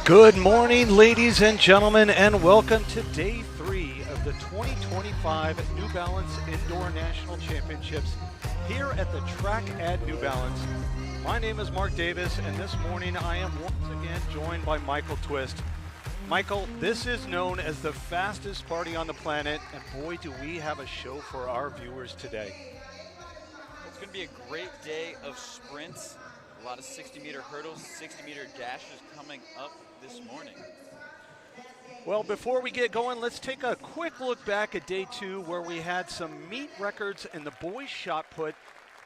Good morning, ladies and gentlemen, and welcome to day 3 of the 2025 New Balance Indoor National Championships here at the track at New Balance. My name is Mark Davis, and this morning I am once again joined by Michael Twist. Michael, this is known as the fastest party on the planet, and boy, do we have a show for our viewers today. It's going to be a great day of sprints. A lot of 60-meter hurdles, 60-meter dashes coming up this morning. Well, before we get going, let's take a quick look back at day 2 where we had some meet records in the boys shot put,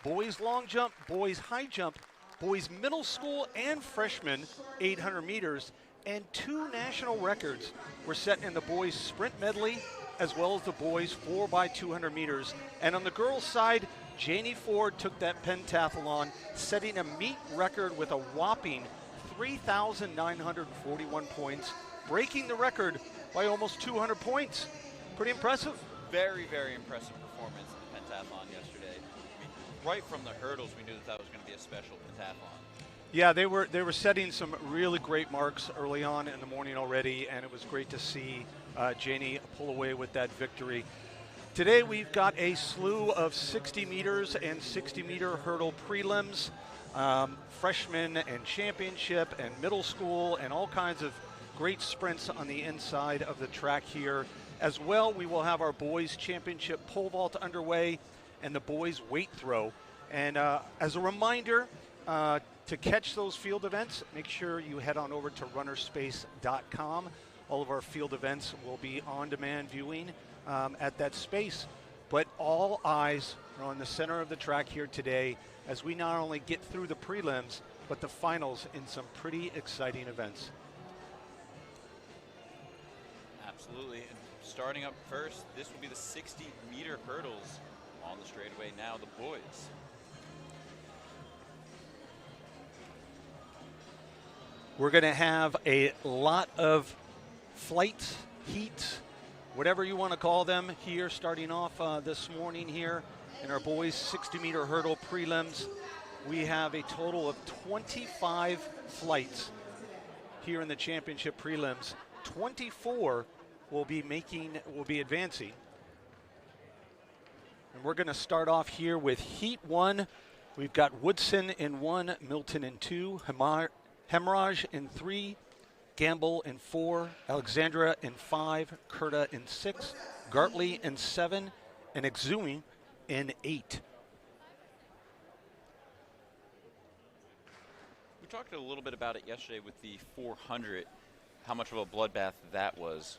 boys long jump, boys high jump, boys middle school and freshman 800 meters, and 2 national records were set in the boys sprint medley as well as the boys 4x200 meters. And on the girls' side, Janie Ford took that pentathlon, setting a meet record with a whopping 3,941 points, breaking the record by almost 200 points. Pretty impressive. Very, very impressive performance in the pentathlon yesterday. I mean, right from the hurdles, we knew that was going to be a special pentathlon. Yeah, they were setting some really great marks early on in the morning already, and it was great to see Janie pull away with that victory. Today we've got a slew of 60 meters and 60-meter hurdle prelims, freshman and championship and middle school, and all kinds of great sprints on the inside of the track here. As well, we will have our boys championship pole vault underway and the boys weight throw. And as a reminder, to catch those field events, make sure you head on over to runnerspace.com. All of our field events will be on-demand viewing at that space. But all eyes are on the center of the track here today as we not only get through the prelims, but the finals in some pretty exciting events. Absolutely. And starting up first, this will be the 60-meter hurdles on the straightaway now, the boys. We're going to have a lot of flights, heats, whatever you want to call them here, starting off this morning here in our boys 60-meter hurdle prelims. We have a total of 25 flights here in the championship prelims. 24 will be advancing. And we're going to start off here with Heat 1. We've got Woodson in 1, Milton in 2, Hemorrhage in 3, Gamble in 4, Alexandra in 5, Curta in 6, Gartley in 7, and Exumi in 8. We talked a little bit about it yesterday with the 400, how much of a bloodbath that was,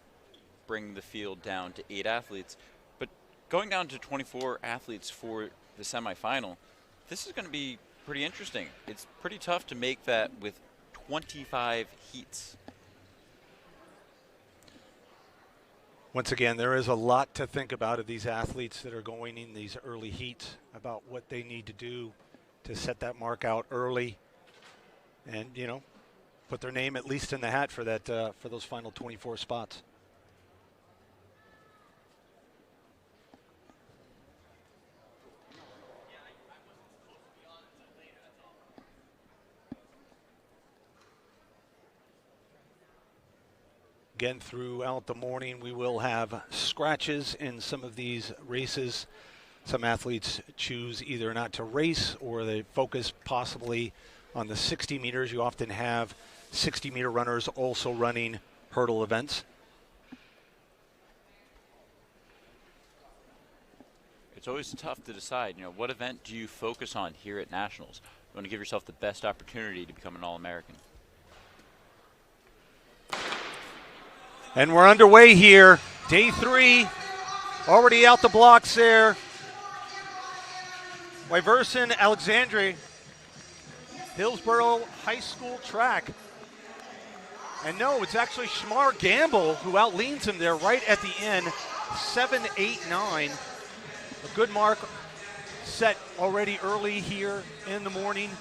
bringing the field down to 8 athletes. But going down to 24 athletes for the semifinal, this is going to be pretty interesting. It's pretty tough to make that with 25 heats. Once again, there is a lot to think about of these athletes that are going in these early heats, about what they need to do to set that mark out early and, you know, put their name at least in the hat for that for those final 24 spots. Again, throughout the morning, we will have scratches in some of these races. Some athletes choose either not to race or they focus possibly on the 60 meters. You often have 60-meter runners also running hurdle events. It's always tough to decide, you know, what event do you focus on here at Nationals? You want to give yourself the best opportunity to become an All-American. And we're underway here. Day 3, already out the blocks there. Wyverson Alexandre, Hillsborough High School track. And no, it's actually Shmar Gamble who outleans him there right at the end, 7.89. A good mark set already early here in the morning.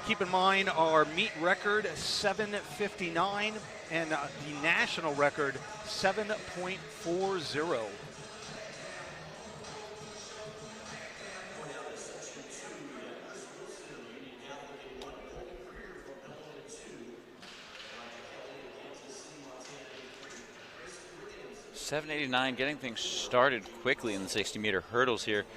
Keep in mind our meet record, 7:59, and the national record, 7.40. 789, getting things started quickly in the 60-meter hurdles here. Do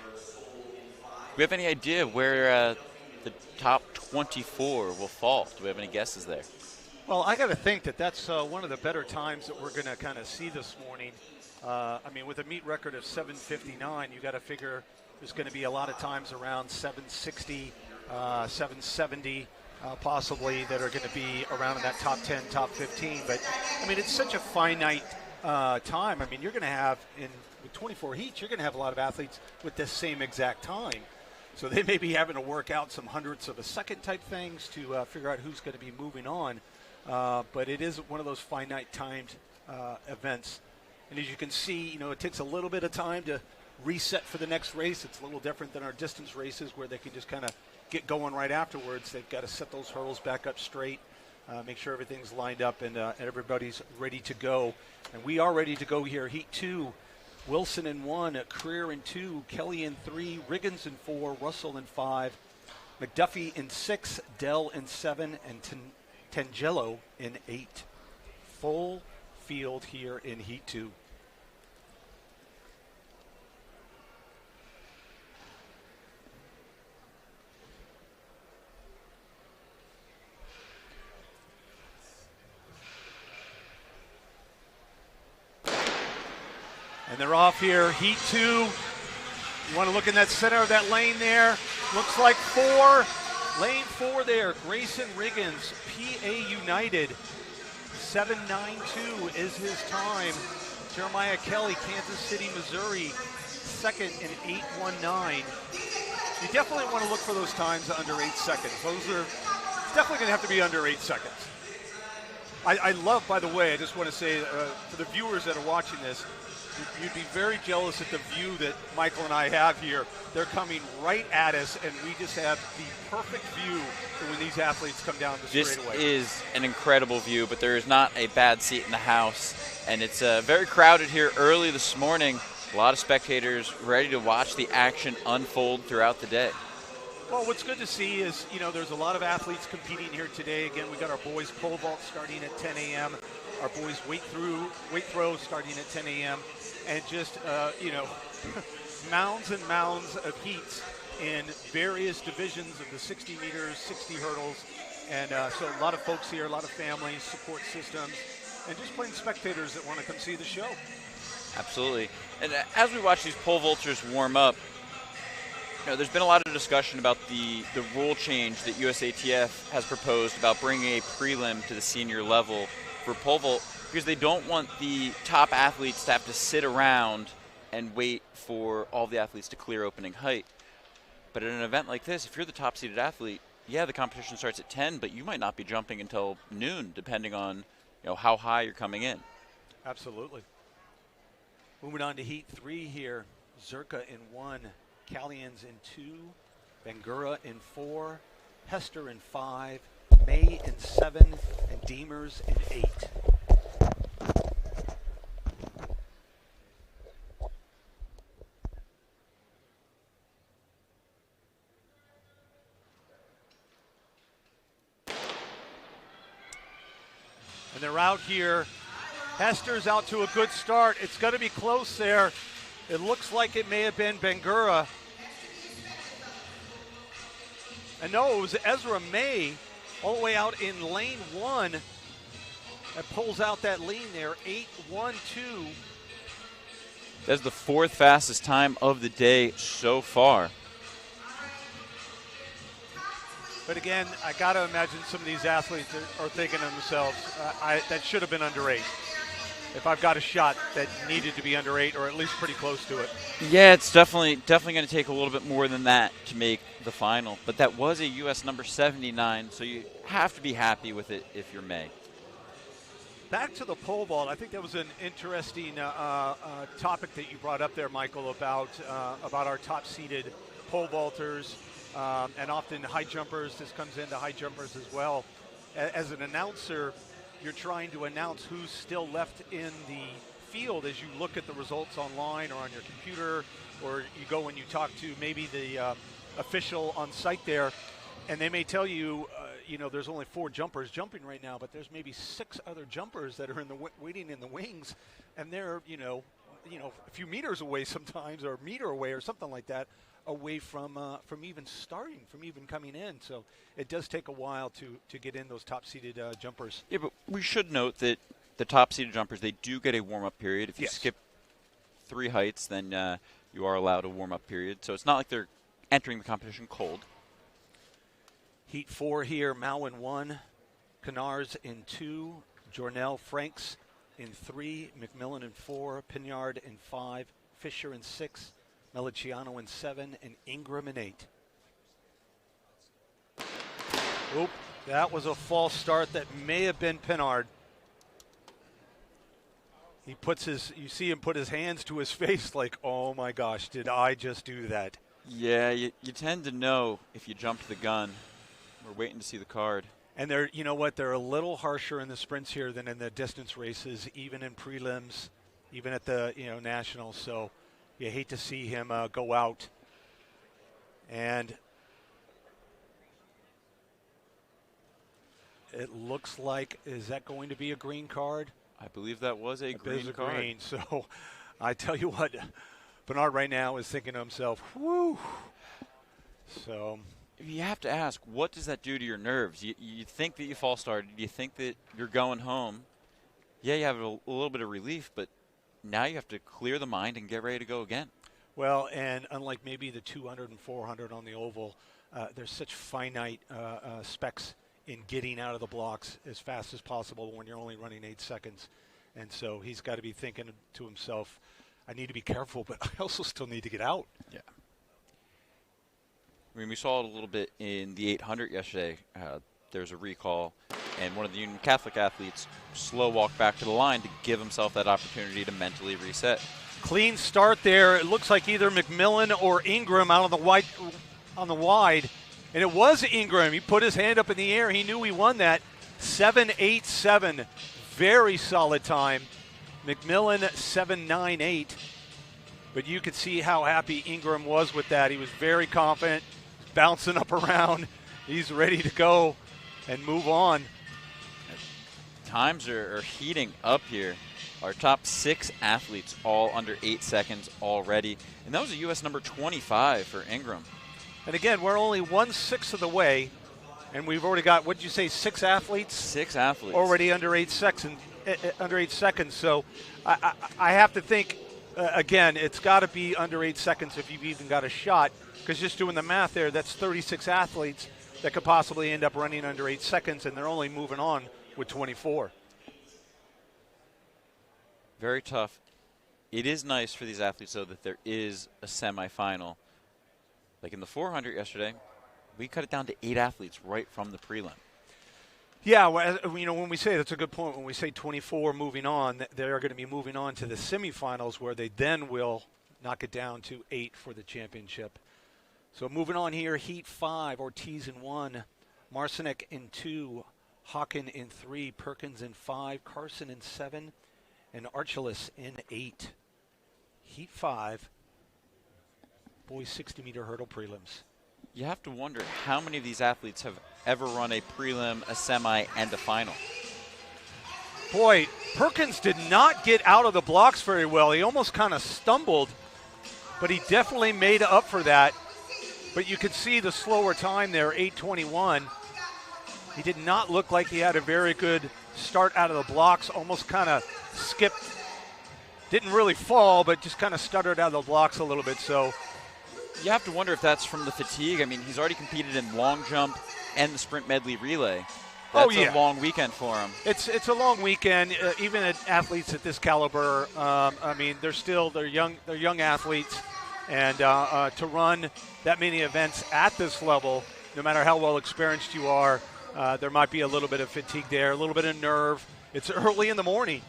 we have any idea where the top 24 will fall? Do we have any guesses there? Well, I got to think that that's one of the better times that we're going to kind of see this morning. I mean, with a meet record of 7:59, you got to figure there's going to be a lot of times around 7:60, 7:70, possibly, that are going to be around in that top 10, top 15. But I mean, it's such a finite time. I mean, you're going to have with 24 heats, you're going to have a lot of athletes with this same exact time. So they may be having to work out some hundredths of a second type things to figure out who's going to be moving on. But it is one of those finite timed events. And as you can see, it takes a little bit of time to reset for the next race. It's a little different than our distance races where they can just kind of get going right afterwards. They've got to set those hurdles back up straight, make sure everything's lined up and everybody's ready to go. And we are ready to go here. Heat 2, Wilson in 1, Creer in 2, Kelly in 3, Riggins in 4, Russell in 5, McDuffie in 6, Dell in 7, and Tangelo in 8. Full field here in Heat 2. And they're off here, Heat 2. You want to look in that center of that lane there. Looks like 4. Lane 4 there, Grayson Riggins, PA United. 7:92 is his time. Jeremiah Kelly, Kansas City, Missouri, second in 8:19. You definitely want to look for those times under 8 seconds. It's definitely going to have to be under 8 seconds. I love, by the way, I just want to say for the viewers that are watching this, you'd be very jealous at the view that Michael and I have here. They're coming right at us, and we just have the perfect view for when these athletes come down the straightaway. This is an incredible view, but there is not a bad seat in the house. And it's very crowded here early this morning. A lot of spectators ready to watch the action unfold throughout the day. Well, what's good to see is, there's a lot of athletes competing here today. Again, we got our boys pole vault starting at 10 a.m., our boys weight throw starting at 10 a.m., and just, mounds and mounds of heats in various divisions of the 60 meters, 60 hurdles. And so a lot of folks here, a lot of families, support systems, and just plain spectators that want to come see the show. Absolutely. And as we watch these pole vaulters warm up, there's been a lot of discussion about the rule change that USATF has proposed about bringing a prelim to the senior level for pole vault, because they don't want the top athletes to have to sit around and wait for all the athletes to clear opening height. But at an event like this, if you're the top-seeded athlete, yeah, the competition starts at 10, but you might not be jumping until noon, depending on how high you're coming in. Absolutely. Moving on to Heat 3 here. Zerka in 1, Callians in 2, Bangura in 4, Hester in 5, May in 7, and Deemers in 8. And they're out here. Hester's out to a good start. It's going to be close there. It looks like it may have been Bangura. And no, it was Ezra May all the way out in lane 1 that pulls out that lean there, 8:12. That's the 4th fastest time of the day so far. But again, I got to imagine some of these athletes are thinking to themselves, that should have been under 8. If I've got a shot that needed to be under 8, or at least pretty close to it. Yeah, it's definitely going to take a little bit more than that to make the final. But that was a U.S. number 79, so you have to be happy with it if you're May. Back to the pole vault, I think that was an interesting topic that you brought up there, Michael, about our top-seeded pole vaulters and often high jumpers. This comes into high jumpers as well. As an announcer, you're trying to announce who's still left in the field as you look at the results online or on your computer, or you go and you talk to maybe the official on site there, and they may tell you, there's only 4 jumpers jumping right now, but there's maybe 6 other jumpers that are waiting in the wings, and they're a few meters away sometimes, or a meter away, or something like that, away from even starting, from even coming in. So it does take a while to get in those top-seeded jumpers. Yeah, but we should note that the top-seeded jumpers, they do get a warm-up period. If you skip 3 heights, then you are allowed a warm-up period. So it's not like they're entering the competition cold. Heat 4 here, Mao in 1, Canars in 2, Jornell Franks in 3, McMillan in 4, Pignard in 5, Fisher in 6, Meliciano in 7, and Ingram in 8. Oop, that was a false start that may have been Pignard. He you see him put his hands to his face like, oh my gosh, did I just do that? Yeah, you tend to know if you jump the gun. We're waiting to see the card. And they're, they're a little harsher in the sprints here than in the distance races, even in prelims, even at the, nationals. So you hate to see him go out. And it looks like, is that going to be a green card? I believe that was a green card. Green. So I tell you what, Bernard right now is thinking to himself, whoo. So you have to ask, what does that do to your nerves? You think that you false started. You think that you're going home. Yeah, you have a little bit of relief, but now you have to clear the mind and get ready to go again. Well, and unlike maybe the 200 and 400 on the oval, there's such finite specs in getting out of the blocks as fast as possible when you're only running 8 seconds. And so he's got to be thinking to himself, I need to be careful, but I also still need to get out. Yeah. I mean, we saw it a little bit in the 800 yesterday. There's a recall, and one of the Union Catholic athletes slow walked back to the line to give himself that opportunity to mentally reset. Clean start there. It looks like either McMillan or Ingram out on the wide. And it was Ingram. He put his hand up in the air. He knew he won that. 7.87. Very solid time. McMillan 7.98. But you could see how happy Ingram was with that. He was very confident, bouncing up around. He's ready to go and move on. Times are heating up here. Our top 6 athletes all under 8 seconds already. And that was a U.S. number 25 for Ingram. And again, we're only 1/6 of the way, and we've already got, what did you say, 6 athletes? 6 athletes. Already under 8 seconds. So I have to think, again, it's got to be under 8 seconds if you've even got a shot, because just doing the math there, that's 36 athletes that could possibly end up running under 8 seconds, and they're only moving on with 24. Very tough. It is nice for these athletes, though, that there is a semifinal. Like in the 400 yesterday, we cut it down to 8 athletes right from the prelim. Yeah, when we say, that's a good point, when we say 24 moving on, they're going to be moving on to the semifinals, where they then will knock it down to 8 for the championship. So moving on here, Heat 5, Ortiz in 1, Marcinek in 2, Hawken in 3, Perkins in 5, Carson in 7, and Archulus in 8. Heat 5, boys 60-meter hurdle prelims. You have to wonder how many of these athletes have ever run a prelim, a semi, and a final. Boy, Perkins did not get out of the blocks very well. He almost kind of stumbled, but he definitely made up for that. But you could see the slower time there, 8:21. He did not look like he had a very good start out of the blocks, almost kind of skipped. Didn't really fall, but just kind of stuttered out of the blocks a little bit. So you have to wonder if that's from the fatigue. I mean, he's already competed in long jump and the sprint medley relay. That's a long weekend for him. It's a long weekend. Even at athletes at this caliber, I mean, they're young athletes, and to run that many events at this level, no matter how well experienced you are, there might be a little bit of fatigue there, a little bit of nerve. It's early in the morning.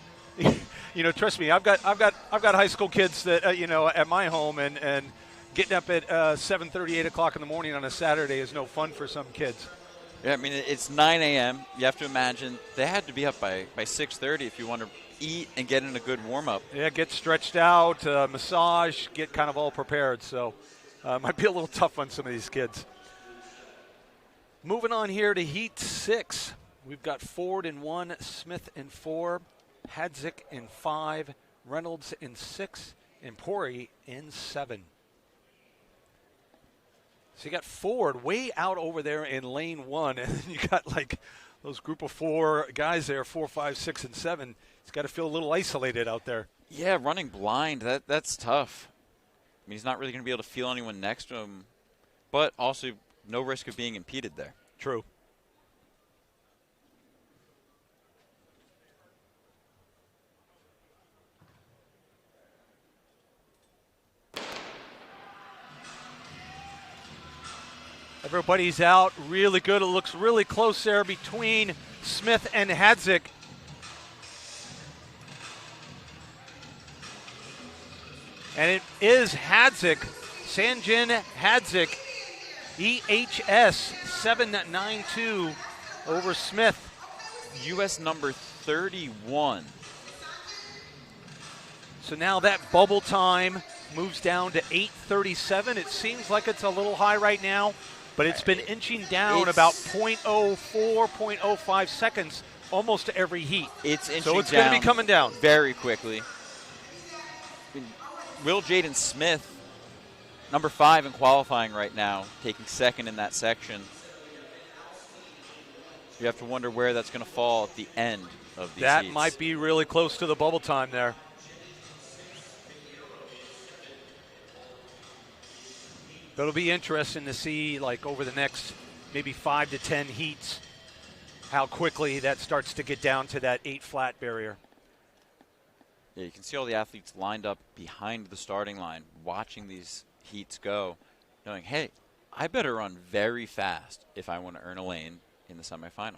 Trust me, I've got high school kids that at my home, and getting up at 7:30, 8 o'clock in the morning on a Saturday is no fun for some kids. Yeah, I mean, it's 9 a.m. You have to imagine they had to be up by 6:30 if you want to eat and get in a good warm-up. Yeah, get stretched out, massage, get kind of all prepared. So it might be a little tough on some of these kids. Moving on here to Heat 6. We've got Ford in 1, Smith in 4, Hadzik in 5, Reynolds in 6, and Pori in 7. So you got Ford way out over there in lane 1, and then you got like those group of 4 guys there, 4, 5, 6, and 7. He's got to feel a little isolated out there. Yeah, running blind, that's tough. I mean, he's not really going to be able to feel anyone next to him, but also no risk of being impeded there. True. Everybody's out really good. It looks really close there between Smith and Hadzik. And it is Hadzik, Sanjin Hadzik, EHS 792 over Smith. U.S. number 31. So now that bubble time moves down to 8:37. It seems like it's a little high right now, but it's been inching down about 0.04, 0.05 seconds almost to every heat. It's inching so it's going to be coming down very quickly. Will Jaden Smith, number 5 in qualifying right now, taking second in that section. You have to wonder where that's going to fall at the end of these That heats. might be really close to the bubble time there. It'll be interesting to see, like, over the next maybe 5 to 10 heats, how quickly that starts to get down to that 8 flat barrier. Yeah, you can see all the athletes lined up behind the starting line, watching these heats go, knowing, hey, I better run very fast if I want to earn a lane in the semifinal.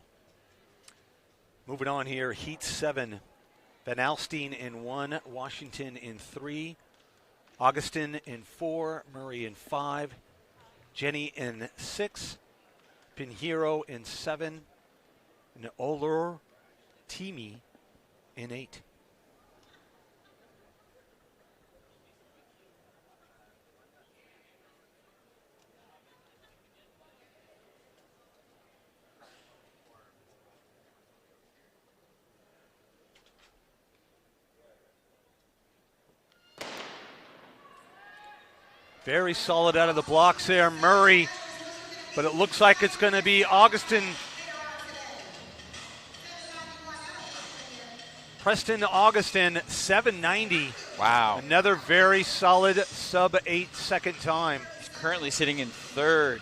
Moving on here, Heat 7. Van Alstyne in 1, Washington in 3, Augustin in 4, Murray in 5, Jenny in 6, Pinheiro in 7, and Olur Timi in 8. Very solid out of the blocks there, Murray. But it looks like it's going to be Augustin. Preston Augustin, 790. Wow. Another very solid sub-8 second time. He's currently sitting in 3rd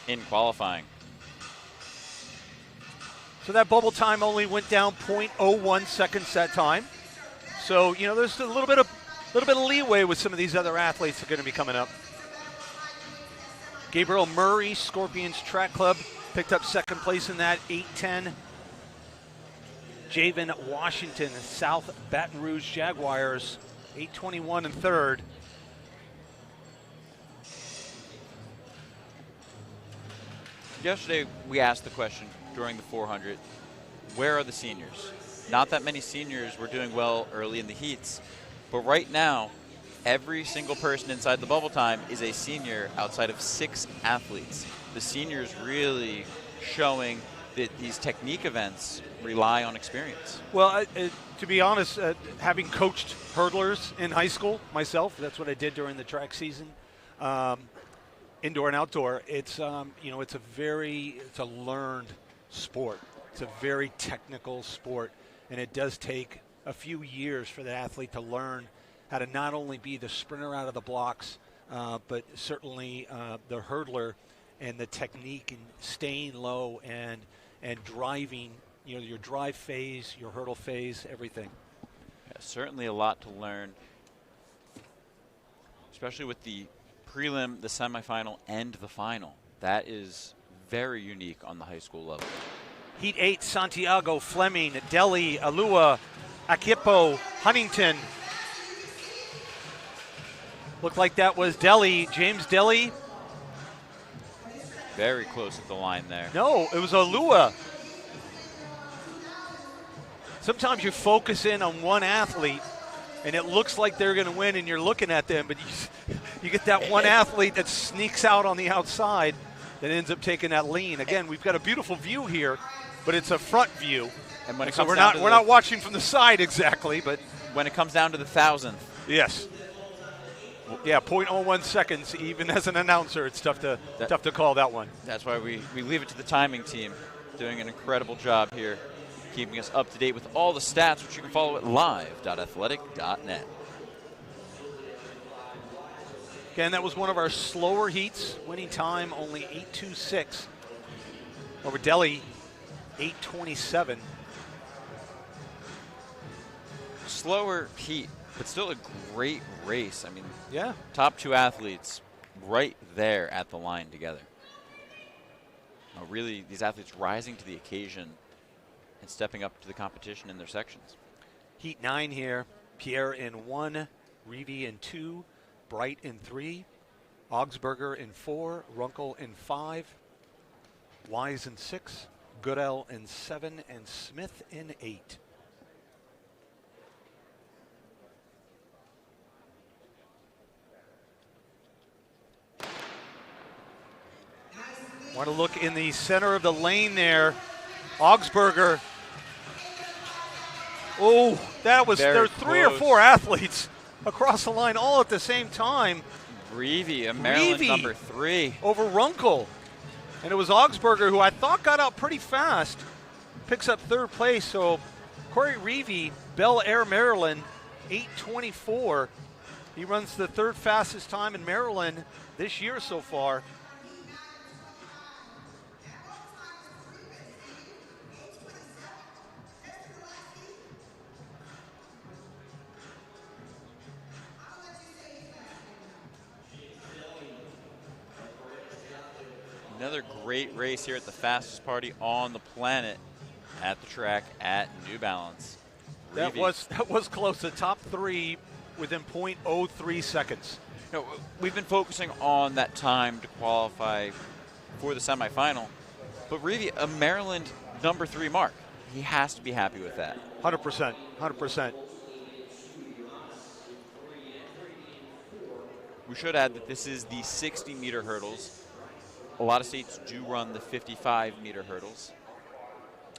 in qualifying. So that bubble time only went down 0.01 seconds that time. So, you know, there's a little bit of leeway with some of these other athletes that are going to be coming up. Gabriel Murray, Scorpions Track Club, picked up second place in that, 8:10. Javen Washington, South Baton Rouge Jaguars, 8:21 in 3rd. Yesterday, we asked the question during the 400, where are the seniors? Not that many seniors were doing well early in the heats. But right now, every single person inside the bubble time is a senior outside of 6 athletes. The seniors really showing that these technique events rely on experience. Well, to be honest, having coached hurdlers in high school myself, that's what I did during the track season, indoor and outdoor. It's you know, it's a learned sport. It's a very technical sport, and it does take a few years for the athlete to learn how to not only be the sprinter out of the blocks, but certainly the hurdler and the technique and staying low and driving, you know, your drive phase, your hurdle phase, everything. Yeah, certainly a lot to learn, especially with the prelim, the semifinal, and the final. That is very unique on the high school level. Heat 8, Santiago, Fleming, Delhi, Alua, Akipo, Huntington. Looked like that was Delhi, James Delhi. Very close at the line there. No, it was Alua. Sometimes you focus in on one athlete, and it looks like they're going to win, and you're looking at them, but you get that one athlete that sneaks out on the outside. that ends up taking that lean. Again, we've got a beautiful view here, but it's a front view. And when it So comes we're down not watching from the side exactly, but when it comes down to the 1,000th. yes. Yeah, 0.01 seconds. Even as an announcer, it's tough to call that one. That's why we leave it to the timing team, doing an incredible job here, keeping us up to date with all the stats, which you can follow at live.athletic.net. Again, that was one of our slower heats. Winning time only 8:26. Over Delhi, 8:27. Slower heat, but still a great race. I mean, yeah, top two athletes right there at the line together. Really, these athletes rising to the occasion and stepping up to the competition in their sections. Heat 9 here. Pierre in 1, Reevy in 2, Bright in 3, Augsburger in 4, Runkle in 5, Wise in 6, Goodell in 7, and Smith in 8. Want to look in the center of the lane there. Augsburger. Oh, that was there. Three or four athletes across the line all at the same time. Reevy, a Maryland number 3. Over Runkle. And it was Augsburger, who I thought got out pretty fast, picks up 3rd place. So Corey Reevy, Bel Air, Maryland, 8:24. He runs the 3rd fastest time in Maryland this year so far. Another great race here at the fastest party on the planet at the track at New Balance. That was close. The top 3 within 0.03 seconds. No, we've been focusing on that time to qualify for the semifinal, but Reevy, a Maryland number 3 mark. He has to be happy with that. 100%, 100%. We should add that this is the 60-meter hurdles. A lot of states do run the 55-meter hurdles.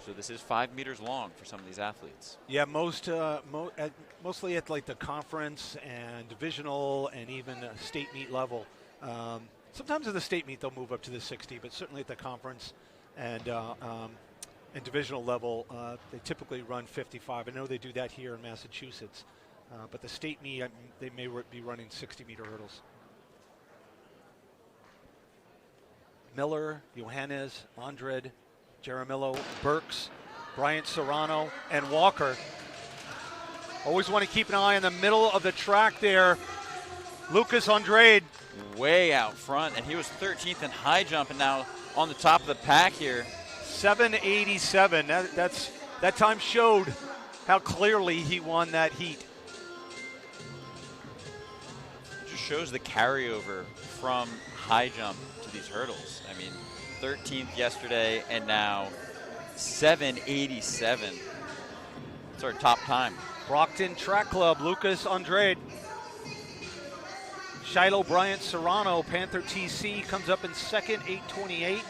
So this is 5 meters long for some of these athletes. Yeah, mostly at like the conference and divisional and even state meet level. Sometimes at the state meet they'll move up to the 60, but certainly at the conference and divisional level, they typically run 55. I know they do that here in Massachusetts, but the state meet, they may be running 60-meter hurdles. Miller, Johannes, Andred, Jaramillo, Burks, Bryant Serrano, and Walker. Always want to keep an eye on the middle of the track there. Lucas Andrade. Way out front, and he was 13th in high jump, and now on the top of the pack here. 7:87. That time showed how clearly he won that heat. Just shows the carryover from high jump to these hurdles. I mean, 13th yesterday, and now 7:87. It's our top time. Brockton Track Club, Lucas Andrade. Shiloh Bryant Serrano, Panther TC, comes up in 2nd, 8:28.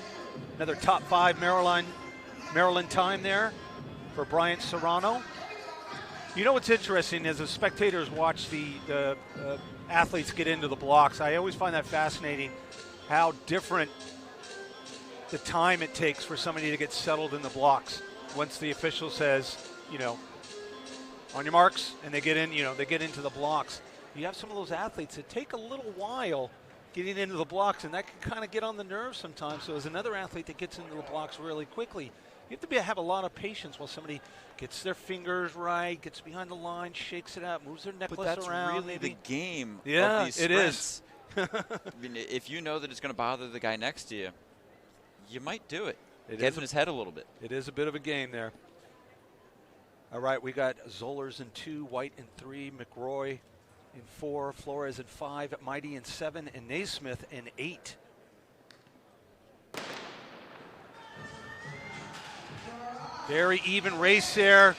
Another top 5 Maryland time there for Bryant Serrano. You know what's interesting is as spectators watch the athletes get into the blocks, I always find that fascinating how different the time it takes for somebody to get settled in the blocks once the official says, on your marks, and they get in, they get into the blocks. You have some of those athletes that take a little while getting into the blocks, and that can kind of get on the nerves sometimes. So as another athlete that gets into the blocks really quickly, you have to have a lot of patience while somebody gets their fingers right, gets behind the line, shakes it out, moves their necklace around. But that's really the game of these sprints. It is. I mean, if you know that it's going to bother the guy next to you, you might do it. Get in his head a little bit. It is a bit of a game there. All right, we got Zollers in 2, White in 3, McRoy in 4, Flores in 5, Mighty in 7, and Naismith in 8. Very even race there.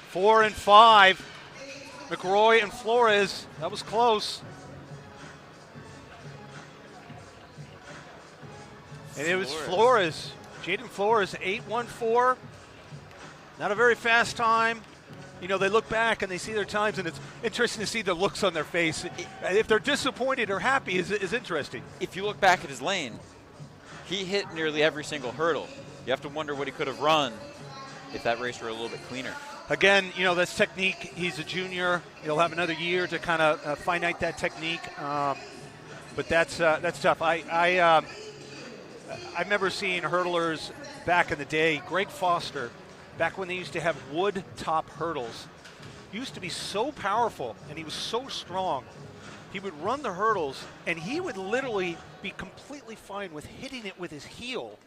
4 and 5. McRoy and Flores, that was close. And it was Flores. Jaden Flores, 8:14. Not a very fast time. You know, they look back and they see their times, and it's interesting to see the looks on their face. If they're disappointed or happy is interesting. If you look back at his lane, he hit nearly every single hurdle. You have to wonder what he could have run if that race were a little bit cleaner. Again, you know, that's technique. He's a junior. He'll have another year to kind of finite that technique. But that's tough. I remember seeing hurdlers back in the day. Greg Foster, back when they used to have wood top hurdles, used to be so powerful and he was so strong. He would run the hurdles and he would literally be completely fine with hitting it with his heel,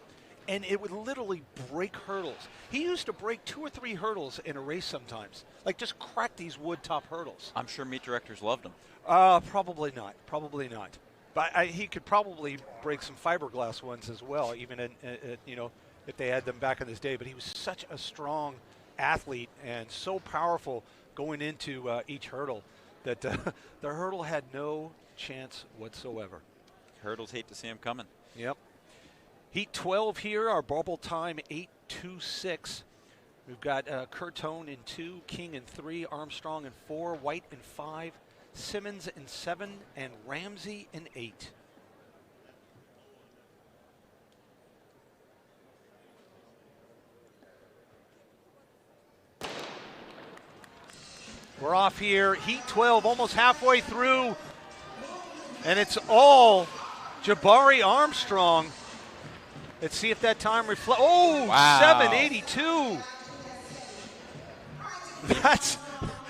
and it would literally break hurdles. He used to break 2 or 3 hurdles in a race sometimes, like just crack these wood top hurdles. I'm sure meet directors loved him. Probably not. Probably not. But he could probably break some fiberglass ones as well, even you know, if they had them back in this day. But he was such a strong athlete and so powerful going into each hurdle that the hurdle had no chance whatsoever. Hurdles hate to see him coming. Yep. Heat 12 here, our bubble time 8:26. We've got Curtone in 2, King in 3, Armstrong in 4, White in 5, Simmons in 7, and Ramsey in 8. We're off here, Heat 12, almost halfway through, and it's all Jabari Armstrong. Let's see if that time reflects. Oh, wow. 782. That's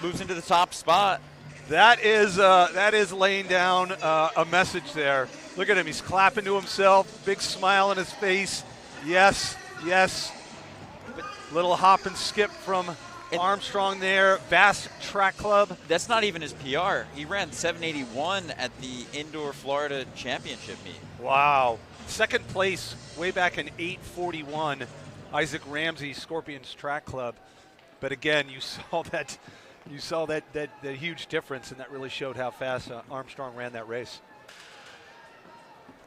moves into the top spot. That is laying down a message there. Look at him. He's clapping to himself. Big smile on his face. Yes, yes. Little hop and skip from Armstrong there. Bass Track Club. That's not even his PR. He ran 781 at the Indoor Florida Championship meet. Wow. Second place way back in 8:41. Isaac Ramsey, Scorpions Track Club. But again, you saw that huge difference, and that really showed how fast Armstrong ran that race.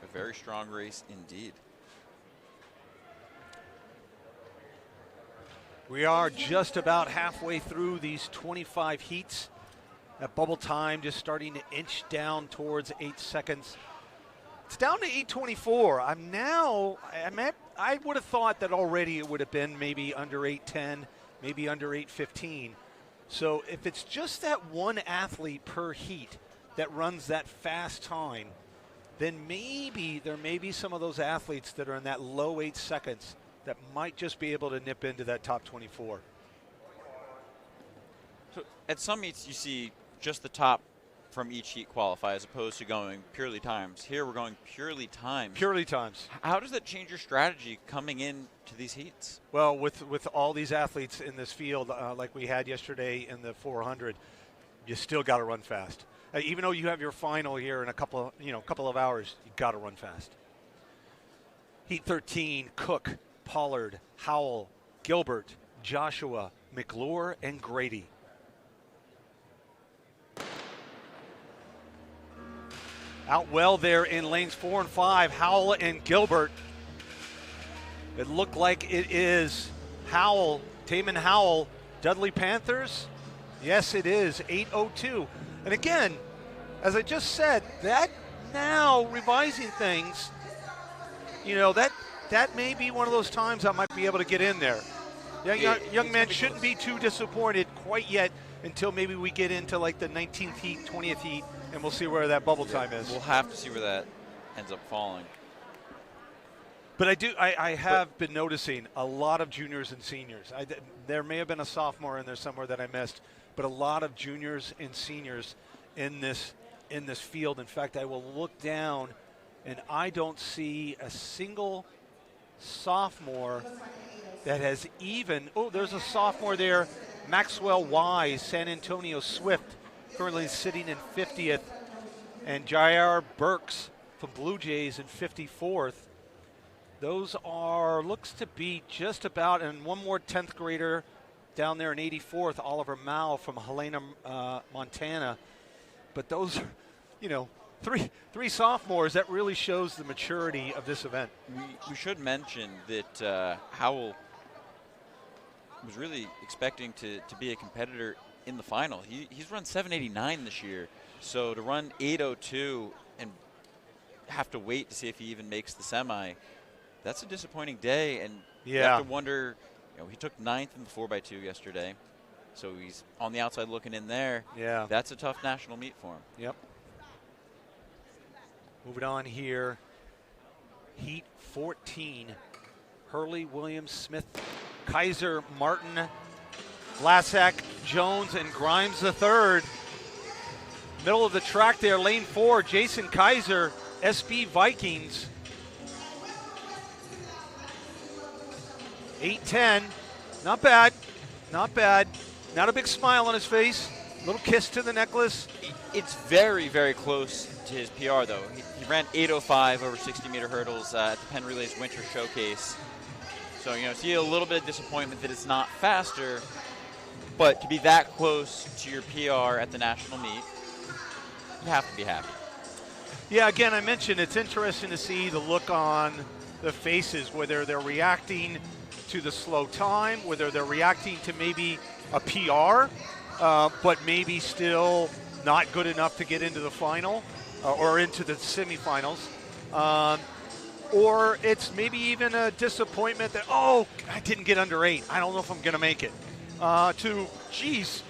A very strong race indeed. We are just about halfway through these 25 heats. That bubble time just starting to inch down towards 8 seconds. It's down to 8:24. I would have thought that already it would have been maybe under 8:10, maybe under 8:15. So if it's just that one athlete per heat that runs that fast time, then maybe there may be some of those athletes that are in that low 8 seconds that might just be able to nip into that top 24. So at some meets you see just the top from each heat qualify as opposed to going purely times. Here we're going purely times. Purely times. How does that change your strategy coming into these heats? Well, with all these athletes in this field, like we had yesterday in the 400, you still got to run fast. Even though you have your final here in a couple of hours, you got to run fast. Heat 13: Cook, Pollard, Howell, Gilbert, Joshua, McClure, and Grady. Out well there in lanes 4 and 5, Howell and Gilbert. It looked like it is Howell, Taman Howell, Dudley Panthers. Yes, it is, 8:02. And again, as I just said, that now revising things, you know, that may be one of those times I might be able to get in there. Young man shouldn't be too disappointed quite yet until maybe we get into like the 19th heat, 20th heat, and we'll see where that bubble time is. We'll have to see where that ends up falling. But I have been noticing a lot of juniors and seniors. There may have been a sophomore in there somewhere that I missed, but a lot of juniors and seniors in this field. In fact, I will look down, and I don't see a single sophomore that has even. Oh, there's a sophomore there, Maxwell Wise, San Antonio Swift, currently sitting in 50th, and Jair Burks from Blue Jays in 54th. Those looks to be just about, and one more 10th grader down there in 84th, Oliver Mao from Helena, Montana. But those are, Three sophomores. That really shows the maturity of this event. We should mention that Howell was really expecting to be a competitor in the final. He's run 789 this year, so to run 802 and have to wait to see if he even makes the semi, that's a disappointing day. And you have to wonder, he took 9th in the 4x2 yesterday, so he's on the outside looking in there. Yeah. That's a tough national meet for him. Yep. Moving on here, heat 14. Hurley, Williams, Smith, Kaiser, Martin, Vlasak, Jones, and Grimes the third. Middle of the track there, lane 4, Jason Kaiser, SB Vikings. 8:10, not bad, not bad. Not a big smile on his face, little kiss to the necklace. It's very, very close to his PR, though. He ran 8:05 over 60-meter hurdles at the Penn Relays Winter Showcase. So, see a little bit of disappointment that it's not faster, but to be that close to your PR at the national meet, you have to be happy. Yeah, again, I mentioned it's interesting to see the look on the faces, whether they're reacting to the slow time, whether they're reacting to maybe a PR, but maybe still not good enough to get into the final or into the semifinals. Or it's maybe even a disappointment that, I didn't get under 8. I don't know if I'm going to make it. Geez,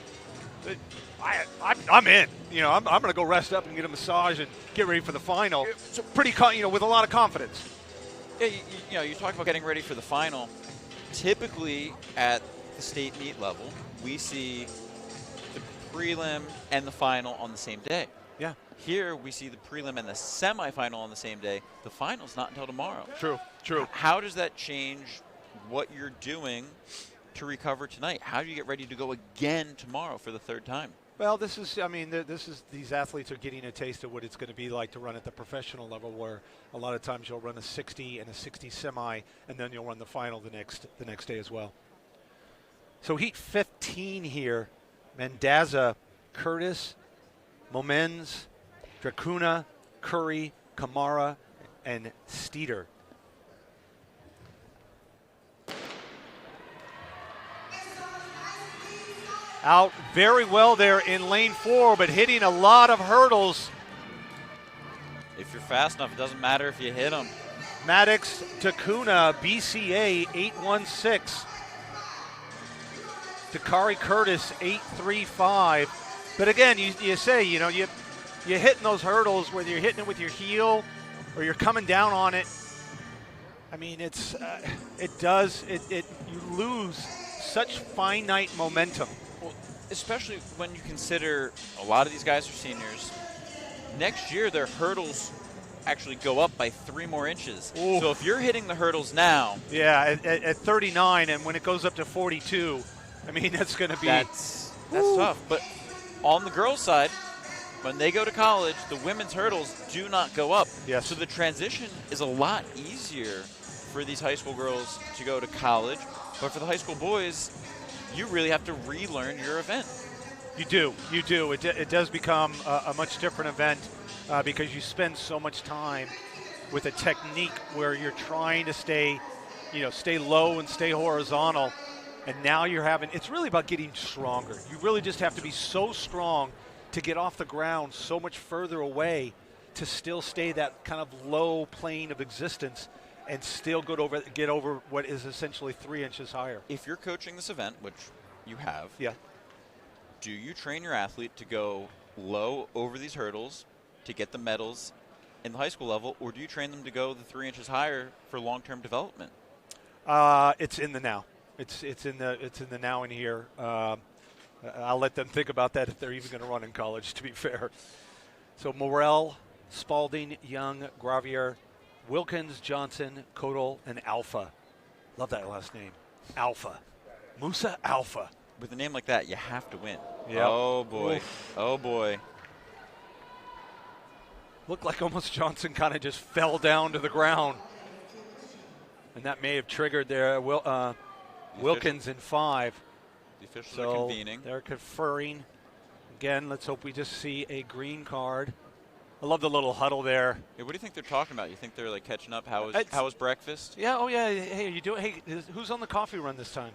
I'm in. I'm going to go rest up and get a massage and get ready for the final. So pretty, with a lot of confidence. Yeah, you talk about getting ready for the final. Typically at the state meet level, we see the prelim and the final on the same day. Yeah. Here we see the prelim and the semifinal on the same day. The final's not until tomorrow. True. How does that change what you're doing to recover tonight? How do you get ready to go again tomorrow for the third time? Well, these athletes are getting a taste of what it's going to be like to run at the professional level, where a lot of times you'll run a 60 and a 60 semi, and then you'll run the final the next day as well. So heat 15 here, Mendaza, Curtis, Momens, Dracuna, Curry, Kamara, and Steeder. Out very well there in lane 4, but hitting a lot of hurdles. If you're fast enough, it doesn't matter if you hit them. Maddox, Takuna, BCA, 816. Dakari Curtis, 835. But again, you say, you're hitting those hurdles, whether you're hitting it with your heel or you're coming down on it. I mean, you lose such finite momentum. Well, especially when you consider a lot of these guys are seniors. Next year, their hurdles actually go up by 3 more inches. Ooh. So if you're hitting the hurdles now. Yeah, at 39, and when it goes up to 42, I mean, that's going to be. That's tough. But on the girls' side, when they go to college, the women's hurdles do not go up. Yes. So the transition is a lot easier for these high school girls to go to college. But for the high school boys, you really have to relearn your event. You do. It does become a much different event because you spend so much time with a technique where you're trying to stay low and stay horizontal. And now it's really about getting stronger. You really just have to be so strong to get off the ground so much further away to still stay that kind of low plane of existence and still get over what is essentially 3 inches higher. If you're coaching this event, which you have, yeah, do you train your athlete to go low over these hurdles to get the medals in the high school level, or do you train them to go the 3 inches higher for long-term development? It's in the now. It's in the now and here. I'll let them think about that if they're even going to run in college, to be fair. So Morel, Spalding, Young, Gravier, Wilkins, Johnson, Kodal, and Alpha. Love that last name. Alpha. Musa Alpha. With a name like that, you have to win. Yep. Oh, boy. Oof. Oh, boy. Looked like almost Johnson kind of just fell down to the ground. And that may have triggered their Wilkins in 5. The officials are convening. They're conferring. Again, let's hope we just see a green card. I love the little huddle there. Yeah, what do you think they're talking about? You think they're like catching up? How was breakfast? Yeah. Oh yeah. Hey, you doing? Hey, who's on the coffee run this time?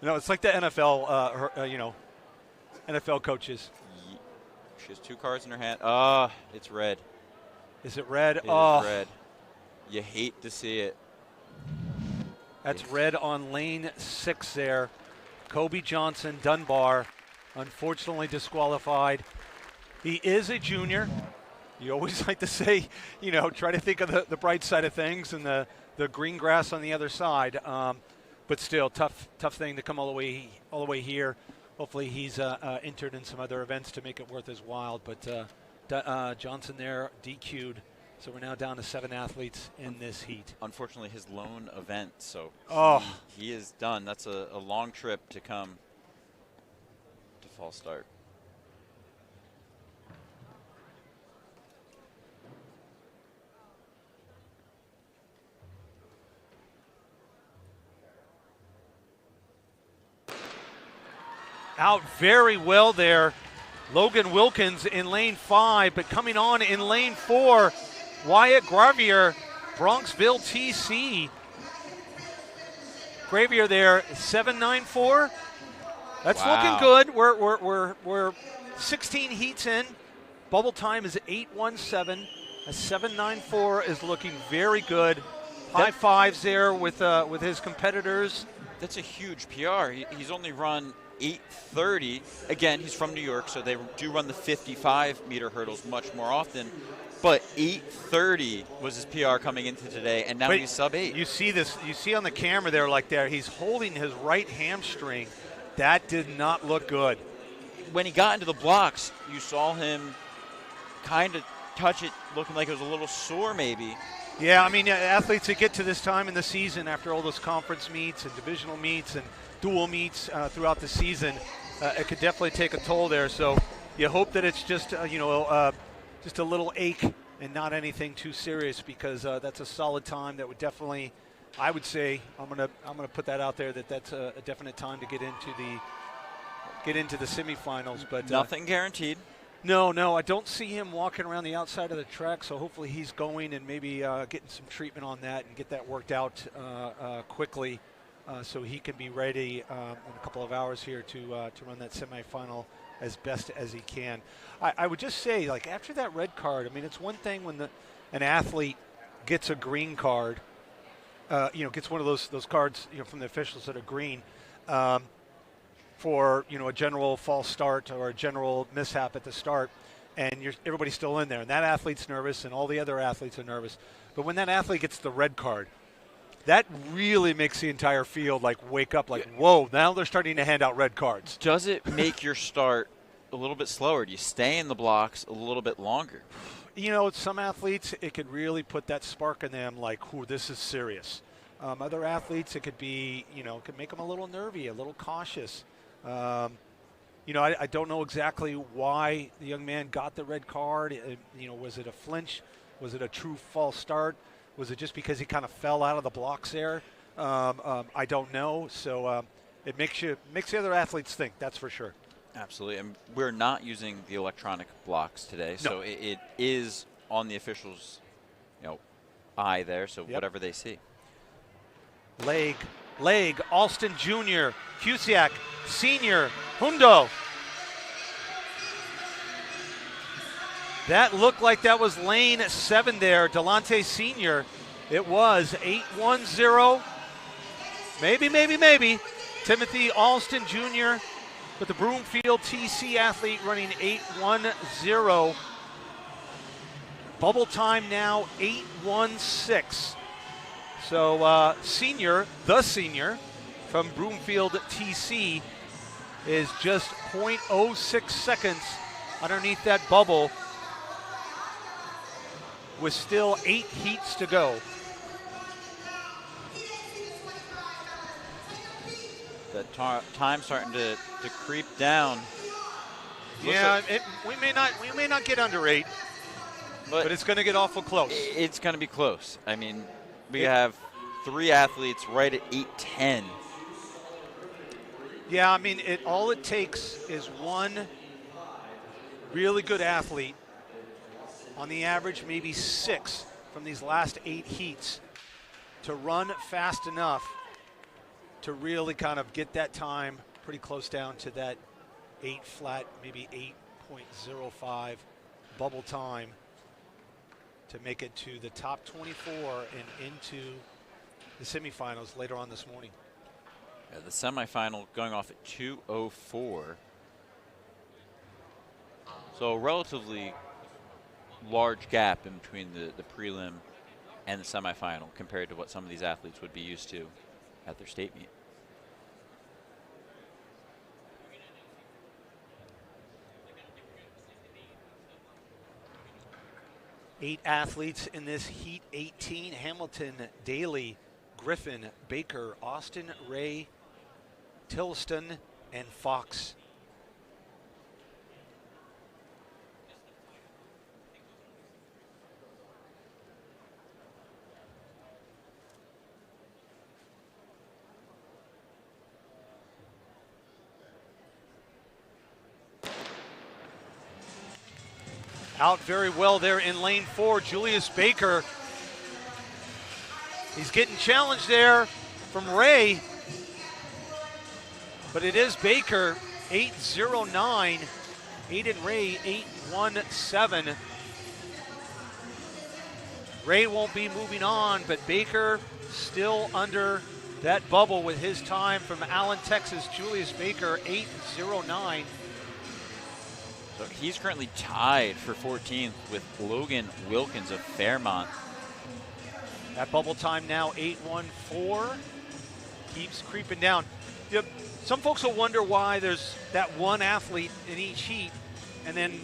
No, it's like the NFL. NFL coaches. She has 2 cards in her hand. It's red. Is it red? It is red. You hate to see it. That's red on lane 6 there. Kobe Johnson, Dunbar, unfortunately disqualified. He is a junior. You always like to say, try to think of the bright side of things and the green grass on the other side. But still, tough thing to come all the way here. Hopefully he's entered in some other events to make it worth his while. But Johnson there DQ'd. So we're now down to 7 athletes in this heat. Unfortunately, his lone event, so he is done. That's a long trip to come to fall start. Out very well there. Logan Wilkins in lane 5, but coming on in lane 4, Wyatt Gravier, Bronxville TC. Gravier there, 7.94. That's looking good. We're 16 heats in. Bubble time is 8.17. A 7.94 is looking very good. High fives there with his competitors. That's a huge PR. He's only run 8:30. Again, he's from New York, so they do run the 55-meter hurdles much more often. But 8:30 was his PR coming into today, and now he's sub-8. You see this? You see on the camera there, he's holding his right hamstring. That did not look good. When he got into the blocks, you saw him kind of touch it, looking like it was a little sore maybe. Yeah, I mean, athletes that get to this time in the season after all those conference meets and divisional meets and dual meets throughout the season, it could definitely take a toll there. So you hope that it's just, just a little ache and not anything too serious, because that's a solid time that would definitely, I would say, I'm gonna put that out there, that's a definite time to get into the semifinals. But nothing guaranteed. No, I don't see him walking around the outside of the track, so hopefully he's going and maybe getting some treatment on that and get that worked out quickly, so he can be ready in a couple of hours here to run that semifinal as best as he can. I would just say, like, after that red card, I mean, it's one thing when an athlete gets a green card, gets one of those cards, from the officials that are green, for a general false start or a general mishap at the start, and everybody's still in there, and that athlete's nervous, and all the other athletes are nervous. But when that athlete gets the red card, that really makes the entire field wake up, whoa, now they're starting to hand out red cards. Does it make your start a little bit slower? Do you stay in the blocks a little bit longer? Some athletes, it could really put that spark in them, this is serious. Other athletes, it could be, could make them a little nervy, a little cautious. I don't know exactly why the young man got the red card. Was it a flinch? Was it a true false start? Was it just because he kind of fell out of the blocks there? I don't know. So it makes the other athletes think, that's for sure. Absolutely. And we're not using the electronic blocks today, so it is on the officials' eye there, so whatever they see. Leg, Alston Jr., Cusiak, Senior, Hundo. That looked like that was lane 7 there, Delante Senior. It was 8-1-0. Maybe. Timothy Alston Jr. with the Broomfield TC athlete running 8-1-0. Bubble time now 8-1-6. So the senior from Broomfield TC is just 0.06 seconds underneath that bubble with still 8 heats to go. The time starting to creep down. Yeah, we may not get under 8, but it's going to get awful close. It's going to be close. I mean, we have 3 athletes right at 8:10. Yeah, I mean, all it takes is one really good athlete on the average, maybe 6 from these last 8 heats to run fast enough to really kind of get that time pretty close down to that 8 flat, maybe 8.05 bubble time to make it to the top 24 and into the semifinals later on this morning. Yeah, the semifinal going off at 2:04. So a relatively large gap in between the prelim and the semifinal compared to what some of these athletes would be used to at their state meet. Eight athletes in this heat 18: Hamilton, Daly, Griffin, Baker, Austin, Ray, Tilston, and Fox. Out very well there in lane 4, Julius Baker. He's getting challenged there from Ray, but it is Baker, 8:09. Aiden Ray, 8:17. Ray won't be moving on, but Baker still under that bubble with his time from Allen, Texas. Julius Baker, 8:09. So he's currently tied for 14th with Logan Wilkins of Fairmont. That bubble time now 8:14. Keeps creeping down. You know, some folks will wonder why there's that one athlete in each heat and then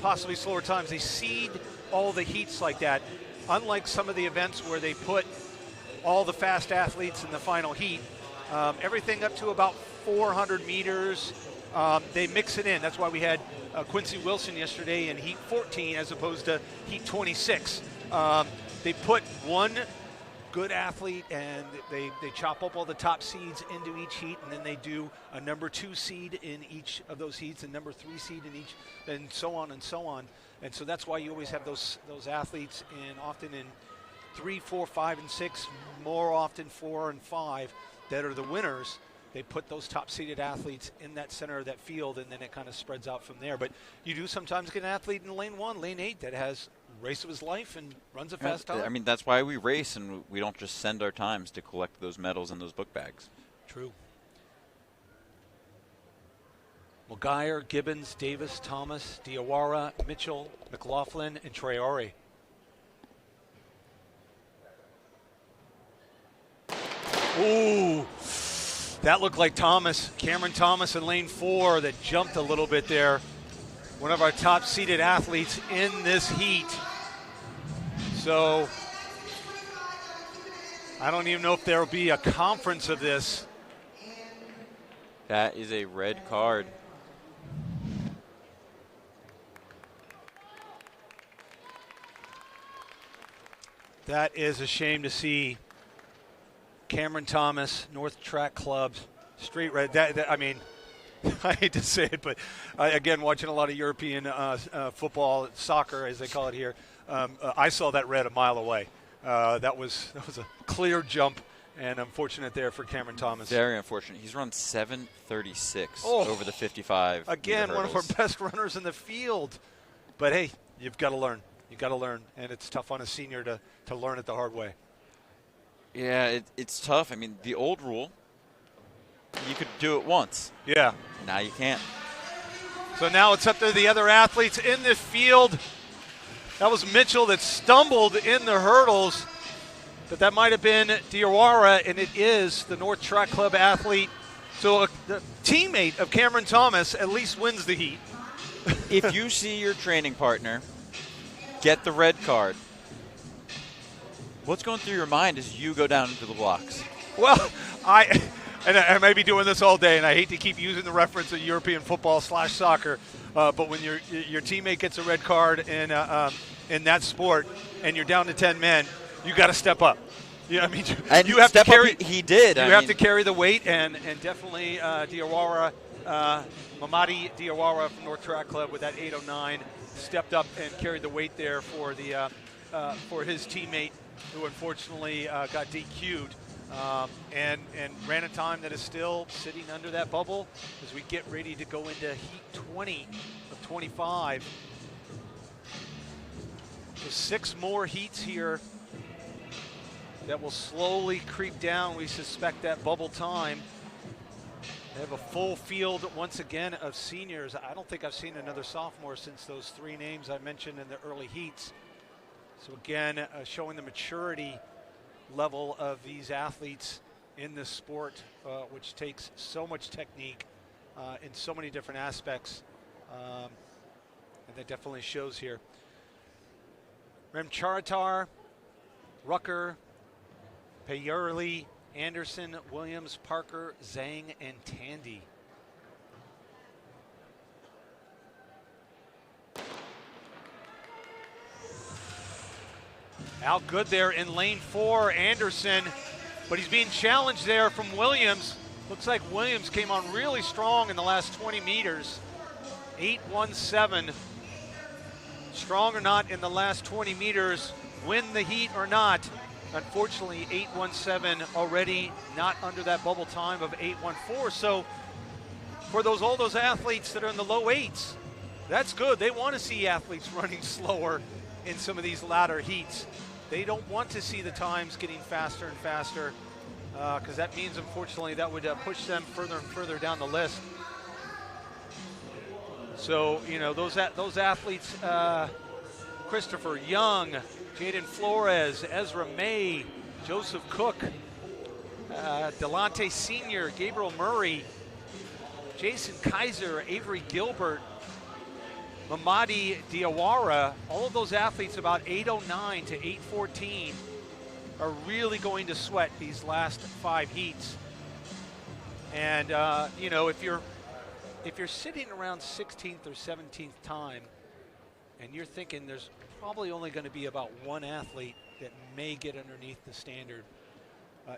possibly slower times. They seed all the heats like that. Unlike some of the events where they put all the fast athletes in the final heat, everything up to about 400 meters, they mix it in. That's why we had Quincy Wilson yesterday in heat 14 as opposed to heat 26. They put one good athlete and they chop up all the top seeds into each heat, and then they do a number 2 seed in each of those heats and number 3 seed in each, and so on and so on. And so that's why you always have those athletes often in 3, 4, 5, and 6, more often 4 and 5 that are the winners. They put those top-seeded athletes in that center of that field, and then it kind of spreads out from there. But you do sometimes get an athlete in lane 1, lane 8 that has race of his life and runs a fast time. I mean, that's why we race, and we don't just send our times to collect those medals and those book bags. True. Mulgire, Gibbons, Davis, Thomas, Diawara, Mitchell, McLaughlin, and Traore. Ooh, that looked like Thomas. Cameron Thomas in lane 4 that jumped a little bit there. One of our top-seeded athletes in this heat. So I don't even know if there will be a conference of this. That is a red card. That is a shame to see. Cameron Thomas, North Track Club, straight red. I mean, I hate to say it, but again, watching a lot of European football, soccer, as they call it here, I saw that red a mile away. That was a clear jump, and unfortunate there for Cameron Thomas. Very unfortunate. He's run 7:36 over the 55. Again, one of our best runners in the field. But hey, you've got to learn. You've got to learn, and it's tough on a senior to learn it the hard way. Yeah, it's tough. I mean, the old rule, you could do it once. Yeah. Now you can't. So now it's up to the other athletes in the field. That was Mitchell that stumbled in the hurdles, but that might have been Diawara, and it is the North Track Club athlete. So the teammate of Cameron Thomas at least wins the heat. If you see your training partner get the red card, what's going through your mind as you go down into the blocks? Well, I may be doing this all day, and I hate to keep using the reference of European football / soccer, but when your teammate gets a red card in that sport and you're down to 10 men, you got to step up. You know what I mean? And you have to carry. He did. You have to carry the weight, and definitely Diawara Mamadi Diawara from North Track Club with that 8:09 stepped up and carried the weight there for the for his teammate, who unfortunately got DQ'd, and ran a time that is still sitting under that bubble as we get ready to go into heat 20 of 25. So 6 more heats here that will slowly creep down. We suspect that bubble time. They have a full field once again of seniors. I don't think I've seen another sophomore since those 3 names I mentioned in the early heats. So again, showing the maturity level of these athletes in this sport, which takes so much technique in so many different aspects. And that definitely shows here. Remcharatar, Rucker, Payerli, Anderson, Williams, Parker, Zhang, and Tandy. Out good there in lane 4, Anderson, but he's being challenged there from Williams. Looks like Williams came on really strong in the last 20 meters. 8:17. Strong or not in the last 20 meters, win the heat or not. Unfortunately, 8:17 already not under that bubble time of 8:14. So for all those athletes that are in the low 8s, that's good. They want to see athletes running slower in some of these latter heats. They don't want to see the times getting faster and faster, because that means, unfortunately, that would push them further and further down the list. So, you know, those athletes, Christopher Young, Jaden Flores, Ezra May, Joseph Cook, Delonte Sr., Gabriel Murray, Jason Kaiser, Avery Gilbert, Mamadi Diawara, all of those athletes about 8:09 to 8:14 are really going to sweat these last 5 heats. And, you know, if you're sitting around 16th or 17th time and you're thinking there's probably only going to be about 1 athlete that may get underneath the standard,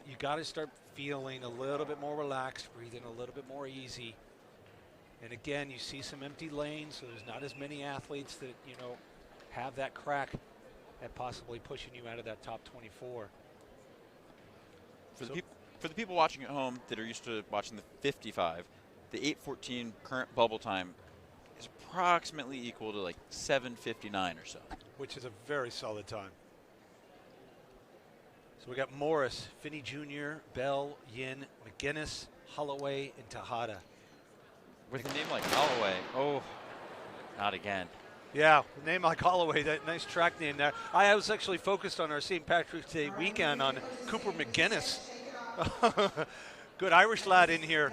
you got to start feeling a little bit more relaxed, breathing a little bit more easy. And again, you see some empty lanes, so there's not as many athletes that, you know, have that crack at possibly pushing you out of that top 24. For the people watching at home that are used to watching the 55, the 8:14 current bubble time is approximately equal to like 7:59 or so. Which is a very solid time. So we got Morris, Finney Jr., Bell, Yin, McGinnis, Holloway, and Tejada. With a name like Holloway, oh, not again. Yeah, a name like Holloway, that nice track name there. I was actually focused on our St. Patrick's Day weekend on Cooper McGinnis. Good Irish lad in here,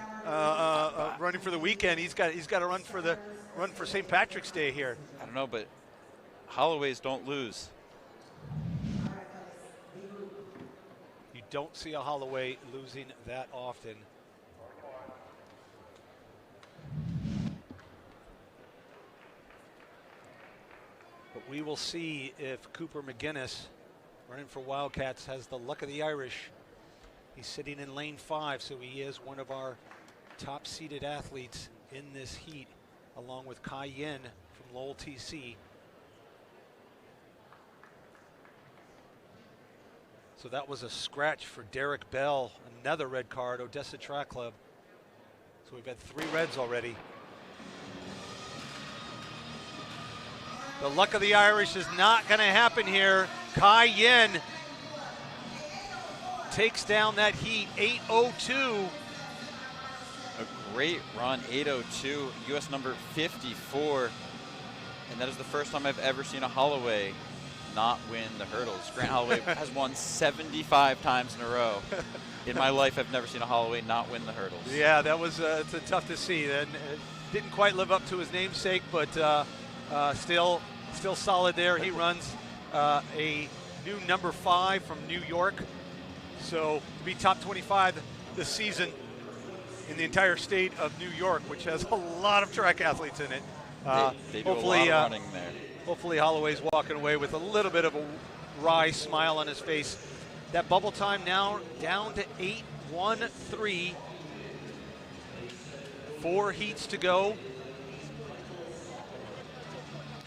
running for the weekend. He's got to run for St. Patrick's Day here. I don't know, but Holloways don't lose. You don't see a Holloway losing that often. But we will see if Cooper McGinnis, running for Wildcats, has the luck of the Irish. He's sitting in lane 5, so he is one of our top-seeded athletes in this heat, along with Kai Yin from Lowell TC. So that was a scratch for Derek Bell, another red card, Odessa Track Club. So we've had 3 reds already. The luck of the Irish is not going to happen here. Kai Yin takes down that heat, 8:02. A great run, 8:02, U.S. number 54. And that is the first time I've ever seen a Holloway not win the hurdles. Grant Holloway has won 75 times in a row. In my life, I've never seen a Holloway not win the hurdles. Yeah, that was it's tough to see. Then didn't quite live up to his namesake, but still solid there. He runs a new number 5 from New York. So to be top 25 this season in the entire state of New York, which has a lot of track athletes in it. They do hopefully, a lot of running there. Hopefully Holloway's walking away with a little bit of a wry smile on his face. That bubble time now down to 8:13. 4 heats to go.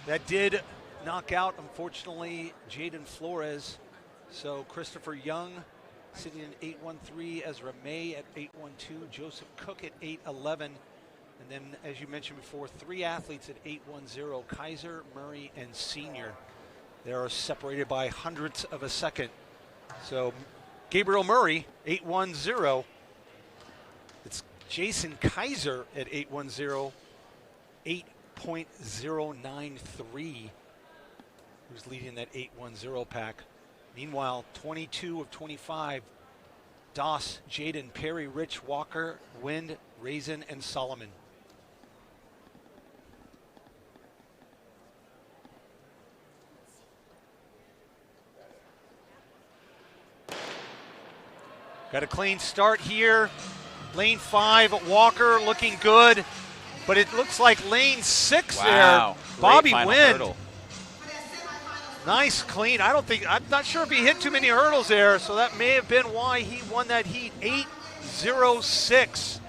That did knock out, unfortunately, Jaden Flores. So Christopher Young sitting in 8-1-3, Ezra May at 8-1-2, Joseph Cook at 8-11. And then, as you mentioned before, 3 athletes at 8-1-0, Kaiser, Murray, and Senior. They are separated by hundredths of a second. So Gabriel Murray, 8-1-0. It's Jason Kaiser at 8-1-0, 8.093, who's leading that 8-1-0 pack. Meanwhile, 22 of 25, Doss, Jaden, Perry, Rich, Walker, Wind, Raisin, and Solomon. Got a clean start here. Lane 5, Walker looking good, but it looks like lane 6 there. Bobby Wind. Nice clean. I'm not sure if he hit too many hurdles there, so that may have been why he won that heat. 8.06.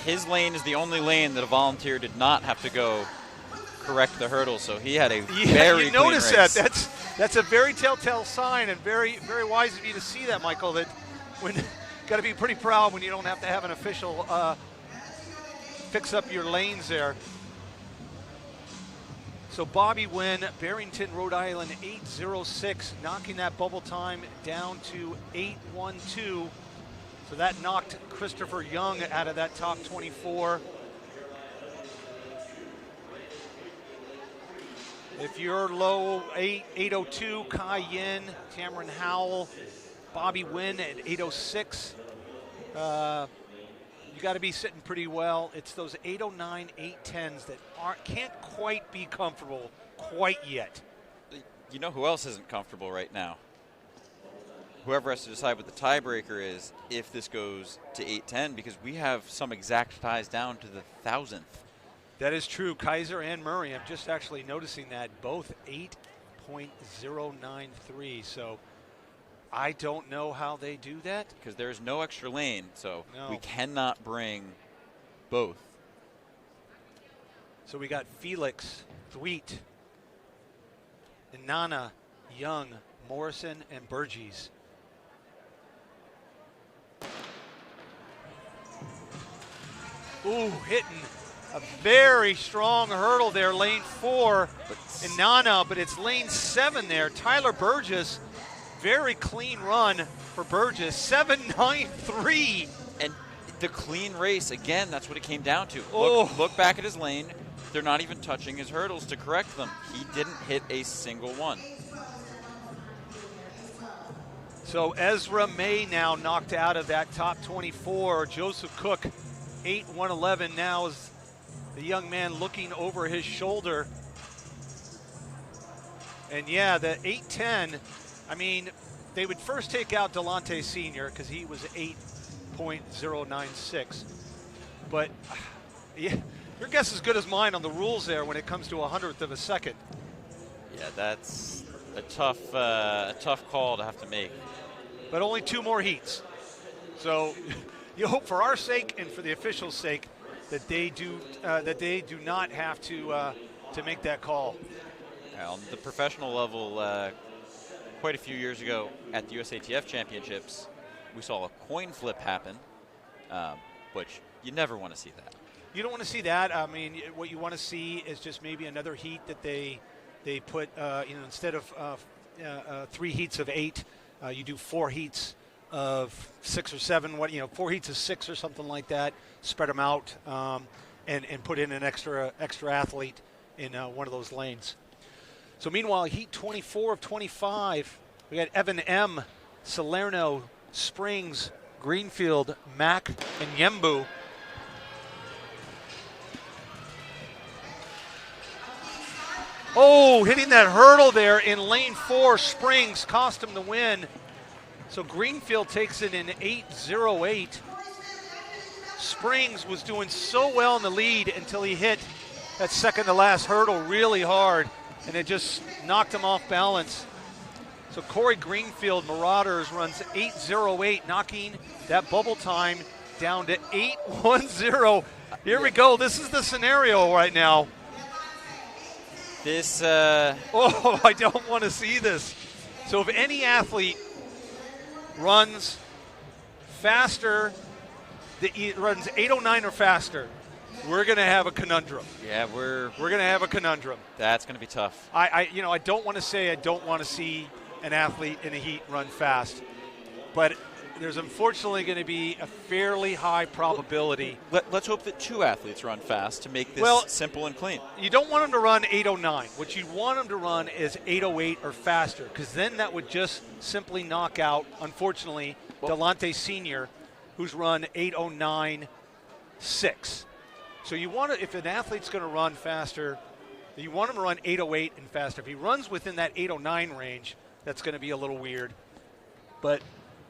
His lane is the only lane that a volunteer did not have to go correct the hurdle, so he had a very you notice clean race. That's a very telltale sign, and very, very wise of you to see that, Michael, that when got to be pretty proud when you don't have to have an official fix up your lanes there. So Bobby Wynn, Barrington, Rhode Island, 8.06, knocking that bubble time down to 8.12. So that knocked Christopher Young out of that top 24. If you're low, 8.02, Kai Yin, Cameron Howell, Bobby Wynn at 8.06. You got to be sitting pretty well. It's those 8.09, 8.10s that can't quite be comfortable quite yet. You know who else isn't comfortable right now? Whoever has to decide what the tiebreaker is if this goes to 8.10, because we have some exact ties down to the thousandth. That is true. Kaiser and Murray, I'm just actually noticing that, both 8.093. So I don't know how they do that. Because there's no extra lane, so no. We cannot bring both. So we got Felix, Thweet, Inanna, Young, Morrison, and Burgess. Ooh, hitting a very strong hurdle there, lane 4, Inanna, but it's lane 7 there. Tyler Burgess, very clean run for Burgess, 7.93. And the clean race, again, that's what it came down to. Oh. Look back at his lane. They're not even touching his hurdles to correct them. He didn't hit a single one. So Ezra May now knocked out of that top 24. Joseph Cook, 8.111 now is the young man looking over his shoulder. And yeah, the 8.10, I mean, they would first take out Delonte Senior because he was 8.096. But yeah, your guess is as good as mine on the rules there when it comes to 100th of a second. Yeah, that's a tough call to have to make. But only 2 more heats. So you hope for our sake and for the officials' sake that they do not have to make that call. On the professional level, quite a few years ago at the USATF Championships, we saw a coin flip happen, which you never want to see that. You don't want to see that. I mean, what you want to see is just maybe another heat that they put, instead of 3 heats of 8, you do 4 heats of 6 or 7. 4 heats of 6 or something like that. Spread them out and put in an extra athlete in one of those lanes. So meanwhile, heat 24 of 25, we got Evan M., Salerno, Springs, Greenfield, Mack, and Yembu. Oh, hitting that hurdle there in lane 4. Springs cost him the win. So Greenfield takes it in 8.08. Springs was doing so well in the lead until he hit that second to last hurdle really hard, and it just knocked him off balance. So Corey Greenfield, Marauders, runs 8.08, knocking that bubble time down to 8.10. Here we go. This is the scenario right now. This. Oh, I don't want to see this. So if any athlete runs faster, runs 8:09 or faster, we're going to have a conundrum. Yeah, we're going to have a conundrum. That's going to be tough. I don't want to say I don't want to see an athlete in a heat run fast, but there's unfortunately going to be a fairly high probability. Let's hope that 2 athletes run fast to make this simple and clean. You don't want them to run 8:09. What you want them to run is 8:08 or faster, because then that would just simply knock out, unfortunately, Delonte Sr., who's run 8:09.6. So you want to, if an athlete's going to run faster, you want him to run 8:08 and faster. If he runs within that 8:09 range, that's going to be a little weird. But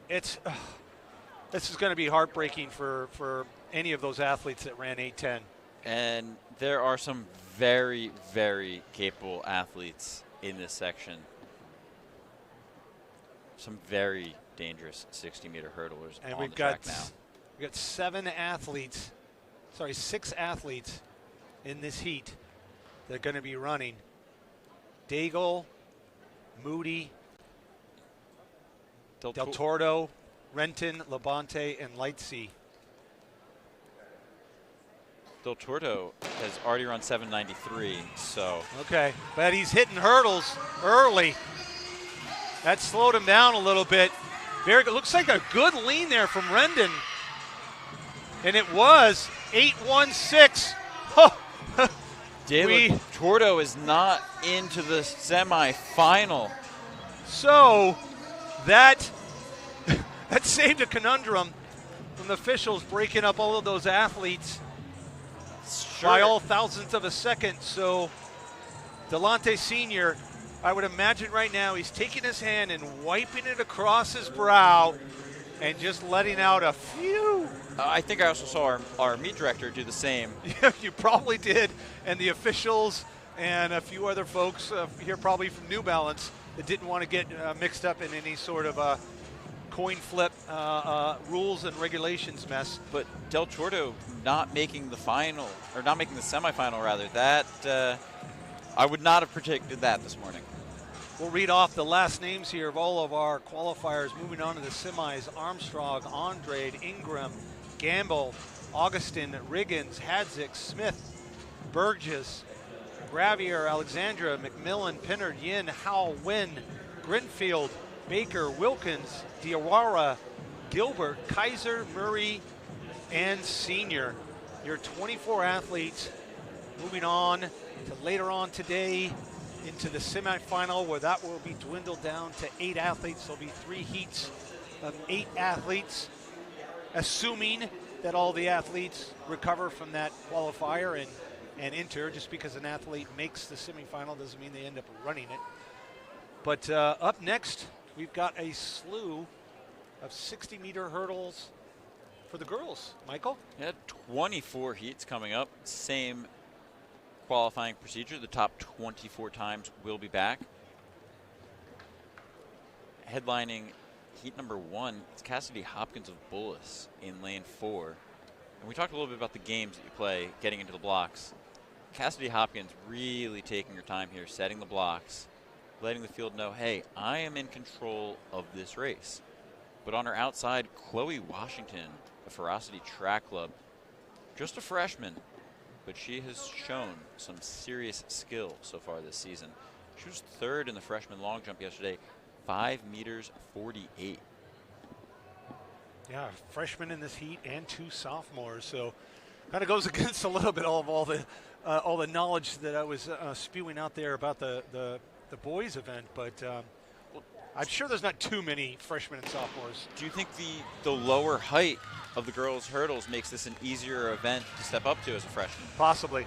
this is going to be heartbreaking for any of those athletes that ran 8:10. And there are some very, very capable athletes in this section. Some very dangerous 60-meter hurdlers and on we've the got track now. We've got 6 athletes in this heat that are going to be running. Daigle, Moody, Del Tordo, Renton, Labonte, and Lightsey. Del Tordo has already run 7:93, so. Okay, but he's hitting hurdles early. That slowed him down a little bit. Very good. Looks like a good lean there from Rendon. And it was 8:16. Del Tordo is not into the semifinal. So that saved a conundrum from the officials breaking up all of those athletes by all thousandths of a second. So Delonte Sr., I would imagine right now he's taking his hand and wiping it across his brow and just letting out a phew. I think I also saw our meet director do the same. Yeah, you probably did. And the officials and a few other folks here probably from New Balance that didn't want to get mixed up in any sort of coin flip rules and regulations mess. But Del Tordo not making the final, or not making the semifinal rather, that I would not have predicted that this morning. We'll read off the last names here of all of our qualifiers. Moving on to the semis: Armstrong, Andrade, Ingram, Gamble, Augustin, Riggins, Hadzik, Smith, Burgess, Gravier, Alexandra, McMillan, Pinnard, Yin, Howell, Wynn, Grinfield, Baker, Wilkins, Diawara, Gilbert, Kaiser, Murray, and Senior. Your 24 athletes moving on to later on today into the semifinal, where that will be dwindled down to 8 athletes. There'll be 3 heats of 8 athletes, assuming that all the athletes recover from that qualifier and enter. Just because an athlete makes the semifinal doesn't mean they end up running it. But up next, we've got a slew of 60-meter hurdles for the girls. Michael? Yeah, 24 heats coming up. Same qualifying procedure. The top 24 times will be back. Headlining heat number 1, it's Cassidy Hopkins of Bullis in lane 4. And we talked a little bit about the games that you play, getting into the blocks. Cassidy Hopkins really taking her time here, setting the blocks, letting the field know, hey, I am in control of this race. But on her outside, Chloe Washington, the Ferocity Track Club, just a freshman, but she has shown some serious skill so far this season. She was 3rd in the freshman long jump yesterday, 5:48. Yeah, freshman in this heat and 2 sophomores, so kind of goes against a little bit of all the knowledge that I was spewing out there about the boys event, but I'm sure there's not too many freshmen and sophomores. Do you think the lower height of the girls' hurdles makes this an easier event to step up to as a freshman? Possibly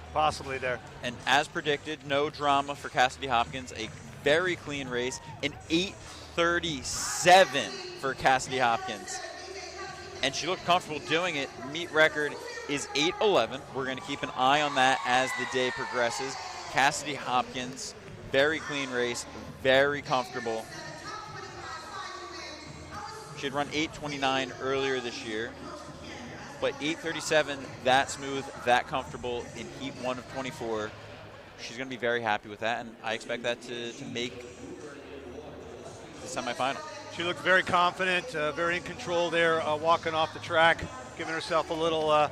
there. And as predicted, no drama for Cassidy Hopkins, a very clean race, an 8:37 for Cassidy Hopkins. And she looked comfortable doing it. Meet record is 8:11. We're going to keep an eye on that as the day progresses. Cassidy Hopkins, very clean race, very comfortable. She had run 8:29 earlier this year. But 8:37, that smooth, that comfortable in heat 1 of 24. She's going to be very happy with that, and I expect that to make the semifinal. She looked very confident, very in control there, walking off the track, giving herself a little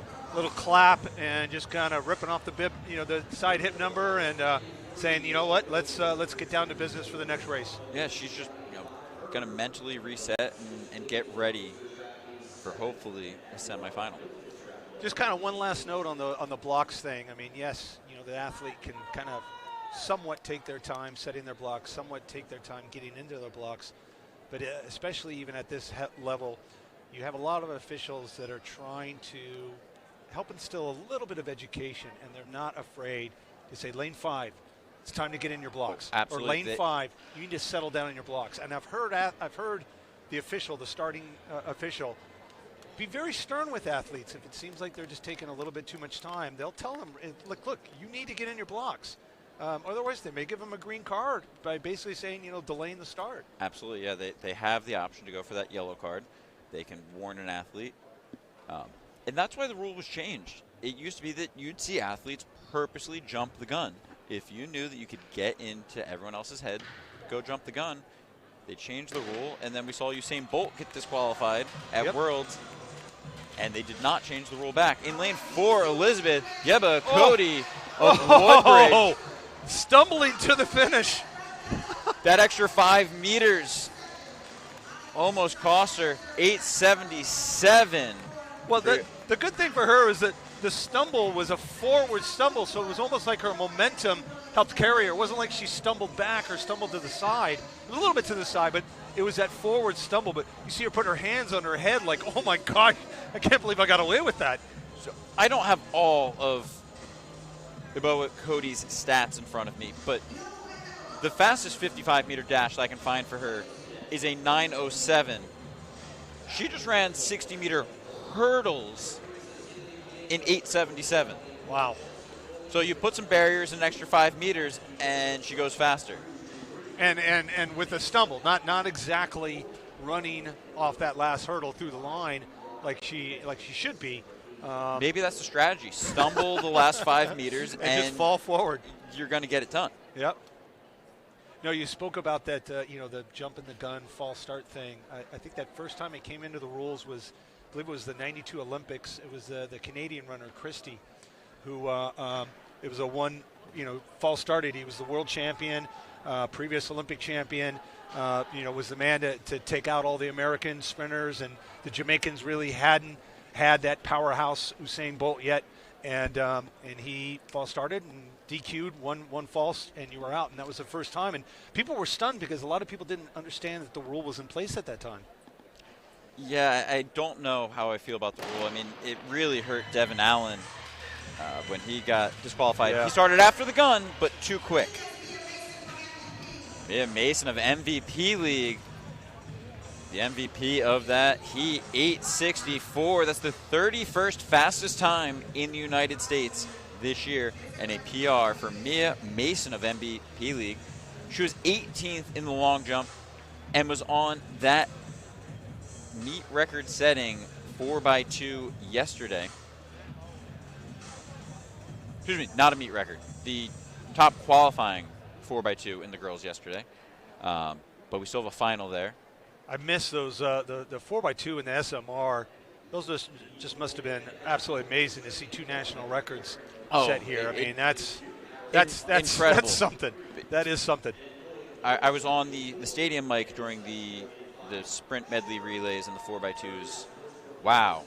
clap, and just kind of ripping off the bib, the side hip number, and saying, you know what, let's get down to business for the next race. Yeah, she's just going to mentally reset and get ready for hopefully a semifinal. Just kind of one last note on the blocks thing. I mean, yes, the athlete can kind of somewhat take their time setting their blocks, somewhat take their time getting into their blocks, but especially even at this level, you have a lot of officials that are trying to help instill a little bit of education, and they're not afraid to say, lane 5, it's time to get in your blocks. Absolutely. Or lane 5, you need to settle down in your blocks. And I've heard the official, the starting official, be very stern with athletes. If it seems like they're just taking a little bit too much time, they'll tell them, look, you need to get in your blocks. Otherwise, they may give them a green card by basically saying, delaying the start. Absolutely, yeah. They have the option to go for that yellow card. They can warn an athlete. And that's why the rule was changed. It used to be that you'd see athletes purposely jump the gun. If you knew that you could get into everyone else's head, go jump the gun. They changed the rule, and then we saw Usain Bolt get disqualified at Worlds, and they did not change the rule back. In lane 4, Elizabeth Yeba Cody of Woodbridge. Stumbling to the finish. That extra 5 meters almost cost her 8:77. Well, the good thing for her is that the stumble was a forward stumble, so it was almost like her momentum helped carry her. It wasn't like she stumbled back or stumbled to the side. It was a little bit to the side, but it was that forward stumble. But you see her put her hands on her head like, oh my gosh, I can't believe I got away with that. So I don't have all of Yeboah Cody's stats in front of me, but the fastest 55-meter dash that I can find for her is a 9:07. She just ran 60-meter hurdles in 8:77. Wow. So you put some barriers an extra 5 meters, and she goes faster. And with a stumble, not exactly running off that last hurdle through the line like she should be. Maybe that's the strategy. Stumble the last 5 meters and just fall forward. You're going to get it done. Yep. No, you spoke about that, the jump in the gun, false start thing. I think that first time it came into the rules was, I believe it was the 92 Olympics. It was the Canadian runner, Christie, who it was a one, false started. He was the world champion, previous Olympic champion, was the man to take out all the American sprinters, and the Jamaicans really hadn't had that powerhouse Usain Bolt yet, and he false started and DQ'd one false, and you were out, and that was the first time, and people were stunned because a lot of people didn't understand that the rule was in place at that time. Yeah, I don't know how I feel about the rule. I mean, it really hurt Devin Allen when he got disqualified. Yeah. He started after the gun, but too quick. Yeah, Mason of MVP League. The MVP of that heat, 8:64. That's the 31st fastest time in the United States this year, and a PR for Mia Mason of MVP League. She was 18th in the long jump and was on that meet record setting 4x2 yesterday. Excuse me, not a meet record. The top qualifying 4x2 in the girls yesterday. But we still have a final there. I missed those, the 4x2 and the SMR. Those just must have been absolutely amazing to see two national records set here. I mean, that's incredible. That's something. That is something. I was on the stadium mic during the sprint medley relays and the 4x2s. Wow.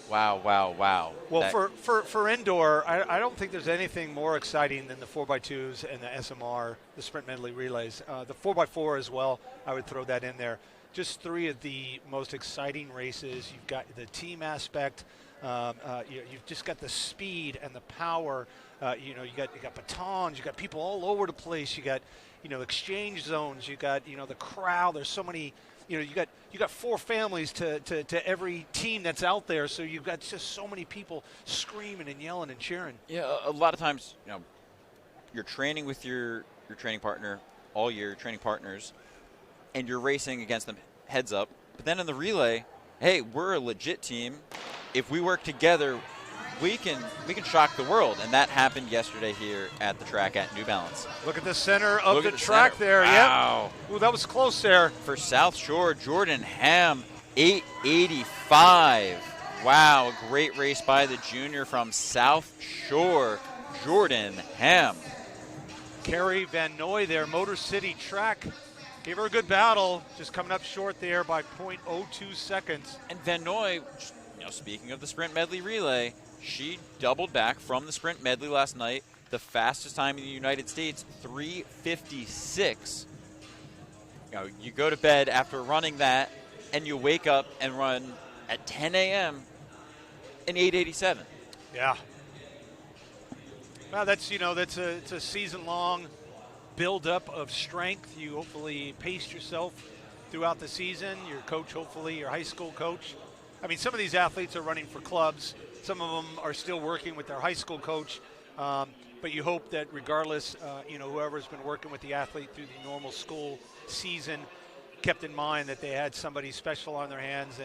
Well, for indoor, I don't think there's anything more exciting than the 4x2s and the SMR, the sprint medley relays. The 4x4 as well, I would throw that in there. Just three of the most exciting races. You've got the team aspect. You've just got the speed and the power. You got batons. You got people all over the place. You got exchange zones. You got the crowd. There's so many. You got four families to every team that's out there. So you've got just so many people screaming and yelling and cheering. Yeah, a lot of times you're training with your training partner all year, training partners, and you're racing against them heads up. But then in the relay, hey, we're a legit team. if we work together, we can shock the world, and that happened yesterday here at the track at New Balance. Look at the center of Look the at track center. there. Wow. Yep. Ooh, that was close there. For South Shore, Jordan Ham, 8:85. Wow, a great race by the junior from South Shore, Jordan Ham. Carrie Van Noy there, Motor City track. Gave her a good battle, just coming up short there by 0.02 seconds. And Van Noy, speaking of the sprint medley relay, she doubled back from the sprint medley last night. The fastest time in the United States, 3:56. You go to bed after running that, and you wake up and run at 10 a.m. in 8:87. Yeah. Well, that's it's a season-long build-up of strength. You hopefully paced yourself throughout the season. Your coach, hopefully, your high school coach. I mean, some of these athletes are running for clubs. Some of them are still working with their high school coach. But you hope that regardless, whoever's been working with the athlete through the normal school season kept in mind that they had somebody special on their hands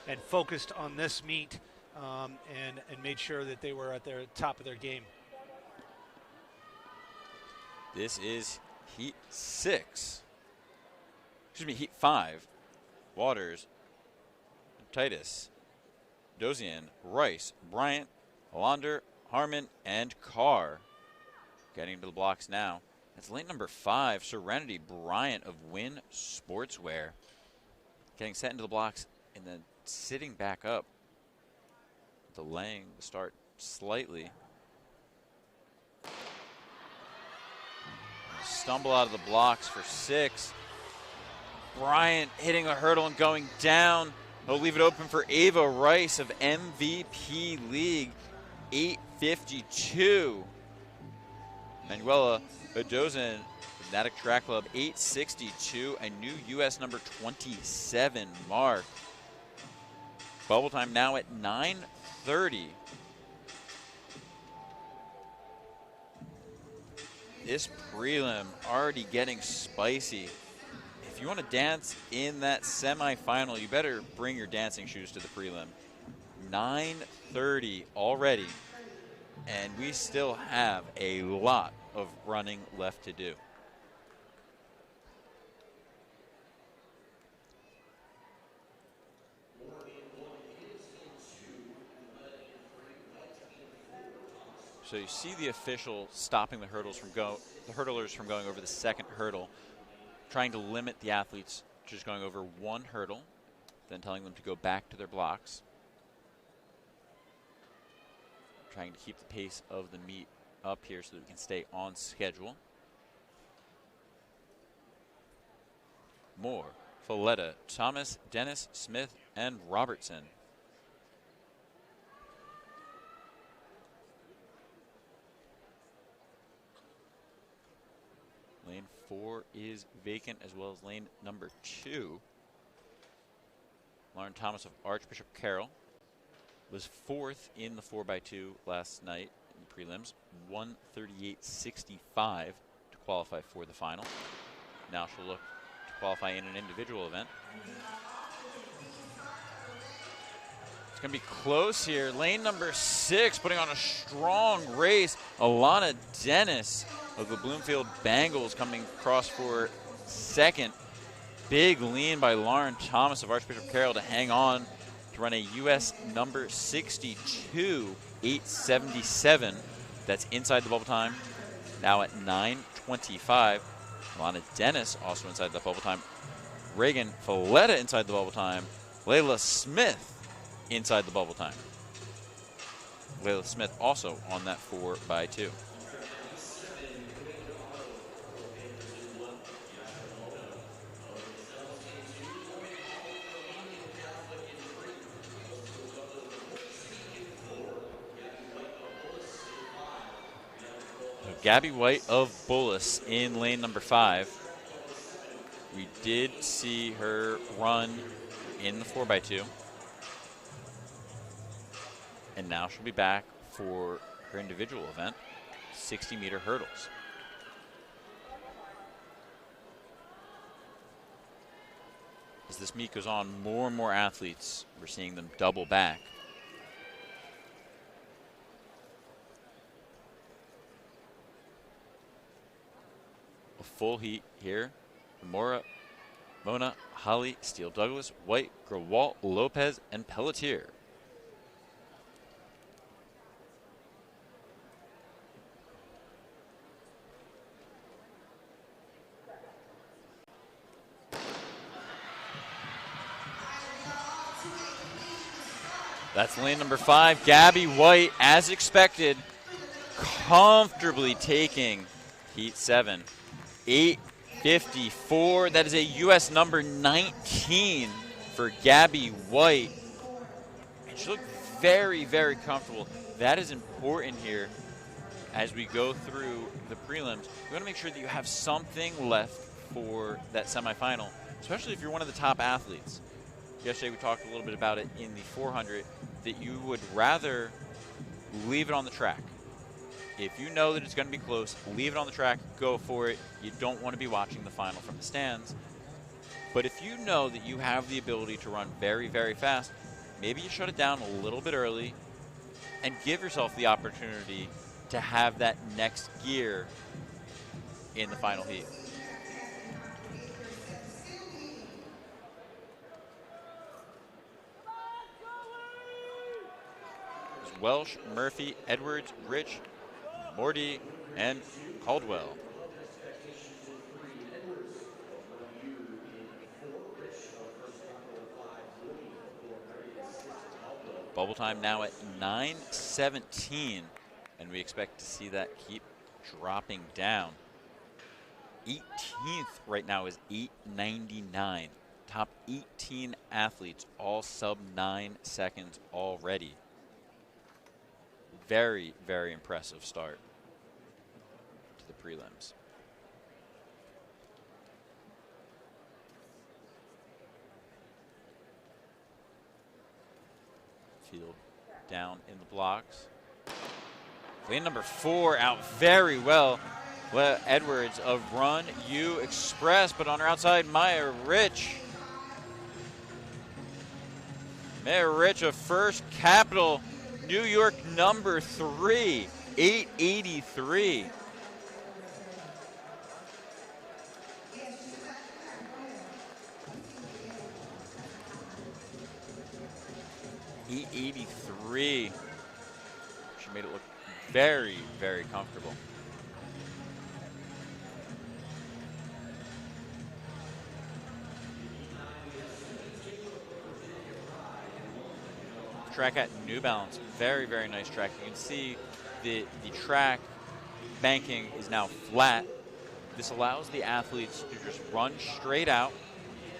and focused on this meet and made sure that they were at their top of their game. This is Heat 6. Excuse me, Heat 5. Waters, Titus, Dozian, Rice, Bryant, Hollander, Harmon, and Carr. Getting into the blocks now. It's lane number 5, Serenity Bryant of Wynn Sportswear. Getting set into the blocks and then sitting back up. Delaying the start slightly. Stumble out of the blocks for 6. Bryant hitting a hurdle and going down. He'll leave it open for Ava Rice of MVP League, 8:52. Manuela Bedozen, Fanatic Track Club, 8:62, a new U.S. number 27 mark. Bubble time now at 9:30. This prelim already getting spicy. If you want to dance in that semifinal, you better bring your dancing shoes to the prelim. 9:30 already, and we still have a lot of running left to do. So you see the official stopping the hurdlers from going over the second hurdle, trying to limit the athletes to just going over one hurdle, then telling them to go back to their blocks. Trying to keep the pace of the meet up here so that we can stay on schedule. Moore, Folletta, Thomas, Dennis, Smith, and Robertson. Lane 4 is vacant, as well as lane number 2. Lauren Thomas of Archbishop Carroll was 4th in the 4x2 last night in the prelims, 1:38.65 to qualify for the final. Now she'll look to qualify in an individual event. It's going to be close here. Lane number 6 putting on a strong race. Alana Dennis of the Bloomfield Bengals coming across for second. Big lean by Lauren Thomas of Archbishop Carroll to hang on to run a U.S. number 62, 8:77. That's inside the bubble time. Now at 9:25. Alana Dennis also inside the bubble time. Reagan Folletta inside the bubble time. Layla Smith inside the bubble time. Layla Smith also on that 4x2. Gabby White of Bullis in lane number 5. We did see her run in the 4x2. And now she'll be back for her individual event, 60-meter hurdles. As this meet goes on, more and more athletes, we're seeing them double back. full heat here. Mona, Holly, Steele Douglas, White, Grewalt, Lopez, and Pelletier. That's lane number 5. Gabby White, as expected, comfortably taking heat 7. 8:54. That is a U.S. number 19 for Gabby White. And she looked very, very comfortable. That is important here as we go through the prelims. We want to make sure that you have something left for that semifinal, especially if you're one of the top athletes. Yesterday we talked a little bit about it in the 400, that you would rather leave it on the track. If you know that it's going to be close, leave it on the track, go for it. You don't want to be watching the final from the stands. But if you know that you have the ability to run very, very fast, maybe you shut it down a little bit early and give yourself the opportunity to have that next gear in the final heat. Welsh, Murphy, Edwards, Rich, Morty, and Caldwell. Bubble time now at 9:17, and we expect to see that keep dropping down. 18th right now is 8:99. Top 18 athletes, all sub 9 seconds already. Very, very impressive start to the prelims. Field down in the blocks. Lane number 4 out very well. Edwards of Run U Express, but on her outside, Maya Rich. Maya Rich of First Capital, New York number 3, 8:83. .883. She made it look very, very comfortable. Track at New Balance, very, very nice track. You can see the track banking is now flat. This allows the athletes to just run straight out.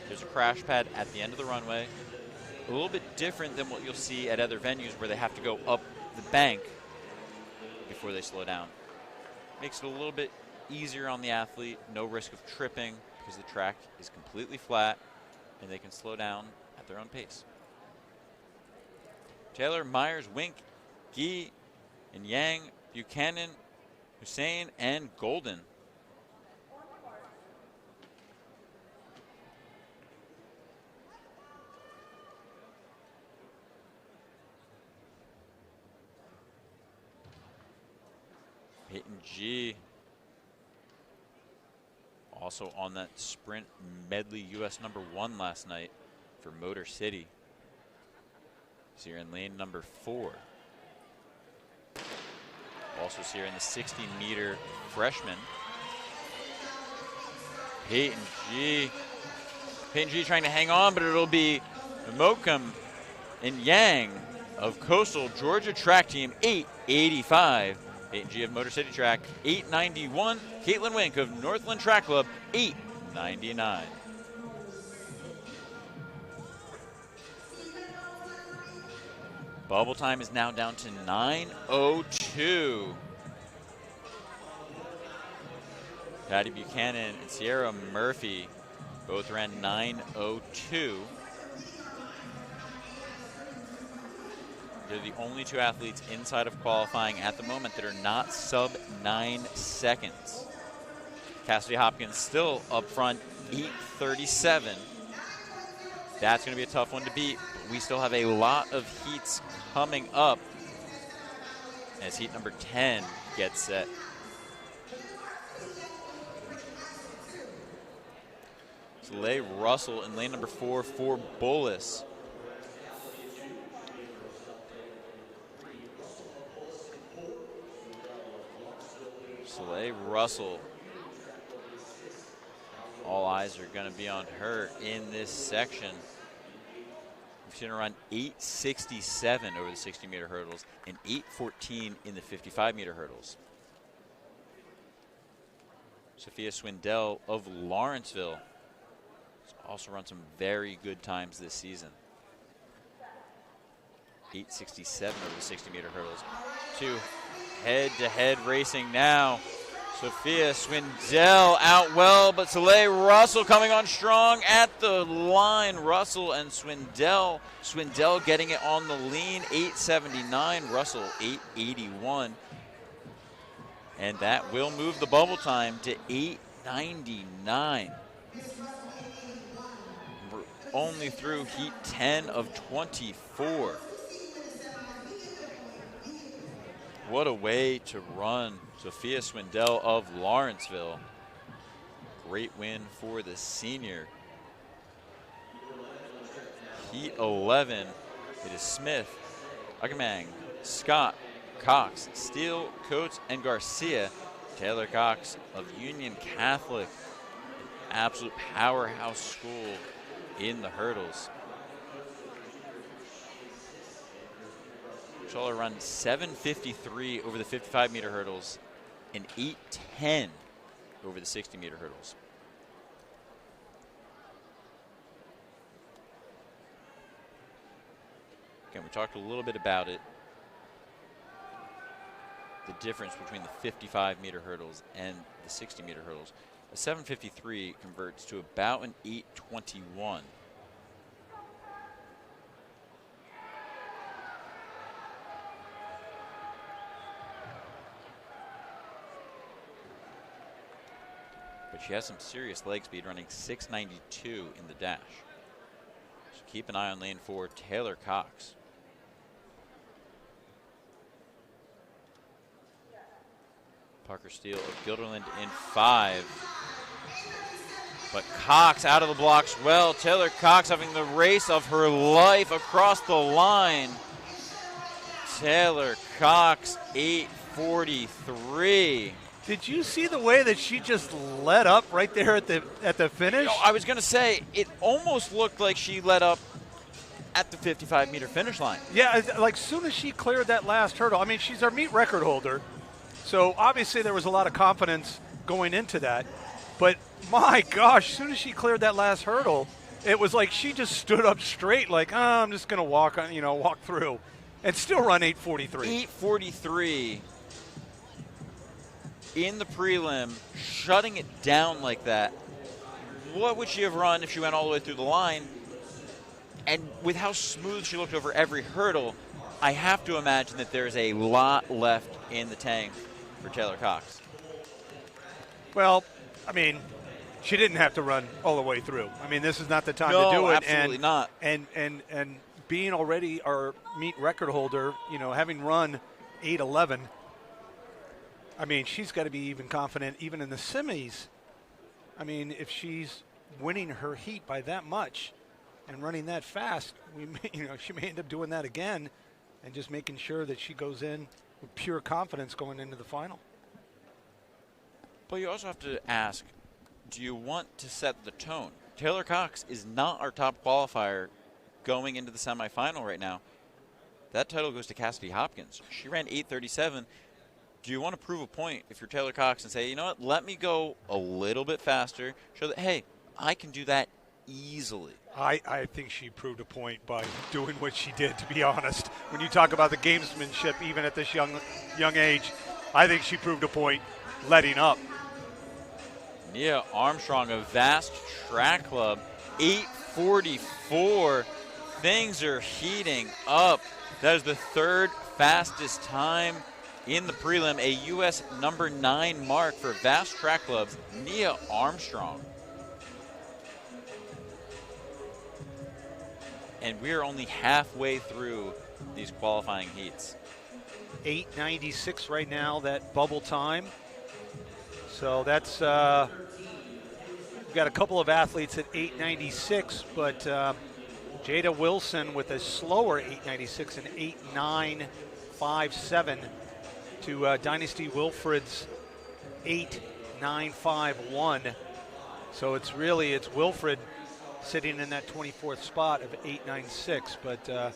There's a crash pad at the end of the runway. A little bit different than what you'll see at other venues where they have to go up the bank before they slow down. Makes it a little bit easier on the athlete, no risk of tripping because the track is completely flat and they can slow down at their own pace. Taylor, Myers, Wink, Gee, and Yang, Buchanan, Hussein, and Golden. Peyton G. Also on that sprint medley US number 1 last night for Motor City. So you're in lane number 4. Also here in the 60-meter freshman. Peyton G. Peyton G trying to hang on, but it'll be Mokum and Yang of Coastal Georgia Track Team, 8:85. Peyton G of Motor City Track, 8:91. Caitlin Wink of Northland Track Club, 8:99. Bubble time is now down to 9:02. Patty Buchanan and Sierra Murphy both ran 9:02. They're the only 2 athletes inside of qualifying at the moment that are not sub 9 seconds. Cassidy Hopkins still up front, 8:37. That's going to be a tough one to beat. But we still have a lot of heats coming up as heat number 10 gets set. Soleil Russell in lane number 4 for Bolus. Soleil Russell. All eyes are going to be on her in this section. She's going to run 8:67 over the 60-meter hurdles and 8:14 in the 55-meter hurdles. Sophia Swindell of Lawrenceville has also run some very good times this season. 8:67 over the 60-meter hurdles. Two head-to-head racing now. Sophia Swindell out well, but Soleil Russell coming on strong at the line. Russell and Swindell. Swindell getting it on the lean, 8:79. Russell, 8:81. And that will move the bubble time to 8:99. We're only through heat 10 of 24. What a way to run. Sophia Swindell of Lawrenceville. Great win for the senior. Heat 11. It is Smith, Ackermang, Scott, Cox, Steele, Coates, and Garcia. Taylor Cox of Union Catholic. Absolute powerhouse school in the hurdles. Schuller run 7:53 over the 55-meter hurdles and 8:10 over the 60-meter hurdles. Again, we talked a little bit about it. The difference between the 55-meter hurdles and the 60-meter hurdles. A 7:53 converts to about an 8:21. But she has some serious leg speed, running 6:92 in the dash. So keep an eye on lane 4, Taylor Cox. Parker Steele of Guilderland in 5. But Cox out of the blocks well. Taylor Cox having the race of her life across the line. Taylor Cox, 8:43. Did you see the way that she just let up right there at the finish? You know, I was going to say, it almost looked like she let up at the 55-meter finish line. Yeah, like soon as she cleared that last hurdle, I mean, she's our meet record holder, so obviously there was a lot of confidence going into that. But my gosh, as soon as she cleared that last hurdle, it was like she just stood up straight, like, oh, I'm just going to walk through, and still run 8:43. 8:43 in the prelim, shutting it down like that. What would she have run if she went all the way through the line? And with how smooth she looked over every hurdle, I have to imagine that there's a lot left in the tank for Taylor Cox. Well, I mean, she didn't have to run all the way through. I mean, this is not the time to do No, it. absolutely not. And being already our meet record holder, having run 8:11, I mean, she's got to be even confident, even in the semis. I mean, if she's winning her heat by that much and running that fast, she may end up doing that again, and just making sure that she goes in with pure confidence going into the final. But you also have to ask, do you want to set the tone? Taylor Cox is not our top qualifier going into the semifinal right now. That title goes to Cassidy Hopkins. She ran 8:37. Do you want to prove a point if you're Taylor Cox and say, you know what, let me go a little bit faster, show that, hey, I can do that easily? I think she proved a point by doing what she did, to be honest. When you talk about the gamesmanship, even at this young age, I think she proved a point letting up. Nia Armstrong of Vast Track Club, 8:44. Things are heating up. That is the third fastest time in the prelim, a U.S. number 9 mark for Vast Track Club's Nia Armstrong. And we're only halfway through these qualifying heats. 8:96 right now, that bubble time. So that's got got a couple of athletes at 896, but Jada Wilson with a slower 896 and 8957 to Dynasty Wilfred's 8951. So it's Wilfred sitting in that 24th spot of 896, but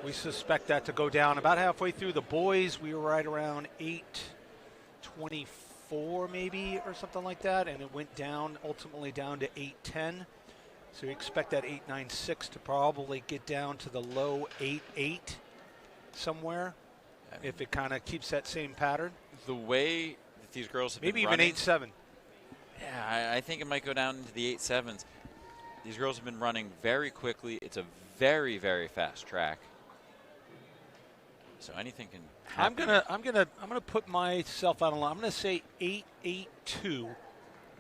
we suspect that to go down about halfway through. The boys, we were right around 824 maybe or something like that, and it went down, ultimately down to 810. So we expect that 896 to probably get down to the low 88 somewhere, if it kind of keeps that same pattern. The way that these girls have maybe been even running, 8.7. Yeah, I think it might go down into the 8.7s. These girls have been running very quickly. It's a very, very fast track. So anything can happen. I'm gonna put myself out on line. I'm gonna say 882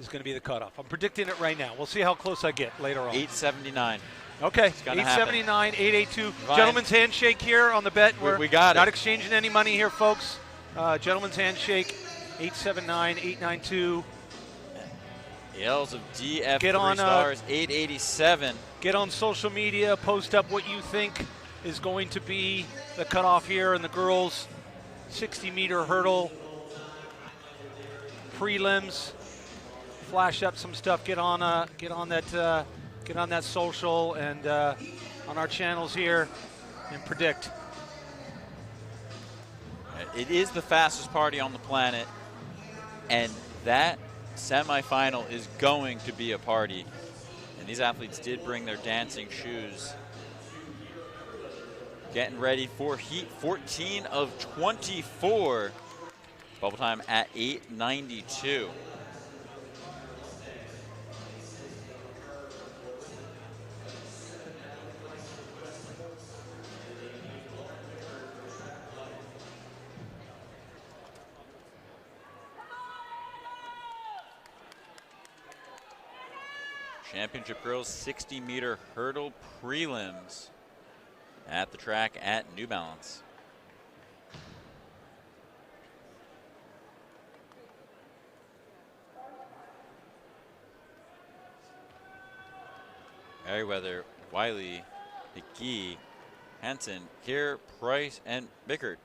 is gonna be the cutoff. I'm predicting it right now. We'll see how close I get later on. 879. Okay, It's gonna 879, 882. Ryan. Gentleman's handshake here on the bet. We got it. Not exchanging any money here, folks. Gentleman's handshake, 879, 892. Yells of DF Get 3 on, stars, 887. Get on social media, post up what you think is going to be the cutoff here in the girls' 60-meter hurdle prelims. Flash up some stuff. Get on that social and on our channels here and predict. It is the fastest party on the planet, and that semifinal is going to be a party. And these athletes did bring their dancing shoes. Getting ready for heat 14 of 24. Bubble time at 8:92. Championship Girls 60-meter hurdle prelims at the track at New Balance. Merriweather, Wiley, McGee, Hansen, Kier, Price, and Bickert.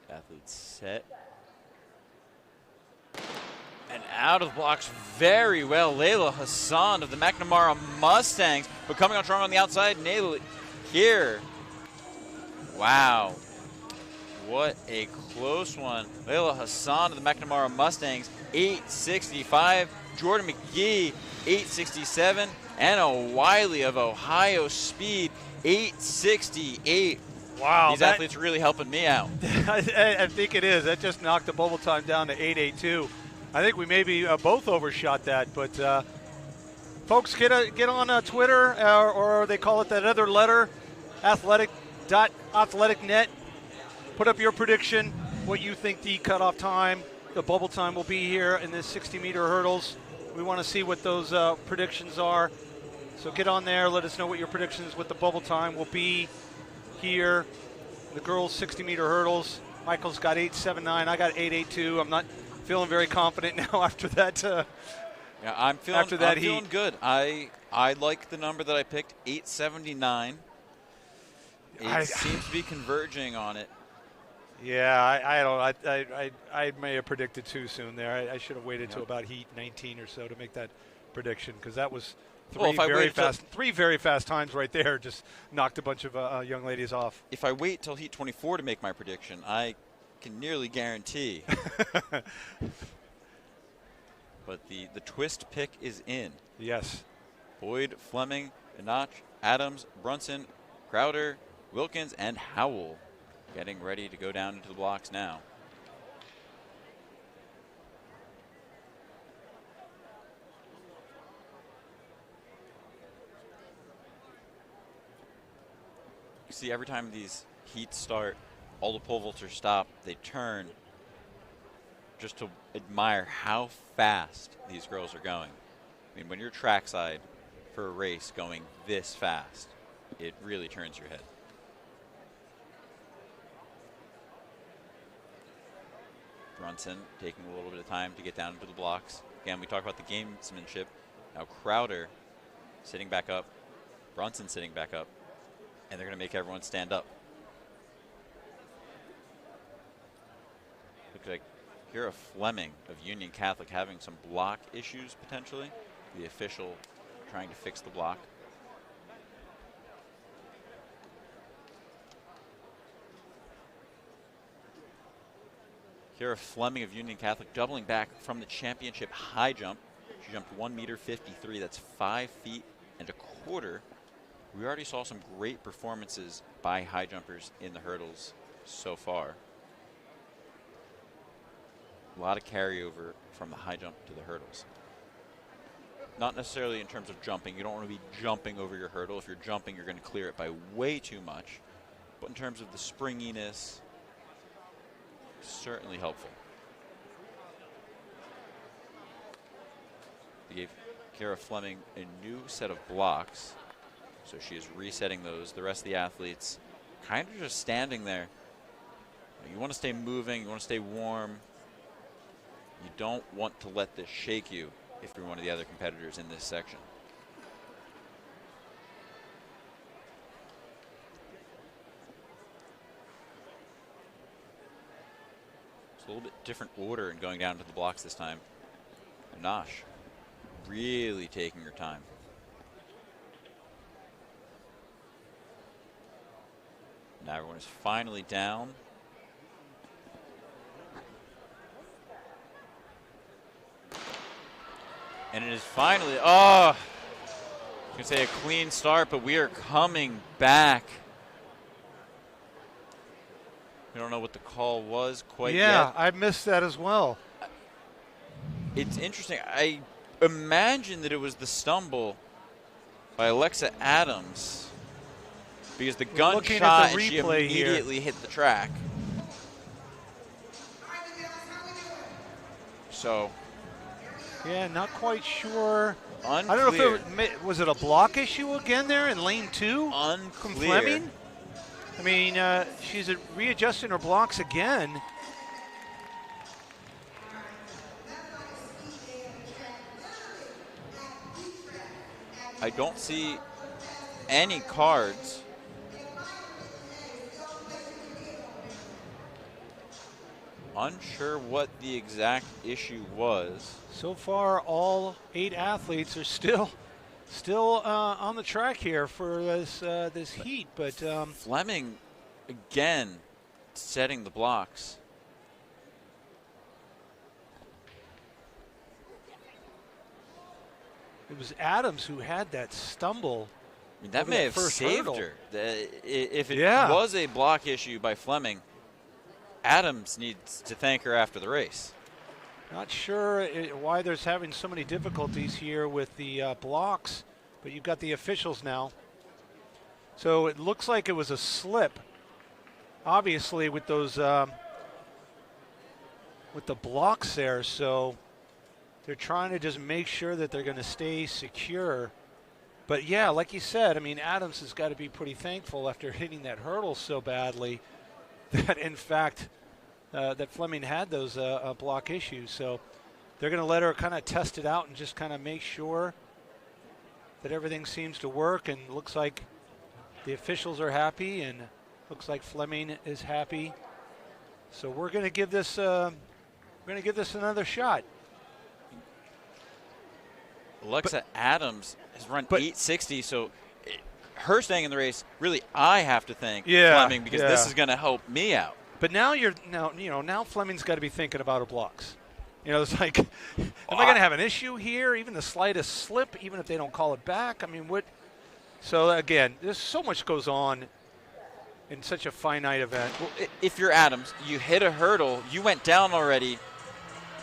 Athletes set. And out of the blocks very well. Layla Hassan of the McNamara Mustangs, but coming on strong on the outside. Nail here. Wow. What a close one. Layla Hassan of the McNamara Mustangs, 865. Jordan McGee, 867. Anna Wiley of Ohio Speed, 868. Wow. These athletes are really helping me out. I think it is. That just knocked the bubble time down to 882. I think we maybe both overshot that, but folks, get on Twitter, or they call it that other letter, athletic.athleticnet. Put up your prediction, what you think the cutoff time, the bubble time will be here in the 60-meter hurdles. We want to see what those predictions are. So get on there, let us know what your predictions, what the bubble time will be here. The girls' 60-meter hurdles. Michael's got 879. I got 882. I'm not feeling very confident now after that. Yeah, I'm feeling good. I like the number that I picked, 879. It seems to be converging on it. Yeah, I may have predicted too soon there. I should have waited till about heat 19 or so to make that prediction, because that was three very fast times right there. Just knocked a bunch of young ladies off. If I wait till heat 24 to make my prediction, I can nearly guarantee. But the twist pick is in. Yes. Boyd, Fleming, Inach, Adams, Brunson, Crowder, Wilkins, and Howell getting ready to go down into the blocks now. You see, every time these heats start, all the pole vaulters stop, they turn, just to admire how fast these girls are going. I mean, when you're trackside for a race going this fast, it really turns your head. Brunson taking a little bit of time to get down into the blocks. Again, we talk about the gamesmanship. Now Crowder sitting back up, Brunson sitting back up, and they're going to make everyone stand up. Looks like Kira Fleming of Union Catholic having some block issues potentially. The official trying to fix the block. Kira Fleming of Union Catholic doubling back from the championship high jump. She jumped 1.53 meters. That's 5 feet and a quarter. We already saw some great performances by high jumpers in the hurdles so far. A lot of carryover from the high jump to the hurdles. Not necessarily in terms of jumping. You don't want to be jumping over your hurdle. If you're jumping, you're going to clear it by way too much. But in terms of the springiness, certainly helpful. They gave Kara Fleming a new set of blocks, so she is resetting those. The rest of the athletes kind of just standing there. You want to stay moving, you want to stay warm. You don't want to let this shake you if you're one of the other competitors in this section. It's a little bit different order in going down to the blocks this time. Nash really taking her time. Now everyone is finally down. And it is finally, I was going to say a clean start, but we are coming back. We don't know what the call was quite yet. Yeah, I missed that as well. It's interesting. I imagine that it was the stumble by Alexa Adams because the gun shot and she immediately hit the track. So, yeah, not quite sure. Unclear. I don't know if was it a block issue again there in lane 2 from Fleming? I mean, she's readjusting her blocks again. I don't see any cards. Unsure what the exact issue was. So far, all 8 athletes are still on the track here for this heat. But Fleming again setting the blocks. it was Adams who had that stumble. I mean, that may have saved her. If it was a block issue by Fleming, Adams needs to thank her after the race. Not sure why there's having so many difficulties here with the blocks, but you've got the officials now. So it looks like it was a slip, obviously, with those with the blocks there. So they're trying to just make sure that they're going to stay secure. But yeah, like you said, I mean, Adams has got to be pretty thankful after hitting that hurdle so badly that, in fact, that Fleming had those block issues. So they're going to let her kind of test it out and just kind of make sure that everything seems to work. And looks like the officials are happy, and looks like Fleming is happy. So we're going to give this another shot. Alexa Adams has run 860, so her staying in the race, really, I have to thank Fleming because this is going to help me out. But now now Fleming's got to be thinking about her blocks. You know, it's like, am I going to have an issue here? Even the slightest slip, even if they don't call it back. I mean, what? So again, there's so much goes on in such a finite event. Well, if you're Adams, you hit a hurdle, you went down already,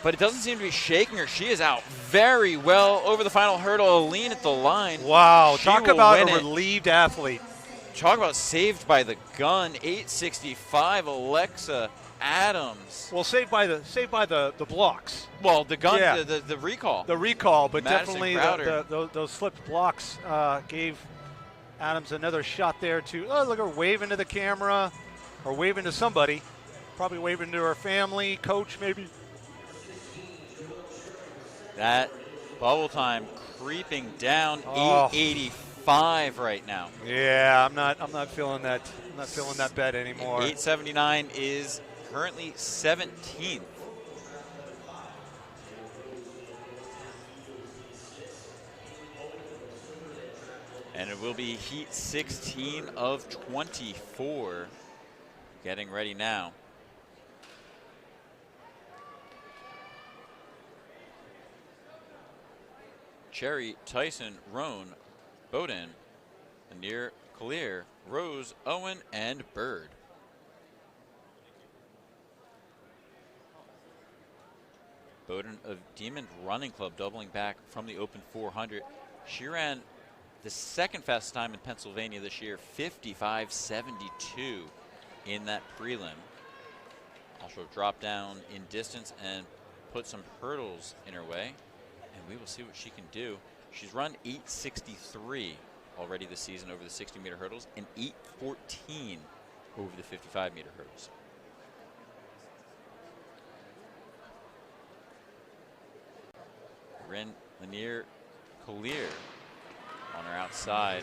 but it doesn't seem to be shaking her. She is out very well over the final hurdle. A lean at the line. Wow, talk about a relieved athlete. Talk about saved by the gun. 865, Alexa Adams. Well, saved by the blocks. Well, the gun, Yeah. the recall. The recall, but Madison definitely those slipped blocks gave Adams another shot there to, oh, look at her waving to the camera or waving to somebody, probably waving to her family, coach maybe. That bubble time creeping down, Oh. 885 right now. Yeah, I'm not feeling that. I'm not feeling that bet anymore. 879 is currently 17th. And it will be heat 16 of 24. Getting ready now. Cherry, Tyson, Roan, Bowden, Lanier, Collier, Rose, Owen, and Bird. Bowden of Demon Running Club doubling back from the Open 400. She ran the second fastest time in Pennsylvania this year, 55.72 in that prelim. Also dropped down in distance and put some hurdles in her way, and we will see what she can do. She's run 8.63 already this season over the 60-meter hurdles and 8.14 over the 55-meter hurdles. Rin Lanier Collier on her outside.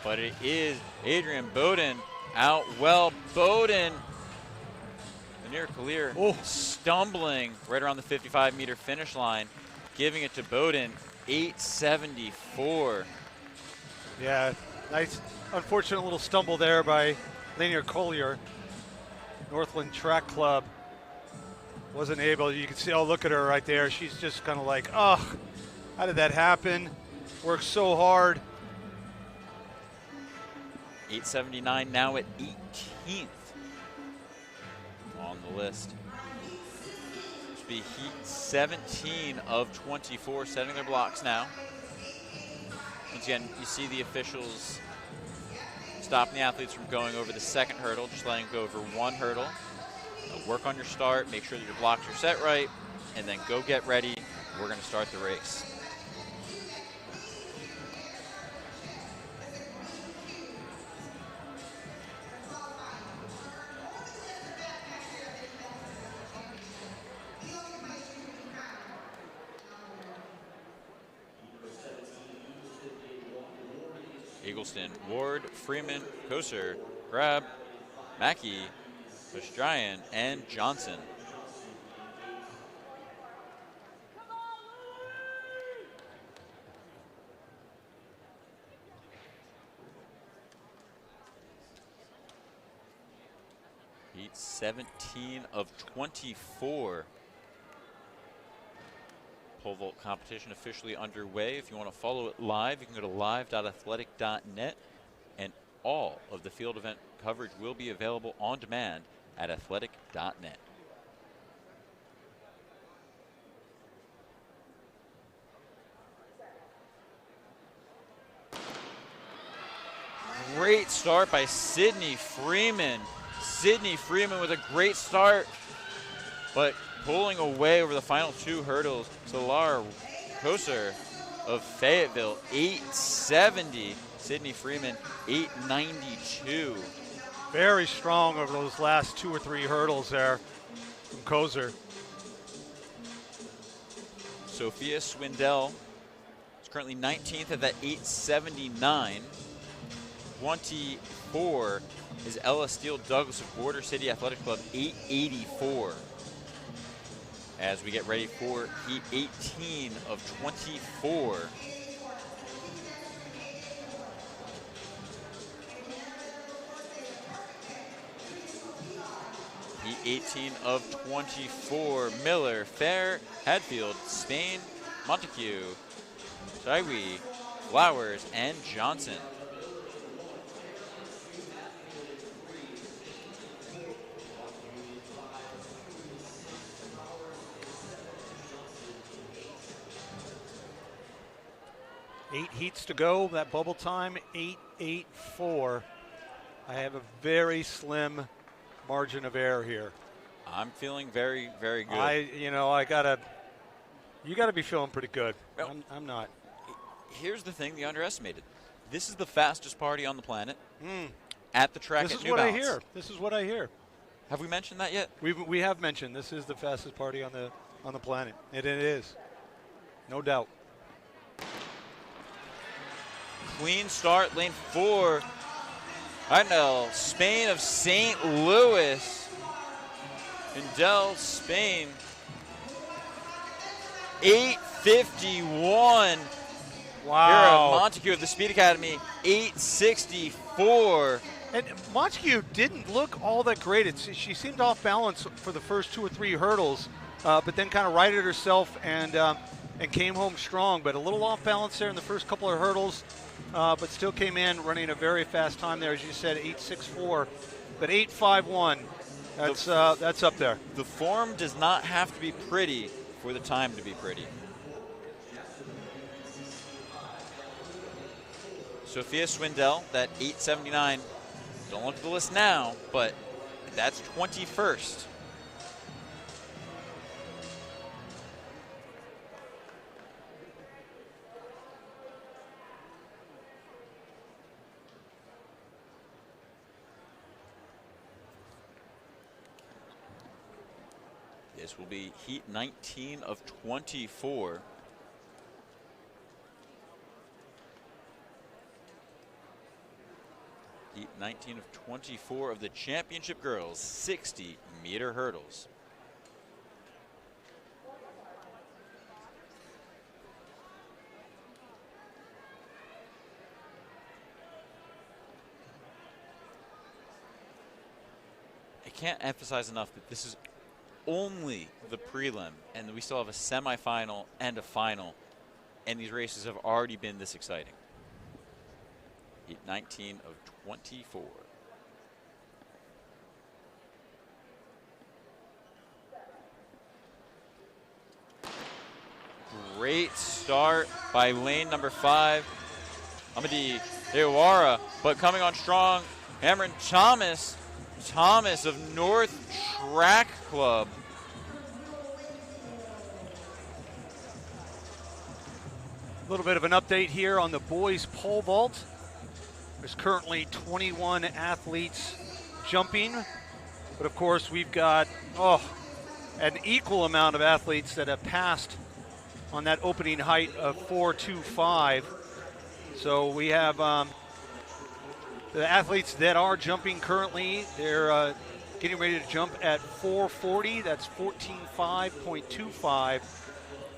But it is Adrian Bowden out well. Bowden, Lanier Collier stumbling right around the 55-meter finish line, giving it to Bowden, 874. Yeah, nice, unfortunate little stumble there by Lanier Collier. Northland Track Club wasn't able, you can see, oh, look at her right there. She's just kind of like, oh, how did that happen? Worked so hard. 879 now at 18th on the list. This will be heat 17 of 24, setting their blocks now. Once again, you see the officials stopping the athletes from going over the second hurdle, just letting them go over one hurdle. Work on your start, make sure that your blocks are set right, and then go get ready. We're going to start the race. Eagleston, Ward, Freeman, Koser, Grab, Mackey, Bush-Dryan, and Johnson. Heat 17 of 24. Pole vault competition officially underway. If you want to follow it live, you can go to live.athletic.net, and all of the field event coverage will be available on demand at athletic.net. Great start by Sydney Freeman. Sydney Freeman with a great start, but pulling away over the final two hurdles. Solar Koser of Fayetteville, 870. Sydney Freeman, 892. Very strong over those last two or three hurdles there from Koser. Sophia Swindell is currently 19th at that 879. 24 is Ella Steele Douglas of Border City Athletic Club, 884. As we get ready for heat 18 of 24. Heat 18 of 24. Miller, Fair, Hadfield, Spain, Montague, Taiwi, Flowers, and Johnson. Eight heats to go. That bubble time, 8:84. I have a very slim margin of error here. I'm feeling very, very good. You gotta be feeling pretty good. Well, I'm not. Here's the thing they underestimated. This is the fastest party on the planet at the track This at is New what I Balance. hear. This is what I hear. Have we mentioned that yet? We have mentioned this is the fastest party on the planet. It is, no doubt. Clean start, lane 4. Arnell, Spain of St. Louis. Indel, Spain. 8:51. Wow. Here at Montague of the Speed Academy, 8:64. And Montague didn't look all that great. She seemed off balance for the first 2 or 3 hurdles, but then kind of righted herself and came home strong. But a little off balance there in the first couple of hurdles, but still came in running a very fast time there, as you said, 8:64. But 8:51, that's up there. The form does not have to be pretty for the time to be pretty. Sophia Swindell, that 8:79. Don't look at the list now, but that's 21st. This will be heat 19 of 24. Heat 19 of 24 of the championship girls 60-meter hurdles. I can't emphasize enough that this is only the prelim, and we still have a semifinal and a final, and these races have already been this exciting. Heat 19 of 24. Great start by lane number 5. Amadi Dewara, but coming on strong, Cameron Thomas of North Track Club. A little bit of an update here on the boys pole vault. There's currently 21 athletes jumping, but of course we've got an equal amount of athletes that have passed on that opening height of 4.25. So we have the athletes that are jumping currently. They're getting ready to jump at 4:40. That's 14.5.25.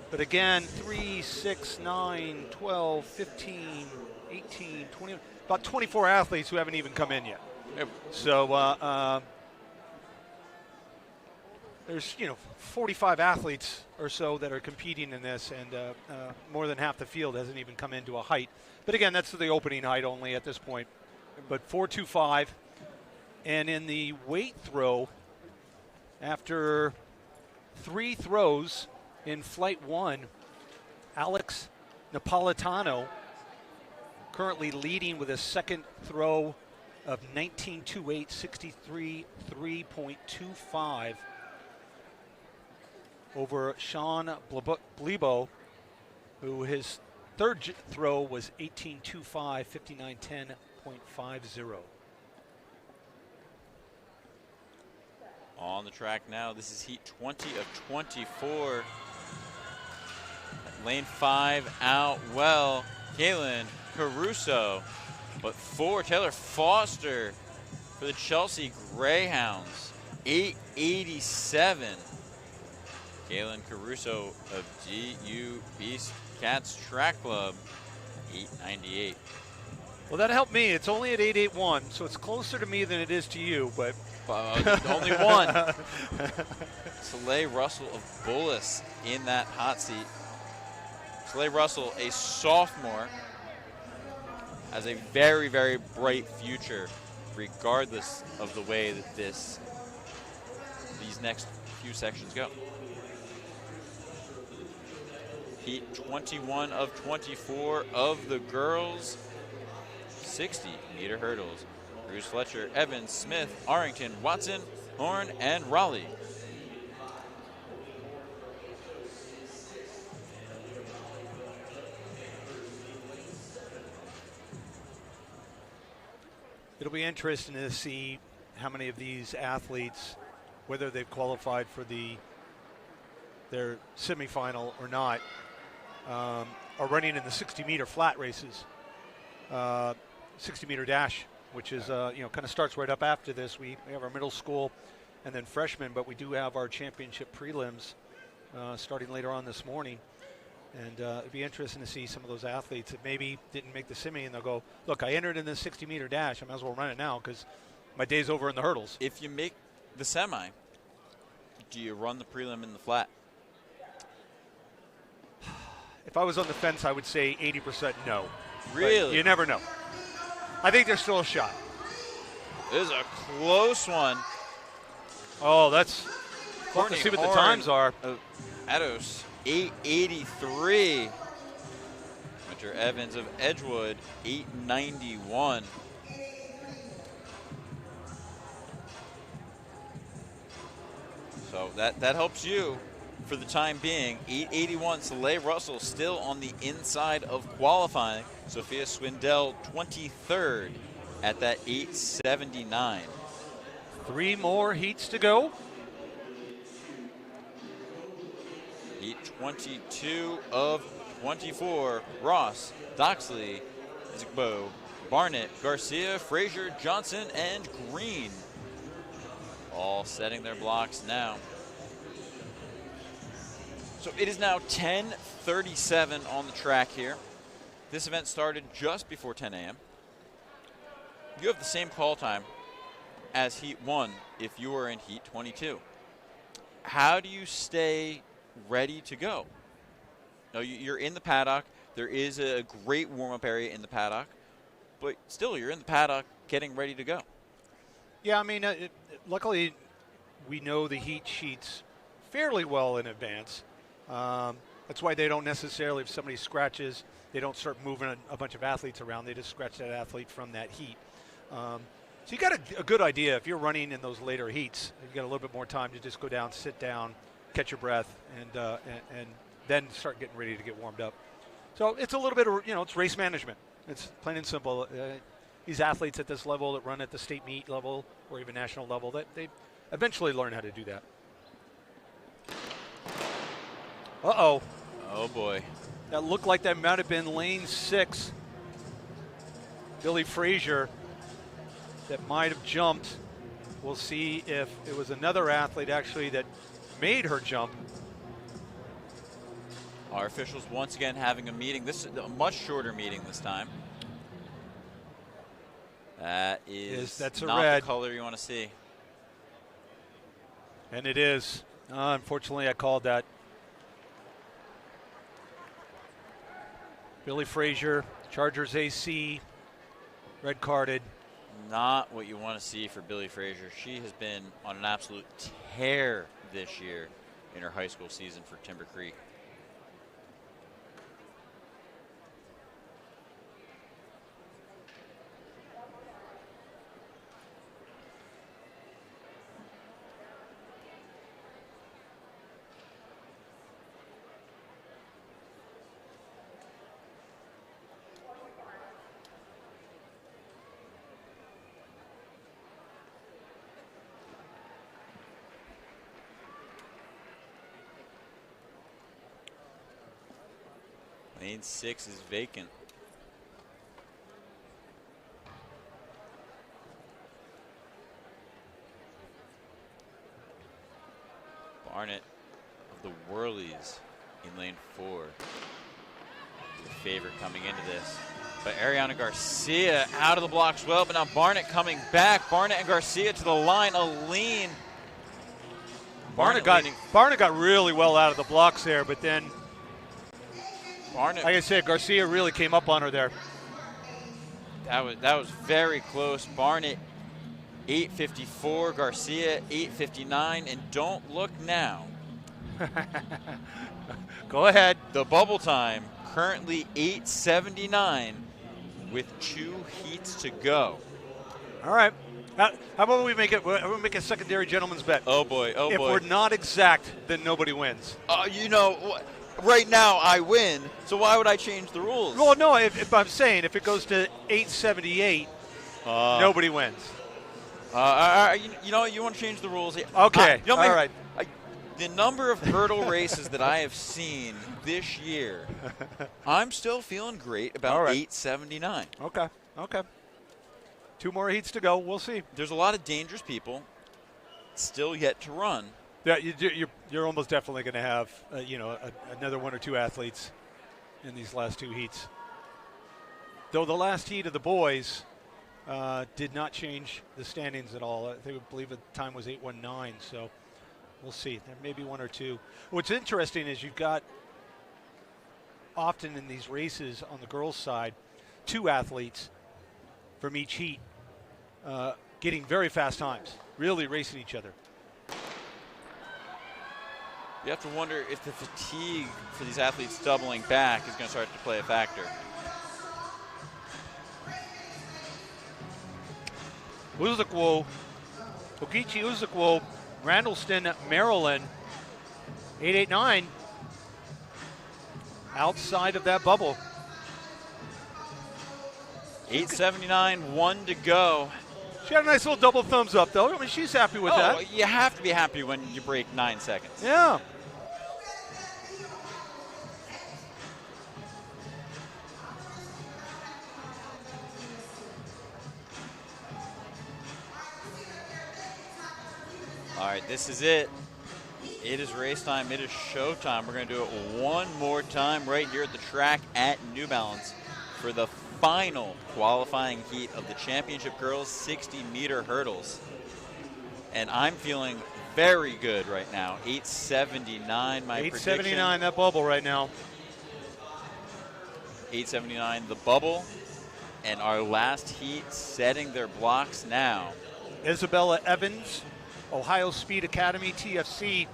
But again, 3, 6, 9, 12, 15, 18, 20, about 24 athletes who haven't even come in yet. Yep. So there's 45 athletes or so that are competing in this, and more than half the field hasn't even come into a height. But again, that's the opening height only at this point. But 4.25, and in the weight throw, after 3 throws in flight 1, Alex Napolitano currently leading with a second throw of 19.28, 63.3.25 over Sean Blebo, who his third throw was 18.25, 59.10.50. On the track now, this is heat 20 of 24. Lane 5 out well, Kaylin Caruso, but 4, Taylor Foster for the Chelsea Greyhounds, 8.87. Kaylin Caruso of GU Beast Cats Track Club, 8.98. Well, that helped me. It's only at 8.81, so it's closer to me than it is to you, but only one. Soleil Russell of Bullis in that hot seat. Soleil Russell, a sophomore, has a very, very bright future, regardless of the way that these next few sections go. Heat 21 of 24 of the girls, 60-meter hurdles. Bruce Fletcher, Evans, Smith, Arrington, Watson, Horn, and Raleigh. It'll be interesting to see how many of these athletes, whether they've qualified for their semifinal or not, are running in the 60-meter flat races, 60-meter dash, which is kind of starts right up after this. We have our middle school and then freshmen, but we do have our championship prelims starting later on this morning. And it'd be interesting to see some of those athletes that maybe didn't make the semi, and they'll go, look, I entered in the 60-meter dash. I might as well run it now because my day's over in the hurdles. If you make the semi, do you run the prelim in the flat? If I was on the fence, I would say 80% no. Really? But you never know. I think there's still a shot. This is a close one. Oh, that's Courtney let's see what the Horn times are. of Ados, 8:83. Winter Evans of Edgewood, 8:91. So that helps you for the time being. 8:81. Soleil Russell still on the inside of qualifying. Sophia Swindell, 23rd at that 8:79. 3 more heats to go. 8:22 of 24. Ross, Doxley, Zigbo, Barnett, Garcia, Frazier, Johnson, and Green. All setting their blocks now. So it is now 10:37 on the track here. This event started just before 10 a.m. You have the same call time as Heat 1 if you are in Heat 22. How do you stay ready to go? Now, you're in the paddock. There is a great warm-up area in the paddock, but still, you're in the paddock getting ready to go. Yeah, I mean, luckily we know the heat sheets fairly well in advance. That's why they don't necessarily, if somebody scratches, they don't start moving a bunch of athletes around. They just scratch that athlete from that heat. So you got a good idea. If you're running in those later heats, you've got a little bit more time to just go down, sit down, catch your breath, and then start getting ready to get warmed up. So it's a little bit of, it's race management. It's plain and simple. These athletes at this level that run at the state meet level or even national level, that they eventually learn how to do that. Uh-oh. Oh, boy. That looked like that might have been lane 6. Billy Frazier that might have jumped. We'll see if it was another athlete actually that made her jump. Our officials once again having a meeting. This is a much shorter meeting this time. That's a not red. the color you want to see. And it is. Unfortunately, I called that. Billy Frazier, Chargers AC, red carded. Not what you want to see for Billy Frazier. She has been on an absolute tear this year in her high school season for Timber Creek. Lane 6 is vacant. Barnett of the Whirlies in lane 4. The favorite coming into this. But Ariana Garcia out of the blocks well, but now Barnett coming back. Barnett and Garcia to the line, a lean. Barnett got really well out of the blocks there, but then Barnett, like I said, Garcia really came up on her there. That was very close. Barnett 8:54, Garcia 8:59, and don't look now. Go ahead. The bubble time currently 8:79 with 2 heats to go. All right. How about we make it? We'll make a secondary gentleman's bet. Oh boy, oh if boy. If we're not exact, then nobody wins. You know, right now I win, so why would I change the rules? Well, no, if I'm saying if it goes to 878, nobody wins. You know, you want to change the rules? Okay, all right. The number of hurdle races that I have seen this year, I'm still feeling great about 879. Okay. 2 more heats to go. We'll see. There's a lot of dangerous people still yet to run. Yeah, you're almost definitely going to have another 1 or 2 athletes in these last 2 heats. Though the last heat of the boys did not change the standings at all. I believe the time was 8:19. So we'll see. There may be 1 or 2. What's interesting is you've got often in these races on the girls' side 2 athletes from each heat getting very fast times, really racing each other. You have to wonder if the fatigue for these athletes doubling back is going to start to play a factor. Uzuquo, Okichi Uzuquo, Randallston, Maryland, 889, outside of that bubble. 879, 1 to go. She had a nice little double thumbs up, though. I mean, she's happy with that. You have to be happy when you break 9 seconds. Yeah. All right, this is it. It is race time. It is show time. We're going to do it one more time right here at the track at New Balance for the final qualifying heat of the championship girls 60-meter hurdles. And I'm feeling very good right now. 879, my prediction. 879, that bubble right now. 879, the bubble. And our last heat setting their blocks now. Isabella Evans, Ohio Speed Academy, TFC,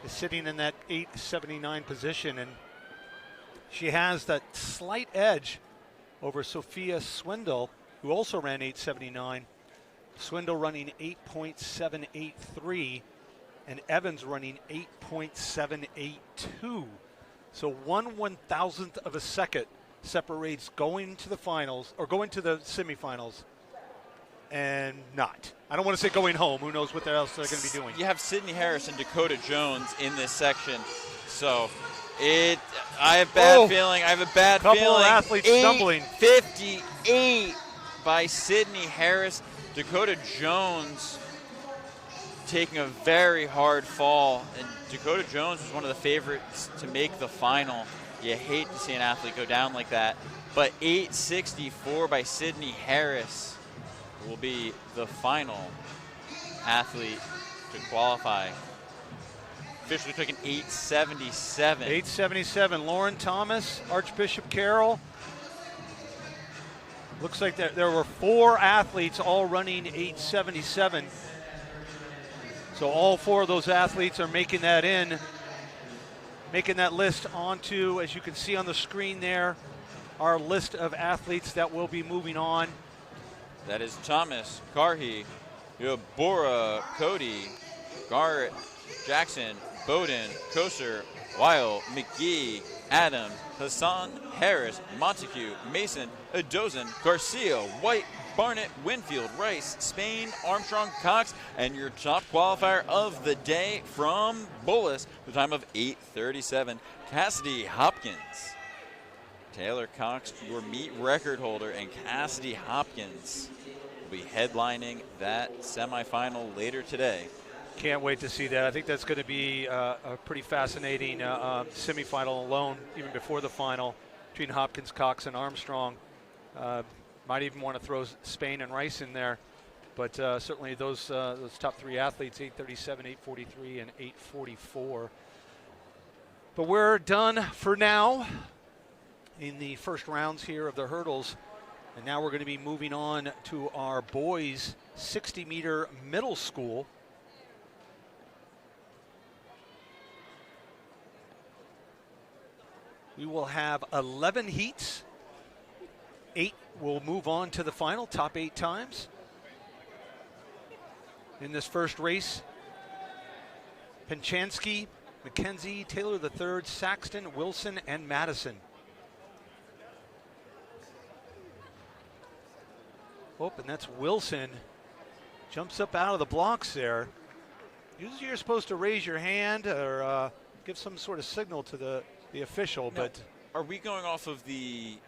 is sitting in that 879 position. And she has that slight edge over Sophia Swindle, who also ran 879. Swindle running 8.783, and Evans running 8.782. So 1/1000th of a second separates going to the finals, or going to the semifinals, and not. I don't want to say going home. Who knows what else they're going to be doing. You have Sydney Harris and Dakota Jones in this section. So I have bad feeling. I have a bad feeling. Couple of athletes stumbling. 58 by Sydney Harris. Dakota Jones taking a very hard fall. And Dakota Jones was one of the favorites to make the final. You hate to see an athlete go down like that. But 864 by Sydney Harris will be the final athlete to qualify. Officially took an 877. 877. Lauren Thomas, Archbishop Carroll. Looks like there were 4 athletes all running 877. So all 4 of those athletes are making that list onto, as you can see on the screen there, our list of athletes that will be moving on. That is Thomas, Karhi, Bora, Cody, Garrett, Jackson, Bowden, Koser, Weil, McGee, Adams, Hassan, Harris, Montague, Mason, Adozen, Garcia, White, Barnett, Winfield, Rice, Spain, Armstrong, Cox, and your top qualifier of the day from Bullis, the time of 8:37, Cassidy Hopkins. Taylor Cox, your meet record holder, and Cassidy Hopkins will be headlining that semifinal later today. Can't wait to see that. I think that's going to be a pretty fascinating semifinal alone, even before the final, between Hopkins, Cox, and Armstrong. Might even want to throw Spain and Rice in there. But certainly those top 3 athletes, 837, 843, and 844. But we're done for now in the first rounds here of the hurdles. And now we're going to be moving on to our boys 60-meter middle school. We will have 11 heats. 8 will move on to the final, top 8 times. in this first race. Penchansky, McKenzie, Taylor III, Saxton, Wilson, and Madison. Oh, and that's Wilson. Jumps up out of the blocks there. Usually you're supposed to raise your hand or give some sort of signal to the official, Now, but... Are we going off of the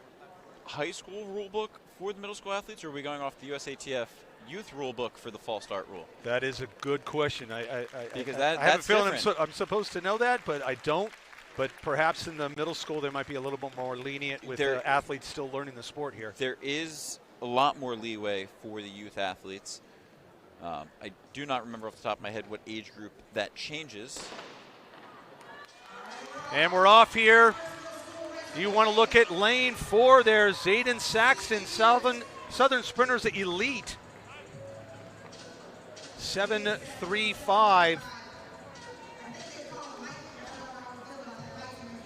high school rule book for the middle school athletes, or are we going off the USATF youth rule book for the false start rule? That is a good question. I That's have a feeling different. I'm supposed to know that, but I don't. But perhaps in the middle school there might be a little bit more lenient with athletes still learning the sport here. There is a lot more leeway for the youth athletes. I do not remember off the top of my head what age group that changes. And we're off here. You want to look at lane 4 there. Zayden Saxton, Southern Sprinters Elite. 7.35.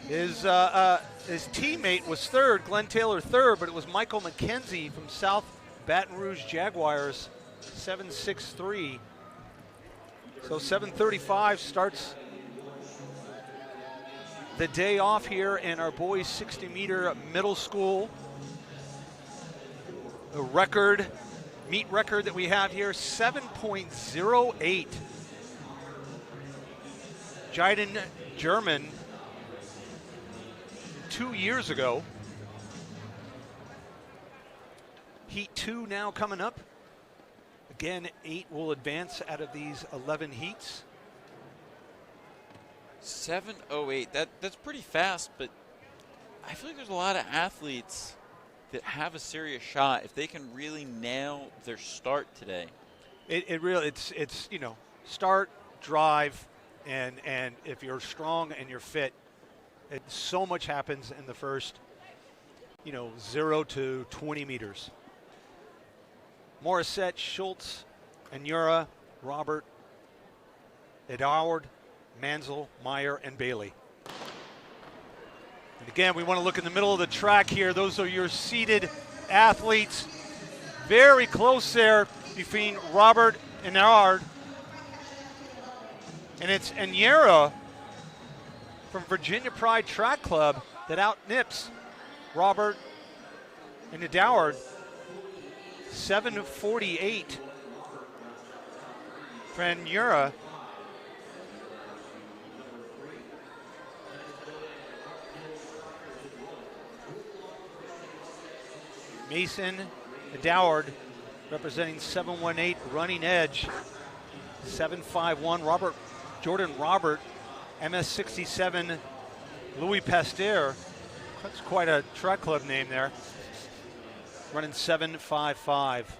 His teammate was third, Glenn Taylor third, but it was Michael McKenzie from South Baton Rouge Jaguars, 7.63. So 7.35 starts the day off here in our boys 60-meter middle school. The meet record that we have here, 7.08. Jiden German 2 years ago. Heat 2 now coming up. Again, 8 will advance out of these 11 heats. 7:08. That's pretty fast, but I feel like there's a lot of athletes that have a serious shot if they can really nail their start today. It's you know, start, drive, and if you're strong and you're fit, so much happens in the first, 0 to 20 meters. Morissette, Schultz, Anyura, Robert, Edward, Mansell, Meyer, and Bailey. And again, we want to look in the middle of the track here. Those are your seated athletes. Very close there between Robert and Edward. And it's Anyura from Virginia Pride Track Club that outnips Robert and Edward. 7:48 for Anyura. Mason Edward representing 718 running edge. 751 Jordan Robert, MS67 Louis Pasteur. That's quite a track club name there. Running 755.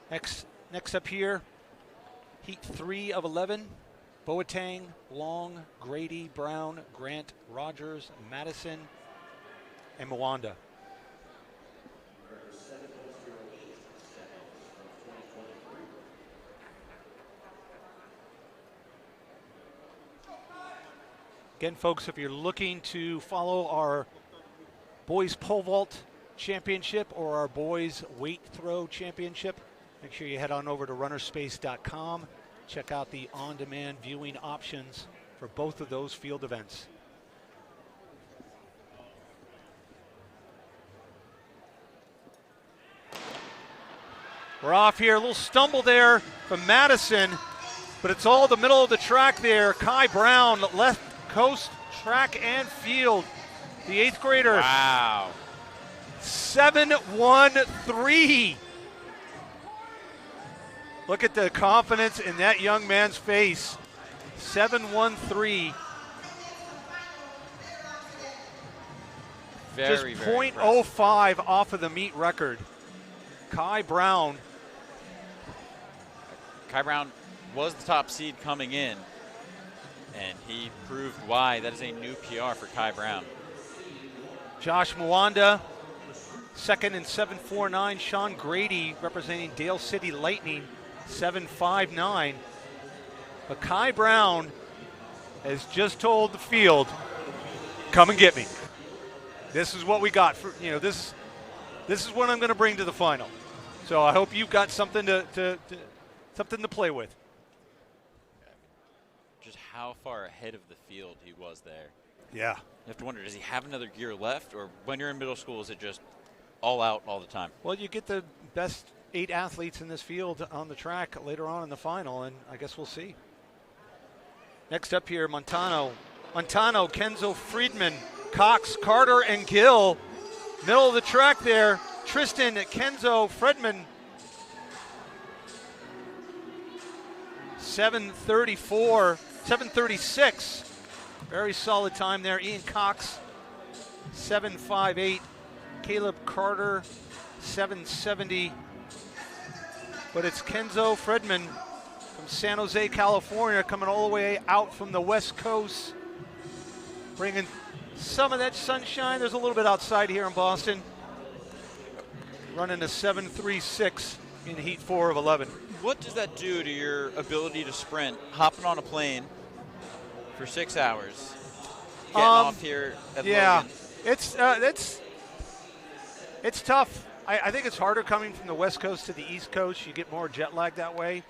Next up here, heat 3 of 11. Boateng, Long, Grady, Brown, Grant, Rogers, Madison, and Mwanda. Again, folks, if you're looking to follow our boys pole vault championship or our boys weight throw championship, make sure you head on over to runnerspace.com. Check out the on-demand viewing options for both of those field events. We're off here. A little stumble there from Madison, but it's all the middle of the track there. Kai Brown, left coast track and field. The 8th grader. Wow. 7-1-3. Look at the confidence in that young man's face. 7-1-3. Just Very 0.05 off of the meet record. Kai Brown. Kai Brown was the top seed coming in, and he proved why. That is a new PR for Kai Brown. Josh Mwanda, second in 7.49. Sean Grady representing Dale City Lightning, 7.59. But Kai Brown has just told the field, come and get me. This is what we got. This is what I'm going to bring to the final. So I hope you've got something to play with. Just how far ahead of the field he was there. Yeah. You have to wonder, does he have another gear left? Or when you're in middle school, is it just all out all the time? Well, you get the best 8 athletes in this field on the track later on in the final, and I guess we'll see. Next up here, Montano, Kenzo, Friedman, Cox, Carter, and Gill. Middle of the track there, Tristan, Kenzo, Friedman. 7:36. Very solid time there. Ian Cox, 7:58. Caleb Carter, 7:70. But it's Kenzo Friedman from San Jose, California, coming all the way out from the West Coast, bringing some of that sunshine. There's a little bit outside here in Boston. Running a 7:36 in heat 4 of 11. What does that do to your ability to sprint, hopping on a plane for 6 hours, getting off here at Logan? It's tough. I think it's harder coming from the West Coast to the East Coast. You get more jet lag that way.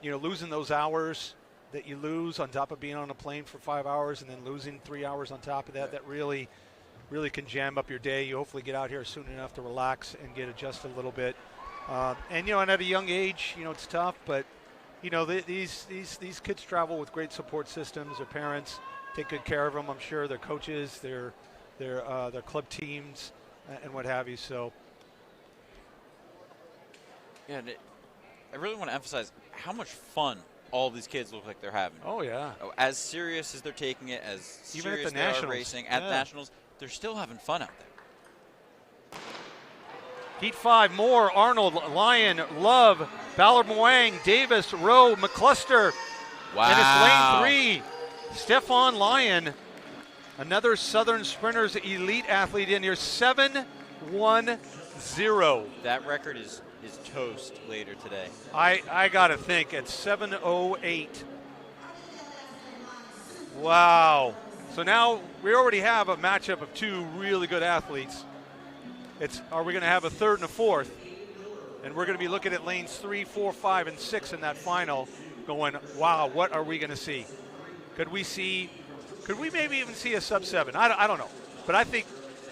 Losing those hours that you lose on top of being on a plane for 5 hours and then losing 3 hours on top of that, that really can jam up your day. You hopefully get out here soon enough to relax and get adjusted a little bit. And at a young age, it's tough, but these kids travel with great support systems. Their parents take good care of them. I'm sure their coaches, their club teams, and what have you. So, yeah, I really want to emphasize how much fun all these kids look like they're having. Oh yeah. As serious as they're taking it, as even serious at the they Nationals. are racing at Nationals, they're still having fun out there. Heat 5, Moore, Arnold, Lyon, Love, Ballard, Moang, Davis, Rowe, McCluster. Wow. And it's lane 3. Stefan Lyon, another Southern Sprinters elite athlete in here, 7:10. That record is toast later today. I got to think at 7:08. Wow. So now we already have a matchup of 2 really good athletes. Are we going to have a third and a fourth? And we're going to be looking at lanes 3, 4, 5, and 6 in that final going, wow, what are we going to see? Could we maybe even see a sub-7? I don't know. But I think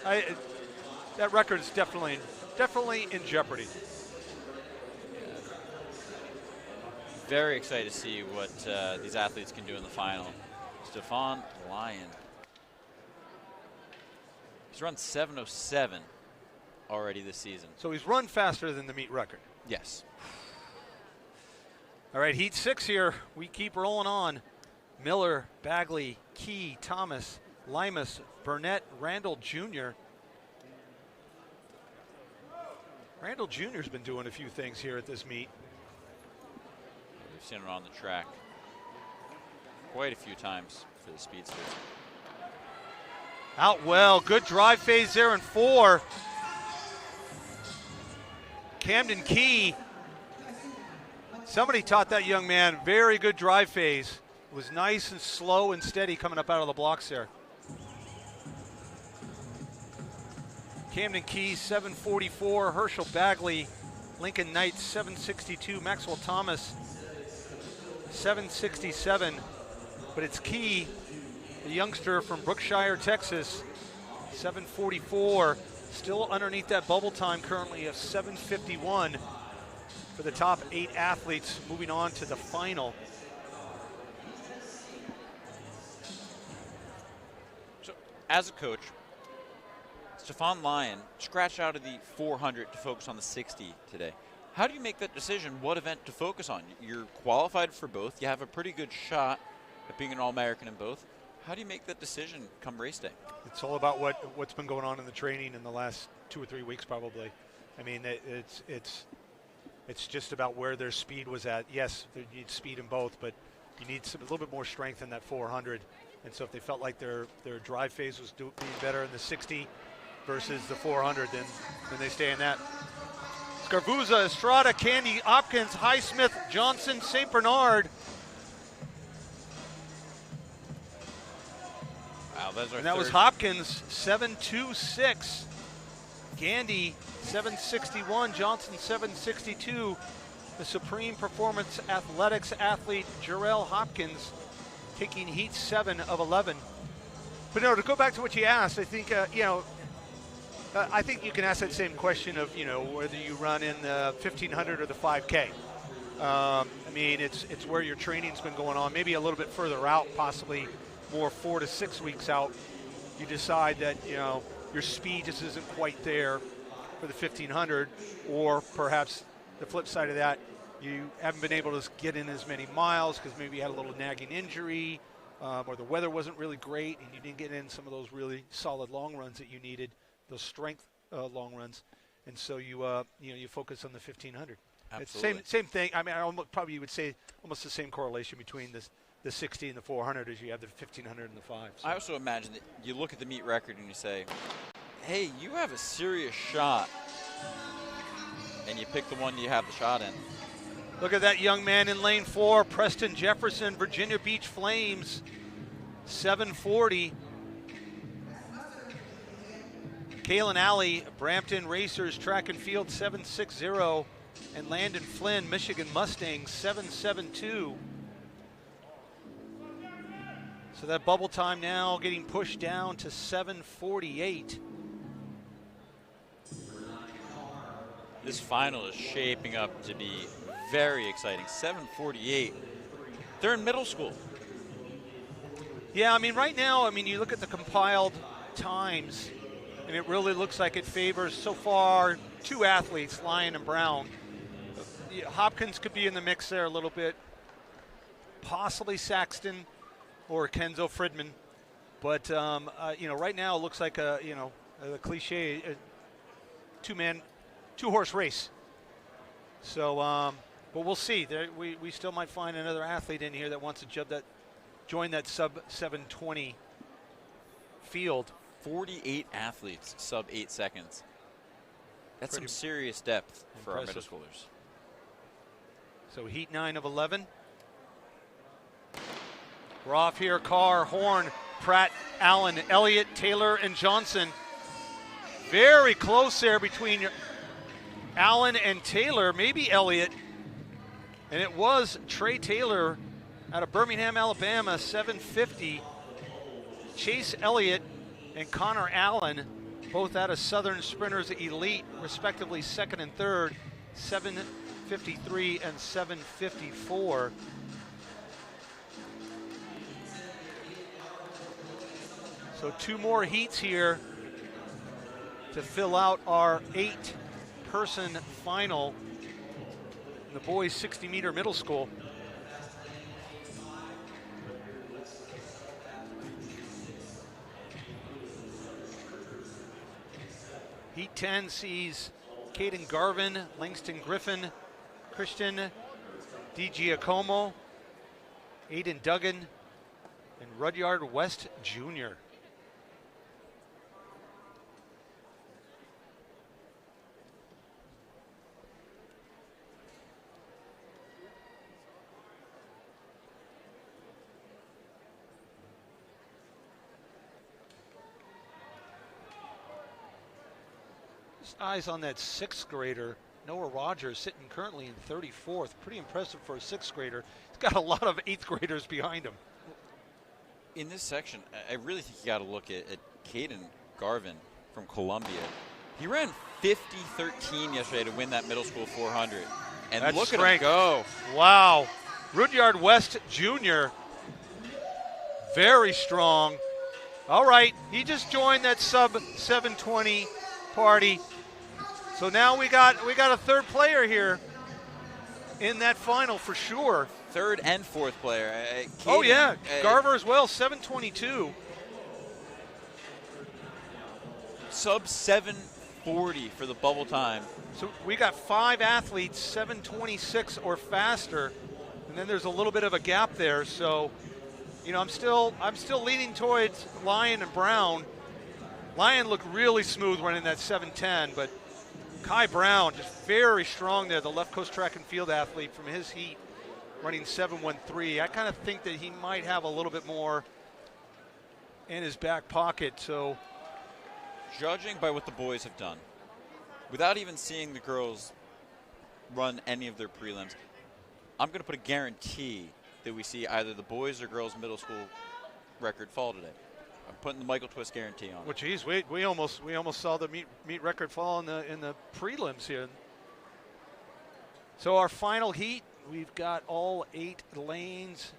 that record is definitely in jeopardy. Very excited to see what these athletes can do in the final. Stefan Lyon. He's run 7:07 already this season. So he's run faster than the meet record. Yes. All right, heat 6 here. We keep rolling on. Miller, Bagley, Key, Thomas, Limas, Burnett, Randall Jr. Randall Jr.'s been doing a few things here at this meet. We've seen it on the track quite a few times for the speedsters. Out well, good drive phase there in 4. Camden Key. Somebody taught that young man very good drive phase. It was nice and slow and steady coming up out of the blocks there. Camden Key, 7:44. Herschel Bagley, Lincoln Knight, 7:62. Maxwell Thomas, 7:67. But it's Key, the youngster from Brookshire, Texas, 7:44. Still underneath that bubble time currently of 7:51 for the top 8 athletes moving on to the final. So, as a coach, Stefan Lyon scratched out of the 400 to focus on the 60 today. How do you make that decision, what event to focus on? You're qualified for both. You have a pretty good shot at being an All-American in both. How do you make that decision come race day? It's all about what's been going on in the training in the last 2 or 3 weeks, probably. I mean, it's just about where their speed was at. Yes, you need speed in both, but you need a little bit more strength in that 400. And so if they felt like their drive phase was being better in the 60 versus the 400, then they stay in that. Scarvuzza, Estrada, Candy, Hopkins, Highsmith, Johnson, St. Bernard. Wow, those are And that was Hopkins, 7.26. Gandy 761, Johnson 762. The Supreme Performance Athletics athlete Jarrell Hopkins taking heat 7 of 11. But no, to go back to what you asked, I think I think you can ask that same question of whether you run in the 1500 or the 5K. I mean, it's where your training's been going on, maybe a little bit further out, possibly more 4 to 6 weeks out. You decide that your speed just isn't quite there for the 1500, or perhaps the flip side of that, you haven't been able to get in as many miles because maybe you had a little nagging injury, or the weather wasn't really great and you didn't get in some of those really solid long runs that you needed, those strength long runs, and so you focus on the 1500. Absolutely. It's same thing. I mean, probably you would say almost the same correlation between the 60 and the 400 as you have the 1500 and the 5. So. I also imagine that you look at the meet record and you say, hey, you have a serious shot, and you pick the one you have the shot in. Look at that young man in lane 4, Preston Jefferson, Virginia Beach Flames, 740. Kalen Alley, Brampton Racers Track and Field, 760. And Landon Flynn, Michigan Mustangs, 772. So that bubble time now getting pushed down to 748. This final is shaping up to be very exciting. 748. They're in middle school. Yeah, I mean, right now, you look at the compiled times, and it really looks like it favors, so far, 2 athletes, Lyon and Brown. Hopkins could be in the mix there a little bit, possibly Saxton or Kenzo Fridman. But, right now it looks like a cliche two-horse race. So, but we'll see. We still might find another athlete in here that wants to join that sub-720 field. 48 athletes, sub 8 seconds. That's Pretty some serious depth for our impressive. middle schoolers. So heat 9 of 11. We're off here. Carr, Horn, Pratt, Allen, Elliott, Taylor, and Johnson. Very close there between Allen and Taylor, maybe Elliott. And it was Trey Taylor out of Birmingham, Alabama, 750. Chase Elliott and Connor Allen, both out of Southern Sprinters Elite, respectively second and third, 753 and 754. So 2 more heats here to fill out our 8-person final in the boys 60-meter middle school. Heat 10 sees Caden Garvin, Langston Griffin, Christian DiGiacomo, Aiden Duggan, and Rudyard West Jr. Eyes on that 6th grader, Noah Rogers, sitting currently in 34th. Pretty impressive for a 6th grader. He's got a lot of 8th graders behind him. In this section, I really think you got to look at Caden Garvin from Columbia. He ran 50-13 yesterday to win that middle school 400. And that's look strength. at him go. Wow. Rudyard West Jr., very strong. All right, he just joined that sub-720 party. So now we got a 3rd player here in that final for sure. 3rd and 4th player. Oh yeah, Garver as well, 722. Sub 740 for the bubble time. So we got 5 athletes, 726 or faster, and then there's a little bit of a gap there. So, I'm still leaning towards Lyon and Brown. Lyon looked really smooth running that 710, but Kai Brown just very strong there, the left coast track and field athlete from his heat, running 713. I kind of think that he might have a little bit more in his back pocket. So, judging by what the boys have done, without even seeing the girls run any of their prelims, I'm going to put a guarantee that we see either the boys or girls middle school record fall today. I'm putting the Michael Twist guarantee on. Well, geez, we almost saw the meet record fall in the prelims here. So our final heat, we've got all 8 lanes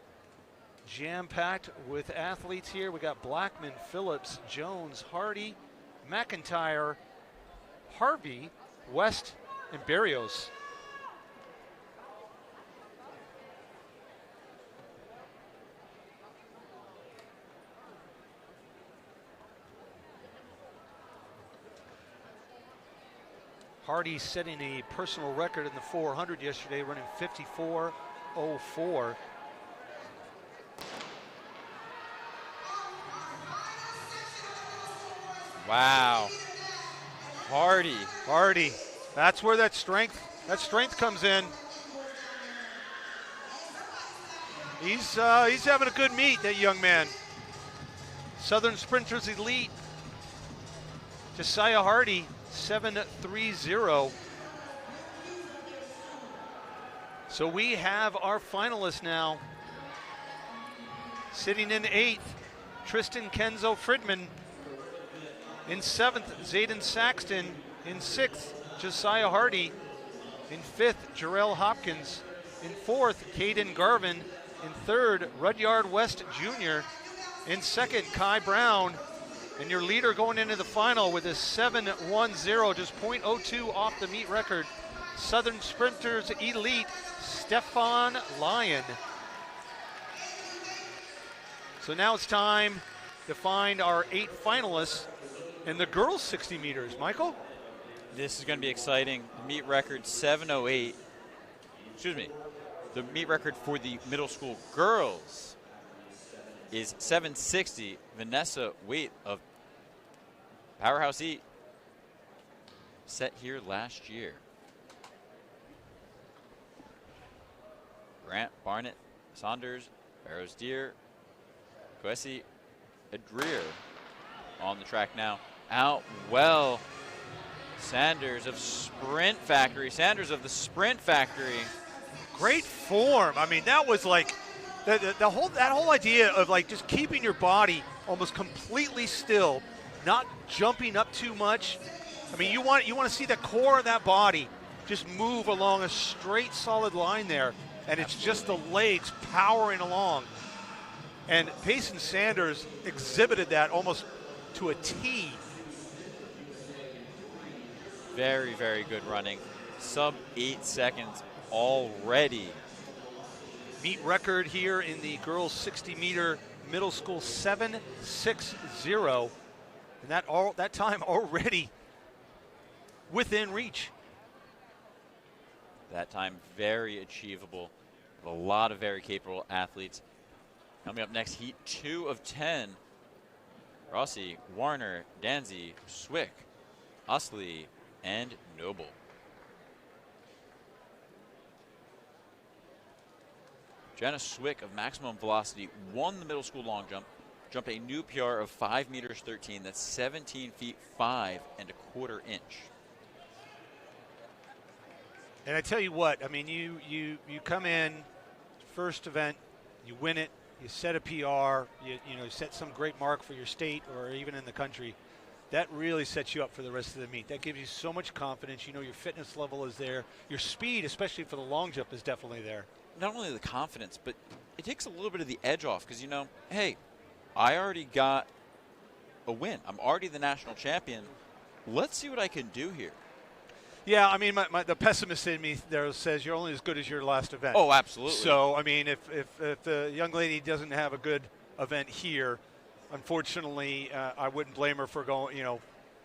jam-packed with athletes here. We got Blackman, Phillips, Jones, Hardy, McIntyre, Harvey, West, and Barrios. Hardy setting a personal record in the 400 yesterday, running 54:04. Wow. Hardy. That's where that strength comes in. He's having a good meet, that young man. Southern Sprinters Elite. Josiah Hardy, 7:30. So we have our finalists now. Sitting in 8th, Tristan Kenzo Fridman. In 7th, Zayden Saxton. In 6th, Josiah Hardy. In 5th, Jarrell Hopkins. In 4th, Caden Garvin. In 3rd, Rudyard West Jr. In 2nd, Kai Brown. And your leader going into the final with a 7:10, just .02 off the meet record, Southern Sprinters Elite, Stefan Lyon. So now it's time to find our 8 finalists in the girls' 60 meters. Michael? This is going to be exciting. The meet record 7:08. Excuse me. The meet record for the middle school girls is 7:60. Vanessa Waite of Powerhouse Eat, set here last year. Grant, Barnett, Saunders, Barrows Deer, Kwesi, Adrier on the track now. Out well, Sanders of Sprint Factory. Sanders of the Sprint Factory. Great form. I mean, that was like that whole idea of like just keeping your body almost completely still, not jumping up too much. I mean, you want to see the core of that body just move along a straight, solid line there, and it's just the legs powering along. And Payson Sanders exhibited that almost to a T. Very, very good running. Sub 8 seconds already. Meet record here in the girls 60-meter middle school, 7:60, and that time already within reach. That time very achievable. A lot of very capable athletes. Coming up next, heat 2 of 10. Rossi, Warner, Danzy, Swick, Usley, and Noble. Jenna Swick of Maximum Velocity won the middle school long jump, jumped a new PR of 5 meters 13. That's 17 feet 5 1/4 inch. And I tell you what, I mean, you come in, first event, you win it, you set a PR, you set some great mark for your state or even in the country. That really sets you up for the rest of the meet. That gives you so much confidence. You know your fitness level is there. Your speed, especially for the long jump, is definitely there. Not only the confidence, but it takes a little bit of the edge off because, hey, I already got a win. I'm already the national champion. Let's see what I can do here. Yeah, I mean, the pessimist in me there says you're only as good as your last event. Oh, absolutely. So, I mean, if the young lady doesn't have a good event here, unfortunately, I wouldn't blame her for going,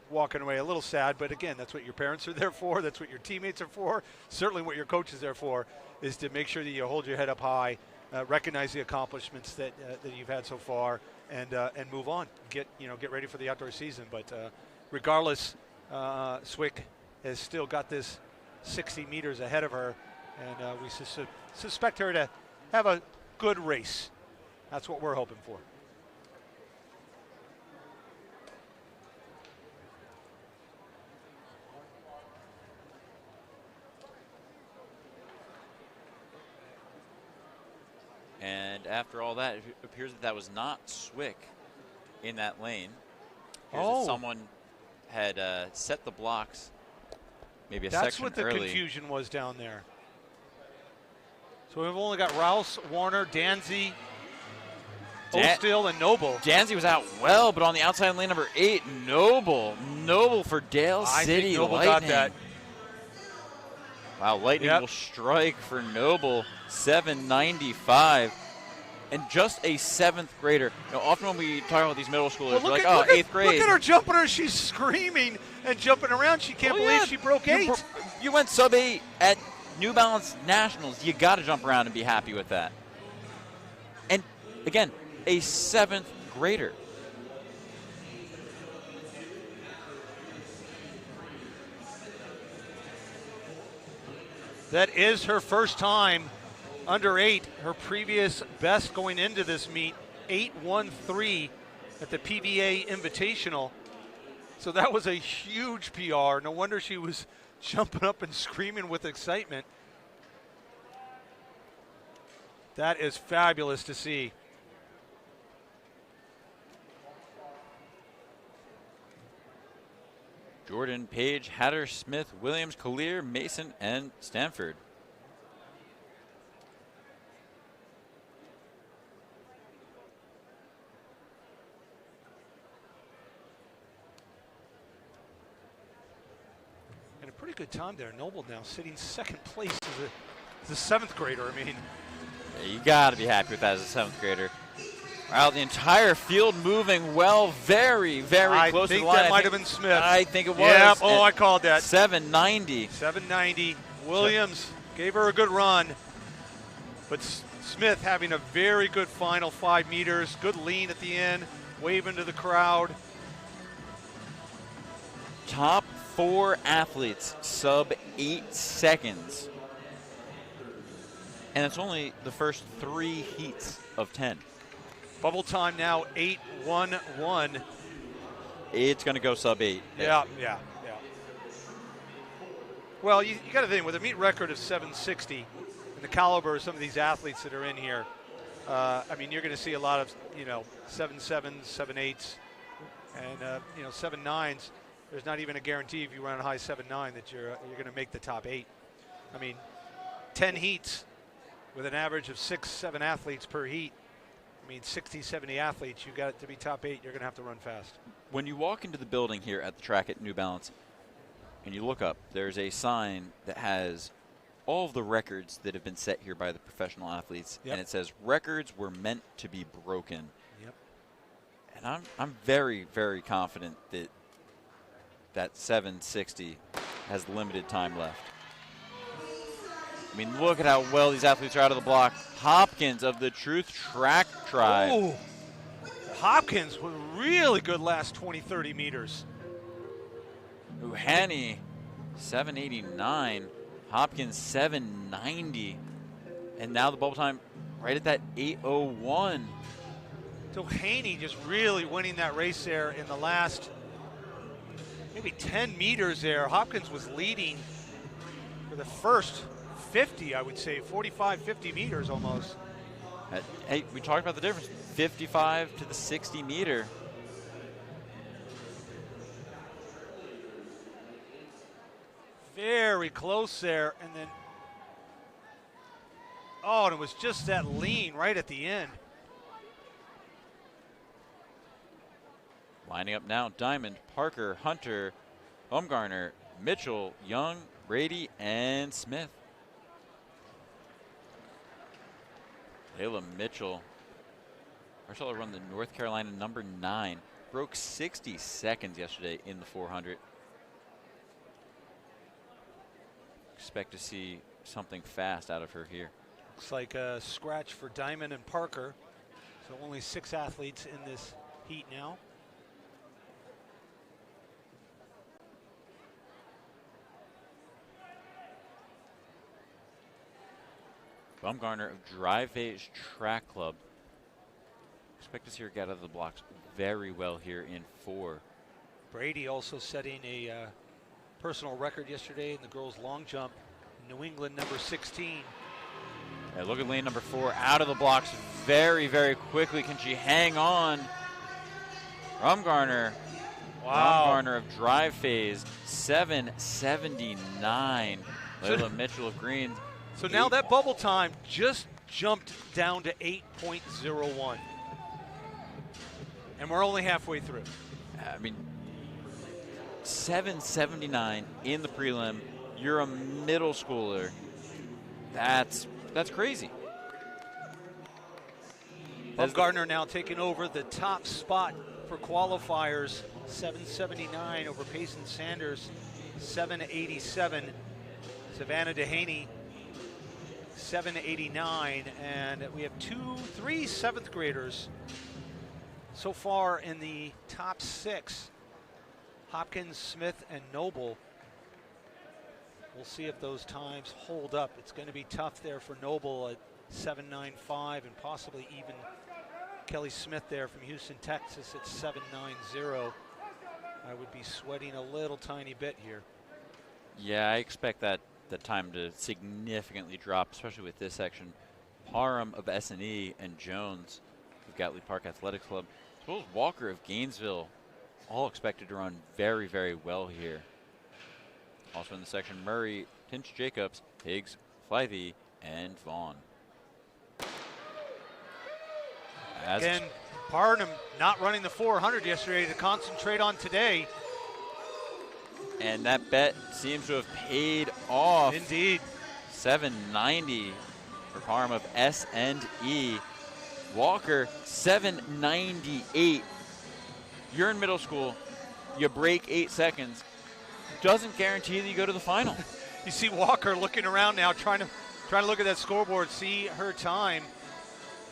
walking away a little sad. But again, that's what your parents are there for. That's what your teammates are for. Certainly what your coach is there for is to make sure that you hold your head up high, recognize the accomplishments that you've had so far, and move on. Get ready for the outdoor season. But regardless, Swick has still got this 60 meters ahead of her, and we suspect her to have a good race. That's what we're hoping for. after all that, it appears that was not Swick in that lane. Appears Oh. that someone had set the blocks maybe a That's section what the early. confusion was down there. So we've only got Rouse, Warner, Danzy, O'Still, and Noble. Danzy was out well, but on the outside lane number 8, Noble for Dale City. I think Noble Lightning. got that. Wow, Lightning will strike for Noble, 795. And just a 7th grader. You know, often when we talk about these middle schoolers, we're like, oh, 8th grade. Look at her jumping her. She's screaming and jumping around. She can't believe she broke 8. You went sub 8 at New Balance Nationals. You got to jump around and be happy with that. And again, a 7th grader. That is her first time under 8. Her previous best going into this meet, 8:13 at the PBA Invitational. So that was a huge PR. No wonder she was jumping up and screaming with excitement. That is fabulous to see. Jordan, Page, Hatter, Smith, Williams, Collier, Mason, and Stanford. And a pretty good time there. Noble now sitting 2nd place as a 7th grader. I mean, yeah, you got to be happy with that as a 7th grader. Wow, the entire field moving well, very, very close to the line. I think that might have been Smith. I think it was. Yeah, oh, I called that. 790. 790. Williams gave her a good run. But Smith having a very good final 5 meters. Good lean at the end, waving to the crowd. Top 4 athletes, sub 8 seconds. And it's only the first 3 heats of 10. Bubble time now, 8:11. It's going to go sub 8. Yeah. Well, you got to think, with a meet record of 760 and the caliber of some of these athletes that are in here, I mean, you're going to see a lot of, 7.7s, 7.8s, and, 7.9s. There's not even a guarantee if you run a high 7.9 that you're going to make the top 8. I mean, 10 heats with an average of 6, 7 athletes per heat. I mean, 60, 70 athletes, you got it to be top 8, you're going to have to run fast. When you walk into the building here at the track at New Balance and you look up, there's a sign that has all of the records that have been set here by the professional athletes, and it says, records were meant to be broken. Yep. And I'm very, very confident that that 760 has limited time left. I mean, look at how well these athletes are out of the block. Hopkins of the Truth Track Tribe. Oh, Hopkins with really good last 20, 30 meters. Uhani, 789. Hopkins, 790. And now the bubble time right at that 8:01. So Haney just really winning that race there in the last maybe 10 meters there. Hopkins was leading for the first 50, I would say, 45, 50 meters almost. Hey, we talked about the difference, 55 to the 60 meter. Very close there, and then, oh, and it was just that lean right at the end. Lining up now, Diamond, Parker, Hunter, Baumgartner, Mitchell, Young, Brady, and Smith. Layla Mitchell, Marcella run the North Carolina number 9, broke 60 seconds yesterday in the 400. Expect to see something fast out of her here. Looks like a scratch for Diamond and Parker. So only 6 athletes in this heat now. Baumgartner of Drive Age Track Club. Expect to see her get out of the blocks very well here in 4. Brady also setting a personal record yesterday in the girls' long jump. New England number 16. Yeah, look at lane number 4 out of the blocks very, very quickly. Can she hang on? Rumgarner. Wow. Rumgarner of drive phase, 7:79. Layla Mitchell of greens. So now that bubble time just jumped down to 8.01. And we're only halfway through. I mean, 7:79 in the prelim. You're a middle schooler. That's crazy. Gardner now taking over the top spot for qualifiers, 7:79 over Payson Sanders, 7:87. Savannah Dehaney, 7:89, and we have 3 7th graders so far in the top 6. Hopkins, Smith, and Noble. We'll see if those times hold up. It's going to be tough there for Noble at 7:95, and possibly even Kelly Smith there from Houston, Texas at 7:90. I would be sweating a little tiny bit here. Yeah, I expect the time to significantly drop, especially with this section. Parham of S&E and Jones of Gatley Park Athletic Club, as well as Walker of Gainesville, all expected to run very, very well here. Also in the section, Murray, Tinch Jacobs, Higgs, Flythe, and Vaughn. Again, Parham not running the 400 yesterday to concentrate on today. And that bet seems to have paid off. Indeed. 790 for Parham of S&E. Walker, 798. You're in middle school. You break 8 seconds. Doesn't guarantee that you go to the final. You see Walker looking around now, trying to look at that scoreboard, see her time.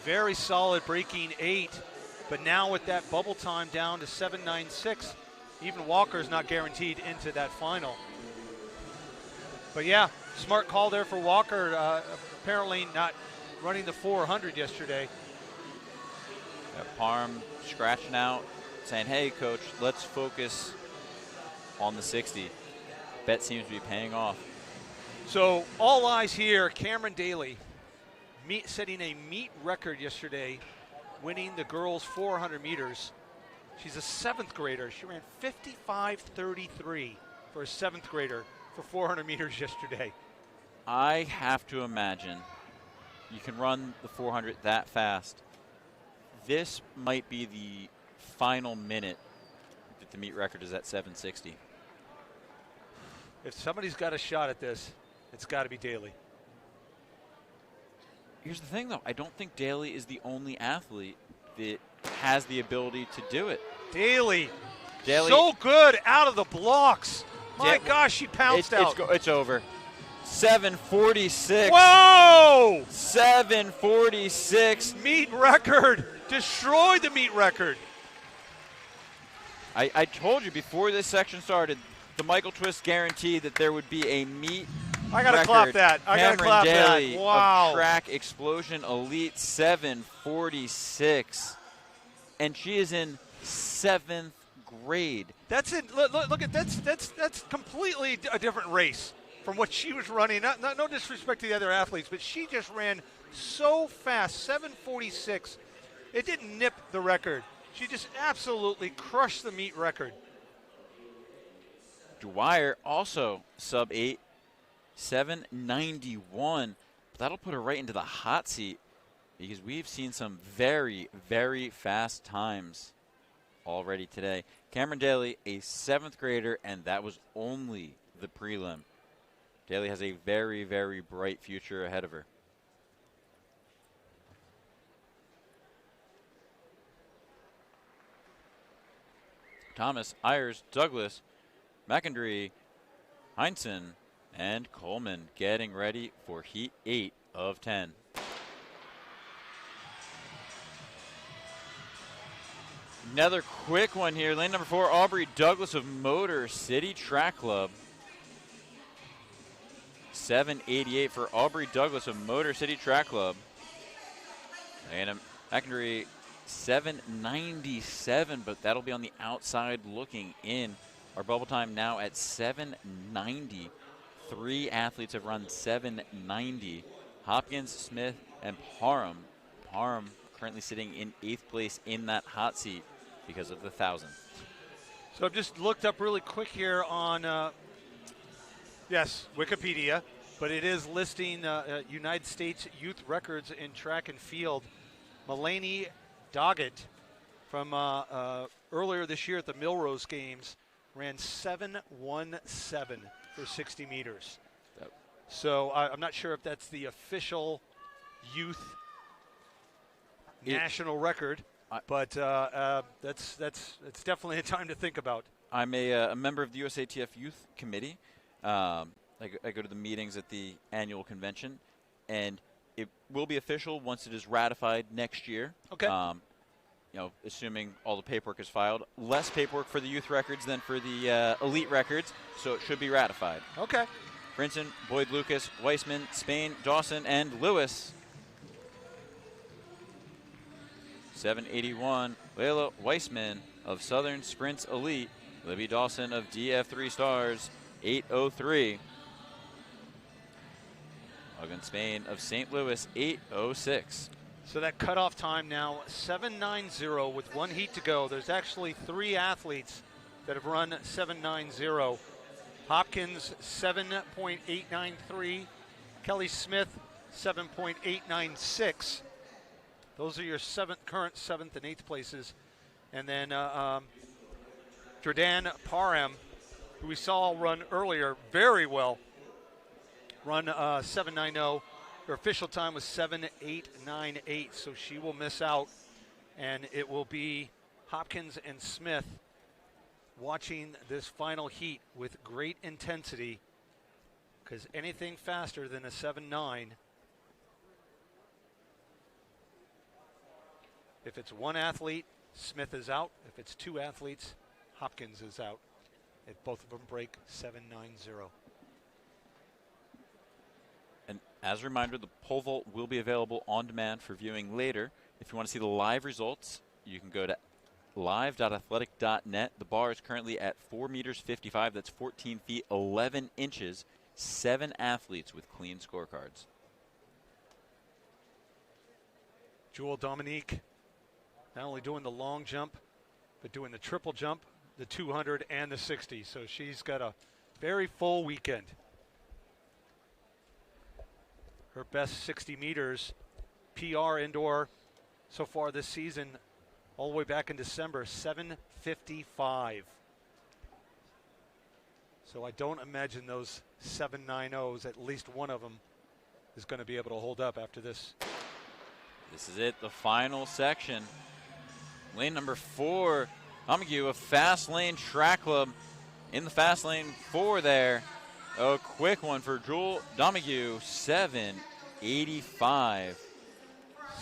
Very solid, breaking 8. But now with that bubble time down to 7:96, even Walker's not guaranteed into that final. But yeah, smart call there for Walker. Apparently not running the 400 yesterday. Parham scratching out, saying, hey, coach, let's focus on the 60. Bet seems to be paying off. So all eyes here, Cameron Daly setting a meet record yesterday, winning the girls 400 meters. She's a 7th grader. She ran 55:33 for a 7th grader for 400 meters yesterday. I have to imagine you can run the 400 that fast. This might be the final minute that the meet record is at 7:60. If somebody's got a shot at this, it's got to be Daly. Here's the thing, though. I don't think Daly is the only athlete that has the ability to do it. Daly, so good out of the blocks. My gosh, she pounced out. It's over. 7:46. Whoa! 7:46. Meet record. Destroyed the meet record. I told you before this section started, the Michael Twist guaranteed that there would be a meet I got to record. clap that. I got to clap Daly that. Wow. Of Track Explosion Elite, 7:46. And she is in 7th grade. That's it. Look at that's completely a different race from what she was running. No disrespect to the other athletes, but she just ran so fast. 7:46. It didn't nip the record. She just absolutely crushed the meet record. Dwyer also sub 8, 7:91. But that'll put her right into the hot seat because we've seen some very, very fast times already today. Cameron Daly, a 7th grader, and that was only the prelim. Daly has a very, very bright future ahead of her. Thomas, Ayers, Douglas, McIndry, Heinsohn, and Coleman getting ready for Heat 8 of 10. Another quick one here. Lane number 4, Aubrey Douglas of Motor City Track Club. 7:88 for Aubrey Douglas of Motor City Track Club. And McIndry, 7:97, but that'll be on the outside looking in. Our bubble time now at 7:90. 3 athletes have run 7:90. Hopkins, Smith, and Parham. Parham currently sitting in 8th place in that hot seat because of the 1,000. So I've just looked up really quick here on, yes, Wikipedia, but it is listing United States youth records in track and field. Mulaney Doggett from earlier this year at the Millrose Games ran 7:17 for 60 meters. Yep. So I'm not sure if that's the official youth national record, but that's definitely a time to think about. I'm a member of the USATF Youth Committee. I go to the meetings at the annual convention, and it will be official once it is ratified next year. Okay. Assuming all the paperwork is filed. Less paperwork for the youth records than for the elite records, so it should be ratified. Okay. Brinson, Boyd Lucas, Weissman, Spain, Dawson, and Lewis. 781, Layla Weissman of Southern Sprints Elite. Libby Dawson of DF3 Stars, 803. Logan Spain of St. Louis, 806. So that cutoff time now, 7:90 with 1 heat to go. There's actually 3 athletes that have run 7:90. Hopkins, 7.893. Kelly Smith, 7.896. Those are your current 7th and 8th places. And then Jordan Parham, who we saw run earlier very well, run 7:90. Her official time was 7:898, so she will miss out. And it will be Hopkins and Smith watching this final heat with great intensity, because anything faster than a 7:9, if it's 1 athlete, Smith is out. If it's 2 athletes, Hopkins is out. If both of them break 7:90. And as a reminder, the pole vault will be available on demand for viewing later. If you want to see the live results, you can go to live.athletic.net. The bar is currently at 4 meters 55. That's 14 feet 11 inches. 7 athletes with clean scorecards. Jewel Dominique not only doing the long jump, but doing the triple jump, the 200 and the 60. So she's got a very full weekend. Her best 60 meters PR indoor so far this season, all the way back in December, 7:55. So I don't imagine those 7.90s, at least one of them, is going to be able to hold up after this. This is it, the final section. Lane number 4, Domingue, a fast lane track club in the fast lane 4 there. A quick one for Jewel Domingue, 7:85.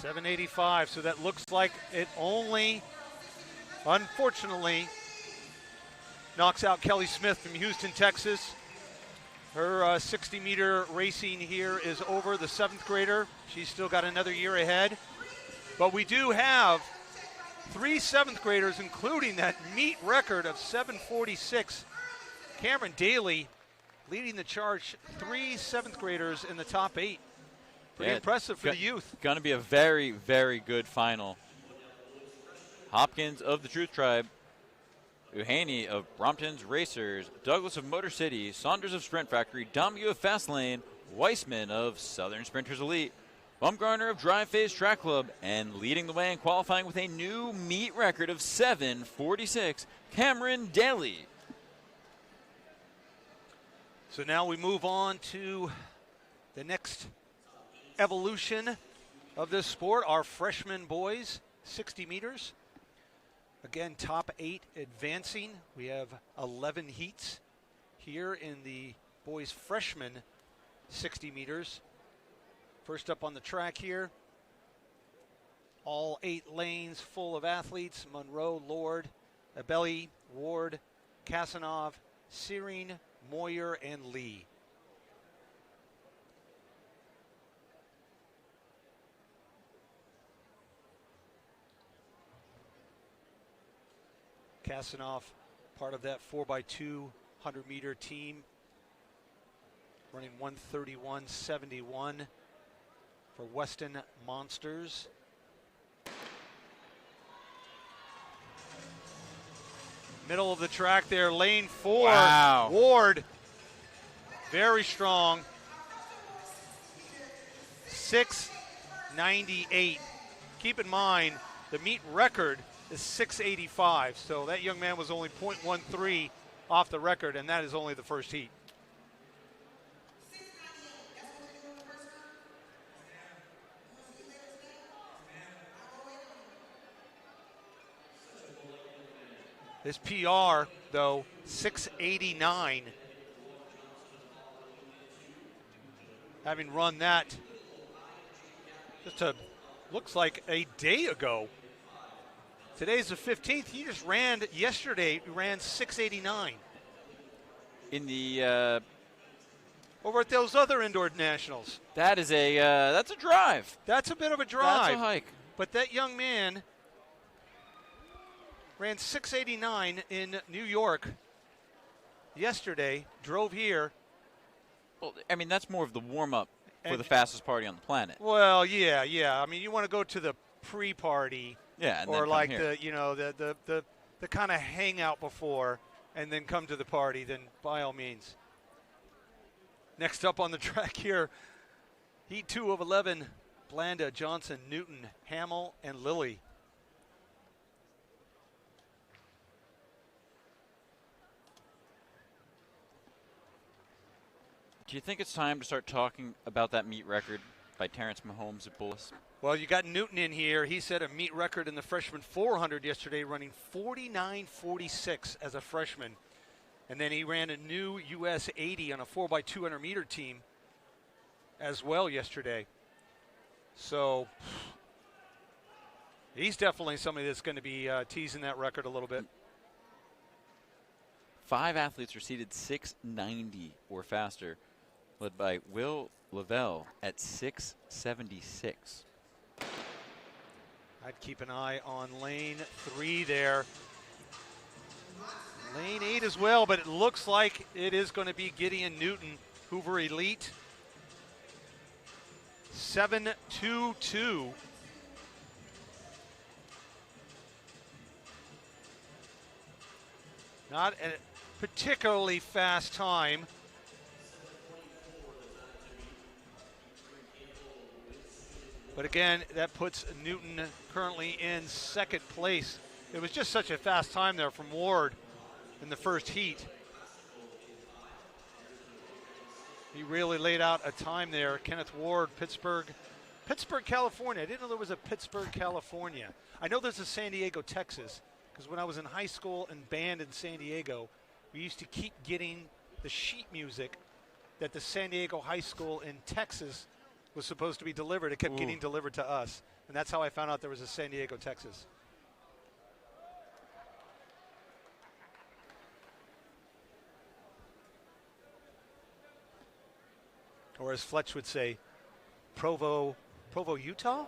7:85, so that looks like it only, unfortunately, knocks out Kelly Smith from Houston, Texas. Her 60-meter racing here is over. The 7th grader, she's still got another year ahead. But we do have 3 7th graders, including that meet record of 7:46. Cameron Daly leading the charge. 3 7th graders in the top 8. Pretty impressive for the youth. Going to be a very, very good final. Hopkins of the Truth Tribe, Uhaney of Brompton's Racers, Douglas of Motor City, Saunders of Sprint Factory, Domingue of Fastlane, Weissman of Southern Sprinters Elite, Bumgarner of Drive Phase Track Club, and leading the way in qualifying with a new meet record of 7:46, Cameron Daly. So now we move on to the next evolution of this sport, our freshman boys, 60 meters. Again, top 8 advancing. We have 11 heats here in the boys freshman 60 meters. First up on the track here, all 8 lanes full of athletes: Monroe, Lord, Abelli, Ward, Kasanov, Searing, Moyer, and Lee. Kasanov, part of that 4x2 100-meter team, running 1:31.71. for Weston Monsters. Middle of the track there, lane 4. Wow. Ward, very strong. 6:98. Keep in mind, the meet record is 6:85, so that young man was only 0.13 off the record, and that is only the first heat. This PR, though, 6:89. Having run that looks like a day ago. Today's the 15th. He just ran yesterday. He ran 6:89. In the over at those other indoor nationals. that's a drive. That's a bit of a drive. That's a hike. But that young man ran 6:89 in New York yesterday. Drove here. Well, I mean, that's more of the warm-up for the fastest party on the planet. Well, yeah. I mean, you want to go to the pre-party, Yeah, and or then like come here. the kind of hangout before, and then come to the party. Then by all means. Next up on the track here, Heat 2 of 11: Blanda, Johnson, Newton, Hamill, and Lilly. Do you think it's time to start talking about that meet record by Terrence Mahomes at Bullis? Well, you got Newton in here. He set a meet record in the freshman 400 yesterday, running 49.46 as a freshman. And then he ran a new US 80 on a 4x200 meter team as well yesterday. So he's definitely somebody that's going to be teasing that record a little bit. 5 athletes are seated 690 or faster, led by Will Lavelle at 676. I'd keep an eye on lane 3 there. Lane 8 as well, but it looks like it is going to be Gideon Newton, Hoover Elite. 7:22. Not a particularly fast time. But again, that puts Newton currently in second place. It was just such a fast time there from Ward in the first heat. He really laid out a time there. Kenneth Ward, Pittsburgh, California. I didn't know there was a Pittsburgh, California. I know there's a San Diego, Texas, because when I was in high school and band in San Diego, we used to keep getting the sheet music that the San Diego High School in Texas was supposed to be delivered. It kept getting delivered to us. And that's how I found out there was a San Diego, Texas. Or as Fletch would say, Provo, Utah?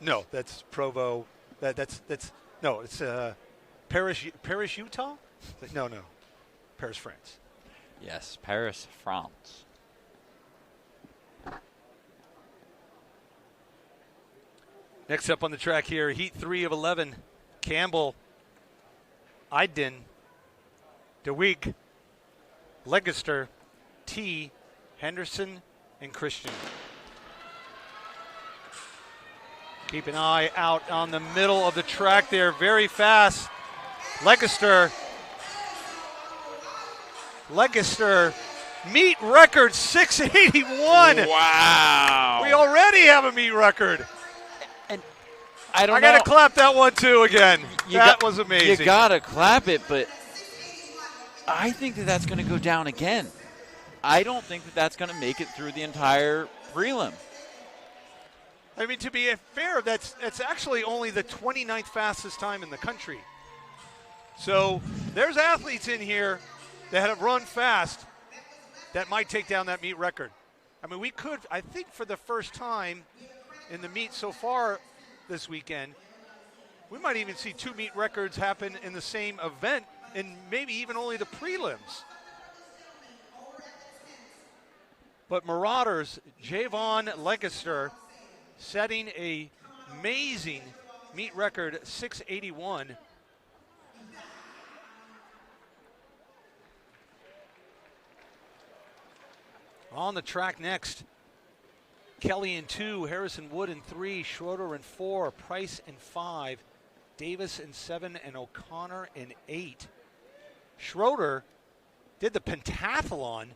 No, that's Provo. It's Paris, Utah? No, Paris, France. Yes, Paris, France. Next up on the track here, Heat 3 of 11, Campbell, Idden, DeWeek, Legister, T, Henderson, and Christian. Keep an eye out on the middle of the track there, very fast. Legister, meet record 681. Wow. We already have a meet record. And I got to clap that one too again. That was amazing. You got to clap it, but I think that's going to go down again. I don't think that's going to make it through the entire prelim. I mean, to be fair, that's actually only the 29th fastest time in the country. So there's athletes in here that have run fast that might take down that meet record. I mean, we could, I think for the first time in the meet so far this weekend, we might even see 2 meet records happen in the same event, and maybe even only the prelims. But Marauders, Javon Legister, setting a amazing meet record 681. On the track next, Kelly in 2, Harrison Wood in 3, Schroeder in 4, Price in 5, Davis in 7, and O'Connor in 8. Schroeder did the pentathlon.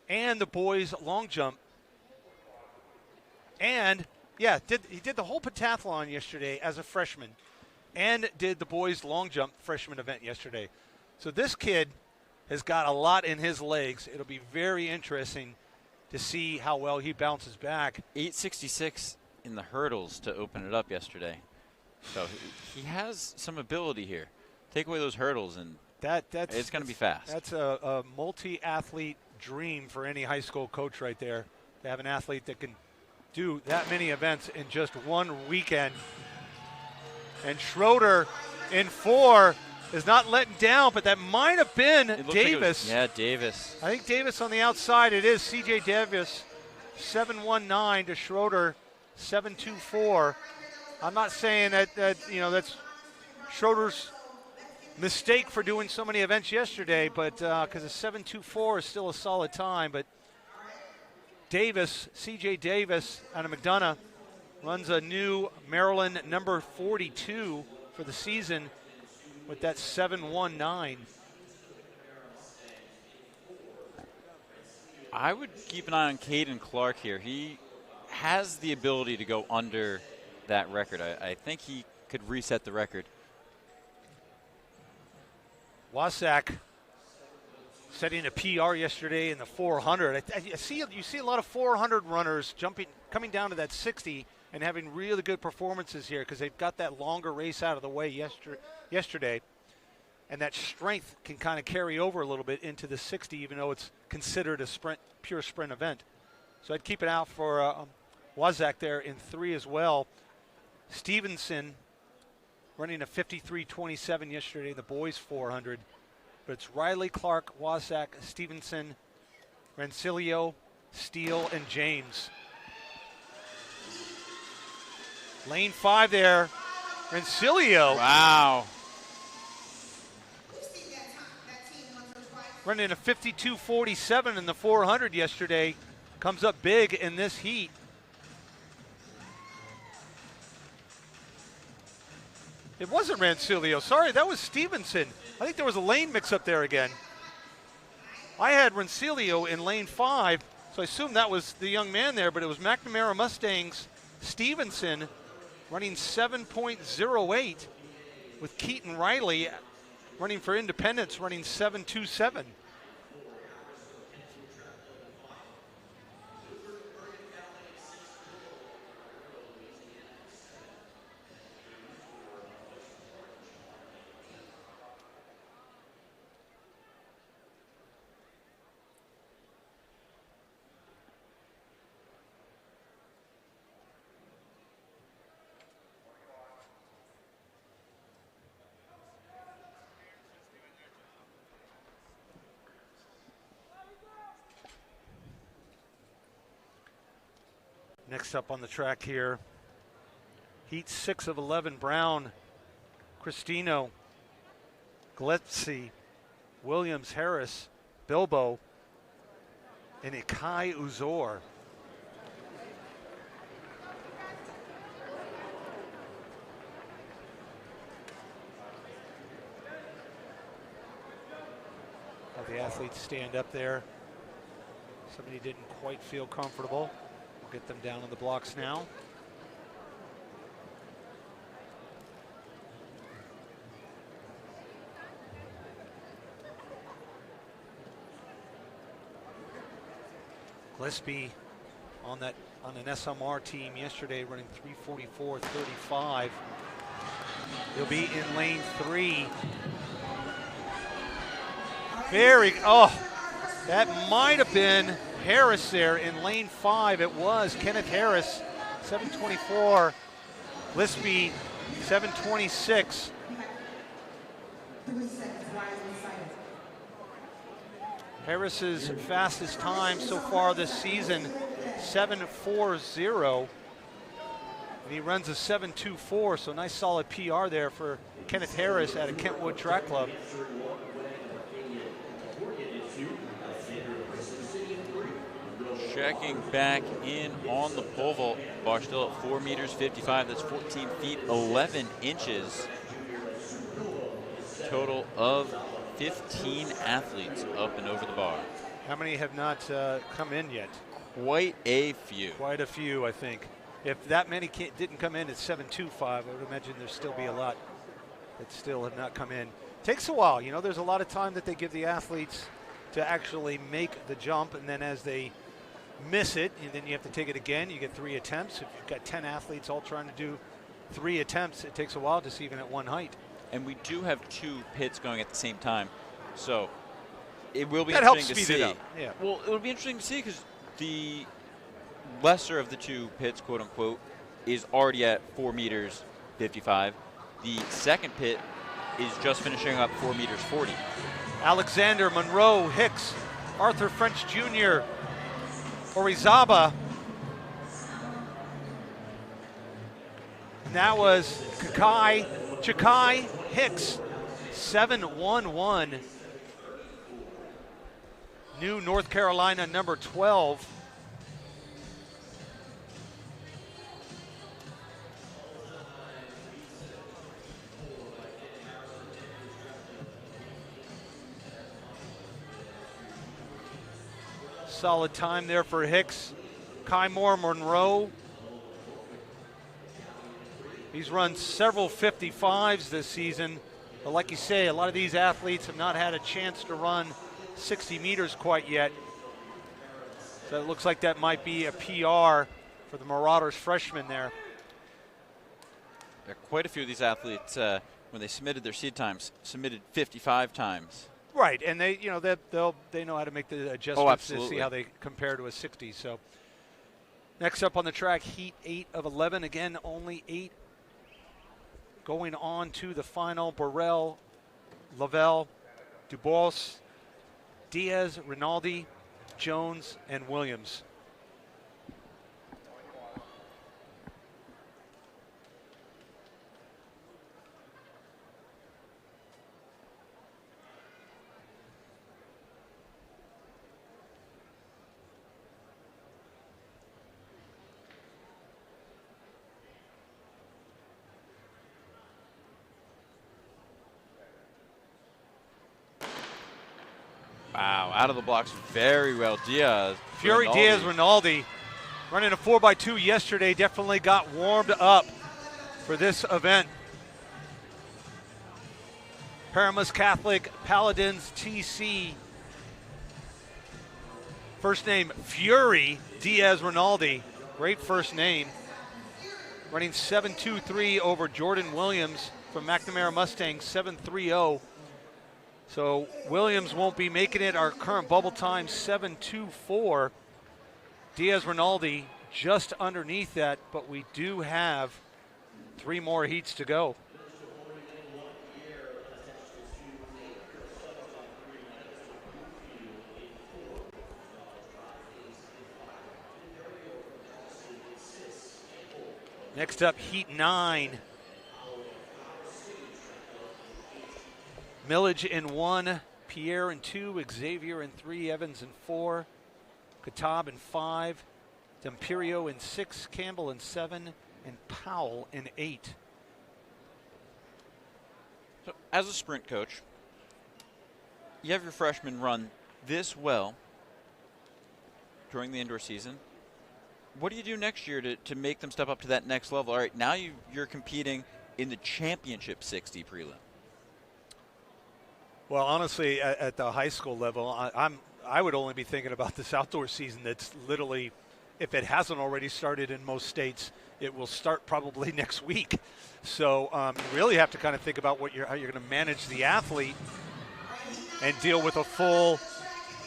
And the boys long jump. And yeah, he did the whole pentathlon yesterday as a freshman and did the boys long jump freshman event yesterday. So this kid has got a lot in his legs. It'll be very interesting to see how well he bounces back. 866 in the hurdles to open it up yesterday. So he has some ability here. Take away those hurdles and it's going to be fast. That's a multi-athlete dream for any high school coach right there, to have an athlete that can do that many events in just one weekend. And Schroeder in 4 is not letting down, but that might have been Davis. Davis. I think Davis on the outside. It is C.J. Davis, 719 to Schroeder, 724. I'm not saying that that's Schroeder's mistake for doing so many events yesterday, but because a 724 is still a solid time. But Davis, C.J. Davis out of McDonough, runs a new Maryland number 42 for the season with that 719. I would keep an eye on Caden Clark here. He has the ability to go under that record. I think he could reset the record. Wasak setting a PR yesterday in the 400. You see a lot of 400 runners coming down to that 60 and having really good performances here because they've got that longer race out of the way yesterday. And that strength can kind of carry over a little bit into the 60, even though it's considered a pure sprint event. So I'd keep it out for Wasak there in 3 as well. Stevenson running a 53.27 yesterday in the boys 400. But it's Riley, Clark, Wasak, Stevenson, Rancilio, Steele, and James. Lane 5 there. Rancilio. Wow. Running a 52.47 in the 400 yesterday. Comes up big in this heat. It wasn't Rancilio. Sorry, that was Stevenson. I think there was a lane mix-up there again. I had Rancilio in lane 5, so I assumed that was the young man there, but it was McNamara Mustangs Stevenson running 7.08 with Keaton Riley running for Independence running 7.27. Next up on the track here, heat 6 of 11, Brown, Cristino, Gletzi, Williams, Harris, Bilbo, and Ikai Uzor. Have the athletes stand up there. Somebody didn't quite feel comfortable. We'll get them down on the blocks now. Gillespie on an SMR team yesterday running 3:44.35. He'll be in lane 3. That might have been Harris there in lane 5. It was Kenneth Harris, 7:24. Gillespie, 7:26. Harris's fastest time so far this season, 7:40. And he runs a 7:24, so nice solid PR there for Kenneth Harris at a Kentwood Track Club. Checking back in on the pole vault. Bar still at 4 meters 55. That's 14 feet 11 inches. Total of 15 athletes up and over the bar. How many have not come in yet? Quite a few. Quite a few, I think. If that many didn't come in at 7:25, I would imagine there'd still be a lot that still have not come in. Takes a while. You know, there's a lot of time that they give the athletes to actually make the jump, and then as they miss it, and then you have to take it again. You get 3 attempts. If you've got 10 athletes all trying to do 3 attempts, it takes a while just even at one height. And we do have 2 pits going at the same time, so it will be that interesting helps to speed see. it up. Yeah. Well, it'll be interesting to see because the lesser of the 2 pits, quote unquote, is already at 4 meters 55. The second pit is just finishing up 4 meters 40. Alexander, Monroe, Hicks, Arthur French Jr., Orizaba. And that was Chakai Hicks, 7:11. New North Carolina number 12. Solid time there for Hicks. Kai Moore Monroe. He's run several 55s this season. But like you say, a lot of these athletes have not had a chance to run 60 meters quite yet. So it looks like that might be a PR for the Marauders freshman there. There are quite a few of these athletes, when they submitted their seed times, submitted 55 times. Right, and they, you know, they know how to make the adjustments to see how they compare to a 60. So next up on the track, heat 8 of 11. Again, only 8 going on to the final. Burrell, Lavelle, Dubois, Diaz, Rinaldi, Jones, and Williams. Wow, out of the blocks very well. Diaz. Fury, Rinaldi. Diaz, Rinaldi running a 4x2 yesterday, definitely got warmed up for this event. Paramus Catholic Paladins TC. First name Fury, Diaz, Rinaldi. Great first name. Running 7.23 over Jordan Williams from McNamara Mustang, 7.30. So Williams won't be making it. Our current bubble time, 7.24. Diaz Rinaldi just underneath that, but we do have 3 more heats to go. Next up, heat 9. Millage in 1, Pierre in 2, Xavier in 3, Evans in 4, Katab in 5, D'Imperio in 6, Campbell in 7, and Powell in 8. So as a sprint coach, you have your freshmen run this well during the indoor season. What do you do next year to make them step up to that next level? All right, now you're competing in the championship 60 prelim. Well, honestly, at the high school level, I would only be thinking about this outdoor season that's literally, if it hasn't already started in most states, it will start probably next week. So you really have to kind of think about how you're going to manage the athlete and deal with a full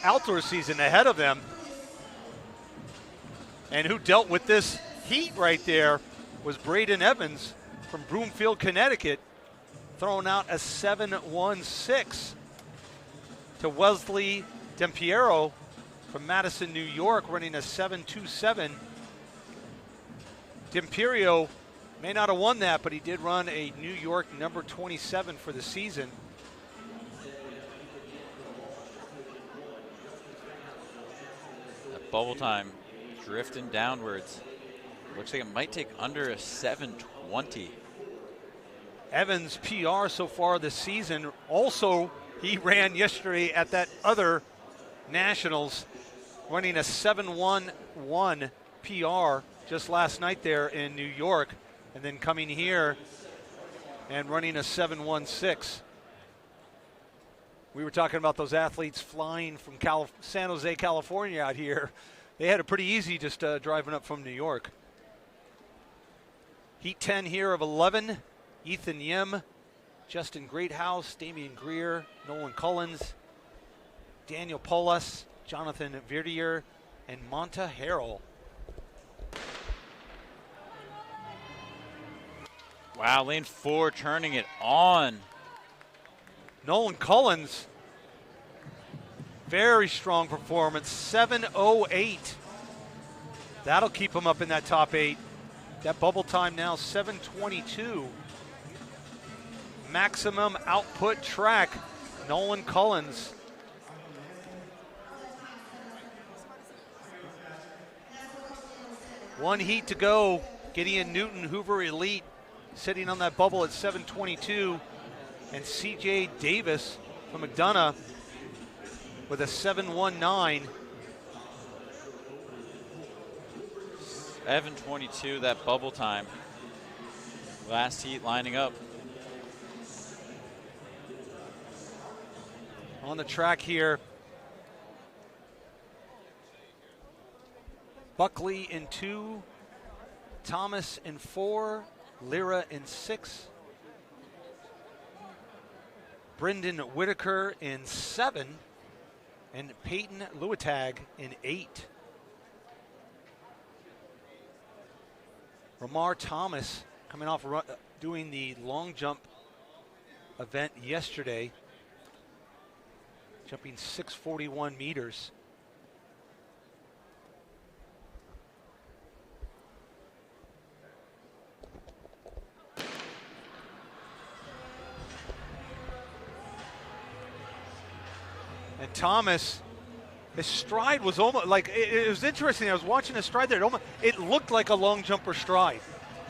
outdoor season ahead of them. And who dealt with this heat right there was Braden Evans from Broomfield, Connecticut, throwing out a 7.16 to Wesley Dempiero from Madison, New York, running a 7.27. Dempiero may not have won that, but he did run a New York number 27 for the season. That bubble time drifting downwards. Looks like it might take under a 7:20. Evans' PR so far this season. Also, he ran yesterday at that other Nationals, running a 7.11 PR just last night there in New York, and then coming here and running a 7.16. We were talking about those athletes flying from San Jose, California out here. They had it pretty easy just driving up from New York. Heat 10 here of 11. Ethan Yim, Justin Greathouse, Damian Greer, Nolan Collins, Daniel Polis, Jonathan Verdier, and Monta Harrell. Wow, lane 4 turning it on. Nolan Collins, very strong performance, 7.08. That'll keep him up in that top 8. That bubble time now 7.22. Maximum output track, Nolan Collins. One heat to go. Gideon Newton, Hoover Elite, sitting on that bubble at 7.22. And CJ Davis from McDonough with a 7.19. 7:22, that bubble time. Last heat lining up. On the track here, Buckley in 2, Thomas in 4, Lira in 6, Brendan Whitaker in 7, and Peyton Luetag in 8. Ramar Thomas coming off doing the long jump event yesterday, jumping 641 meters. And Thomas, his stride was almost like, it was interesting. I was watching his stride there. It looked like a long jumper stride.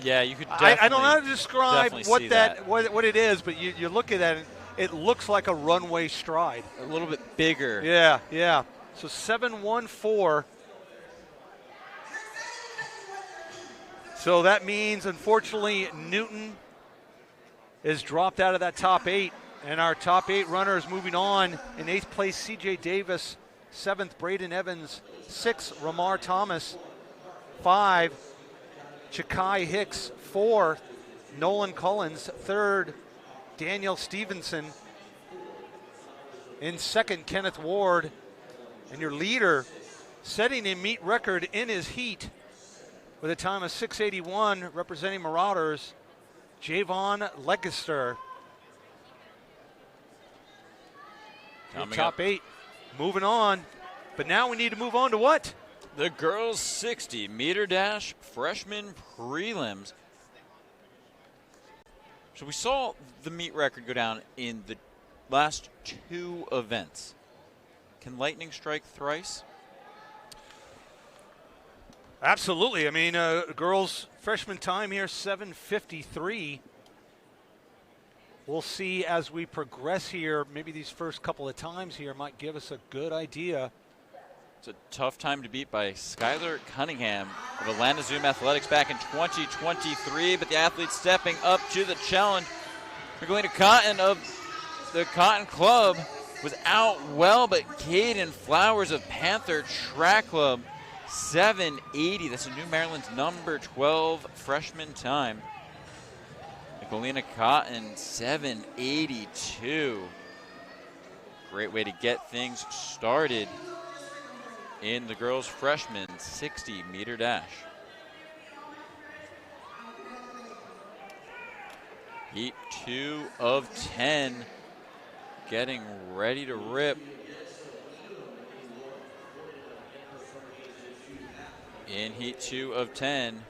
Yeah, you could definitely. I don't know how to describe what it is, but you look at that, and it looks like a runway stride. A little bit bigger. Yeah, yeah. So 7.14. So that means, unfortunately, Newton is dropped out of that top 8, and our top 8 runners moving on. In 8th place, C.J. Davis. 7th, Braden Evans. 6th, Ramar Thomas. 5, Chakai Hicks. 4, Nolan Collins. 3rd, Daniel Stevenson. In 2nd, Kenneth Ward. And your leader, setting a meet record in his heat with a time of 6:81, representing Marauders, Javon Legister. Top 8, moving on. But now we need to move on to what? The girls' 60-meter dash freshman prelims. So we saw the meet record go down in the last 2 events. Can lightning strike thrice? Absolutely. I mean, girls' freshman time here, 7:53. We'll see as we progress here. Maybe these first couple of times here might give us a good idea. It's a tough time to beat by Skylar Cunningham of Atlanta Zoom Athletics back in 2023, but the athletes stepping up to the challenge. Magdalena Cotton of the Cotton Club was out well, but Caden Flowers of Panther Track Club, 7:80. That's a New Maryland's number 12 freshman time. Magdalena Cotton, 7:82. Great way to get things started in the girls' freshman 60-meter dash. Heat 2 of 10, getting ready to rip. In heat 2 of 10,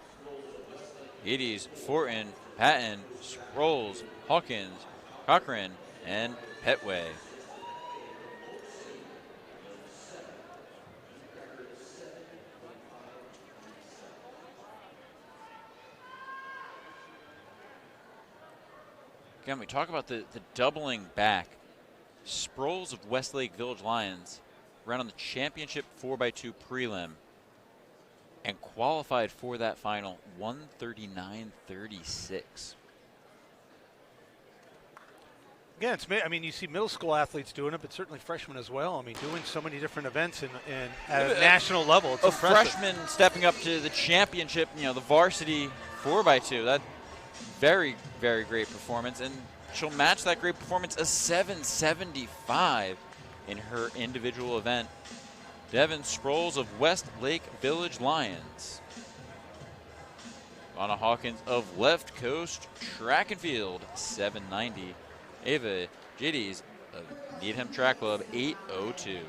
Eades, Fortin, Patton, Sproles, Hawkins, Cochran, and Petway. Again, we talk about the doubling back. Sproles of Westlake Village Lions ran on the championship 4x2 prelim and qualified for that final 139.36. Yeah, I mean, you see middle school athletes doing it, but certainly freshmen as well. I mean, doing so many different events at a national level. It's impressive. Freshman stepping up to the championship, the varsity 4x2. That very, very great performance, and she'll match that great performance a 775 in her individual event. Devin Sproles of Westlake Village Lions. Anna Hawkins of Left Coast Track and Field, 790. Ava Jiddies of Needham Track Club, 802.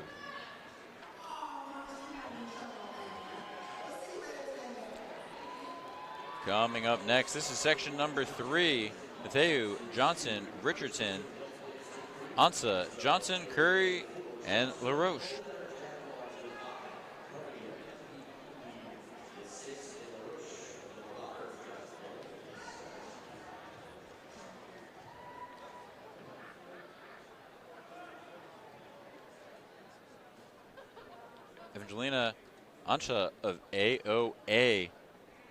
Coming up next, this is section number 3. Matthew, Johnson, Richardson, Ansa, Johnson, Curry, and LaRoche. Evangelina Ancha of AOA.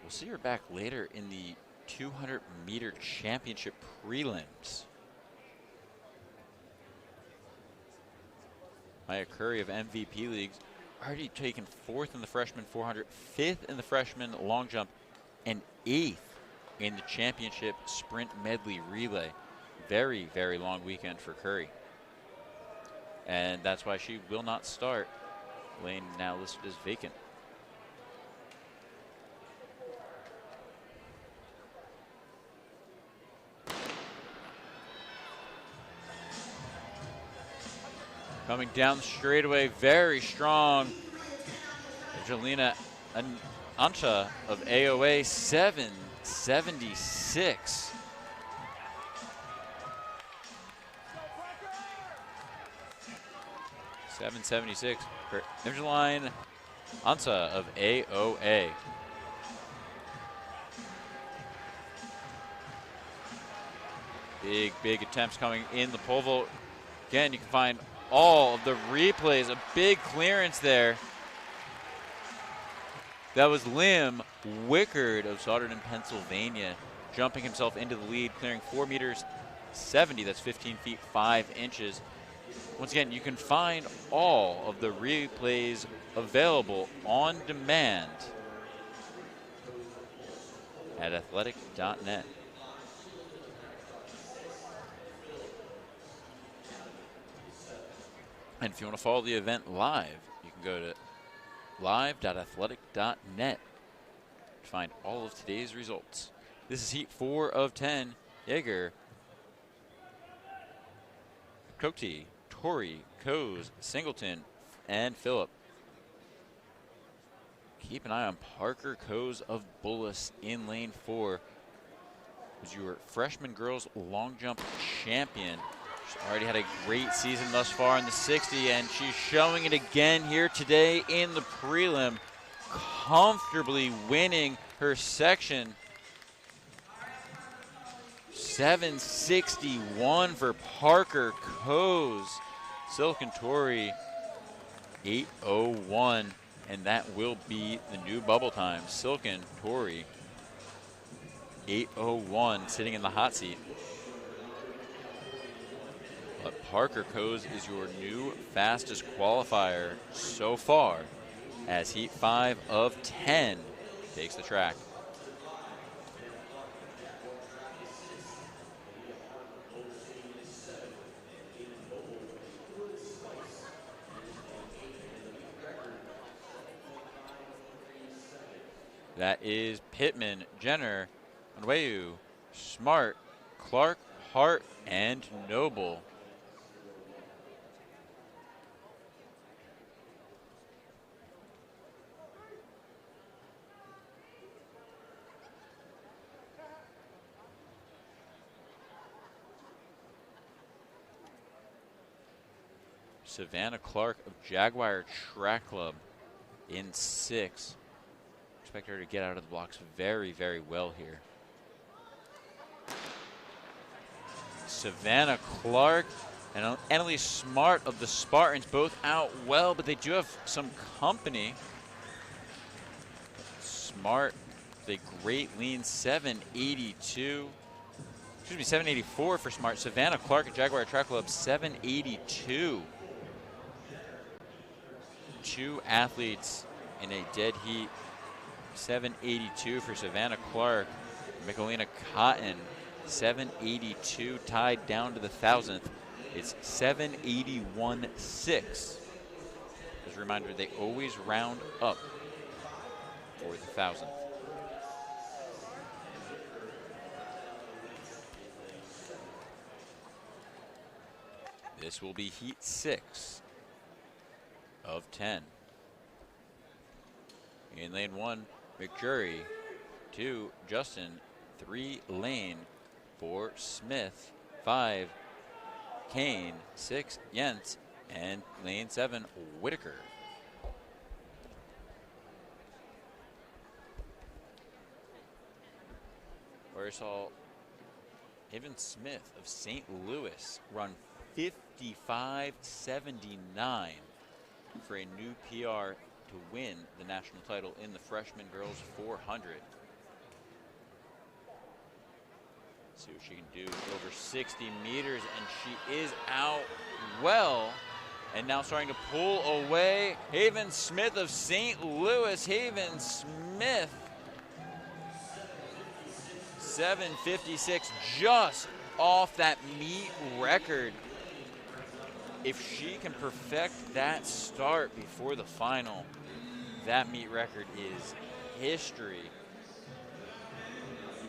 We'll see her back later in the 200-meter championship prelims. Maya Curry of MVP Leagues already taken 4th in the freshman 400, 5th in the freshman long jump, and 8th in the championship sprint medley relay. Very, very long weekend for Curry. And that's why she will not start. Lane now listed as vacant. Coming down the straightaway, very strong. Angelina Ancha of AOA, 776. .776 for Evangeline Ansa of AOA. Big attempts coming in the pole vault. Again, you can find all of the replays. A big clearance there. That was Liam Wickard of Sauderton, Pennsylvania, jumping himself into the lead, clearing 4 meters 70. That's 15 feet 5 inches. Once again, you can find all of the replays available on demand at athletic.net. And if you want to follow the event live, you can go to live.athletic.net to find all of today's results. This is heat 4 of 10. Yeager, Cote, Torrey, Coase, Singleton, and Phillip. Keep an eye on Parker Coase of Bullis in lane 4. Who's your freshman girls long jump champion. She's already had a great season thus far in the 60, and she's showing it again here today in the prelim, comfortably winning her section. 761 for Parker Coase. Silken Torrey, 801, and that will be the new bubble time. Silken Torrey, 801, sitting in the hot seat. But Parker Coase is your new fastest qualifier so far, as heat 5 of 10 takes the track. That is Pittman, Jenner, Onweu, Smart, Clark, Hart, and Noble. Savannah Clark of Jaguar Track Club in 6. Expect her to get out of the blocks very, very well here. Savannah Clark and Annalise Smart of the Spartans both out well, but they do have some company. Smart, the great lean, 782. Excuse me, 784 for Smart. Savannah Clark at Jaguar Track Club, 782. 2 athletes in a dead heat. 782 for Savannah Clark. Michelina Cotton, 782, tied down to the 1,000th. It's 781.6. As a reminder, they always round up for the 1,000th. This will be heat 6 of 10. In lane 1, McJury. 2, Justin. 3, Lane. 4, Smith. 5, Kane. 6, Yentz. And lane 7, Whitaker. Where I saw Haven Smith of St. Louis run 55.79 for a new PR to win the national title in the freshman girls 400. See what she can do over 60 meters, and she is out well. And now starting to pull away, Haven Smith of St. Louis. Haven Smith, 7:56, just off that meet record. If she can perfect that start before the final, that meet record is history.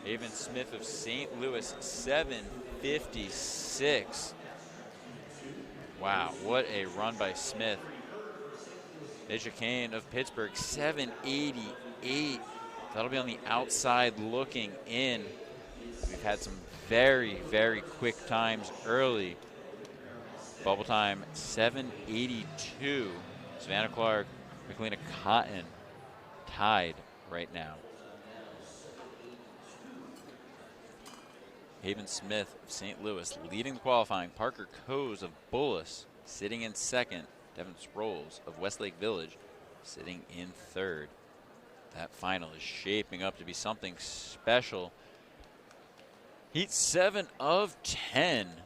Haven Smith of St. Louis, 7:56. Wow, what a run by Smith. Deja Kane of Pittsburgh, 7:88. That'll be on the outside looking in. We've had some very, very quick times early. Bubble time, 7:82. Savannah Clark, Michelina Cotton tied right now. Haven Smith of St. Louis leading the qualifying. Parker Coes of Bullis sitting in second. Devin Sproles of Westlake Village sitting in third. That final is shaping up to be something special. Heat 7 of 10.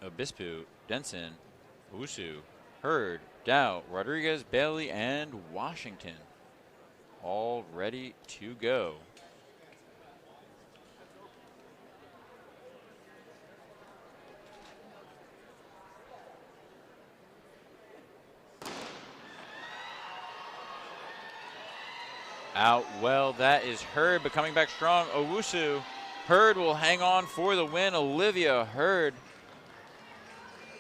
Obispo, Denson, Owusu, Hurd, Dow, Rodriguez, Bailey, and Washington all ready to go. Out well, that is Hurd, but coming back strong, Owusu. Hurd will hang on for the win. Olivia Hurd,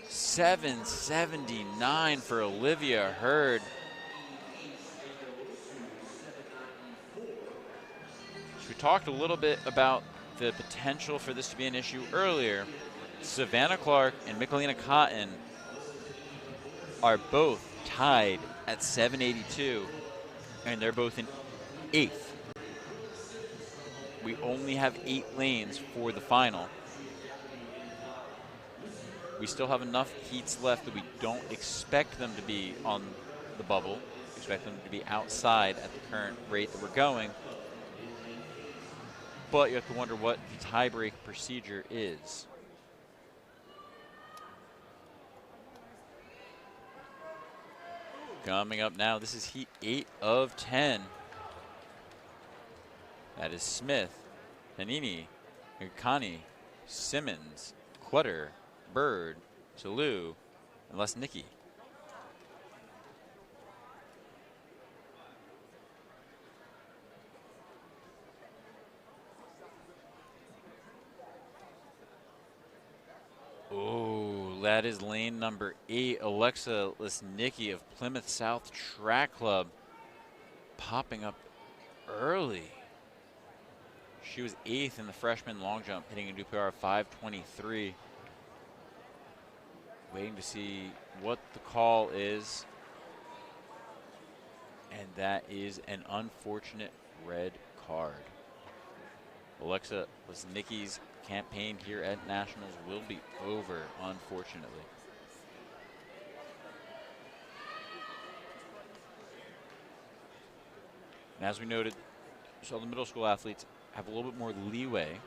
7:79 for Olivia Hurd. So we talked a little bit about the potential for this to be an issue earlier. Savannah Clark and Michelina Cotton are both tied at 782, and they're both in 8th. We only have 8 lanes for the final. We still have enough heats left that we don't expect them to be on the bubble. We expect them to be outside at the current rate that we're going. But you have to wonder what the tiebreak procedure is. Coming up now, this is heat 8 of 10. That is Smith, Panini, Kani, Simmons, Quatter, Bird, Salou, and Lesnicki. Oh, that is lane number 8, Alexa Lesnicki of Plymouth South Track Club, popping up early. She was 8th in the freshman long jump, hitting a new PR of 5:23. Waiting to see what the call is. And that is an unfortunate red card. Alexa Lesnicki's campaign here at Nationals will be over, unfortunately. And as we noted, so the middle school athletes have a little bit more leeway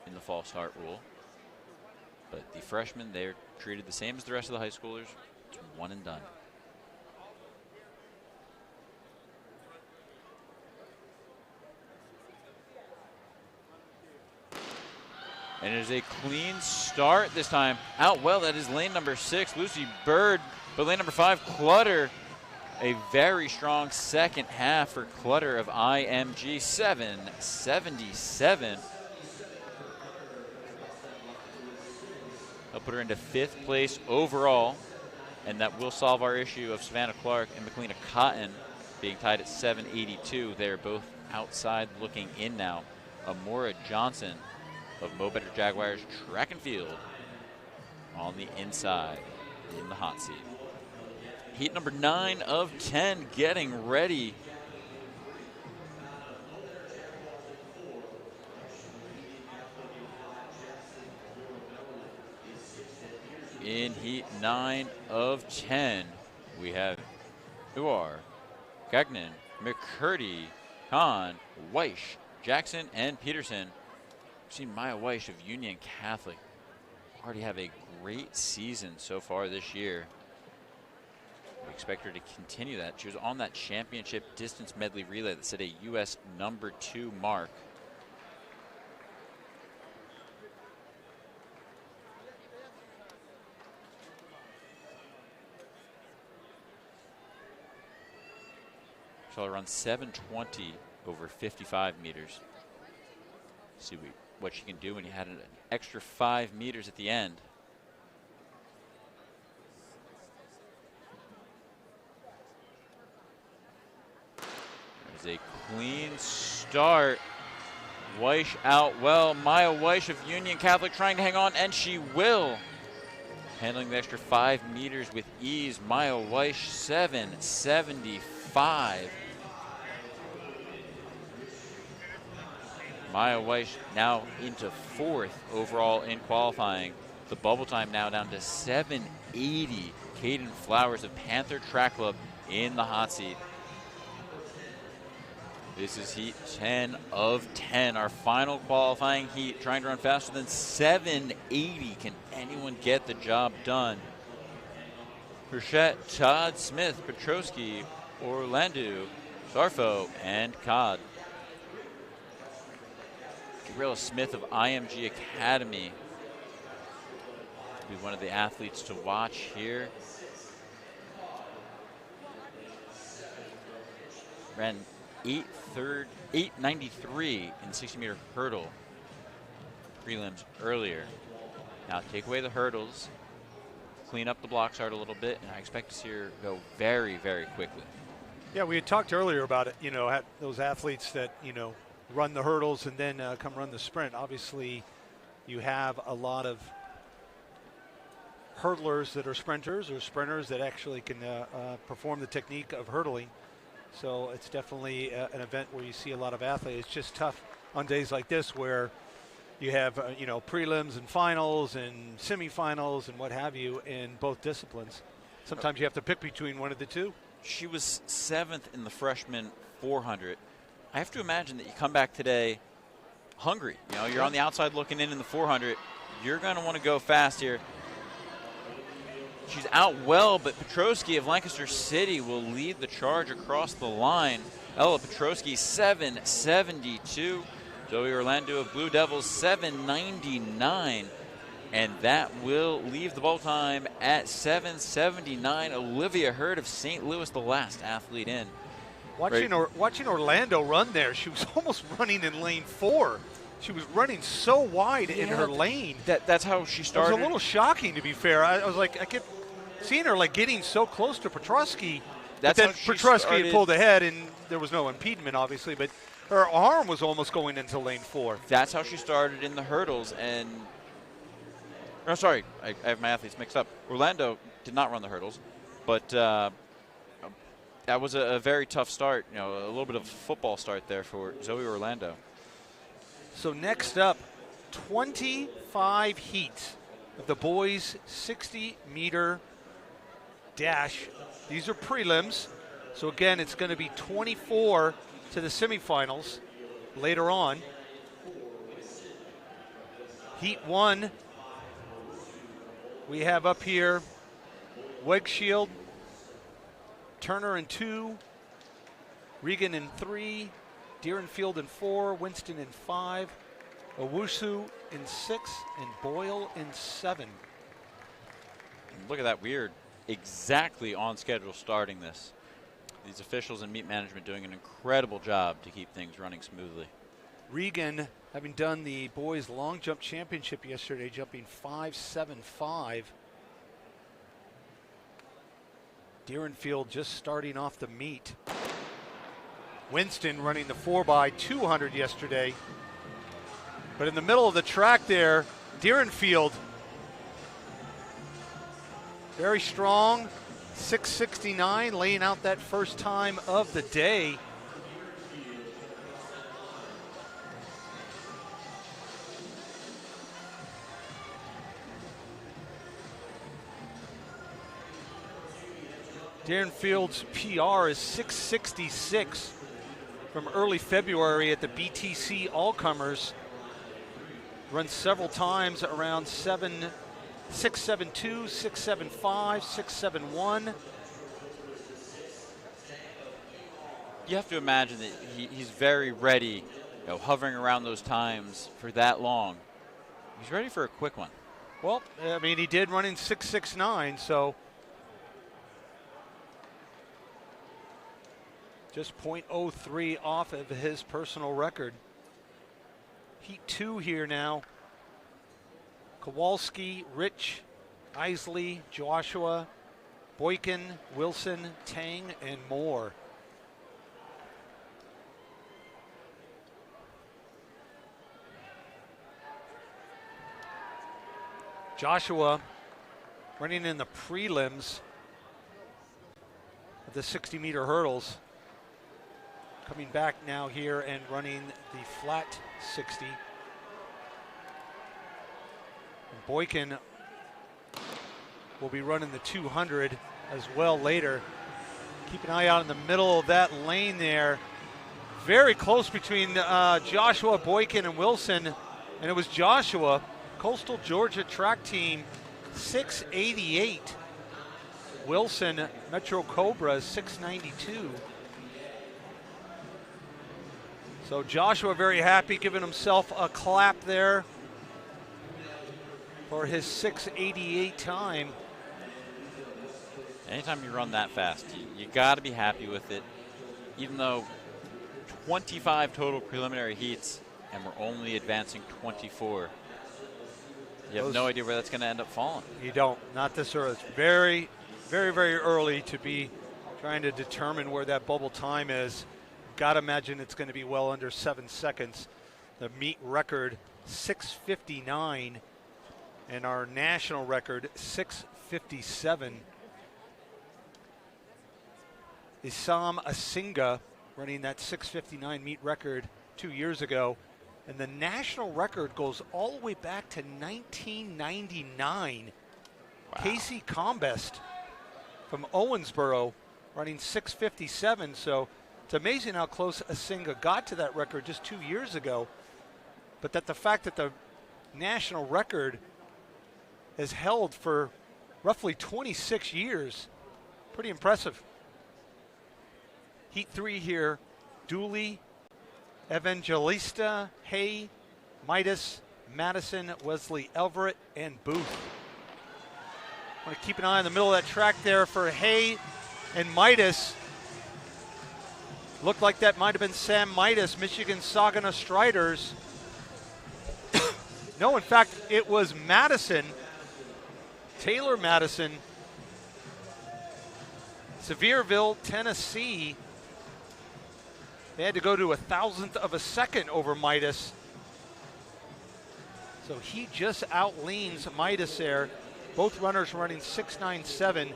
in the false start rule. But the freshmen, they're treated the same as the rest of the high schoolers. It's one and done. And it is a clean start this time. Out well, that is lane number 6, Lucy Bird. But lane number 5, Clutter. A very strong second half for Clutter of IMG 777. I'll put her into 5th place overall. And that will solve our issue of Savannah Clark and McLeana Cotton being tied at 782. They're both outside looking in now. Amora Johnson of Mo Better Jaguars track and field on the inside in the hot seat. Heat number 9 of 10 getting ready. In heat 9 of 10, we have Uar, Gagnon, McCurdy, Kahn, Weish, Jackson, and Peterson. We've seen Maya Weish of Union Catholic already have a great season so far this year. We expect her to continue that. She was on that championship distance medley relay that set a U.S. number 2 mark. So I'll run 7:20 over 55 meters. See what she can do when you had an extra 5 meters at the end. There's a clean start. Weish out well. Maya Weish of Union Catholic trying to hang on, and she will. Handling the extra 5 meters with ease. Maya Weish 775. Maya Weish now into 4th overall in qualifying. The bubble time now down to 780. Caden Flowers of Panther Track Club in the hot seat. This is heat 10 of 10, our final qualifying heat, trying to run faster than 780. Can anyone get the job done? Burchett, Todd Smith, Petrosky, Orlando, Sarfo, and Codd. Gabriella Smith of IMG Academy will be one of the athletes to watch here. Ran 893 in 60-meter hurdle prelims earlier. Now take away the hurdles, clean up the block start a little bit, and I expect to see her go very, very quickly. Yeah, we had talked earlier about it, you know, those athletes that, you know, run the hurdles and then come run the sprint. Obviously, you have a lot of hurdlers that are sprinters or sprinters that actually can perform the technique of hurdling. So it's definitely an event where you see a lot of athletes. It's just tough on days like this where you have, you know, prelims and finals and semifinals and what have you in both disciplines. Sometimes you have to pick between one of the two. She was 7th in the freshman 400. I have to imagine that you come back today hungry. You know, you're on the outside looking in the 400. You're going to want to go fast here. She's out well, but Petrosky of Lancaster City will lead the charge across the line. Ella Petrosky, 772. Zoe Orlando of Blue Devils, 799. And that will leave the ball time at 779. Olivia Hurd of St. Louis, the last athlete in. Watching Orlando run there, she was almost running in lane 4. She was running so wide in her lane. That's how she started. It was a little shocking, to be fair. I was like, I kept seeing her like getting so close to Petrosky. But then Petrosky had pulled ahead, and there was no impediment, obviously, but her arm was almost going into lane 4. That's how she started in the hurdles, and Oh, sorry, I have my athletes mixed up. Orlando did not run the hurdles, but that was a very tough start. You know, a little bit of a football start there for Zoe Orlando. So next up, 25 heats of the boys 60-meter dash. These are prelims. So again, it's going to be 24 to the semifinals later on. Heat 1, we have up here Wegshield, Turner in 2, Regan in 3, Deerenfield in 4, Winston in 5, Owusu in 6, and Boyle in 7. Look at that, weird, exactly on schedule starting this. These officials and meet management doing an incredible job to keep things running smoothly. Regan, having done the boys long jump championship yesterday, jumping 5.75. Deerenfield just starting off the meet. Winston running the 4x200 yesterday. But in the middle of the track there, Deerenfield, very strong, 6.69, laying out that first time of the day. Deerenfield's PR is 6.66 from early February at the BTC All-Comers. Run several times around 6.72, 6.75, 6.71. You have to imagine that he's very ready, you know, hovering around those times for that long. He's ready for a quick one. Well, I mean, he did run in 6.69, so just 0.03 off of his personal record. Heat 2 here now. Kowalski, Rich, Isley, Joshua, Boykin, Wilson, Tang, and more. Joshua running in the prelims of the 60-meter hurdles. Coming back now here and running the flat 60. And Boykin will be running the 200 as well later. Keep an eye out in the middle of that lane there. Very close between Joshua, Boykin, and Wilson. And it was Joshua, Coastal Georgia track team, 6.88. Wilson, Metro Cobras, 6.92. So Joshua very happy, giving himself a clap there for his 6.88 time. Anytime you run that fast, you got to be happy with it. Even though 25 total preliminary heats and we're only advancing 24. You have no idea where that's going to end up falling. You don't, not this early. It's very, very, very early to be trying to determine where that bubble time is. Got to imagine it's going to be well under 7 seconds. The meet record 6:59 and our national record 6:57. Isam Asinga running that 6:59 meet record 2 years ago, and the national record goes all the way back to 1999. Wow. Casey Combest from Owensboro running 6:57. So it's amazing how close Asinga got to that record just 2 years ago, but that the fact that the national record is held for roughly 26 years, pretty impressive. Heat 3 here, Dooley, Evangelista, Hay, Midas, Madison, Wesley Everett, and Booth. Want to keep an eye on the middle of that track there for Hay and Midas. Looked like that might have been Sam Midas, Michigan Saginaw Striders. No, in fact, it was Madison, Taylor Madison, Sevierville, Tennessee. They had to go to 1,000th of a second over Midas. So he just outleans Midas there. Both runners running 6.97.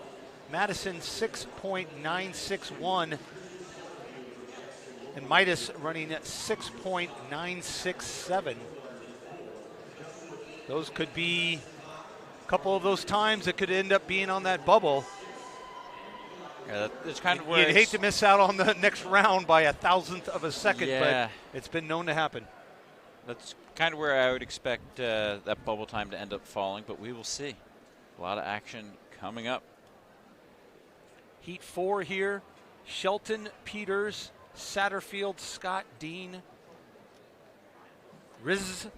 Madison 6.961. And Midas running at 6.967. Those could be a couple of those times it could end up being on that bubble. Yeah, that's kind of where You'd hate to miss out on the next round by 1,000th of a second, yeah, but it's been known to happen. That's kind of where I would expect that bubble time to end up falling, but we will see. A lot of action coming up. Heat 4 here. Shelton, Peters, Satterfield, Scott, Dean, Riz,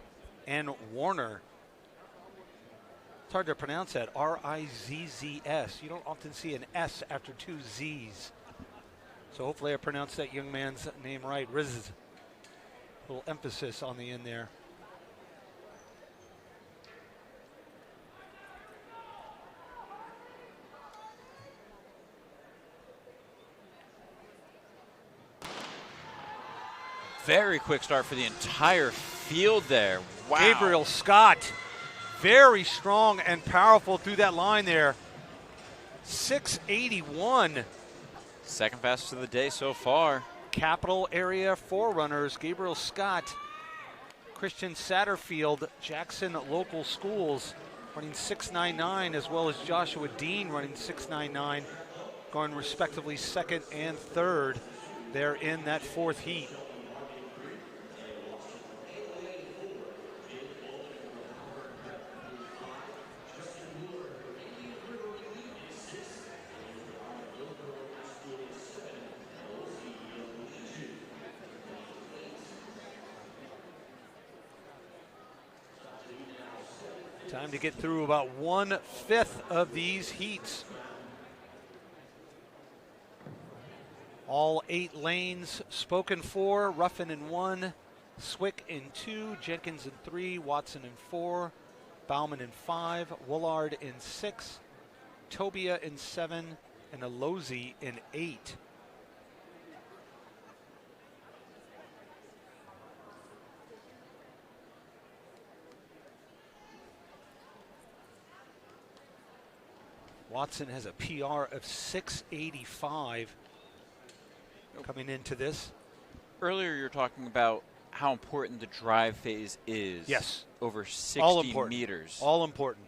and Warner. It's hard to pronounce that, R-I-Z-Z-S. You don't often see an S after 2 Z's. So hopefully I pronounced that young man's name right, Riz. A little emphasis on the end there. Very quick start for the entire field there. Wow. Gabriel Scott, very strong and powerful through that line there. 681. Second fastest of the day so far. Capital area forerunners, Gabriel Scott, Christian Satterfield, Jackson Local Schools running 6.99, as well as Joshua Dean running 6.99, going respectively second and third there in that fourth heat. Time to get through about 1/5 of these heats. All 8 lanes spoken for. Ruffin in 1, Swick in 2, Jenkins in 3, Watson in 4, Bauman in 5, Woolard in 6, Tobia in 7, and Alozi in 8. Watson has a PR of 685 coming into this. Earlier you were talking about how important the drive phase is. Yes. Over 60 All important. meters. All important.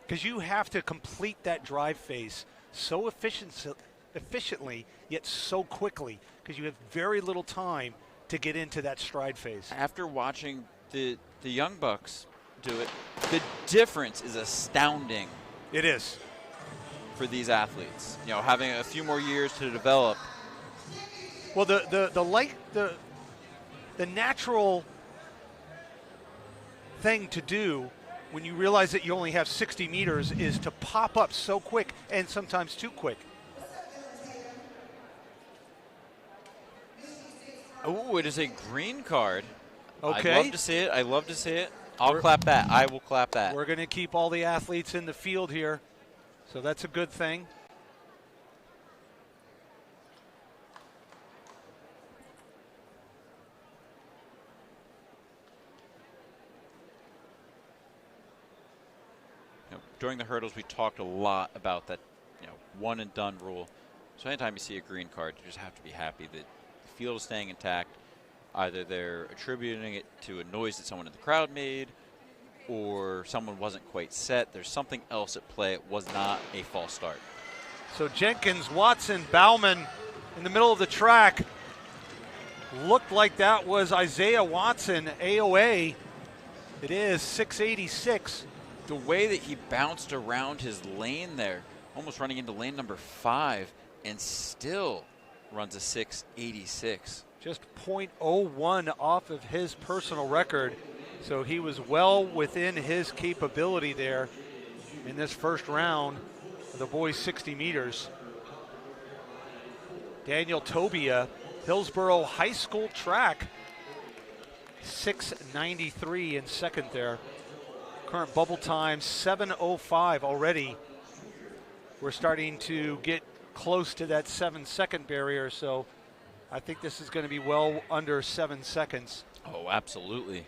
Because you have to complete that drive phase so efficiently, yet so quickly, because you have very little time to get into that stride phase. After watching the Young Bucks do it, the difference is astounding. It is. For these athletes, you know, having a few more years to develop. Well, the natural thing to do when you realize that you only have 60 meters is to pop up so quick, and sometimes too quick. Oh, it is a green card. Okay. I'd love to see it. I love to see it. I'll clap that. I will clap that. We're going to keep all the athletes in the field here. So that's a good thing. You know, during the hurdles, we talked a lot about that, you know, one and done rule. So anytime you see a green card, you just have to be happy that the field is staying intact. Either they're attributing it to a noise that someone in the crowd made, or someone wasn't quite set. There's something else at play. It was not a false start. So Jenkins, Watson, Bauman in the middle of the track. Looked like that was Isaiah Watson, AOA. It is 686. The way that he bounced around his lane there, almost running into lane number 5, and still runs a 686. Just 0.01 off of his personal record. So he was well within his capability there in this first round of the boys' 60 meters. Daniel Tobia, Hillsborough High School track, 693 in second there. Current bubble time, 7:05 already. We're starting to get close to that 7-second barrier, so I think this is going to be well under 7 seconds. Oh, absolutely.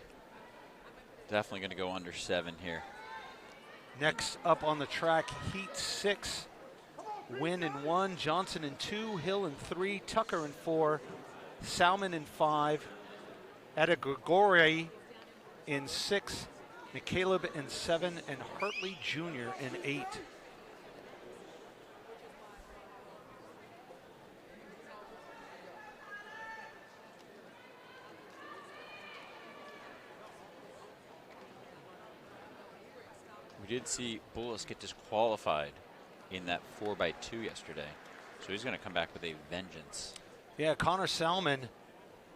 Definitely going to go under 7 here. Next up on the track, heat 6. Wynn in 1, Johnson in 2, Hill in 3, Tucker in 4, Salmon in 5, Adegrigori in 6, McCaleb in 7, and Hartley Jr. in 8. We did see Bullis get disqualified in that 4x2 yesterday, so he's going to come back with a vengeance. Yeah, Connor Salmon,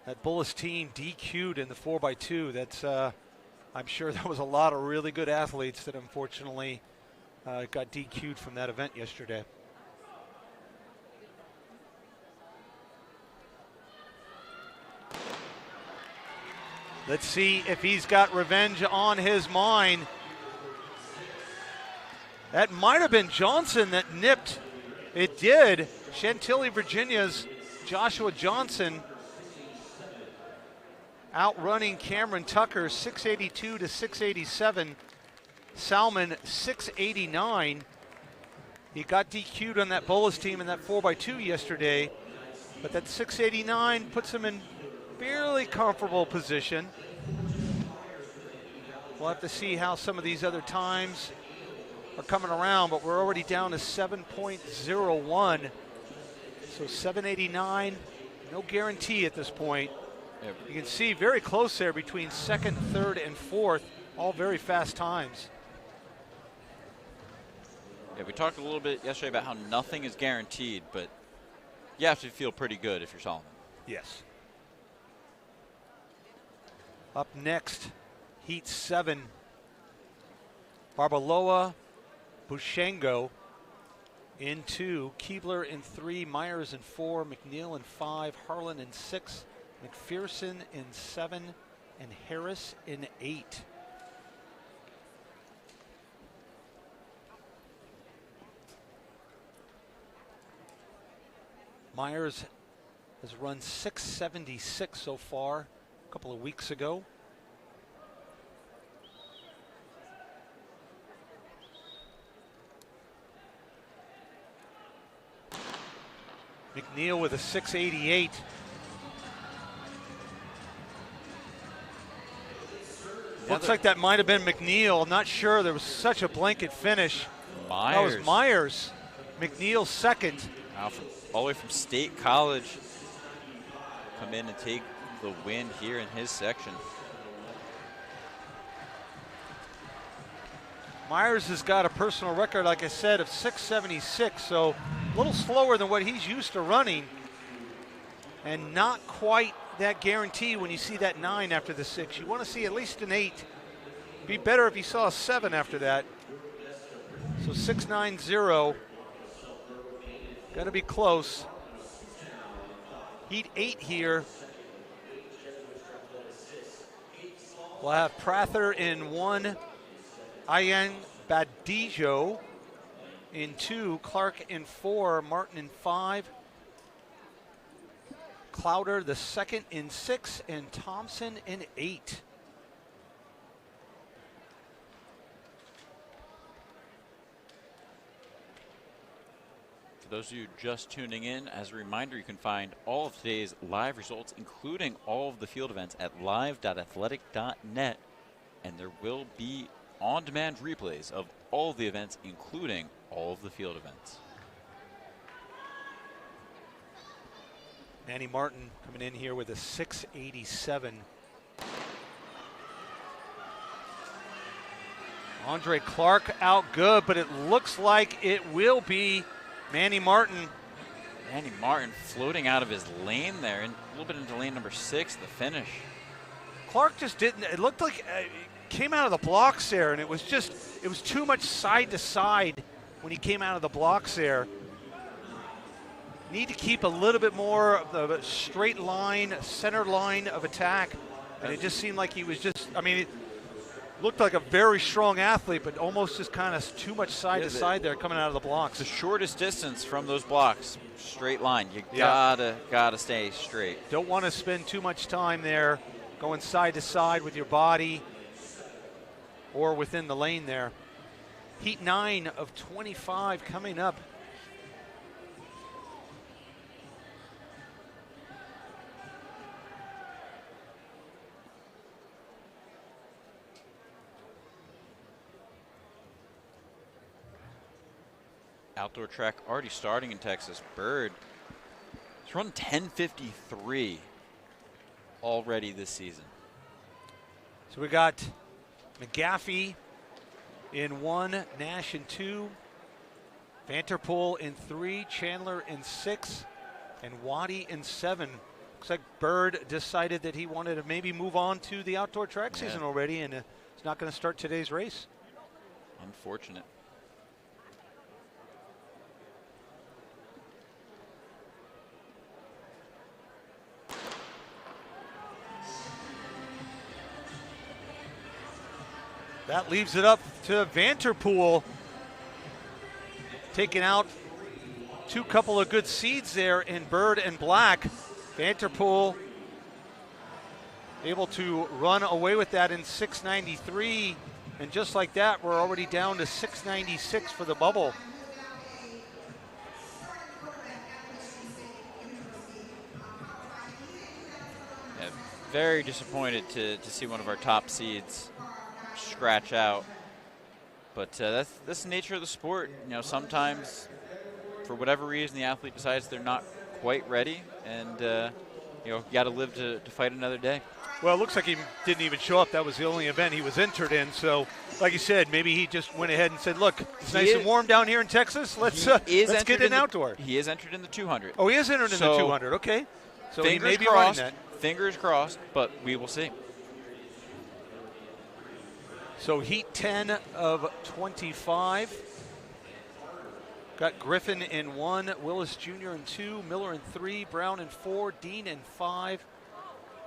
that Bullis team DQ'd in the 4x2. That's, I'm sure there was a lot of really good athletes that unfortunately got DQ'd from that event yesterday. Let's see if he's got revenge on his mind. That might have been Johnson that nipped. It did. Chantilly, Virginia's Joshua Johnson outrunning Cameron Tucker 682 to 687. Salmon 689. He got DQ'd on that Bullis team in that 4x2 yesterday, but that 689 puts him in fairly comfortable position. We'll have to see how some of these other times are coming around, but we're already down to 7.01. So 789, no guarantee at this point. Yep. You can see very close there between second, third, and fourth, all very fast times. Yeah, we talked a little bit yesterday about how nothing is guaranteed, but you have to feel pretty good if you're Solomon. Yes. Up next, heat 7. Barbaloa, Bushengo in 2, Keebler in 3, Myers in 4, McNeil in 5, Harlan in 6, McPherson in 7, and Harris in 8. Myers has run 676 so far a couple of weeks ago. McNeil with a 688. Looks like that might have been McNeil. I'm not sure. There was such a blanket finish. Myers. That was Myers. McNeil second. Wow, all the way from State College. Come in and take the win here in his section. Myers has got a personal record, like I said, of 676, so a little slower than what he's used to running, and not quite that guarantee when you see that 9 after the 6. You want to see at least an 8. Be better if you saw a 7 after that. So 690, got to be close. Heat 8 here. We'll have Prather in 1, Ayan Badijo in 2, Clark in 4, Martin in 5, Clowder the second in 6, and Thompson in 8. For those of you just tuning in, as a reminder, you can find all of today's live results, including all of the field events, at live.athletic.net, and there will be on-demand replays of all of the events, including all of the field events. Manny Martin coming in here with a 687. Andre Clark out good, but it looks like it will be Manny Martin. Manny Martin floating out of his lane there, and a little bit into lane number 6, the finish. Clark just didn't, it looked like came out of the blocks there, and it was too much side to side when he came out of the blocks there. Need to keep a little bit more of a straight line, center line of attack, and it just seemed like he was just, I mean, it looked like a very strong athlete, but almost just kind of too much side to side there coming out of the blocks. The shortest distance from those blocks, straight line. You gotta stay straight. Don't want to spend too much time there going side to side with your body. or within the lane there. Heat 9 of 25 coming up. Outdoor track already starting in Texas. Bird has run 10:53 already this season. So we got McGaffey in 1, Nash in 2, Vanterpool in 3, Chandler in 6, and Waddy in 7. Looks like Bird decided that he wanted to maybe move on to the outdoor track season already, and is not going to start today's race. Unfortunate. That leaves it up to Vanterpool, taking out two couple of good seeds there in Bird and Black. Vanterpool able to run away with that in 693, and just like that, we're already down to 696 for the bubble. Yeah, very disappointed to see one of our top seeds scratch out, but that's the nature of the sport. You know, sometimes for whatever reason the athlete decides they're not quite ready, and you know, you got to live to fight another day. Well, it looks like he didn't even show up. That was the only event he was entered in. So, like you said, maybe he just went ahead and said, "Look, it's nice and warm down here in Texas. Let's get an outdoor." He is entered in the 200. Oh, he is entered in the 200. Okay, so he may be crossed, running that. Fingers crossed, but we will see. So Heat 10 of 25. Got Griffin in 1, Willis Jr. in 2, Miller in 3, Brown in 4, Dean in 5,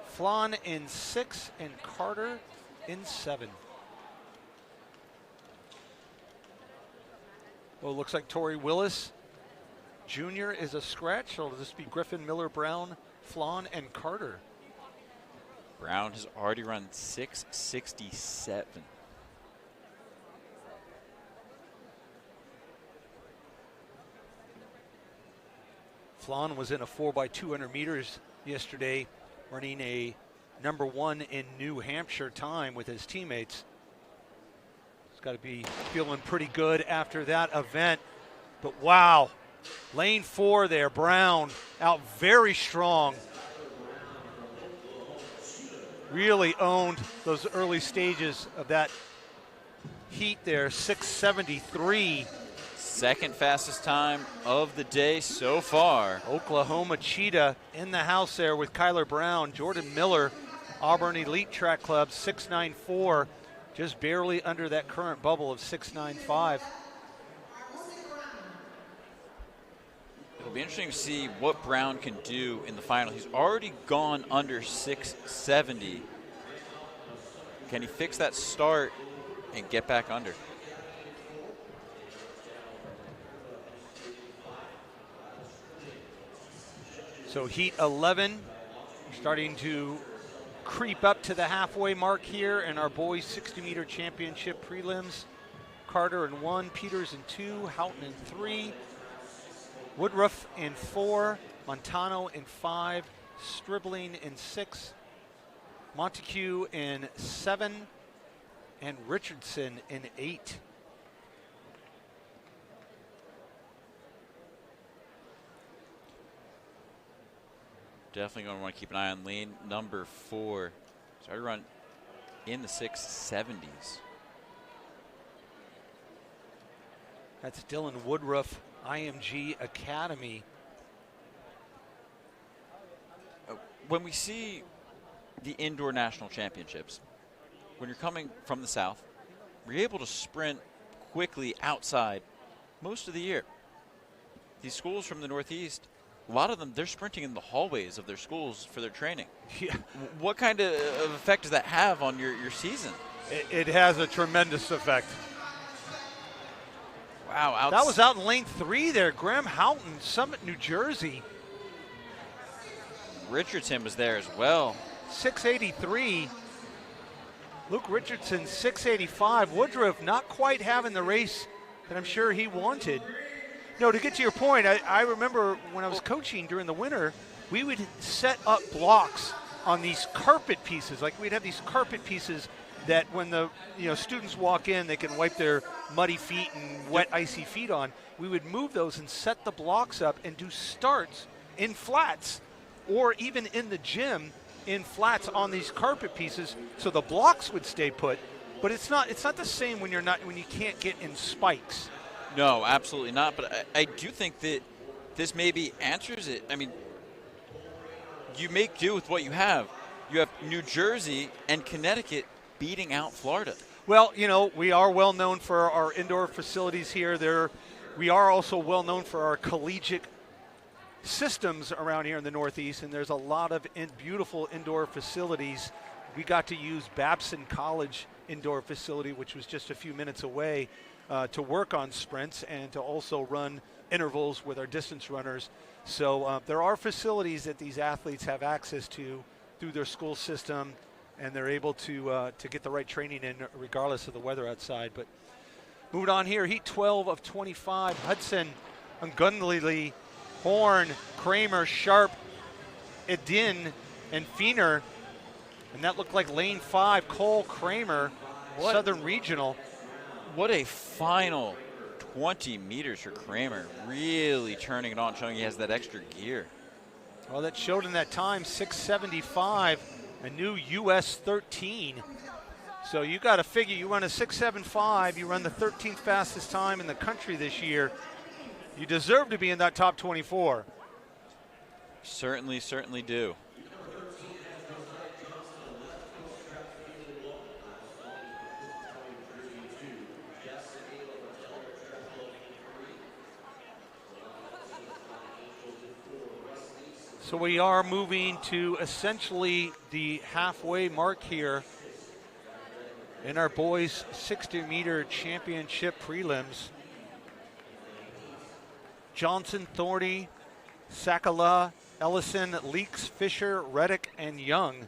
Flan in 6, and Carter in 7. Well, it looks like Torrey Willis Jr. is a scratch, so it'll just be Griffin, Miller, Brown, Flan, and Carter. Brown has already run 667. Flan was in a 4x200 meters yesterday, running a #1 in New Hampshire time with his teammates. He's got to be feeling pretty good after that event. But wow, lane 4 there, Brown out very strong. Really owned those early stages of that heat there, 673. Second fastest time of the day so far. Oklahoma Cheetah in the house there with Kyler Brown. Jordan Miller, Auburn Elite Track Club, 694, just barely under that current bubble of 695. It'll be interesting to see what Brown can do in the final. He's already gone under 670. Can he fix that start and get back under? So Heat 11 starting to creep up to the halfway mark here in our boys 60-meter championship prelims. Carter in 1, Peters in 2, Houghton in 3, Woodruff in 4, Montano in 5, Stribling in 6, Montague in 7, and Richardson in 8. Definitely going to want to keep an eye on lane number 4. Started run in the 670s. That's Dylan Woodruff, IMG Academy. When we see the indoor national championships, when you're coming from the south, you're able to sprint quickly outside most of the year. These schools from the northeast, a lot of them, they're sprinting in the hallways of their schools for their training. Yeah. What kind of effect does that have on your season? It has a tremendous effect. Wow. That was out in lane 3 there. Graham Houghton, Summit, New Jersey. Richardson was there as well. 683. Luke Richardson, 685. Woodruff not quite having the race that I'm sure he wanted. No, to get to your point, I remember when I was coaching during the winter, we would set up blocks on these carpet pieces. Like we'd have these carpet pieces that when the students walk in, they can wipe their muddy feet and wet, icy feet on. We would move those and set the blocks up and do starts in flats or even in the gym in flats on these carpet pieces so the blocks would stay put. But it's not the same when you can't get in spikes. No, absolutely not. But I do think that this maybe answers it. I mean, you make do with what you have. You have New Jersey and Connecticut beating out Florida. Well, we are well known for our indoor facilities here. We are also well known for our collegiate systems around here in the Northeast, and there's a lot of beautiful indoor facilities. We got to use Babson College indoor facility, which was just a few minutes away, to work on sprints and to also run intervals with our distance runners. So there are facilities that these athletes have access to through their school system, and they're able to get the right training in regardless of the weather outside. But moving on here, heat 12 of 25. Hudson, Ungundley, Horn, Kramer, Sharp, Edin, and Feener. And that looked like lane 5, Cole Kramer, Southern Regional. What a final 20 meters for Kramer. Really turning it on, showing he has that extra gear. Well, that showed in that time, 6:75, a new US 13. So you got to figure, you run a 6:75, you run the 13th fastest time in the country this year. You deserve to be in that top 24. Certainly do. So we are moving to essentially the halfway mark here in our boys 60-meter championship prelims. Johnson, Thorny, Sakala, Ellison, Leaks, Fisher, Reddick, and Young.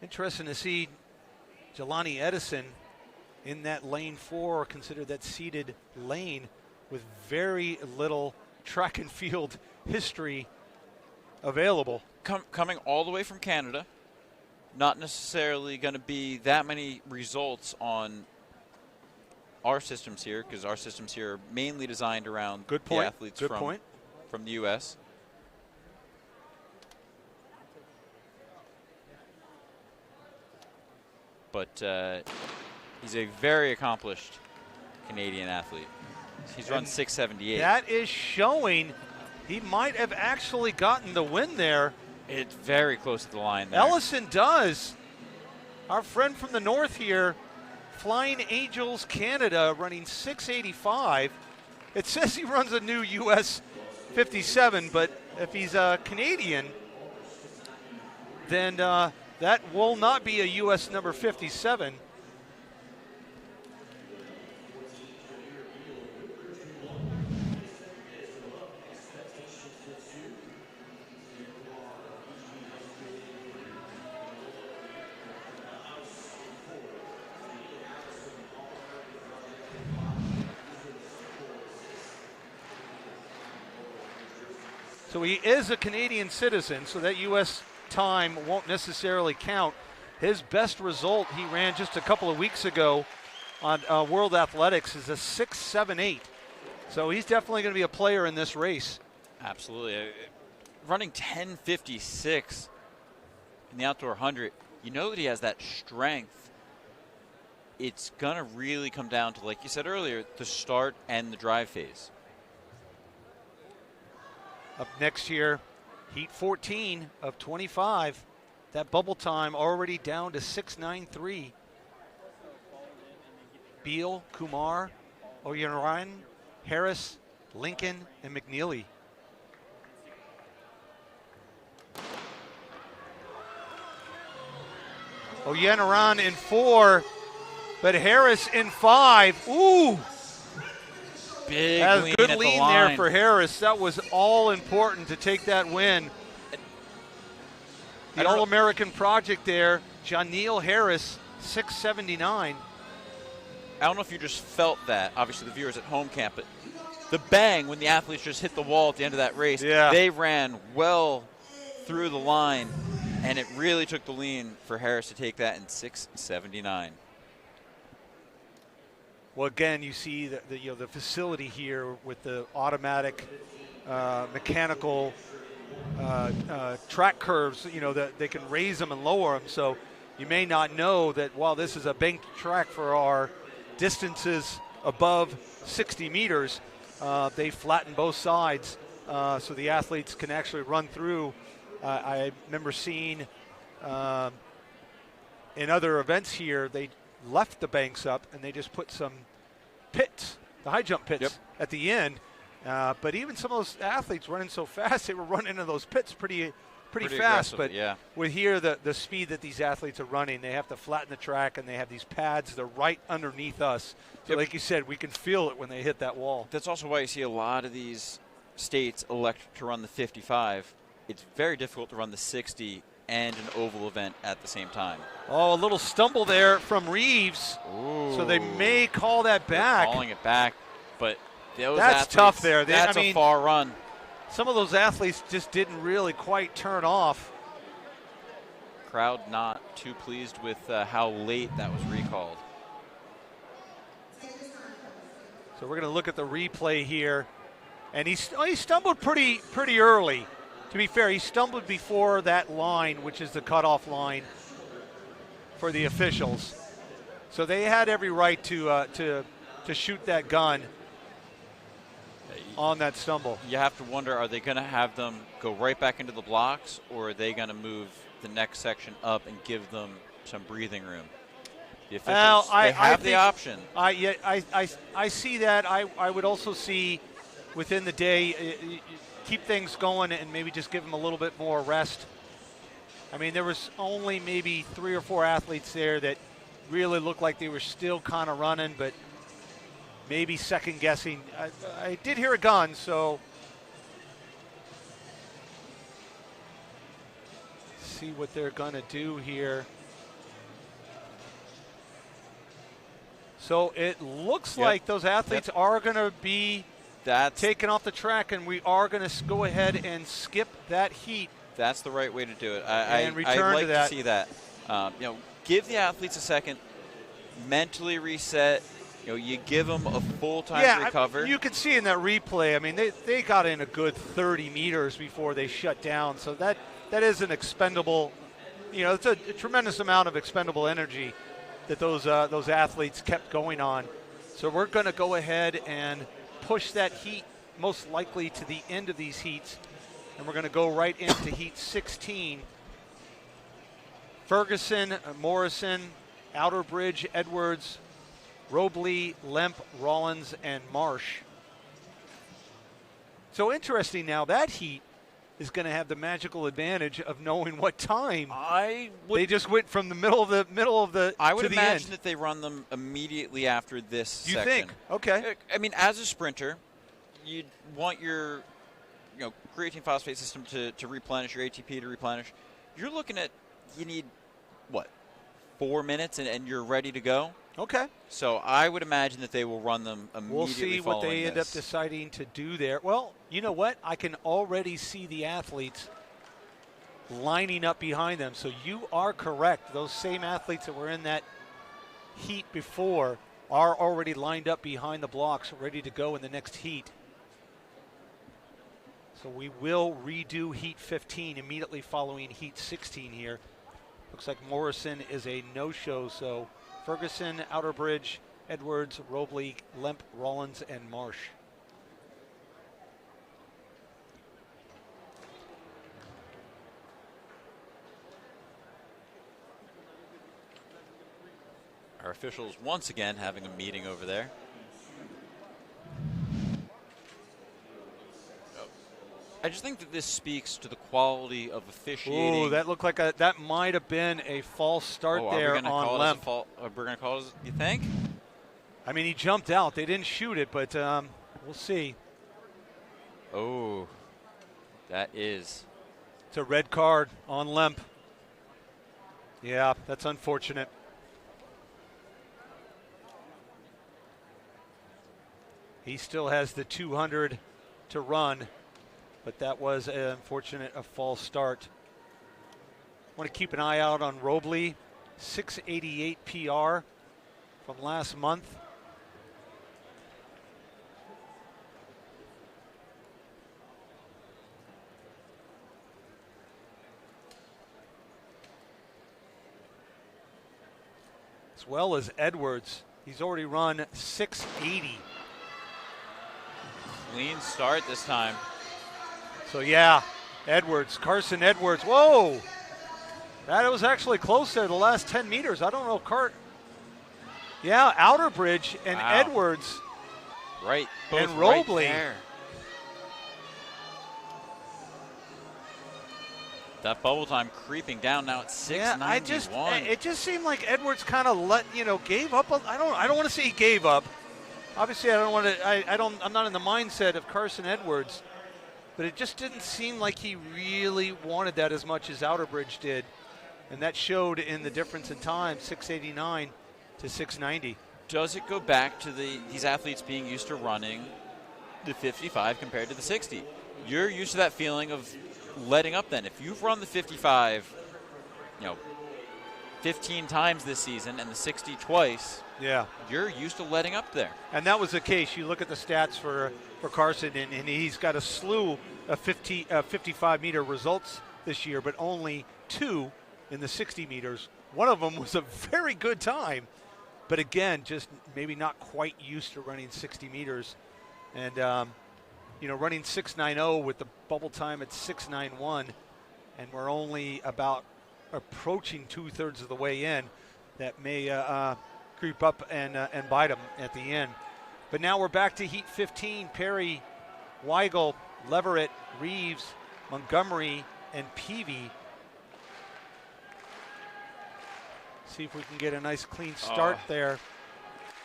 Interesting to see Jelani Edison in that lane 4, considered that seeded lane with very little track and field history available. Coming all the way from Canada, not necessarily going to be that many results on our systems here, because our systems here are mainly designed around the athletes from the U.S. But he's a very accomplished Canadian athlete. He's run 6:78. That is showing he might have actually gotten the win there. It's very close to the line there. Ellison does. Our friend from the north here, Flying Angels Canada, running 6:85. It says he runs a new US 57, but if he's a Canadian, then that will not be a US number 57. So he is a Canadian citizen, so that U.S. time won't necessarily count. His best result he ran just a couple of weeks ago on World Athletics is a 6.78. So he's definitely going to be a player in this race. Absolutely. Running 10.56 in the outdoor 100, you know that he has that strength. It's going to really come down to, like you said earlier, the start and the drive phase. Up next here, heat 14 of 25. That bubble time already down to 6.93. Beal, Kumar, Oyeneran, Harris, Lincoln, and McNeely. Oyeneran in 4, but Harris in 5. Ooh! Big That was lean good at lean the line. there for Harris. That was all important to take that win. The All-American project there, Janiel Harris, 679. I don't know if you just felt that. Obviously, the viewers at home can't, but the bang when the athletes just hit the wall at the end of that race, they ran well through the line, and it really took the lean for Harris to take that in 6:79. Well, again, you see the facility here with the automatic, mechanical track curves. That they can raise them and lower them. So you may not know that while this is a banked track for our distances above 60 meters, they flatten both sides so the athletes can actually run through. I remember seeing in other events here, they left the banks up and they just put some pits, the high jump pits at the end. But even some of those athletes running so fast, they were running into those pits pretty fast. But with here, the speed that these athletes are running, they have to flatten the track, and they have these pads. They're right underneath us. So like you said, we can feel it when they hit that wall. That's also why you see a lot of these states elect to run the 55. It's very difficult to run the 60 and an oval event at the same time. Oh, a little stumble there from Reeves. Ooh. So they may call that back. They're calling it back, but those that's athletes, tough there. That's a far run. Some of those athletes just didn't really quite turn off. Crowd not too pleased with how late that was recalled. So we're going to look at the replay here. And he stumbled pretty early. To be fair, he stumbled before that line, which is the cutoff line for the officials. So they had every right to shoot that gun on that stumble. You have to wonder, are they going to have them go right back into the blocks, or are they going to move the next section up and give them some breathing room? The officials, they have the option. I see that. I would also see within the day, keep things going and maybe just give them a little bit more rest. I mean, there was only maybe 3 or 4 athletes there that really looked like they were still kind of running, but maybe second guessing. I did hear a gun, so see what they're going to do here. So it looks like those athletes are going to be taken off the track, and we are going to go ahead and skip that heat. That's the right way to do it. And return I'd like to that. to see that. Give the athletes a second, mentally reset. You give them a full time to recover. You can see in that replay, I mean, they got in a good 30 meters before they shut down. So that is an expendable, it's a tremendous amount of expendable energy that those athletes kept going on. So we're going to go ahead and push that heat most likely to the end of these heats, and we're going to go right into heat 16. Ferguson, Morrison, Outerbridge, Edwards, Robley, Lemp, Rollins, and Marsh. So interesting now, that heat is going to have the magical advantage of knowing what time. They just went from the middle of the I would to the imagine end. that they run them immediately after this section. You think? Okay. I mean, as a sprinter, you want your creatine phosphate system to replenish, your ATP to replenish. You're looking at, you need, 4 minutes and you're ready to go? Okay. So I would imagine that they will run them immediately. We'll see what they end up deciding to do there. Well, you know what? I can already see the athletes lining up behind them. So you are correct. Those same athletes that were in that heat before are already lined up behind the blocks, ready to go in the next heat. So we will redo heat 15 immediately following heat 16 here. Looks like Morrison is a no-show, so Ferguson, Outerbridge, Edwards, Robley, Lemp, Rollins, and Marsh. Our officials once again having a meeting over there. I just think that this speaks to the quality of officiating. Ooh, that looked like that might have been a false start there on Lemp. We're going to call it, you think? I mean, he jumped out. They didn't shoot it, but We'll see. Oh, that is. It's a red card on Lemp. Yeah, that's unfortunate. He still has the 200 to run, but that was unfortunate, a false start. Want to keep an eye out on Robley, 688 PR from last month. As well as Edwards. He's already run 680. Clean start this time. So yeah, Edwards, Carson Edwards. Whoa! That was actually close there, the last 10 meters. I don't know, yeah, Outerbridge and wow. Edwards. Right, both and Robley. Right there. That bubble time creeping down now at 691. It just seemed like Edwards kind of gave up. I don't want to say he gave up. Obviously, I don't want to. I'm not in the mindset of Carson Edwards, but it just didn't seem like he really wanted that as much as Outerbridge did, and that showed in the difference in time, 689 to 690. Does it go back to these athletes being used to running the 55 compared to the 60? You're used to that feeling of letting up then. If you've run the 55, 15 times this season and the 60 twice, yeah, you're used to letting up there. And that was the case. You look at the stats for Carson, and he's got a slew of 55-meter results this year, but only 2 in the 60 meters. One of them was a very good time, but again, just maybe not quite used to running 60 meters. And, running 690 with the bubble time at 691, and we're only about approaching 2/3 of the way in, that may creep up and bite him at the end. But now we're back to heat 15. Perry, Weigel, Leverett, Reeves, Montgomery, and Peavy. See if we can get a nice clean start there.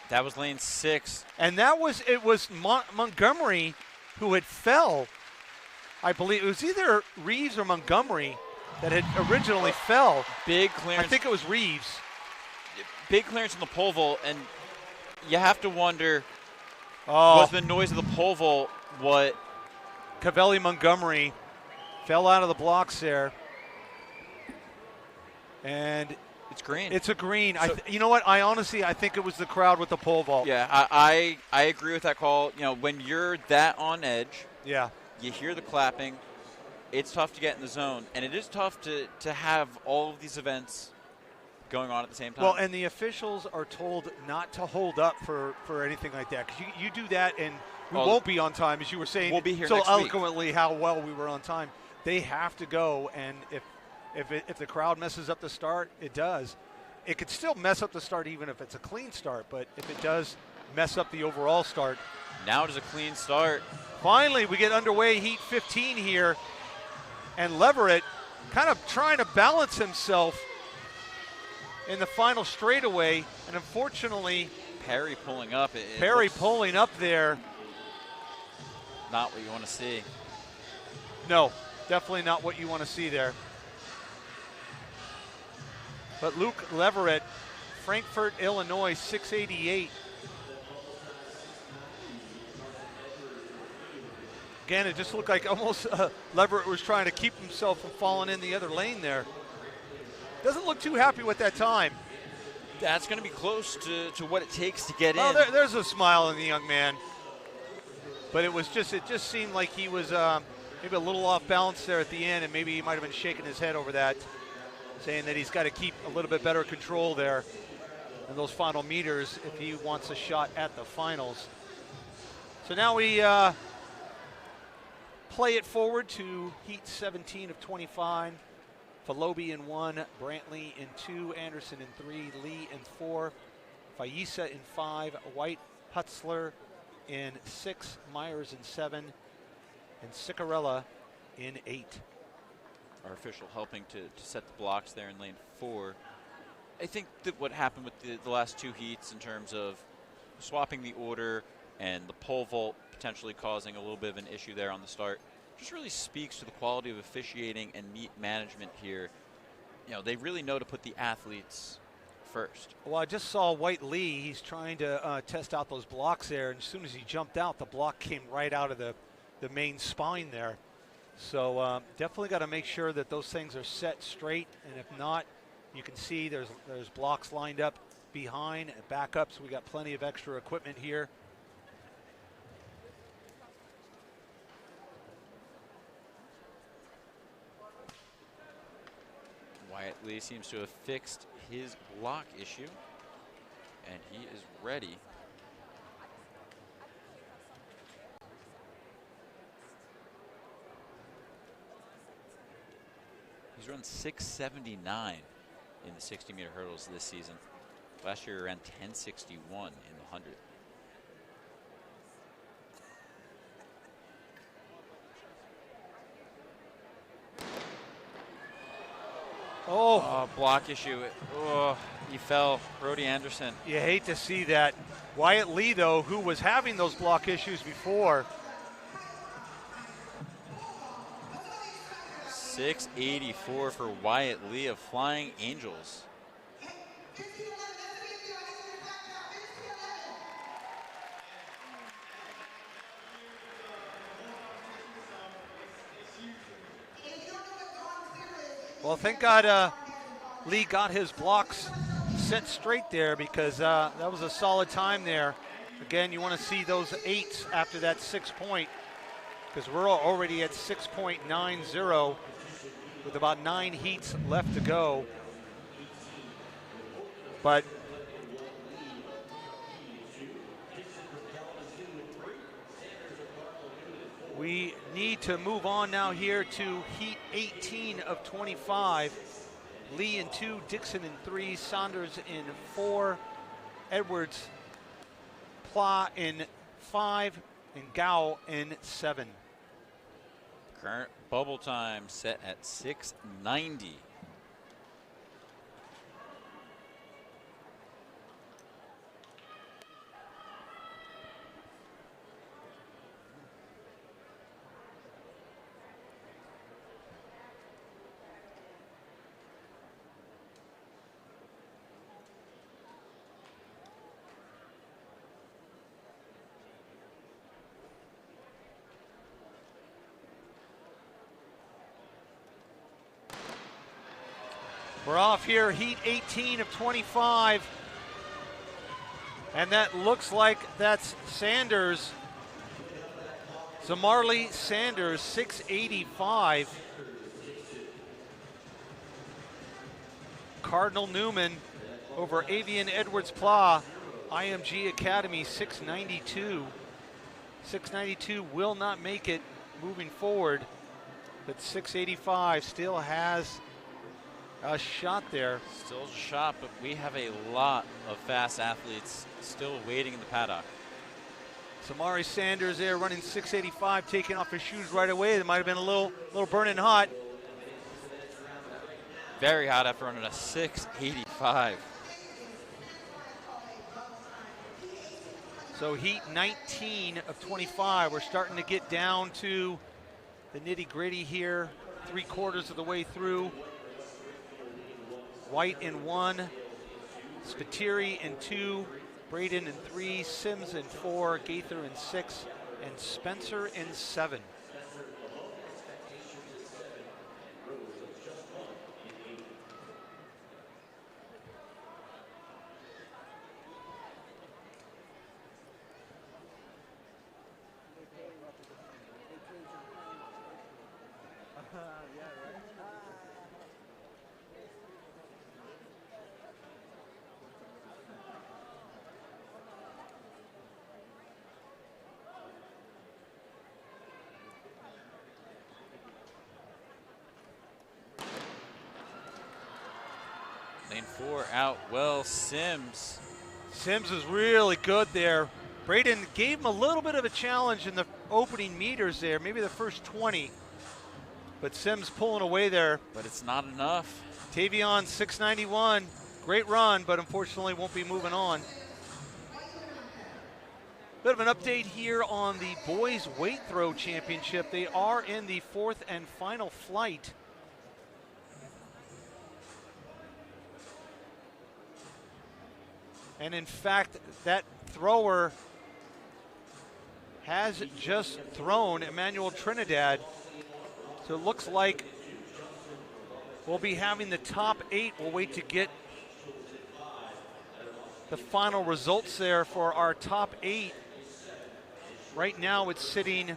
That was lane 6. And it was Montgomery who had fell. I believe it was either Reeves or Montgomery that had originally fell. Big clearance. I think it was Reeves. Big clearance on the pole vault, and you have to wonder, was the noise of the pole vault what? Cavelli Montgomery fell out of the blocks there. And it's green. It's a green. So, you know what? I think it was the crowd with the pole vault. Yeah, I agree with that call. When you're that on edge, yeah, you hear the clapping. It's tough to get in the zone, and it is tough to have all of these events going on at the same time. Well, and the officials are told not to hold up for anything like that, because you do that and we won't be on time, as you were saying. We'll be here so next eloquently week. How well we were on time. They have to go, and if the crowd messes up the start, it does. It could still mess up the start even if it's a clean start, but if it does mess up the overall start. Now it is a clean start. Finally, we get underway, heat 15 here, and Leverett kind of trying to balance himself in the final straightaway, and unfortunately, Perry pulling up. Perry pulling up there. Not what you want to see. No, definitely not what you want to see there. But Luke Leverett, Frankfurt, Illinois, 688. Again, it just looked like almost Leverett was trying to keep himself from falling in the other lane there. Doesn't look too happy with that time. That's going to be close to what it takes to get in. There's a smile in the young man. But it just seemed like he was maybe a little off balance there at the end, and maybe he might have been shaking his head over that, saying that he's got to keep a little bit better control there in those final meters if he wants a shot at the finals. So now we play it forward to heat 17 of 25. Falobi in 1, Brantley in 2, Anderson in 3, Lee in 4, Faisa in 5, White, Putzler in 6, Myers in 7, and Ciccarella in 8. Our official helping to set the blocks there in lane 4. I think that what happened with the last 2 heats in terms of swapping the order and the pole vault potentially causing a little bit of an issue there on the start. Just really speaks to the quality of officiating and meet management here. You know, they really know to put the athletes first. Well, I just saw White Lee. He's trying to test out those blocks there, and as soon as he jumped out, the block came right out of the main spine there. So definitely got to make sure that those things are set straight, and if not, you can see there's blocks lined up behind and back up, so we got plenty of extra equipment here. Wyatt Lee seems to have fixed his block issue, and he is ready. He's run 679 in the 60-meter hurdles this season. Last year he ran 1061 in the 100. Oh, block issue. Oh, he fell. Brody Anderson. You hate to see that. Wyatt Lee, though, who was having those block issues before. 684 for Wyatt Lee of Flying Angels. Well, thank God Lee got his blocks set straight there, because that was a solid time there. Again, you want to see those 8s after that 6 point, because we're already at 6.90 with about 9 heats left to go. But we need to move on now here to heat 18 of 25. Lee in 2, Dixon in 3, Saunders in 4, Edwards, Pla in 5, and Gao in 7. Current bubble time set at 6:90. We're off here, heat 18 of 25. And that looks like that's Sanders. Zamarli Sanders, 685. Cardinal Newman over Avian Edwards Pla, IMG Academy, 692. 692 will not make it moving forward, but 685 still has a shot there. Still a shot, but we have a lot of fast athletes still waiting in the paddock. Samari Sanders there running 685, taking off his shoes right away. It might have been a little burning hot. Very hot after running a 685. So heat 19 of 25. We're starting to get down to the nitty gritty here. 3/4 of the way through. White in 1, Spiteri in 2, Braden in 3, Sims in 4, Gaither in 6, and Spencer in 7. Lane 4 out well, Sims. Sims is really good there. Braden gave him a little bit of a challenge in the opening meters there, maybe the first 20. But Sims pulling away there. But it's not enough. Tavion 691, great run, but unfortunately won't be moving on. Bit of an update here on the boys weight throw championship. They are in the fourth and final flight. And in fact, that thrower has just thrown Emmanuel Trinidad. So it looks like we'll be having the top 8. We'll wait to get the final results there for our top 8. Right now it's sitting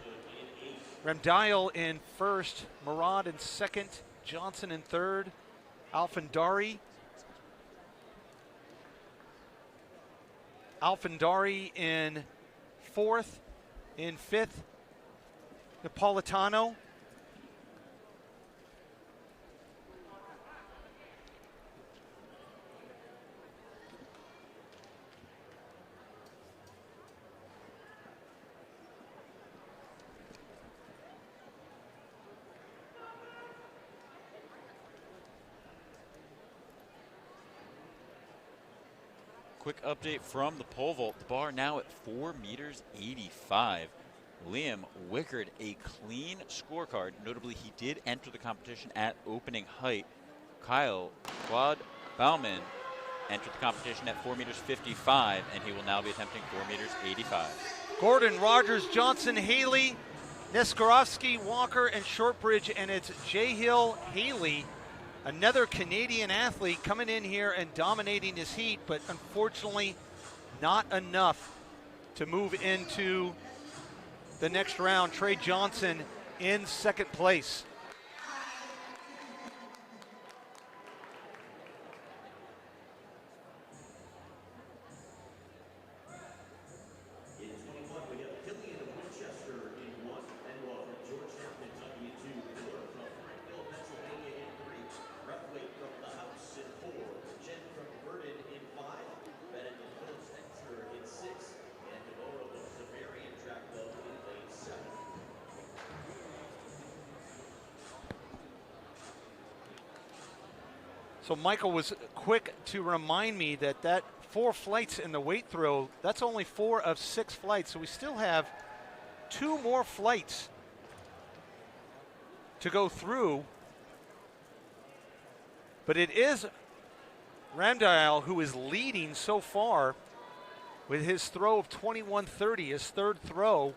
Ramdial in first, Murad in second, Johnson in third, Alfandari in fourth, in fifth, Napolitano. Quick update from the pole vault. The bar now at 4 meters 85. Liam Wickard, a clean scorecard. Notably, he did enter the competition at opening height. Kyle Claude Bauman entered the competition at 4 meters 55, and he will now be attempting 4 meters 85. Gordon, Rogers, Johnson, Haley, Neskorovsky, Walker, and Shortbridge, and it's Jahill Haley, another Canadian athlete coming in here and dominating his heat, but unfortunately not enough to move into the next round. Trey Johnson in second place. So Michael was quick to remind me that that 4 flights in the weight throw, that's only 4 of 6 flights. So we still have 2 more flights to go through. But it is Ramdial who is leading so far with his throw of 21.30, his third throw.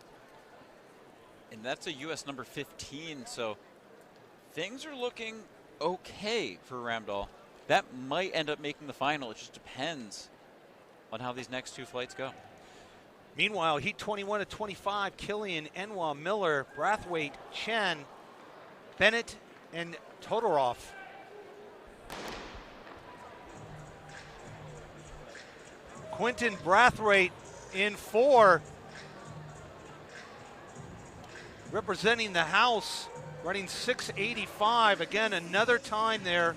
And that's a U.S. number 15, so things are looking okay for Ramdial. That might end up making the final. It just depends on how these next 2 flights go. Meanwhile, heat 21 to 25, Killian, Enwa, Miller, Brathwaite, Chen, Bennett, and Todorov. Quentin Brathwaite in 4, representing the house, running 6.85. Again, another time there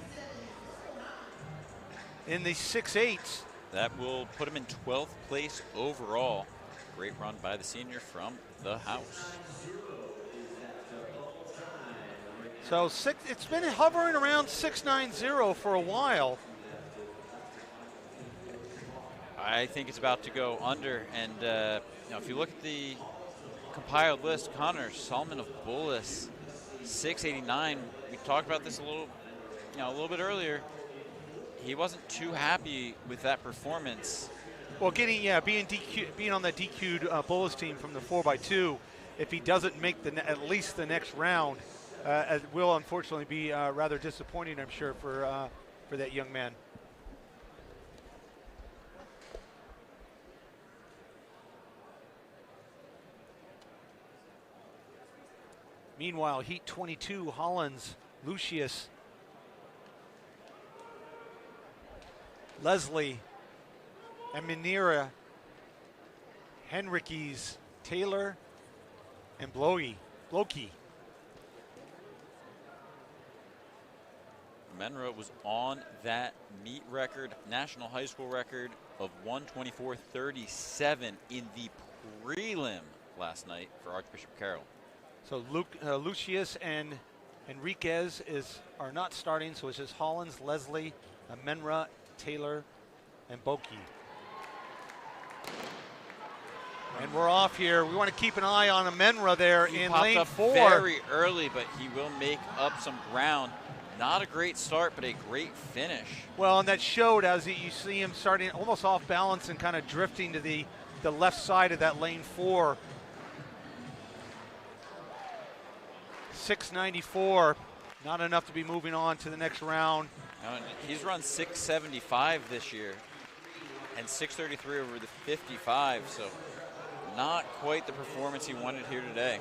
in the 6.8s. That will put him in 12th place overall. Great run by the senior from the house. So it's been hovering around 6.90 for a while. I think it's about to go under. And if you look at the compiled list, Connor Solomon of Bullis, 6.89. We talked about this a little bit earlier. He wasn't too happy with that performance. Well, being on that DQ'd Bullis team from the 4x2, if he doesn't make at least the next round, it will unfortunately be rather disappointing, I'm sure, for that young man. Meanwhile, heat 22, Hollins, Lucius, Leslie, and Minera, Henriques, Taylor, and Blokey. Menra was on that meet record, national high school record of 124.37 in the prelim last night for Archbishop Carroll. So Lucius and Enriquez are not starting, so it's just Hollins, Leslie, Menra, Taylor, and Blokey. And we're off here. We want to keep an eye on Amenra there He in popped lane up 4. very early, but he will make up some ground. Not a great start, but a great finish. Well, and that showed as you see him starting almost off balance and kind of drifting to the left side of that lane 4. 694, not enough to be moving on to the next round. He's run 675 this year and 633 over the 55, so not quite the performance he wanted here today.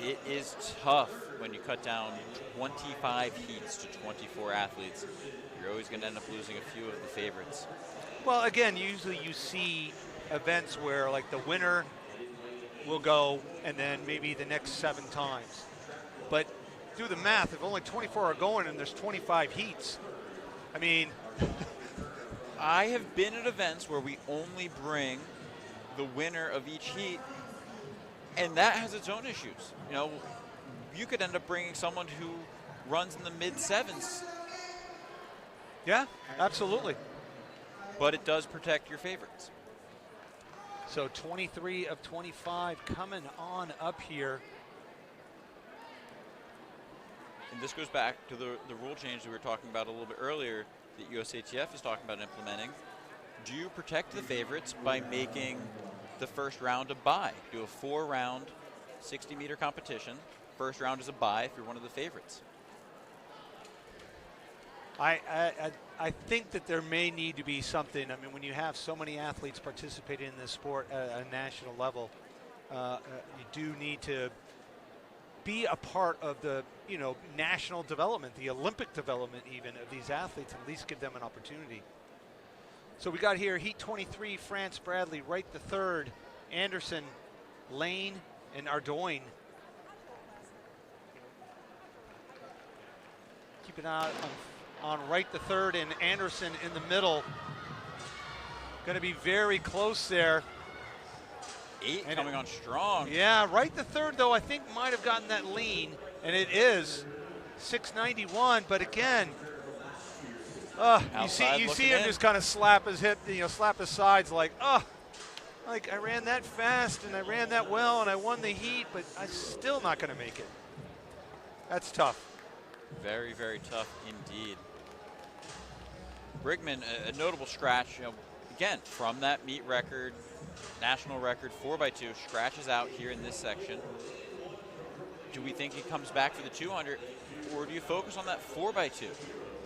It is tough when you cut down 25 heats to 24 athletes. You're always going to end up losing a few of the favorites. Well, again, usually you see events where like the winner will go and then maybe the next 7 times. But do the math, if only 24 are going and there's 25 heats, I mean. I have been at events where we only bring the winner of each heat, and that has its own issues. You know, you could end up bringing someone who runs in the mid-7s. Yeah, absolutely. But it does protect your favorites. So 23 of 25 coming on up here. And this goes back to the rule change that we were talking about a little bit earlier that USATF is talking about implementing. Do you protect the favorites by making the first round a bye? Do a 4-round 60-meter competition. First round is a bye if you're one of the favorites. I think that there may need to be something. I mean, when you have so many athletes participating in this sport at a national level, you do need to be a part of the, you know, national development, the Olympic development even of these athletes, and at least give them an opportunity. So we got here Heat 23, France Bradley, Wright the third, Anderson, Lane, and Ardoin. Keep an eye on Wright the third and Anderson in the middle. Going to be very close there. 8 and coming on strong. Yeah, Wright the third though I think might have gotten that lean, and it is 691. But again, you see him just kind of slap his hip, you know, slap his sides like, like I ran that fast and I ran that well and I won the heat, but I'm still not going to make it. That's tough. Very, very tough indeed. Brigman, a notable scratch, you know, again, from that meet record, national record, 4x2, scratches out here in this section. Do we think he comes back for the 200, or do you focus on that 4x2?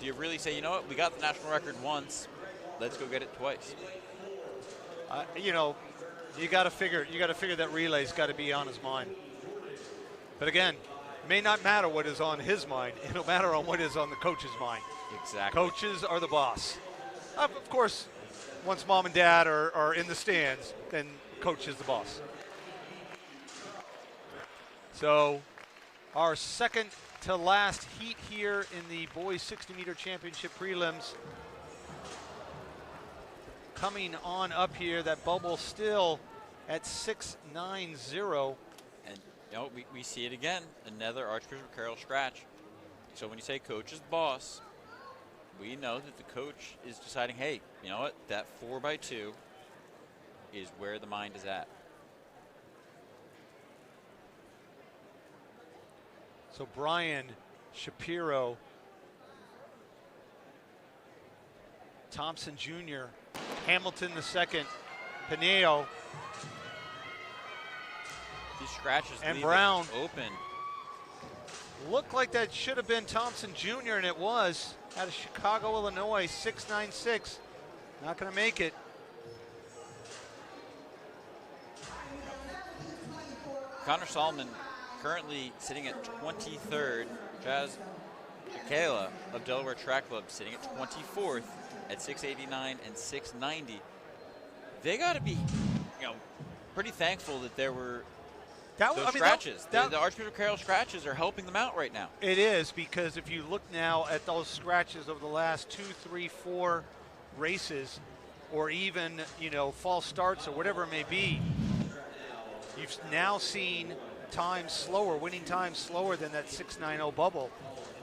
Do you really say, you know what, we got the national record once, let's go get it twice? You know, you got to figure that relay's got to be on his mind. But again, it may not matter what is on his mind. It'll matter on what is on the coach's mind. Exactly. Coaches are the boss. Of course, once mom and dad are in the stands, then coach is the boss. So our second to last heat here in the boys 60-meter championship prelims. Coming on up here, that bubble still at 690. And you know, we see it again, another Archbishop Carroll scratch. So when you say coach is the boss, we know that the coach is deciding, hey, you know what, that 4x2 is where the mind is at. So Brian, Shapiro, Thompson Jr., Hamilton the second, Pineo, These scratches and leave Brown it open. Looked like that should have been Thompson Jr., and it was. Out of Chicago, Illinois, 6'9". Not going to make it. Connor Solomon currently sitting at 23rd. Jazz Michaela of Delaware Track Club sitting at 24th at 689 and 690. They got to be, you know, pretty thankful that there were those scratches. The Archbishop Carroll scratches are helping them out right now. It is, because if you look now at those scratches over the last 2, 3, 4 races, or even, you know, false starts or whatever it may be, you've now seen times slower, winning times slower than that 690 bubble.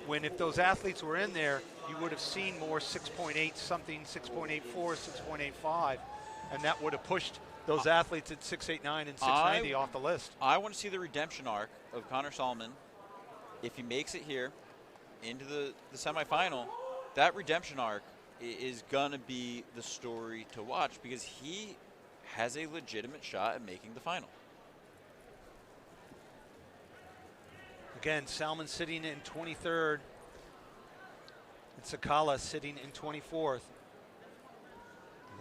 when if those athletes were in there, you would have seen more 6.8 something, 6.84, 6.85, and that would have pushed those athletes at 689 and 690 off the list. I want to see the redemption arc of Connor Solomon. If he makes it here into the semifinal, that redemption arc is going to be the story to watch because he has a legitimate shot at making the final. Again, Salmon sitting in 23rd, and Sakala sitting in 24th.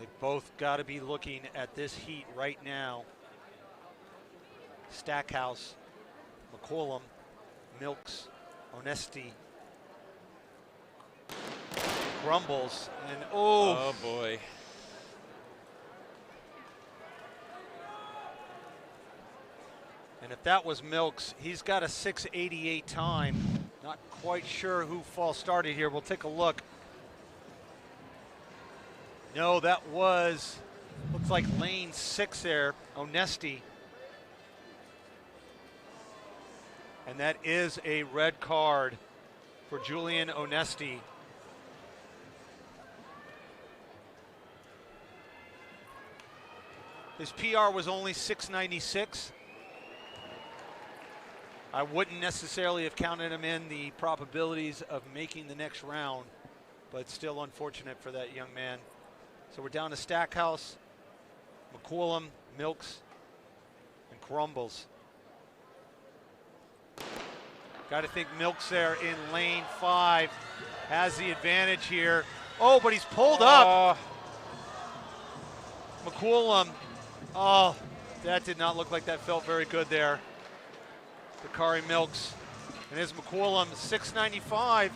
They both got to be looking at this heat right now. Stackhouse, McCollum, Milks, Onesti, Grumbles, and oh boy. And if that was Milks, he's got a 6:88 time. Not quite sure who false started here. We'll take a look. No, that was, looks like lane 6 there, Onesti. And that is a red card for Julian Onesti. His PR was only 696. I wouldn't necessarily have counted him in the probabilities of making the next round, but still unfortunate for that young man. So we're down to Stackhouse, McCollum, Milks, and Crumbles. Got to think Milks there in lane 5 has the advantage here. Oh, but he's pulled up. McCollum, oh, that did not look like that felt very good there. Dakari Milks, and his McCollum 695.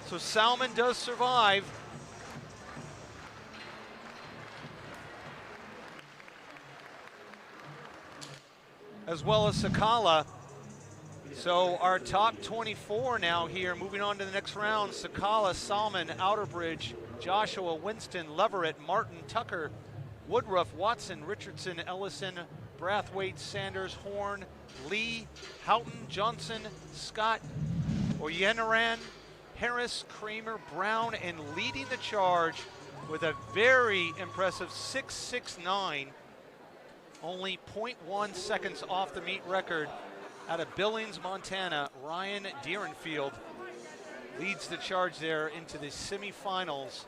So Salmon does survive. As well as Sakala. So our top 24 now here, moving on to the next round. Sakala, Salmon, Outerbridge, Joshua, Winston, Leverett, Martin, Tucker, Woodruff, Watson, Richardson, Ellison, Brathwaite, Sanders, Horn, Lee, Houghton, Johnson, Scott, Oyeniran, Harris, Kramer, Brown, and leading the charge with a very impressive 6.69, only 0.1 seconds off the meet record out of Billings, Montana. Ryan Deerenfield leads the charge there into the semifinals,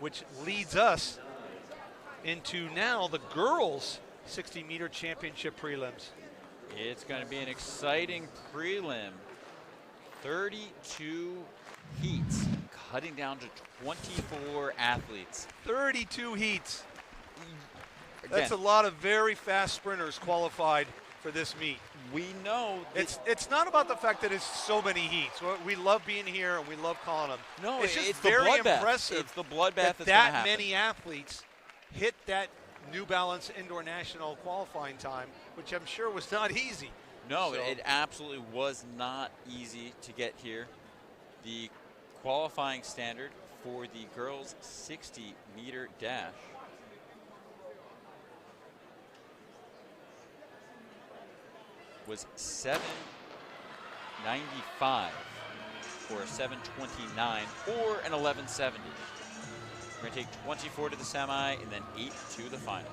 which leads us into now the girls' 60-meter championship prelims. It's going to be an exciting prelim. 32 heats, cutting down to 24 athletes. 32 heats. Again, that's a lot of very fast sprinters qualified for this meet. We know it's not about the fact that it's so many heats. We love being here and we love calling them. No, it's just it's very the bloodbath. impressive. It's the bloodbath that many athletes hit that New Balance Indoor National qualifying time, which I'm sure was not easy. No, it absolutely was not easy to get here. The qualifying standard for the girls' 60-meter dash was 7:95 or a 7:29 or an 11:70. We're going to take 24 to the semi and then 8 to the final.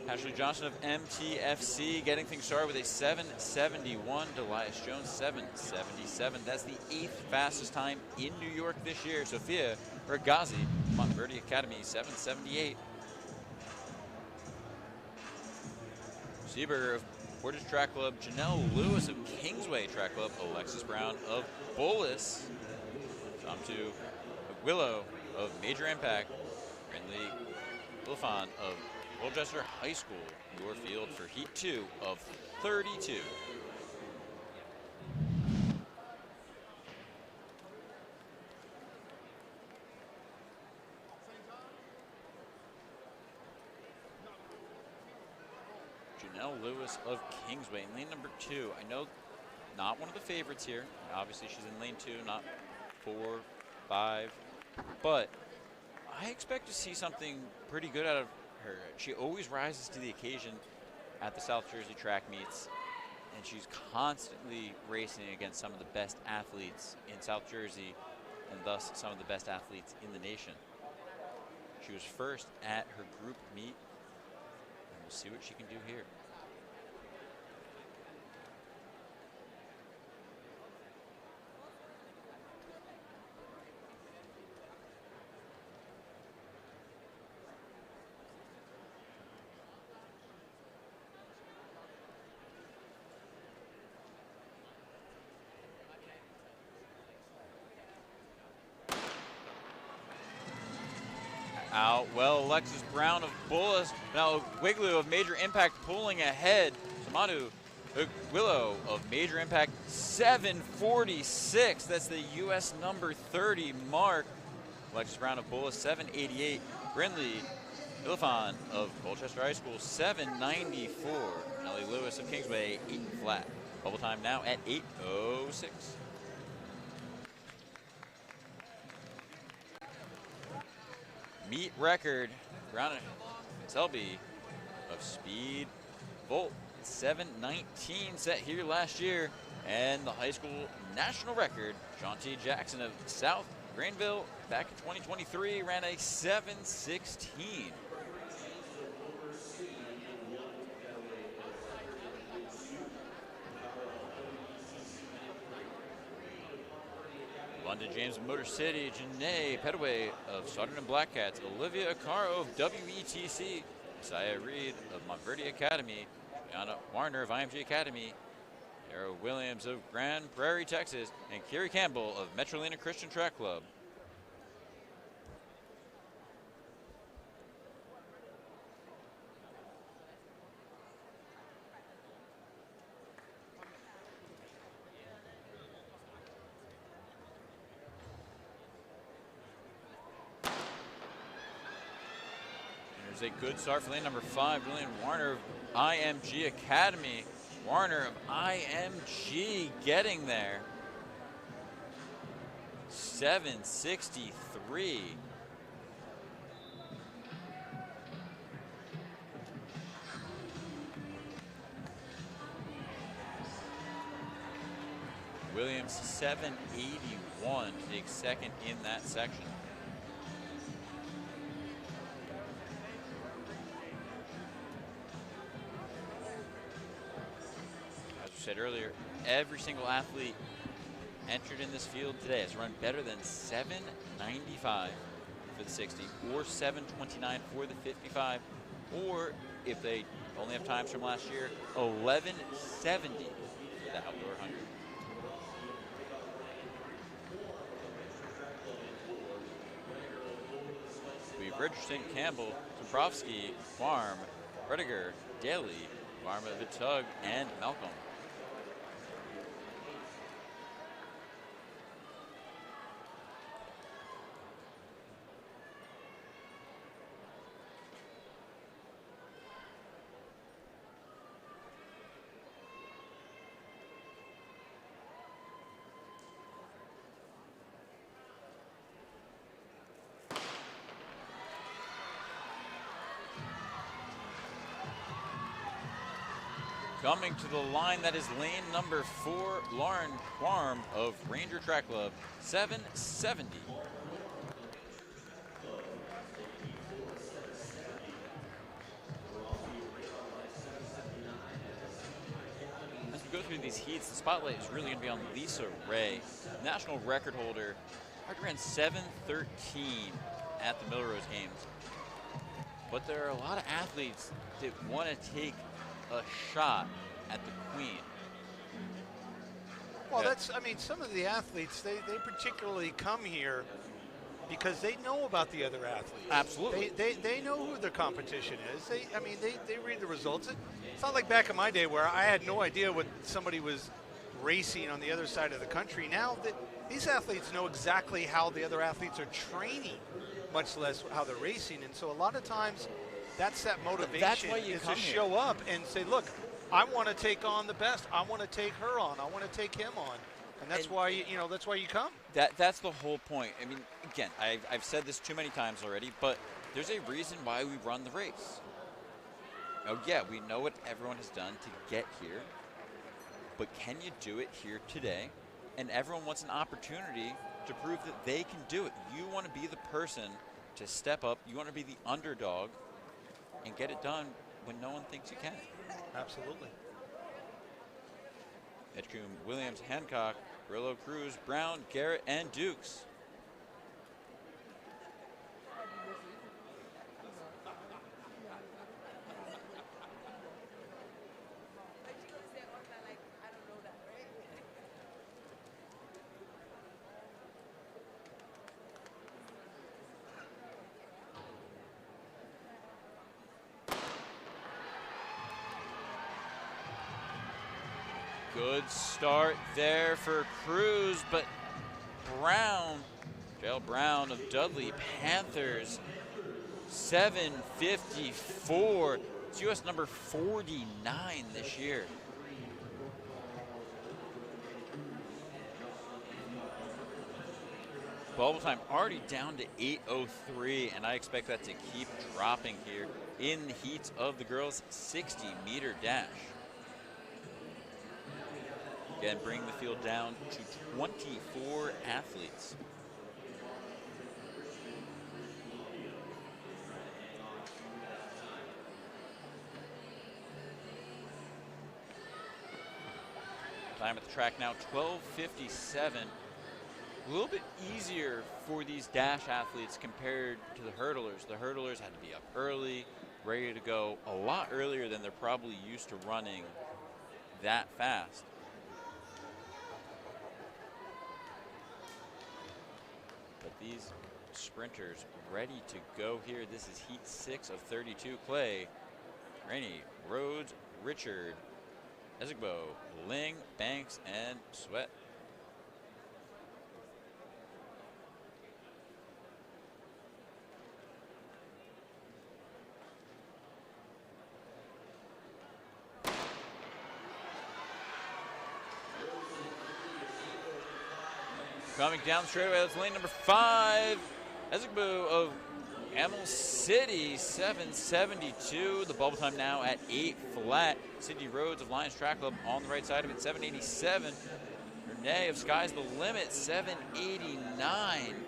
Ashley Johnson of MTFC getting things started with a 7:71. Delias Jones 7:77. That's the 8th fastest time in New York this year. Sophia Ergazi, Montverde Academy 7:78. Seaberger of Portage Track Club, Janelle Lewis of Kingsway Track Club, Alexis Brown of Bolus, Shamtu Willow of Major Impact, Brindley Wilfon of Colchester High School, your field for Heat 2 of 32. Janelle Lewis of Kingsway in lane number 2. I know not one of the favorites here. Obviously she's in lane 2, not 4, 5, but I expect to see something pretty good out of her. She always rises to the occasion. at the South Jersey track meets, and she's constantly racing against some of the best athletes in South Jersey, and thus some of the best athletes in the nation. She was first at her group meet, and we'll see what she can do here. Out well, Alexis Brown of Bullis. Now Wigloo of Major Impact pulling ahead. Samadu Willow of Major Impact 7:46. That's the U.S. number 30 mark. Alexis Brown of Bullis 7:88. Brindley Ilifan of Colchester High School 7:94. Ellie Lewis of Kingsway 8 flat. Bubble time now at 8:06. Meet record, Brown Selby of Speed Volt 7:19 set here last year, and the high school national record, Sean T. Jackson of South Granville back in 2023 ran a 7:16. London James of Motor City, Janae Petaway of Southern and Black Cats, Olivia Acaro of WETC, Isaiah Reed of Montverde Academy, Anna Warner of IMG Academy, Sarah Williams of Grand Prairie, Texas, and Kerry Campbell of Metrolina Christian Track Club. A good start for lane number 5, Julian Warner of IMG Academy. Warner of IMG getting there. 7:63. Williams 7:81 to take second in that section. Said earlier, every single athlete entered in this field today has run better than 7:95 for the 60 or 7:29 for the 55, or if they only have times from last year, 11:70 for the outdoor 100. We have Richardson, Campbell, Zabrowski, Farm, Rediger, Daly, Varma, Vitug, and Malcolm. Coming to the line, that is lane number 4, Lauren Quarm of Ranger Track Club, 7:70. As we go through these heats, the spotlight is really going to be on Lisa Ray, national record holder. Already ran 7:13 at the Millrose Games. But there are a lot of athletes that want to take a shot at the Queen. Well, I mean, some of the athletes, they particularly come here because they know about the other athletes. Absolutely. They know who their competition is. They read the results. It's not like back in my day where I had no idea what somebody was racing on the other side of the country. Now these athletes know exactly how the other athletes are training, much less how they're racing. And so a lot of times that's that motivation is to show up and say, look, I want to take on the best. I want to take her on. I want to take him on. And that's why you come. That's the whole point. I mean, again, I've said this too many times already, but there's a reason why we run the race. Oh yeah, we know what everyone has done to get here, but can you do it here today? And everyone wants an opportunity to prove that they can do it. You want to be the person to step up. You want to be the underdog and get it done when no one thinks you can. Absolutely. Edgecombe, Williams, Hancock, Brillo, Cruz, Brown, Garrett, and Dukes. Good start there for Cruz, but Brown, Jale Brown of Dudley Panthers, 7:54. It's U.S. number 49 this year. Bubble time already down to 8:03, and I expect that to keep dropping here in the heats of the girls' 60-meter dash. Again, bring the field down to 24 athletes. Time at the track now, 12:57. A little bit easier for these dash athletes compared to the hurdlers. The hurdlers had to be up early, ready to go a lot earlier than they're probably used to running that fast. But these sprinters ready to go here. This is heat 6 of 32. Clay, Rainey, Rhodes, Richard, Ezigbo, Ling, Banks, and Sweat. Coming down the straightaway, that's lane number 5. Ezigbo of Amel City, 7:72. The bubble time now at 8 flat. Sydney Rhodes of Lions Track Club on the right side of it, 7:87. Renee of Sky's the Limit, 7:89.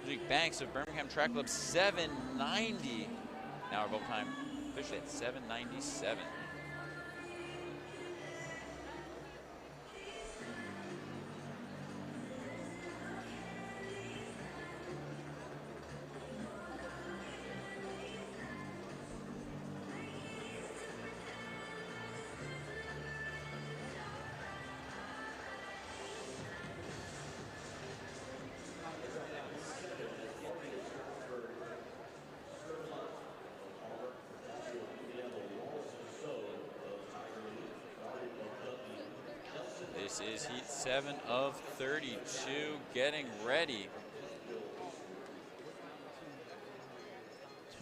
Luke Banks of Birmingham Track Club, 7:90. Now our bubble time officially at 7:97. This is heat 7 of 32, getting ready.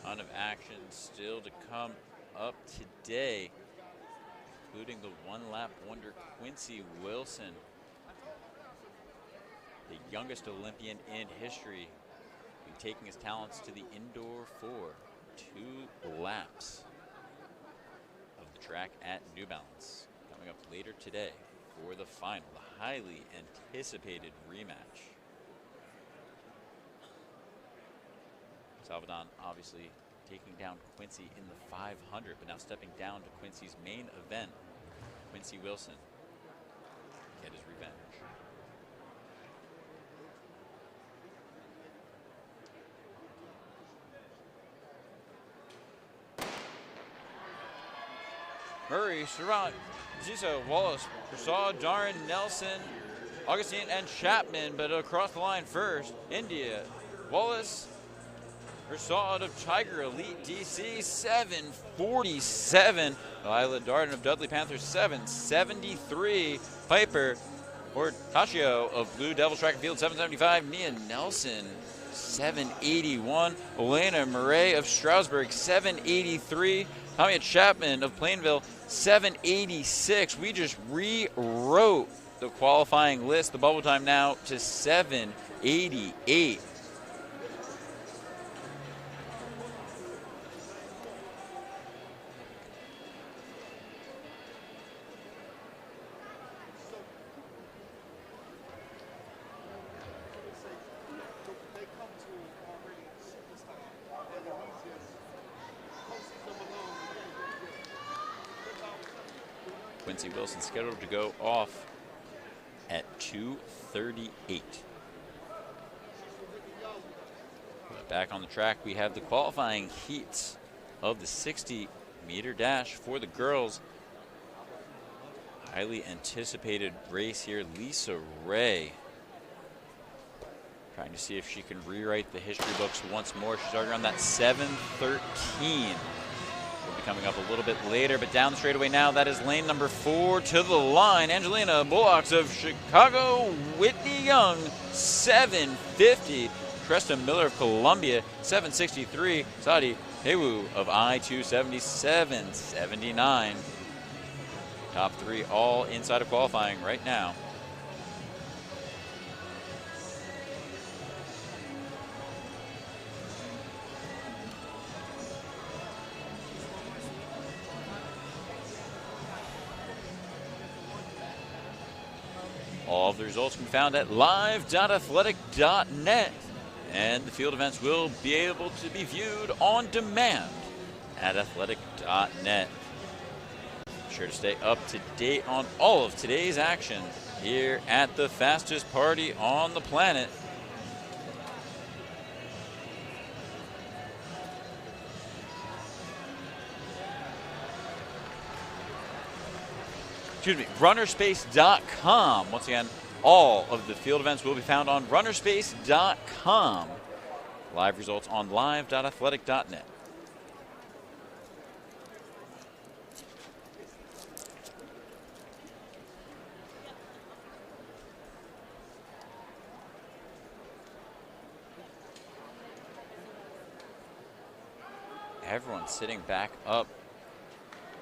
Ton of action still to come up today, including the one-lap wonder Quincy Wilson, the youngest Olympian in history, will be taking his talents to the indoor for 2 laps of the track at New Balance. Coming up later today for the final, the highly anticipated rematch. Salvadon obviously taking down Quincy in the 500, but now stepping down to Quincy's main event. Quincy Wilson get his revenge. Murray, Servant, Ziso, Wallace, Prasad, Darren, Nelson, Augustine, and Chapman, but across the line first, India, Wallace, Prasad of Tiger Elite DC, 7:47. Lila Darden of Dudley Panthers, 7:73. Piper Hortaccio of Blue Devils Track and Field, 7:75. Nia Nelson, 7:81. Elena Murray of Stroudsburg, 7:83. Tommy Chapman of Plainville, 7:86. We just rewrote the qualifying list. The bubble time now to 7:88. Mackenzie Wilson scheduled to go off at 2:38. Back on the track, we have the qualifying heats of the 60-meter dash for the girls. Highly anticipated race here. Lisa Ray trying to see if she can rewrite the history books once more. She's already around that 7:13. Will be coming up a little bit later, but down the straightaway now, that is lane number 4 to the line. Angelina Bullocks of Chicago, Whitney Young, 7:50. Tresta Miller of Columbia, 7:63. Sadi Hewu of I-270, 7:79. Top 3 all inside of qualifying right now. All of the results can be found at live.athletic.net, and the field events will be able to be viewed on demand at athletic.net. Be sure to stay up to date on all of today's action here at the fastest party on the planet. runnerspace.com. Once again, all of the field events will be found on runnerspace.com. Live results on live.athletic.net. Everyone's sitting back up.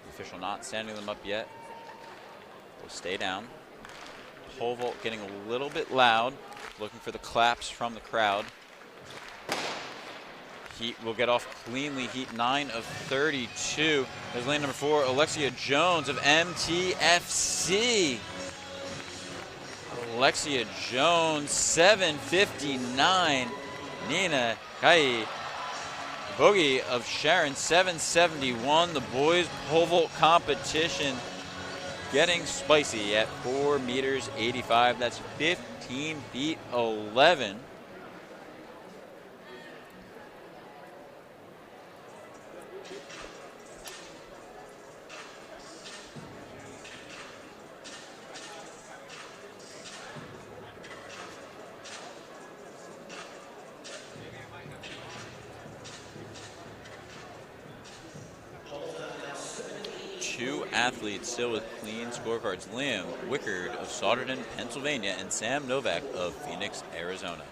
The official not standing them up yet. Will stay down. Pole vault getting a little bit loud, looking for the claps from the crowd. Heat will get off cleanly. Heat 9 of 32. There's lane number 4, Alexia Jones of MTFC. Alexia Jones, 7:59. Nina Kai Bogey of Sharon, 7:71. The boys pole vault competition getting spicy at 4 meters 85. That's 15 feet 11. Two athletes still with clean scorecards. Liam Wickard of Sauterton, Pennsylvania, and Sam Novak of Phoenix, Arizona.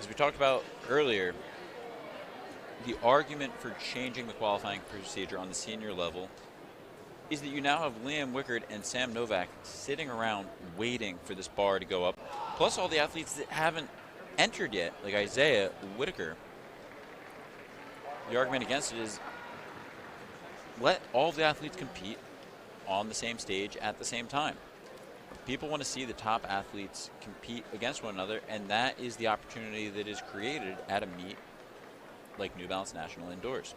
As we talked about earlier, the argument for changing the qualifying procedure on the senior level is that you now have Liam Wickard and Sam Novak sitting around waiting for this bar to go up, plus all the athletes that haven't entered yet, like Isaiah Whitaker. The argument against it is let all the athletes compete on the same stage at the same time. People want to see the top athletes compete against one another, and that is the opportunity that is created at a meet like New Balance National Indoors.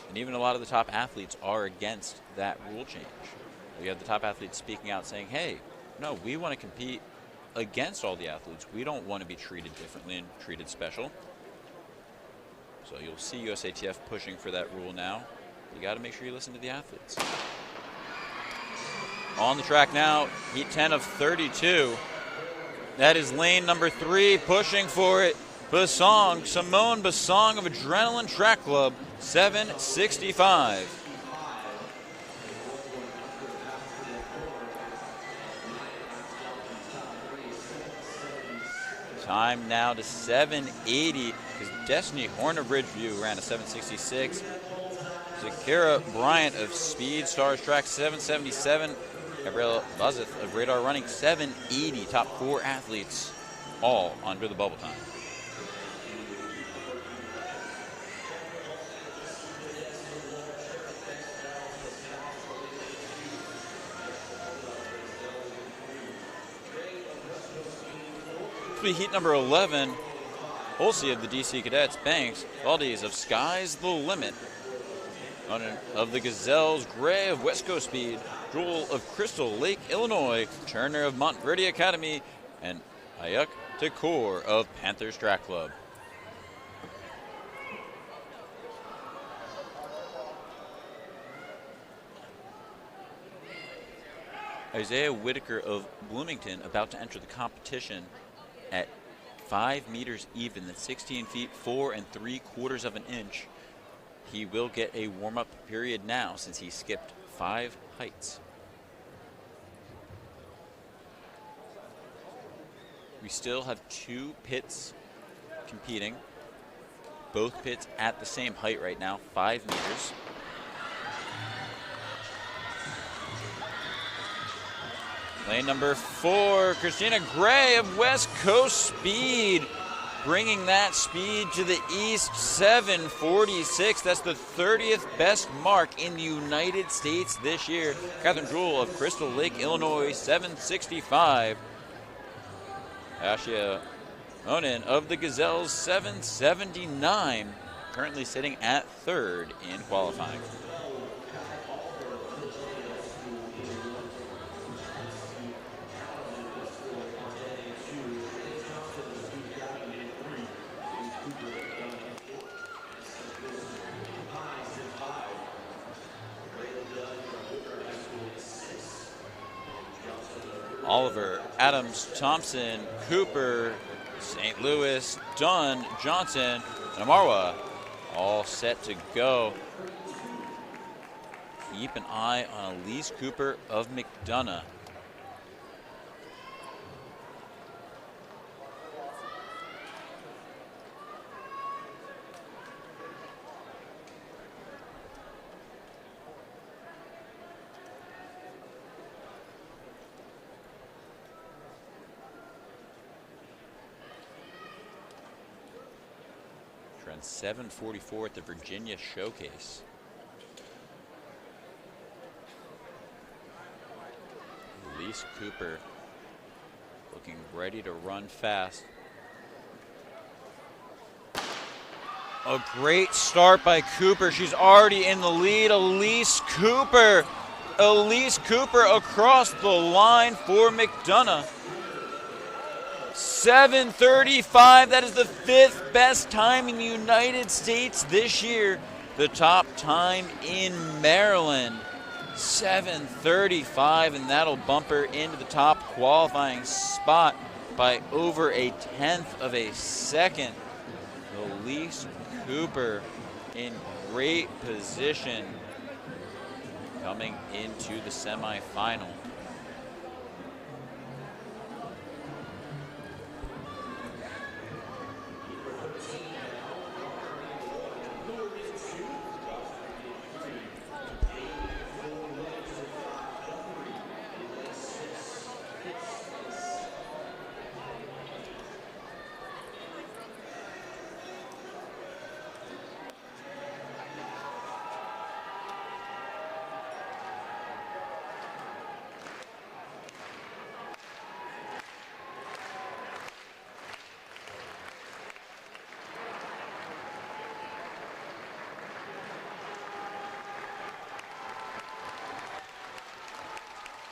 And even a lot of the top athletes are against that rule change. You have the top athletes speaking out saying, hey, no, we want to compete against all the athletes. We don't want to be treated differently and treated special. So you'll see USATF pushing for that rule now. You got to make sure you listen to the athletes. On the track now, heat 10 of 32. That is lane number 3, pushing for it. Basong, Simone Basong of Adrenaline Track Club, 7:65. Time now to 7:80 because Destiny Horner Bridgeview ran a 7:66. Zakira Bryant of Speed Stars Track, 7:77. Gabriella Bazith of Radar Running, 7:80. Top 4 athletes, all under the bubble time. Heat number 11. Olsey of the DC Cadets, Banks, Valdez of Sky's the Limit, of the Gazelles, Gray of West Coast Speed, Jewel of Crystal Lake, Illinois, Turner of Montverde Academy, and Ayuk Tekor of Panthers Track Club. Isaiah Whitaker of Bloomington about to enter the competition at 5 meters even, that's 16 feet 4 3/4 of an inch. He will get a warm-up period now since he skipped 5 heights. We still have 2 pits competing. Both pits at the same height right now, 5 meters. Lane number 4, Christina Gray of West Coast Speed, bringing that speed to the east, 7:46. That's the 30th best mark in the United States this year. Catherine Jewell of Crystal Lake, Illinois, 7:65. Ashia Onan of the Gazelles, 7:79, currently sitting at 3rd in qualifying. Oliver, Adams, Thompson, Cooper, St. Louis, Dunn, Johnson, and Amarwa all set to go. Keep an eye on Elise Cooper of McDonough. Run 7:44 at the Virginia Showcase. Elise Cooper looking ready to run fast. A great start by Cooper. She's already in the lead. Elise Cooper across the line for McDonough. 7:35, that is the 5th best time in the United States this year. The top time in Maryland, 7:35, and that'll bump her into the top qualifying spot by over 1/10 of a second. Elise Cooper in great position coming into the semifinal.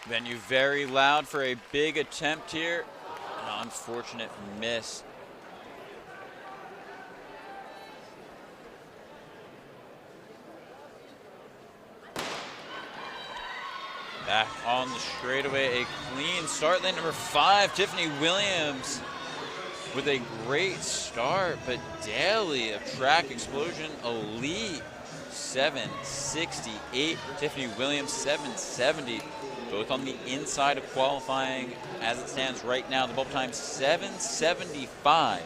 Venue very loud for a big attempt here. An unfortunate miss. Back on the straightaway, a clean start. Lane number 5, Tiffany Williams with a great start, but Daly of Track Explosion Elite, 7:68. Tiffany Williams, 7:70. Both on the inside of qualifying as it stands right now. The bump time 7:75.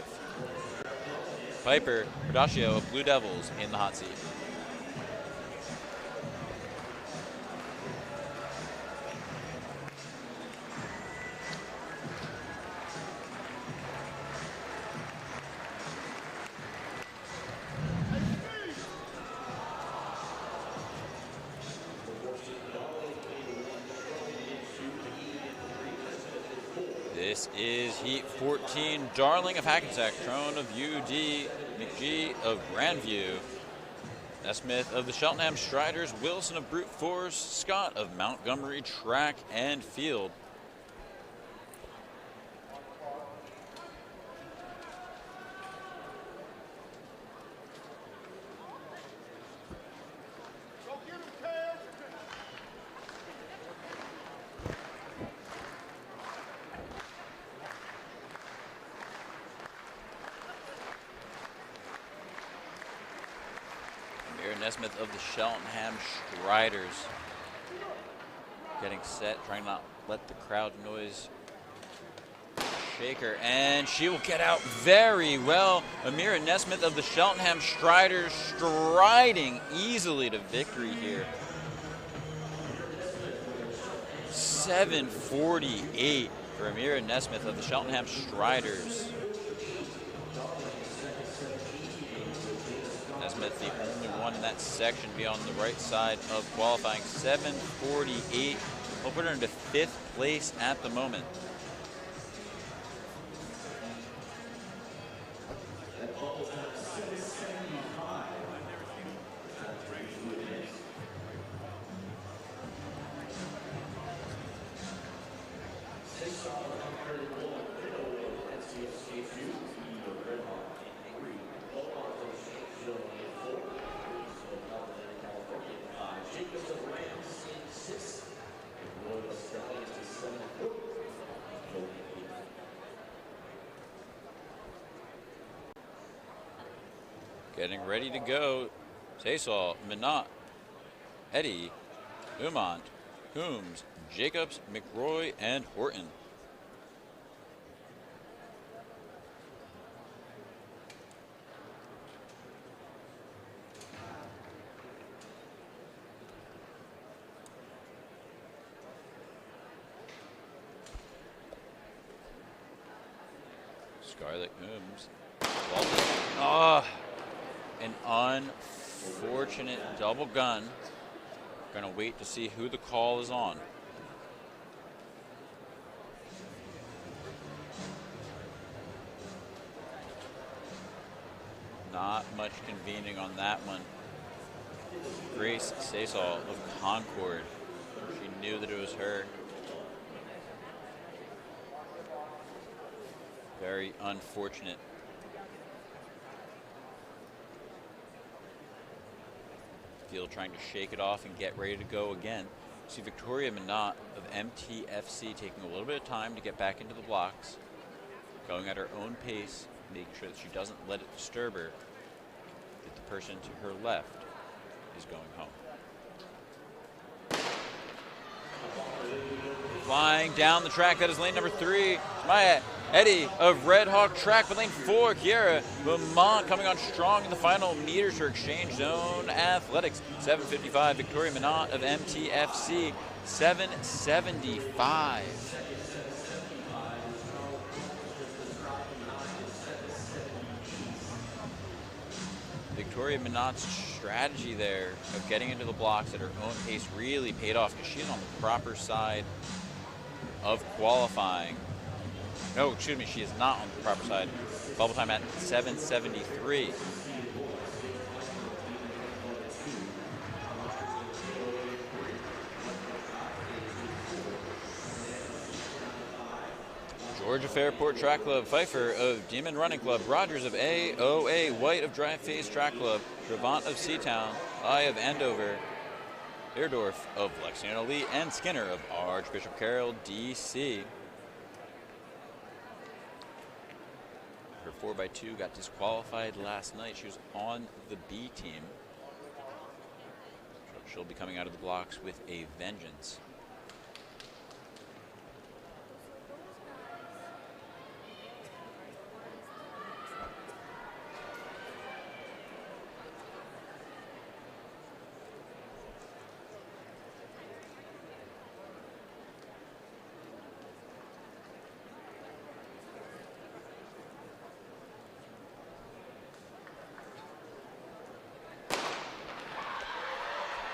Piper Perdaccio of Blue Devils in the hot seat. This is Heat 14, Darling of Hackensack, Trone of UD, McGee of Grandview, Nesmith of the Cheltenham Striders, Wilson of Brute Force, Scott of Montgomery Track and Field. Nesmith of the Cheltenham Striders getting set, trying not to let the crowd noise shake her, and she will get out very well. Amira Nesmith of the Cheltenham Striders striding easily to victory here. 7:48 for Amira Nesmith of the Cheltenham Striders. Nesmith, the only one in that section, be on the right side of qualifying. 7:48. We'll put her into 5th place at the moment. Getting ready to go. Taysall, Minot, Eddy, Umont, Coombs, Jacobs, McRoy, and Horton. Scarlett Coombs. Oh, an unfortunate double gun. Gonna wait to see who the call is on. Not much convening on that one. Grace Taysall of Concord. She knew that it was her. Very unfortunate. Field trying to shake it off and get ready to go again. See Victoria Minot of MTFC taking a little bit of time to get back into the blocks, going at her own pace, making sure that she doesn't let it disturb her, that the person to her left is going home. Flying down the track, that is lane number 3. Maya Eddy of Red Hawk Track, but lane 4, Kiera Vermont coming on strong in the final meters for Exchange Zone Athletics. 7:55, Victoria Minot of MTFC, 7:75. Victoria Minot's strategy there of getting into the blocks at her own pace really paid off because she's on the proper side of qualifying. No, excuse me, she is not on the proper side. Bubble time at 7:73. Georgia Fairport Track Club, Pfeiffer of Demon Running Club, Rogers of AOA, White of Dry Face Track Club, Trevant of Seatown, I of Andover, Eerdorf of Lexington Elite, and Skinner of Archbishop Carroll, DC. Her 4x2 got disqualified last night. She was on the B team. She'll be coming out of the blocks with a vengeance.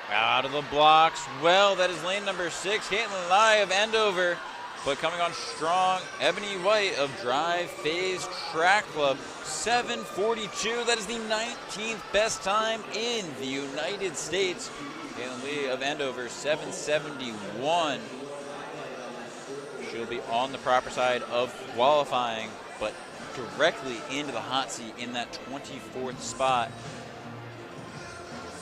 Out of the blocks. Well, that is lane number 6. Caitlin Lai of Andover But coming on strong, Ebony White of Drive Phase Track Club, 7:42. That is the 19th best time in the United States. Caitlin Lee of Andover, 7:71. She'll be on the proper side of qualifying, but directly into the hot seat in that 24th spot.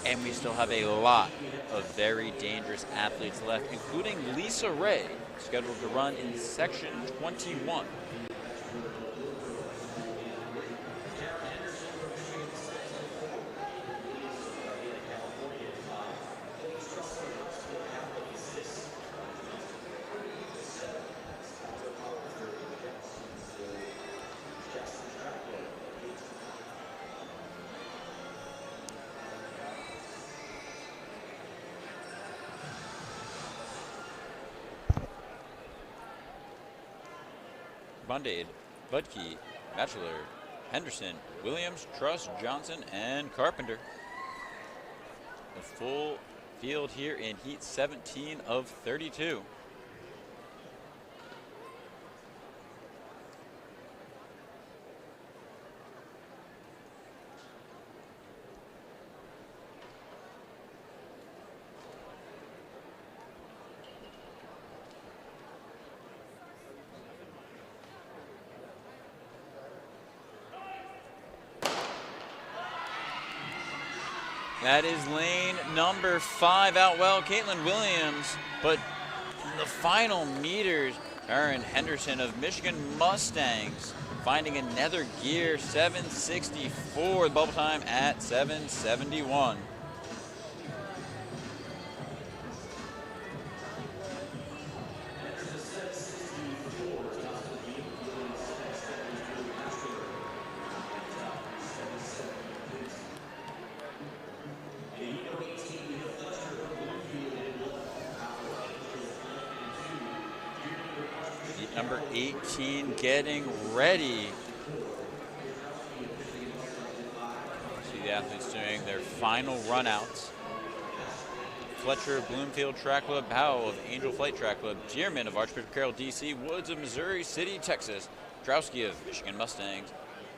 And we still have a lot of very dangerous athletes left, including Lisa Ray, scheduled to run in section 21. Bondade, Budke, Bachelor, Henderson, Williams, Truss, Johnson, and Carpenter. The full field here in heat 17 of 32. That is lane number 5 out well, Caitlin Williams, but in the final meters, Erin Henderson of Michigan Mustangs finding another gear, 7:64, bubble time at 7:71. Number 18 getting ready. See the athletes doing their final runouts. Fletcher of Bloomfield Track Club, Powell of Angel Flight Track Club, Dearman of Archbishop Carroll, DC, Woods of Missouri City, Texas, Drowski of Michigan Mustangs,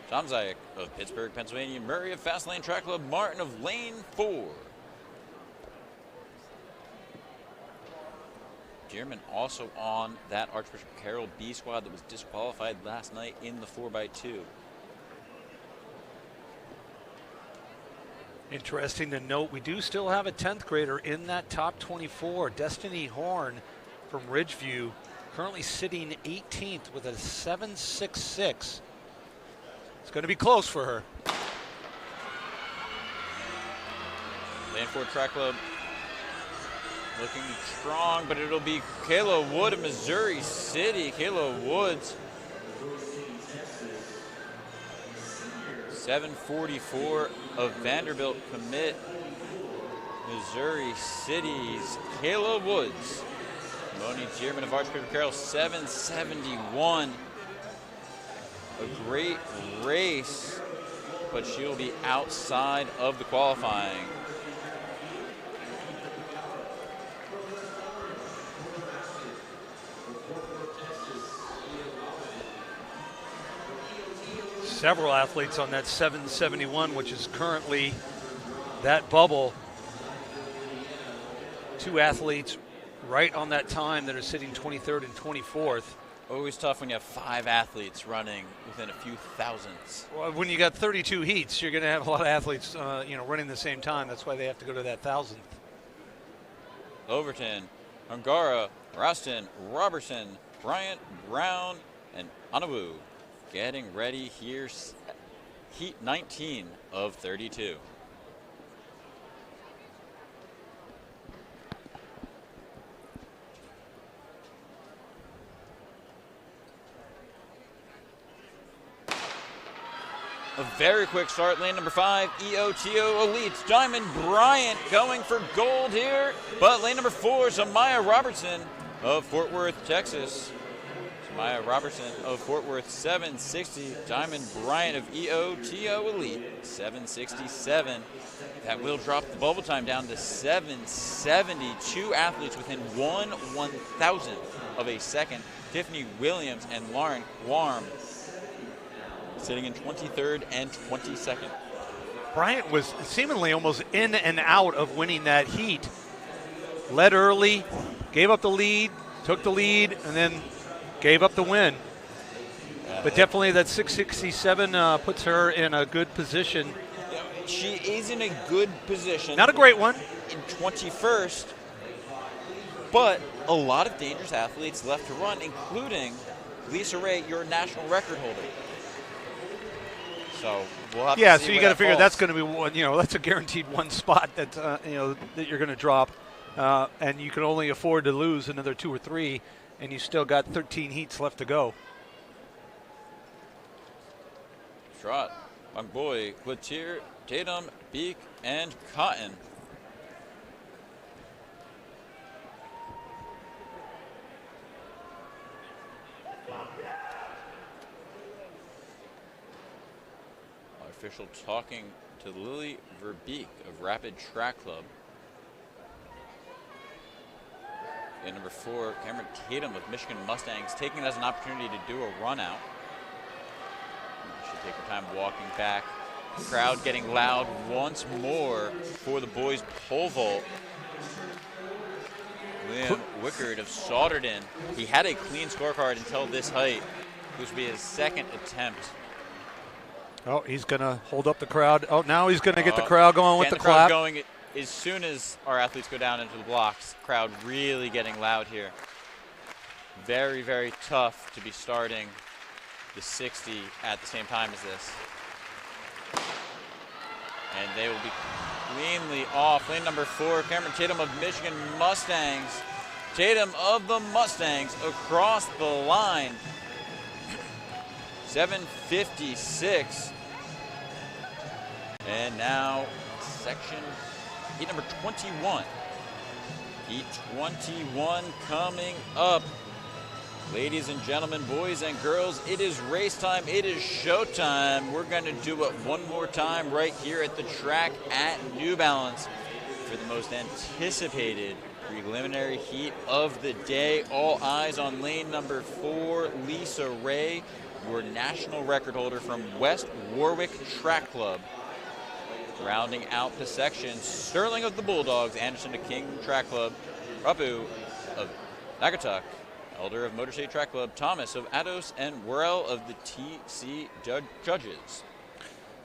Tom Zayek of Pittsburgh, Pennsylvania, Murray of Fastlane Track Club, Martin of Lane 4. Dearman also on that Archbishop Carroll B squad that was disqualified last night in the 4x2. Interesting to note, we do still have a 10th grader in that top 24. Destiny Horn from Ridgeview, currently sitting 18th with a 7.66. It's going to be close for her. Lane 4 Track Club looking strong, but it'll be Kayla Wood of Missouri City. Kayla Woods, 7:44 of Vanderbilt commit. Missouri City's Kayla Woods. Moni Dearman of Archbishop Carroll, 7:71. A great race, but she'll be outside of the qualifying. Several athletes on that 7.71, which is currently that bubble. 2 athletes right on that time that are sitting 23rd and 24th. Always tough when you have 5 athletes running within a few thousandths. Well, when you got 32 heats, you're going to have a lot of athletes, running the same time. That's why they have to go to that 1,000th. Overton, Angara, Roston, Robertson, Bryant, Brown, and Anawu getting ready here. Heat 19 of 32. A very quick start, lane number 5, EOTO Elites. Diamond Bryant going for gold here, but lane number 4, Samaya Robertson of Fort Worth, Texas. Samaya Robertson of Fort Worth, 760. Diamond Bryant of EOTO Elite, 767. That will drop the bubble time down to 770. 2 athletes within 1/1000th of a second Tiffany Williams and Lauren Guarm sitting in 23rd and 22nd. Bryant was seemingly almost in and out of winning that heat. Led early, gave up the lead, took the lead, and then gave up the win. But definitely that 667 puts her in a good position. She is in a good position. Not a great one. In 21st, but a lot of dangerous athletes left to run, including Lisa Ray, your national record holder. So we'll have to see. So you got to figure falls. that's going to be one. That's a guaranteed one spot that that you're going to drop, and you can only afford to lose another 2 or 3, and you still got 13 heats left to go. Trot, Bangboy, Cloutier, Tatum, Beek, and Cotton. Our official talking to Lily Verbeek of Rapid Track Club. And number 4, Cameron Tatum of Michigan Mustangs, taking it as an opportunity to do a run out. She'll take her time walking back. Crowd getting loud once more for the boys' pole vault. Liam Wickard of Sauterton. He had a clean scorecard until this height. This would be his second attempt. Oh, he's going to hold up the crowd. Oh, now he's going to get the crowd going with the crowd clap. Going as soon as our athletes go down into the blocks. Crowd really getting loud here. Very, very tough to be starting the 60 at the same time as this. And they will be cleanly off. Lane number 4, Cameron Tatum of Michigan Mustangs. Tatum of the Mustangs across the line. 7:56. And now section heat number 21. Heat 21 coming up. Ladies and gentlemen, boys and girls, it is race time. It is showtime. We're going to do it one more time right here at the track at New Balance for the most anticipated preliminary heat of the day. All eyes on lane number 4, Lisa Ray, your national record holder from West Warwick Track Club. Rounding out the section, Sterling of the Bulldogs, Anderson of King Track Club, Rapu of Naugatuck, Elder of Motor City Track Club, Thomas of Ados, and Worrell of the TC Judges.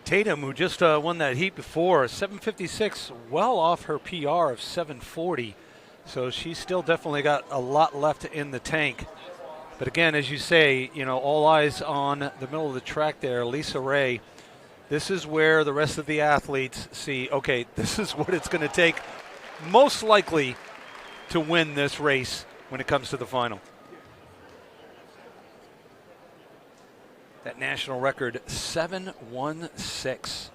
Tatum, who just won that heat before, 7:56, well off her PR of 7:40. So she's still definitely got a lot left in the tank. But again, as you say, all eyes on the middle of the track there, Lisa Ray. This is where the rest of the athletes see, okay, this is what it's going to take most likely to win this race when it comes to the final. That national record, 7:16.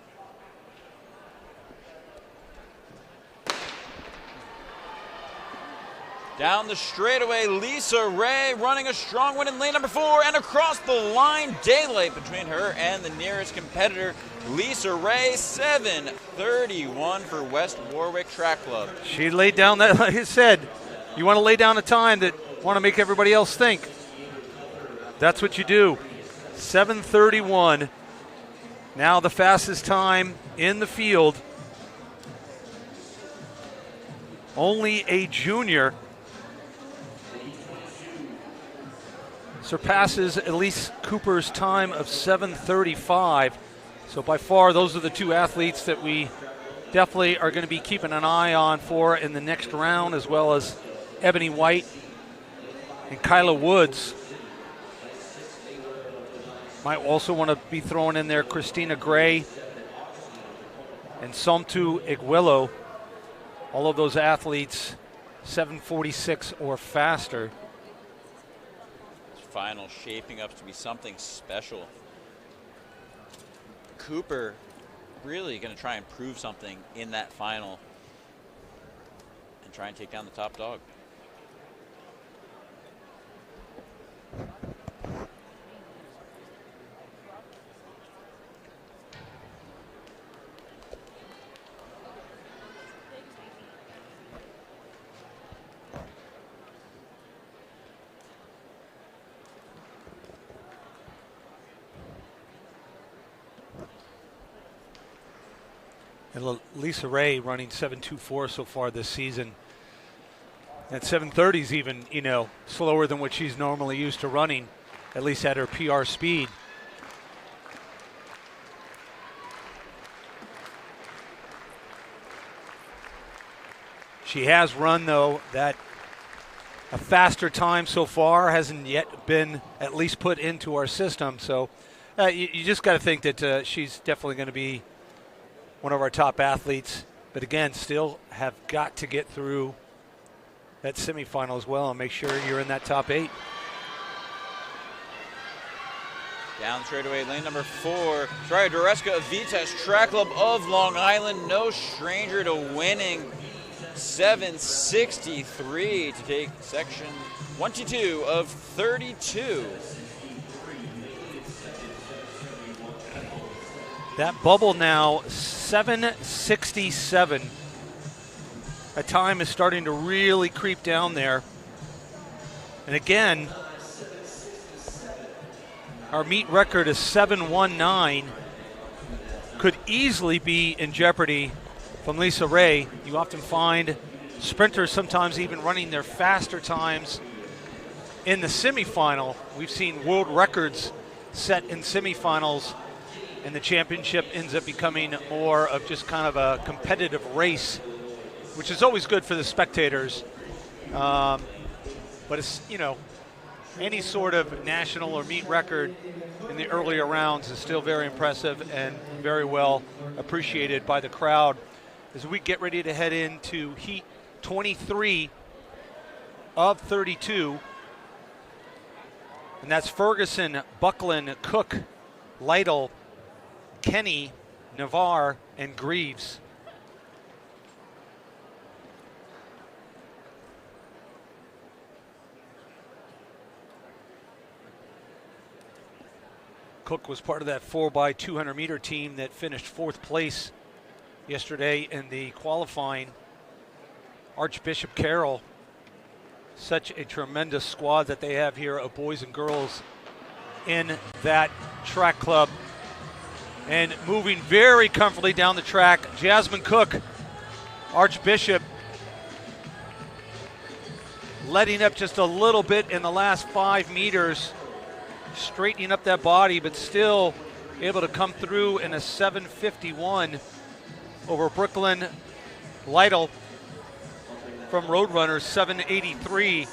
Down the straightaway, Lisa Ray running a strong win in lane number 4, and across the line, daylight between her and the nearest competitor, Lisa Ray, 7:31 for West Warwick Track Club. She laid down that, like I said, you want to lay down a time that want to make everybody else think. That's what you do. 7:31. Now the fastest time in the field. Only a junior surpasses Elise Cooper's time of 7:35. So by far, those are the two athletes that we definitely are going to be keeping an eye on for in the next round, as well as Ebony White and Kyla Woods. Might also want to be throwing in there Christina Gray and Somtu Iguilo. All of those athletes, 7:46 or faster. Final shaping up to be something special. Cooper really going to try and prove something in that final and try and take down the top dog. And Lisa Ray running 7.24 so far this season. At 7:30 is even, slower than what she's normally used to running, at least at her PR speed. She has run, though, that a faster time so far hasn't yet been at least put into our system. So you just got to think that she's definitely going to be one of our top athletes. But again, still have got to get through that semifinal as well and make sure you're in that top 8. Down straightaway, lane number 4. Sorry, Dureska Vitas Track Club of Long Island, no stranger to winning. 7:63 to take section 22 of 32. That bubble now 7:67. That time is starting to really creep down there. And again, our meet record is 7:19. Could easily be in jeopardy from Lisa Ray. You often find sprinters sometimes even running their faster times in the semifinal. We've seen world records set in semifinals, and the championship ends up becoming more of just kind of a competitive race, which is always good for the spectators. But it's, any sort of national or meet record in the earlier rounds is still very impressive and very well appreciated by the crowd. As we get ready to head into heat 23 of 32. And that's Ferguson, Buckland, Cook, Lytle, Kenny, Navarre, and Greaves. Cook was part of that 4x200 meter team that finished 4th place yesterday in the qualifying. Archbishop Carroll, such a tremendous squad that they have here of boys and girls in that track club. And moving very comfortably down the track, Jasmine Cook, Archbishop, letting up just a little bit in the last 5 meters, straightening up that body, but still able to come through in a 7:51 over Brooklyn Lytle from Roadrunners, 7:83.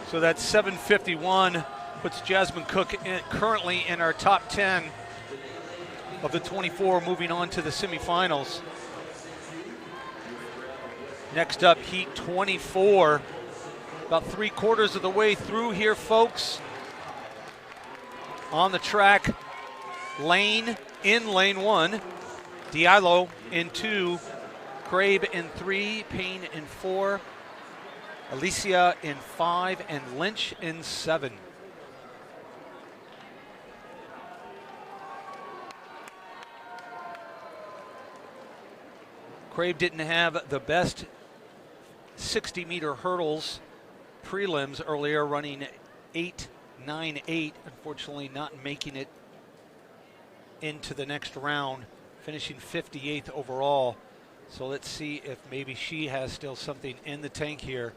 So that 7:51 puts Jasmine Cook currently in our top 10 of the 24 moving on to the semifinals. Next up, heat 24. About 3/4 of the way through here, folks. On the track, Lane in lane 1, Diallo in 2, Crabe in 3, Payne in 4, Alicia in 5, and Lynch in 7. Crabe didn't have the best 60-meter hurdles prelims earlier, running 8.98. Unfortunately, not making it into the next round, finishing 58th overall. So let's see if maybe she has still something in the tank here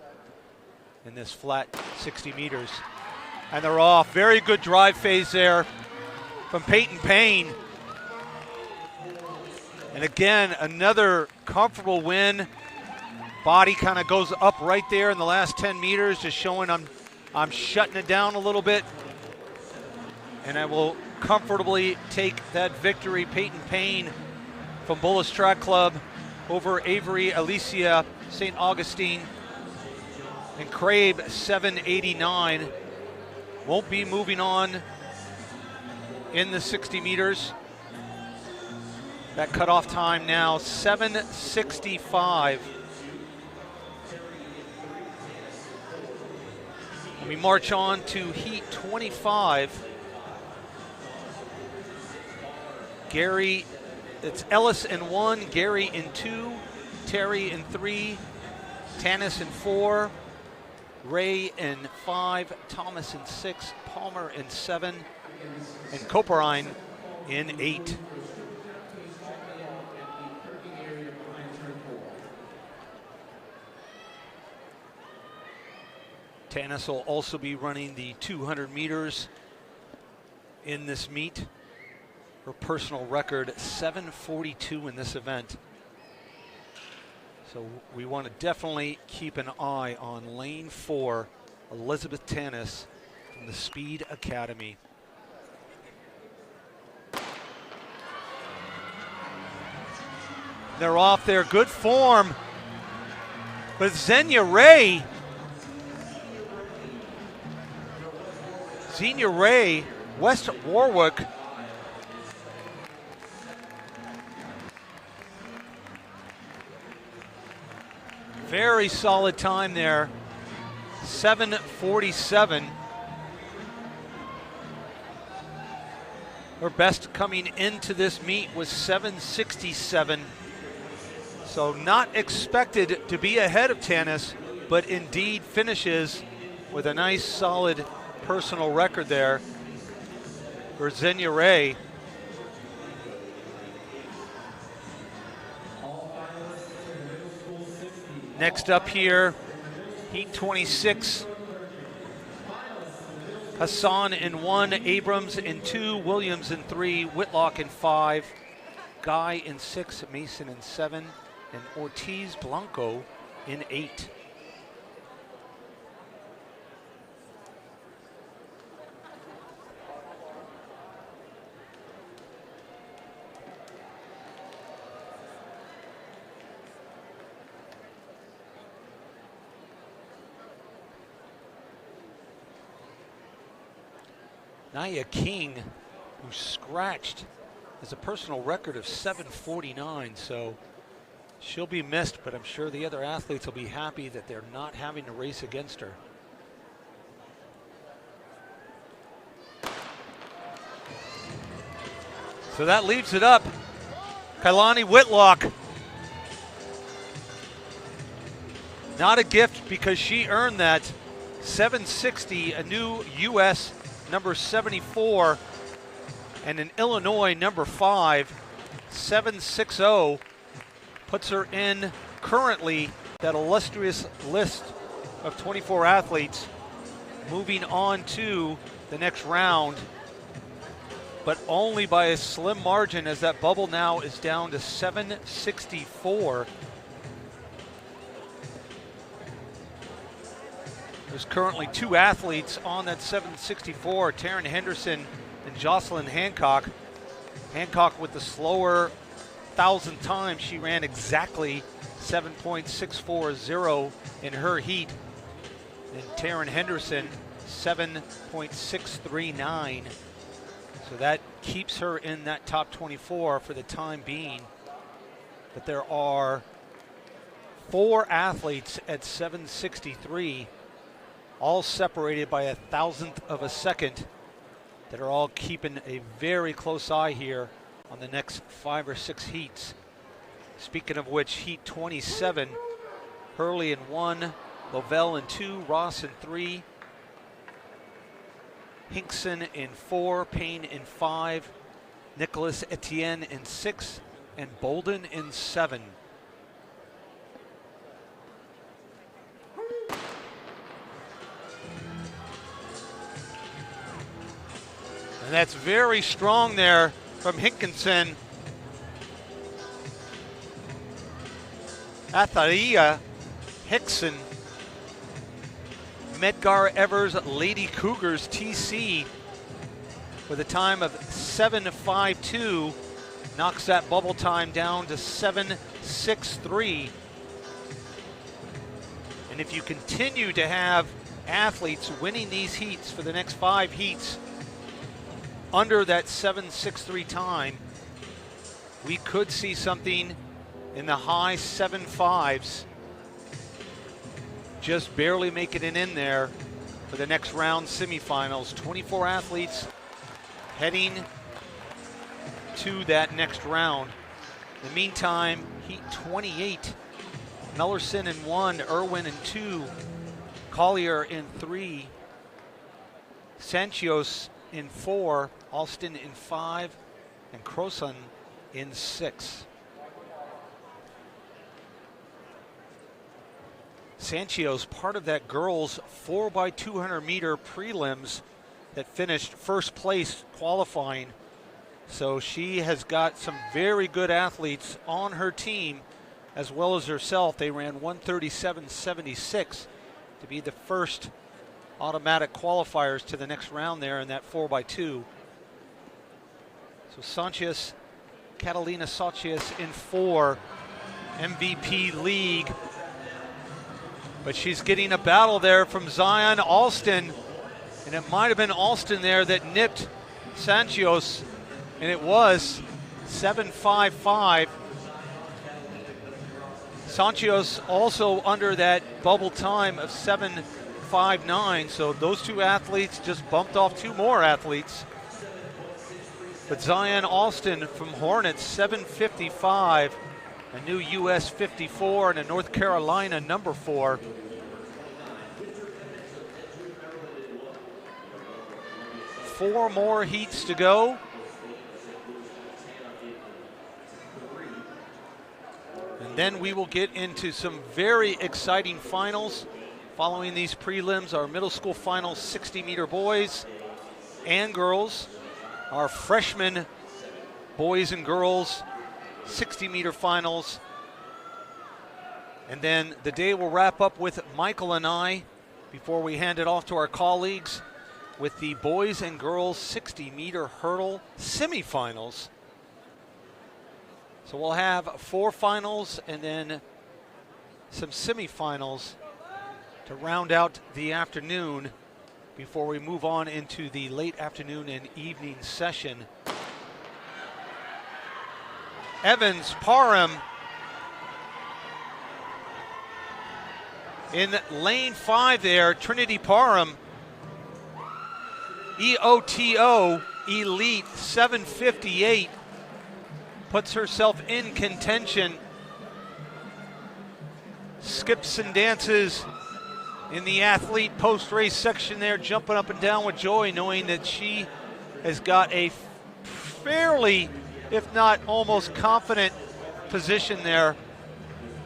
in this flat 60 meters. And they're off. Very good drive phase there from Peyton Payne. And again, another comfortable win. Body kind of goes up right there in the last 10 meters, just showing I'm shutting it down a little bit. And I will comfortably take that victory. Peyton Payne from Bullis Track Club over Avery Alicia St. Augustine. And Crabe 7:89. Won't be moving on in the 60 meters. That cutoff time now 7:65. We march on to heat 25. Gary, it's Ellis in 1, Gary in 2, Terry in 3, Tanis in 4, Ray in 5, Thomas in 6, Palmer in 7, and Coperine in 8. Tanis will also be running the 200 meters in this meet. Her personal record, 7:42 in this event. So we want to definitely keep an eye on lane 4, Elizabeth Tanis from the Speed Academy. They're off their good form, but Xenia Ray, West Warwick, very solid time there, 7:47. Her best coming into this meet was 7:67. So not expected to be ahead of Tanis, but indeed finishes with a nice solid personal record there for Xenia Ray. Next up here, heat 26. Hassan in 1, Abrams in 2, Williams in 3, Whitlock in 5, Guy in 6, Mason in 7, and Ortiz Blanco in 8. Nia King, who scratched, has a personal record of 7:49, so she'll be missed, but I'm sure the other athletes will be happy that they're not having to race against her. So that leaves it up. Kailani Whitlock. Not a gift because she earned that 760, a new U.S. number 74, and an Illinois number 5, 760, puts her in currently that illustrious list of 24 athletes moving on to the next round, but only by a slim margin as that bubble now is down to 764. There's currently 2 athletes on that 764, Taryn Henderson and Jocelyn Hancock. Hancock with the slower 1,000 times. She ran exactly 7.640 in her heat. And Taryn Henderson, 7.639. So that keeps her in that top 24 for the time being. But there are 4 athletes at 763, all separated by 1,000th of a second, that are all keeping a very close eye here on the next 5 or 6 heats. Speaking of which, heat 27, Hurley in 1, Lovell in 2, Ross in 3, Hinkson in 4, Payne in 5, Nicholas Etienne in 6, and Bolden in 7. And that's very strong there from Hinkinson. Athalia Hickson, Medgar Evers Lady Cougars TC with a time of 7:52, knocks that bubble time down to 7:63. And if you continue to have athletes winning these heats for the next 5 heats under that 7:63 time, we could see something in the high 7.5s, just barely making it in there for the next round semifinals. 24 athletes heading to that next round. In the meantime, heat 28, Mellerson in 1, Irwin in 2, Collier in 3, Sanchios in 4, Alston in 5, and Croson in 6. Sanchio's part of that girls 4x200 meter prelims that finished first place qualifying. So she has got some very good athletes on her team as well as herself. They ran 137.76 to be the first automatic qualifiers to the next round there in that 4x2. So Sanchez, Catalina Sanchez in 4, MVP league. But she's getting a battle there from Zion Alston. And it might have been Alston there that nipped Sanchez. And it was 7.55. Sanchez also under that bubble time of 7.59. So those two athletes just bumped off two more athletes. But Zion Alston from Hornets, 7.55. A new US 54 and a North Carolina number 4. Four more heats to go. And then we will get into some very exciting finals. Following these prelims, our middle school finals, 60-meter boys and girls. Our freshman boys and girls 60-meter finals. And then the day will wrap up with Michael and I, before we hand it off to our colleagues, with the boys and girls 60-meter hurdle semifinals. So we'll have 4 finals and then some semifinals to round out the afternoon before we move on into the late afternoon and evening session. Evans, Parham in lane 5 there. Trinity Parham, EOTO Elite 758, puts herself in contention. Skips and dances in the athlete post-race section there, jumping up and down with joy, knowing that she has got a fairly, if not almost confident position there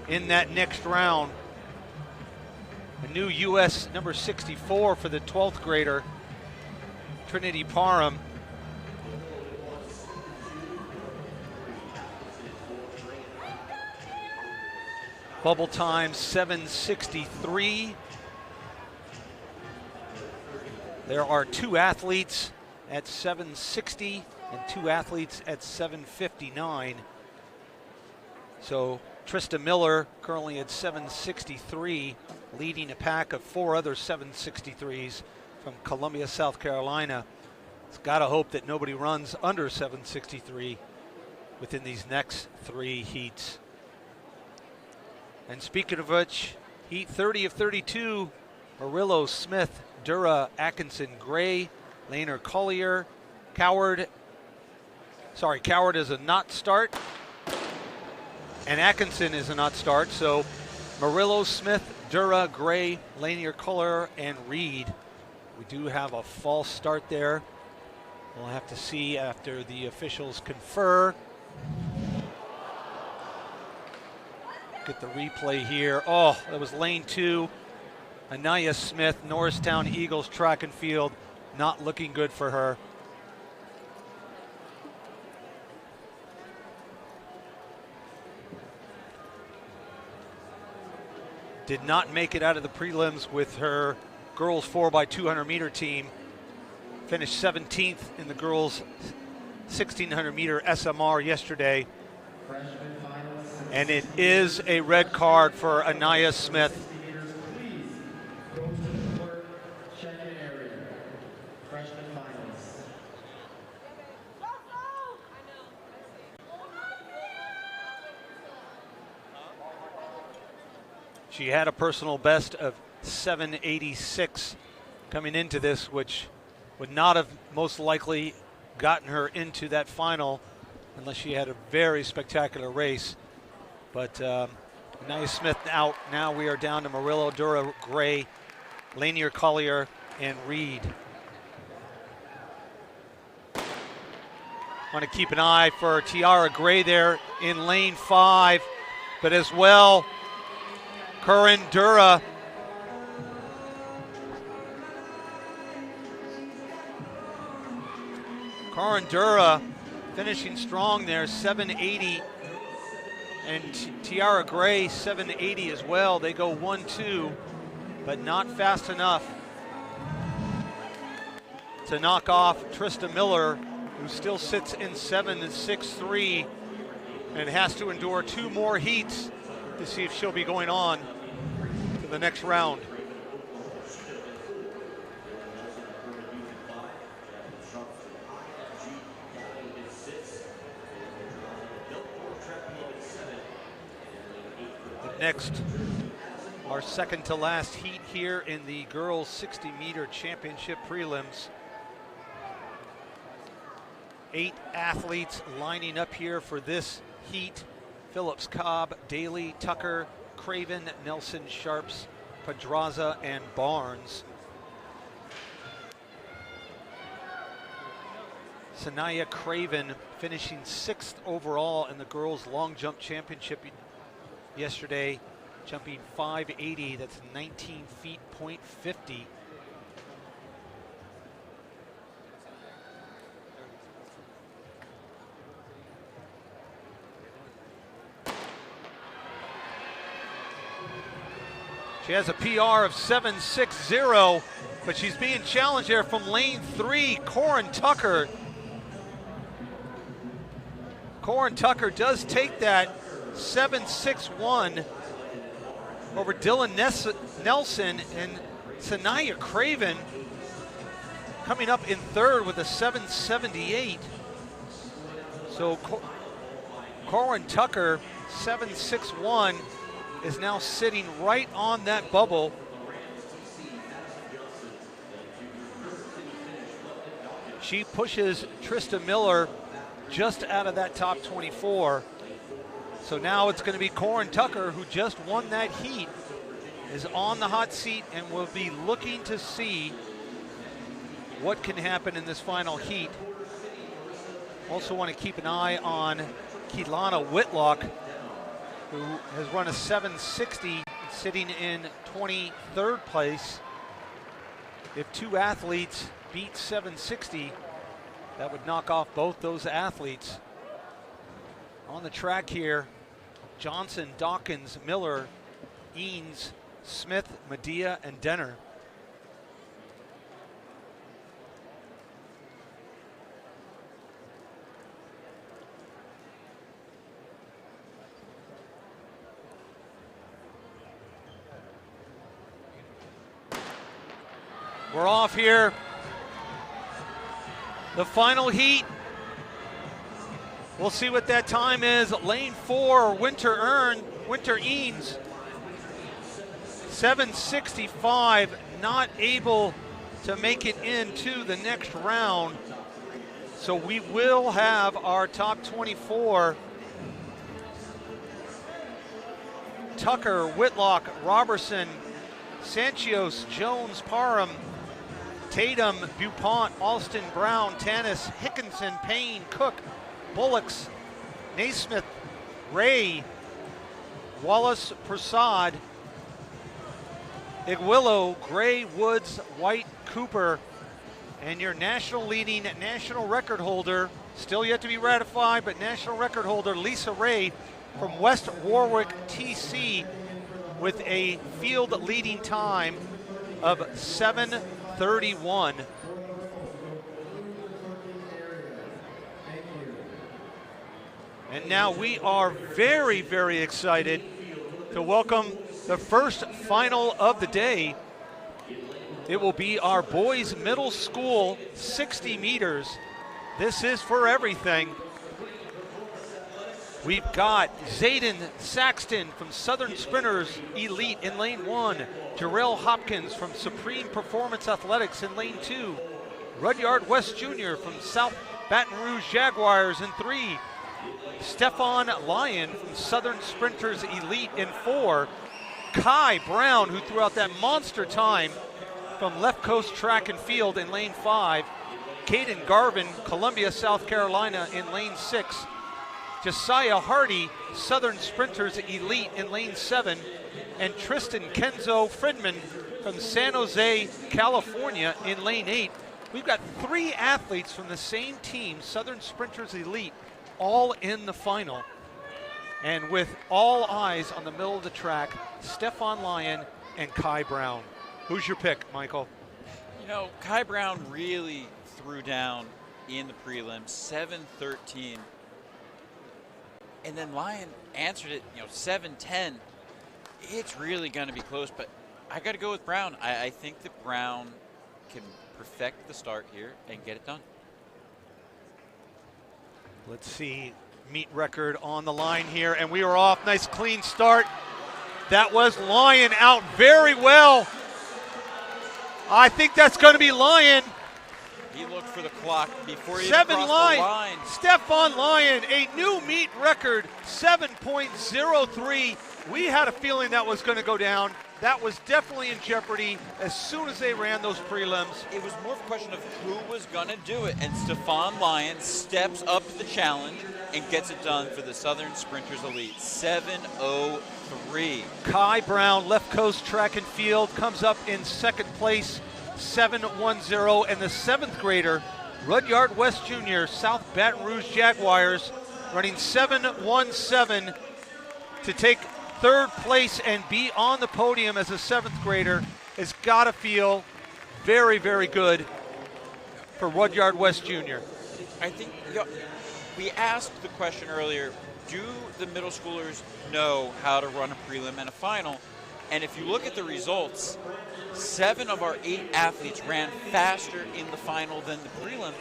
in that next round. A new US number 64 for the 12th grader, Trinity Parham. Bubble time 7:63. There are 2 athletes at 7:60 and 2 athletes at 7:59. So Trista Miller currently at 7:63, leading a pack of 4 other 7:63s from Columbia, South Carolina. It's got to hope that nobody runs under 7:63 within these next 3 heats. And speaking of which, heat 30 of 32, Murillo, Smith, Dura, Atkinson, Gray, Lehner, Collier, Coward is a not start, and Atkinson is a not start. So Murillo, Smith, Dura, Gray, Lanier, Collier, and Reed. We do have a false start there. We'll have to see after the officials confer. Get the replay here. Oh, that was lane 2. Anaya Smith, Norristown Eagles track and field. Not looking good for her. Did not make it out of the prelims with her girls 4x200 meter team. Finished 17th in the girls 1600 meter SMR yesterday. And it is a red card for Anaya Smith. She had a personal best of 786 coming into this, which would not have most likely gotten her into that final unless she had a very spectacular race. But Anaya Smith out. Now we are down to Murillo, Dura, Gray, Lanier, Collier, and Reed. Want to keep an eye for Tiara Gray there in lane 5, but as well Curran Dura. Curran Dura finishing strong there, 780. And Tiara Gray, 780 as well. They go 1-2, but not fast enough to knock off Trista Miller, who still sits in 7-6-3 and has to endure 2 more heats to see if she'll be going on to the next round. Next, our second to last heat here in the girls 60-meter championship prelims. 8 athletes lining up here for this heat. Phillips, Cobb, Daly, Tucker, Craven, Nelson, Sharps, Pedraza, and Barnes. Sanaya Craven finishing 6th overall in the girls long jump championship yesterday, jumping 580, that's 19 feet, .50. She has a PR of 7.60, but she's being challenged there from lane 3, Corin Tucker. Corin Tucker does take that 7.61 over Dylan Nelson, and Sanaya Craven coming up in 3rd with a 7.78. So Corin Tucker, 7.61, is now sitting right on that bubble. She pushes Trista Miller just out of that top 24. So now it's going to be Corin Tucker, who just won that heat, is on the hot seat and will be looking to see what can happen in this final heat. Also want to keep an eye on Keelana Whitlock, who has run a 7.60, sitting in 23rd place. If 2 athletes beat 7.60, that would knock off both those athletes. On the track here, Johnson, Dawkins, Miller, Eanes, Smith, Medea, and Denner. We're off here. The final heat. We'll see what that time is. Lane 4, Winter Eanes, 7.65, not able to make it into the next round. So we will have our top 24. Tucker, Whitlock, Robertson, Sanchios, Jones, Parham, Tatum, Dupont, Alston, Brown, Tanis, Hickinson, Payne, Cook, Bullocks, Naismith, Ray, Wallace, Prasad, Iguillo, Gray, Woods, White, Cooper, and your national leading national record holder, still yet to be ratified, but national record holder Lisa Ray from West Warwick, TC, with a field leading time of 7:31. And now we are very, very excited to welcome the first final of the day. It will be our boys middle school 60 meters. This is for everything. We've got Zayden Saxton from Southern Sprinters Elite in lane 1. Jarrell Hopkins from Supreme Performance Athletics in lane 2. Rudyard West Jr. from South Baton Rouge Jaguars in 3. Stefan Lyon from Southern Sprinters Elite in 4. Kai Brown, who threw out that monster time from Left Coast Track and Field in lane 5. Caden Garvin, Columbia, South Carolina in lane 6. Josiah Hardy, Southern Sprinters Elite in lane 7. and Tristan Kenzo Friedman from San Jose, California in lane 8. We've got 3 athletes from the same team, Southern Sprinters Elite, all in the final. And with all eyes on the middle of the track, Stefan Lyon and Kai Brown. Who's your pick, Michael? You know, Kai Brown really threw down in the prelims, 7:13. And then Lyon answered it, 7:10. It's really going to be close, but I got to go with Brown. I think that Brown can perfect the start here and get it done. Let's see, meet record on the line here, and we are off. Nice clean start. That was Lyon out very well. I think that's going to be Lyon. He looked for the clock before he 7 crossed line. the line. Stefan Lyon, a new meet record, 7.03. We had a feeling that was going to go down. That was definitely in jeopardy as soon as they ran those prelims. It was more of a question of who was going to do it, and Stefan Lyon steps up to the challenge and gets it done for the Southern Sprinters Elite, 7:03. Kai Brown, left coast track and field, comes up in second place, 7:10, and the 7th grader, Rudyard West Jr., South Baton Rouge Jaguars, running 7:17 to take 3rd place and be on the podium as a 7th grader. Has got to feel very, very good for Rudyard West Jr. I think we asked the question earlier, do the middle schoolers know how to run a prelim and a final? And if you look at the results, 7 of our 8 athletes ran faster in the final than the prelim.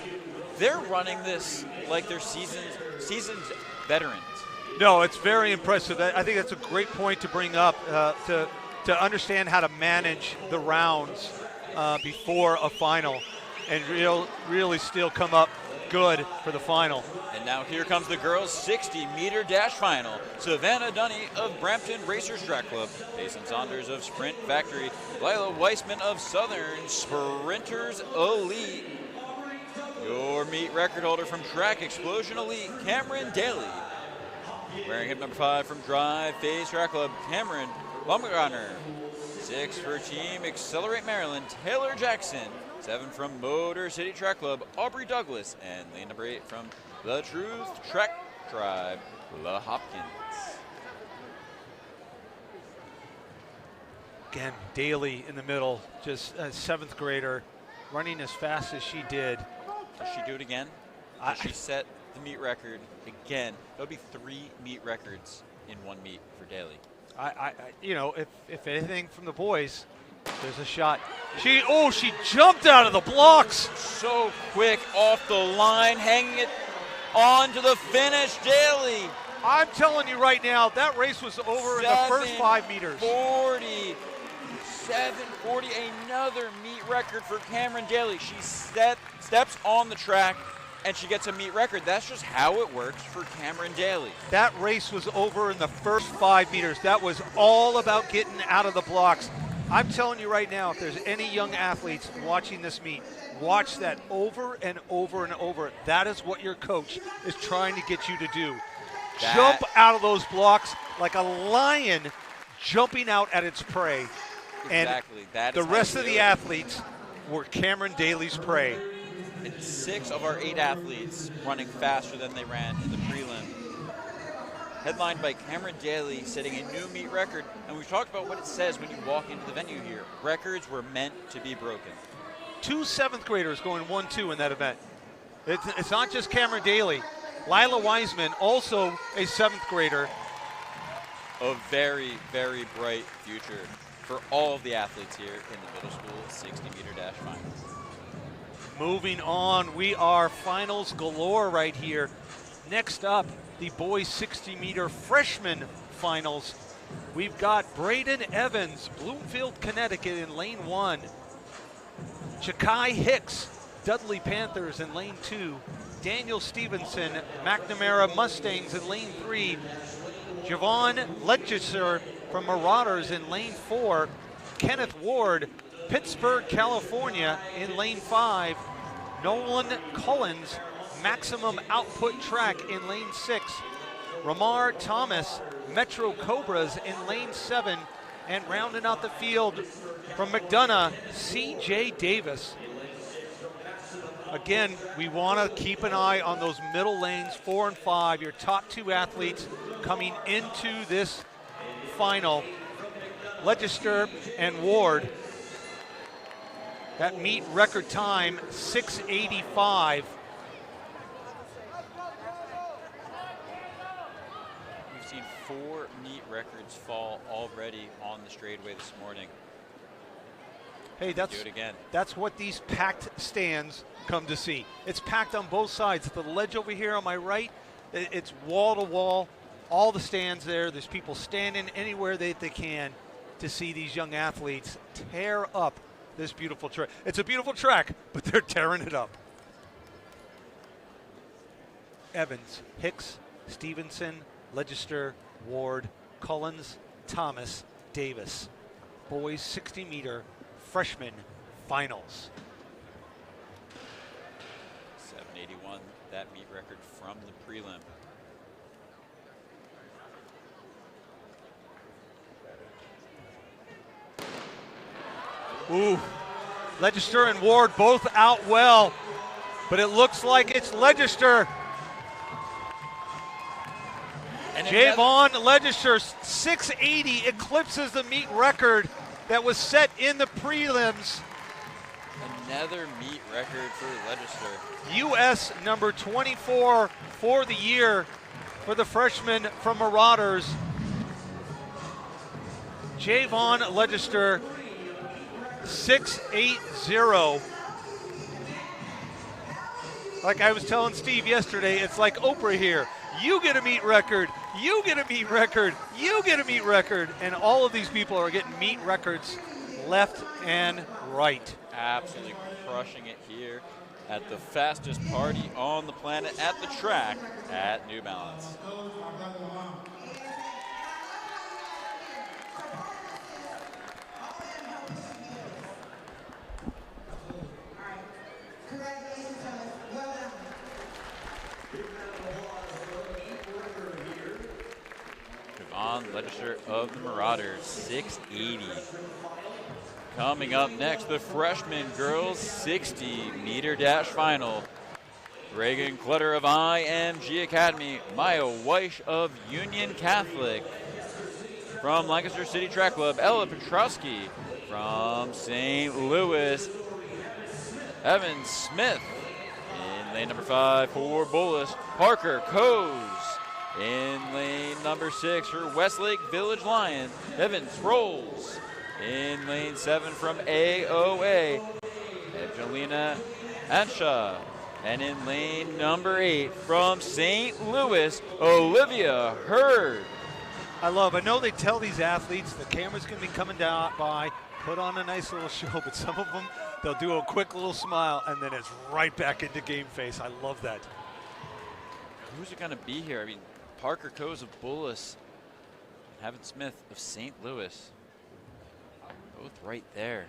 They're running this like they're seasoned veterans. No, it's very impressive. I think that's a great point to bring up, to understand how to manage the rounds before a final and really still come up good for the final. And now here comes the girls' 60-meter dash final. Savannah Dunny of Brampton Racers Track Club, Jason Saunders of Sprint Factory, Lila Weissman of Southern Sprinters Elite. Your meet record holder from Track Explosion Elite, Cameron Daly. Wearing hip number 5 from Drive Phase Track Club, Cameron Baumgartner. 6 for Team Accelerate Maryland, Taylor Jackson. 7 from Motor City Track Club, Aubrey Douglas. And lane number 8 from The Truth Track Tribe, La Hopkins. Again, Daly in the middle, just a 7th grader, running as fast as she did. Does she do it again? Does she set the meet record again? That'll be 3 meet records in 1 meet for Daly. If anything from the boys, there's a shot. She jumped out of the blocks. So quick off the line, hanging it on to the finish. Daly. I'm telling you right now, that race was over in the first 5 meters. 7:40, another meet record for Cameron Daly. She steps on the track and she gets a meet record. That's just how it works for Cameron Daly. That race was over in the first 5 meters. That was all about getting out of the blocks. I'm telling you right now, if there's any young athletes watching this meet, watch that over and over and over. That is what your coach is trying to get you to do. Jump out of those blocks like a lion jumping out at its prey. Exactly. And the rest of the athletes were Cameron Daly's prey. And 6 of our 8 athletes running faster than they ran in the prelim. Headlined by Cameron Daly, setting a new meet record. And we've talked about what it says when you walk into the venue here. Records were meant to be broken. 2 7th graders going 1-2 in that event. It's not just Cameron Daly. Lila Wiseman, also a 7th grader. A very, very bright future for all of the athletes here in the middle school 60-meter dash finals. Moving on, we are finals galore right here. Next up, the boys 60-meter freshman finals. We've got Braden Evans, Bloomfield, Connecticut in lane 1. Chakai Hicks, Dudley Panthers in lane 2. Daniel Stevenson, McNamara Mustangs in lane 3. Javon Letchester from Marauders in lane 4. Kenneth Ward, Pittsburgh, California in lane 5. Nolan Collins, Maximum Output Track in lane 6. Ramar Thomas, Metro Cobras in lane 7. And rounding out the field from McDonough, C.J. Davis. Again, we want to keep an eye on those middle lanes, 4 and 5, your top 2 athletes coming into this final. Legister and Ward. That meet record time, 6:85. We've seen 4 meet records fall already on the straightaway this morning. Hey, Do it again. that's what these packed stands come to see. It's packed on both sides. The ledge over here on my right, it's wall to wall, all the stands there. There's people standing anywhere they can to see these young athletes tear up this beautiful track. It's a beautiful track, but they're tearing it up. Evans, Hicks, Stevenson, Legister, Ward, Collins, Thomas, Davis. Boys 60-meter freshman finals. 781, that meet record from the prelim. Ooh, Legister and Ward both out well, but it looks like it's Legister. And Javon Legister, 680, eclipses the meet record that was set in the prelims. Another meet record for Legister. U.S. number 24 for the year for the freshman from Marauders. Javon Legister, 680. Like I was telling Steve yesterday, it's like Oprah here. You get a meet record, you get a meet record, you get a meet record, and all of these people are getting meet records left and right. Absolutely crushing it here at the fastest party on the planet at the track at New Balance. Javon Legister of the Marauders, 680. Coming up next, the freshman girls 60-meter dash final. Reagan Clutter of IMG Academy, Maya Weish of Union Catholic. From Lancaster City Track Club, Ella Petrowski. From St. Louis, Evan Smith. In lane number 5 for Bullis, Parker Coes. In lane number 6 for Westlake Village Lions, Evans Rolls. In lane 7 from AOA, Evangelina Ansha. And in lane number 8 from St. Louis, Olivia Hurd. I know they tell these athletes the camera's going to be coming down by, put on a nice little show, but some of them, they'll do a quick little smile and then it's right back into game face. I love that. Who's it going to be here? I mean, Parker Coes of Bullis, Evan Smith of St. Louis. Both right there.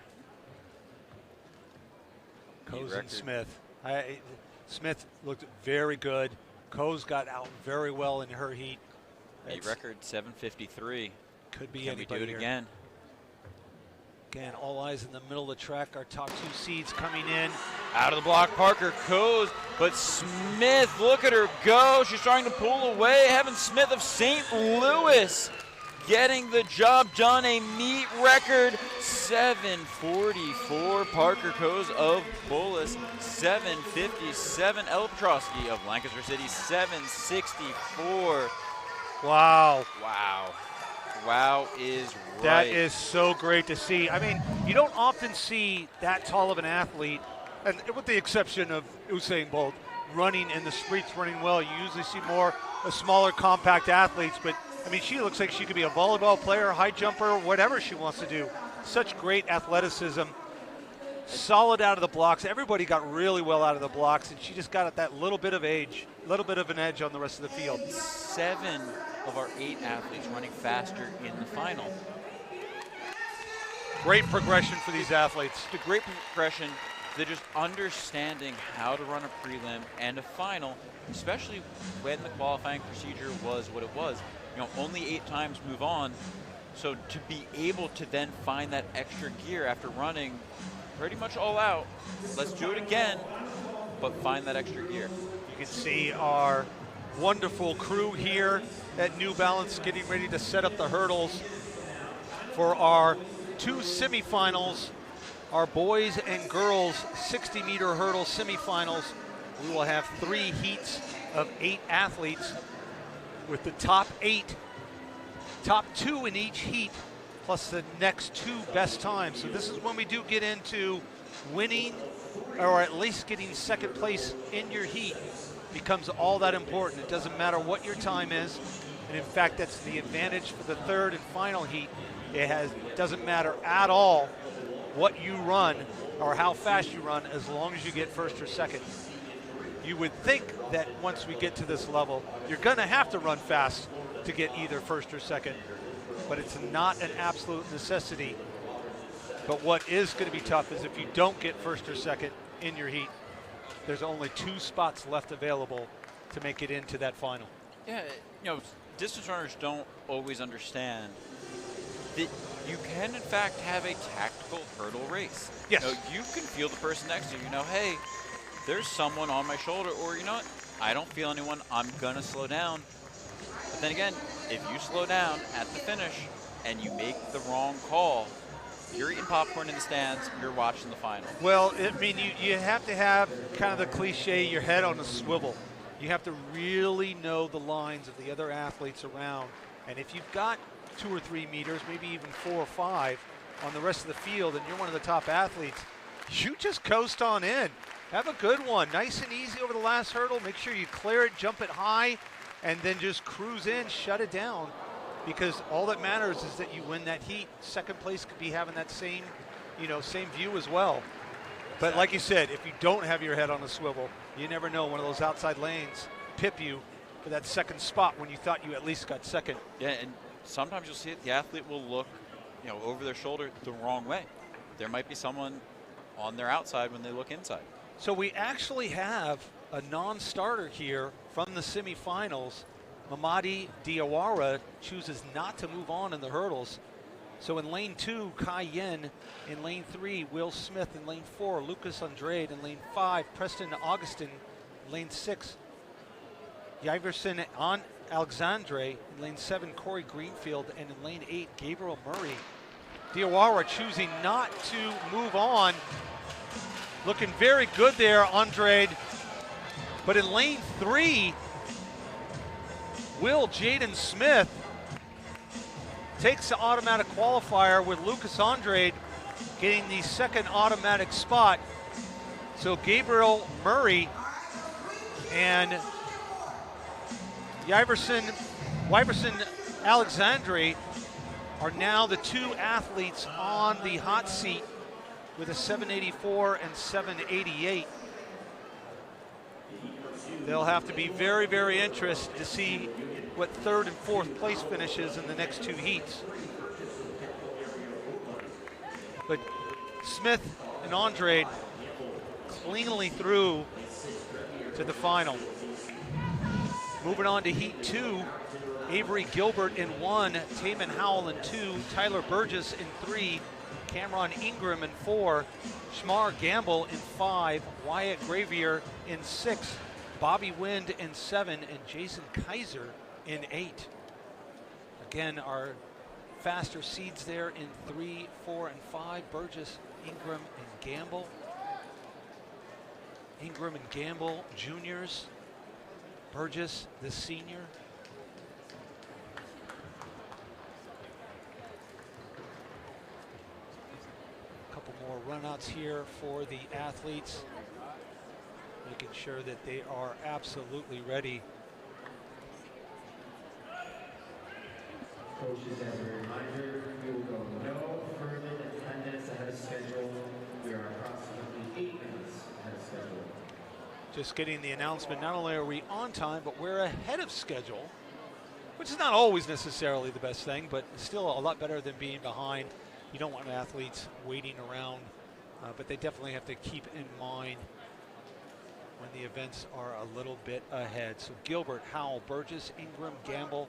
Coes and Smith. Smith looked very good. Coes got out very well in her heat. Meet record 753. Could be Can we anybody do it here. again? Again, all eyes in the middle of the track. Our top 2 seeds coming in. Out of the block, Parker Coes, but Smith, look at her go. She's trying to pull away. Evan Smith of St. Louis getting the job done. A meet record 744. Parker Coes of Bullis, 757. Ella Petrowski of Lancaster City, 764. Wow. Wow. Wow is right. That is so great to see. I mean, you don't often see that tall of an athlete, and with the exception of Usain Bolt, running in the streets, running well. You usually see more smaller, compact athletes, but I mean, she looks like she could be a volleyball player, high jumper, whatever she wants to do. Such great athleticism. Solid out of the blocks. Everybody got really well out of the blocks, and she just got that little bit of an edge on the rest of the field. 7 of our 8 athletes running faster in the final. Great progression for these athletes. The great progression. They're just understanding how to run a prelim and a final, especially when the qualifying procedure was what it was. You know, only 8 times move on. So to be able to then find that extra gear after running pretty much all out, let's do it again, but find that extra gear. You can see our wonderful crew here at New Balance getting ready to set up the hurdles for our 2 semifinals, our boys and girls 60-meter hurdle semifinals. We will have 3 heats of 8 athletes with the top 2 in each heat, plus the next 2 best times. So this is when we do get into winning, or at least getting second place in your heat becomes all that important. It doesn't matter what your time is, and in fact, that's the advantage for the third and final heat. It doesn't matter at all what you run or how fast you run, as long as you get first or second. You would think that once we get to this level, you're going to have to run fast to get either first or second, but it's not an absolute necessity. But what is going to be tough is if you don't get first or second in your heat, there's only 2 spots left available to make it into that final. Yeah, you know, distance runners don't always understand that you can in fact have a tactical hurdle race. Yes. You know, you can feel the person next to you, hey, there's someone on my shoulder, or you know what, I don't feel anyone, I'm gonna slow down. But then again, if you slow down at the finish and you make the wrong call, you're eating popcorn in the stands, you're watching the final. Well, I mean, you have to have kind of the cliche, your head on a swivel. You have to really know the lines of the other athletes around. And if you've got 2 or 3 meters, maybe even 4 or 5 on the rest of the field, and you're one of the top athletes, you just coast on in. Have a good one. Nice and easy over the last hurdle. Make sure you clear it, jump it high, and then just cruise in, shut it down. Because all that matters is that you win that heat. Second place could be having that same view as well. But like you said, if you don't have your head on a swivel, you never know, one of those outside lanes pip you for that second spot when you thought you at least got second. Yeah, and sometimes you'll see it, the athlete will look, over their shoulder the wrong way. There might be someone on their outside when they look inside. So we actually have a non-starter here from the semifinals. Mamadi Diawara chooses not to move on in the hurdles. So in lane 2, Kai Yen. In lane 3, Will Smith. In lane 4, Lucas Andrade. In lane 5, Preston Augustin. In lane 6, Yverson Alexandre. In lane 7, Corey Greenfield. And in lane 8, Gabriel Murray. Diawara choosing not to move on. Looking very good there, Andrade. But in lane 3, Will Jaden Smith takes the automatic qualifier with Lucas Andrade getting the second automatic spot. So Gabriel Murray and Yverson Alexandre are now the 2 athletes on the hot seat with a 784 and 788. They'll have to be very, very interested to see what 3rd and 4th place finishes in the next 2 heats. But Smith and Andrade cleanly through to the final. Moving on to heat 2, Avery Gilbert in 1, Taman Howell in 2, Tyler Burgess in 3, Cameron Ingram in 4, Shmar Gamble in 5, Wyatt Gravier in 6, Bobby Wind in 7, and Jason Kaiser in 8. Again, our faster seeds there in 3, 4, and 5, Burgess, Ingram, and Gamble. Ingram and Gamble, juniors. Burgess, the senior. A couple more runouts here for the athletes, making sure that they are absolutely ready. Coaches, as a reminder, we will go no further than 10 minutes ahead of schedule. We are approximately 8 minutes ahead of schedule. Just getting the announcement, not only are we on time, but we're ahead of schedule, which is not always necessarily the best thing, but still a lot better than being behind. You don't want athletes waiting around, but they definitely have to keep in mind when the events are a little bit ahead. So Gilbert, Howell, Burgess, Ingram, Gamble,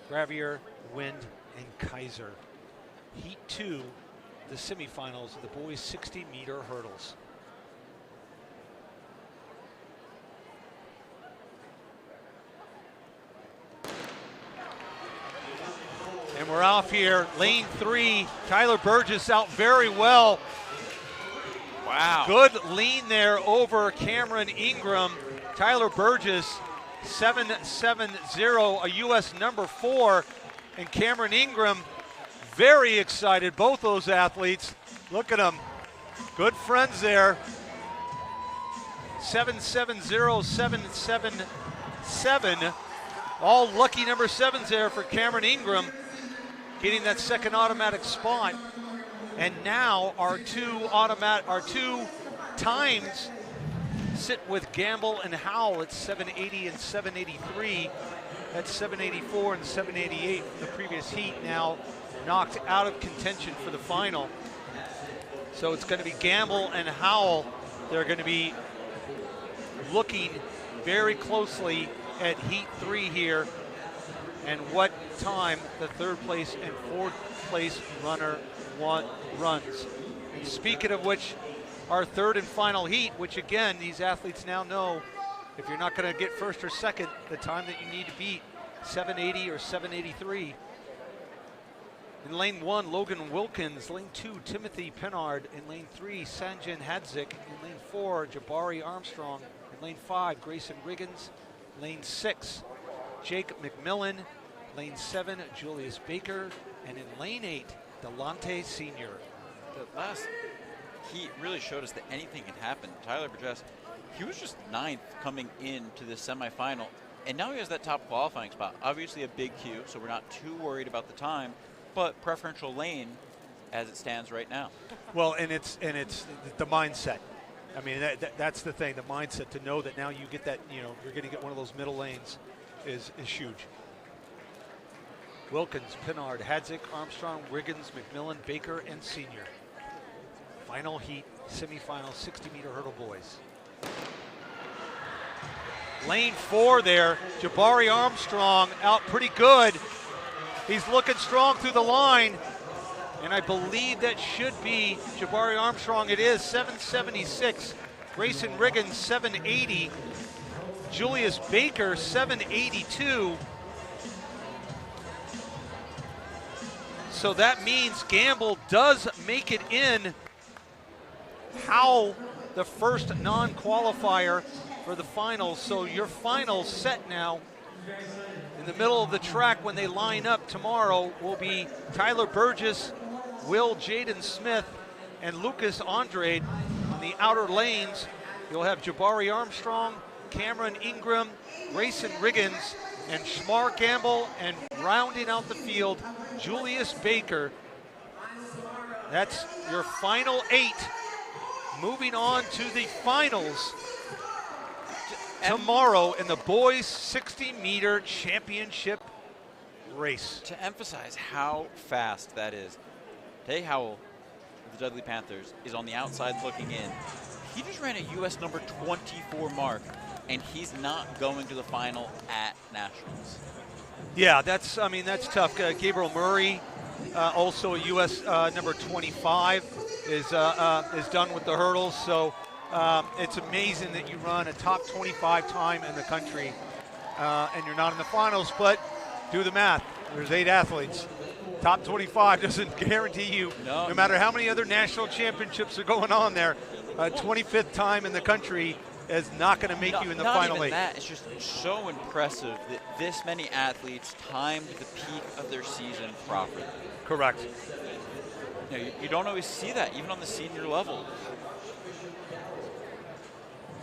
Gravier, Wind, and Kaiser. Heat 2, the semifinals of the boys 60-meter hurdles. And we're off here, lane 3. Tyler Burgess out very well. Wow. Good lean there over Cameron Ingram. Tyler Burgess, 7.70, a U.S. number 4. And Cameron Ingram, very excited, both those athletes. Look at them, good friends there. 7.70, 7.77. All lucky number 7s there for Cameron Ingram, getting that second automatic spot. And now our two times sit with Gamble and Howell at 780 and 783. That's 784 and 788 from the previous heat, now knocked out of contention for the final. So it's going to be Gamble and Howell. They're going to be looking very closely at heat 3 here and what time the third place and fourth place runner runs. And speaking of which, our third and final heat, which again, these athletes now know, if you're not going to get first or second, the time that you need to beat, 780 or 783. In lane 1, Logan Wilkins. Lane 2, Timothy Pennard. In lane 3, Sanjin Hadzik. In lane 4, Jabari Armstrong. In lane 5, Grayson Riggins. Lane 6, Jake McMillan. Lane 7, Julius Baker. And in lane 8, Delonte Sr. The last heat really showed us that anything can happen. Tyler Burgess, he was just 9th coming into the semifinal, and now he has that top qualifying spot. Obviously a big queue, so we're not too worried about the time, but preferential lane as it stands right now. Well, and it's the mindset. I mean, that's the thing, the mindset to know that now you get that, you know, you're going to get one of those middle lanes is huge. Wilkins, Pennard, Hadzik, Armstrong, Riggins, McMillan, Baker, and Senior. Final heat, semifinal, 60-meter hurdle boys. Lane 4 there, Jabari Armstrong out pretty good. He's looking strong through the line, and I believe that should be Jabari Armstrong. It is 776. Grayson Riggins, 780. Julius Baker, 782. So that means Gamble does make it in. Howell, the first non-qualifier for the finals. So your finals set now in the middle of the track when they line up tomorrow will be Tyler Burgess, Will Jaden Smith, and Lucas Andrade. In the outer lanes, you'll have Jabari Armstrong, Cameron Ingram, Grayson Riggins, and Shmar Gamble, and rounding out the field, Julius Baker. That's your final 8. Moving on to the finals tomorrow in the boys 60-meter championship race. To emphasize how fast that is, Tay Howell of the Dudley Panthers is on the outside looking in. He just ran a U.S. number 24 mark, and he's not going to the final at Nationals. Yeah, that's tough. Gabriel Murray, also a U.S. number 25, is done with the hurdles. So it's amazing that you run a top 25 time in the country and you're not in the finals, but do the math. There's 8 athletes. Top 25 doesn't guarantee you, no matter how many other national championships are going on there, 25th time in the country is not going to make you in the final 8. That. It's just so impressive that this many athletes timed the peak of their season properly. Correct. You know, you don't always see that, even on the senior level.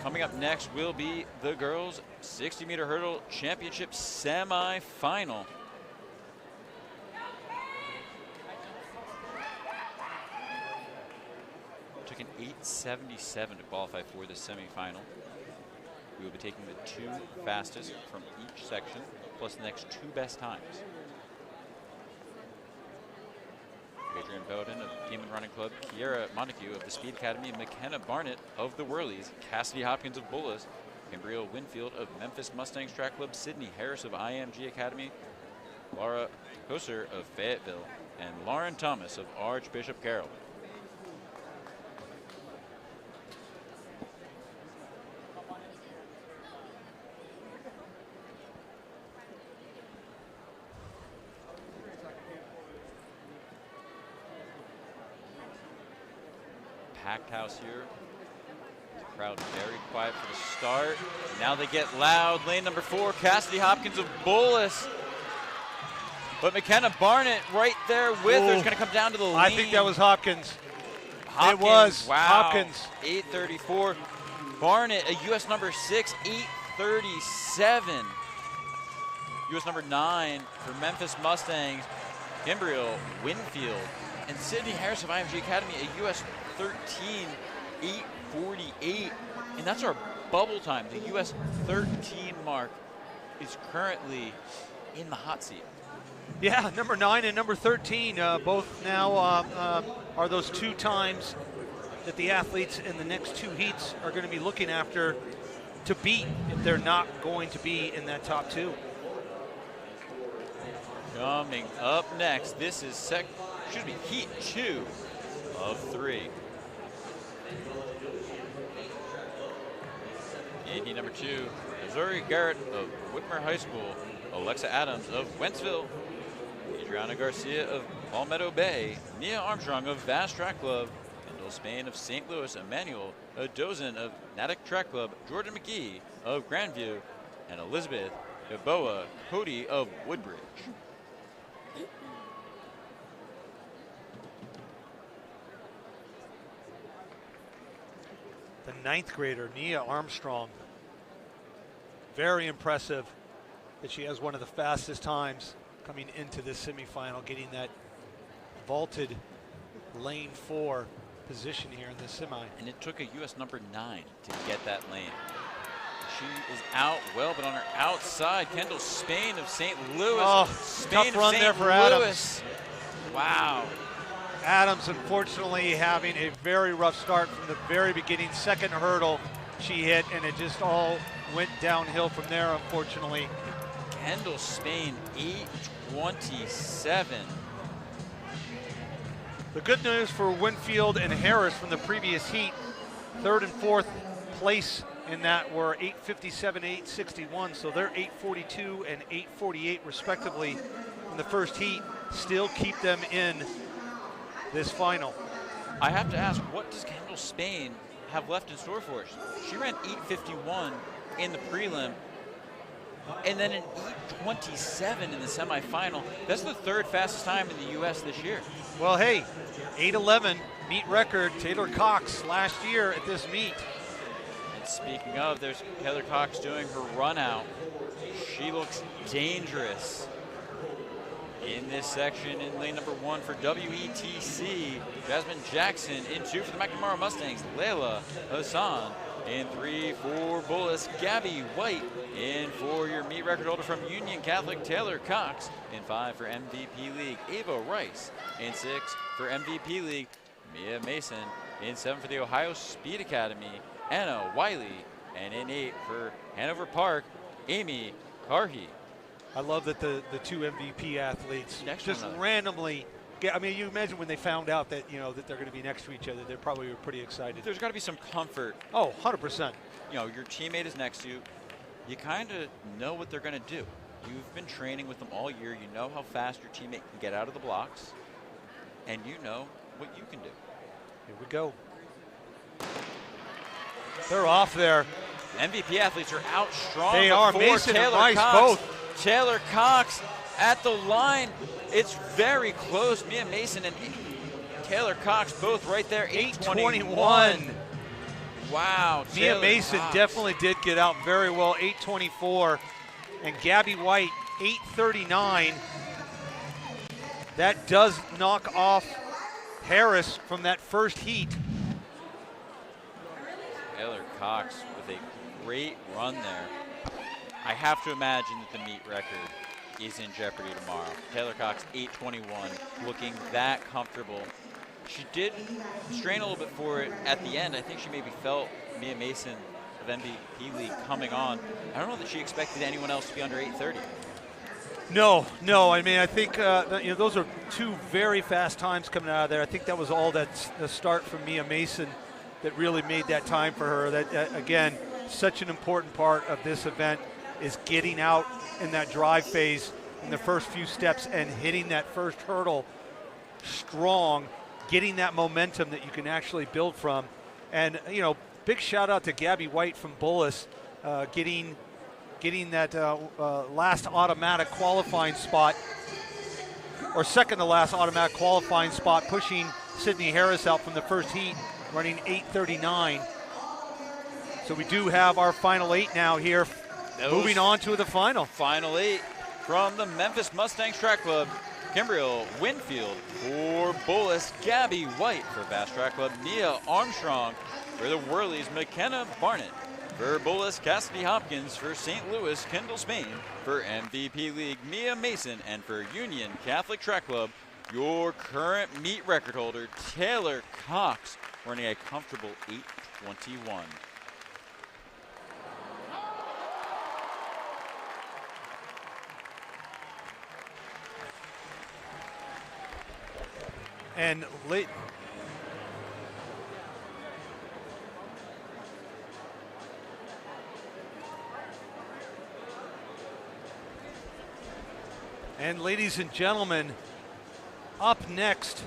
Coming up next will be the girls' 60-meter hurdle championship semifinal. Took an 8:77 to qualify for the semifinal. We will be taking the 2 fastest from each section, plus the next 2 best times. Adrian Bowden of the Demon Running Club, Kiera Montague of the Speed Academy, and McKenna Barnett of the Whirlies, Cassidy Hopkins of Bullis, Gabriel Winfield of Memphis Mustangs Track Club, Sydney Harris of IMG Academy, Laura Koser of Fayetteville, and Lauren Thomas of Archbishop Carroll. Packed house here. Crowd very quiet for the start. Now they get loud. Lane number 4, Cassidy Hopkins of Bullis. But McKenna Barnett right there with her is going to come down to the lane. I think that was Hopkins. Hopkins, It was wow. Hopkins. 8:34. Barnett, a U.S. number 6, 8:37. U.S. number 9 for Memphis Mustangs, Gabriel Winfield. And Sydney Harris of IMG Academy, a U.S. 13, 8:48. And that's our bubble time. The U.S. 13 mark is currently in the hot seat. Yeah, number 9 and number 13 both now are those 2 times that the athletes in the next 2 heats are going to be looking after to beat if they're not going to be in that top 2. Coming up next, this is heat 2 of 3. In heat number 2, Missouri Garrett of Whitmer High School, Alexa Adams of Wentzville, Adriana Garcia of Palmetto Bay, Nia Armstrong of Vast Track Club, Kendall Spain of St. Louis, Emmanuel Dozen of Natick Track Club, Jordan McGee of Grandview, and Elizabeth Eboa Cody of Woodbridge. The 9th grader, Nia Armstrong. Very impressive that she has one of the fastest times coming into this semifinal, getting that vaulted lane 4 position here in this semi. And it took a U.S. number 9 to get that lane. She is out well, but on her outside, Kendall Spain of St. Louis. Oh, Spain tough run of there St. for Louis. Adams. Wow. Adams, unfortunately, having a very rough start from the very beginning. Second hurdle she hit, and it just all went downhill from there, unfortunately. Kendall Spain, 8:27. The good news for Winfield and Harris from the previous heat, 3rd and 4th place in that were 8:57, 8:61, so they're 8:42 and 8:48 respectively in the first heat. Still keep them in this final. I have to ask, what does Kendall Spain have left in store for us? She ran 8:51 in the prelim, and then an 8:27 in the semifinal. That's the 3rd fastest time in the U.S. this year. Well, hey, 8:11 meet record, Taylor Cox last year at this meet. And speaking of, there's Taylor Cox doing her run out. She looks dangerous in this section in lane number 1 for WETC. Jasmine Jackson in 2 for the McNamara Mustangs. Layla Hassan in 3 for Bullis. Gabby White in 4, your meet record holder from Union Catholic. Taylor Cox in 5 for MVP League. Ava Rice in 6 for MVP League. Mia Mason in 7 for the Ohio Speed Academy. Anna Wiley, and in 8 for Hanover Park, Amy Carhey. I love that the 2 MVP athletes Next just one, randomly get, I mean, you imagine when they found out that, you know, that they're going to be next to each other, they probably were pretty excited. There's got to be some comfort. Oh, 100%. You know, your teammate is next to you. You kind of know what they're going to do. You've been training with them all year. You know how fast your teammate can get out of the blocks, and you know what you can do. Here we go. They're off there. MVP athletes are out strong. They are. Mason and Rice both. Taylor Cox at the line. It's very close. Mia Mason and Taylor Cox both right there. 8:21. Wow. Mia Mason Cox definitely did get out very well. 8:24. And Gabby White, 8:39. That does knock off Harris from that first heat. Taylor Cox with a great run there. I have to imagine that the meet record is in jeopardy tomorrow. Taylor Cox, 8:21, looking that comfortable. She did strain a little bit for it at the end. I think she maybe felt Mia Mason of MVP League coming on. I don't know that she expected anyone else to be under 8:30. No, no. I mean, I think those are two very fast times coming out of there. I think that was all that's the start from Mia Mason that really made that time for her. That again, such an important part of this event is getting out in that drive phase in the first few steps and hitting that first hurdle strong, getting that momentum that you can actually build from. And big shout out to Gabby White from Bullis, getting that last automatic qualifying spot, or second to last automatic qualifying spot, pushing Sydney Harris out from the first heat, running 8:39. So we do have our final 8 now here, moving on to the final. Final 8 from the Memphis Mustangs Track Club. Kimbriel Winfield for Bullis, Gabby White for Fast Track Club, Nia Armstrong for the Whirlies, McKenna Barnett for Bullis, Cassidy Hopkins for St. Louis, Kendall Spain for MVP League, Mia Mason, and for Union Catholic Track Club, your current meet record holder, Taylor Cox, running a comfortable 8:21. And late. And ladies and gentlemen, up next,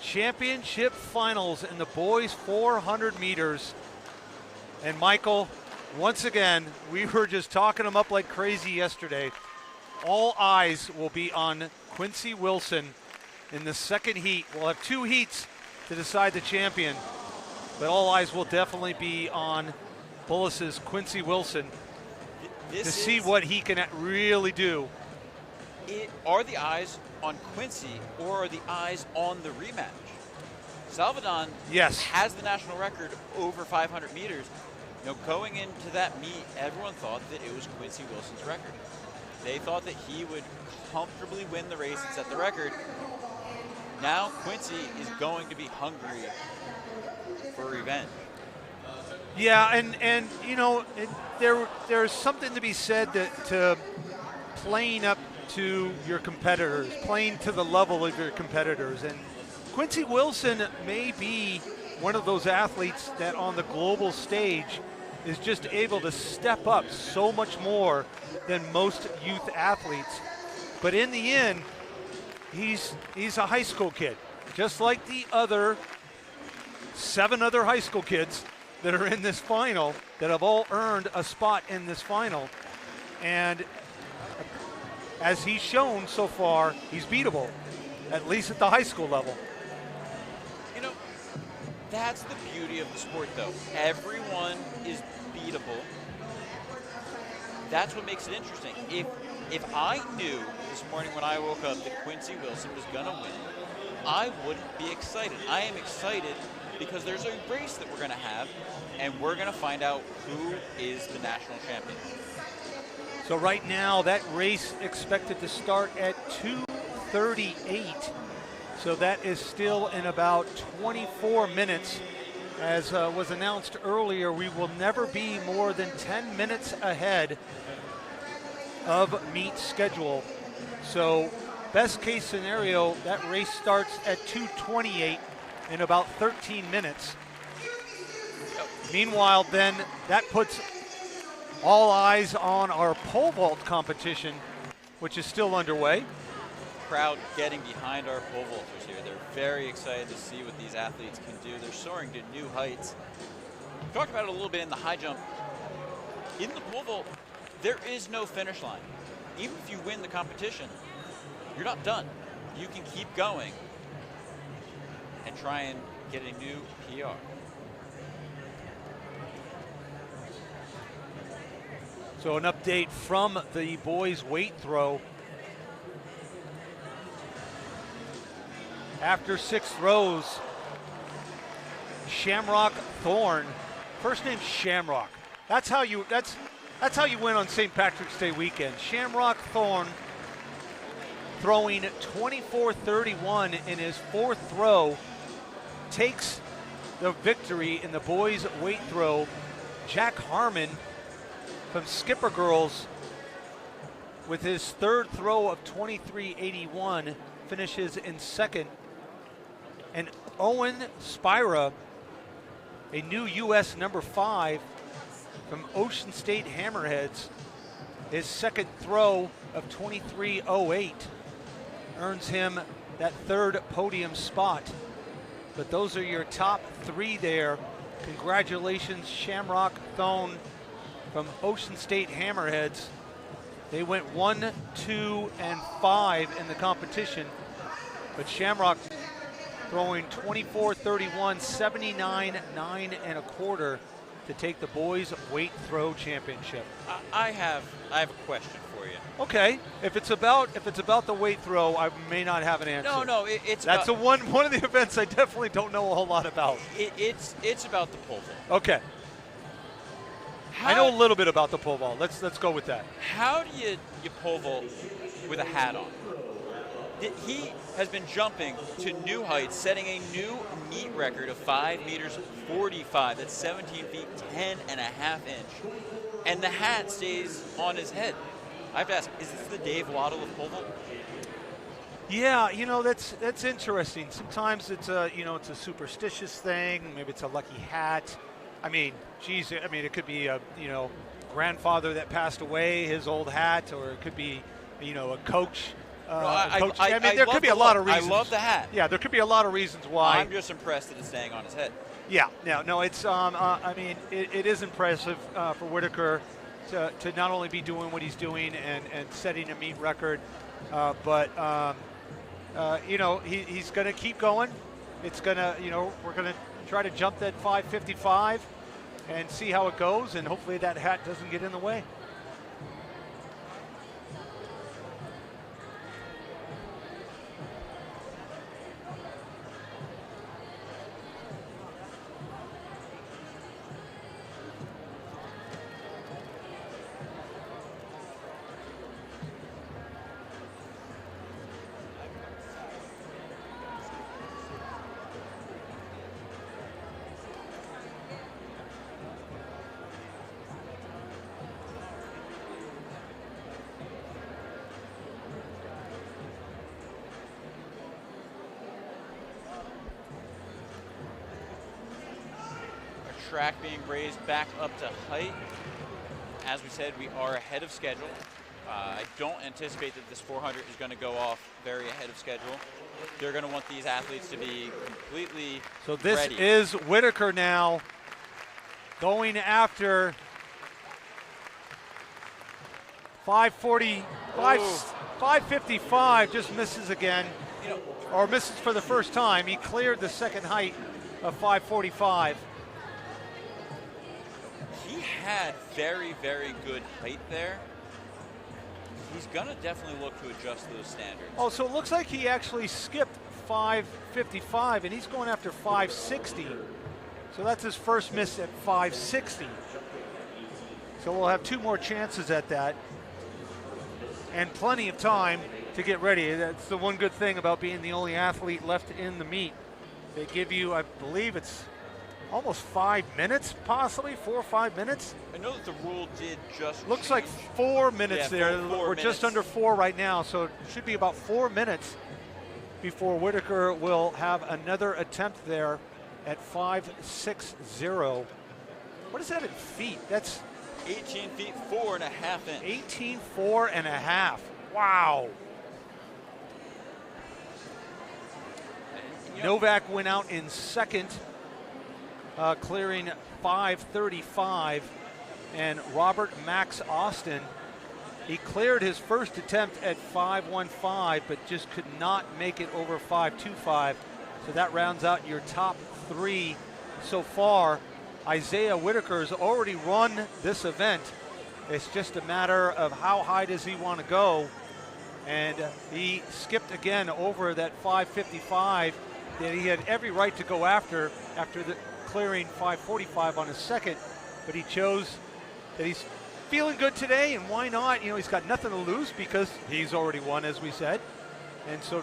championship finals in the boys 400 meters. And Michael, once again, we were just talking them up like crazy yesterday. All eyes will be on Quincy Wilson in the second heat. We'll have 2 heats to decide the champion, but all eyes will definitely be on Bullis's Quincy Wilson to see what he can really do. Are the eyes on Quincy, or are the eyes on the rematch? Salvadon has the national record over 500 meters. Going into that meet, everyone thought that it was Quincy Wilson's record. They thought that he would comfortably win the race and set the record. Now Quincy is going to be hungry for revenge. Yeah, and there's something to be said to playing up to your competitors, playing to the level of your competitors. And Quincy Wilson may be one of those athletes that on the global stage is just able to step up so much more than most youth athletes. But in the end, he's a high school kid, just like the other 7 other high school kids that are in this final that have all earned a spot in this final. And as he's shown so far, he's beatable, at least at the high school level. That's the beauty of the sport, though. Everyone is beatable. That's what makes it interesting. If I knew this morning when I woke up that Quincy Wilson was going to win, I wouldn't be excited. I am excited because there's a race that we're going to have, and we're going to find out who is the national champion. So right now, that race expected to start at 2:38. So that is still in about 24 minutes. As was announced earlier, we will never be more than 10 minutes ahead of meet schedule. So best case scenario, that race starts at 2:28 in about 13 minutes. Meanwhile, then that puts all eyes on our pole vault competition, which is still underway. Crowd getting behind our pole vaulters here. They're very excited to see what these athletes can do. They're soaring to new heights. We talked about it a little bit in the high jump. In the pole vault, there is no finish line. Even if you win the competition, you're not done. You can keep going and try and get a new PR. So an update from the boys' weight throw. After 6 throws, Shamrock Thorne, first name Shamrock. That's how you win on St. Patrick's Day weekend. Shamrock Thorne throwing 24:31 in his 4th throw, takes the victory in the boys' weight throw. Jack Harmon from Skipper Girls with his third throw of 23.81, finishes in second. And Owen Spira, a new U.S. number 5 from Ocean State Hammerheads, his second throw of 23.08 earns him that third podium spot. But those are your top 3 there. Congratulations, Shamrock Thone from Ocean State Hammerheads. They went 1, 2, and 5 in the competition, but Shamrock throwing 24.31, 79, 9 1/4 to take the boys weight throw championship. I have a question for you. Okay, if it's about the weight throw, I may not have an answer. No, it's that's about, one of the events I definitely don't know a whole lot about. It's about the pole vault. Okay. I know a little bit about the pole vault. Let's go with that. How do you pole vault with a hat on? He has been jumping to new heights, setting a new meet record of 5 meters 45. That's 17 feet 10 and a half inch. And the hat stays on his head. I have to ask, is this the Dave Waddle of pole vault? Yeah, that's interesting. Sometimes it's a superstitious thing. Maybe it's a lucky hat. I mean, geez, it could be a grandfather that passed away, his old hat, or it could be a coach. There could be a lot of reasons. I love the hat. Yeah, there could be a lot of reasons why. I'm just impressed that it's staying on his head. Yeah, no, it's. It is impressive for Whitaker to not only be doing what he's doing and setting a meet record, but he's going to keep going. It's going to, we're going to try to jump that 555 and see how it goes, and hopefully that hat doesn't get in the way. Track being raised back up to height. As we said, we are ahead of schedule. I don't anticipate that this 400 is going to go off very ahead of schedule. They're going to want these athletes to be completely So this ready. is Whitaker now going after 555, just misses again, or misses for the first time. He cleared the second height of 545. He had very, very good height there. He's going to definitely look to adjust those standards. Oh, so it looks like he actually skipped 555, and he's going after 560. So that's his first miss at 560. So we'll have 2 more chances at that, and plenty of time to get ready. That's the one good thing about being the only athlete left in the meet. They give you, I believe it's almost 5 minutes, possibly 4 or 5 minutes. I know that the rule did just looks like 4 minutes there. Four We're minutes. just under 4 right now, so it should be about 4 minutes before Whitaker will have another attempt there at 560. What is that in feet? That's 18 feet 4 and a half inch. 18 4 and a half. Wow. Novak went out in second, clearing 535, and Robert Max Austin, he cleared his first attempt at 515, but just could not make it over 525. So that rounds out your top 3 so far. Isaiah Whitaker's already run this event. It's just a matter of how high does he want to go. And he skipped again over that 555 that he had every right to go after the clearing 545 on his second, but he chose that he's feeling good today, and why not? He's got nothing to lose because he's already won, as we said. And so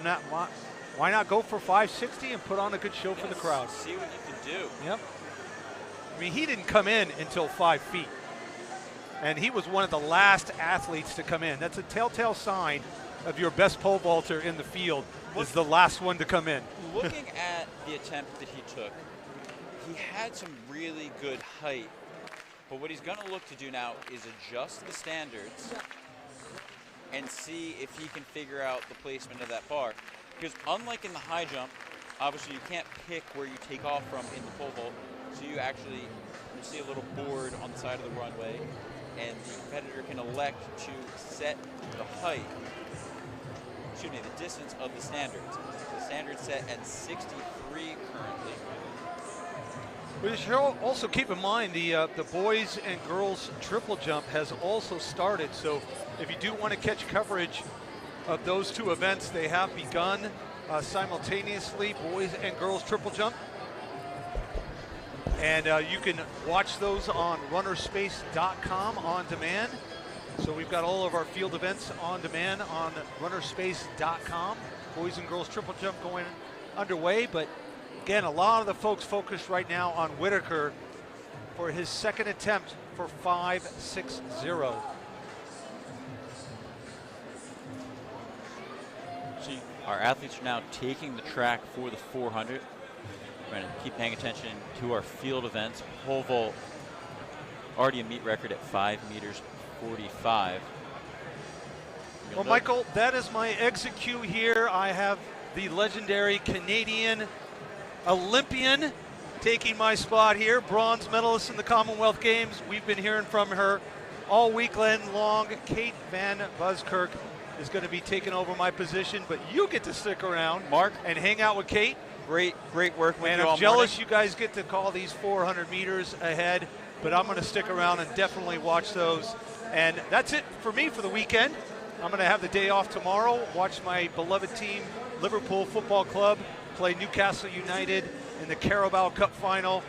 why not go for 560 and put on a good show for the crowd? See what you can do. Yep. I mean, he didn't come in until 5 feet. and he was one of the last athletes to come in. That's a telltale sign of your best pole vaulter in the field, is the last one to come in. Looking at the attempt that he took, he had some really good height, but what he's going to look to do now is adjust the standards and see if he can figure out the placement of that bar. Because unlike in the high jump, obviously you can't pick where you take off from in the pole vault, so you see a little board on the side of the runway, and the competitor can elect to set the height, the distance of the standards. The standard's set at 63 currently. We should also keep in mind the boys and girls triple jump has also started, so if you do want to catch coverage of those two events, they have begun simultaneously, boys and girls triple jump. And you can watch those on runnerspace.com on demand. So we've got all of our field events on demand on runnerspace.com. Boys and girls triple jump going underway, but again, a lot of the folks focused right now on Whitaker for his second attempt for 5.60. See, our athletes are now taking the track for the 400. We're going to keep paying attention to our field events. Pole vault, already a meet record at 5 meters 45. Well, Michael, that is my exit cue here. I have the legendary Canadian Olympian taking my spot here, bronze medalist in the Commonwealth Games. We've been hearing from her all weekend long. Kate Van Buskirk is going to be taking over my position, but you get to stick around, Mark, and hang out with Kate. Great work with you. And I'm jealous you guys get to call these 400 meters ahead, but I'm going to stick around and definitely watch those. And that's it for me for the weekend. I'm going to have the day off tomorrow, watch my beloved team, Liverpool Football Club, play Newcastle United in the Carabao Cup final.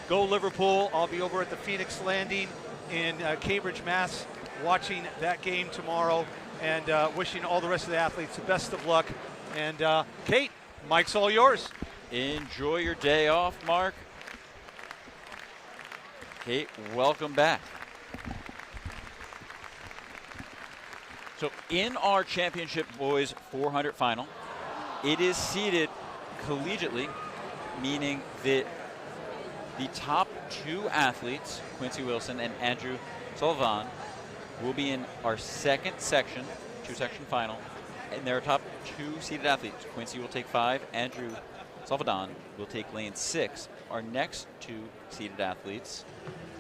Go Liverpool. I'll be over at the Phoenix Landing in Cambridge, Mass, watching that game tomorrow, and wishing all the rest of the athletes the best of luck. And Kate, mic's all yours. Enjoy your day off, Mark. Kate, welcome back. So in our championship boys 400 final, it is seeded collegiately, meaning that the top two athletes, Quincy Wilson and Andrew Sullivan, will be in our second section, two-section final, and they're top two seeded athletes. Quincy will take 5, Andrew Sullivan will take lane 6. Our next two seeded athletes,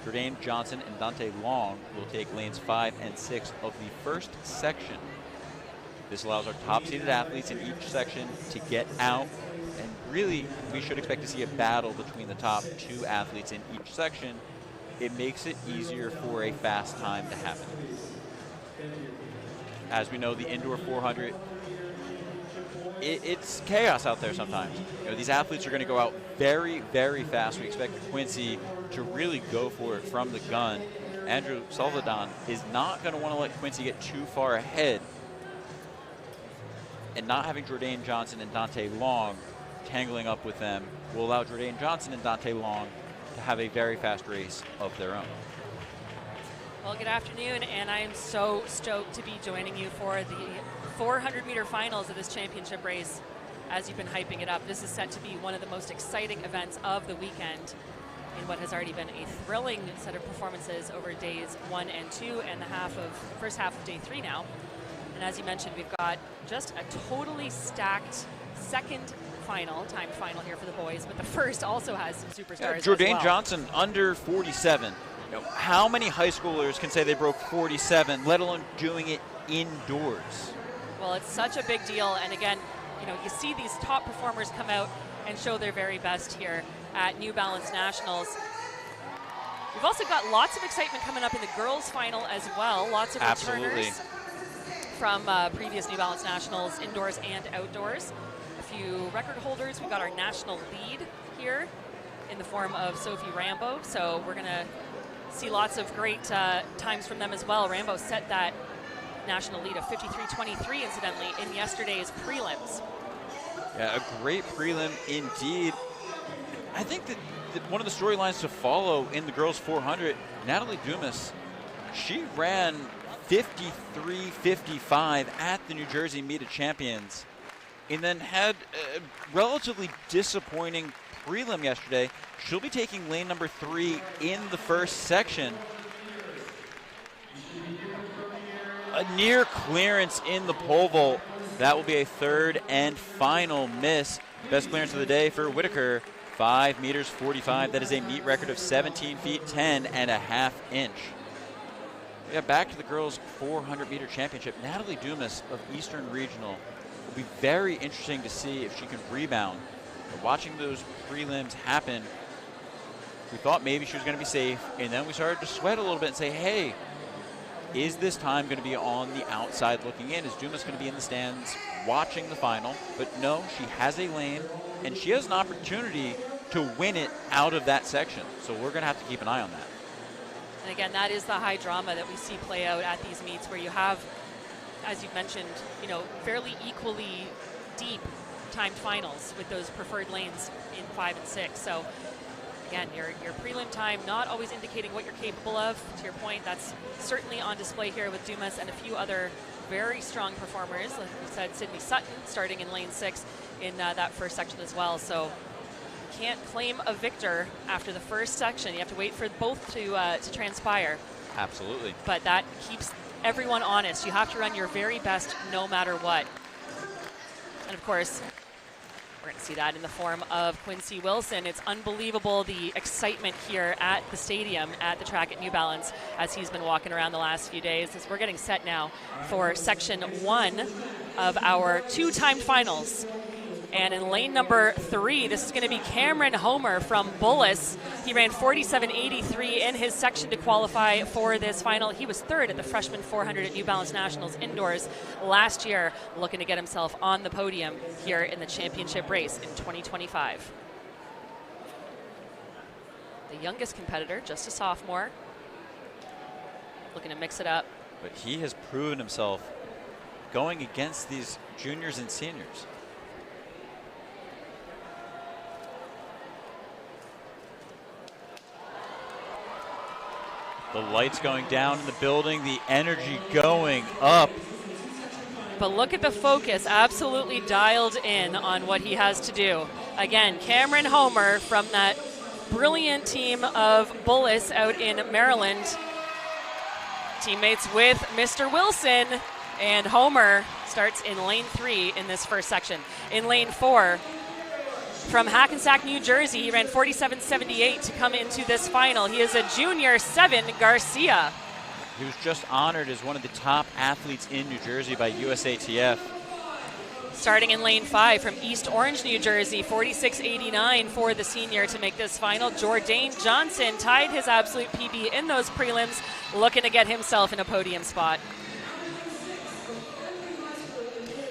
Jordan Johnson and Dante Long, will take lanes 5 and 6 of the first section. This allows our top seeded athletes in each section to get out, and really we should expect to see a battle between the top two athletes in each section. It makes it easier for a fast time to happen. As we know, the indoor 400, it's chaos out there sometimes. These athletes are going to go out very, very fast. We expect Quincy to really go for it from the gun. Andrew Sullivan is not going to want to let Quincy get too far ahead. And not having Jordan Johnson and Dante Long tangling up with them will allow Jordan Johnson and Dante Long to have a very fast race of their own. Well, good afternoon, and I am so stoked to be joining you for the 400-meter finals of this championship race. As you've been hyping it up, this is set to be one of the most exciting events of the weekend in what has already been a thrilling set of performances over days 1 and 2 and the first half of day 3 now. And as you mentioned, we've got just a totally stacked second timed final here for the boys, but the first also has some superstars. Jordan as well. Johnson under 47. How many high schoolers can say they broke 47, let alone doing it indoors? Well, it's such a big deal, and again, you see these top performers come out and show their very best here at New Balance Nationals. We've also got lots of excitement coming up in the girls' final as well. Lots of returners from previous New Balance Nationals, indoors and outdoors. A few record holders. We've got our national lead here in the form of Sophie Rambo, so we're going to see lots of great times from them as well. Rambo set that national lead of 53.23, incidentally, in yesterday's prelims. Yeah, a great prelim indeed. I think that one of the storylines to follow in the girls 400, Natalie Dumas She ran 53.55 at the New Jersey Meet of Champions, and then had a relatively disappointing prelim yesterday. She'll be taking lane number 3 in the first section. A near clearance in the pole vault. That will be a third and final miss. Best clearance of the day for Whitaker, 5 meters 45. That is a meet record of 17 feet 10 and a half inch. Yeah, back to the girls' 400-meter championship. Natalie Dumas of Eastern Regional. Will be very interesting to see if she can rebound. But watching those prelims happen, we thought maybe she was going to be safe, and then we started to sweat a little bit and say, hey, is this time going to be on the outside looking in? Is Dumas going to be in the stands watching the final? But no, she has a lane, and she has an opportunity to win it out of that section. So we're going to have to keep an eye on that. And again, that is the high drama that we see play out at these meets, where you have, as you've mentioned, you know, fairly equally deep timed finals with those preferred lanes in 5 and 6. So again, your prelim time not always indicating what you're capable of. To your point, that's certainly on display here with Dumas and a few other very strong performers. Like we said, Sydney Sutton starting in lane 6 in that first section as well. So you can't claim a victor after the first section. You have to wait for both to transpire. Absolutely. But that keeps everyone honest. You have to run your very best no matter what. And of course, we're going to see that in the form of Quincy Wilson. It's unbelievable, the excitement here at the stadium, at the track at New Balance, as he's been walking around the last few days. As we're getting set now for section 1 of our 2 timed finals. And in lane number 3, this is going to be Cameron Homer from Bullis. He ran 47.83 in his section to qualify for this final. He was 3rd at the freshman 400 at New Balance Nationals indoors last year, looking to get himself on the podium here in the championship race in 2025. The youngest competitor, just a sophomore, looking to mix it up. But he has proven himself going against these juniors and seniors. The lights going down in the building, the energy going up. But look at the focus, absolutely dialed in on what he has to do. Again, Cameron Homer from that brilliant team of Bullis out in Maryland. Teammates with Mr. Wilson, and Homer starts in lane 3 in this first section. In lane 4, from Hackensack, New Jersey, he ran 47.78 to come into this final. He is a junior, 7 Garcia. He was just honored as one of the top athletes in New Jersey by USATF. Starting in lane 5 from East Orange, New Jersey, 46.89 for the senior to make this final. Jourdain Johnson tied his absolute PB in those prelims, looking to get himself in a podium spot.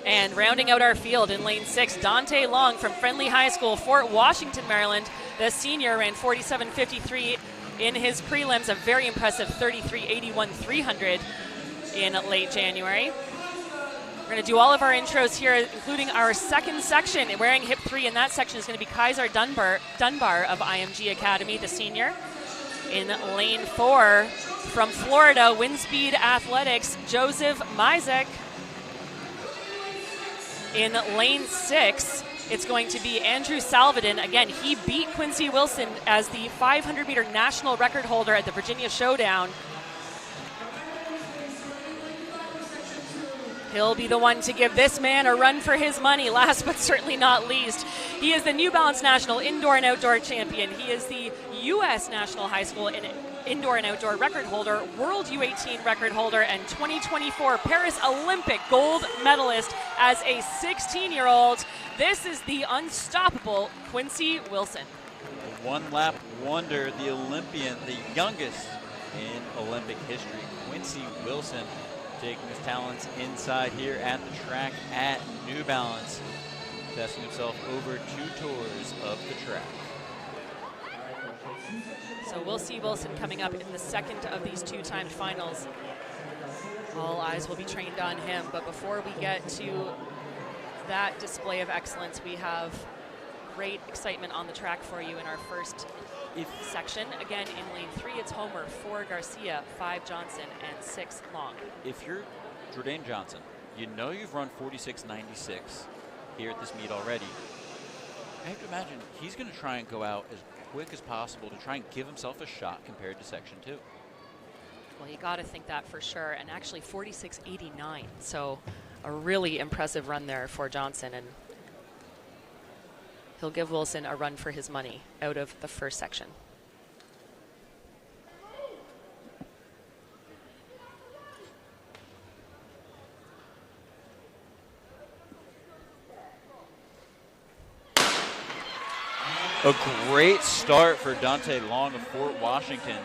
And rounding out our field in lane 6, Dante Long from Friendly High School, Fort Washington, Maryland. The senior ran 47.53 in his prelims, a very impressive 33.81 300 in late January. We're going to do all of our intros here, including our second section. Wearing hip 3 in that section is going to be Kaiser Dunbar of IMG Academy, the senior. In lane 4, from Florida, Windspeed Athletics, Joseph Mizek. In lane 6, it's going to be Andrew Salvadin. Again, he beat Quincy Wilson as the 500-meter national record holder at the Virginia Showdown. He'll be the one to give this man a run for his money. Last but certainly not least, he is the New Balance National Indoor and Outdoor Champion. He is the U.S. National High School Indoor and Outdoor record holder, World U18 record holder, and 2024 Paris Olympic gold medalist as a 16-year-old. This is the unstoppable Quincy Wilson. A one-lap wonder, the Olympian, the youngest in Olympic history, Quincy Wilson, taking his talents inside here at the track at New Balance, testing himself over 2 tours of the track. So we'll see Wilson coming up in the second of these 2 timed finals. All eyes will be trained on him, but before we get to that display of excellence, we have great excitement on the track for you in our first section. Again, in lane 3, it's Homer, 4 Garcia, 5 Johnson, and 6 Long. If you're Jourdain Johnson, you know you've run 46.96 here at this meet already. I have to imagine he's going to try and go out as quick as possible to try and give himself a shot compared to Section 2. Well, you got to think that for sure. And actually 46.89. So a really impressive run there for Johnson. And he'll give Wilson a run for his money out of the first section. A great start for Dante Long of Fort Washington.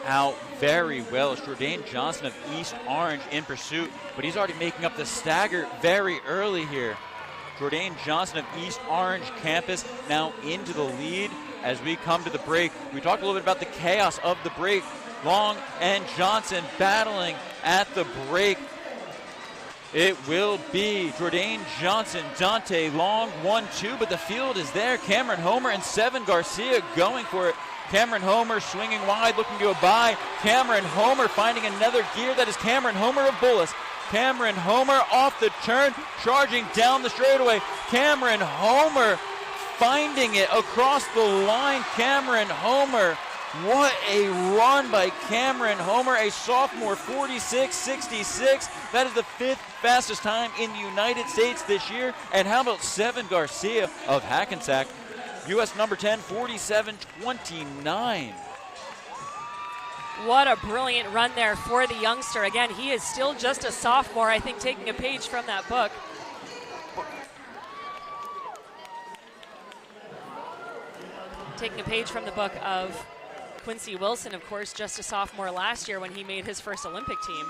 Out very well as Jourdain Johnson of East Orange in pursuit, but he's already making up the stagger very early here. Jourdain Johnson of East Orange campus now into the lead as we come to the break. We talked a little bit about the chaos of the break. Long and Johnson battling at the break. It will be Jourdain Johnson, Dante Long, 1-2, but the field is there. Cameron Homer and 7 Garcia going for it. Cameron Homer swinging wide, looking to a bye. Cameron Homer finding another gear. That is Cameron Homer of Bullis. Cameron Homer off the turn, charging down the straightaway. Cameron Homer finding it across the line. Cameron Homer, what a run by Cameron Homer, a sophomore, 46.66. That is the 5th fastest time in the United States this year. And how about 7 Garcia of Hackensack? U.S. number 10, 47.29. What a brilliant run there for the youngster. Again, he is still just a sophomore, I think, taking a page from that book. Taking a page from the book of Quincy Wilson, of course, just a sophomore last year when he made his first Olympic team.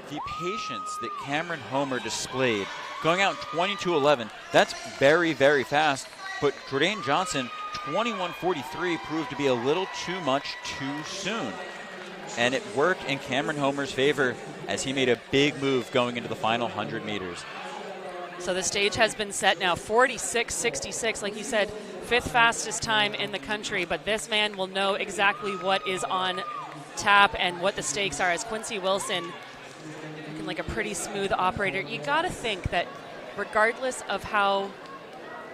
The patience that Cameron Homer displayed, going out 22.11, that's very, very fast. But Jourdain Johnson, 21.43, proved to be a little too much too soon. And it worked in Cameron Homer's favor as he made a big move going into the final 100 meters. So the stage has been set now, 46.66, like you said, 5th fastest time in the country, but this man will know exactly what is on tap and what the stakes are as Quincy Wilson, looking like a pretty smooth operator. You gotta think that regardless of how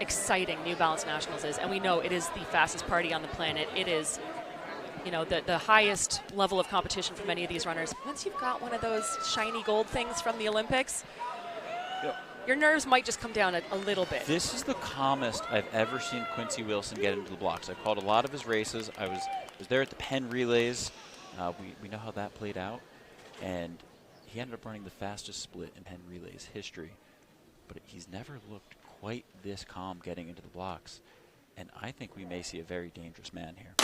exciting New Balance Nationals is, and we know it is the fastest party on the planet, it is, you know, the highest level of competition for many of these runners. Once you've got one of those shiny gold things from the Olympics, your nerves might just come down a little bit. This is the calmest I've ever seen Quincy Wilson get into the blocks. I've called a lot of his races. I was there at the Penn Relays. We know how that played out. And he ended up running the fastest split in Penn Relays history. But he's never looked quite this calm getting into the blocks. And I think we may see a very dangerous man here.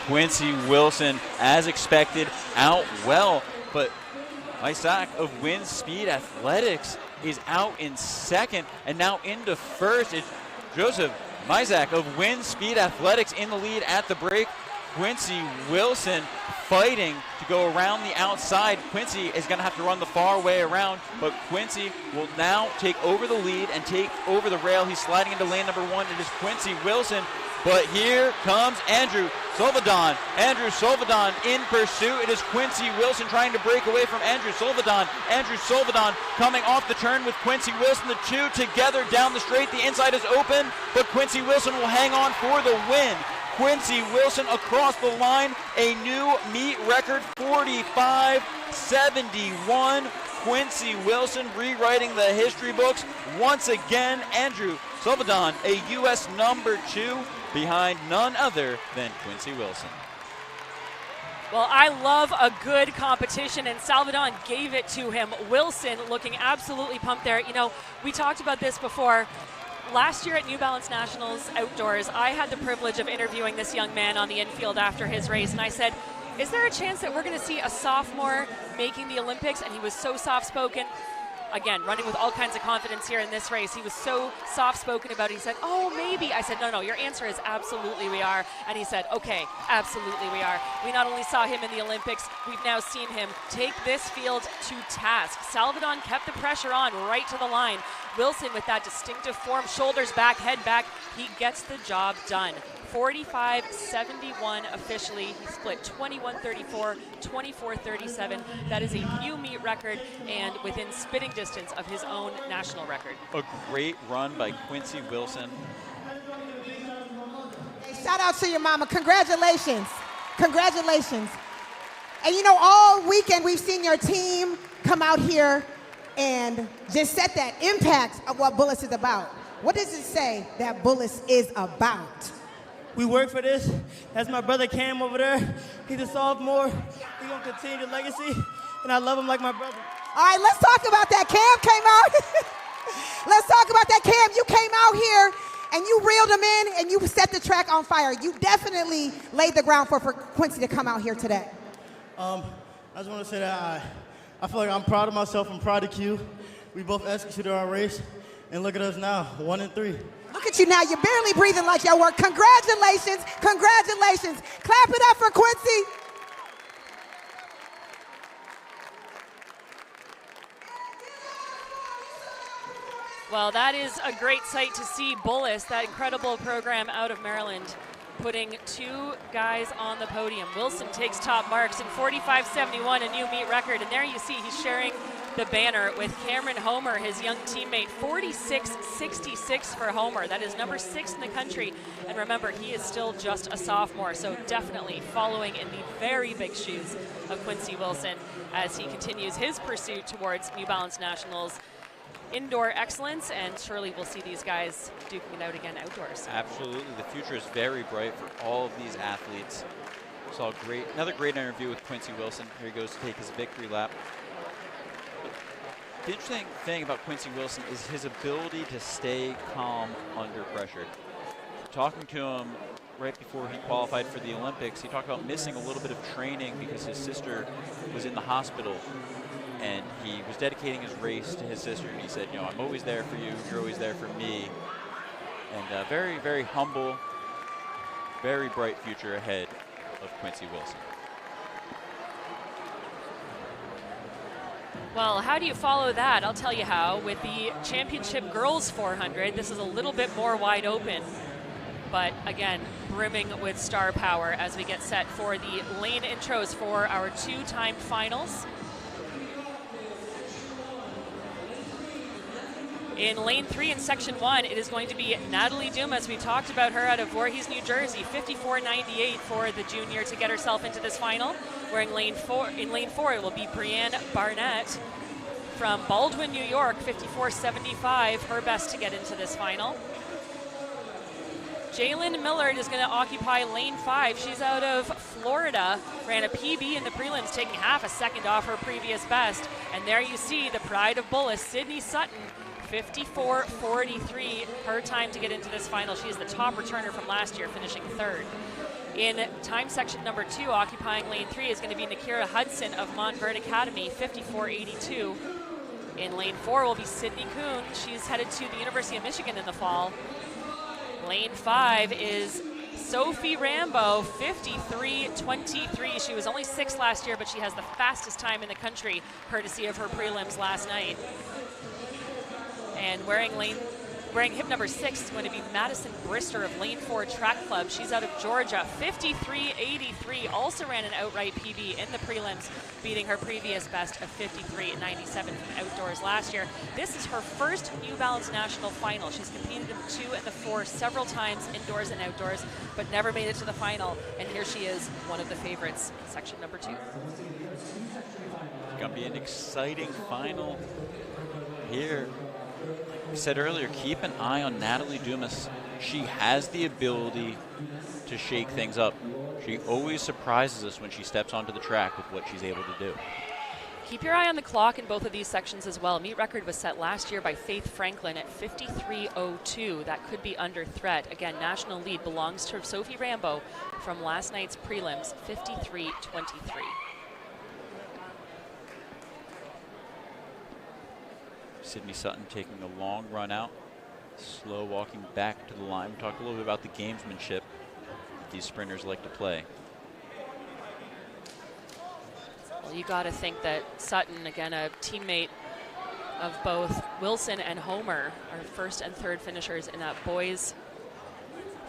Quincy Wilson, as expected, out well. But Isaac of Wind Speed Athletics is out in second, and now into first. It's Joseph Mizak of Wind Speed Athletics in the lead at the break. Quincy Wilson fighting to go around the outside. Quincy is going to have to run the far way around, but Quincy will now take over the lead and take over the rail. He's sliding into lane number 1. It is Quincy Wilson, but here comes Andrew Solvadon. Andrew Solvadon in pursuit. It is Quincy Wilson trying to break away from Andrew Solvadon. Andrew Solvadon coming off the turn with Quincy Wilson. The two together down the straight. The inside is open, but Quincy Wilson will hang on for the win. Quincy Wilson across the line, a new meet record, 45.71. Quincy Wilson rewriting the history books. Once again, Andrew Solvadon, a U.S. number 2, behind none other than Quincy Wilson. Well, I love a good competition, and Salvadon gave it to him. Wilson looking absolutely pumped there. You know, we talked about this before. Last year at New Balance Nationals Outdoors, I had the privilege of interviewing this young man on the infield after his race, and I said, is there a chance that we're going to see a sophomore making the Olympics? And he was so soft-spoken. again, running with all kinds of confidence here in this race. He was so soft-spoken about it. He said, oh, maybe. I said, no, your answer is absolutely we are. And he said, okay, absolutely we are. We not only saw him in the Olympics, we've now seen him take this field to task. Salvadon kept the pressure on right to the line. Wilson with that distinctive form, shoulders back, head back, he gets the job done. 45-71 officially. He split 21-34, 24-37. That is a new meet record and within spitting distance of his own national record. A great run by Quincy Wilson. Hey, shout out to your mama. Congratulations. Congratulations. And you know, all weekend we've seen your team come out here and just set that impact of what Bullis is about. What does it say that Bullis is about? We work for this. That's my brother Cam over there. He's a sophomore. He's gonna continue the legacy, and I love him like my brother. All right, let's talk about that. Cam came out. Let's talk about that, Cam. You came out here and you reeled him in and you set the track on fire. You definitely laid the ground for Quincy to come out here today. I just want to say that I feel like I'm proud of myself and proud of Q. We both executed our race, and look at us now, 1-3. Look at you now. You're barely breathing like your work. Congratulations. Congratulations. Clap it up for Quincy. Well, that is a great sight to see. Bullis, that incredible program out of Maryland, putting two guys on the podium. Wilson takes top marks in 45-71, a new meet record. And there you see he's sharing the banner with Cameron Homer, his young teammate. 46-66 for Homer. That is number 6 in the country. And remember, he is still just a sophomore, so definitely following in the very big shoes of Quincy Wilson as he continues his pursuit towards New Balance Nationals indoor excellence, and surely we'll see these guys duking it out again outdoors. Absolutely. The future is very bright for all of these athletes. Saw another great interview with Quincy Wilson. Here he goes to take his victory lap. The interesting thing about Quincy Wilson is his ability to stay calm under pressure. Talking to him right before he qualified for the Olympics, he talked about missing a little bit of training because his sister was in the hospital, and he was dedicating his race to his sister, and he said, you know, I'm always there for you, you're always there for me. And very, very humble, very bright future ahead of Quincy Wilson. Well, how do you follow that? I'll tell you how. With the championship girls 400, this is a little bit more wide open, but again, brimming with star power as we get set for the lane intros for our two-time finals. In lane 3 in section 1, it is going to be Natalie Dumas. We talked about her out of Voorhees, New Jersey. 54.98 for the junior to get herself into this final. We're in lane 4. In lane 4, it will be Brianne Barnett from Baldwin, New York. 54.75, her best to get into this final. Jalen Millard is going to occupy lane 5. She's out of Florida, ran a PB in the prelims, taking half a second off her previous best. And there you see the pride of Bullis, Sydney Sutton, 54.43, her time to get into this final. She is the top returner from last year, finishing 3rd. In time section number 2, occupying lane 3 is going to be Nakira Hudson of Montverde Academy, 54.82. In lane 4 will be Sydney Kuhn. She's headed to the University of Michigan in the fall. Lane 5 is Sophie Rambo, 53.23. She was only 6th last year, but she has the fastest time in the country, courtesy of her prelims last night. And wearing hip number 6 is going to be Madison Brister of Lane 4 Track Club. She's out of Georgia, 53.83. Also ran an outright PB in the prelims, beating her previous best of 53.97 from outdoors last year. This is her first New Balance National final. She's competed in the 2 and the 4 several times, indoors and outdoors, but never made it to the final. And here she is, one of the favorites, section number 2. It's going to be an exciting final here. I said earlier, keep an eye on Natalie Dumas. She has the ability to shake things up. She always surprises us when she steps onto the track with what she's able to do. Keep your eye on the clock in both of these sections as well. Meet record was set last year by Faith Franklin at 53.02. That could be under threat. Again, national lead belongs to Sophie Rambo from last night's prelims, 53.23. Sydney Sutton taking a long run out, slow walking back to the line. We talked a little bit about the gamesmanship that these sprinters like to play. Well, you got to think that Sutton, again, a teammate of both Wilson and Homer, are first and third finishers in that boys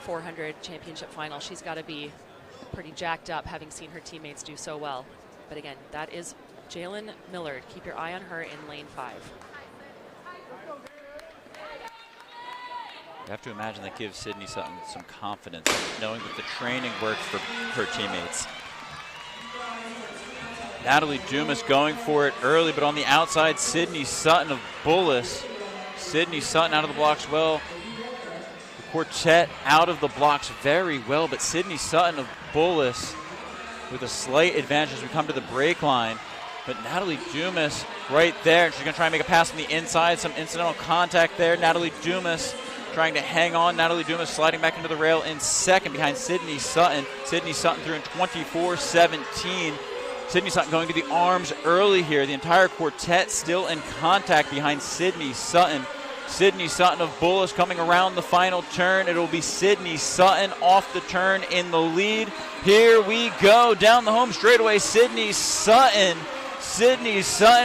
400 championship final. She's got to be pretty jacked up having seen her teammates do so well. But again, that is Jalen Millard. Keep your eye on her in lane 5. You have to imagine that gives Sydney Sutton some confidence, knowing that the training worked for her teammates. Natalie Dumas going for it early, but on the outside, Sydney Sutton of Bullis. Sydney Sutton out of the blocks well. The quartet out of the blocks very well, but Sydney Sutton of Bullis with a slight advantage as we come to the break line. But Natalie Dumas right there. She's going to try and make a pass from the inside. Some incidental contact there. Natalie Dumas trying to hang on. Natalie Dumas sliding back into the rail in second behind Sydney Sutton. Sydney Sutton through in 24-17. Sydney Sutton going to the arms early here. The entire quartet still in contact behind Sydney Sutton. Sydney Sutton of Bullis coming around the final turn. It'll be Sydney Sutton off the turn in the lead. Here we go down the home straightaway. Sydney Sutton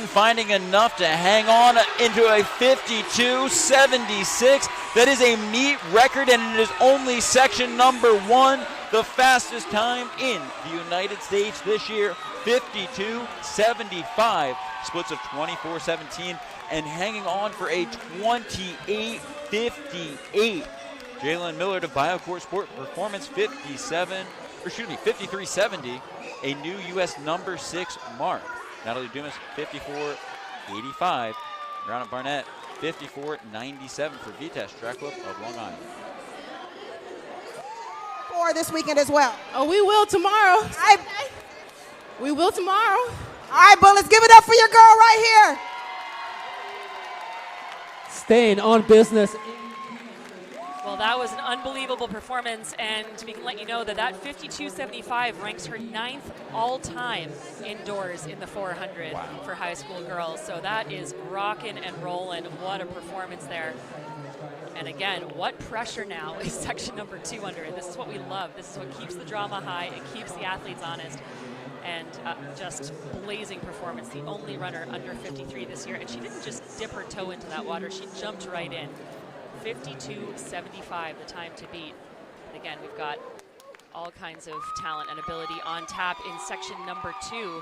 finding enough to hang on into a 52.76. That is a meet record, and it is only section number 1. The fastest time in the United States this year, 52.75. Splits of 24.17 and hanging on for a 28.58. Jalen Millard of BioCore Sport Performance 53.70, a new U.S. number 6 mark. Natalie Dumas 54.85. Brianna Barnett 54.97 for Vitesse Track Club of Long Island. For this weekend as well. Oh, we will tomorrow. We will tomorrow. All right, Bullets, give it up for your girl right here. Staying on business. Well, that was an unbelievable performance, and we can let you know that that 52.75 ranks her 9th all-time indoors in the 400 for high school girls. So that is rocking and rolling. What a performance there. And again, what pressure now is section number 200. This is what we love. This is what keeps the drama high. It keeps the athletes honest. And just blazing performance. The only runner under 53 this year. And she didn't just dip her toe into that water. She jumped right in. 52.75, the time to beat. And again, we've got all kinds of talent and ability on tap in section number 2.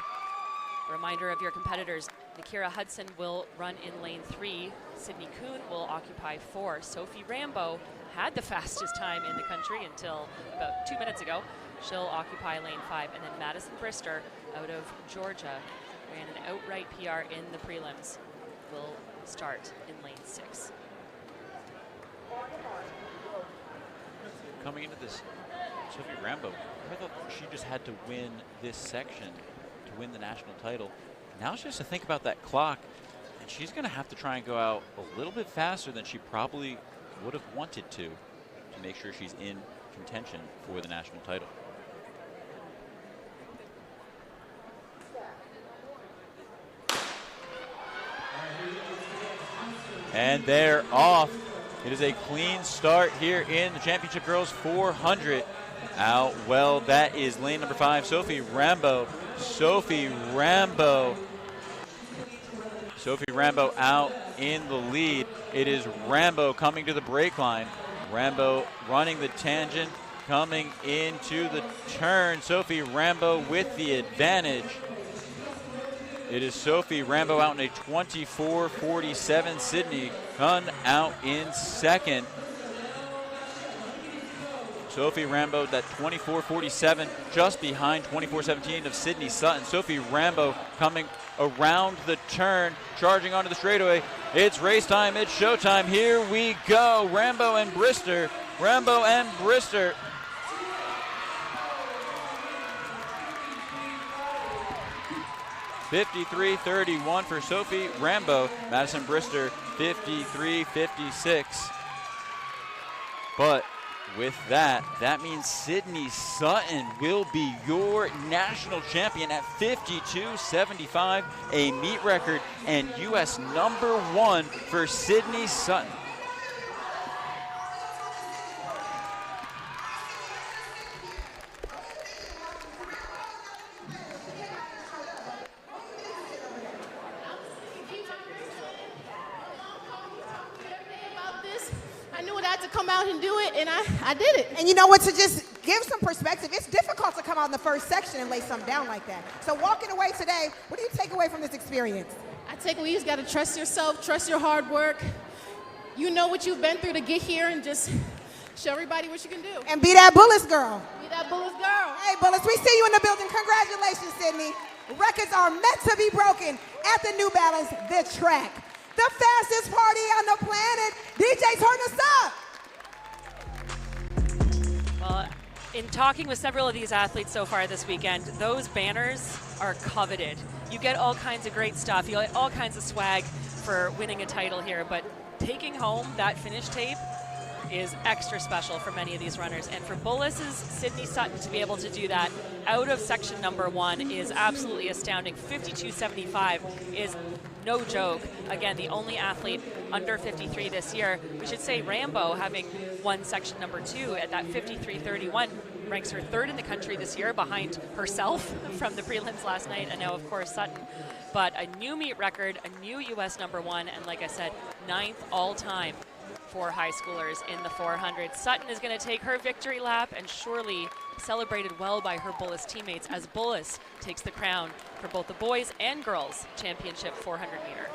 Reminder of your competitors. Nakira Hudson will run in lane 3. Sydney Kuhn will occupy 4. Sophie Rambo had the fastest time in the country until about 2 minutes ago. She'll occupy lane 5. And then Madison Brister out of Georgia ran an outright PR in the prelims. Will start in lane 6. Coming into this, Sophie Rambo, I thought she just had to win this section to win the national title. Now she has to think about that clock, and she's going to have to try and go out a little bit faster than she probably would have wanted to make sure she's in contention for the national title. And they're off. It is a clean start here in the Championship Girls 400. Out well, that is lane number 5, Sophie Rambo. Sophie Rambo out in the lead. It is Rambo coming to the brake line. Rambo running the tangent, coming into the turn. Sophie Rambo with the advantage. It is Sophie Rambo out in a 24.47. Sydney Kuhn out in second. Sophie Rambo, that 24.47, just behind 24.17 of Sydney Sutton. Sophie Rambo coming around the turn, charging onto the straightaway. It's race time, it's showtime. Here we go. Rambo and Brister. 53.31 for Sophie Rambo. Madison Brister 53.56. But With that, that means Sydney Sutton will be your national champion at 52.75, a meet record and U.S. #1 for Sydney Sutton. Come out and do it, and I did it. And you know what, to just give some perspective, it's difficult to come out in the first section and lay something down like that. So walking away today, what do you take away from this experience? I take away, you just got to trust yourself, trust your hard work. You know what you've been through to get here, and just show everybody what you can do. And be that Bullets girl. Be that Bullets girl. Hey, Bullets, we see you in the building. Congratulations, Sydney. Records are meant to be broken at the New Balance, the track. The fastest party on the planet. DJ, turn us up. Well, in talking with several of these athletes so far this weekend, those banners are coveted. You get all kinds of great stuff. You get all kinds of swag for winning a title here, but taking home that finish tape is extra special for many of these runners. And for Bullis' Sydney Sutton to be able to do that out of section #1 is absolutely astounding. 52.75 is no joke. Again, the only athlete under 53 this year. We should say Rambo, having won section #2 at that 53.31, ranks her 3rd in the country this year, behind herself from the prelims last night, and now of course Sutton. But a new meet record, a new US #1, and like I said, 9th all-time for high schoolers in the 400. Sutton is going to take her victory lap and surely celebrated well by her Bullis teammates as Bullis takes the crown for both the boys and girls championship 400 meter.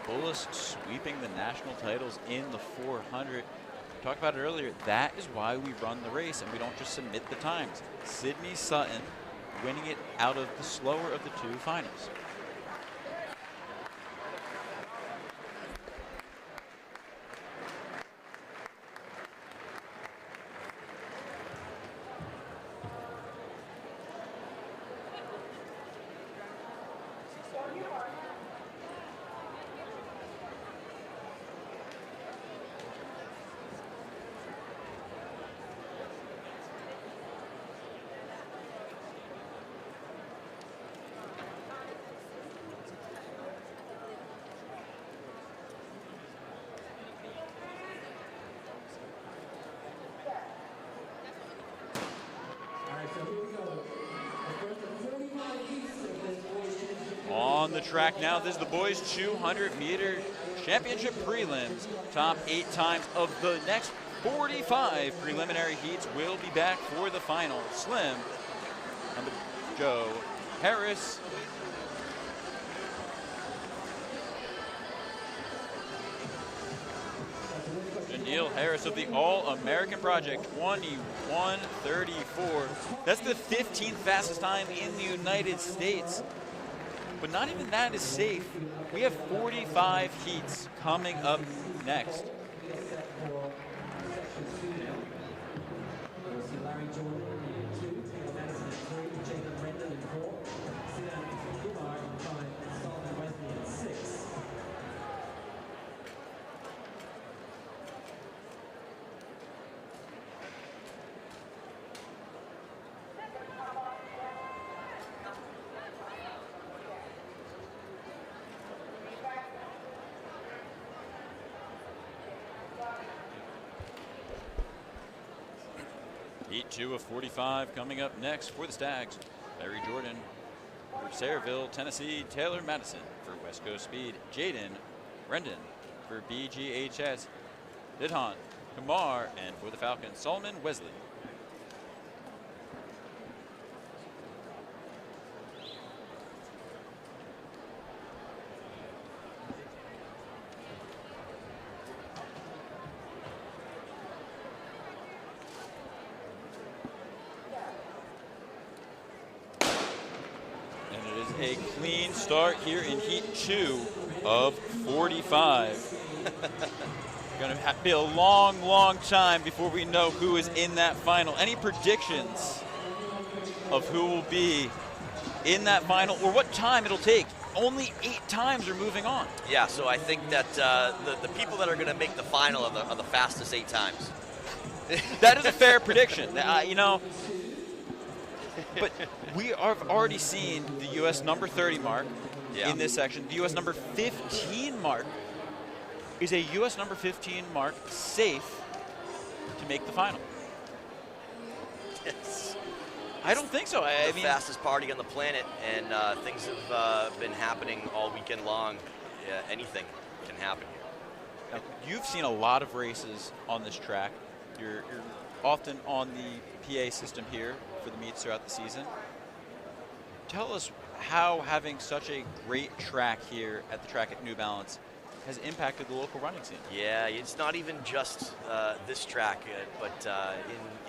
Bullis sweeping the national titles in the 400. We talked about it earlier. That is why we run the race and we don't just submit the times. Sydney Sutton winning it out of the slower of the 2 finals. On the track now, this is the boys 200 meter championship prelims. Top 8 times of the next 45 preliminary heats will be back for the final. Slim, number Joe Harris. Janelle Harris of the All-American Project, 21:34. That's the 15th fastest time in the United States. But not even that is safe. We have 45 heats coming up next. Heat 2 of 45 coming up next for the Stags. Larry Jordan for Sayreville, Tennessee. Taylor Madison for West Coast Speed. Jaden Brendan for BGHS. Didhan Kumar, and for the Falcons, Solomon Wesley. A clean start here in Heat 2 of 45. Going to be a long, long time before we know who is in that final. Any predictions of who will be in that final or what time it'll take? Only 8 times are moving on. Yeah, so I think that the people that are going to make the final are the fastest 8 times. That is a fair prediction. You know, but we have already seen the U.S. number 30 mark in this section. The U.S. number 15 mark. Is a U.S. number 15 mark safe to make the final? Yes. I don't think so. I mean, fastest party on the planet, and things have been happening all weekend long. Anything can happen here. now, you've seen a lot of races on this track. You're often on the PA system here for the meets throughout the season. Tell us how having such a great track here at the track at New Balance has impacted the local running scene. Yeah, it's not even just this track, but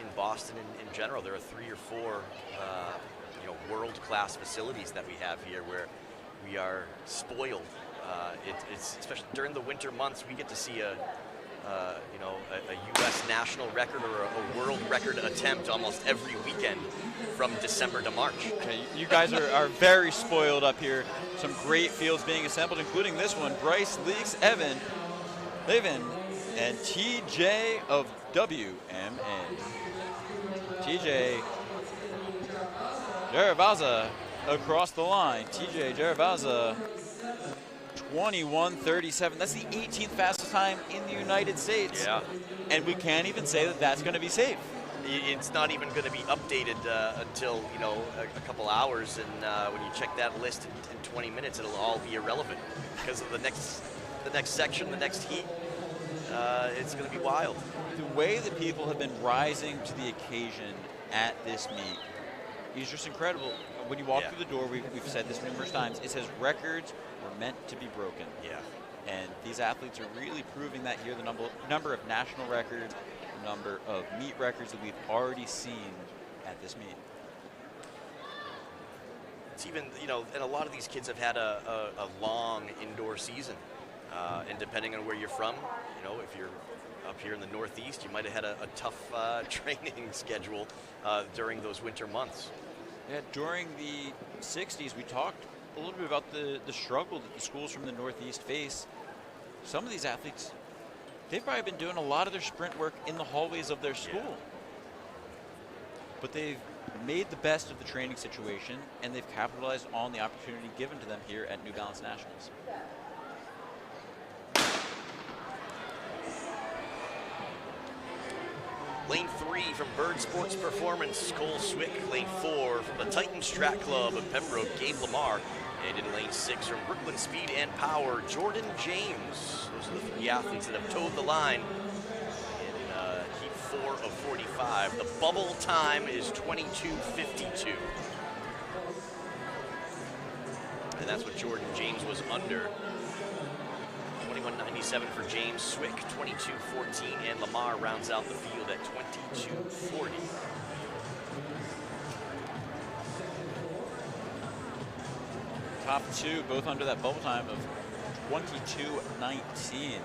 in Boston in general, there are 3 or 4 world-class facilities that we have here where we are spoiled. It's especially during the winter months, we get to see a U.S. national record or a world record attempt almost every weekend from December to March. Okay, you guys are very spoiled up here. Some great fields being assembled, including this one. Bryce Leaks, Levin, and TJ of WMA. TJ Jaravaza across the line. TJ Jaravaza, 21:37. That's the 18th fastest time in the United States. Yeah. And we can't even say that that's going to be safe. It's not even going to be updated until a couple hours, and when you check that list in 20 minutes, it'll all be irrelevant because of the next section, the next heat. It's going to be wild. The way that people have been rising to the occasion at this meet is just incredible. When you walk through the door, we've said this numerous times, it says records were meant to be broken. Yeah. And these athletes are really proving that here. The number of national records, the number of meet records that we've already seen at this meet. It's even, and a lot of these kids have had a long indoor season. And depending on where you're from, if you're up here in the Northeast, you might have had a tough training schedule during those winter months. Yeah, during the 60s, we talked a little bit about the struggle that the schools from the Northeast face. Some of these athletes, they've probably been doing a lot of their sprint work in the hallways of their school. But they've made the best of the training situation, and they've capitalized on the opportunity given to them here at New Balance Nationals. Lane 3 from Bird Sports Performance, Cole Swick. Lane 4 from the Titans Track Club of Pembroke, Gabe Lamar. And in lane 6 from Brooklyn Speed and Power, Jordan James. Those are the 3 athletes that have towed the line in heat 4 of 45. The bubble time is 22:52. And that's what Jordan James was under. 21:97 for James, Swick 22:14, and Lamar rounds out the field at 22:40. Top 2, both under that bubble time of 22:19.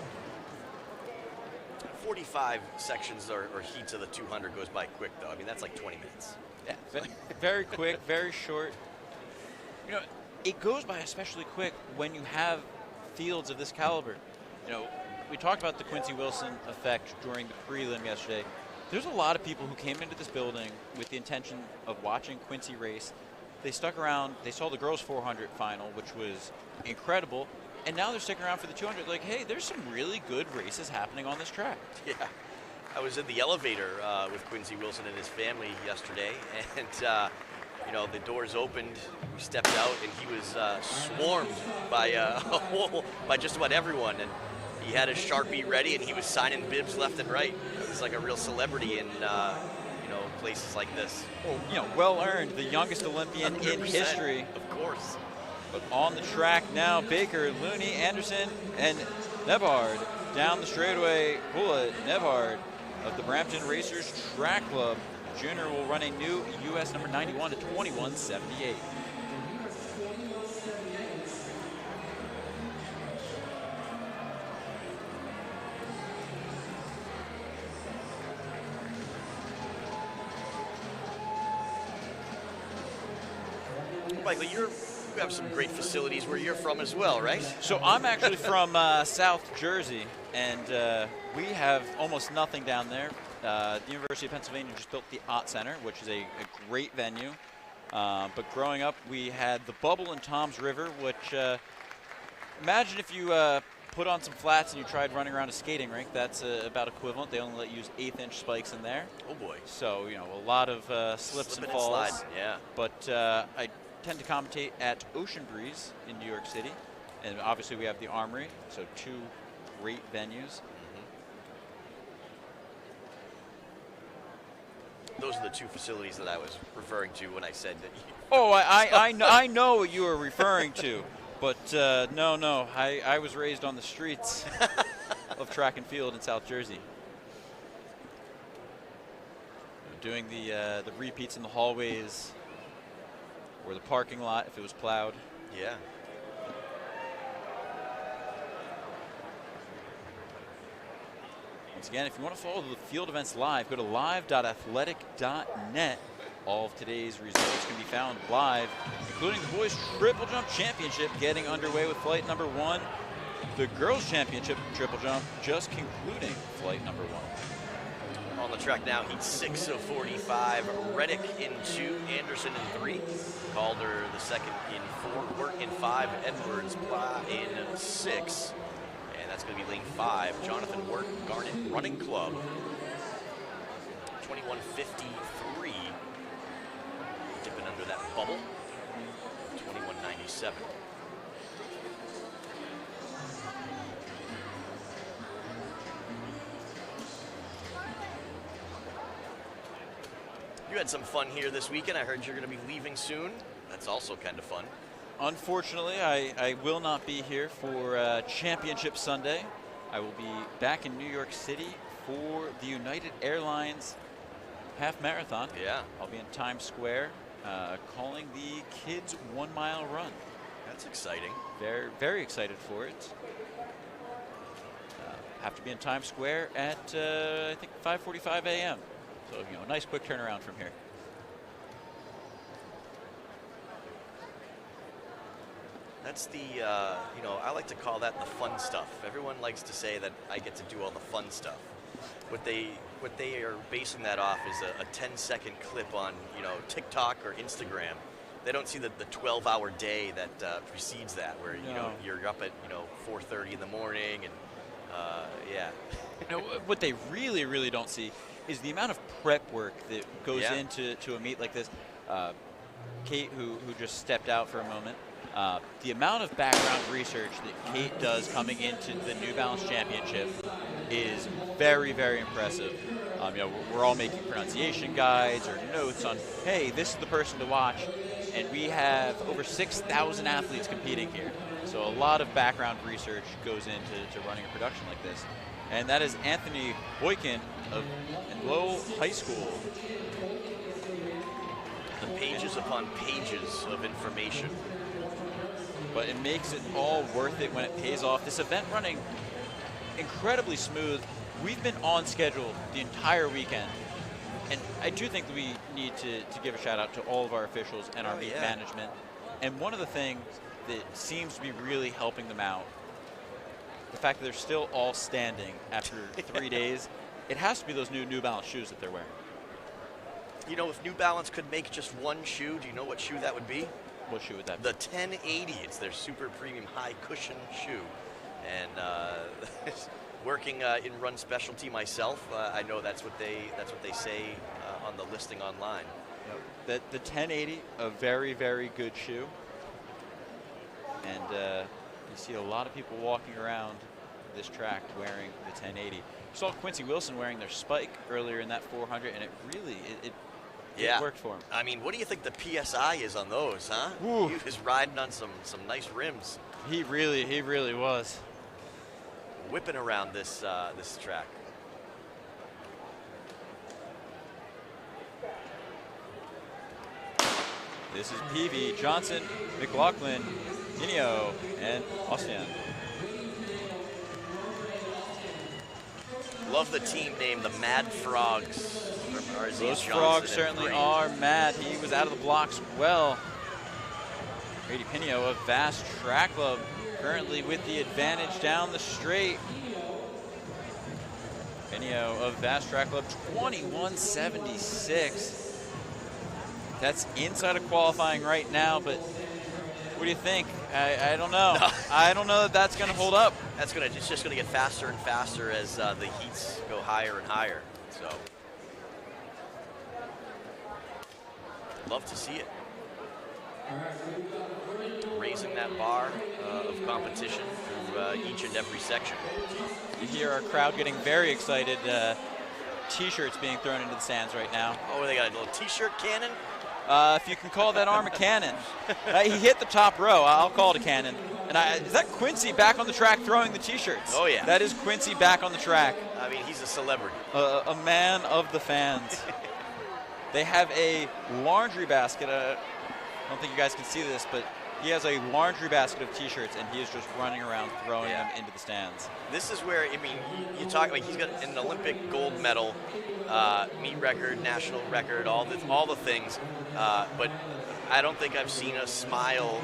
45 sections or heats of the 200 goes by quick, though. I mean, that's like 20 minutes. Yeah, very quick, very short. It goes by especially quick when you have fields of this caliber. We talked about the Quincy Wilson effect during the prelim yesterday. There's a lot of people who came into this building with the intention of watching Quincy race. They stuck around. They saw the girls 400 final, which was incredible. And now they're sticking around for the 200. Like, hey, there's some really good races happening on this track. Yeah. I was in the elevator with Quincy Wilson and his family yesterday, and the doors opened. We stepped out, and he was swarmed by just about everyone. And he had his Sharpie ready, and he was signing bibs left and right. He was like a real celebrity in places like this. Well earned, the youngest Olympian in history. Of course. But on the track now, Baker, Looney, Anderson, and Nebhard down the straightaway. Hula Nebhard of the Brampton Racers Track Club Junior will run a new U.S. number 91 to 21:78. Michael, you're you have some great facilities where you're from as well, right? So I'm actually from South Jersey, and we have almost nothing down there. The University of Pennsylvania just built the Ott Center, which is a great venue. But growing up, we had the Bubble in Toms River, which imagine if you put on some flats and you tried running around a skating rink. That's about equivalent. They only let you use 1/8-inch spikes in there. Oh boy. So, you know, a lot of slips and falls. Slide. Yeah. But I tend to commentate at Ocean Breeze in New York City. And obviously we have the Armory, so 2 great venues. Those are the 2 facilities that I was referring to when I said that. Oh, I know what you were referring to. But no, I was raised on the streets of track and field in South Jersey. Doing the repeats in the hallways or the parking lot if it was plowed. Yeah. Once again, if you want to follow the field events live, go to live.athletic.net. All of today's results can be found live, including the boys' triple jump championship getting underway with flight number 1. The girls' championship triple jump just concluding flight number 1. On the track now, heat 6 of 45. Reddick in 2, Anderson in 3, Calder the second in 4, Wirt in 5, Edwards in 6. And that's going to be lane 5. Jonathan Wirt, Garnet Running Club. 21:53. Dipping under that bubble. 21:97. You had some fun here this weekend. I heard you're going to be leaving soon. That's also kind of fun. Unfortunately, I will not be here for Championship Sunday. I will be back in New York City for the United Airlines half marathon. Yeah. I'll be in Times Square calling the kids 1 mile run. That's exciting. Very, very excited for it. Have to be in Times Square at, I think, 5:45 a.m. So, you know, a nice quick turnaround from here. That's the, you know, I like to call that the fun stuff. Everyone likes to say that I get to do all the fun stuff. What they are basing that off is a 10-second clip on, you know, TikTok or Instagram. They don't see the 12-hour day that precedes that, where, you know, you're up at, you know, 4:30 in the morning and, yeah. You know, what they really, really don't see is the amount of prep work that goes into a meet like this. Kate, who just stepped out for a moment, the amount of background research that Kate does coming into the New Balance Championship is very, very impressive. You know, we're all making pronunciation guides or notes on, hey, this is the person to watch, and we have over 6,000 athletes competing here. So a lot of background research goes into running a production like this. And that is Anthony Boykin of Lowell High School. The pages upon pages of information. But it makes it all worth it when it pays off. This event running incredibly smooth. We've been on schedule the entire weekend. And I do think that we need to give a shout out to all of our officials and our meet management. And one of the things that seems to be really helping them out, the fact that they're still all standing after 3 days, it has to be those New Balance shoes that they're wearing. You know, if New Balance could make just one shoe, do you know what shoe that would be? What shoe would that be? The 1080. It's their super premium high cushion shoe. And working in run specialty myself, I know that's what they say on the listing online. The 1080, a very, very good shoe. And you see a lot of people walking around this track wearing the 1080. You saw Quincy Wilson wearing their Spike earlier in that 400, and it really, it worked for him. I mean, what do you think the PSI is on those, huh? Ooh. He was riding on some nice rims. He really was. Whipping around this this track. This is Peavy, Johnson, McLaughlin, Inio, and Ostian. Love the team name, the Mad Frogs. Those Frogs certainly are mad. He was out of the blocks well. Brady Pino of Vast Track Club currently with the advantage down the straight. Pino of Vast Track Club, 21.76. That's inside of qualifying right now, but what do you think? I don't know. No. I don't know that that's going to hold up. It's just going to get faster and faster as the heats go higher and higher. So, love to see it. Raising that bar of competition through each and every section. You hear our crowd getting very excited. T-shirts being thrown into the stands right now. Oh, they got a little T-shirt cannon? If you can call that arm a cannon. He hit the top row. I'll call it a cannon. And is that Quincy back on the track throwing the T-shirts? Oh, yeah. That is Quincy back on the track. I mean, he's a celebrity. A man of the fans. They have a laundry basket. I don't think you guys can see this, but he has a laundry basket of T-shirts, and he is just running around throwing them into the stands. This is where, I mean, you talk like he's got an Olympic gold medal, meet record, national record, all the things. But I don't think I've seen a smile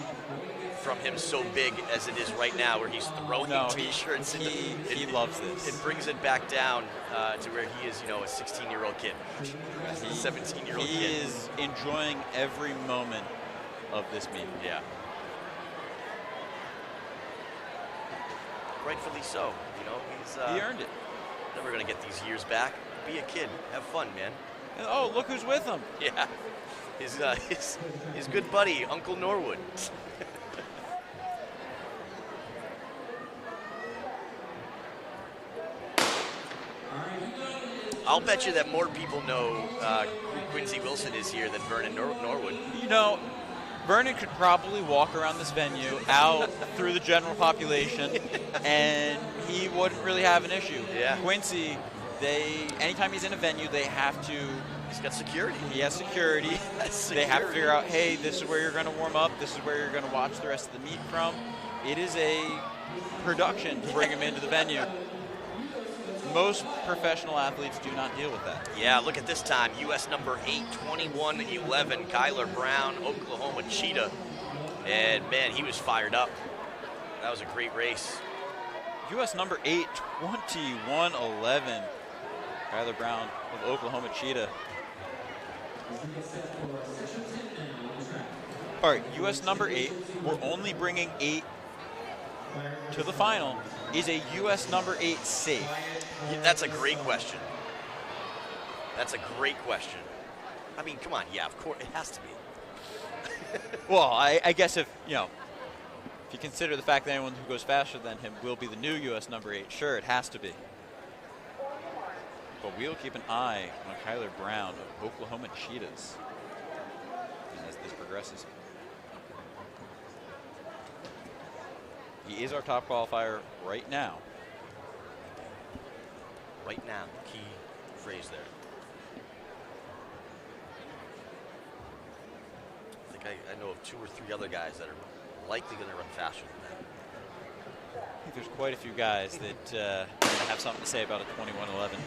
from him so big as it is right now, where he's throwing T-shirts. He loves this. It brings it back down to where he is, a 16-year-old kid, 17-year-old kid. He is enjoying every moment of this meet. Yeah. Rightfully so. He's he earned it. Never gonna get these years back. Be a kid. Have fun, man. And, oh, look who's with him. Yeah. His good buddy, Uncle Norwood. I'll bet you that more people know who Quincy Wilson is here than Vernon Norwood. Vernon could probably walk around this venue out through the general population, and he wouldn't really have an issue. Yeah. Quincy, anytime he's in a venue, they have to. He's got security. He has security. They have to figure out, hey, this is where you're going to warm up. This is where you're going to watch the rest of the meet from. It is a production to bring him into the venue. Most professional athletes do not deal with that. Yeah, look at this time. U.S. number 8, 21-11. Kyler Brown, Oklahoma Cheetah. And, man, he was fired up. That was a great race. U.S. number 8, 21-11. Kyler Brown of Oklahoma Cheetah. All right, U.S. number 8. We're only bringing 8 to the final. Is a U.S. number 8 safe? Yeah, that's a great question. That's a great question. I mean, come on. Yeah, of course. It has to be. Well, I guess if you consider the fact that anyone who goes faster than him will be the new U.S. number 8, sure, it has to be. But we'll keep an eye on Kyler Brown of Oklahoma Cheetahs as this progresses. He is our top qualifier right now. Right now, key phrase there. I think I know of 2 or 3 other guys that are likely going to run faster than that. I think there's quite a few guys that have something to say about a 21-11.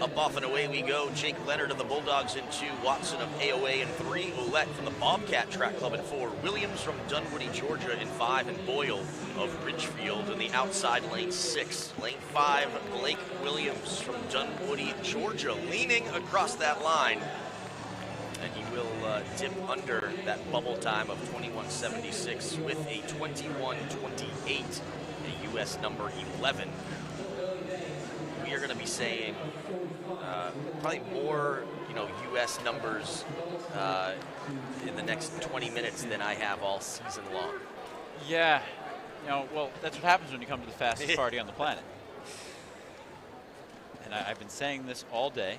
Up, off, and away we go. Jake Leonard of the Bulldogs in 2, Watson of AOA in 3, Ouellette from the Bobcat Track Club in 4, Williams from Dunwoody, Georgia in 5, and Boyle of Ridgefield in the outside lane 6. Lane 5, Blake Williams from Dunwoody, Georgia, leaning across that line. And he will dip under that bubble time of 21.76 with a 21.28, a U.S. number 11. We are going to be saying probably more, U.S. numbers in the next 20 minutes than I have all season long. Yeah, well, that's what happens when you come to the fastest party on the planet. And I've been saying this all day.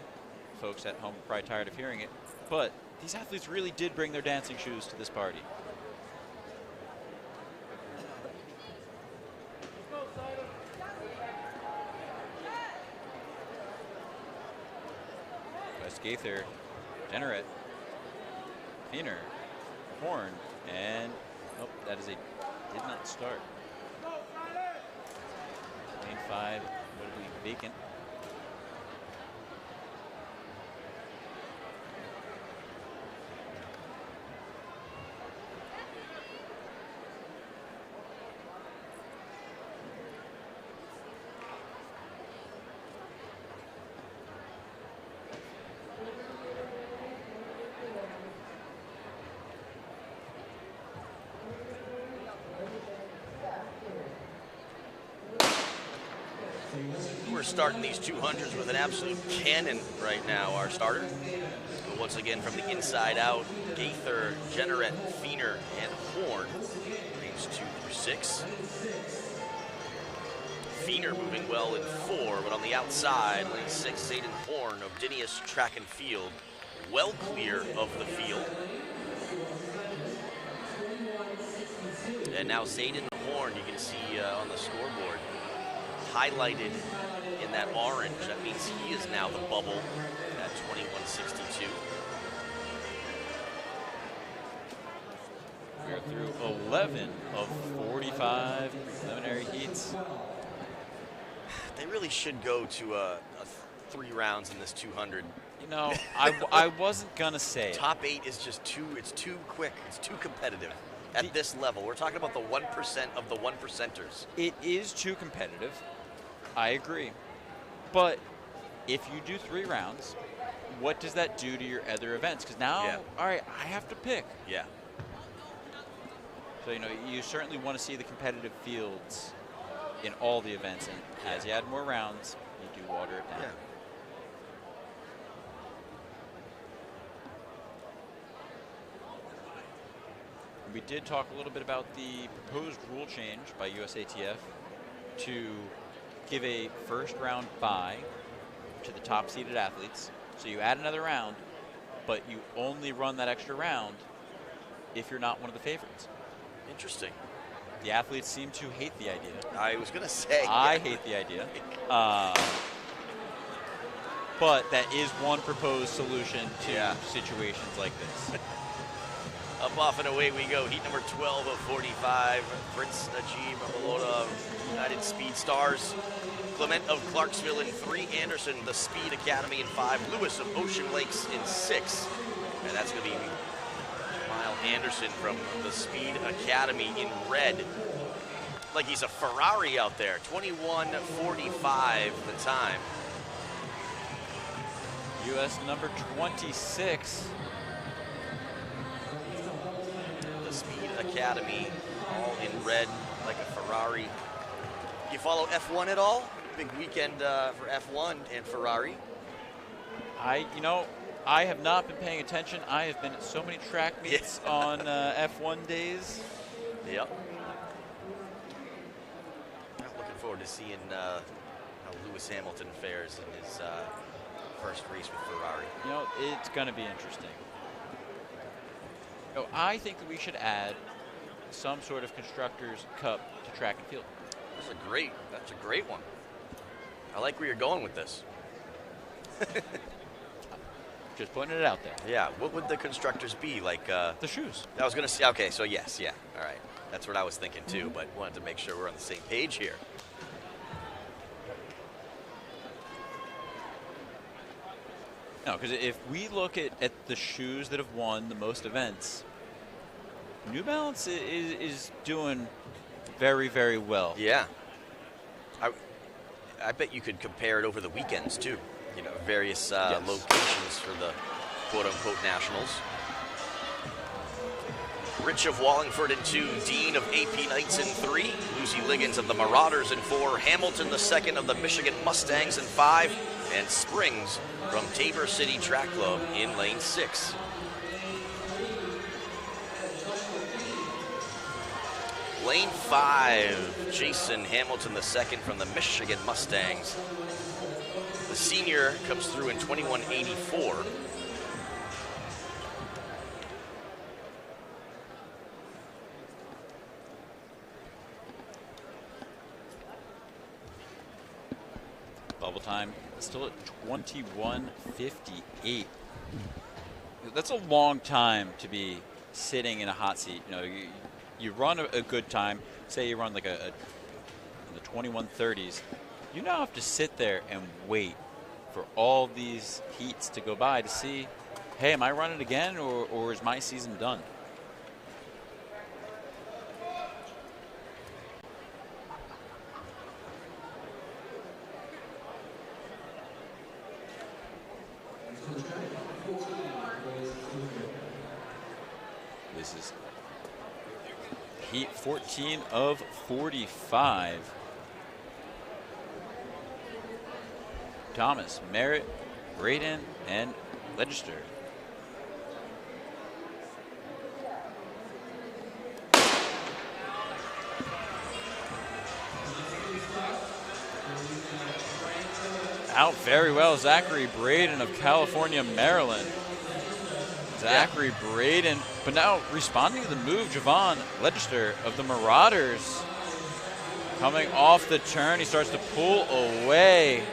Folks at home are probably tired of hearing it. But these athletes really did bring their dancing shoes to this party. West Gaither, Jenneret, Feener, Horn, and that is did not start. Lane 5 would be vacant. We're starting these 200s with an absolute cannon right now, our starter. But once again, from the inside out, Gaither, Jenneret, Fiener, and Horn. Lanes 2 through 6. Fiener moving well in 4, but on the outside, lane 6, Zayden Horn of Dinius Track and Field, well clear of the field. And now Zayden Horn, you can see on the scoreboard, highlighted in that orange. That means he is now the bubble at 21.62. We're through 11 of 45 preliminary heats. They really should go to 3 rounds in this 200. You know, I wasn't gonna say it. Top 8 is just it's too quick. It's too competitive at this level. We're talking about the 1% of the 1%ers. It is too competitive. I agree. But if you do 3 rounds, what does that do to your other events? Because now, all right, I have to pick. Yeah. So, you know, you certainly want to see the competitive fields in all the events. And as you add more rounds, you do water it down. Yeah. We did talk a little bit about the proposed rule change by USATF to give a first round bye to the top seeded athletes. So you add another round, but you only run that extra round if you're not one of the favorites. Interesting. The athletes seem to hate the idea. I was going to say. I hate the idea. But that is one proposed solution to situations like this. Up, off, and away we go. Heat number 12 of 45. Prince Najib Malota, United Speed Stars. Clement of Clarksville in 3. Anderson, the Speed Academy in 5. Lewis of Ocean Lakes in 6. And that's going to be Mile Anderson from the Speed Academy in red. Like he's a Ferrari out there. 21:45 the time. US number 26. The Speed Academy, all in red, like a Ferrari. You follow F1 at all? Big weekend for F1 and Ferrari. I have not been paying attention. I have been at so many track meets on F1 days. Yep. Not looking forward to seeing how Lewis Hamilton fares in his first race with Ferrari. You know, it's going to be interesting. Oh, I think that we should add some sort of Constructors' Cup to track and field. That's a great one. I like where you're going with this. Just putting it out there. Yeah, what would the constructors be? Like the shoes. I was going to say, okay, so yes, yeah, all right. That's what I was thinking too, but wanted to make sure we're on the same page here. No, because if we look at the shoes that have won the most events, New Balance is doing very, very well. Yeah. I bet you could compare it over the weekends too. You know, various locations for the quote-unquote nationals. Rich of Wallingford in 2, Dean of AP Knights in 3, Lucy Liggins of the Marauders in 4, Hamilton II of the Michigan Mustangs in 5, and Springs from Tabor City Track Club in lane 6. Lane 5, Jason Hamilton II from the Michigan Mustangs. The senior comes through in 21:84. Bubble time still at 21:58. That's a long time to be sitting in a hot seat. You know, you run a good time. Say you run like in the 21:30s. You now have to sit there and wait for all these heats to go by to see, hey, am I running again or is my season done? This is heat 14 of 45. Thomas, Merritt, Braden, and Legister. Out very well, Zachary Braden of California, Maryland. Zachary Braden, but now responding to the move, Javon Legister of the Marauders. Coming off the turn, he starts to pull away.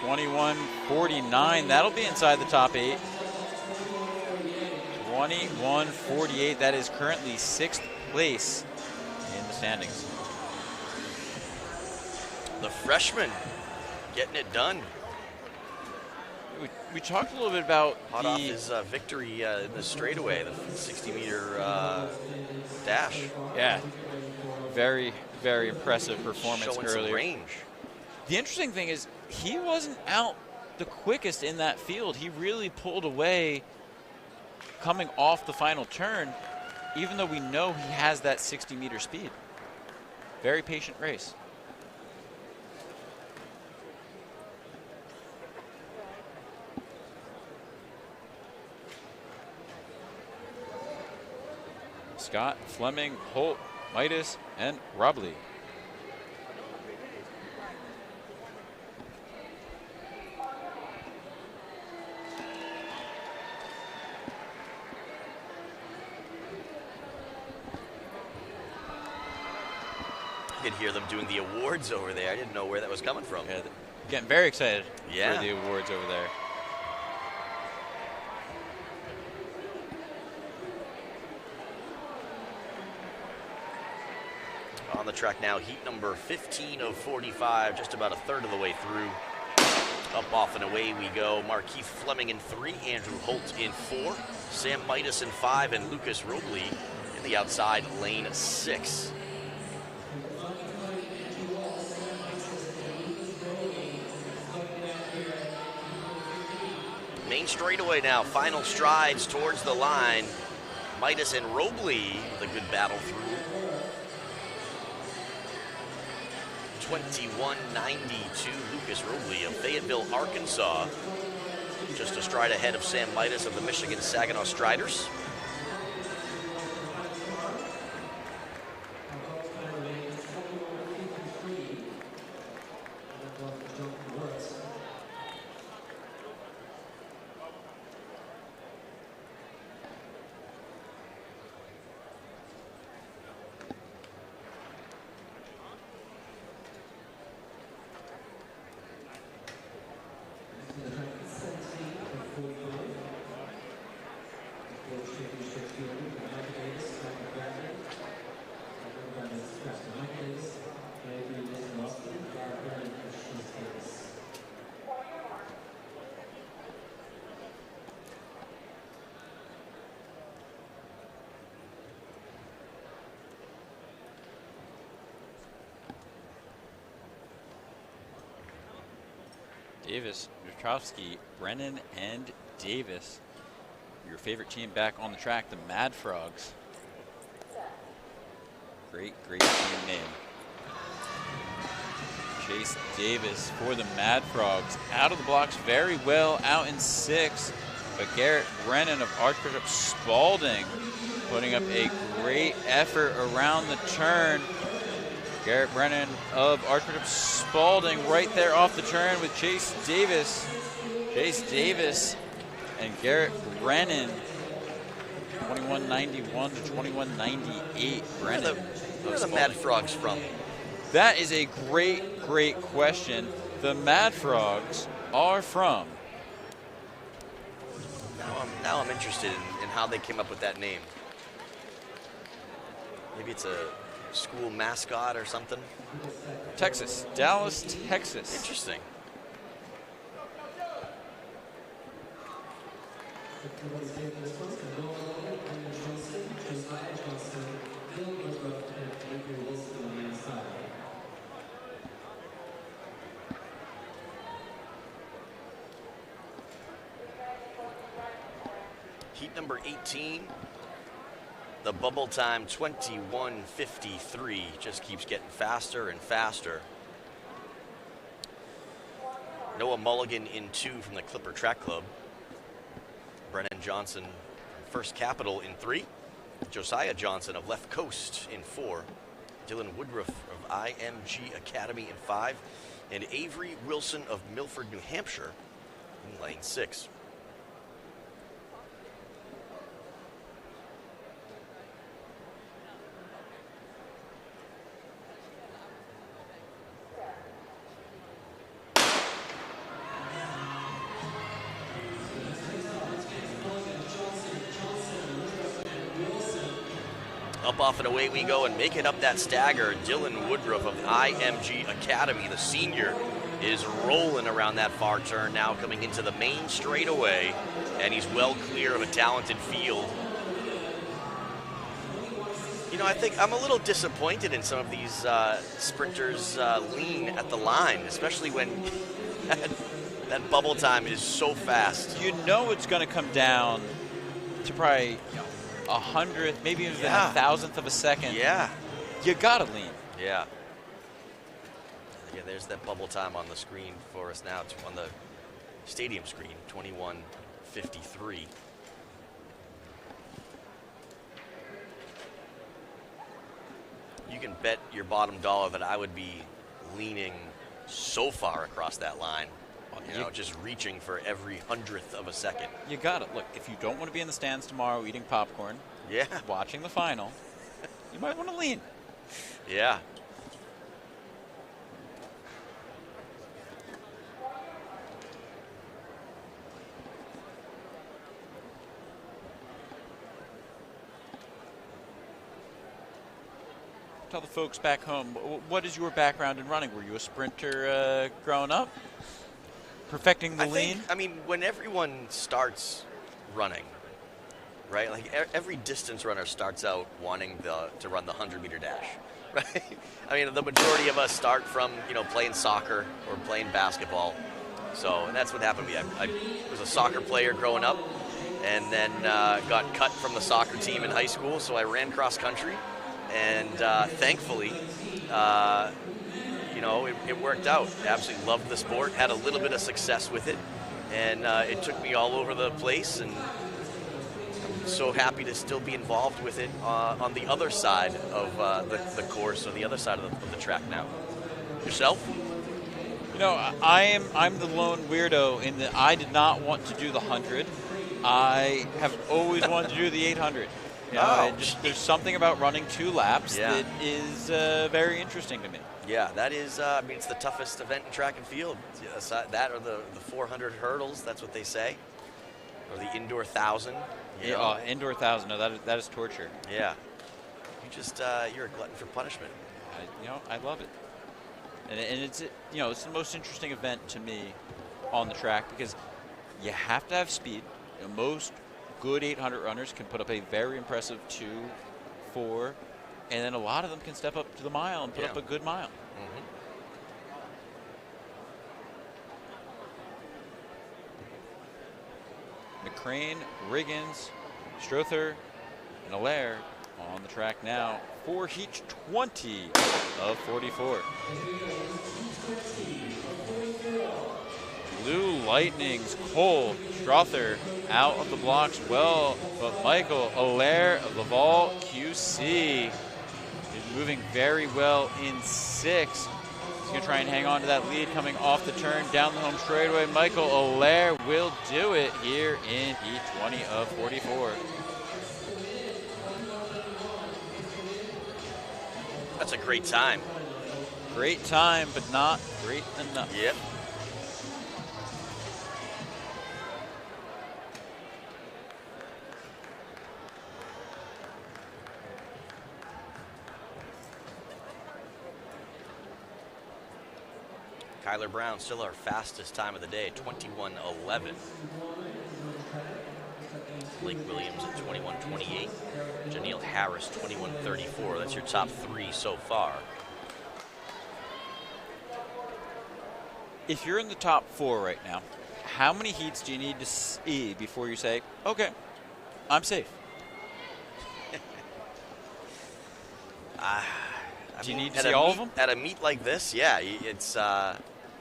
21:49, that'll be inside the top 8. 21:48, that is currently 6th place in the standings. The freshman getting it done. We talked a little bit about hot off his victory in the straightaway, the 60-meter dash. Yeah, very, very impressive performance showing earlier. Some range. The interesting thing is he wasn't out the quickest in that field. He really pulled away coming off the final turn, even though we know he has that 60-meter speed. Very patient race. Scott, Fleming, Holt, Midas, and Robley. I could hear them doing the awards over there. I didn't know where that was coming from. Yeah, getting very excited for the awards over there. On the track now, heat number 15 of 45, just about a third of the way through. Up, off, and away we go. Markeith Fleming in 3, Andrew Holt in 4, Sam Midas in 5, and Lucas Robley in the outside lane 6. Main straightaway now, final strides towards the line. Midas and Robley with a good battle through. 21:92, Lucas Robley of Fayetteville, Arkansas. Just a stride ahead of Sam Midas of the Michigan Saginaw Striders. Davis, Jutrowski, Brennan, and Davis. Your favorite team back on the track, the Mad Frogs. Great, great team name. Chase Davis for the Mad Frogs. Out of the blocks very well, out in 6. But Garrett Brennan of Archbishop Spalding putting up a great effort around the turn. Garrett Brennan of Archbishop Spalding right there off the turn with Chase Davis. Chase Davis and Garrett Brennan. 21:91 to 21:98. Brennan. Where are the Mad Frogs from? That is a great, great question. The Mad Frogs are from. Now I'm interested in how they came up with that name. Maybe it's a school mascot or something? Texas, Dallas, Texas. Interesting. Heat number 18. The bubble time, 21:53, just keeps getting faster and faster. Noah Mulligan in 2 from the Clipper Track Club. Brennan Johnson, First Capital in 3. Josiah Johnson of Left Coast in 4. Dylan Woodruff of IMG Academy in 5. And Avery Wilson of Milford, New Hampshire in lane 6. Up, off, and away we go, and making up that stagger, Dylan Woodruff of IMG Academy, the senior, is rolling around that far turn now, coming into the main straightaway, and he's well clear of a talented field. You know, I think I'm a little disappointed in some of these sprinters' lean at the line, especially when that bubble time is so fast. You know it's going to come down to probably 100th, maybe even a 1,000th of a second. Yeah. You gotta lean. Yeah. Yeah, there's that bubble time on the screen for us now. It's on the stadium screen, 21:53. You can bet your bottom dollar that I would be leaning so far across that line. You know, just reaching for every 100th of a second. You got it. Look, if you don't want to be in the stands tomorrow eating popcorn, watching the final, you might want to lean. Yeah. Tell the folks back home, what is your background in running? Were you a sprinter growing up? Perfecting the lean? I mean, when everyone starts running, right? Like every distance runner starts out wanting to run the 100-meter dash, right? I mean, the majority of us start from, playing soccer or playing basketball. So that's what happened to me. I was a soccer player growing up and then got cut from the soccer team in high school, so I ran cross country. And thankfully, it worked out. Absolutely loved the sport, had a little bit of success with it, and it took me all over the place, and I'm so happy to still be involved with it on the other side of the course, or the other side of the track now. Yourself? I'm the lone weirdo in that I did not want to do the 100. I have always wanted to do the 800. There's something about running 2 laps that is very interesting to me. Yeah, that is, it's the toughest event in track and field. That or the 400 hurdles, that's what they say. Or the indoor 1,000. Indoor 1,000, no, that is torture. Yeah. You're a glutton for punishment. I love it. And it's, it's the most interesting event to me on the track because you have to have speed. Most good 800 runners can put up a very impressive 2, 4, and then a lot of them can step up to the mile and put up a good mile. McCrane, Riggins, Strother, and Allaire on the track now for heat 20 of 44. Blue Lightning's Cole Strother out of the blocks well, but Michael Allaire of Laval QC is moving very well in 6. He's going to try and hang on to that lead coming off the turn down the home straightaway. Michael Allaire will do it here in heat 20 of 44. That's a great time. Great time, but not great enough. Yep. Kyler Brown, still our fastest time of the day, 21:11. Blake Williams at 21:28. Janelle Harris, 21:34. That's your top 3 so far. If you're in the top 4 right now, how many heats do you need to see before you say, okay, I'm safe? Do you need to see all of them? At a meet like this, yeah, it's.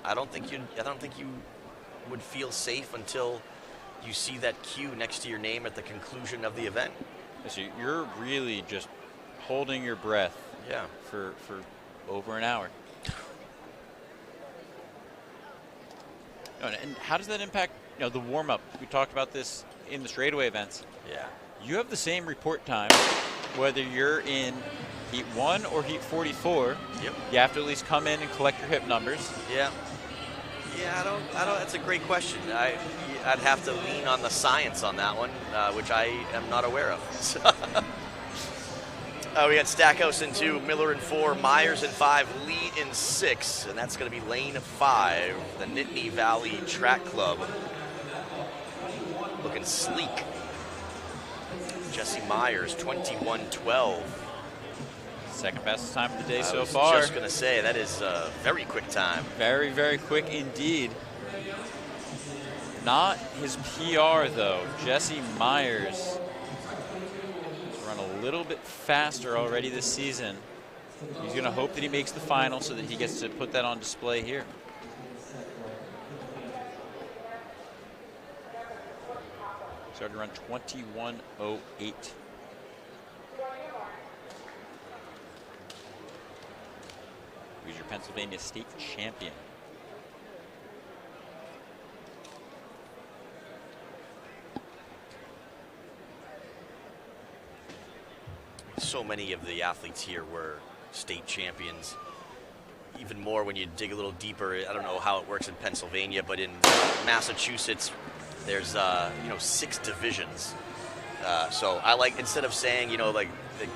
I don't think you would feel safe until you see that Q next to your name at the conclusion of the event. So you're really just holding your breath. Yeah. For over an hour. And how does that impact, the warm-up? We talked about this in the straightaway events. Yeah. You have the same report time, whether you're in heat 1 or heat 44. Yep. You have to at least come in and collect your hip numbers. Yeah. Yeah, I don't. That's a great question. I'd have to lean on the science on that one, which I am not aware of. We got Stackhouse in 2, Miller in 4, Myers in 5, Lee in 6, and that's going to be lane 5, the Nittany Valley Track Club. Looking sleek. Jesse Myers, 21:12. Second fastest time of the day so I was far. just going to say, that is a very quick time. Very, very quick indeed. Not his PR, though. Jesse Myers has run a little bit faster already this season. He's going to hope that he makes the final so that he gets to put that on display here. Started to run 21:08. Who's your Pennsylvania state champion? So many of the athletes here were state champions. Even more when you dig a little deeper. I don't know how it works in Pennsylvania, but in Massachusetts, there's 6 divisions. So I like, instead of saying like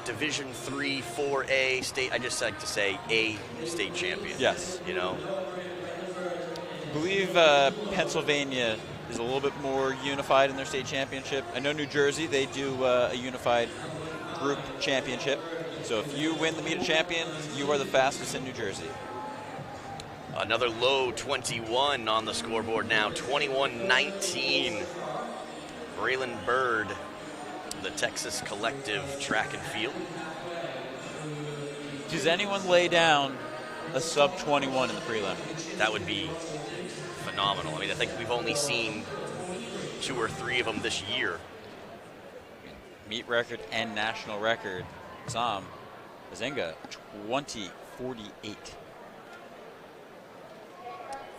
Division 3, 4A state, I just like to say A state champion. Yes. I believe Pennsylvania is a little bit more unified in their state championship. I know New Jersey, they do a unified group championship. So if you win the meet of champions, you are the fastest in New Jersey. Another low 21 on the scoreboard now, 21:19. Braylon Bird, the Texas Collective Track and Field. Does anyone lay down a sub 21 in the prelim? That would be phenomenal. I mean, I think we've only seen 2 or 3 of them this year. Meet record and national record. Sam Bazinga, 20:48.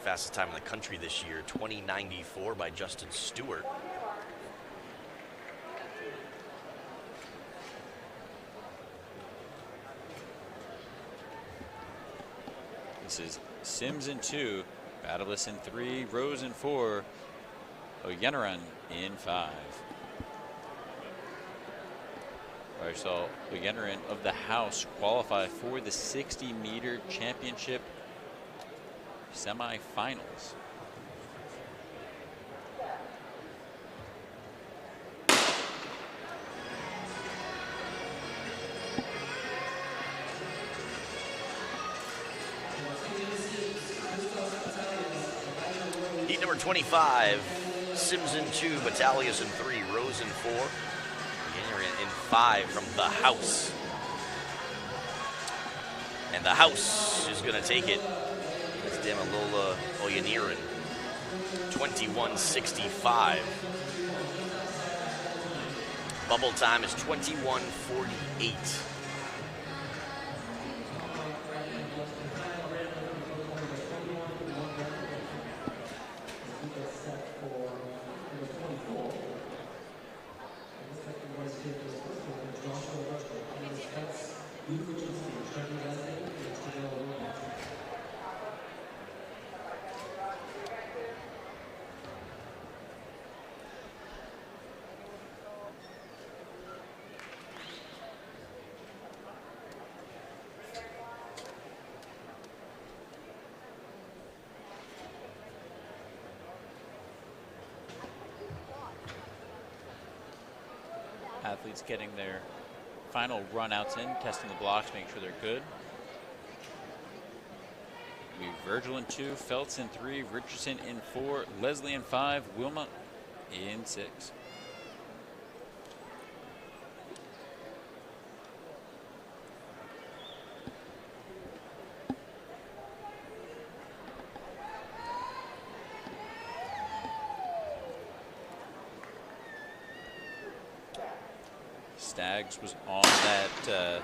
Fastest time in the country this year, 20:94 by Justin Stewart. This is Sims in 2, Battleus in 3, Rose in 4, Oyeneran in 5. I saw Oyeneran of the house qualify for the 60-meter championship semifinals. Heat number 25, Sims in 2, Battalius in 3, Rose in 4, Oyeneran in 5 from the house. And the house is going to take it. It's Damilola Oyeneran, 21:65. Bubble time is 21:48. Athletes getting their final run-outs in, testing the blocks, making sure they're good. We Virgil in 2, Feltz in 3, Richardson in 4, Leslie in 5, Wilma in 6. Staggs was on that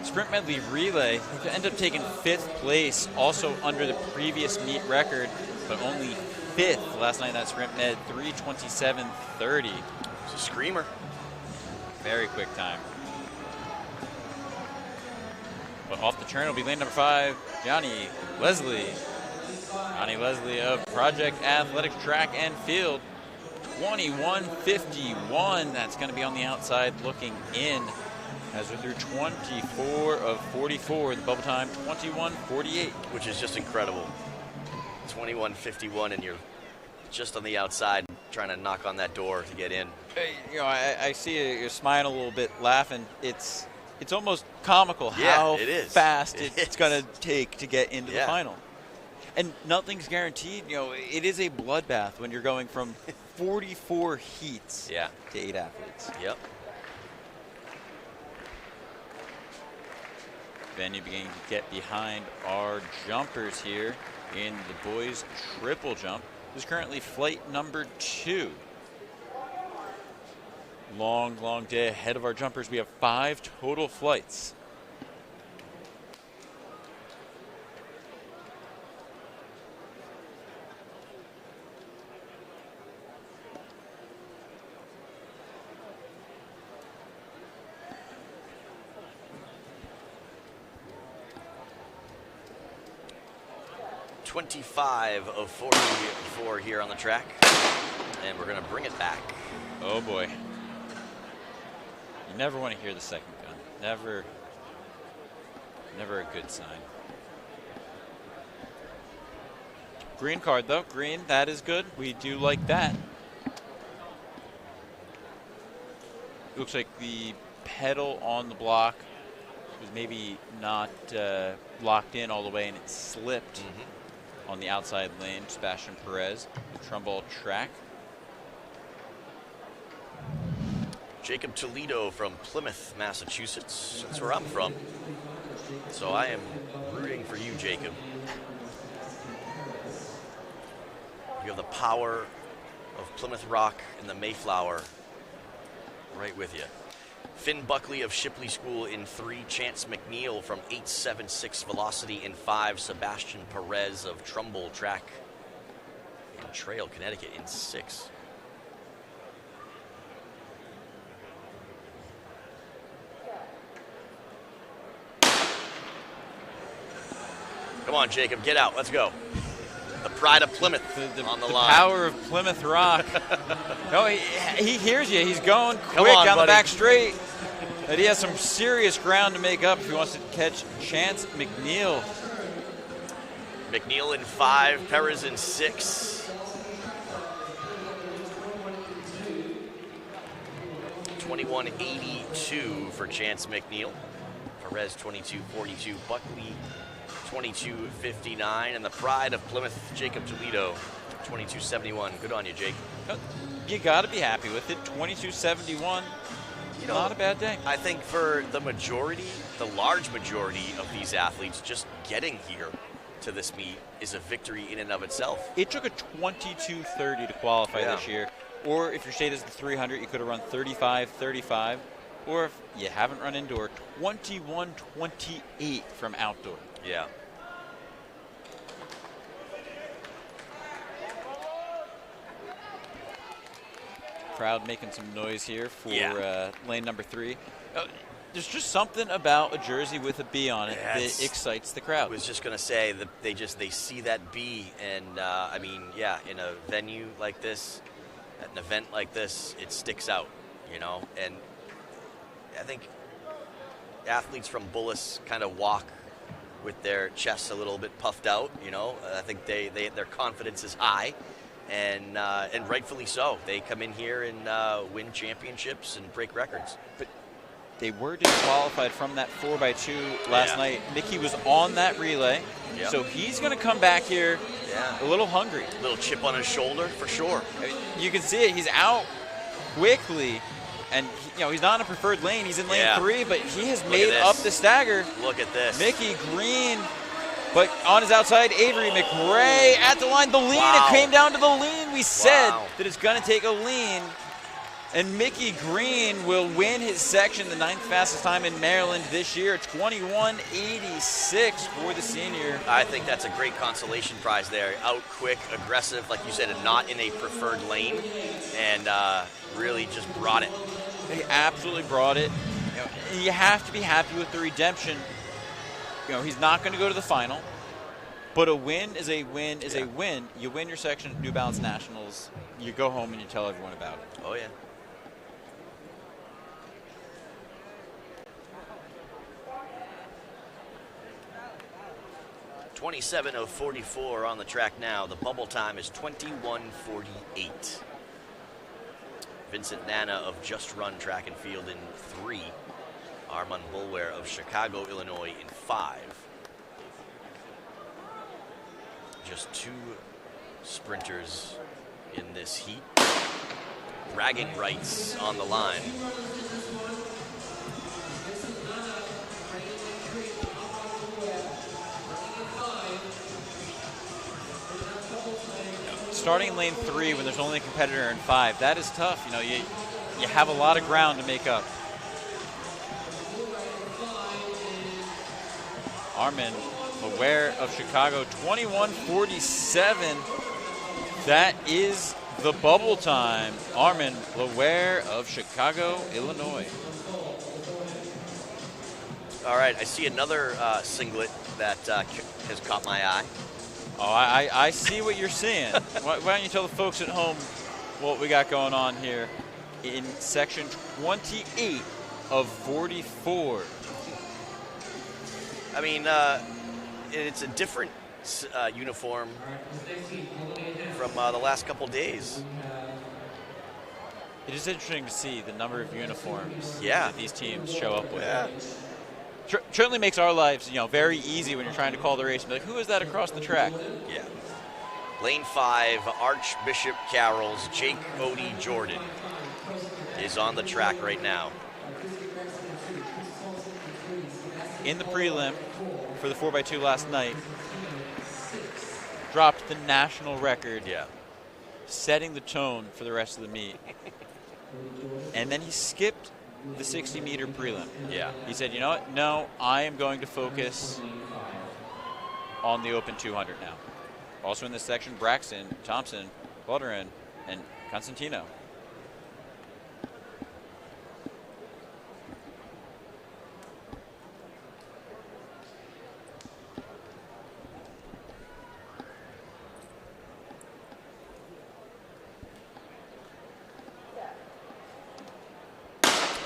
sprint medley relay. He ended up taking 5th place, also under the previous meet record, but only 5th last night in that sprint med, 3:27.30. It's a screamer. Very quick time. But off the turn will be lane number 5, Johnny Leslie. Johnny Leslie of Project Athletics Track and Field. 21:51. That's going to be on the outside looking in as we're through 24 of 44. The bubble time 21:48. Which is just incredible. 21:51 and you're just on the outside trying to knock on that door to get in. Hey, you know, I see you're smiling a little bit, laughing. It's almost comical how it is. fast It it's is. going to take to get into the final. And nothing's guaranteed. You know, it is a bloodbath when you're going from 44 heats to 8 athletes. Yep. Venue beginning to get behind our jumpers here in the boys triple jump. This is currently flight number 2. Long, long day ahead of our jumpers. We have 5 total flights. .25 of 44 here on the track, and we're going to bring it back. Oh boy. You never want to hear the second gun. Never a good sign. Green card though, green, that is good. We do like that. Looks like the pedal on the block was maybe not locked in all the way and it slipped on the outside lane. Sebastian Perez, the Trumbull track. Jacob Toledo from Plymouth, Massachusetts. That's where I'm from. So I am rooting for you, Jacob. You have the power of Plymouth Rock and the Mayflower right with you. Finn Buckley of Shipley School in 3. Chance McNeil from 876 Velocity in 5. Sebastian Perez of Trumbull Track in Trail, Connecticut in 6. Come on, Jacob, get out. Let's go. The pride of Plymouth on the line. The power of Plymouth Rock. No, he hears you. He's going quick on, down buddy. the back straight. But he has some serious ground to make up if he wants to catch Chance McNeil. McNeil in 5, Perez in 6. 21.82 for Chance McNeil. Perez 22.42. Buckley 22.59. And the pride of Plymouth, Jacob Toledo, 22.71. Good on you, Jake. You got to be happy with it. 22.71. You know, not a bad day. I think for the majority, the large majority of these athletes, just getting here to this meet is a victory in and of itself. It took a 22.30 to qualify this year. Or if your state is the 300, you could have run 35.35. Or if you haven't run indoor, 21.28 from outdoor. Yeah. Crowd making some noise here for lane number 3. There's just something about a jersey with a B on it that excites the crowd. I was just gonna say that they see that B, and I mean, in a venue like this, at an event like this, it sticks out, you know. And I think athletes from Bullis kind of walk with their chests a little bit puffed out, you know. I think their confidence is high. And rightfully so. They come in here and win championships and break records. But they were disqualified from that 4x2 last night. Mickey was on that relay, so he's going to come back here a little hungry. A little chip on his shoulder, for sure. You can see it. He's out quickly, and he's not in a preferred lane. He's in lane 3, but he has made up the stagger. Look at this. Mickey Green. But on his outside, Avery McRae at the line. The lean, it came down to the lean. We said that it's going to take a lean. And Mickey Green will win his section, the 9th fastest time in Maryland this year, 21:86 for the senior. I think that's a great consolation prize there. Out quick, aggressive, like you said, and not in a preferred lane, and really just brought it. He absolutely brought it. You have to be happy with the redemption. He's not going to go to the final, but a win is a win is a win. You win your section at New Balance Nationals, you go home and you tell everyone about it. Oh, yeah. .27:44 on the track now. The bubble time is 21:48. Vincent Nana of Just Run Track and Field in 3. Armand Bulware of Chicago, Illinois in 5. Just 2 sprinters in this heat. Bragging rights on the line. Starting in lane 3 when there's only a competitor in 5, that is tough. You have a lot of ground to make up. Armin Aware of Chicago, 21:47. That is the bubble time. Armin Aware of Chicago, Illinois. All right, I see another singlet that has caught my eye. Oh, I see what you're seeing. Why don't you tell the folks at home what we got going on here in section 28 of 44. I mean, it's a different uniform from the last couple days. It is interesting to see the number of uniforms Yeah. that these teams show up with. Yeah. Certainly makes our lives, very easy when you're trying to call the race and be like, who is that across the track? Yeah. Lane 5, Archbishop Carroll's Jake Odie Jordan is on the track right now. In the prelim for the 4x2 last night, dropped the national record, setting the tone for the rest of the meet. And then he skipped the 60-meter prelim. Yeah. He said, you know what? No, I am going to focus on the open 200 now. Also in this section, Braxton, Thompson, Balderin, and Constantino.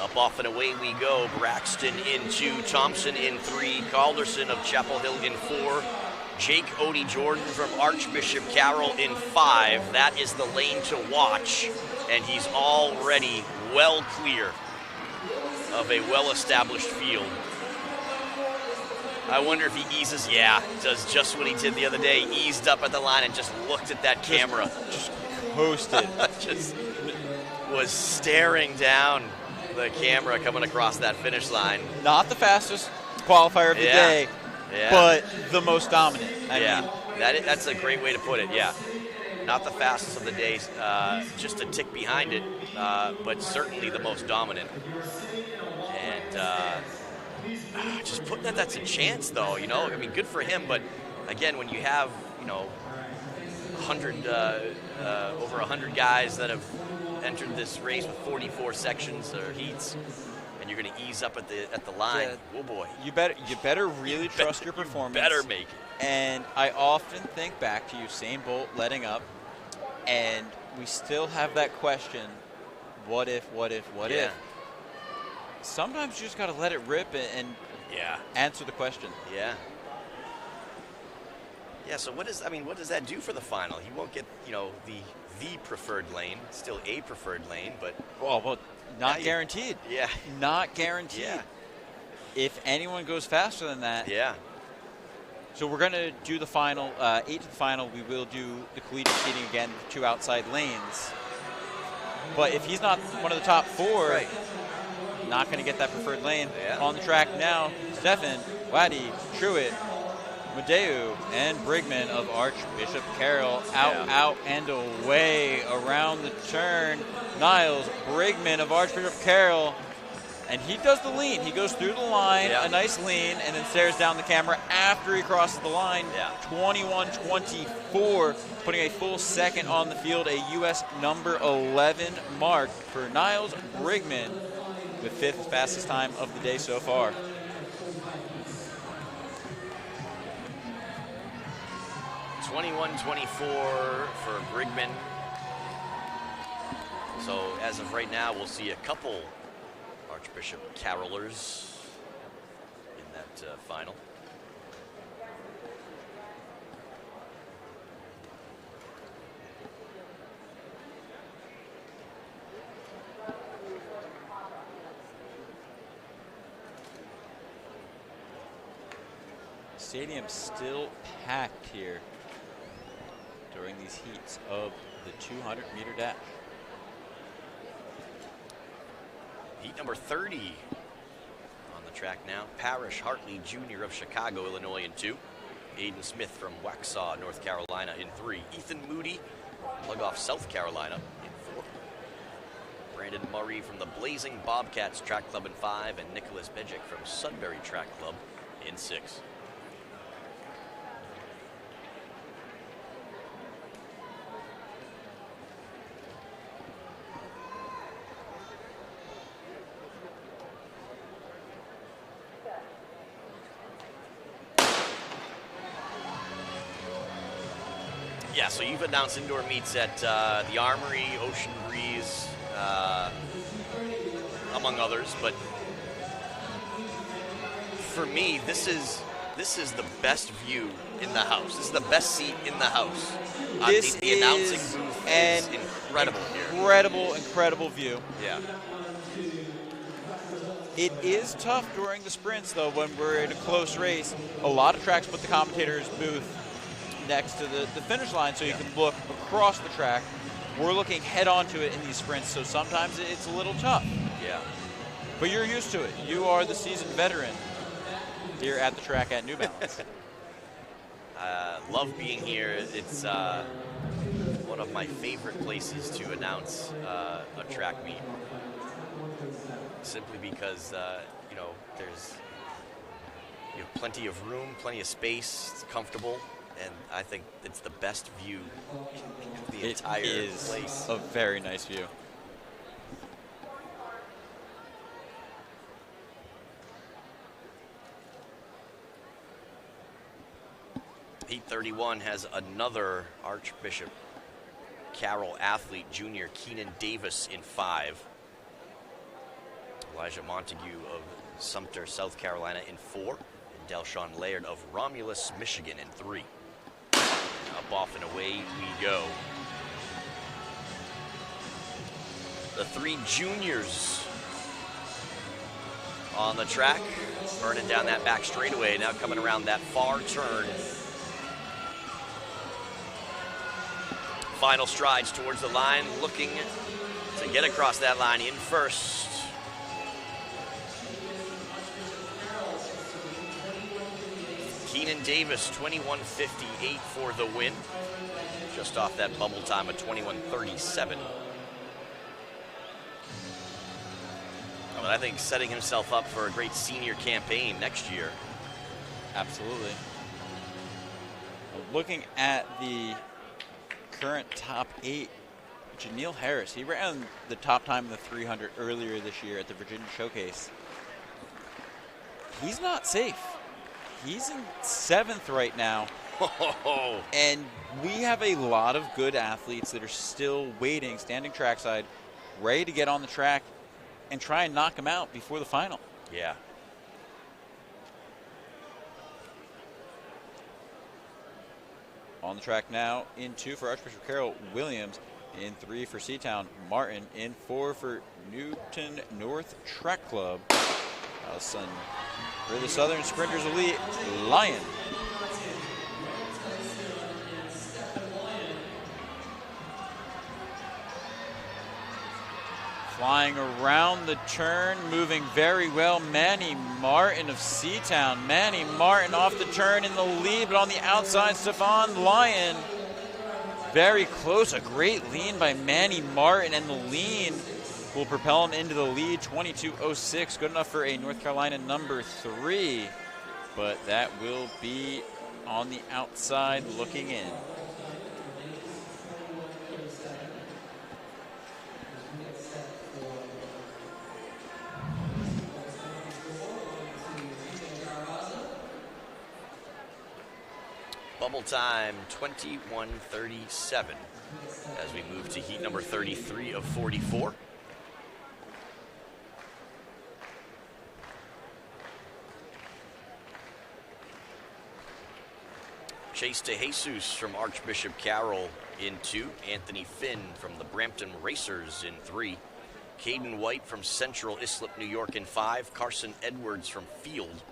Up, off, and away we go. Braxton in 2, Thompson in 3, Calderson of Chapel Hill in 4, Jake Odie Jordan from Archbishop Carroll in 5. That is the lane to watch, and he's already well clear of a well-established field. I wonder if he eases, does just what he did the other day, eased up at the line and just looked at that camera. Just coasted. Just was staring down the camera coming across that finish line. Not the fastest qualifier of the day, but the most dominant. That's a great way to put it, Not the fastest of the day, just a tick behind it, but certainly the most dominant. And just putting that's a chance, though, I mean, good for him, but again, when you have, 100, over 100 guys that have entered this race with 44 sections or heats, and you're going to ease up at the line. Oh boy! You better really trust your performance. Better make it. And I often think back to Usain Bolt letting up, and we still have that question: what if? What if? What if? Sometimes you just got to let it rip and answer the question. Yeah. So what does that do for the final? He won't get the preferred lane, still a preferred lane, but not guaranteed. Not guaranteed. If anyone goes faster than that. So we're going to do the final 8 to the final. We will do the collegiate seating again, 2 outside lanes. But if he's not one of the top 4, not going to get that preferred lane. On the track now, Stefan, Waddy, Truitt, Madeu and Brigman of Archbishop Carroll. Out and away around the turn. Niles Brigman of Archbishop Carroll. And he does the lean. He goes through the line, a nice lean, and then stares down the camera after he crosses the line. 21-24, putting a full second on the field, a U.S. number 11 mark for Niles Brigman, with 5th fastest time of the day so far. (21-24) for Brigman. So as of right now, we'll see a couple Archbishop Carrollers in that final. Stadium still packed here during these heats of the 200-meter dash. Heat number 30 on the track now. Parrish Hartley Jr. of Chicago, Illinois in 2. Aiden Smith from Waxhaw, North Carolina in 3. Ethan Moody, Lugoff, South Carolina in 4. Brandon Murray from the Blazing Bobcats Track Club in 5. And Nicholas Bejic from Sudbury Track Club in 6. Yeah, so you've announced indoor meets at the Armory, Ocean Breeze, among others. But for me, this is the best view in the house. This is the best seat in the house. The announcing booth is incredible here. Incredible view. Yeah. It is tough during the sprints, though, when we're in a close race. A lot of tracks put the commentator's booth next to the finish line so you can look across the track. We're looking head on to it in these sprints, so sometimes it's a little tough. Yeah. But you're used to it. You are the seasoned veteran here at the track at New Balance. Love being here. It's one of my favorite places to announce a track meet. Simply because, you know, you have plenty of room, plenty of space, it's comfortable. And I think it's the best view of the entire place. It is a very nice view. Heat 31 has another Archbishop Carroll athlete, junior Keenan Davis in 5. Elijah Montague of Sumter, South Carolina in 4. And Delshawn Laird of Romulus, Michigan in 3. Up, off, and away we go. The 3 juniors on the track, burning down that back straightaway, now coming around that far turn. Final strides towards the line, looking to get across that line in first. Keenan Davis, 21:58 for the win. Just off that bubble time of 21:37. But I think setting himself up for a great senior campaign next year. Absolutely. Looking at the current top 8, Janelle Harris, he ran the top time in the 300 earlier this year at the Virginia Showcase. He's not safe. He's in 7th right now. And we have a lot of good athletes that are still waiting, standing trackside, ready to get on the track and try and knock him out before the final. Yeah. On the track now, in 2 for Archbishop Carroll, Williams. In 3 for Seatown, Martin. In 4 for Newton North Track Club. For the Southern Sprinters Elite, Lyon. Flying around the turn, moving very well. Manny Martin of Seatown. Manny Martin off the turn in the lead, but on the outside, Stefan Lyon. Very close, a great lean by Manny Martin, and the lean will propel him into the lead, 22.06. Good enough for a North Carolina number 3, but that will be on the outside looking in. Bubble time, 21:37 as we move to heat number 33 of 44. Chase DeJesus from Archbishop Carroll in 2. Anthony Finn from the Brampton Racers in 3. Caden White from Central Islip, New York in 5. Carson Edwards from Field.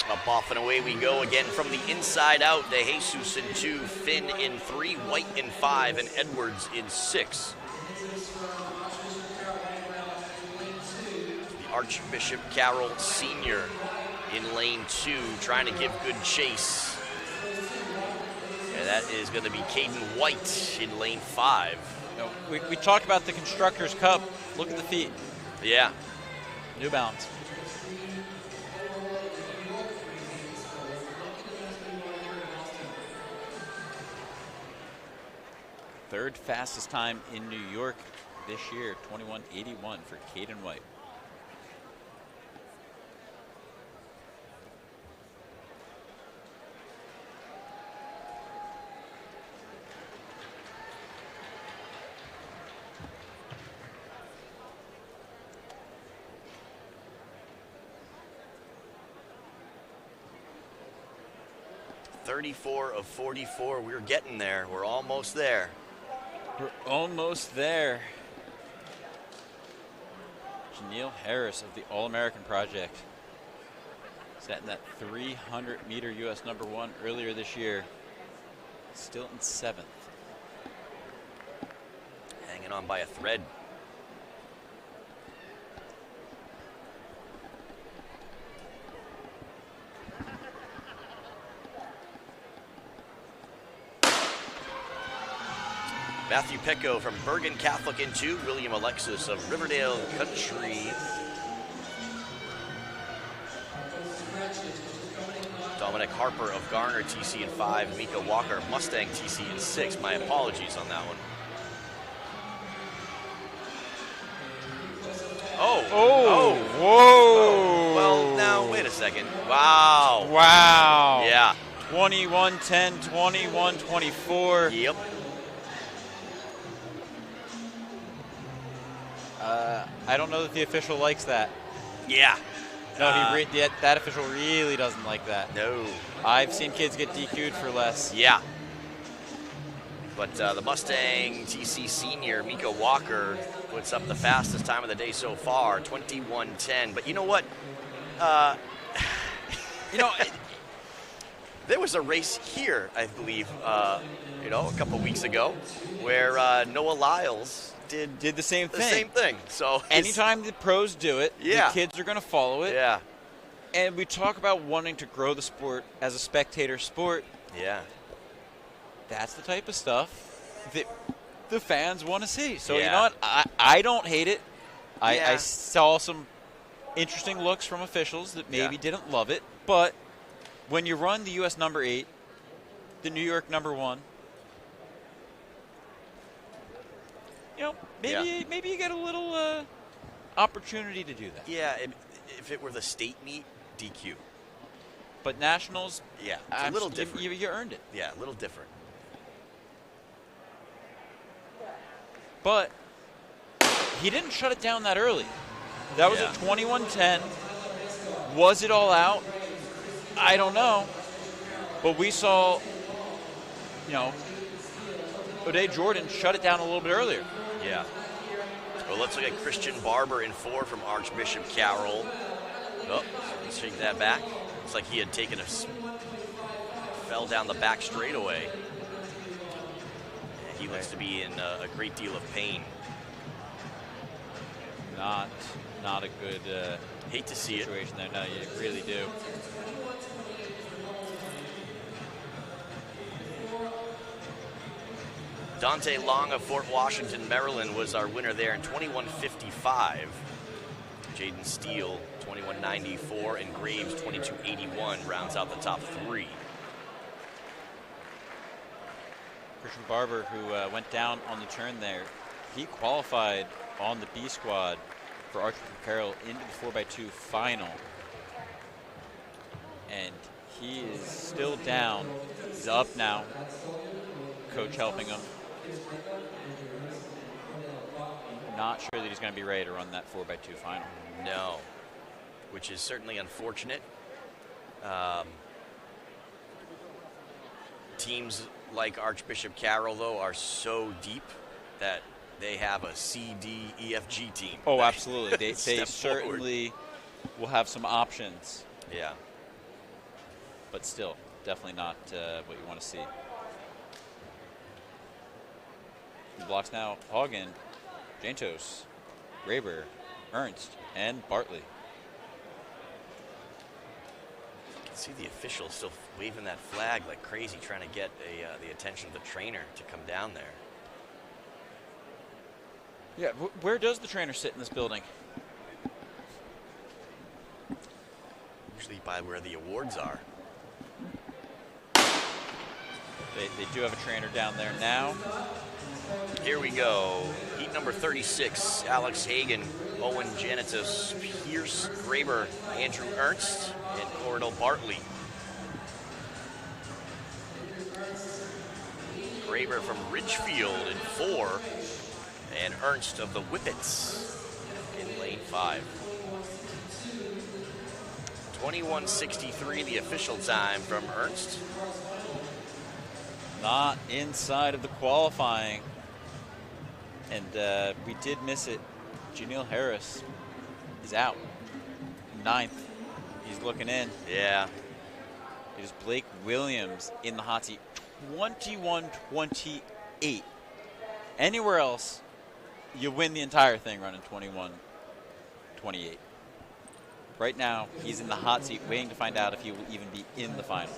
Up off and away we go again from the inside out. DeJesus in 2, Finn in 3, White in 5, and Edwards in 6. The Archbishop Carroll Sr. in lane 2, trying to give good chase. And that is going to be Caden White in lane 5. No, we talked about the Constructors' Cup. Look at the feet. Yeah. New Balance. Third fastest time in New York this year, 21.81 for Caden White. .34 of 44. We're getting there. We're almost there. We're almost there. Janelle Harris of the All-American Project sat in that 300-meter U.S. number 1 earlier this year. Still in 7th. Hanging on by a thread. Matthew Pecco from Bergen Catholic in 2. William Alexis of Riverdale Country. Dominic Harper of Garner TC in 5. Mika Walker Mustang TC in 6. My apologies on that one. Oh. Whoa. Well, now, wait a second. Wow. Wow. Yeah. 21-10, 21-24. Yep. I don't know that the official likes that. Yeah. No, that official really doesn't like that. No. I've seen kids get DQ'd for less. Yeah. But the Mustang TC Senior, Mika Walker, puts up the fastest time of the day so far, 21:10. But you know what? There was a race here, I believe, a couple weeks ago, where Noah Lyles did the same thing. The same thing. So anytime the pros do it, yeah, the kids are going to follow it. Yeah. And we talk about wanting to grow the sport as a spectator sport. Yeah. That's the type of stuff that the fans want to see. So yeah, you know what? I don't hate it. Yeah. I saw some interesting looks from officials that maybe didn't love it. But when you run the U.S. number 8, the New York number 1, maybe you get a little opportunity to do that. Yeah, if it were the state meet, DQ. But nationals, Yeah, it's a little different. You earned it. Yeah, a little different. But he didn't shut it down that early. That was Yeah. at 21-10. Was it all out? I don't know. But we saw, O'Day Jordan shut it down a little bit earlier. Yeah. Well, let's look at Christian Barber in 4 from Archbishop Carroll. Oh, let's shake that back. Looks like he had taken fell down the back straightaway. He looks to be in a great deal of pain. Not a good hate to see situation there. No, you really do. Dante Long of Fort Washington, Maryland was our winner there in 21:55. Jaden Steele, 21:94, and Graves, 22:81, rounds out the top 3. Christian Barber, who went down on the turn there, he qualified on the B squad for Archbishop Carroll into the 4x2 final. And he is still down. He's up now. Coach helping him. Not sure that he's going to be ready to run that 4x2 final. No, which is certainly unfortunate. Teams like Archbishop Carroll, though, are so deep that they have a C, D, E, F, G team. Oh, absolutely. They Step certainly will have some options. Yeah. But still, definitely not what you want to see. The blocks now, Hagen, Jantos, Graber, Ernst, and Bartley. You can see the official still waving that flag like crazy, trying to get the attention of the trainer to come down there. Yeah, where does the trainer sit in this building? Usually by where the awards are. They do have a trainer down there now. Here we go. Heat number 36, Alex Hagen, Owen Janitus, Pierce Graber, Andrew Ernst, and Coronel Bartley. Graber from Ridgefield in 4, and Ernst of the Whippets in lane 5. 21:63 the official time from Ernst. Not inside of the qualifying. And we did miss it. Janelle Harris is out. 9th. He's looking in. Yeah. It is Blake Williams in the hot seat. 21-28. Anywhere else, you win the entire thing running 21-28. Right now, he's in the hot seat waiting to find out if he will even be in the final.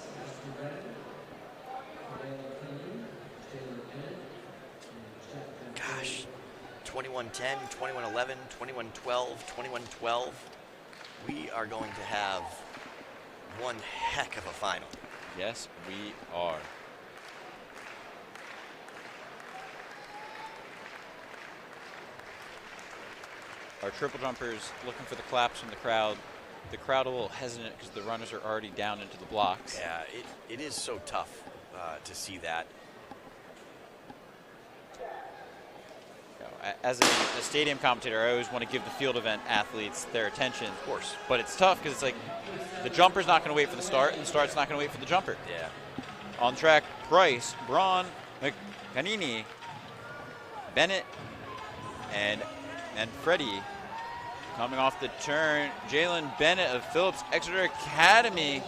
Gosh, 21:10, 21:11, 21:12, 21:12. We are going to have one heck of a final. Yes, we are. Our triple jumpers looking for the claps from the crowd. The crowd a little hesitant because the runners are already down into the blocks. Yeah, it is so tough to see that. As a stadium commentator, I always want to give the field event athletes their attention. Of course. But it's tough because it's like the jumper's not going to wait for the start, and the start's not going to wait for the jumper. Yeah. On track, Price, Braun, Canini, Bennett, and Freddie. Coming off the turn, Jalen Bennett of Phillips Exeter Academy.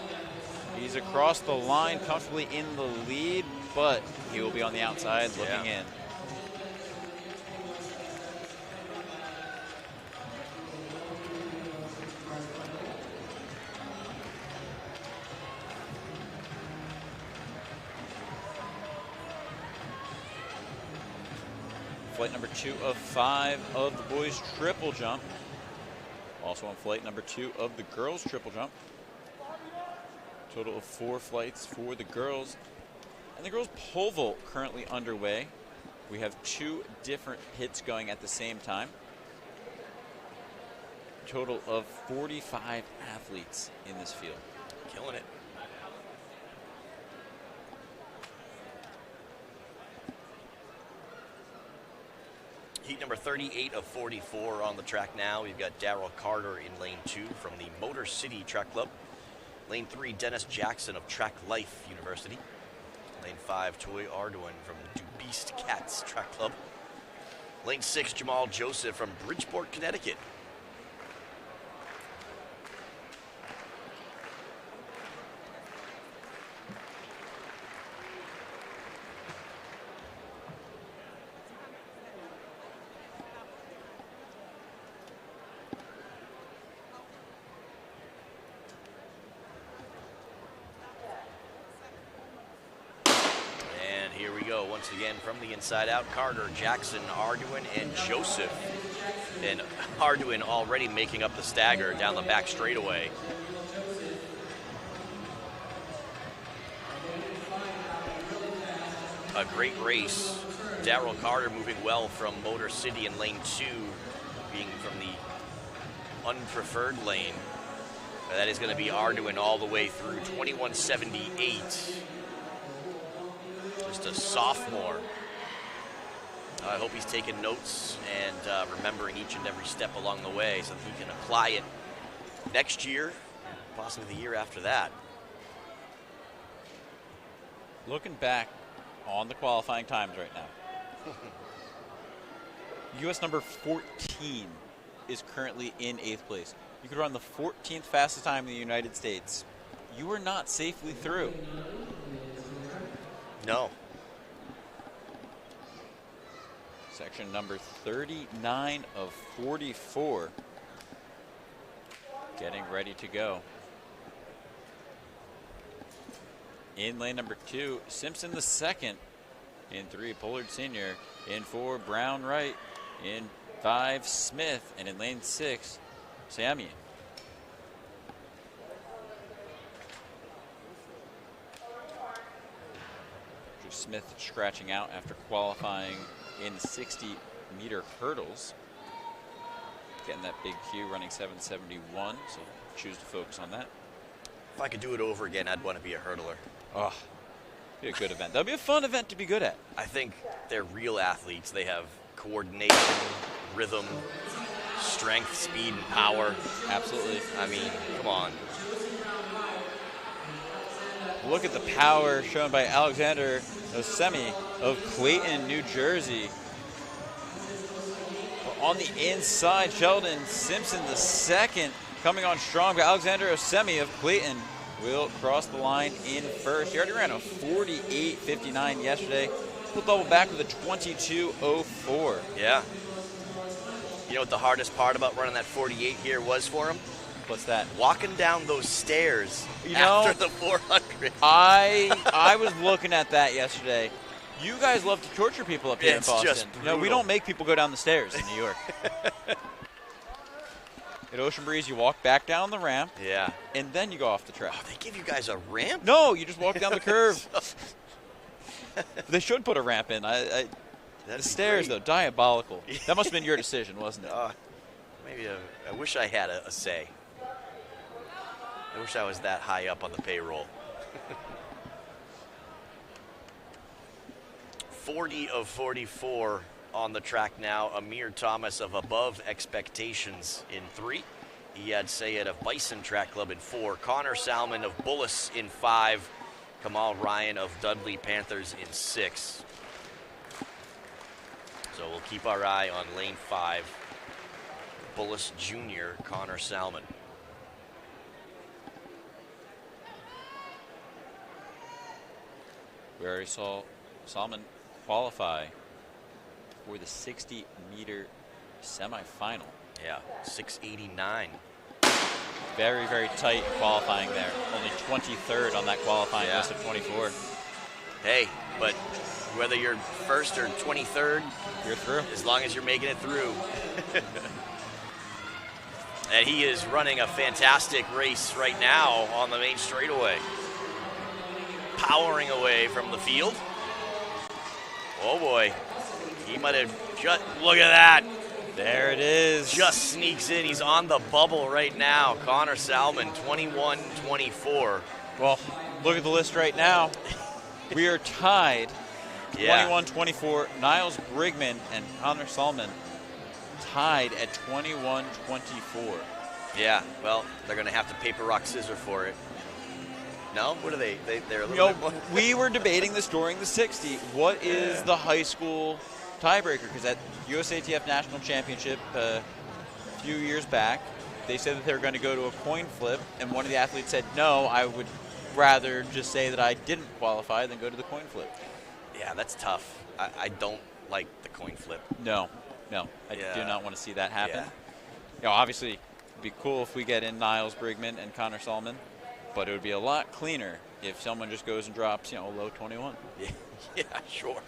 He's across the line, comfortably in the lead, but he will be on the outside looking in. Flight number 2 of 5 of the boys triple jump. Also on flight number 2 of the girls triple jump. Total of 4 flights for the girls. And the girls pole vault currently underway. We have 2 different hits going at the same time. total of 45 athletes in this field. Killing it. Heat number 38 of 44 on the track now. We've got Darryl Carter in lane 2 from the Motor City Track Club. Lane 3, Dennis Jackson of Track Life University. Lane 5, Toy Arduin from DuBeast Cats Track Club. Lane 6, Jamal Joseph from Bridgeport, Connecticut. Once again from the inside out, Carter, Jackson, Arduin, and Joseph. And Arduin already making up the stagger down the back straightaway. A great race. Darryl Carter moving well from Motor City in lane 2, being from the unpreferred lane. That is going to be Arduin all the way through 2178. Just a sophomore. I hope he's taking notes and remembering each and every step along the way so that he can apply it next year, possibly the year after that. Looking back on the qualifying times right now, U.S. number 14 is currently in 8th place. You could run the 14th fastest time in the United States. You are not safely through. No. Section number 39 of 44. Getting ready to go. In lane number 2, Simpson the second. In 3, Pollard Sr. In 4, Brown Wright. In 5, Smith. And in lane 6, Samian. Smith scratching out after qualifying in the 60-meter hurdles. Getting that big Q, running 7:71, so choose to focus on that. If I could do it over again, I'd want to be a hurdler. Oh, be a good event. That'd be a fun event to be good at. I think they're real athletes. They have coordination, rhythm, strength, speed, and power. Absolutely. I mean, come on. Look at the power shown by Alexander Osemi of Clayton, New Jersey. On the inside, Sheldon Simpson the second coming on strong, but Alexander Osemi of Clayton will cross the line in first. He already ran a 48.59 yesterday. He'll double back with a 22.04. Yeah. You know what the hardest part about running that 48 here was for him? What's that? Walking down those stairs after the 400. I was looking at that yesterday. You guys love to torture people up here in Boston. Just brutal. No, we don't make people go down the stairs in New York. At Ocean Breeze, you walk back down the ramp. Yeah. And then you go off the track. Oh, they give you guys a ramp? No, you just walk down the curve. They should put a ramp in. The stairs, though, diabolical. That must have been your decision, wasn't it? Maybe I wish I had a say. I wish I was that high up on the payroll. 40 of 44 on the track now. Amir Thomas of Above Expectations in 3. Iyad Sayed of Bison Track Club in 4. Connor Salmon of Bullis in 5. Kamal Ryan of Dudley Panthers in 6. So we'll keep our eye on lane 5. Bullis Jr., Connor Salmon. We already saw Salmon qualify for the 60-meter semifinal. Yeah, 6:89. Very, very tight qualifying there. Only 23rd on that qualifying list of 24. Hey, but whether you're first or 23rd, you're through. As long as you're making it through. And he is running a fantastic race right now on the main straightaway. Powering away from the field. Oh boy, he might have just, look at that. There it is. Just sneaks in. He's on the bubble right now. Connor Salmon, 21-24. Well, look at the list right now. We are tied, Yeah. 21-24. Niles Brigman and Connor Salmon tied at 21-24. Yeah, well, they're going to have to paper, rock, scissors for it. No? What are they? They're a You little know, bit more. we were debating this during the 60. What is the high school tiebreaker? Because at USATF National Championship a few years back, they said that they were going to go to a coin flip, and one of the athletes said, no, I would rather just say that I didn't qualify than go to the coin flip. Yeah, that's tough. I don't like the coin flip. No, I Yeah. do not want to see that happen. Yeah. You know, obviously, it'd be cool if we get in Niles Brigman and Connor Salmon, but it would be a lot cleaner if someone just goes and drops, a low 21. Yeah, yeah, sure.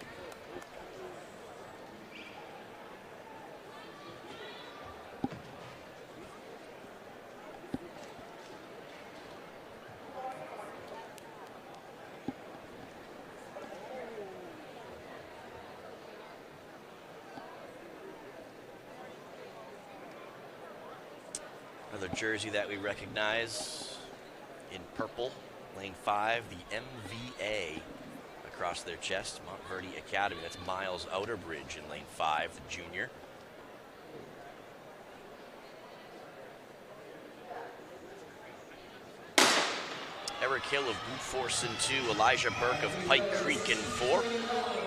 Another jersey that we recognize in purple, lane 5, the MVA across their chest, Montverde Academy. That's Miles Outerbridge in lane 5, the junior. Eric Hill of Brute Force in 2, Elijah Burke of Pike Creek in 4,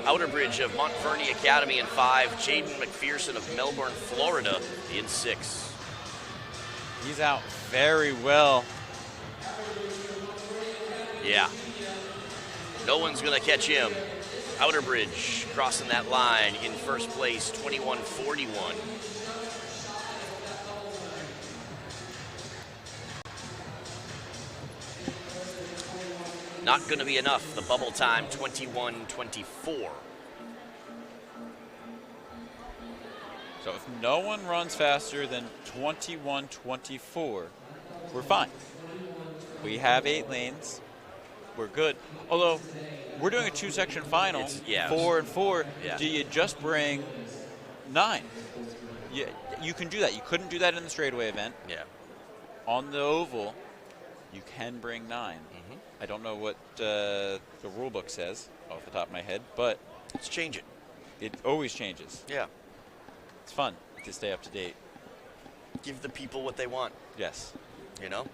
Outerbridge of Montverde Academy in 5, Jaden McPherson of Melbourne, Florida in 6. He's out very well. Yeah. No one's going to catch him. Outerbridge crossing that line in first place, 21-41. Not going to be enough. The bubble time, 21-24. So if no one runs faster than 21-24, we're fine. We have 8 lanes. We're good. Although, we're doing a 2-section final, 4 and 4. Yeah. Do you just bring 9? You can do that. You couldn't do that in the straightaway event. Yeah. On the oval, you can bring 9. I don't know what the rule book says off the top of my head, but let's change it. It always changes. Yeah. It's fun to stay up to date. Give the people what they want. Yes. You know?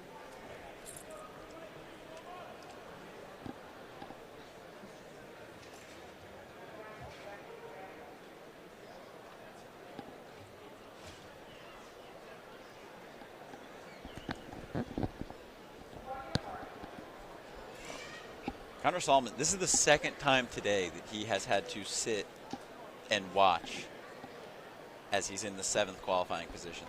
Connor Salmon, this is the second time today that he has had to sit and watch as he's in the 7th qualifying position.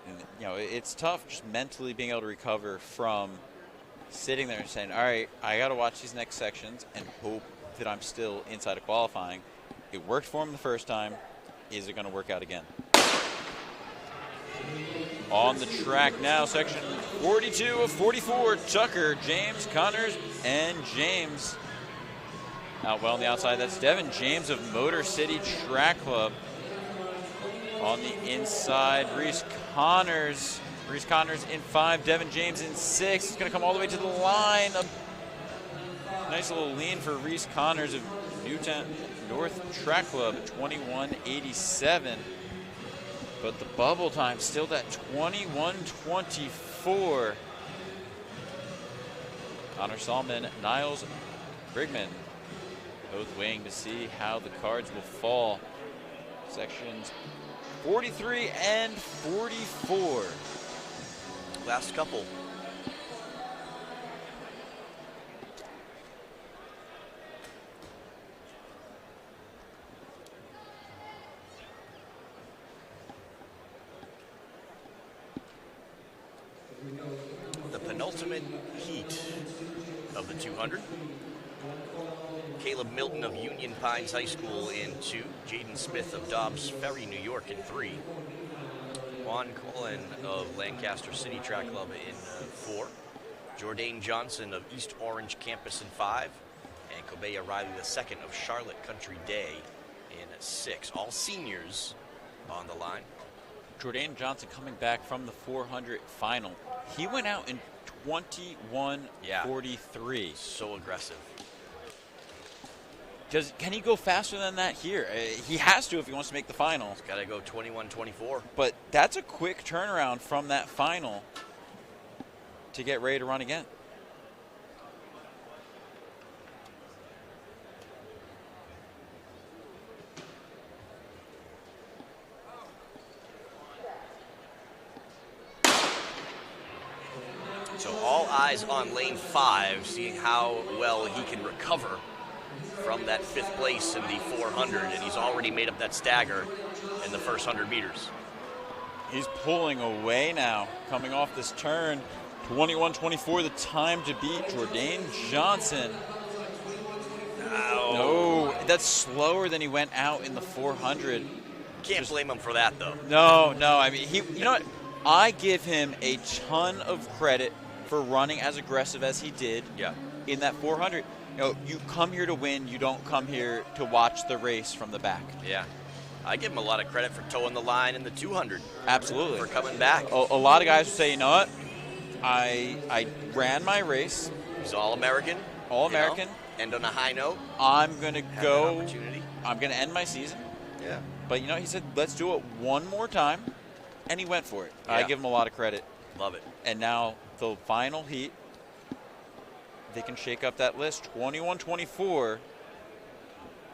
And, it's tough just mentally being able to recover from sitting there and saying, all right, I got to watch these next sections and hope that I'm still inside of qualifying. It worked for him the first time. Is it going to work out again? On the track now, section 42 of 44, Tucker, James, Connors, and James. Out well on the outside, that's Devin James of Motor City Track Club. On the inside, Reese Connors. Reese Connors in 5, Devin James in 6. He's going to come all the way to the line. A nice little lean for Reese Connors of Newtown North Track Club at 21.87. But the bubble time still at 21-24. Connor Salmon, Niles Brigman, both waiting to see how the cards will fall. Sections 43 and 44. Last couple. The penultimate heat of the 200. Caleb Milton of Union Pines High School in 2. Jaden Smith of Dobbs Ferry, New York in 3. Juan Cullen of Lancaster City Track Club in 4. Jourdain Johnson of East Orange Campus in 5. and Kobea Riley II of Charlotte Country Day in 6. All seniors on the line. Jordan Johnson coming back from the 400 final. He went out in 21:43. So aggressive. Can he go faster than that here? He has to if he wants to make the final. He's got to go 21:24. But that's a quick turnaround from that final to get ready to run again. So all eyes on lane 5, seeing how well he can recover from that 5th place in the 400, and he's already made up that stagger in the first 100 meters. He's pulling away now, coming off this turn. 21:24, the time to beat Jordan Johnson. No, that's slower than he went out in the 400. Can't blame him for that, though. No. I mean, you know what? I give him a ton of credit for running as aggressive as he did in that 400. You know, you come here to win. You don't come here to watch the race from the back. Yeah. I give him a lot of credit for towing the line in the 200. Absolutely. For coming back. A lot of guys would say, you know what? I ran my race. He's All-American. All-American. End on a high note. I'm going to go. Opportunity. I'm going to end my season. Yeah. But, you know, he said, let's do it one more time. And he went for it. Yeah. I give him a lot of credit. Love it. And now the final heat, they can shake up that list. 21:24.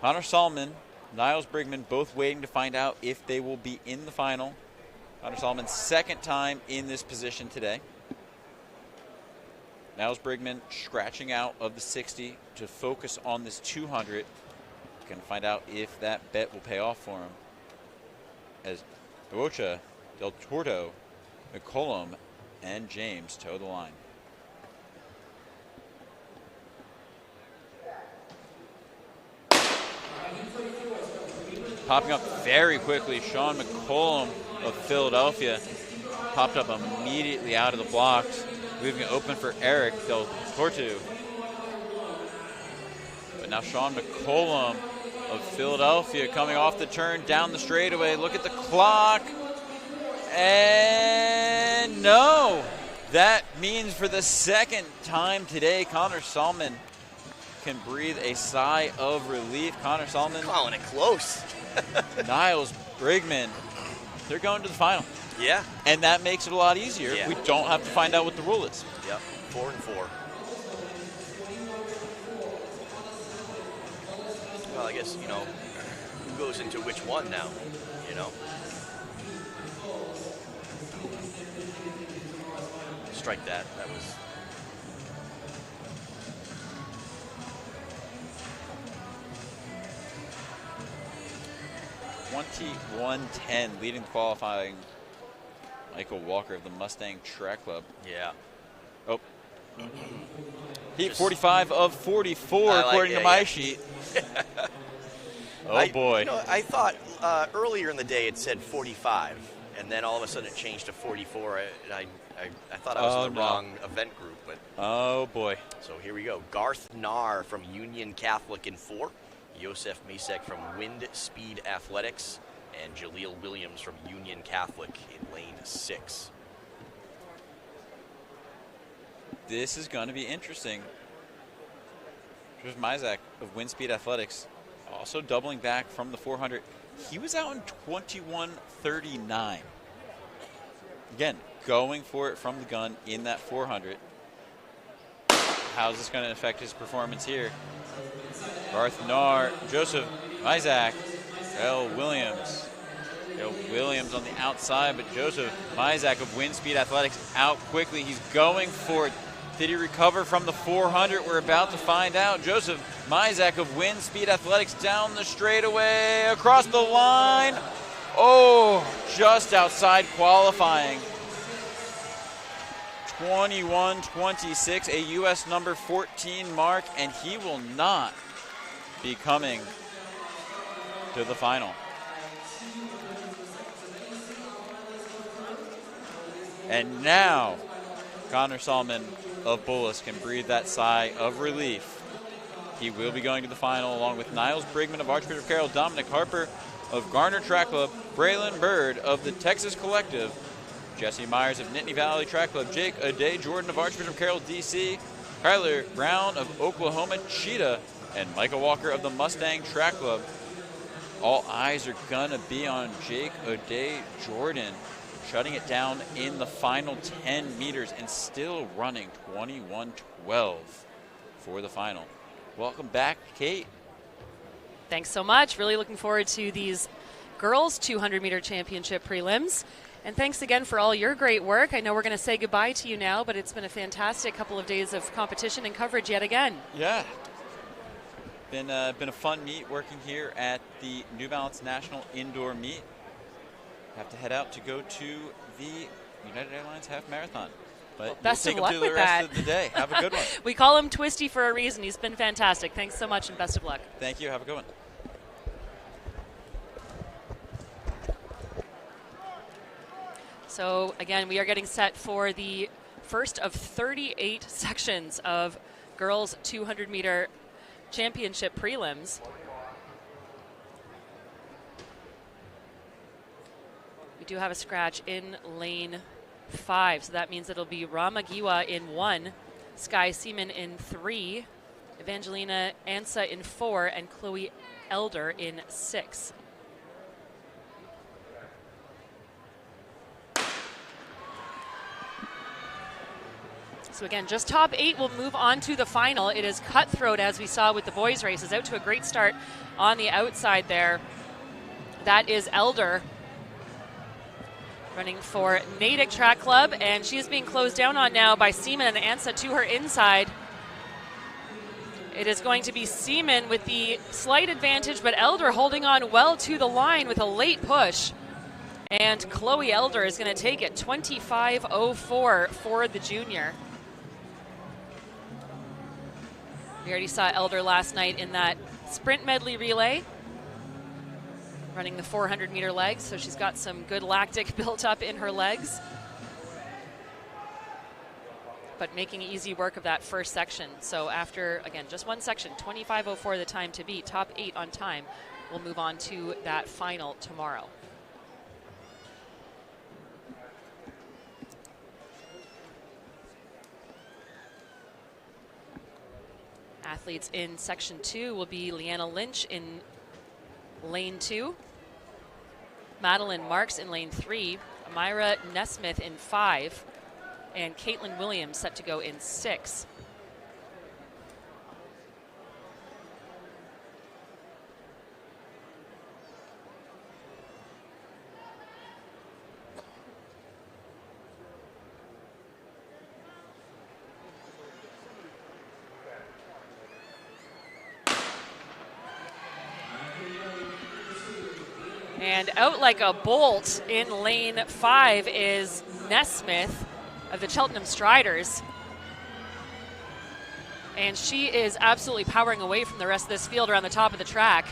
Connor Solomon, Niles Brigman, both waiting to find out if they will be in the final. Connor Solomon's second time in this position today. Niles Brigman scratching out of the 60 to focus on this 200. Going to find out if that bet will pay off for him. As Ocha, Del Torto, McCollum, and James toe the line. Popping up very quickly, Sean McCollum of Philadelphia popped up immediately out of the blocks, leaving it open for Eric Del Torto. But now Sean McCollum of Philadelphia coming off the turn down the straightaway. Look at the clock. And no, that means for the second time today, Connor Solomon can breathe a sigh of relief. Connor Solomon calling it close. Niles Brigman, they're going to the final. Yeah. And that makes it a lot easier. Yeah. We don't have to find out what the rule is. Yep, 4-4. Well, I guess, you know, who goes into which one now, you know? Strike that. That was... $21.10 leading qualifying Michael Walker of the Mustang Track Club. Yeah. Oh. Heat 45 of 44 according to my sheet. Boy. You know, I thought earlier in the day it said 45, and then all of a sudden it changed to 44. I thought I was in the wrong event group. But oh, boy. So here we go. Garth Nahr from Union Catholic in 4. Yosef Masek from Wind Speed Athletics, and Jaleel Williams from Union Catholic in lane 6. This is going to be interesting. Joseph Mizak of Wind Speed Athletics, also doubling back from the 400. He was out in 21:39. Again, going for it from the gun in that 400. How's this going to affect his performance here? Garth Nahr, Joseph Mizak, L. Williams. L. Williams on the outside, but Joseph Mizak of Wind Speed Athletics out quickly. He's going for it. Did he recover from the 400? We're about to find out. Joseph Mizak of Wind Speed Athletics down the straightaway, across the line. Oh, just outside qualifying. 21:26, a U.S. number 14 mark, and he will not be coming to the final. And now, Connor Solomon of Bullis can breathe that sigh of relief. He will be going to the final along with Niles Brigman of Archbishop Carroll, Dominic Harper of Garner Track Club, Braylon Bird of the Texas Collective, Jesse Myers of Nittany Valley Track Club, Jake Ade Jordan of Archbishop Carroll, DC, Kyler Brown of Oklahoma Cheetah, and Michael Walker of the Mustang Track Club. All eyes are going to be on Jake Ade Jordan, shutting it down in the final 10 meters and still running 21:12 for the final. Welcome back, Kate. Thanks so much. Really looking forward to these girls 200-meter championship prelims. And thanks again for all your great work. I know we're going to say goodbye to you now, but it's been a fantastic couple of days of competition and coverage yet again. Yeah. Been a fun meet working here at the New Balance National Indoor Meet. Have to head out to go to the United Airlines Half Marathon. But best we'll of take luck him through with the rest that. of the day. Have a good one. We call him Twisty for a reason. He's been fantastic. Thanks so much and best of luck. Thank you. Have a good one. So again, we are getting set for the first of 38 sections of girls 200-meter championship prelims. We do have a scratch in lane 5, so that means it'll be Ramagiwa in 1, Sky Seaman in 3, Evangelina Ansa in 4, and Chloe Elder in 6. So again, just top 8 will move on to the final. It is cutthroat, as we saw with the boys' races. Out to a great start on the outside there. That is Elder running for Natick Track Club, and she is being closed down on now by Seaman and Ansa to her inside. It is going to be Seaman with the slight advantage, but Elder holding on well to the line with a late push. And Chloe Elder is going to take it 25:04 for the junior. We already saw Elder last night in that sprint medley relay, running the 400-meter legs, so she's got some good lactic built up in her legs. But making easy work of that first section. So after, again, just one section, 25:04 the time to beat, top 8 on time. We'll move on to that final tomorrow. Athletes in section 2 will be Leanna Lynch in lane 2, Madeline Marks in lane 3, Amira Nesmith in 5, and Caitlin Williams set to go in 6. And out like a bolt in lane 5 is Nesmith of the Cheltenham Striders. And she is absolutely powering away from the rest of this field around the top of the track.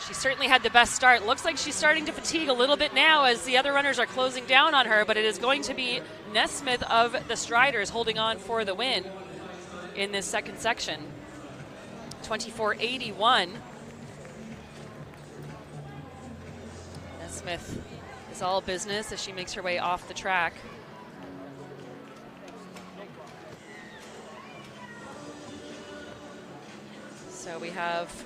She certainly had the best start. Looks like she's starting to fatigue a little bit now as the other runners are closing down on her, but it is going to be Nesmith of the Striders holding on for the win in this second section. 24:81. Nesmith is all business as she makes her way off the track. So we have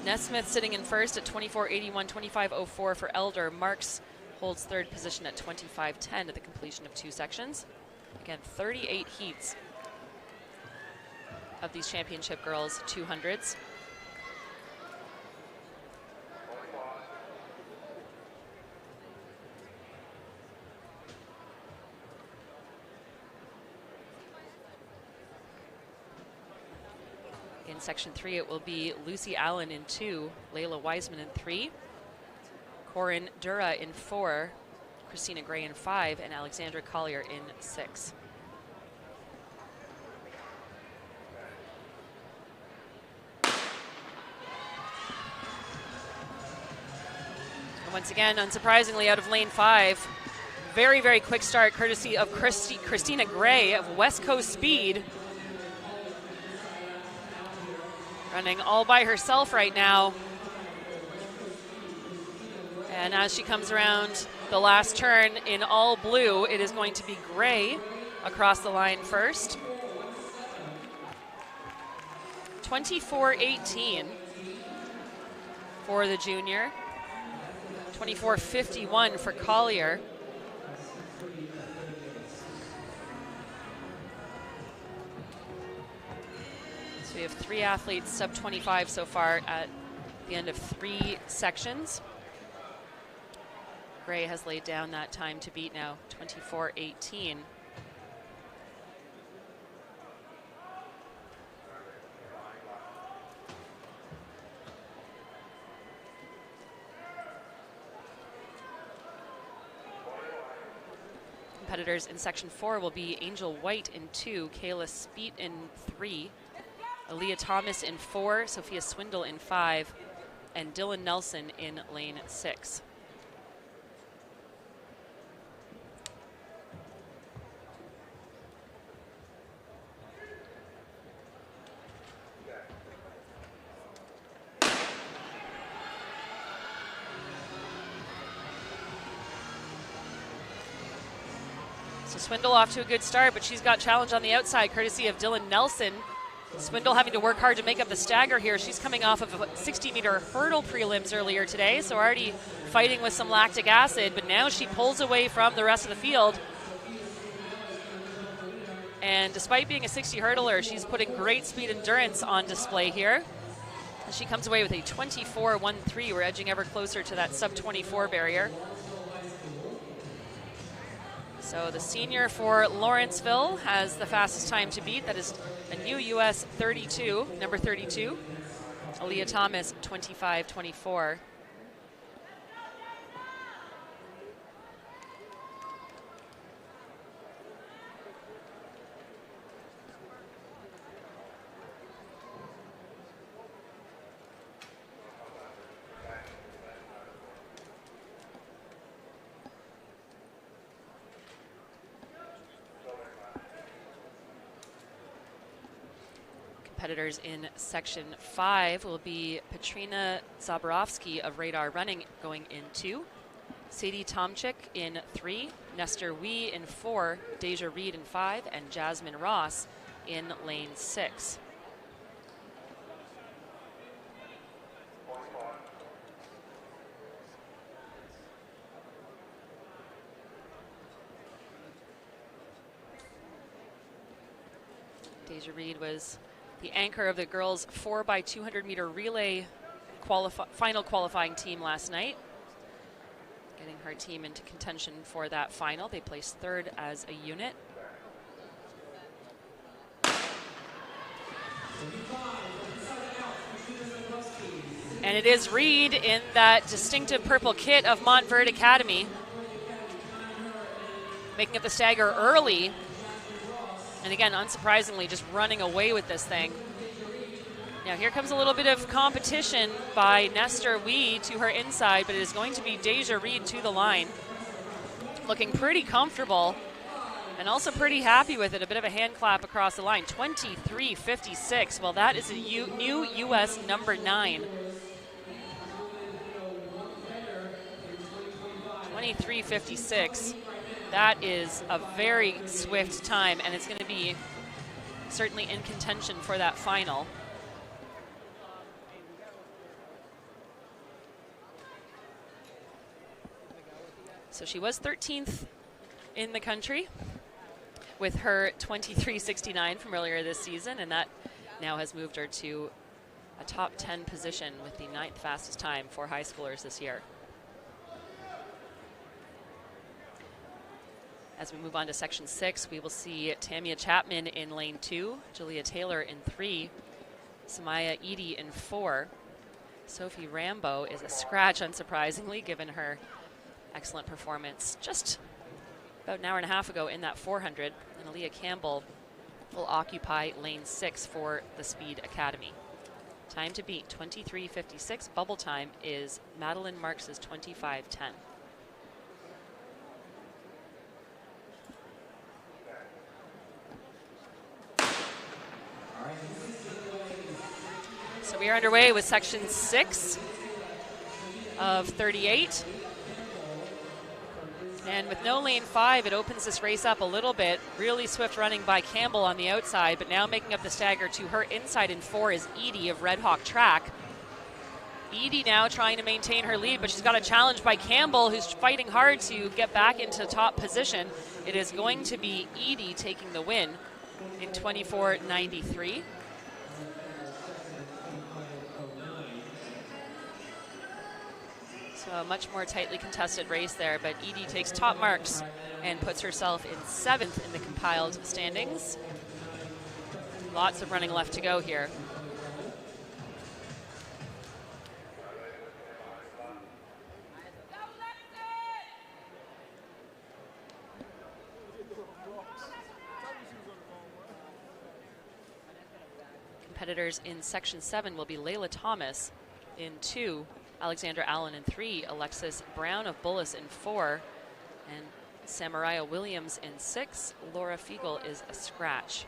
Nesmith sitting in first at 24:81, 25:04 for Elder. Marks holds third position at 25:10 at the completion of 2 sections. Again, 38 heats of these championship girls 200s. In section 3, it will be Lucy Allen in 2, Layla Wiseman in 3, Corin Dura in 4, Christina Gray in 5, and Alexandra Collier in 6. And once again, unsurprisingly, out of lane 5, very, very quick start, courtesy of Christina Gray of West Coast Speed. running all by herself right now. And as she comes around the last turn in all blue, it is going to be Gray across the line first. 24:18 for the junior. 24:51 for Collier. So we have 3 athletes sub 25 so far at the end of 3 sections. Gray has laid down that time to beat now, 24:18. Competitors in section 4 will be Angel White in 2, Kayla Speet in 3, Aaliyah Thomas in 4, Sophia Swindle in 5, and Dylan Nelson in lane 6. So Swindle off to a good start, but she's got challenge on the outside, courtesy of Dylan Nelson. Swindle having to work hard to make up the stagger here. She's coming off of a 60-meter hurdle prelims earlier today, so already fighting with some lactic acid, but now she pulls away from the rest of the field. And despite being a 60 hurdler, she's putting great speed endurance on display here. And she comes away with a 24:13. We're edging ever closer to that sub 24 barrier. So the senior for Lawrenceville has the fastest time to beat. That is a new US 32, number 32. Aaliyah Thomas, 25:24. Competitors in section 5 will be Petrina Zaborowski of Radar Running going in 2, Sadie Tomczyk in 3, Nestor Wee in 4, Deja Reed in 5, and Jasmine Ross in lane 6. Deja Reed was the anchor of the girls' 4x200 meter relay final qualifying team last night, getting her team into contention for that final. They placed 3rd as a unit. And it is Reed in that distinctive purple kit of Montverde Academy, making up the stagger early. And again, unsurprisingly, just running away with this thing. Now here comes a little bit of competition by Nestor Wee to her inside, but it is going to be Deja Reed to the line. Looking pretty comfortable and also pretty happy with it. A bit of a hand clap across the line. 23:56. Well, that is a new US number 9. 23:56. That is a very swift time, and it's going to be certainly in contention for that final. So she was 13th in the country with her 23:69 from earlier this season, and that now has moved her to a top 10 position with the 9th fastest time for high schoolers this year. As we move on to section 6, we will see Tamia Chapman in lane 2, Julia Taylor in 3, Samaya Edie in 4. Sophie Rambo is a scratch, unsurprisingly, given her excellent performance just about an hour and a half ago in that 400. And Aaliyah Campbell will occupy lane 6 for the Speed Academy. Time to beat, 23:56. Bubble time is Madeline Marks' 25:10. So we are underway with section 6 of 38. And with no lane 5, it opens this race up a little bit. Really swift running by Campbell on the outside, but now making up the stagger to her inside in 4 is Edie of Red Hawk Track. Edie now trying to maintain her lead, but she's got a challenge by Campbell, who's fighting hard to get back into top position. It is going to be Edie taking the win in 24.93. So a much more tightly contested race there, but Edie takes top marks and puts herself in 7th in the compiled standings. Lots of running left to go here. Competitors in section 7 will be Layla Thomas in 2, Alexandra Allen in 3, Alexis Brown of Bullis in 4, and Samaria Williams in 6. Laura Fiegel is a scratch.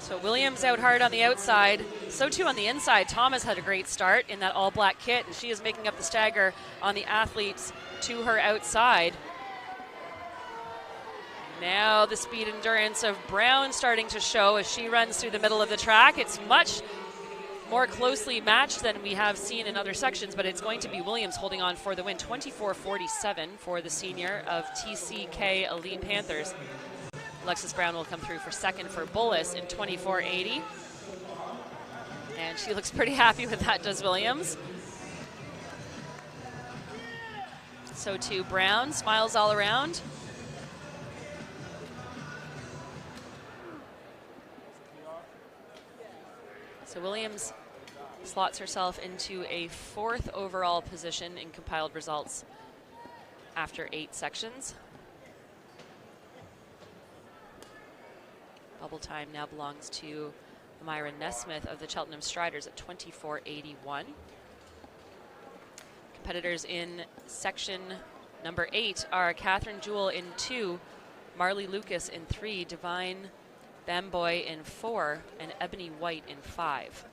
So Williams out hard on the outside, so too on the inside. Thomas had a great start in that all-black kit, and she is making up the stagger on the athletes to her outside. Now the speed endurance of Brown starting to show as she runs through the middle of the track. It's much more closely matched than we have seen in other sections, but it's going to be Williams holding on for the win. 24.47 for the senior of TCK Elite Panthers. Alexis Brown will come through for 2nd for Bullis in 24.80. And she looks pretty happy with that, does Williams. So too Brown, smiles all around. So Williams slots herself into a 4th overall position in compiled results after 8 sections. Bubble time now belongs to Myra Nesmith of the Cheltenham Striders at 24.81. Competitors in section number 8 are Catherine Jewell in 2, Marley Lucas in 3, Divine Bamboy in 4, and Ebony White in 5.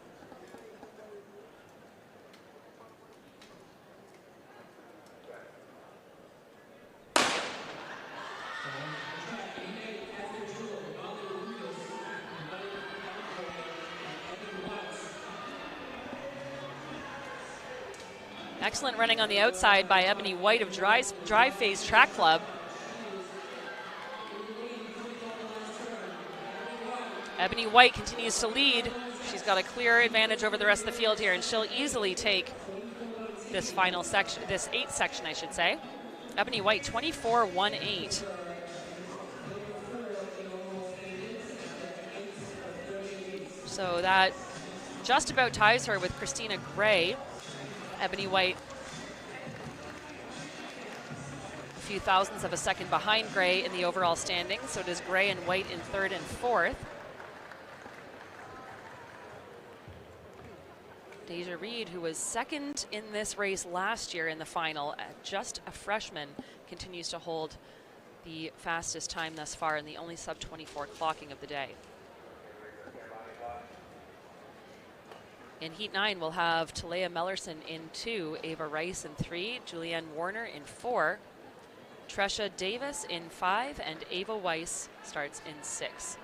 Excellent running on the outside by Ebony White of Drive Phase Track Club. Ebony White continues to lead. She's got a clear advantage over the rest of the field here, and she'll easily take this final section, this 8th section, I should say. Ebony White, 24.18. So that just about ties her with Christina Gray. Ebony White a few thousandths of a second behind Gray in the overall standings. So does Gray and White in 3rd and 4th. Deja Reed, who was 2nd in this race last year in the final, just a freshman, continues to hold the fastest time thus far and the only sub-24 clocking of the day. In Heat 9, we'll have Talea Mellerson in 2, Ava Rice in 3, Julianne Warner in 4, Tresha Davis in 5, and Ava Weiss starts in 6.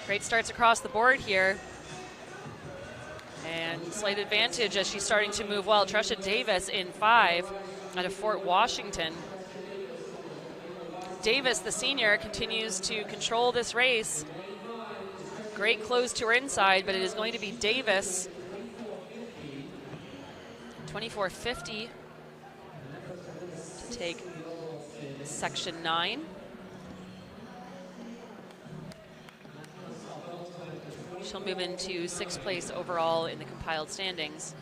Great starts across the board here. And slight advantage as she's starting to move well. Tresha Davis in 5 out of Fort Washington. Davis, the senior, continues to control this race. Great close to her inside, but it is going to be Davis. 24:50 to take section 9. She'll move into 6th place overall in the compiled standings.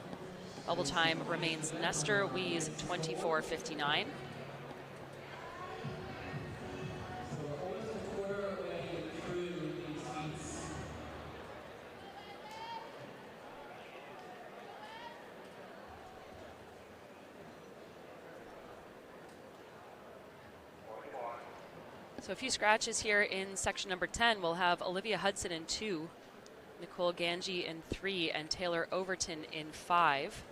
Bubble time remains Nestor Wees 24:59. So a few scratches here in section number 10. We'll have Olivia Hudson in 2, Nicole Ganji in 3, and Taylor Overton in 5.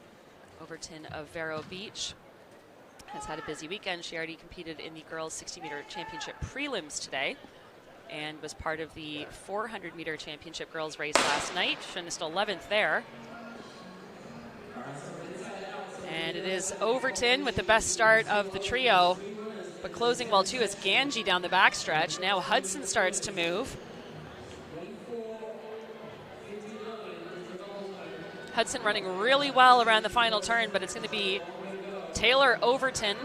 Overton of Vero Beach has had a busy weekend. She already competed in the girls 60-meter championship prelims today and was part of the 400-meter championship girls race last night. She finished 11th there. And it is Overton with the best start of the trio. But closing well too is Ganji down the backstretch. Now Hudson starts to move. Hudson running really well around the final turn, but it's going to be Taylor Overton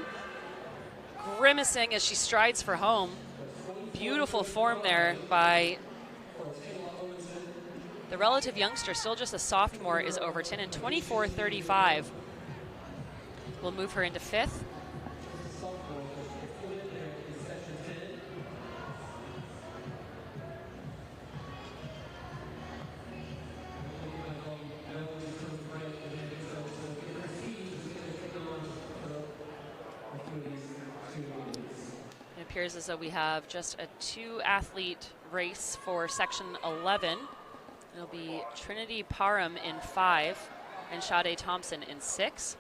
grimacing as she strides for home. Beautiful form there by the relative youngster, still just a sophomore, is Overton, and 24:35 will move her into 5th. Appears as though we have just a 2-athlete race for section 11. It'll be Trinity Parham in 5 and Sade Thompson in 6.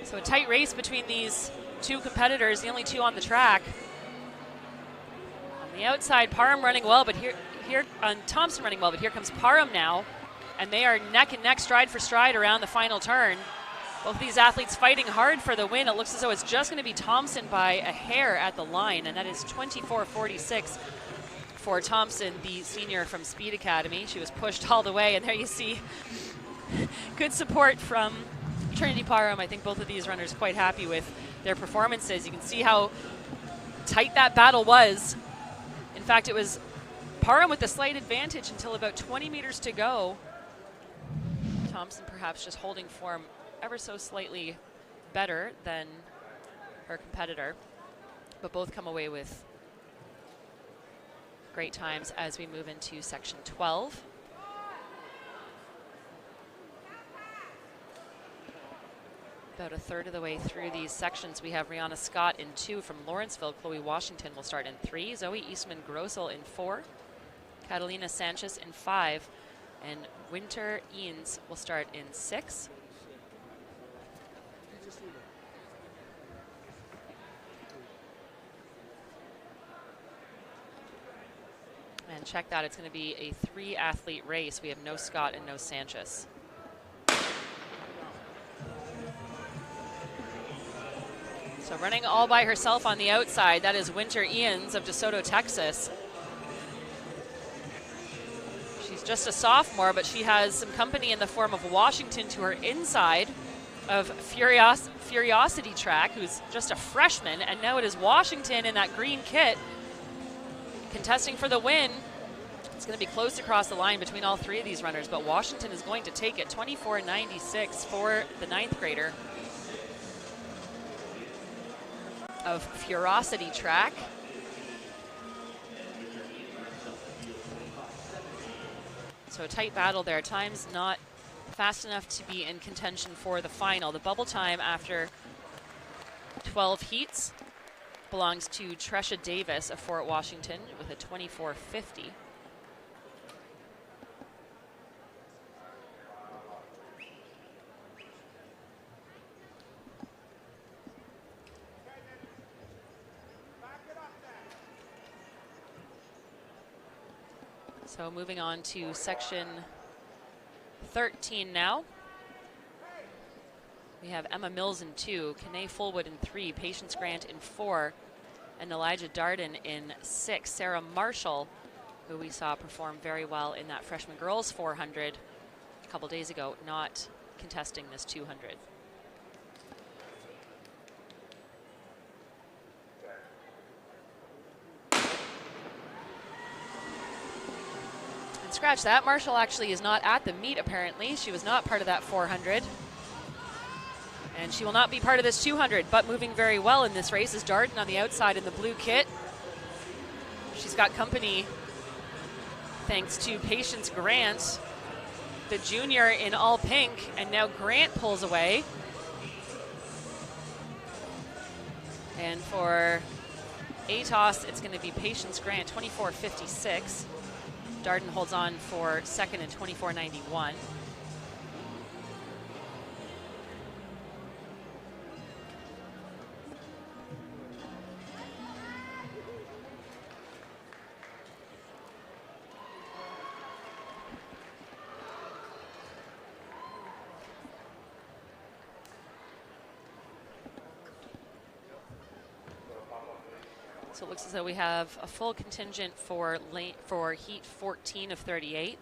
So a tight race between these two competitors, the only two on the track. On the outside, Parham running well, but here on Thompson running well, but here comes Parham now, and they are neck and neck, stride for stride around the final turn. Both these athletes fighting hard for the win. It looks as though it's just going to be Thompson by a hair at the line, and that is 24:46 for Thompson, the senior from Speed Academy. She was pushed all the way, and there you see good support from Trinity Parham. I think both of these runners quite happy with their performances. You can see how tight that battle was. In fact, it was Parham with the slight advantage until about 20 meters to go. Thompson perhaps just holding form ever so slightly better than her competitor, but both come away with great times as we move into section 12. About a third of the way through these sections, we have Rihanna Scott in 2 from Lawrenceville. Chloe Washington will start in 3. Zoe Eastman Grossel in 4. Catalina Sanchez in 5. And Winter Eanes will start in 6. And check that, it's going to be a 3-athlete race. We have no Scott and no Sanchez. So running all by herself on the outside, that is Winter Eanes of DeSoto, Texas. She's just a sophomore, but she has some company in the form of Washington to her inside, of Furiosity Track, who's just a freshman, and now it is Washington in that green kit contesting for the win. It's going to be close across the line between all 3 of these runners, but Washington is going to take it. 24:96 for the 9th grader of Furiosity Track. So a tight battle there. Times not fast enough to be in contention for the final. The bubble time after 12 heats belongs to Tresha Davis of Fort Washington with a 24.50. So moving on to section 13 now. We have Emma Mills in 2, Kanae Fullwood in 3, Patience Grant in 4, and Elijah Darden in 6. Sarah Marshall, who we saw perform very well in that freshman girls 400 a couple days ago, not contesting this 200. And scratch that, Marshall actually is not at the meet apparently. She was not part of that 400. And she will not be part of this 200, but moving very well in this race is Darden on the outside in the blue kit. She's got company thanks to Patience Grant, the junior in all pink, and now Grant pulls away. And for ATOS, it's going to be Patience Grant, 24.56. Darden holds on for second at 24.91. So it looks as though we have a full contingent for heat 14 of 38.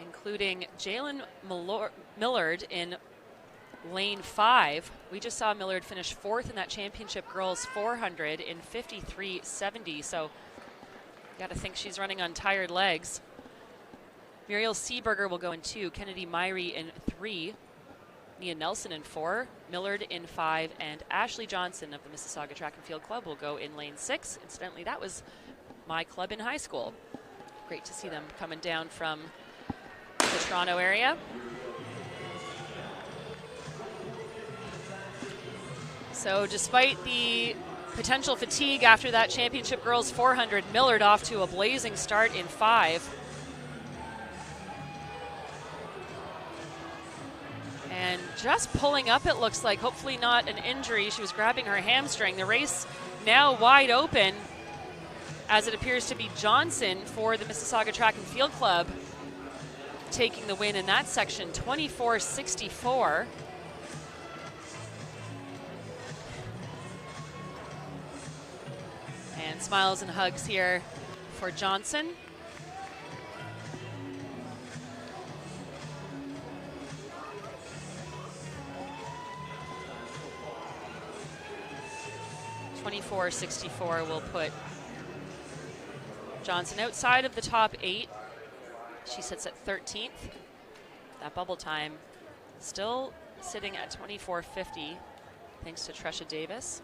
Including Jalen Millard in lane 5. We just saw Millard finish 4th in that championship girls 400 in 53.70. So got to think she's running on tired legs. Muriel Seeberger will go in 2, Kennedy Myrie in 3, Nia Nelson in 4, Millard in 5, and Ashley Johnson of the Mississauga Track and Field Club will go in lane 6. Incidentally, that was my club in high school. Great to see them coming down from the Toronto area. So despite the potential fatigue after that championship girls 400, Millard off to a blazing start in 5. And just pulling up, it looks like, hopefully not an injury. She was grabbing her hamstring. The race now wide open, as it appears to be Johnson for the Mississauga Track and Field Club taking the win in that section, 24.64. And smiles and hugs here for Johnson. .24.64 will put Johnson outside of the top 8. She sits at 13th. That bubble time still sitting at 24.50 thanks to Tresha Davis.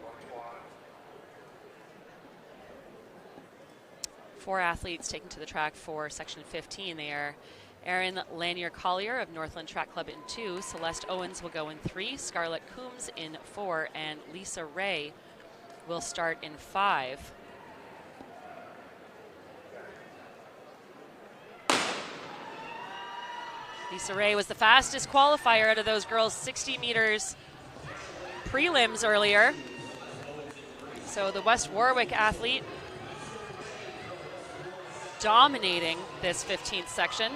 4 athletes taken to the track for section 15. They are Erin Lanier-Collier of Northland Track Club in 2. Celeste Owens will go in 3. Scarlett Coombs in 4. And Lisa Ray will start in 5. Lisa Ray was the fastest qualifier out of those girls, 60 meters prelims earlier. So the West Warwick athlete dominating this 15th section.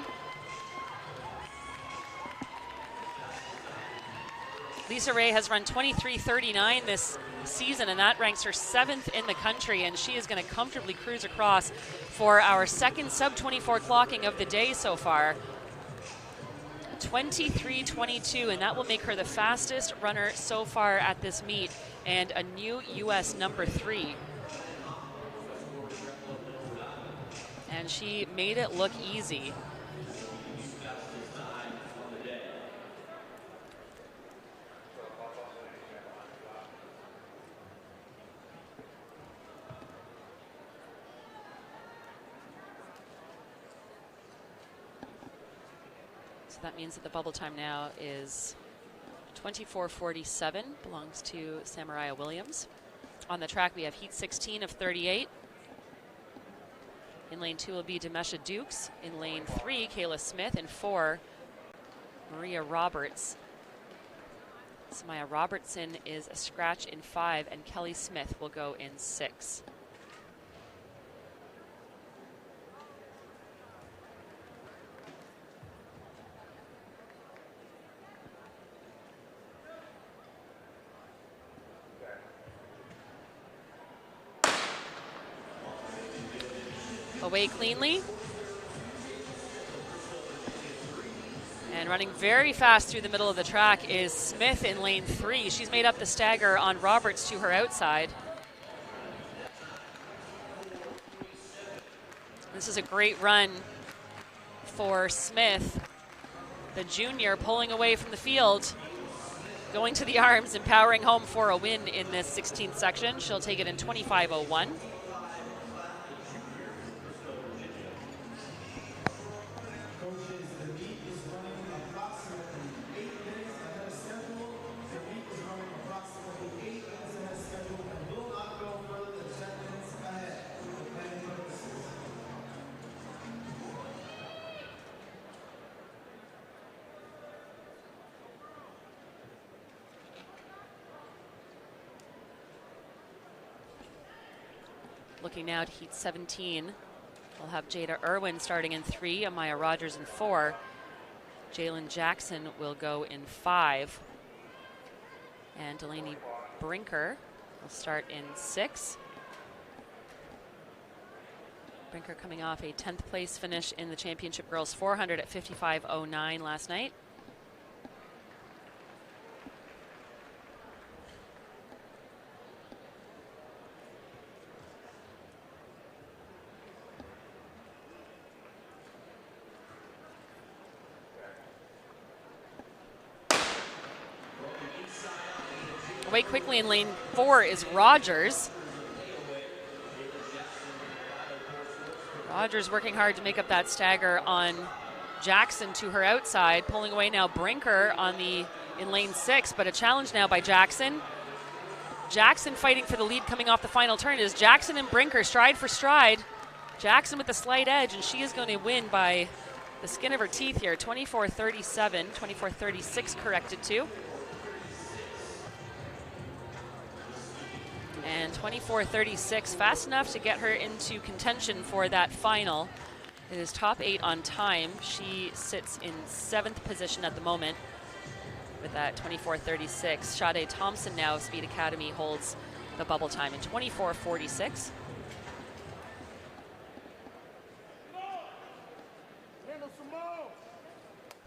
Lisa Ray has run 23.39 this season, and that ranks her 7th in the country, and she is going to comfortably cruise across for our second sub-24 clocking of the day so far. 23.22, and that will make her the fastest runner so far at this meet and a new U.S. number 3. And she made it look easy. So that means that the bubble time now is 24:47, belongs to Samaria Williams. On the track, we have heat 16 of 38. In lane 2 will be Demesha Dukes. In lane 3, Kayla Smith. In 4, Maria Roberts. Samaya Robertson is a scratch in 5, and Kelly Smith will go in 6. Away cleanly. And running very fast through the middle of the track is Smith in lane 3. She's made up the stagger on Roberts to her outside. This is a great run for Smith, the junior, pulling away from the field, going to the arms and powering home for a win in this 16th section. She'll take it in 25:01. Looking now at heat 17, we'll have Jada Irwin starting in 3, Amaya Rogers in 4. Jalen Jackson will go in 5. And Delaney Brinker will start in 6. Brinker coming off a 10th place finish in the Championship Girls 400 at 55:09 last night. Away quickly in lane 4 is Rogers. Rogers working hard to make up that stagger on Jackson to her outside. Pulling away now Brinker in lane 6, but a challenge now by Jackson. Jackson fighting for the lead coming off the final turn. It is Jackson and Brinker stride for stride. Jackson with the slight edge, and she is going to win by the skin of her teeth here. 24:37, 24:36 corrected to. And 24:36, fast enough to get her into contention for that final. It is top 8 on time. She sits in 7th position at the moment with that 24:36. Sade Thompson now of Speed Academy holds the bubble time in 24:46.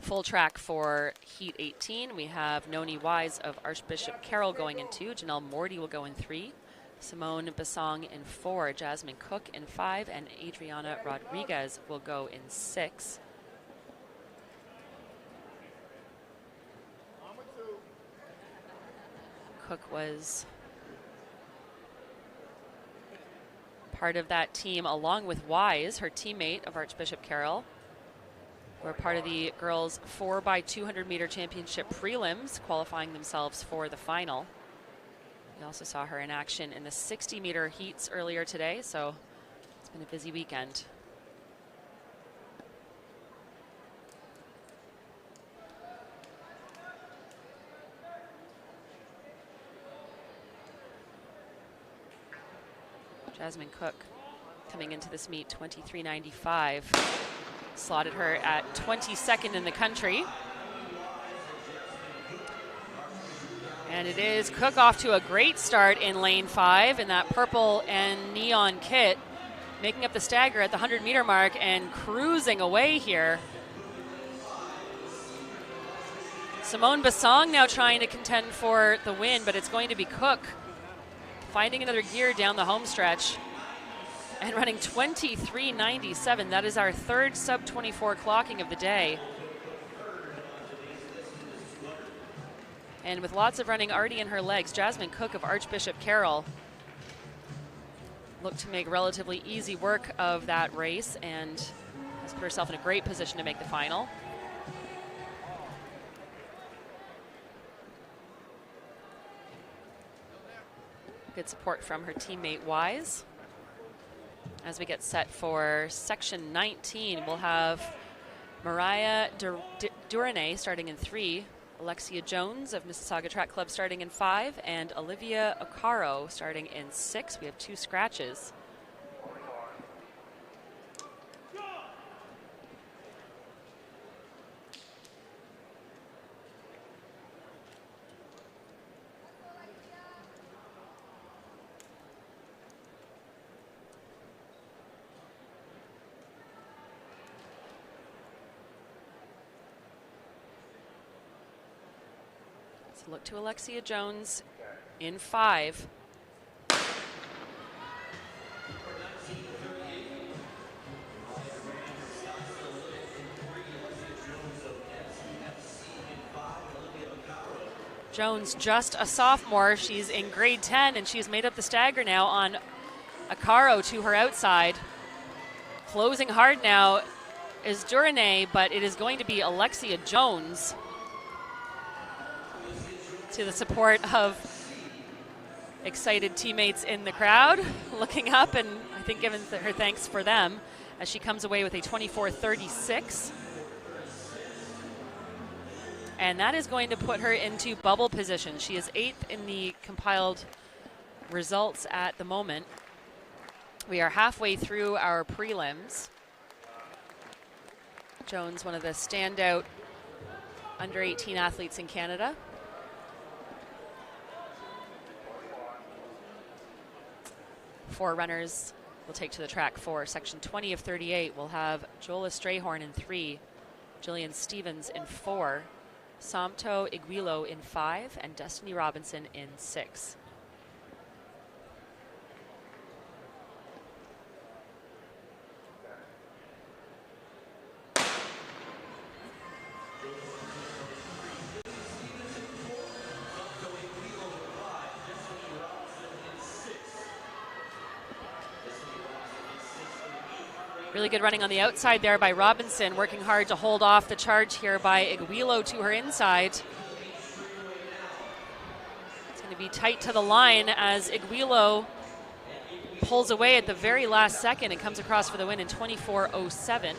Full track for heat 18. We have Noni Wise of Archbishop Carroll going in 2. Janelle Morty will go in 3. Simone Basong in 4, Jasmine Cook in 5, and Adriana Rodriguez will go in 6. Cook was part of that team along with Wise, her teammate of Archbishop Carroll. We're part of the girls 4x200 meter championship prelims, qualifying themselves for the final. We also saw her in action in the 60 meter heats earlier today, so it's been a busy weekend. Jasmine Cook coming into this meet 23.95. Slotted her at 22nd in the country. And it is Cook off to a great start in lane 5 in that purple and neon kit, making up the stagger at the 100 meter mark and cruising away here. Simone Basong now trying to contend for the win, but it's going to be Cook finding another gear down the home stretch and running 23.97. That is our 3rd sub 24 clocking of the day. And with lots of running already in her legs, Jasmine Cook of Archbishop Carroll looked to make relatively easy work of that race and has put herself in a great position to make the final. Good support from her teammate Wise. As we get set for section 19, we'll have Mariah Duranay starting in 3, Alexia Jones of Mississauga Track Club starting in 5, and Olivia Ocaro starting in 6. We have 2 scratches. Look to Alexia Jones in 5. Jones, just a sophomore. She's in grade 10, and she's made up the stagger now on Ocaro to her outside. Closing hard now is Duranay, but it is going to be Alexia Jones, to the support of excited teammates in the crowd, looking up and I think giving her thanks for them as she comes away with a 24:36. And that is going to put her into bubble position. She is 8th in the compiled results at the moment. We are halfway through our prelims. Jones, one of the standout under 18 athletes in Canada. Four runners will take to the track for section 20 of 38. We'll have Jola Strayhorn in 3, Jillian Stevens in 4, Samto Iguilo in 5, and Destiny Robinson in 6. Really good running on the outside there by Robinson, working hard to hold off the charge here by Iguilo to her inside. It's going to be tight to the line as Iguilo pulls away at the very last second and comes across for the win in 24:07.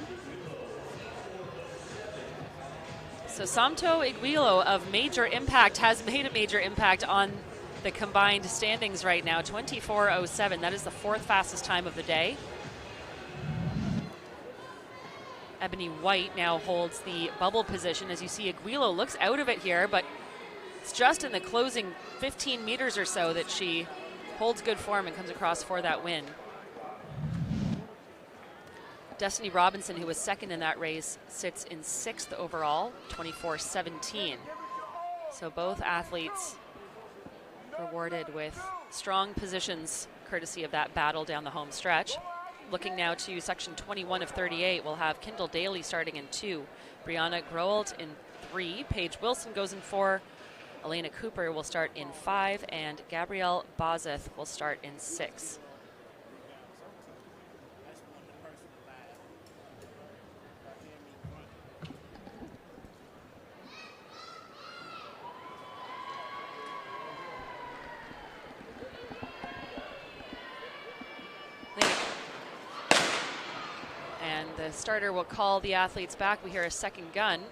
So Samto Iguilo of Major Impact has made a major impact on the combined standings right now, 24:07. That is the 4th fastest time of the day. Ebony White now holds the bubble position. As you see, Iguilo looks out of it here, but it's just in the closing 15 meters or so that she holds good form and comes across for that win. Destiny Robinson, who was 2nd in that race, sits in 6th overall, 24:17. So both athletes rewarded with strong positions courtesy of that battle down the home stretch. Looking now to section 21 of 38, we'll have Kendall Daly starting in 2, Brianna Groult in 3, Paige Wilson goes in 4, Elena Cooper will start in 5, and Gabrielle Bozeth will start in 6. The starter will call the athletes back. We hear a second gun.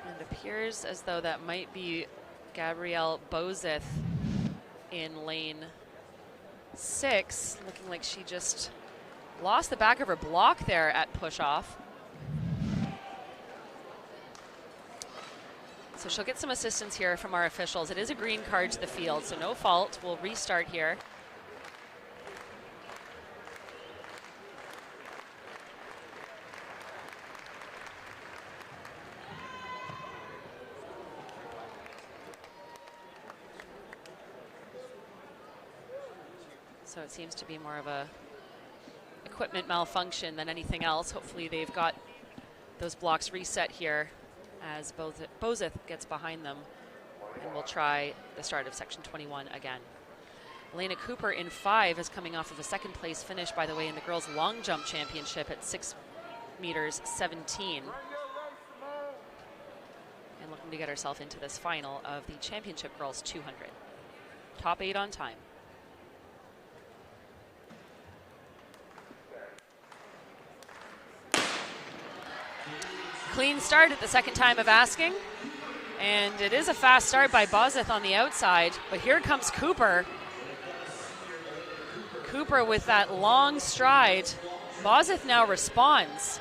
And it appears as though that might be Gabrielle Bozeth in lane 6, looking like she just lost the back of her block there at push-off. So she'll get some assistance here from our officials. It is a green card to the field, so no fault. We'll restart here. So it seems to be more of a equipment malfunction than anything else. Hopefully they've got those blocks reset here as Bozeth gets behind them, and we'll try the start of section 21 again. Elena Cooper in 5 is coming off of a 2nd place finish, by the way, in the girls long jump championship at 6 meters 17. And looking looking to get herself into this final of the Championship Girls 200. Top 8 on time. Clean start at the second time of asking. And it is a fast start by Bozith on the outside, but here comes Cooper. Cooper with that long stride. Bozith now responds.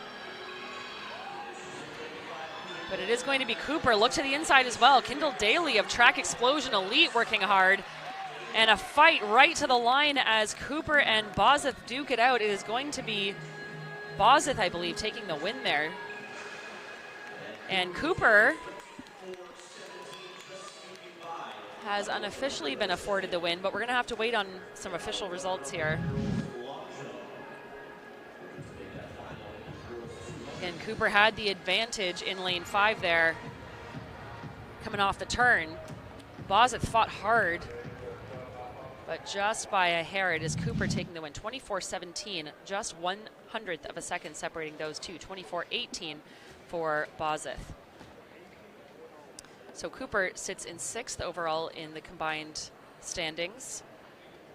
But it is going to be Cooper. Look to the inside as well. Kendall Daly of Track Explosion Elite working hard. And a fight right to the line as Cooper and Bozith duke it out. It is going to be Bozith, I believe, taking the win there. And Cooper has unofficially been afforded the win, but we're going to have to wait on some official results here. Again, Cooper had the advantage in lane 5 there, coming off the turn. Bozith fought hard, but just by a hair, it is Cooper taking the win. 24-17, just 1/100th of a second separating those two. 24-18 for Bozith. So Cooper sits in 6th overall in the combined standings.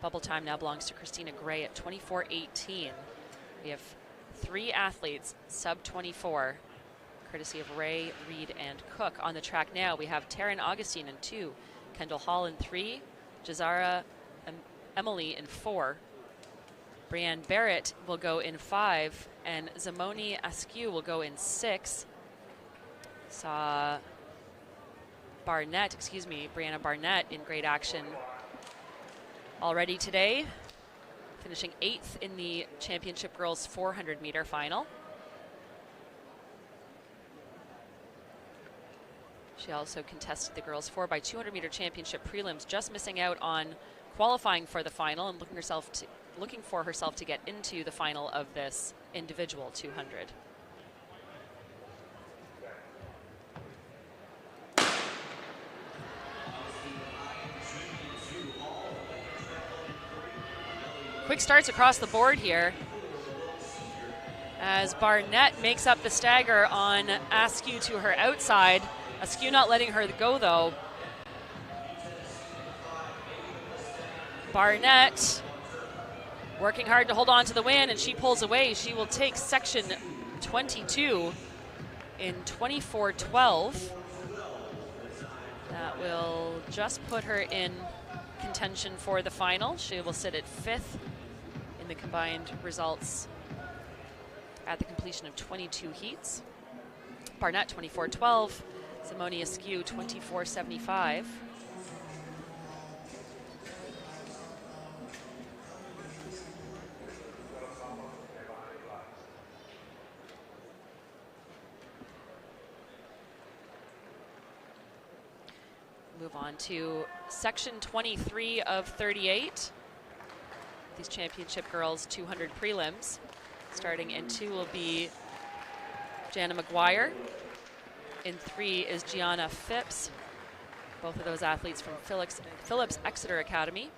Bubble time now belongs to Christina Gray at 24-18. We have 3 athletes sub 24, courtesy of Ray, Reed, and Cook. On the track now, we have Taryn Augustine in 2, Kendall Hall in 3, Jazara Emily in 4, Brianne Barrett will go in 5, and Zamoni Askew will go in 6. Saw Brianna Barnett in great action already today, finishing 8th in the Championship Girls 400 meter final. She also contested the girls 4x200 meter championship prelims, just missing out on qualifying for the final and looking for herself to get into the final of this individual 200. Quick starts across the board here as Barnett makes up the stagger on Askew to her outside. Askew not letting her go though. Barnett working hard to hold on to the win, and she pulls away. She will take section 22 in 24-12. That will just put her in contention for the final. She will sit at 5th in the combined results at the completion of 22 heats. Barnett 24-12, Simone Askew 24-75. Move on to section 23 of 38. These Championship Girls 200 prelims. Starting in 2 will be Jana McGuire. In 3 is Gianna Phipps. Both of those athletes from Phillips Exeter Academy.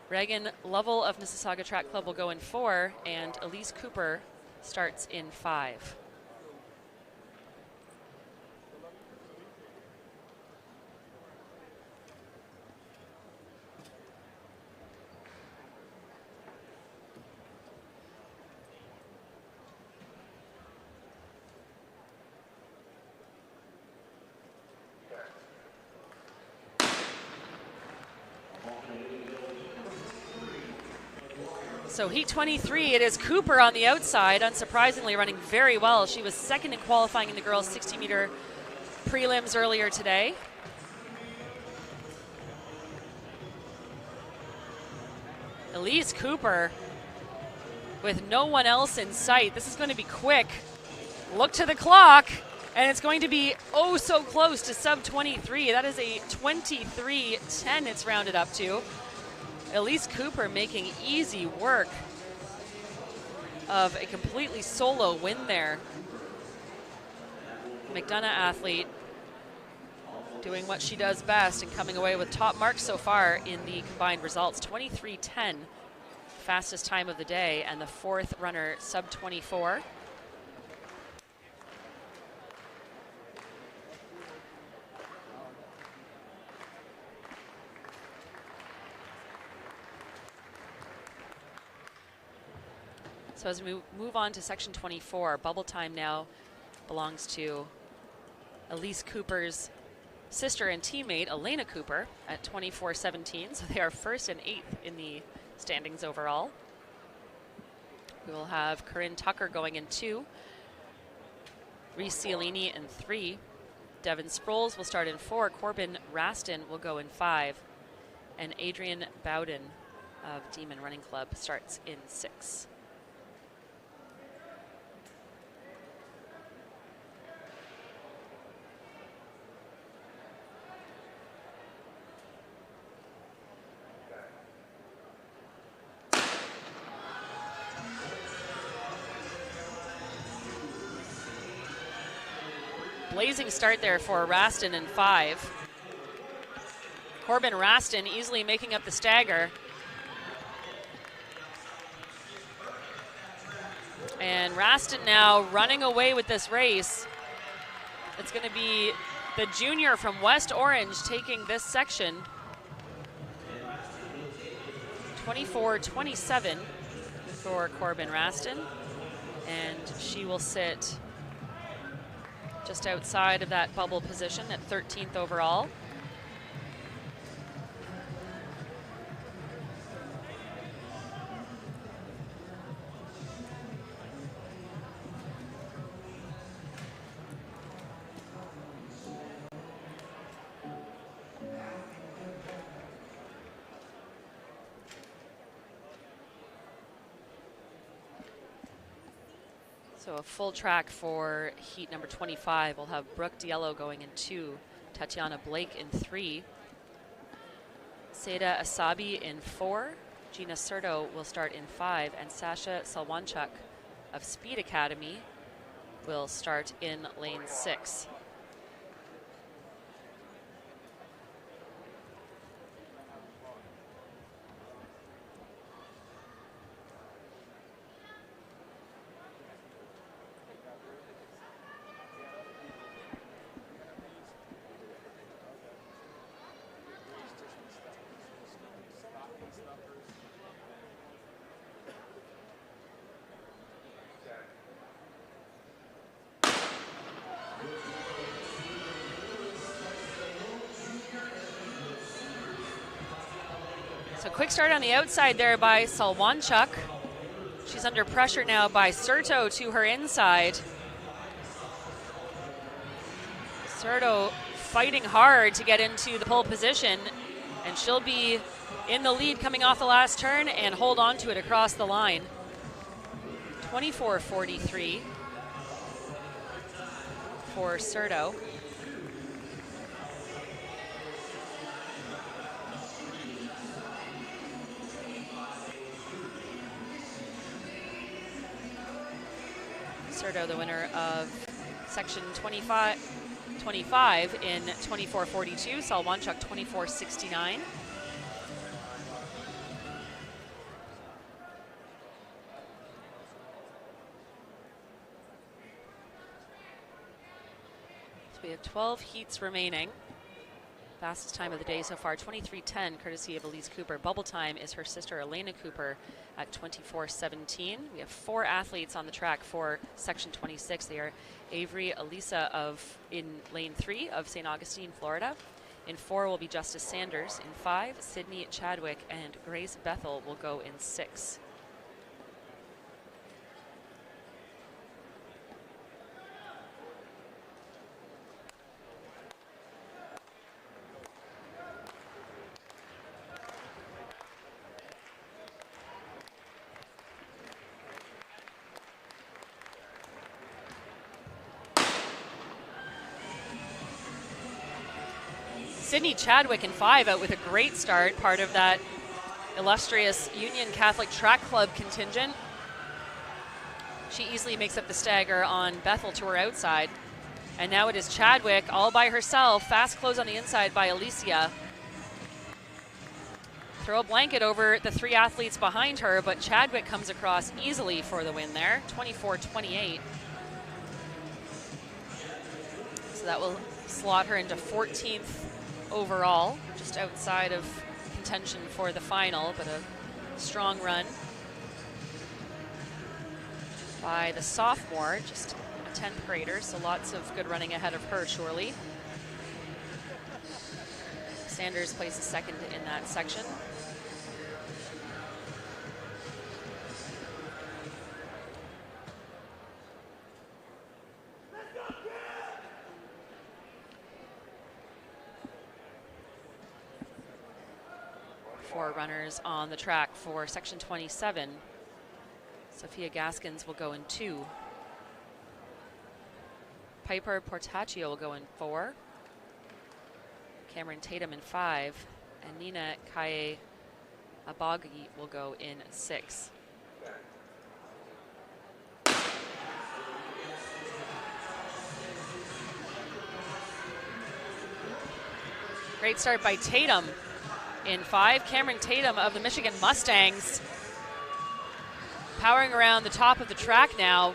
Reagan Lovell of Mississauga Track Club will go in 4, and Elise Cooper starts in 5. So heat 23, it is Cooper on the outside, unsurprisingly running very well. She was 2nd in qualifying in the girls 60-meter prelims earlier today. Elise Cooper with no one else in sight. This is going to be quick. Look to the clock, and it's going to be oh so close to sub 23. That is a 23:10 it's rounded up to. Elise Cooper making easy work of a completely solo win there. McDonough athlete doing what she does best and coming away with top marks so far in the combined results. 23:10, fastest time of the day, and the 4th runner sub 24. So as we move on to section 24, bubble time now belongs to Elise Cooper's sister and teammate, Elena Cooper, at 24-17. So they are first and 8th in the standings overall. We will have Corinne Tucker going in 2. Reese Cialini in 3. Devin Sproles will start in 4. Corbin Raston will go in 5. And Adrian Bowden of Demon Running Club starts in 6. Blazing start there for Raston in 5. Corbin Raston easily making up the stagger. And Raston now running away with this race. It's going to be the junior from West Orange taking this section. 24-27 for Corbin Raston. And she will sit just outside of that bubble position at 13th overall. So a full track for heat number 25. We'll have Brooke Diello going in 2, Tatiana Blake in 3, Seda Asabi in 4, Gina Serto will start in 5, and Sasha Salwanchuk of Speed Academy will start in lane 6. So quick start on the outside there by Salwanchuk. She's under pressure now by Serto to her inside. Serto fighting hard to get into the pole position, and she'll be in the lead coming off the last turn and hold on to it across the line. 24-43 for Serto. Serto, the winner of section 25 in 24-42, Salwanchuk 24-69. So we have 12 heats remaining. Fastest time of the day so far, 23:10, courtesy of Elise Cooper. Bubble time is her sister Elena Cooper at 24:17. We have 4 athletes on the track for section 26. They are Avery Elisa in lane 3 of St. Augustine, Florida. In 4 will be Justice Sanders. In 5, Sydney Chadwick and Grace Bethel will go in 6. Sydney Chadwick in 5 out with a great start, part of that illustrious Union Catholic Track Club contingent. She easily makes up the stagger on Bethel to her outside. And now it is Chadwick all by herself. Fast close on the inside by Alicia. Throw a blanket over the 3 athletes behind her, but Chadwick comes across easily for the win there, 24-28. So that will slot her into 14th overall, just outside of contention for the final, but a strong run. by the sophomore, just a 10th grader, so lots of good running ahead of her, surely. Sanders places second in that section. Four runners on the track for section 27. Sophia Gaskins will go in 2. Piper Portaccio will go in 4. Cameron Tatum in 5. And Nina Kaye Abagi will go in 6. Great start by Tatum in 5. Cameron Tatum of the Michigan Mustangs powering around the top of the track now.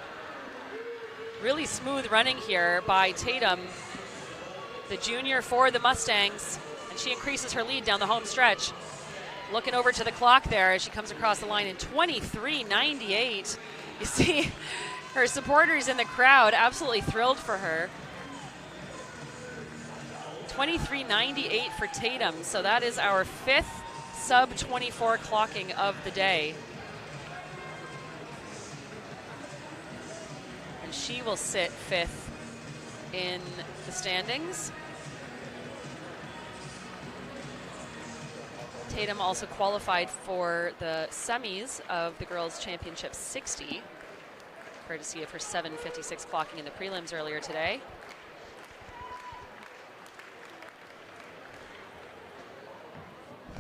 Really smooth running here by Tatum, the junior for the Mustangs, and she increases her lead down the home stretch. Looking over to the clock there as she comes across the line in 23:98. You see her supporters in the crowd absolutely thrilled for her. 23:98 for Tatum, so that is our 5th sub-24 clocking of the day. And she will sit 5th in the standings. Tatum also qualified for the semis of the Girls' Championship 60, courtesy of her 7:56 clocking in the prelims earlier today.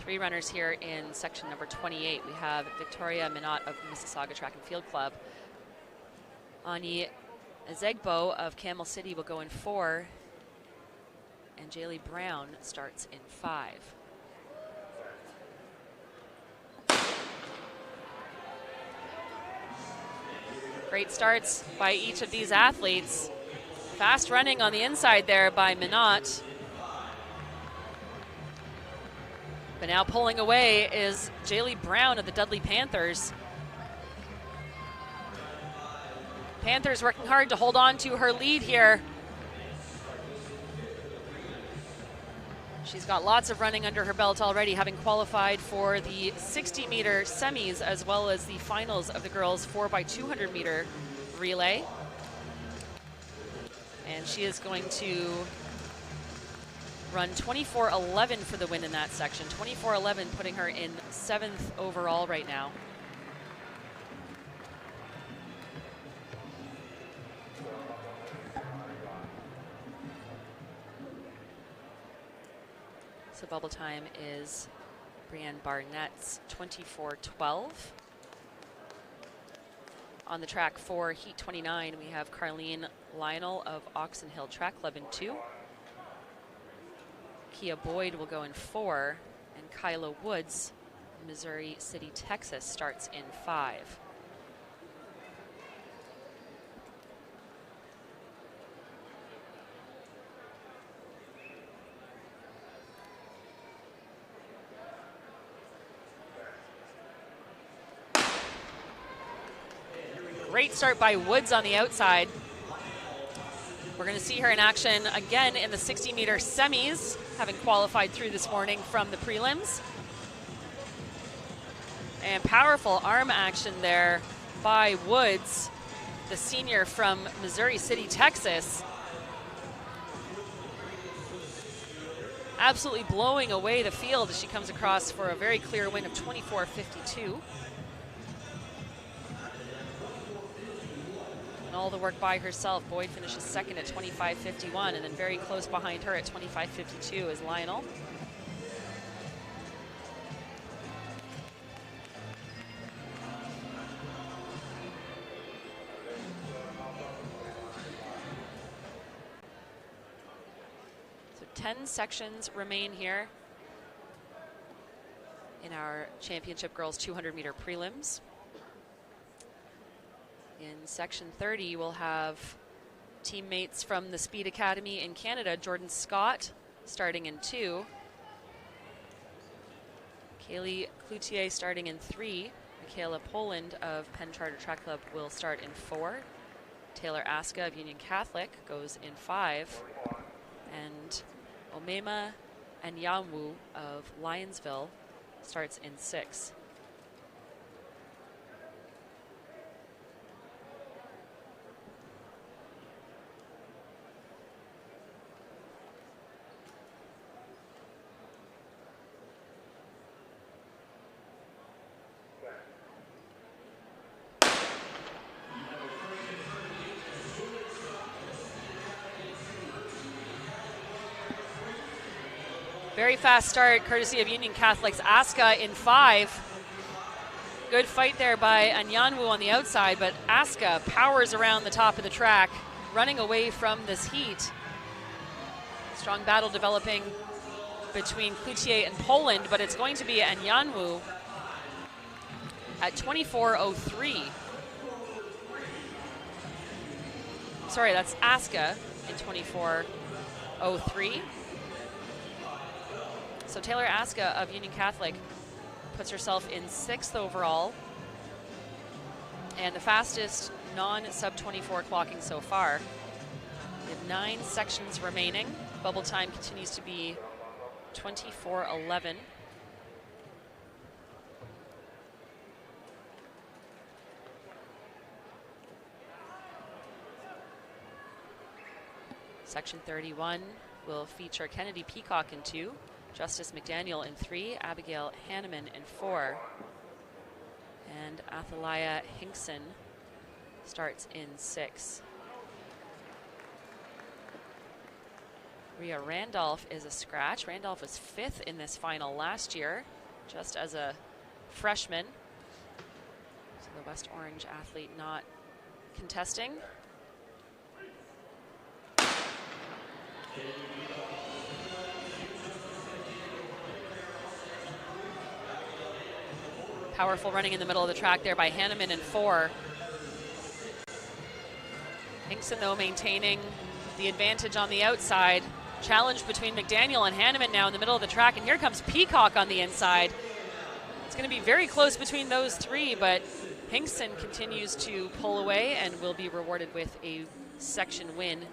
Three runners here in section number 28. We have Victoria Minot of Mississauga Track and Field Club. Ani Ezegbo of Camel City will go in 4. And Jaylee Brown starts in 5. Great starts by each of these athletes. Fast running on the inside there by Minot. But now pulling away is Jaylee Brown of the Dudley Panthers. Panthers working hard to hold on to her lead here. She's got lots of running under her belt already, having qualified for the 60-meter semis as well as the finals of the girls 4x200-meter relay. And she is going to run 24:11 for the win in that section. 24:11 putting her in 7th overall right now. So bubble time is Brianne Barnett's 24:12. On the track for Heat 29, we have Carleen Lionel of Oxon Hill Track Club in 2. Kia Boyd will go in 4, and Kyla Woods, Missouri City, Texas, starts in 5. Great start by Woods on the outside. We're going to see her in action again in the 60-meter semis, having qualified through this morning from the prelims. And powerful arm action there by Woods, the senior from Missouri City, Texas. Absolutely blowing away the field as she comes across for a very clear win of 24:52. And all the work by herself. Boyd finishes second at 25:51, and then very close behind her at 25:52 is Lionel. So 10 sections remain here in our championship girls 200-meter prelims. In section 30, we'll have teammates from the Speed Academy in Canada, Jordan Scott starting in 2. Kaylee Cloutier starting in 3. Michaela Poland of Penn Charter Track Club will start in 4. Taylor Aska of Union Catholic goes in 5. And Omema Anyanwu of Lyonsville starts in 6. Very fast start, courtesy of Union Catholic's Aska in 5. Good fight there by Anyanwu on the outside, but Aska powers around the top of the track, running away from this heat. Strong battle developing between Cloutier and Poland, but it's going to be Anyanwu at 24:03. Sorry, that's Aska in 24:03. So Taylor Aska of Union Catholic puts herself in 6th overall, and the fastest non-sub 24 clocking so far. We have 9 sections remaining. Bubble time continues to be 24:11. Section 31 will feature Kennedy Peacock in 2, Justice McDaniel in 3, Abigail Hanneman in 4, and Athalia Hinkson starts in 6. Rhea Randolph is a scratch. Randolph was 5th in this final last year, just as a freshman. So the West Orange athlete not contesting. Powerful running in the middle of the track there by Hanneman in 4. Hinkson, though, maintaining the advantage on the outside. Challenge between McDaniel and Hanneman now in the middle of the track, and here comes Peacock on the inside. It's going to be very close between those 3, but Hinkson continues to pull away and will be rewarded with a section win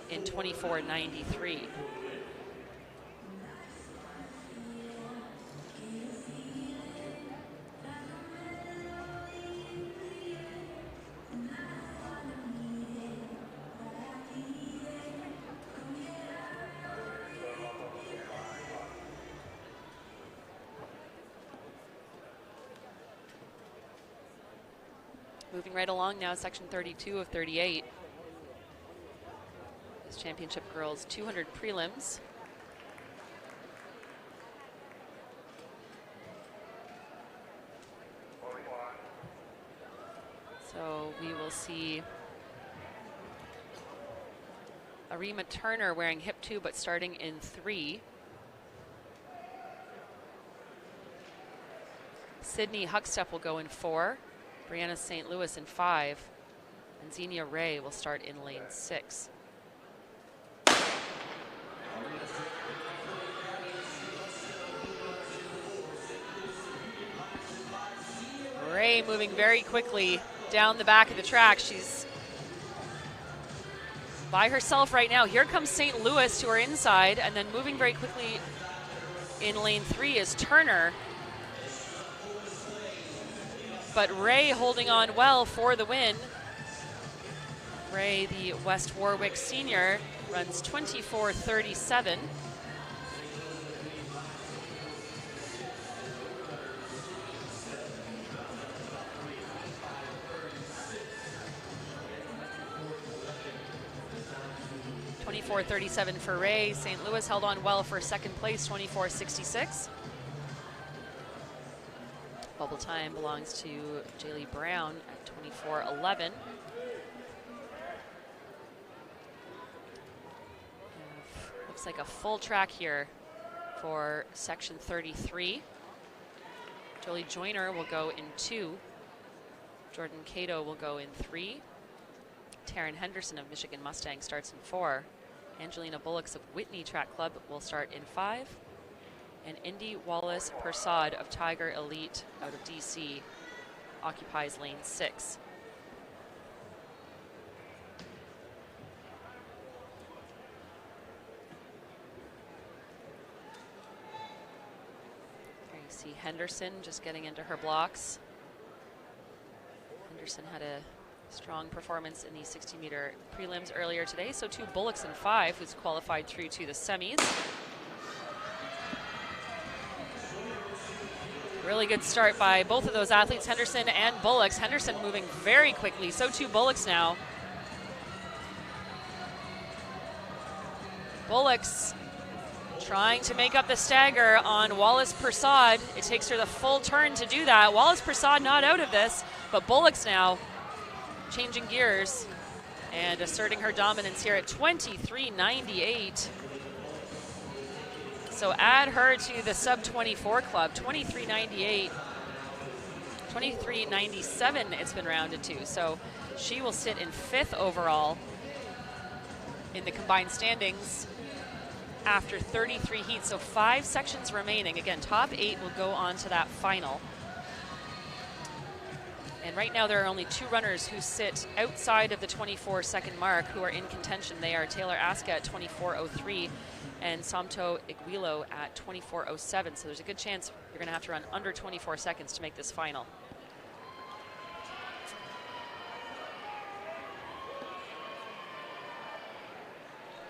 in 24:93. Moving right along now, section 32 of 38. This championship girls 200 prelims. So we will see Arima Turner wearing hip 2 but starting in 3. Sydney Huckstep will go in 4. Brianna St. Louis in 5. And Xenia Ray will start in lane 6. Ray moving very quickly down the back of the track. She's by herself right now. Here comes St. Louis to her inside, and then moving very quickly in lane 3 is Turner. But Ray holding on well for the win. Ray, the West Warwick senior, runs 24:37. .24:37 for Ray. St. Louis held on well for second place, 24:66. Bubble time belongs to Jaylee Brown at 24:11. Looks like a full track here for section 33. Jolie Joyner will go in 2. Jordan Cato will go in 3. Taryn Henderson of Michigan Mustang starts in 4. Angelina Bullocks of Whitney Track Club will start in 5. And Indy Wallace Persad of Tiger Elite out of DC occupies lane 6. There you see Henderson just getting into her blocks. Henderson had a strong performance in the 60-meter prelims earlier today. So too Bullocks in 5, who's qualified through to the semis. Really good start by both of those athletes, Henderson and Bullocks. Henderson moving very quickly, so too Bullocks now. Bullocks trying to make up the stagger on Wallace Persad. It takes her the full turn to do that. Wallace Persad not out of this, but Bullocks now changing gears and asserting her dominance here at 23.98. So add her to the sub-24 club, 23.98, 23.97 it's been rounded to. So she will sit in 5th overall in the combined standings after 33 heats. So 5 sections remaining. Again, top 8 will go on to that final. And right now there are only 2 runners who sit outside of the 24-second mark who are in contention. They are Taylor Aska at 24.03 and Somto Iguilo at 24.07. So there's a good chance you're going to have to run under 24 seconds to make this final.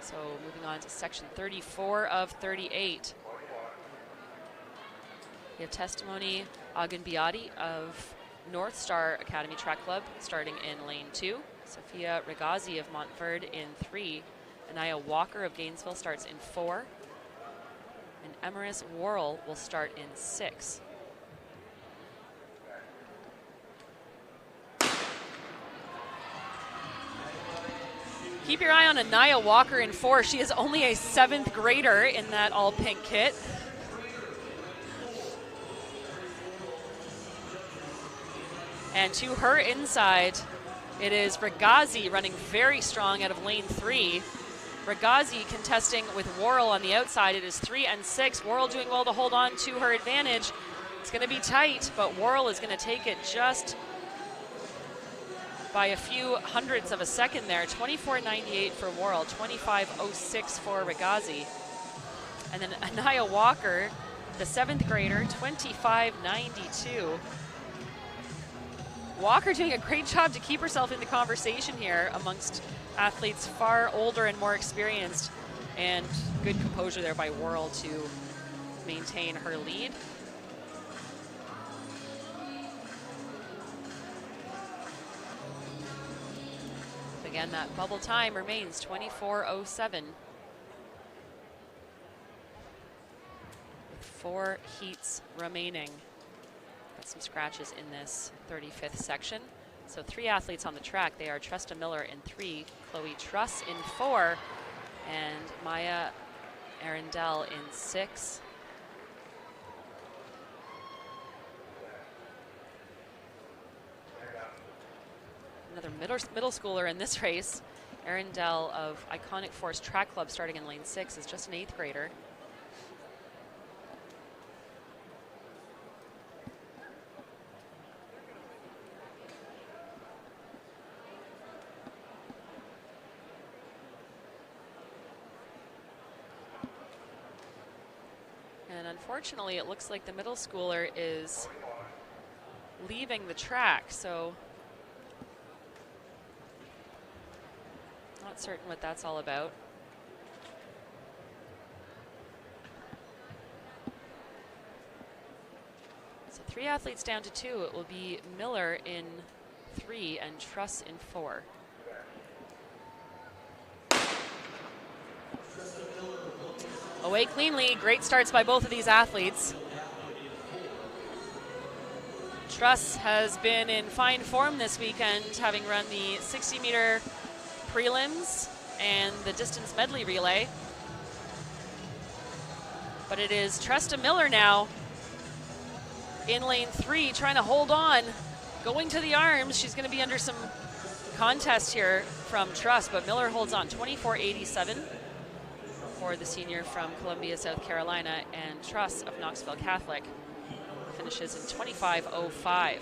So moving on to section 34 of 38. We have testimony Agunbiadi of North Star Academy Track Club starting in lane 2. Sophia Regazi of Montford in 3. Anaya Walker of Gainesville starts in 4. And Emeris Worrell will start in 6. Keep your eye on Anaya Walker in 4. She is only a 7th grader in that all pink kit. And to her inside, it is Regazi running very strong out of lane 3. Regazi contesting with Worrell on the outside. It is 3 and 6. Worrell doing well to hold on to her advantage. It's going to be tight, but Worrell is going to take it just by a few hundredths of a second there. 24.98 for Worrell, 25.06 for Regazi. And then Anaya Walker, the 7th grader, 25.92. Walker doing a great job to keep herself in the conversation here amongst athletes far older and more experienced, and good composure there by Worrell to maintain her lead. Again, that bubble time remains 24.07. With 4 heats remaining. Got some scratches in this 35th section. So 3 athletes on the track. They are Tresta Miller in 3, Chloe Truss in 4, and Maya Arundel in 6. Another middle schooler in this race. Arundel of Iconic Force Track Club starting in lane 6 is just an 8th grader. And unfortunately, it looks like the middle schooler is leaving the track, so not certain what that's all about. So 3 athletes down to 2. It will be Miller in 3 and Truss in 4. Away cleanly, great starts by both of these athletes. Truss has been in fine form this weekend, having run the 60-meter prelims and the distance medley relay. But it is Tresta Miller now in lane 3, trying to hold on, going to the arms. She's going to be under some contest here from Truss, but Miller holds on, 24.87 for the senior from Columbia, South Carolina, and Truss of Knoxville Catholic finishes in 25.05.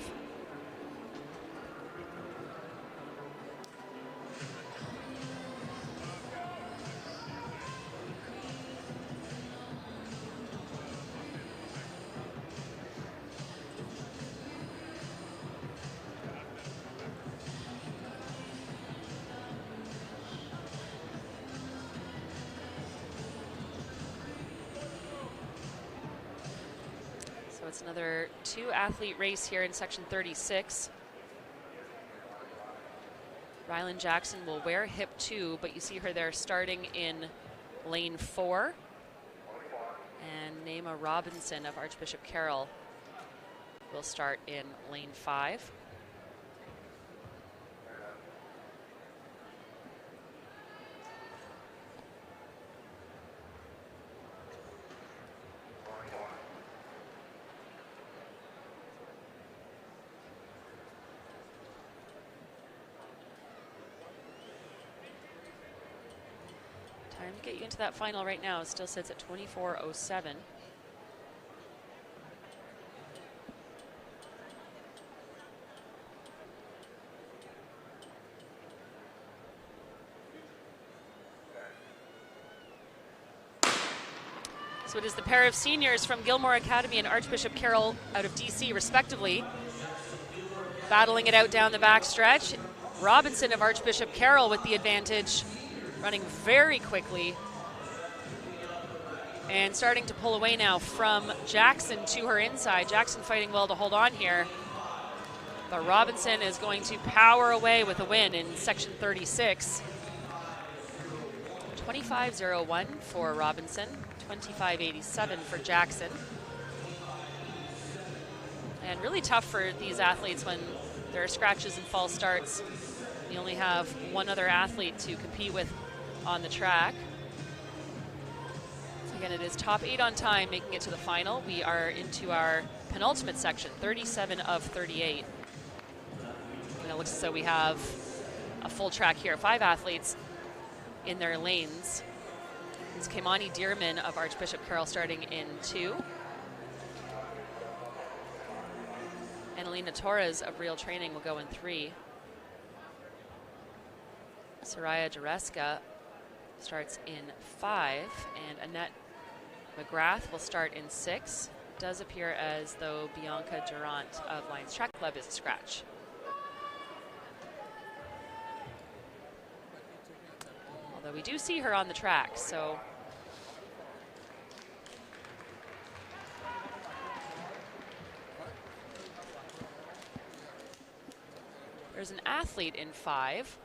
So it's another 2-athlete race here in section 36. Rylan Jackson will wear hip 2, but you see her there starting in lane 4. And Naima Robinson of Archbishop Carroll will start in lane 5. Time to get you into that final right now. It still sits at 24:07. So it is the pair of seniors from Gilmore Academy and Archbishop Carroll out of DC respectively, battling it out down the back stretch. Robinson of Archbishop Carroll with the advantage, running very quickly and starting to pull away now from Jackson to her inside. Jackson fighting well to hold on here, but Robinson is going to power away with a win in section 36. 25:01 for Robinson, 25:87 for Jackson. And really tough for these athletes when there are scratches and false starts. You only have one other athlete to compete with on the track. So again, it is top 8 on time making it to the final. We are into our penultimate section, 37 of 38. And it looks as though we have a full track here, 5 athletes in their lanes. It's Kaimani Dearman of Archbishop Carroll starting in 2. Annalena Torres of Real Training will go in 3. Soraya Jareska starts in 5, and Annette McGrath will start in 6. Does appear as though Bianca Durant of Lions Track Club is a scratch. Although we do see her on the track, so there's an athlete in 5.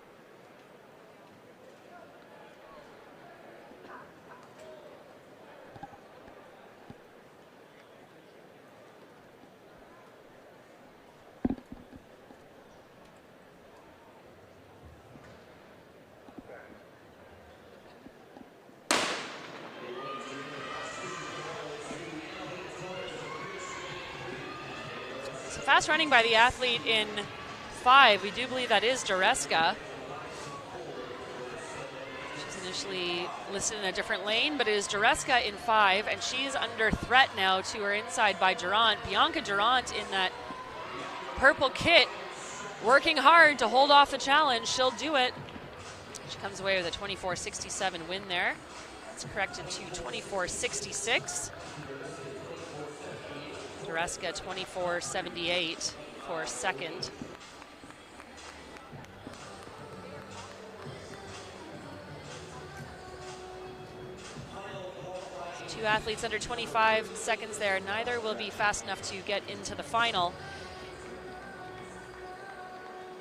Fast running by the athlete in 5. We do believe that is Jareska. She's initially listed in a different lane, but it is Jareska in 5, and she's under threat now to her inside by Durant. Bianca Durant in that purple kit, working hard to hold off the challenge. She'll do it. She comes away with a 24:67 win there. It's corrected to 24:66. Jareska 24:78 for second. So 2 athletes under 25 seconds there. Neither will be fast enough to get into the final.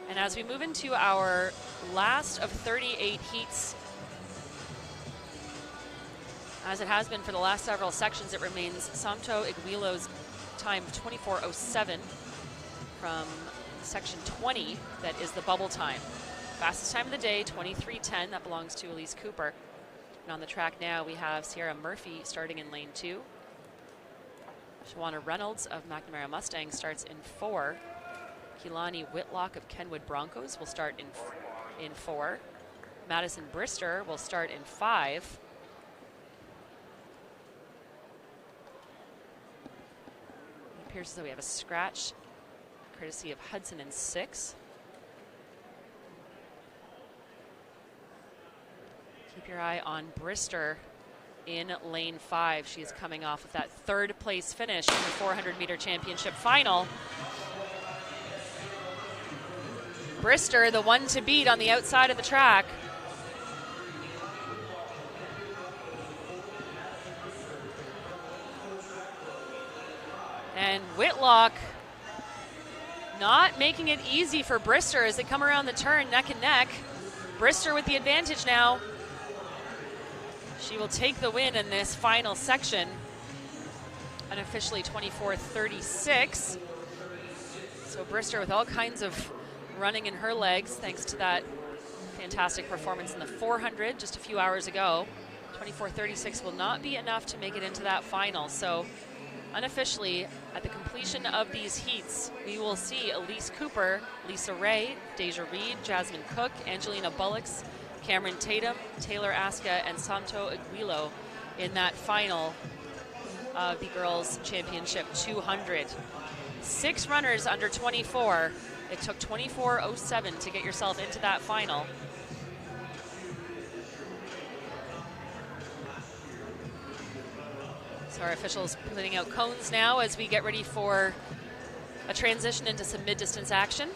And as we move into our last of 38 heats, as it has been for the last several sections, it remains Santo Iguilo's time of 24:07 from section 20. That is the bubble time. Fastest time of the day, 23:10. That belongs to Elise Cooper. And on the track now, we have Sierra Murphy starting in lane 2. Shawana Reynolds of McNamara Mustang starts in 4. Keelani Whitlock of Kenwood Broncos will start in 4. Madison Brister will start in 5. It appears as though we have a scratch, courtesy of Hudson in 6. Keep your eye on Brister in lane 5. She is coming off with that 3rd place finish in the 400-meter championship final. Brister, the one to beat on the outside of the track. And Whitlock not making it easy for Brister as they come around the turn neck and neck. Brister with the advantage now. She will take the win in this final section. Unofficially 24-36. So Brister with all kinds of running in her legs thanks to that fantastic performance in the 400 just a few hours ago. 24-36 will not be enough to make it into that final. So unofficially, at the completion of these heats, we will see Elise Cooper, Lisa Ray, Deja Reed, Jasmine Cook, Angelina Bullocks, Cameron Tatum, Taylor Aska, and Santo Aguilo in that final of the Girls' Championship 200. 6 runners under 24. It took 24:07 to get yourself into that final. So our officials putting out cones now as we get ready for a transition into some mid-distance action.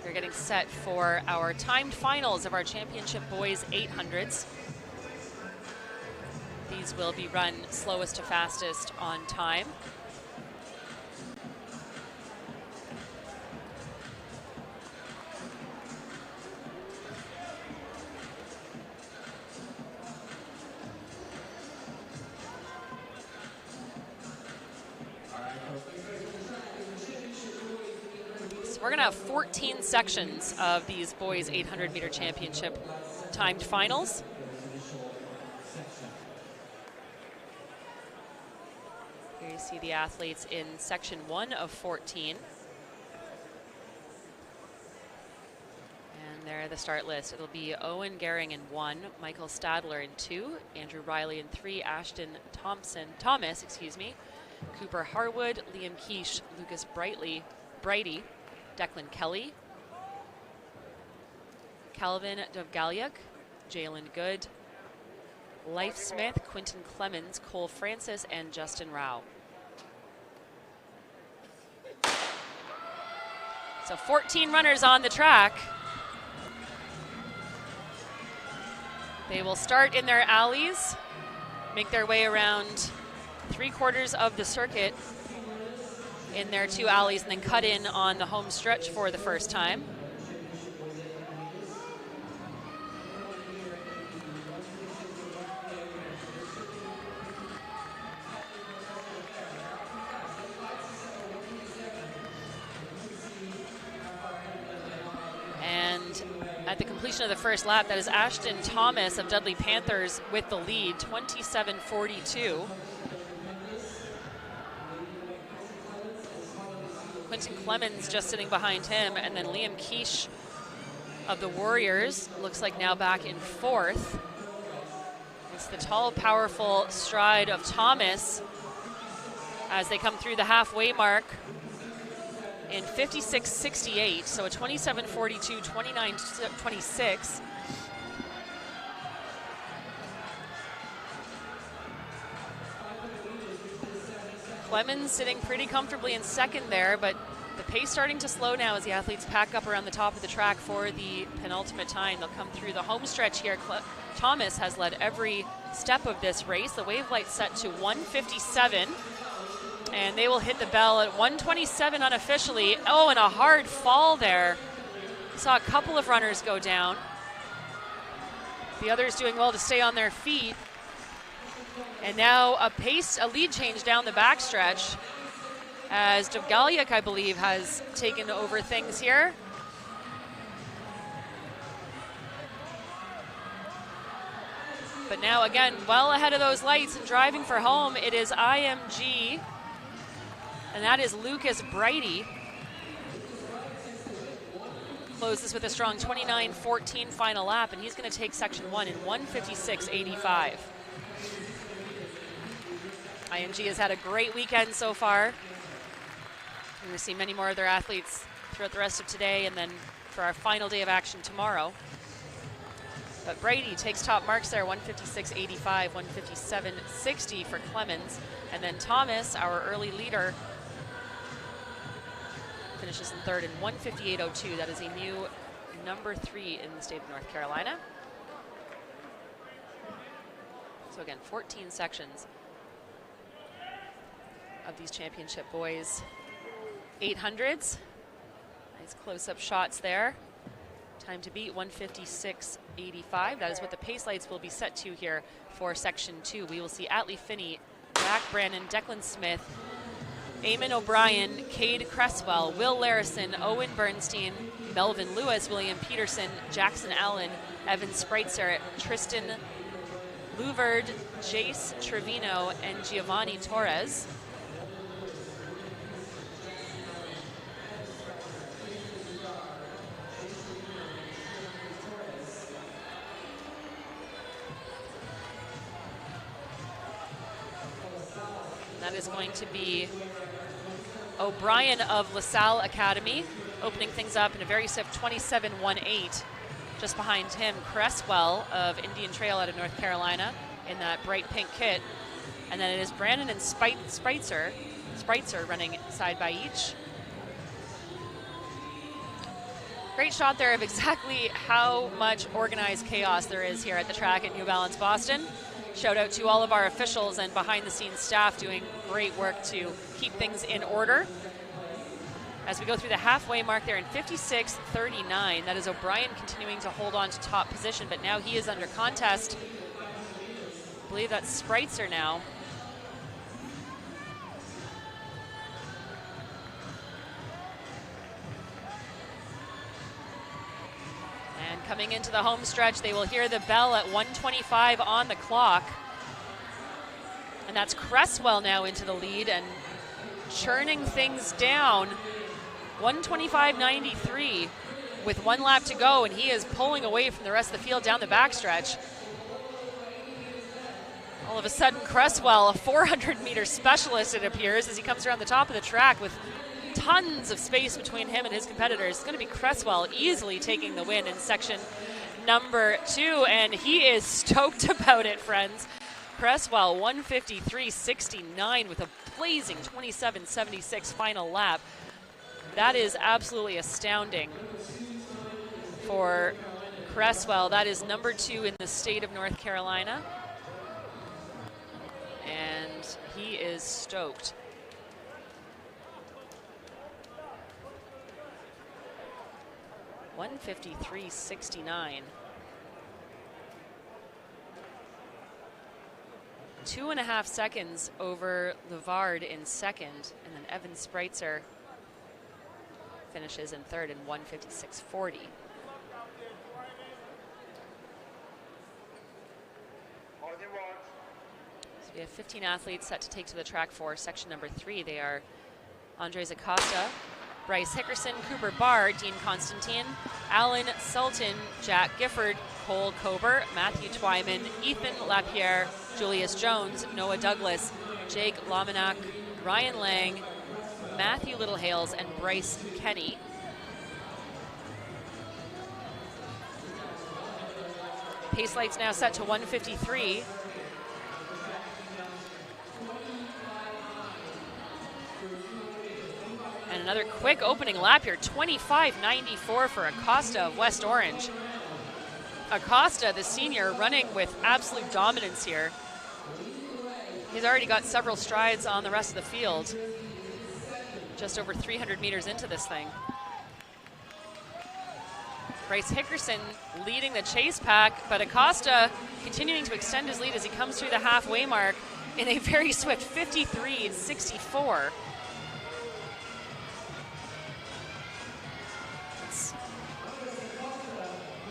We're getting set for our timed finals of our championship boys 800s. These will be run slowest to fastest on time. We're gonna have 14 sections of these boys 800 meter championship timed finals. Here you see the athletes in section 1 of 14. And there the start list. It'll be Owen Gehring in 1, Michael Stadler in 2, Andrew Riley in 3, Ashton Thomas, Cooper Harwood, Liam Quiche, Lucas Brady, Declan Kelly, Calvin Dovgalyuk, Jalen Good, Leif Smith, Quinton Clemens, Cole Francis, and Justin Rao. So 14 runners on the track. They will start in their alleys, make their way around 3/4 of the circuit in their 2 alleys, and then cut in on the home stretch for the first time. And at the completion of the first lap, that is Ashton Thomas of Dudley Panthers with the lead, 27:42. Quinton Clemens just sitting behind him, and then Liam Quiche of the Warriors looks like now back in 4th. It's the tall, powerful stride of Thomas as they come through the halfway mark in 56:68, so a 27:42, 29:26. Clemens sitting pretty comfortably in 2nd there, but the pace starting to slow now as the athletes pack up around the top of the track for the penultimate time. They'll come through the home stretch here. Thomas has led every step of this race. The wave light set to 1:57, and they will hit the bell at 1:27 unofficially. Oh, and a hard fall there. Saw a couple of runners go down. The others doing well to stay on their feet. And now a lead change down the backstretch as Dovgalyuk, I believe, has taken over things here. But now again, well ahead of those lights and driving for home, it is IMG, and that is Lucas Brady. Closes with a strong 29:14 final lap, and he's going to take section 1 in 1:56.85. IMG has had a great weekend so far. We're going to see many more of their athletes throughout the rest of today and then for our final day of action tomorrow. But Brady takes top marks there, 1:56.85, 1:57.60 for Clemens. And then Thomas, our early leader, finishes in 3rd in 1:58.02. That is a new number 3 in the state of North Carolina. So again, 14 sections of these championship boys 800s. Nice close-up shots there. Time to beat 156.85. That is what the pace lights will be set to here for section 2. We will see Atlee Finney, Jack Brannon, Declan Smith, Eamon O'Brien, Cade Cresswell, Will Larison, Owen Bernstein, Melvin Lewis, William Peterson, Jackson Allen, Evan Spreitzer, Tristan Louverd, Jace Trevino, and Giovanni Torres. That is going to be O'Brien of LaSalle Academy, opening things up in a very stiff 27.18. Just behind him, Cresswell of Indian Trail out of North Carolina in that bright pink kit. And then it is Brandon and Spreitzer running side by each. Great shot there of exactly how much organized chaos there is here at the track at New Balance Boston. Shout out to all of our officials and behind the scenes staff doing great work to keep things in order. As we go through the halfway mark there in 56.39, that is O'Brien continuing to hold on to top position, but now he is under contest. I believe that's Spreitzer now. And coming into the home stretch, they will hear the bell at 1:25 on the clock. And that's Cresswell now into the lead and churning things down. 1:25.93 with 1 lap to go, and he is pulling away from the rest of the field down the backstretch. All of a sudden, Cresswell, a 400-meter specialist, it appears, as he comes around the top of the track with tons of space between him and his competitors. It's going to be Cresswell easily taking the win in section number 2, and he is stoked about it, friends. Cresswell, 1:53.69 with a blazing 27.76 final lap. That is absolutely astounding for Cresswell. That is number 2 in the state of North Carolina. And he is stoked. $1:53.69. 2.5 seconds over Louvard in second, and then Evan Spreitzer finishes in third in 1:56.40. So we have 15 athletes set to take to the track for section number 3. They are Andres Acosta, Bryce Hickerson, Cooper Barr, Dean Constantine, Alan Sultan, Jack Gifford, Cole Kober, Matthew Twyman, Ethan Lapierre, Julius Jones, Noah Douglas, Jake Lominack, Ryan Lang, Matthew Littlehales, and Bryce Kenny. Pace lights now set to 1:53. And another quick opening lap here, 25.94 for Acosta of West Orange. Acosta, the senior, running with absolute dominance here. He's already got several strides on the rest of the field. Just over 300 meters into this thing. Bryce Hickerson leading the chase pack, but Acosta continuing to extend his lead as he comes through the halfway mark in a very swift 53.64. It's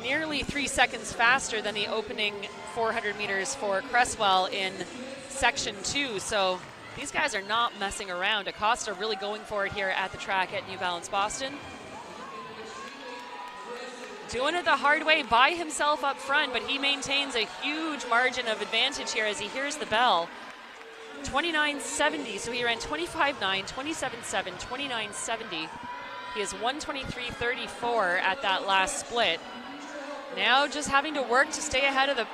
nearly 3 seconds faster than the opening 400 meters for Cresswell in section 2. So these guys are not messing around. Acosta really going for it here at the track at New Balance Boston. Doing it the hard way by himself up front, but he maintains a huge margin of advantage here as he hears the bell. 29.70, so he ran 25.9, 27.7, 29.70. He is 1:23.34 at that last split. Now just having to work to stay ahead of the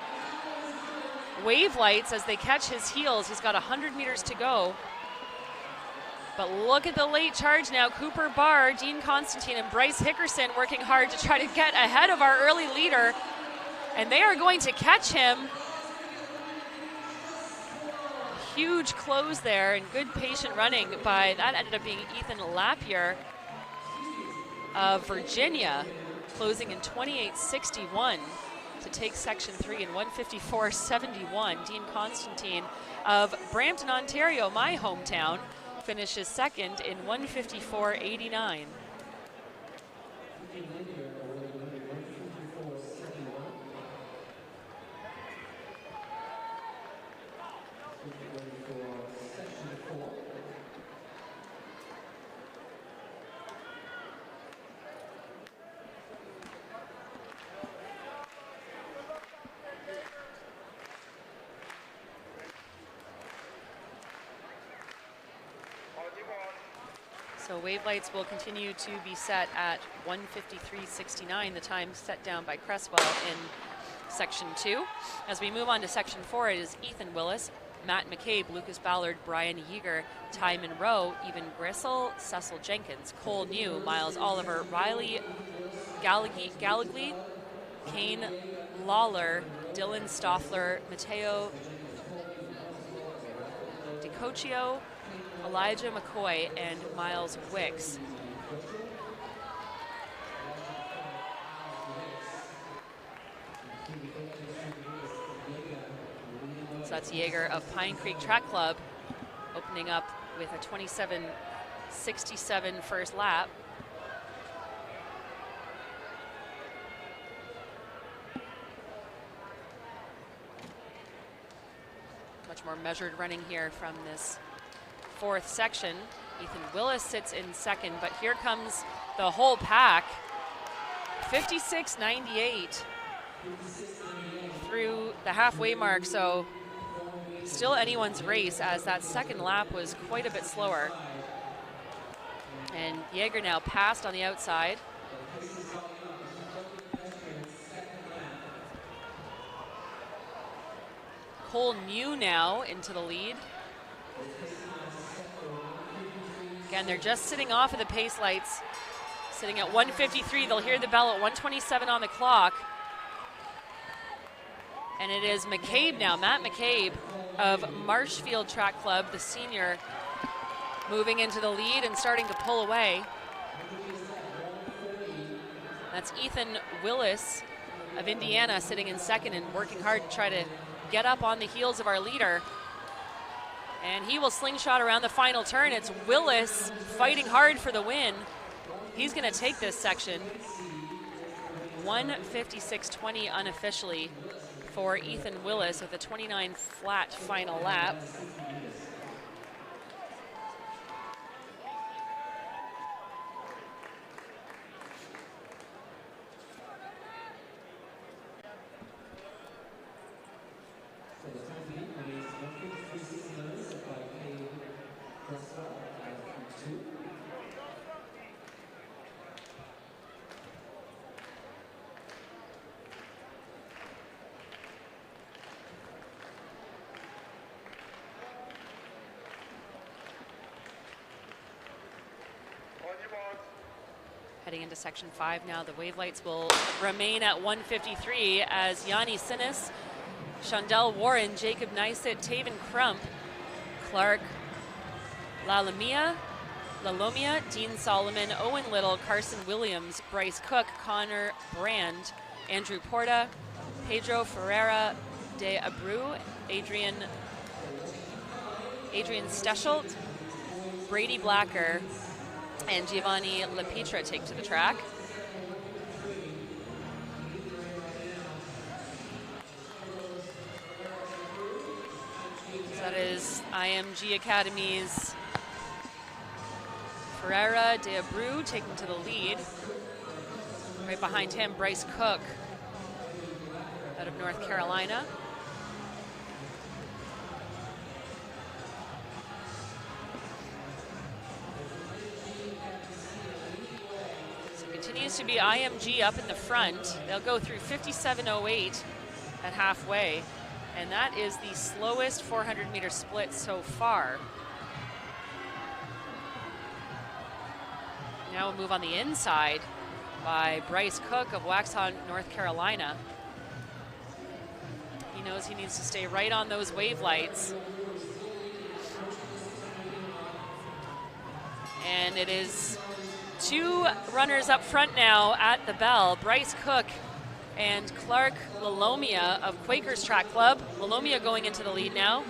wave lights as they catch his heels. He's got 100 meters to go. But look at the late charge now. Cooper Barr, Dean Constantine, and Bryce Hickerson working hard to try to get ahead of our early leader. And they are going to catch him. huge close there and good patient running by, that ended up being Ethan Lapierre of Virginia, closing in 28.61 to take section 3 in 154.71. Dean Constantine of Brampton, Ontario, my hometown, finishes second in 154.89. So wave lights will continue to be set at 153.69, the time set down by Cresswell in section 2. As we move on to section 4, it is Ethan Willis, Matt McCabe, Lucas Ballard, Brian Yeager, Ty Monroe, Even Gristle, Cecil Jenkins, Cole New, Miles Oliver, Riley Gallagly, Kane Lawler, Dylan Stoffler, Mateo DiCoccio, Elijah McCoy, and Miles Wicks. So that's Yeager of Pine Creek Track Club, opening up with a 27.67 first lap. Much more measured running here from this fourth section. Ethan Willis sits in second, but here comes the whole pack. 56.98 through the halfway mark, so still anyone's race, as that second lap was quite a bit slower. And Yeager now passed on the outside. Cole New now into the lead. Again, they're just sitting off of the pace lights, sitting at 153. They'll hear the bell at 127 on the clock. And it is McCabe now, Matt McCabe of Marshfield Track Club, the senior, moving into the lead and starting to pull away. That's Ethan Willis of Indiana sitting in second and working hard to try to get up on the heels of our leader. And he will slingshot around the final turn. It's Willis fighting hard for the win. He's going to take this section. 156.20 unofficially for Ethan Willis with a 29 flat final lap. Heading into section 5 now, the wave lights will remain at 153 as Yanni Sinis, Shondell Warren, Jacob Neisett, Taven Crump, Clark Lalomia, Dean Solomon, Owen Little, Carson Williams, Bryce Cook, Connor Brand, Andrew Porta, Pedro Ferreira de Abreu, Adrian Steschelt, Brady Blacker, and Giovanni Lepitra take to the track. So that is IMG Academy's Ferreira de Abreu taking to the lead. Right behind him, Bryce Cook out of North Carolina. Continues to be IMG up in the front. They'll go through 57.08 at halfway, and that is the slowest 400-meter split so far. Now we'll move on the inside by Bryce Cook of Waxhaw, North Carolina. He knows he needs to stay right on those wave lights. And it is 2 runners up front now at the bell. Bryce Cook and Clark Lalomia of Quakers Track Club. Lalomia going into the lead now.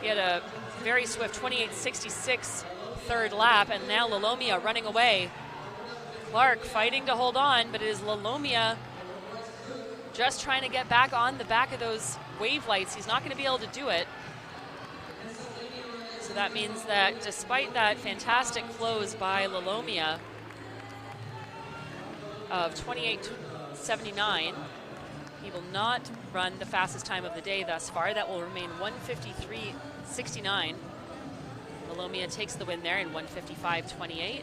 He had a very swift 28.66 third lap, and now Lalomia running away. Clark fighting to hold on, but it is Lalomia just trying to get back on the back of those wave lights. He's not going to be able to do it. So that means that despite that fantastic close by Lalomia of 28.79, he will not run the fastest time of the day thus far. That will remain 1:53.69. Lalomia takes the win there in 1:55.28.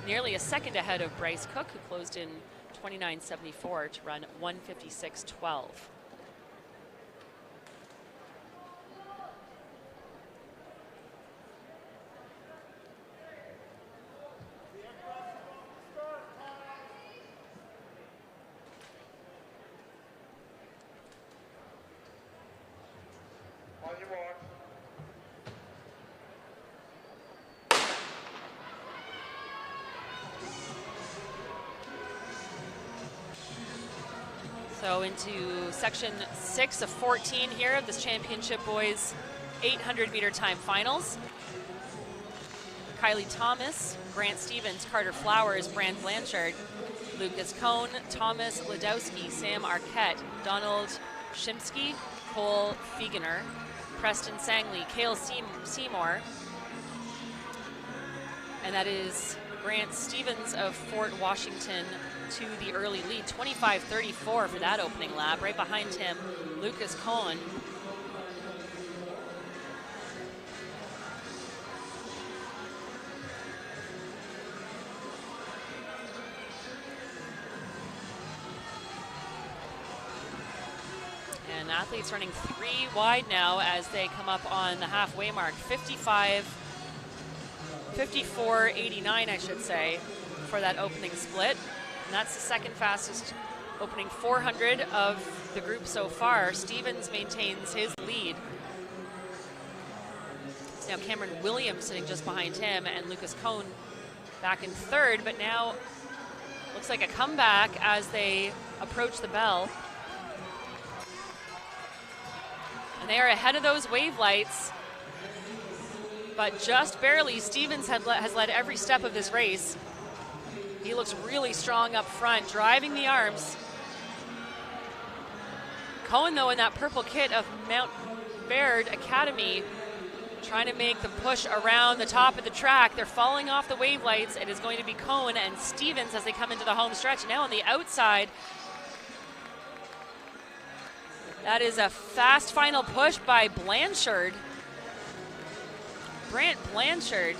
Nearly a second ahead of Bryce Cook, who closed in 29.74 to run 1:56.12. So into section 6 of 14 here of this championship boys 800 meter time finals. Kylie Thomas, Grant Stevens, Carter Flowers, Brand Blanchard, Lucas Cone, Thomas Ladowski, Sam Arquette, Donald Shimsky, Cole Fiegener, Preston Sangley, Cale Seymour, and that is Grant Stevens of Fort Washington to the early lead, 25.34 for that opening lap. Right behind him, Lucas Cohen. And athletes running 3 wide now as they come up on the halfway mark. 54.89, I should say, for that opening split. And that's the second fastest opening 400 of the group so far. Stevens maintains his lead. It's now Cameron Williams sitting just behind him, and Lucas Cohn back in third, but now looks like a comeback as they approach the bell. And they are ahead of those wave lights, but just barely. Stevens has led every step of this race. He looks really strong up front, driving the arms. Cohen, though, in that purple kit of Mount Baird Academy, trying to make the push around the top of the track. They're falling off the wave lights. It is going to be Cohen and Stevens as they come into the home stretch. Now on the outside, that is a fast final push by Blanchard. Brant Blanchard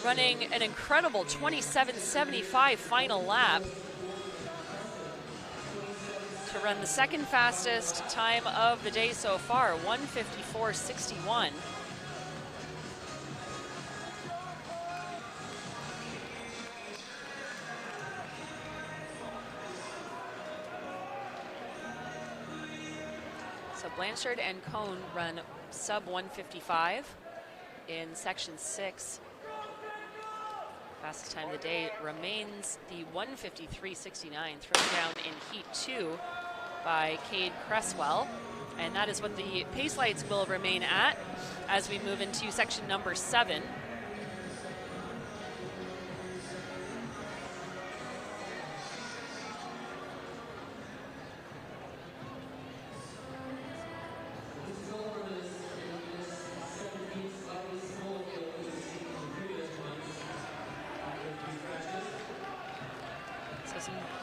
running an incredible 27.75 final lap to run the second fastest time of the day so far, 1:54.61. So Blanchard and Cohn run sub 1:55 in section 6. Fastest time of the day remains the 1:53.69, thrown down in heat 2 by Cade Cresswell. And that is what the pace lights will remain at as we move into section number 7.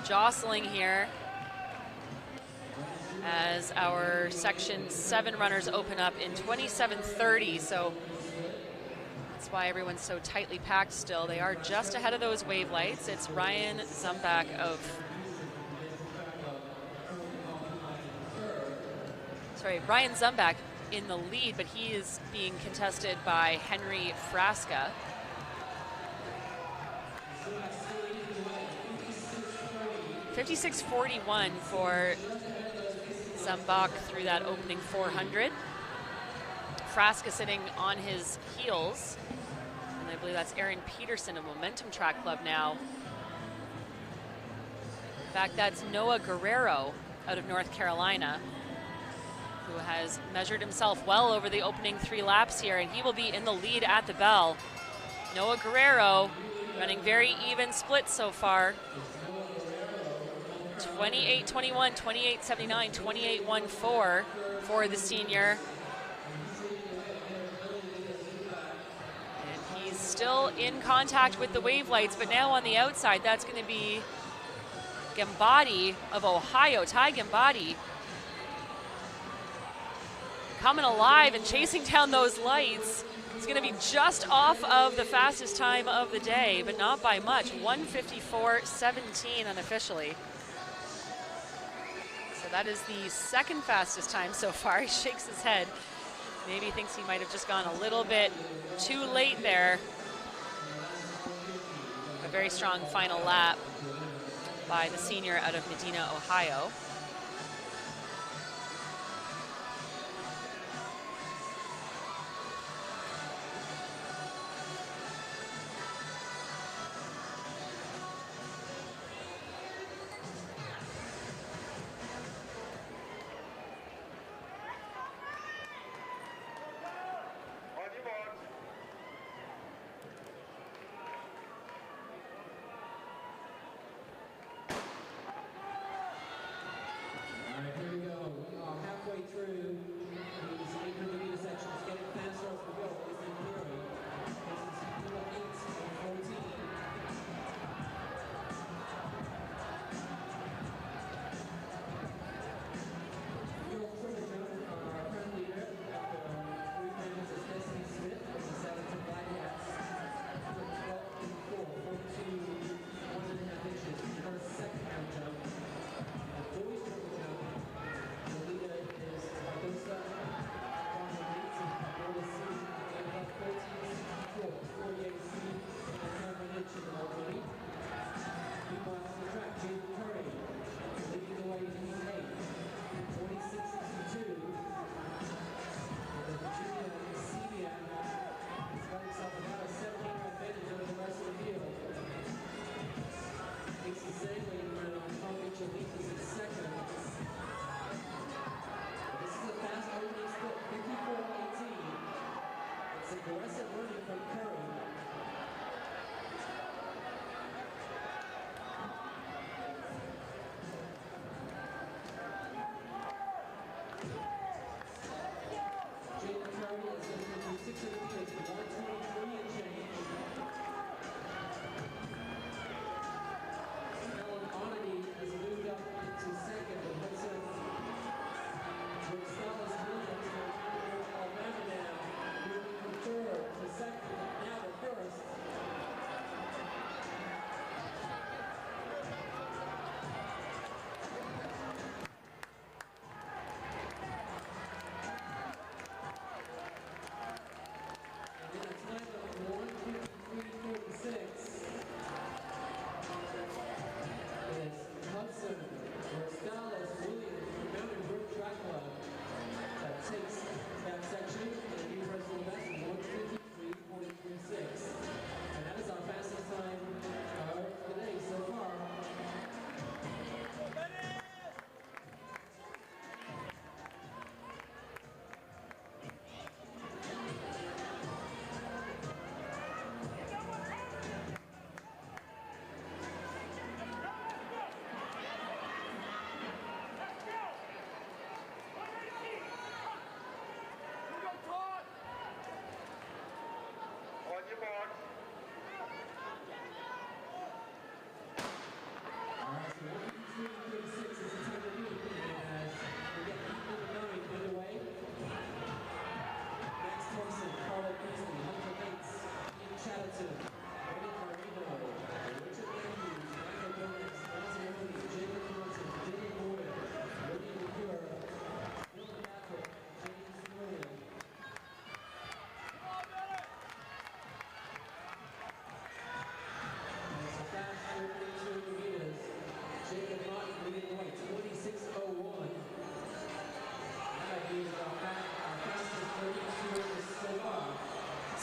Jostling here as our section 7 runners open up in 27:30, so that's why everyone's so tightly packed still. They are just ahead of those wave lights. It's Ryan Zumbach Ryan Zumbach in the lead, but he is being contested by Henry Frasca. $56.41 for Zembach through that opening 400. Frasca sitting on his heels. And I believe that's Aaron Peterson of Momentum Track Club now. In fact, that's Noah Guerrero out of North Carolina, who has measured himself well over the opening 3 laps here, and he will be in the lead at the bell. Noah Guerrero running very even splits so far. 28-21, 28-79, 28-14 for the senior. And he's still in contact with the wave lights, but now on the outside, that's going to be Gambati of Ohio, Ty Gambati, coming alive and chasing down those lights. He's going to be just off of the fastest time of the day, but not by much. 1:54.17 unofficially. So that is the second fastest time so far. He shakes his head. Maybe he thinks he might have just gone a little bit too late there. A very strong final lap by the senior out of Medina, Ohio.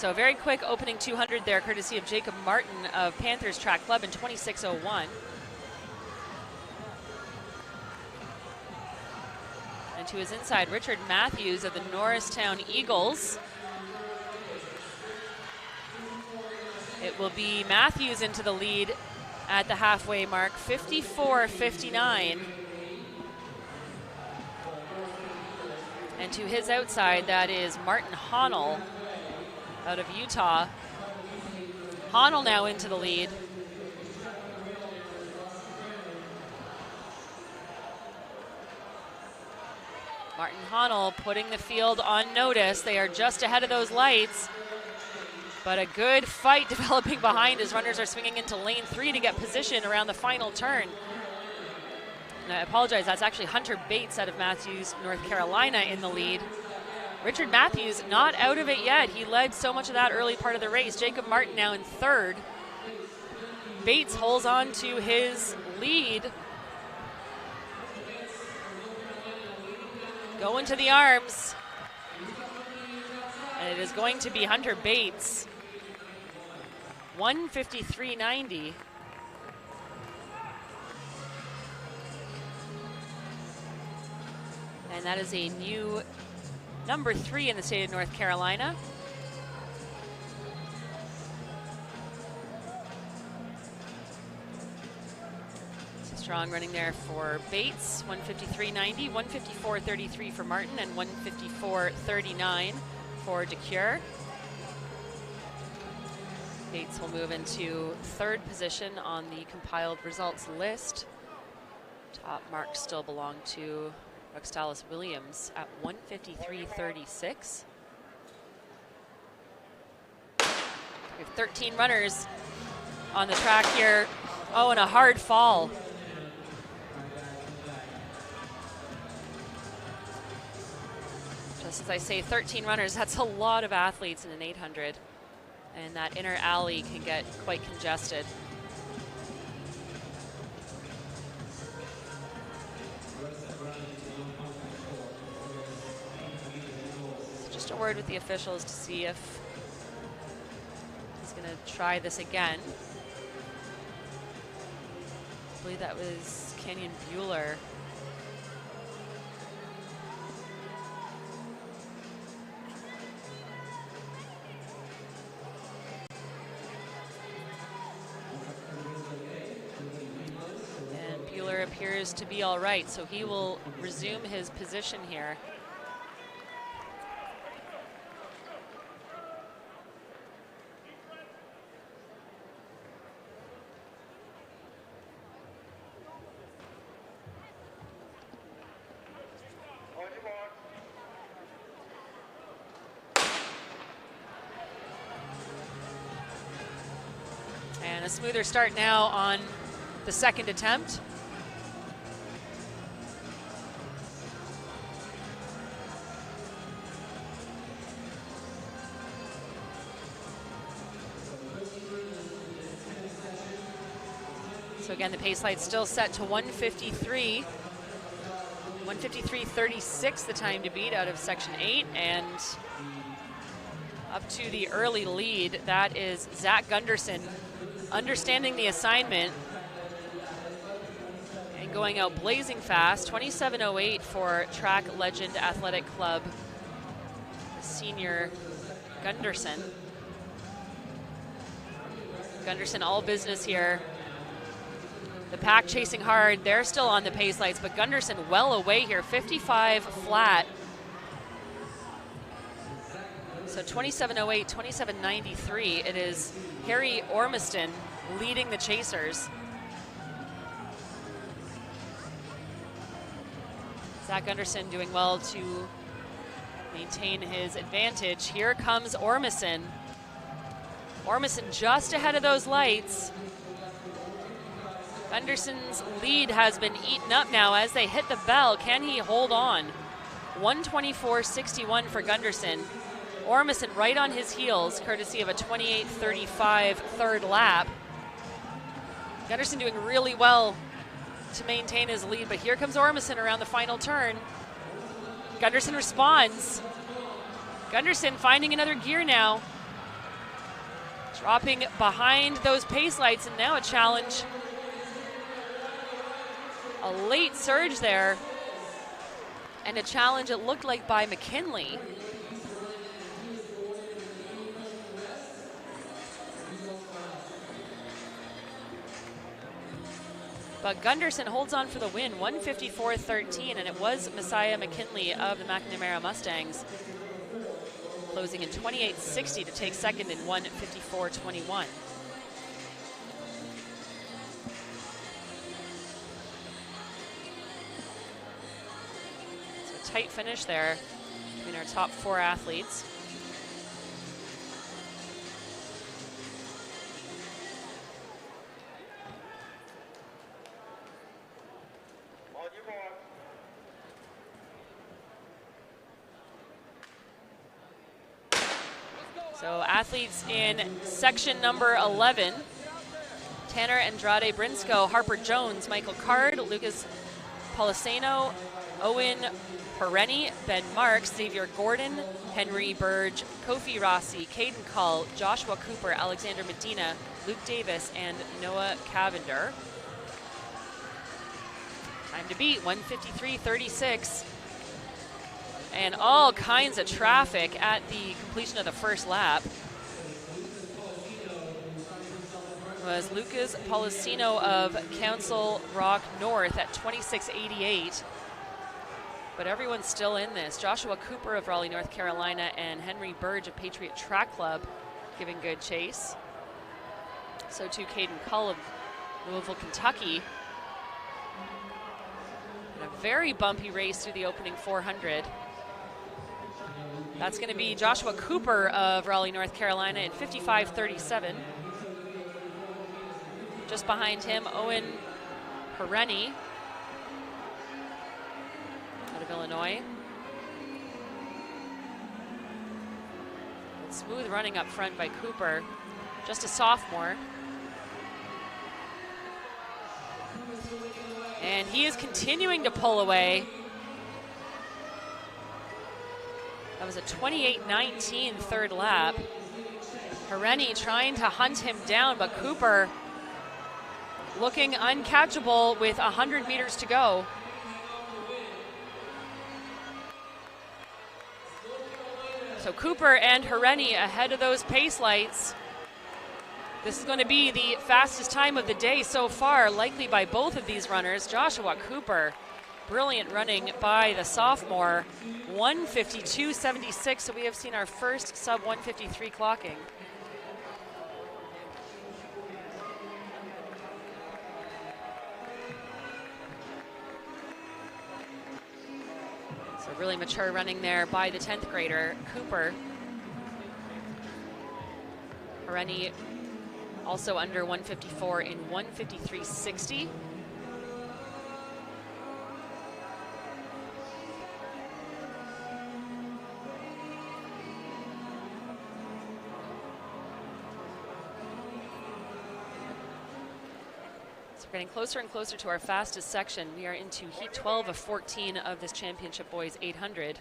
So a very quick opening 200 there, courtesy of Jacob Martin of Panthers Track Club in 26:01. And to his inside, Richard Matthews of the Norristown Eagles. It will be Matthews into the lead at the halfway mark, 54:59. And to his outside, that is Martin Honnell out of Utah. Honnell now into the lead. Martin Honnell putting the field on notice. They are just ahead of those lights, but a good fight developing behind as runners are swinging into lane 3 to get position around the final turn. And I apologize, that's actually Hunter Bates out of Matthews, North Carolina in the lead. Richard Matthews not out of it yet. He led so much of that early part of the race. Jacob Martin now in third. Bates holds on to his lead. Going to the arms. And it is going to be Hunter Bates. 1:53.90. And that is a new number 3 in the state of North Carolina. It's a strong running there for Bates, 1:53.90, 1:54.33 for Martin, and 1:54.39 for DeCure. Bates will move into third position on the compiled results list. Top marks still belong to Ruxtalis Williams at 1:53.36. We have 13 runners on the track here. Oh, and a hard fall. Just as I say 13 runners, that's a lot of athletes in an 800. And that inner alley can get quite congested. Just a word with the officials to see if he's going to try this again. I believe that was Kenyon Bueller. And Bueller appears to be all right, so he will resume his position here. And a smoother start now on the second attempt. So again, the pace light still set to 1:53. 1:53.36 the time to beat out of section 8, and up to the early lead, that is Zach Gunderson understanding the assignment and going out blazing fast. 27:08 for Track Legend Athletic Club senior Gunderson. Gunderson all business here. The pack chasing hard. They're still on the pace lights, but Gunderson well away here, 55 flat. So 27:08, 27:93. It is Harry Ormiston leading the chasers. Zach Gunderson doing well to maintain his advantage. Here comes Ormiston. Ormiston just ahead of those lights. Gunderson's lead has been eaten up now as they hit the bell. Can he hold on? 1:24.61 for Gunderson. Ormiston right on his heels, courtesy of a 28:35 third lap. Gunderson doing really well to maintain his lead, but here comes Ormiston around the final turn. Gunderson responds. Gunderson finding another gear now. Dropping behind those pace lights, and now a challenge. A late surge there, and a challenge, it looked like, by McKinley. But Gunderson holds on for the win, 154.13, and it was Messiah McKinley of the McNamara Mustangs closing in 28.60 to take second in 154.21. So a tight finish there between our top 4 athletes. So athletes in section number 11, Tanner Andrade Brinsco, Harper Jones, Michael Card, Lucas Polisano, Owen Pereni, Ben Marks, Xavier Gordon, Henry Burge, Kofi Rossi, Caden Cull, Joshua Cooper, Alexander Medina, Luke Davis, and Noah Cavender. Time to beat, 153.36. And all kinds of traffic at the completion of the first lap. It was Lucas Polisano of Council Rock North at 26.88. But everyone's still in this. Joshua Cooper of Raleigh, North Carolina, and Henry Burge of Patriot Track Club giving good chase. So too Caden Cull of Louisville, Kentucky. And a very bumpy race through the opening 400. That's going to be Joshua Cooper of Raleigh, North Carolina in 55.37. Just behind him, Owen Pereni out of Illinois. Smooth running up front by Cooper, just a sophomore. And he is continuing to pull away. That was a 28.19 third lap. Pereni trying to hunt him down, but Cooper looking uncatchable with 100 meters to go. So Cooper and Pereni ahead of those pace lights. This is going to be the fastest time of the day so far, likely by both of these runners. Joshua Cooper, brilliant running by the sophomore, 152.76, so we have seen our first sub 153 clocking. So really mature running there by the 10th grader, Cooper. Pereni also under 154 in 153.60. We're getting closer and closer to our fastest section. We are into heat 12 of 14 of this championship boys 800.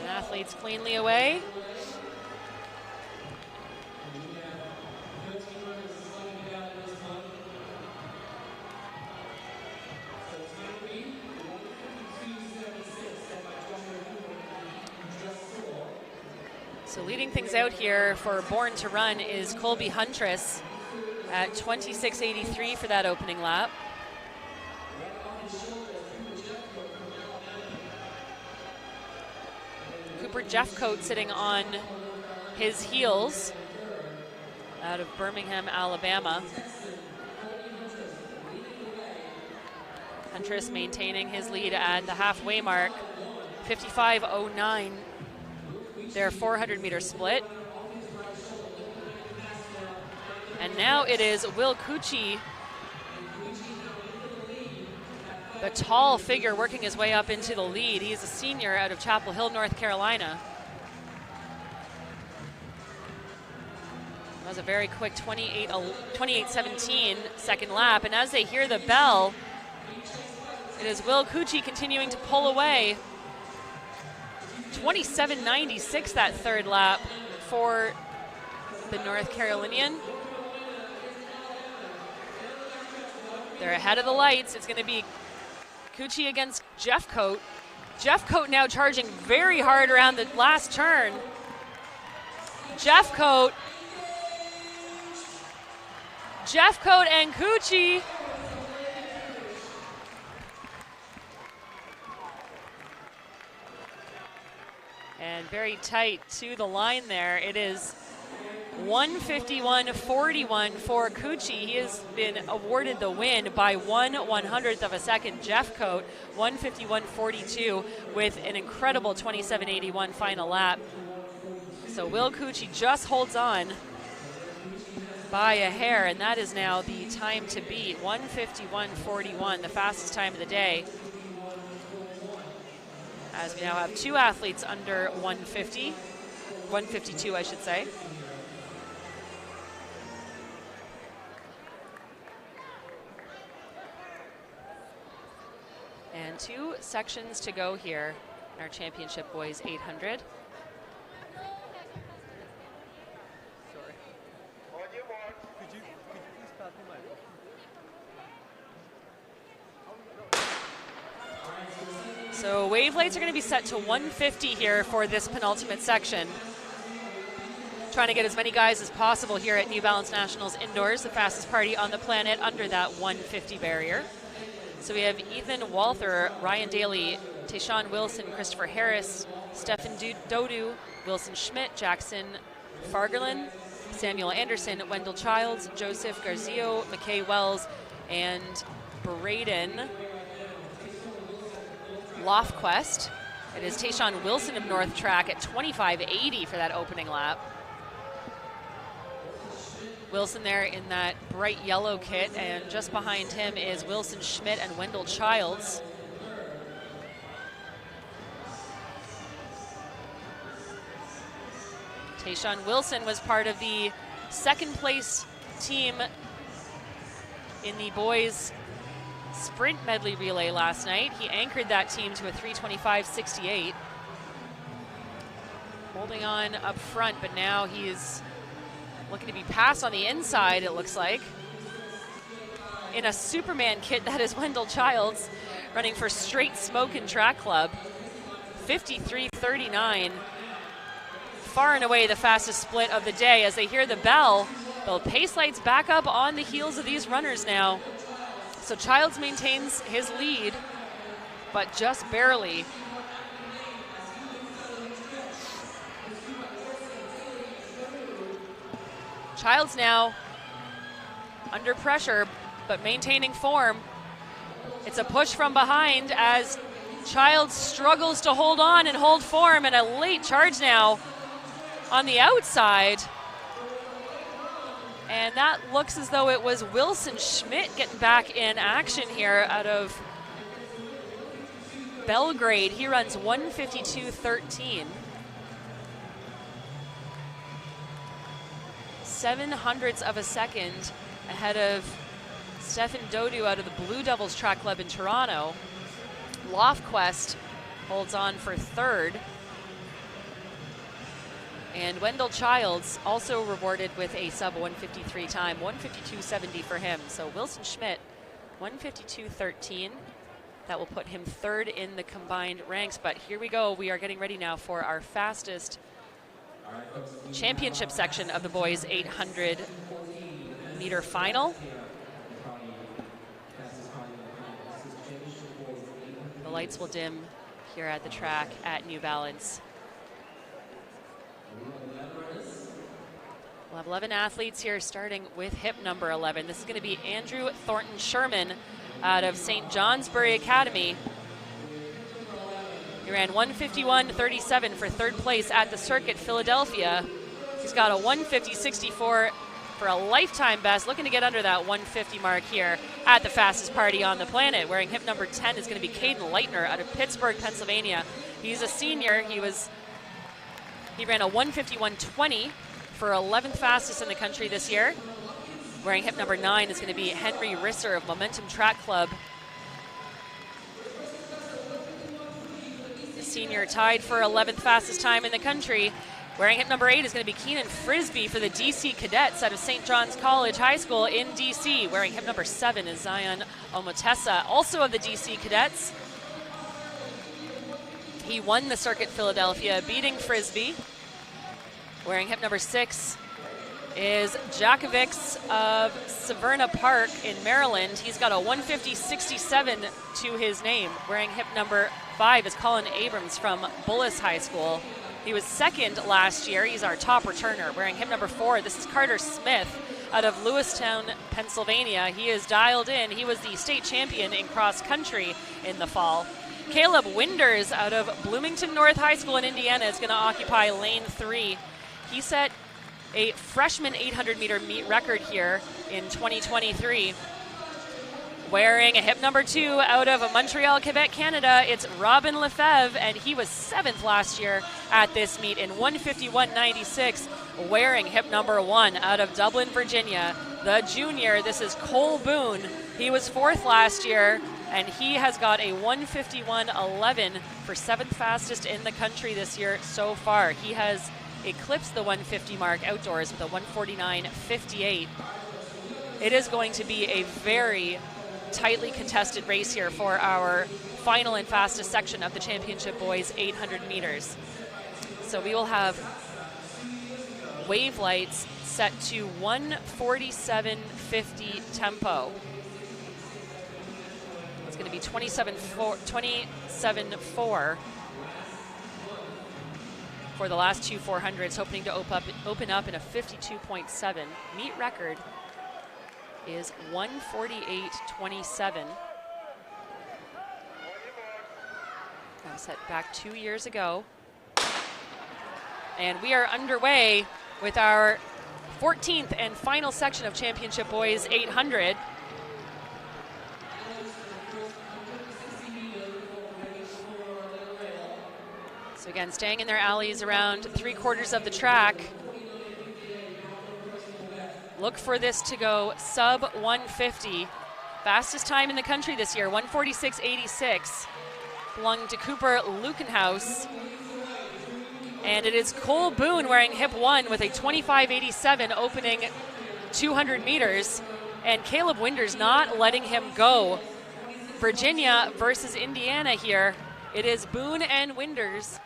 And athletes cleanly away. So leading things out here for Born to Run is Colby Huntress at 26.83 for that opening lap. Cooper Jeffcoat sitting on his heels out of Birmingham, Alabama. Huntress maintaining his lead at the halfway mark, 55.09. Their 400-meter split. And now it is Will Cucci, the tall figure, working his way up into the lead. He's a senior out of Chapel Hill, North Carolina. was a very quick 28:17 second lap. And as they hear the bell, it is Will Cucci continuing to pull away. 27:96 that third lap for the North Carolinian. They're ahead of the lights. It's going to be Cucci against Jeffcoat. Jeffcoat now charging very hard around the last turn. Jeffcoat and Cucci. And very tight to the line there. It is 151.41 for Cucci. He has been awarded the win by 1/100th of a second. Jeffcoat 151.42 with an incredible 27.81 final lap. So Will Cucci just holds on by a hair, and that is now the time to beat. 151.41, the fastest time of the day. As we now have two athletes under 152, I should say. And 2 sections to go here in our championship boys 800. So wave lights are going to be set to 150 here for this penultimate section. Trying to get as many guys as possible here at New Balance Nationals indoors, the fastest party on the planet under that 150 barrier. So we have Ethan Walther, Ryan Daly, Tayshawn Wilson, Christopher Harris, Stefan Dodu, Wilson Schmidt, Jackson Fargerlin, Samuel Anderson, Wendell Childs, Joseph Garzio, McKay Wells, and Braden Lofquest. It is Tayshawn Wilson of North Track at 25.80 for that opening lap. Wilson there in that bright yellow kit, and just behind him is Wilson Schmidt and Wendell Childs. Tayshawn Wilson was part of the second place team in the boys sprint medley relay last night. He anchored that team to a 3:25.68. Holding on up front, but now he's looking to be passed on the inside, it looks like. In a Superman kit, that is Wendell Childs, running for Straight Smokin' Track Club. 53.39. Far and away the fastest split of the day. As they hear the bell, the pace lights back up on the heels of these runners now. So Childs maintains his lead, but just barely. Childs now under pressure, but maintaining form. It's a push from behind as Childs struggles to hold on and hold form, and a late charge now on the outside. And that looks as though it was Wilson Schmidt getting back in action here out of Belgrade. He runs 152.13. 0.07 of a second ahead of Stefan Dodu out of the Blue Devils Track Club in Toronto. Lofquest holds on for third. And Wendell Childs also rewarded with a sub 153 time, 152.70 for him. So Wilson Schmidt, 152.13. That will put him third in the combined ranks. But here we go. We are getting ready now for our fastest championship section of the boys 800 meter final. The lights will dim here at the track at New Balance. We'll have 11 athletes here, starting with hip number 11. This is going to be Andrew Thornton Sherman out of St. Johnsbury Academy. He ran 151.37 for third place at the circuit Philadelphia. He's got a 150.64 for a lifetime best, looking to get under that 150 mark here at the fastest party on the planet. Wearing hip number 10 is going to be Caden Leitner out of Pittsburgh, Pennsylvania. He's a senior. He ran a 151.20 for 11th fastest in the country this year. Wearing hip number 9 is going to be Henry Risser of Momentum Track Club. The senior tied for 11th fastest time in the country. Wearing hip number 8 is going to be Keenan Frisbee for the DC Cadets out of St. John's College High School in DC. Wearing hip number 7 is Zion Omotesa, also of the DC Cadets. He won the circuit Philadelphia, beating Frisbee. Wearing hip number 6 is Jakovics of Severna Park in Maryland. He's got a 150.67 to his name. Wearing hip number 5 is Colin Abrams from Bullis High School. He was second last year. He's our top returner. Wearing hip number 4, this is Carter Smith out of Lewistown, Pennsylvania. He is dialed in. He was the state champion in cross country in the fall. Caleb Winders out of Bloomington North High School in Indiana is going to occupy lane 3. He set a freshman 800-meter meet record here in 2023. Wearing a hip number 2 out of Montreal, Quebec, Canada, it's Robin Lefebvre, and he was 7th last year at this meet in 151.96. Wearing hip number 1 out of Dublin, Virginia, the junior, this is Cole Boone. He was 4th last year, and he has got a 151.11 for 7th fastest in the country this year so far. He has eclipsed the 150 mark outdoors with a 149.58. It is going to be a very tightly contested race here for our final and fastest section of the championship boys 800 meters. So we will have wave lights set to 147.50 tempo. It's going to be 27.4 for the last two 400s, hoping to open up in a 52.7. Meet record is 148.27. That was set back 2 years ago. And we are underway with our 14th and final section of Championship Boys 800. So again, staying in their alleys around 3/4 of the track. Look for this to go sub 150. Fastest time in the country this year, 146.86. Belonging to Cooper Lukenhaus. And it is Cole Boone wearing hip 1 with a 25.87 opening 200 meters. And Caleb Winders not letting him go. Virginia versus Indiana here. It is Boone and Winders,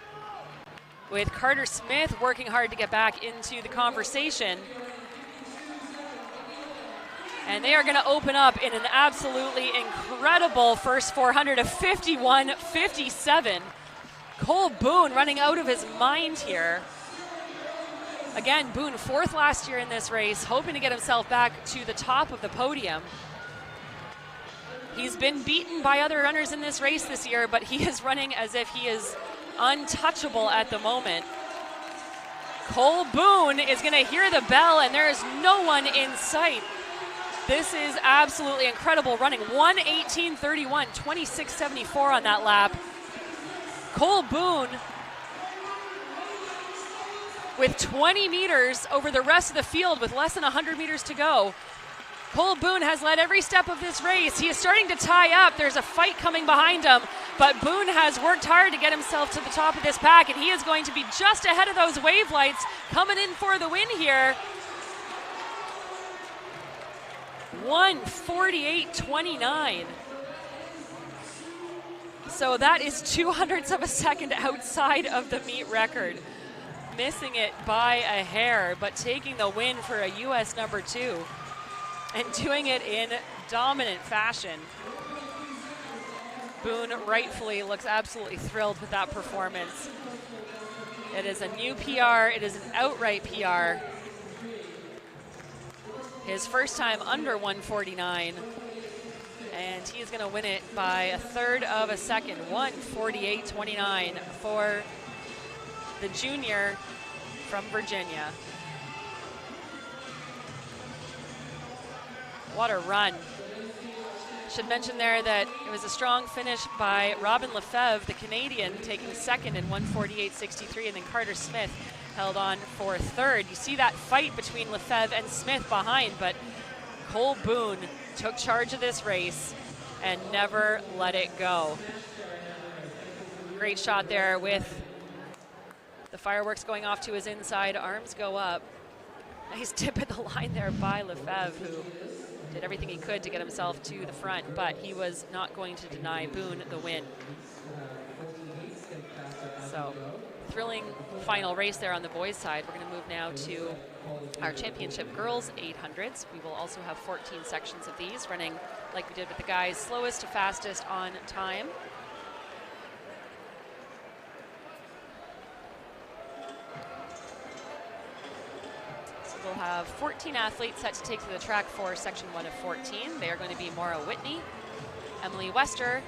with Carter Smith working hard to get back into the conversation. And they are going to open up in an absolutely incredible first 400 of 51.57. Cole Boone running out of his mind here. Again, Boone 4th last year in this race, hoping to get himself back to the top of the podium. He's been beaten by other runners in this race this year, but he is running as if he is untouchable at the moment. Cole Boone is going to hear the bell, and there is no one in sight. This is absolutely incredible running. 1:18.31, 26.74 on that lap. Cole Boone with 20 meters over the rest of the field with less than 100 meters to go. Cole Boone has led every step of this race. He is starting to tie up. There's a fight coming behind him, but Boone has worked hard to get himself to the top of this pack, and he is going to be just ahead of those wave lights, coming in for the win here. 1:48.29. So that is 200ths of a second outside of the meet record. Missing it by a hair, but taking the win for a U.S. number 2 and doing it in dominant fashion. Boone rightfully looks absolutely thrilled with that performance. It is a new PR, it is an outright PR. His first time under 149, and he's going to win it by 1/3 of a second, 1:48.29 for the junior from Virginia. What a run. Should mention there that it was a strong finish by Robin Lefebvre, the Canadian, taking second in 1:48.63, and then Carter Smith held on for third. You see that fight between Lefebvre and Smith behind, but Cole Boone took charge of this race and never let it go. Great shot there with the fireworks going off to his inside, arms go up. Nice tip at the line there by Lefebvre, who did everything he could to get himself to the front, but he was not going to deny Boone the win. So, thrilling final race there on the boys' side. We're going to move now to our championship girls 800s. We will also have 14 sections of these, running like we did with the guys, slowest to fastest on time. So we'll have 14 athletes set to take to the track for section 1 of 14. They are going to be Maura Whitney, Emily Wester,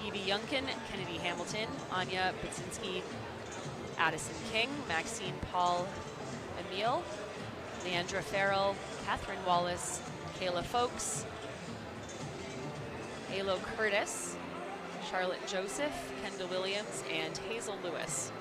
Evie Youngkin, Kennedy Hamilton, Anya Budzinski, Addison King, Maxine Paul Emile, Leandra Farrell, Catherine Wallace, Kayla Folks, Alo Curtis, Charlotte Joseph, Kendall Williams, and Hazel Lewis.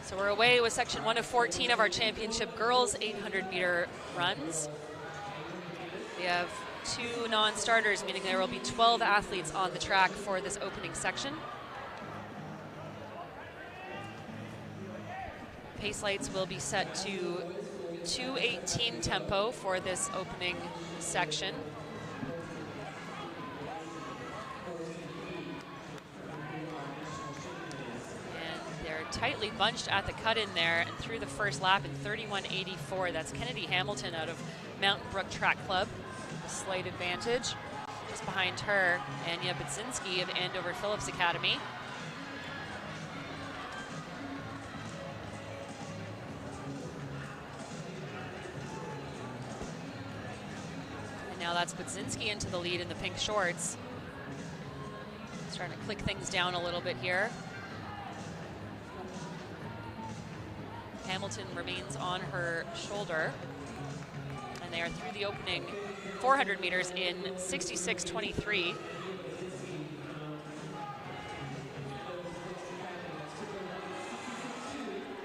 So we're away with section 1 of 14 of our championship girls 800-meter runs. We have 2 non-starters, meaning there will be 12 athletes on the track for this opening section. Pace lights will be set to 2:18 tempo for this opening section. Tightly bunched at the cut-in there and through the first lap in 31.84. That's Kennedy Hamilton out of Mountain Brook Track Club. A slight advantage. Just behind her, Anya Budzinski of Andover Phillips Academy. And now that's Budzinski into the lead in the pink shorts. Starting to click things down a little bit here. Hamilton remains on her shoulder, and they are through the opening 400 meters in 66.23.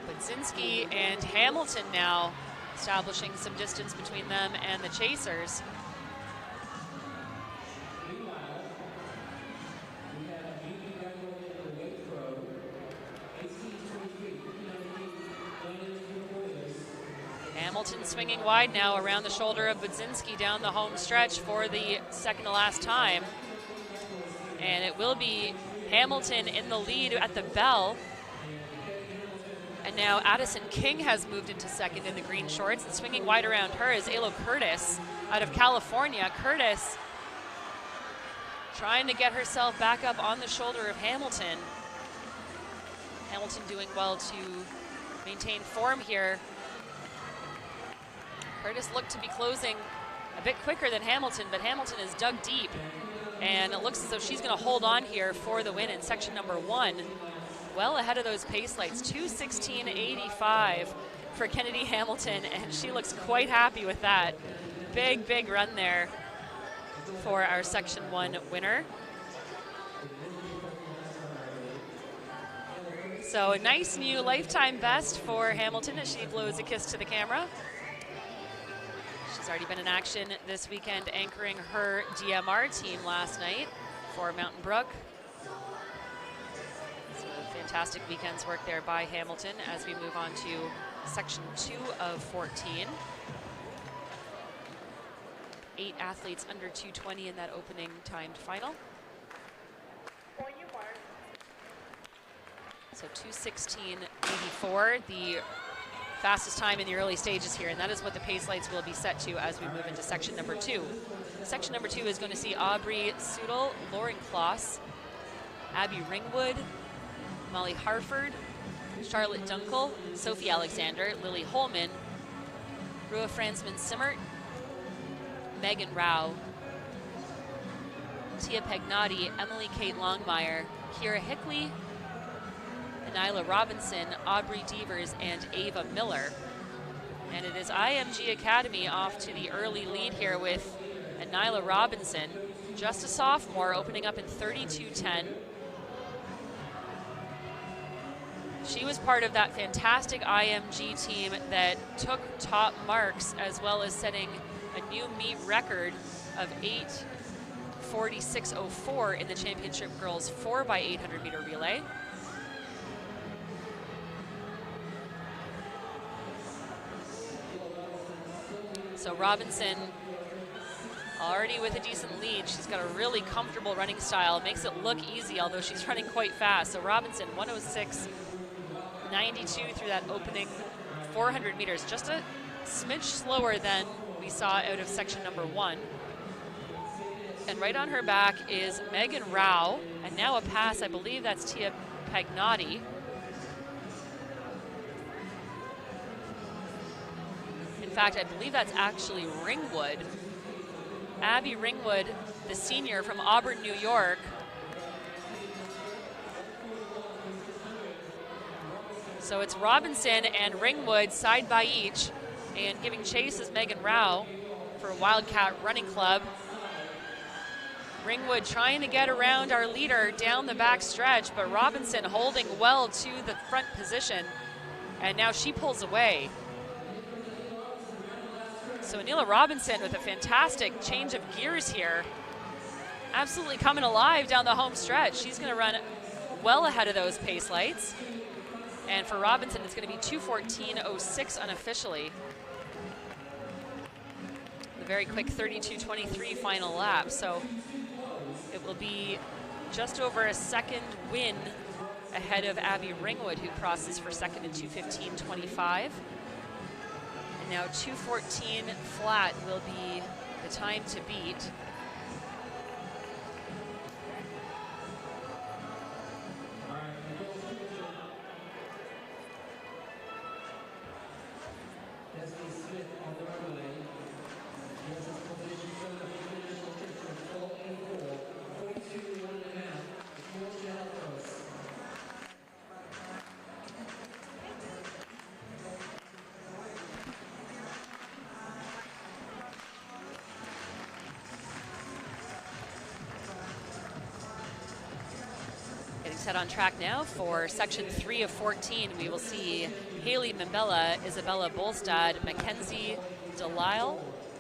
Budzinski and Hamilton now establishing some distance between them and the chasers. Hamilton swinging wide now around the shoulder of Budzinski down the home stretch for the second to last time. And it will be Hamilton in the lead at the bell. And now Addison King has moved into second in the green shorts, and swinging wide around her is Alo Curtis out of California. Curtis trying to get herself back up on the shoulder of Hamilton. Hamilton doing well to maintain form here. Curtis looked to be closing a bit quicker than Hamilton, but Hamilton is dug deep, and it looks as though she's going to hold on here for the win in section number 1. Well ahead of those pace lights, 2:16.85 for Kennedy Hamilton, and she looks quite happy with that. Big, big run there for our section 1 winner. So a nice new lifetime best for Hamilton as she blows a kiss to the camera. She's already been in action this weekend anchoring her DMR team last night for Mountain Brook. So fantastic weekend's work there by Hamilton as we move on to section 2 of 14. 8 athletes under 220 in that opening timed final. So 2:16.84, the fastest time in the early stages here, and that is what the pace lights will be set to as we move into section number 2. Section number 2 is going to see Aubrey Sudel, Lauren Kloss, Abby Ringwood, Molly Harford, Charlotte Dunkel, Sophie Alexander, Lily Holman, Rua Franzman Simmert, Megan Rao, Tia Pagnotti, Emily Kate Longmire, Kira Hickley, Nyla Robinson, Aubrey Devers, and Ava Miller. And it is IMG Academy off to the early lead here with Nyla Robinson, just a sophomore, opening up in 32:10. She was part of that fantastic IMG team that took top marks, as well as setting a new meet record of 8:46.04 in the championship girls 4x800 meter relay. So Robinson already with a decent lead. She's got a really comfortable running style. Makes it look easy, although she's running quite fast. So Robinson, 1:06.92 through that opening 400 meters. Just a smidge slower than we saw out of section number 1. And right on her back is Megan Rao. And now a pass, I believe that's Tia Pagnotti. In fact, I believe that's actually Ringwood. Abby Ringwood, the senior from Auburn, New York. So it's Robinson and Ringwood side by each, and giving chase is Megan Rao for Wildcat Running Club. Ringwood trying to get around our leader down the back stretch, but Robinson holding well to the front position, and now she pulls away. So Anila Robinson with a fantastic change of gears here. Absolutely coming alive down the home stretch. She's going to run well ahead of those pace lights. And for Robinson, it's going to be 2:14.06 unofficially. A very quick 32:23 final lap. So it will be just over a second win ahead of Abby Ringwood, who crosses for second in 2:15.25. And now 2:14 flat will be the time to beat. Set on track now for section 3 of 14. We will see Haley Mbella, Isabella Bolstad, Mackenzie Delisle,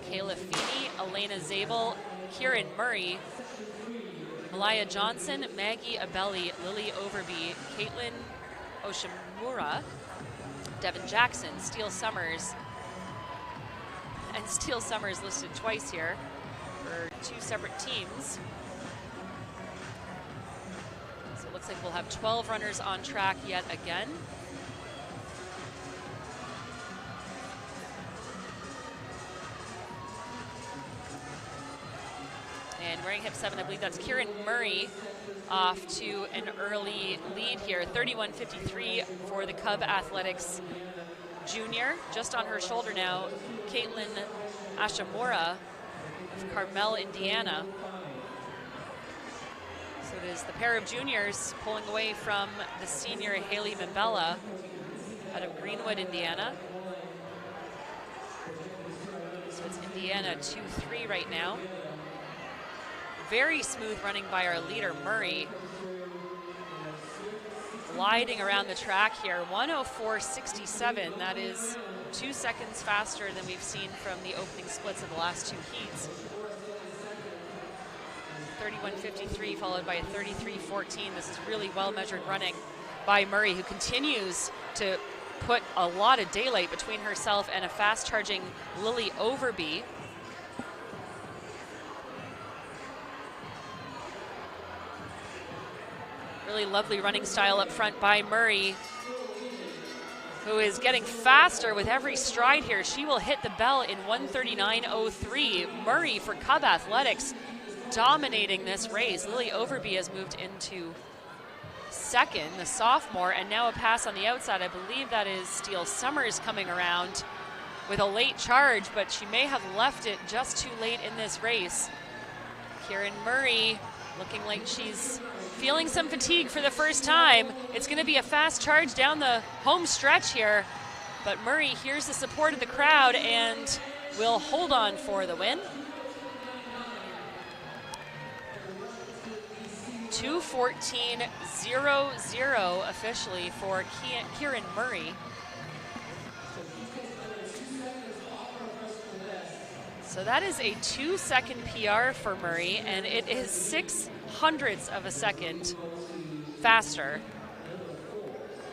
Kayla Feeney, Elena Zabel, Kieran Murray, Malaya Johnson, Maggie Abelli, Lily Overby, Caitlin Oshimura, Devin Jackson, Steele Summers, and Steele Summers listed twice here for two separate teams. Looks like we'll have 12 runners on track yet again. wearing hip 7. I believe that's Kieran Murray off to an early lead here. 31:53 for the Cub Athletics junior. Just on her shoulder now, Caitlin Ashamura of Carmel, Indiana. So it is the pair of juniors pulling away from the senior Haley Mbella out of Greenwood, Indiana. So it's Indiana 2-3 right now. Very smooth running by our leader, Murray. Gliding around the track here, 1:04.67. That is 2 seconds faster than we've seen from the opening splits of the last 2 heats. 31:53 followed by a 33:14. This is really well-measured running by Murray, who continues to put a lot of daylight between herself and a fast-charging Lily Overby. Really lovely running style up front by Murray, who is getting faster with every stride here. She will hit the bell in 1:39.03. Murray for Cub Athletics dominating this race. Lily Overby has moved into second, the sophomore, and now a pass on the outside. I believe that is Steele Summers coming around with a late charge, but she may have left it just too late in this race. Kieran Murray looking like she's feeling some fatigue for the first time. It's going to be a fast charge down the home stretch here, but Murray hears the support of the crowd and will hold on for the win. 2:14.00 officially for Kieran Murray. So that is a 2-second PR for Murray, and it is 0.06 of a second faster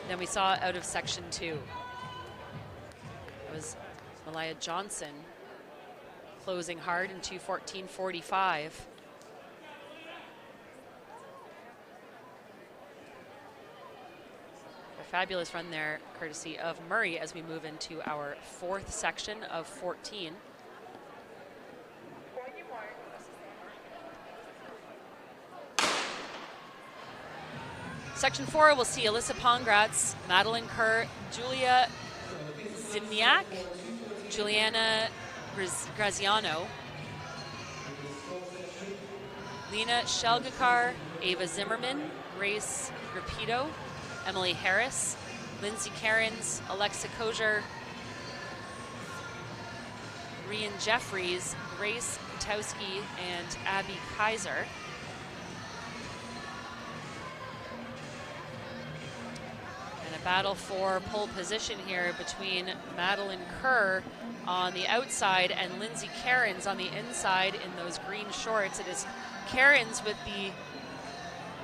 than we saw out of section 2. It was Malaya Johnson closing hard in 2:14.45. A fabulous run there, courtesy of Murray, as we move into our 4th section of 14. Section 4, we'll see Alyssa Pongratz, Madeline Kerr, Julia Zimniak, Juliana Graziano, Lena Shelgakar, Ava Zimmerman, Grace Rapido, Emily Harris, Lindsay Cairns, Alexa Kozier, Rian Jeffries, Grace Towski, and Abby Kaiser. And a battle for pole position here between Madeline Kerr on the outside and Lindsay Cairns on the inside in those green shorts. It is Cairns with the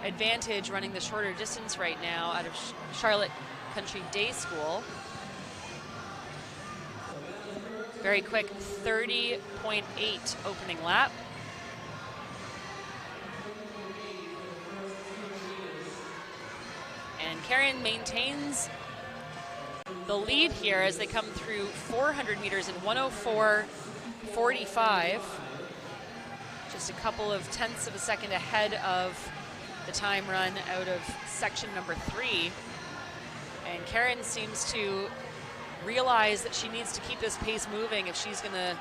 advantage running the shorter distance right now out of Charlotte Country Day School. Very quick 30.8 opening lap. And Karen maintains the lead here as they come through 400 meters in 1:04.45. Just a couple of tenths of a second ahead of the time run out of section number 3. And Karen seems to realize that she needs to keep this pace moving if she's gonna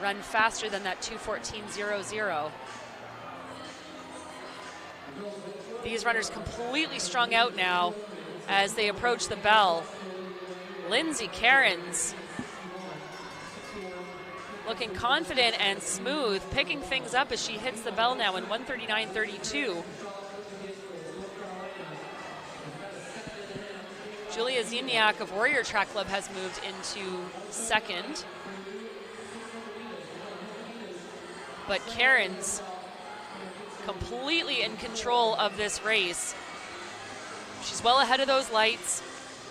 run faster than that 2:14.00. These runners completely strung out now as they approach the bell. Lindsay Cairns looking confident and smooth, picking things up as she hits the bell now in 1:39.32. Julia Ziemniak of Warrior Track Club has moved into second. But Cairns completely in control of this race. She's well ahead of those lights.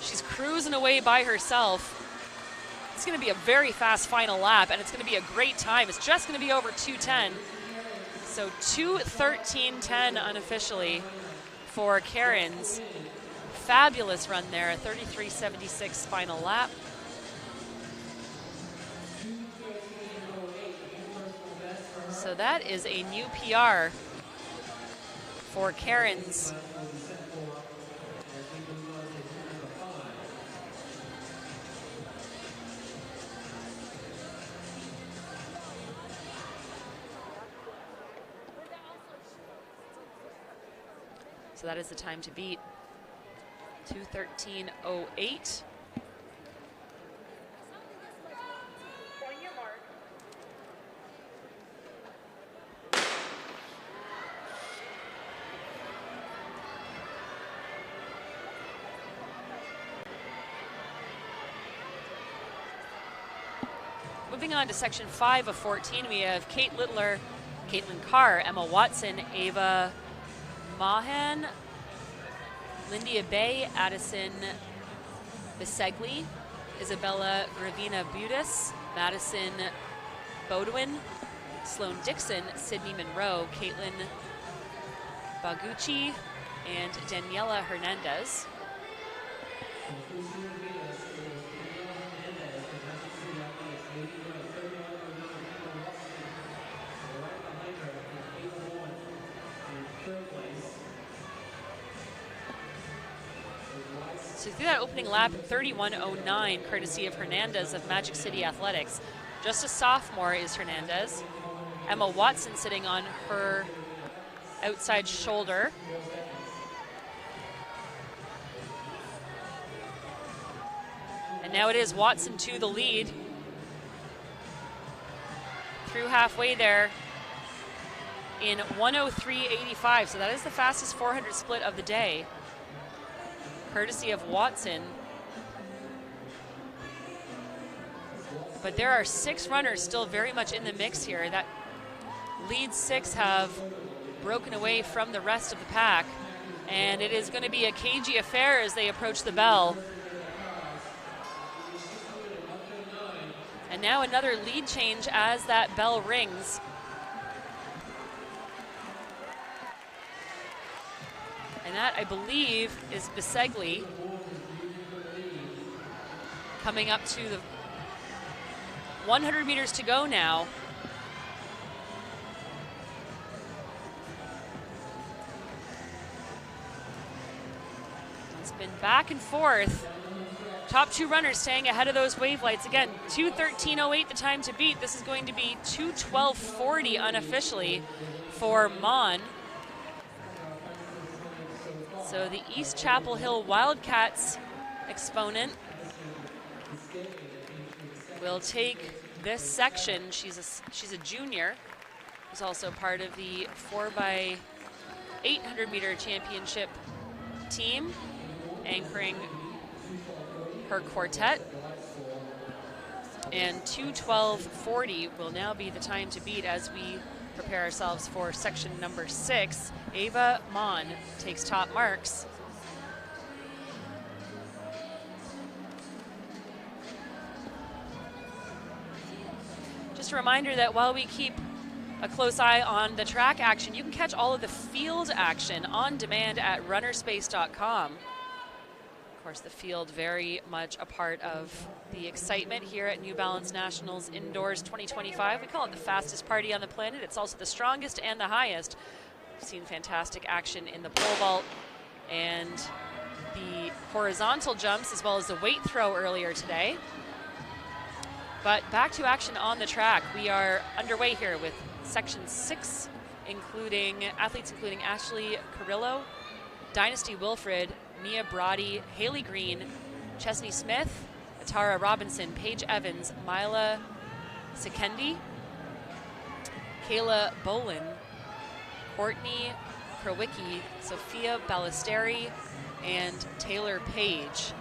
She's cruising away by herself. It's going to be a very fast final lap, and it's going to be a great time. It's just going to be over 2:10. So 2:13.10 unofficially for Cairns. Fabulous run there, a 33.76 final lap. So So that is a new PR for Karen's. So that is the time to beat. 2:13.08. Moving on to section 5 of 14, we have Kate Littler, Caitlin Carr, Emma Watson, Ava Mahan, Lindia Bay, Addison Bisegli, Isabella Gravina Budis, Madison Bodwin, Sloan Dixon, Sydney Monroe, Caitlin Baguchi, and Daniela Hernandez. So through that opening lap in 31.09, courtesy of Hernandez of Magic City Athletics. Just a sophomore is Hernandez. Emma Watson sitting on her outside shoulder. And now it is Watson to the lead. Through halfway there in 1:03.85. So that is the fastest 400 split of the day, courtesy of Watson. But there are 6 runners still very much in the mix here. That lead 6 have broken away from the rest of the pack, and it is going to be a cagey affair as they approach the bell. And now another lead change as that bell rings. And that, I believe, is Bisegli coming up to the 100 meters to go now. It's been back and forth. Top 2 runners staying ahead of those wave lights. Again, 2:13.08 the time to beat. This is going to be 2:12.40 unofficially for Mon. So the East Chapel Hill Wildcats exponent will take this section. She's a junior. Who's also part of the 4x800 meter championship team, anchoring her quartet. And 2:12.40 will now be the time to beat as we prepare ourselves for section number 6. Ava Mon takes top marks. Just a reminder that while we keep a close eye on the track action, you can catch all of the field action on demand at runnerspace.com. Of course, the field very much a part of the excitement here at New Balance Nationals Indoors 2025. We call it the fastest party on the planet. It's also the strongest and the highest. We've seen fantastic action in the pole vault and the horizontal jumps, as well as the weight throw earlier today. But back to action on the track. We are underway here with section 6, including athletes including Ashley Carrillo, Dynasty Wilfred, Mia Brody, Haley Green, Chesney Smith, Atara Robinson, Paige Evans, Mila Sikendi, Kayla Bolin, Courtney Krowicki, Sophia Ballesteri, and Taylor Page.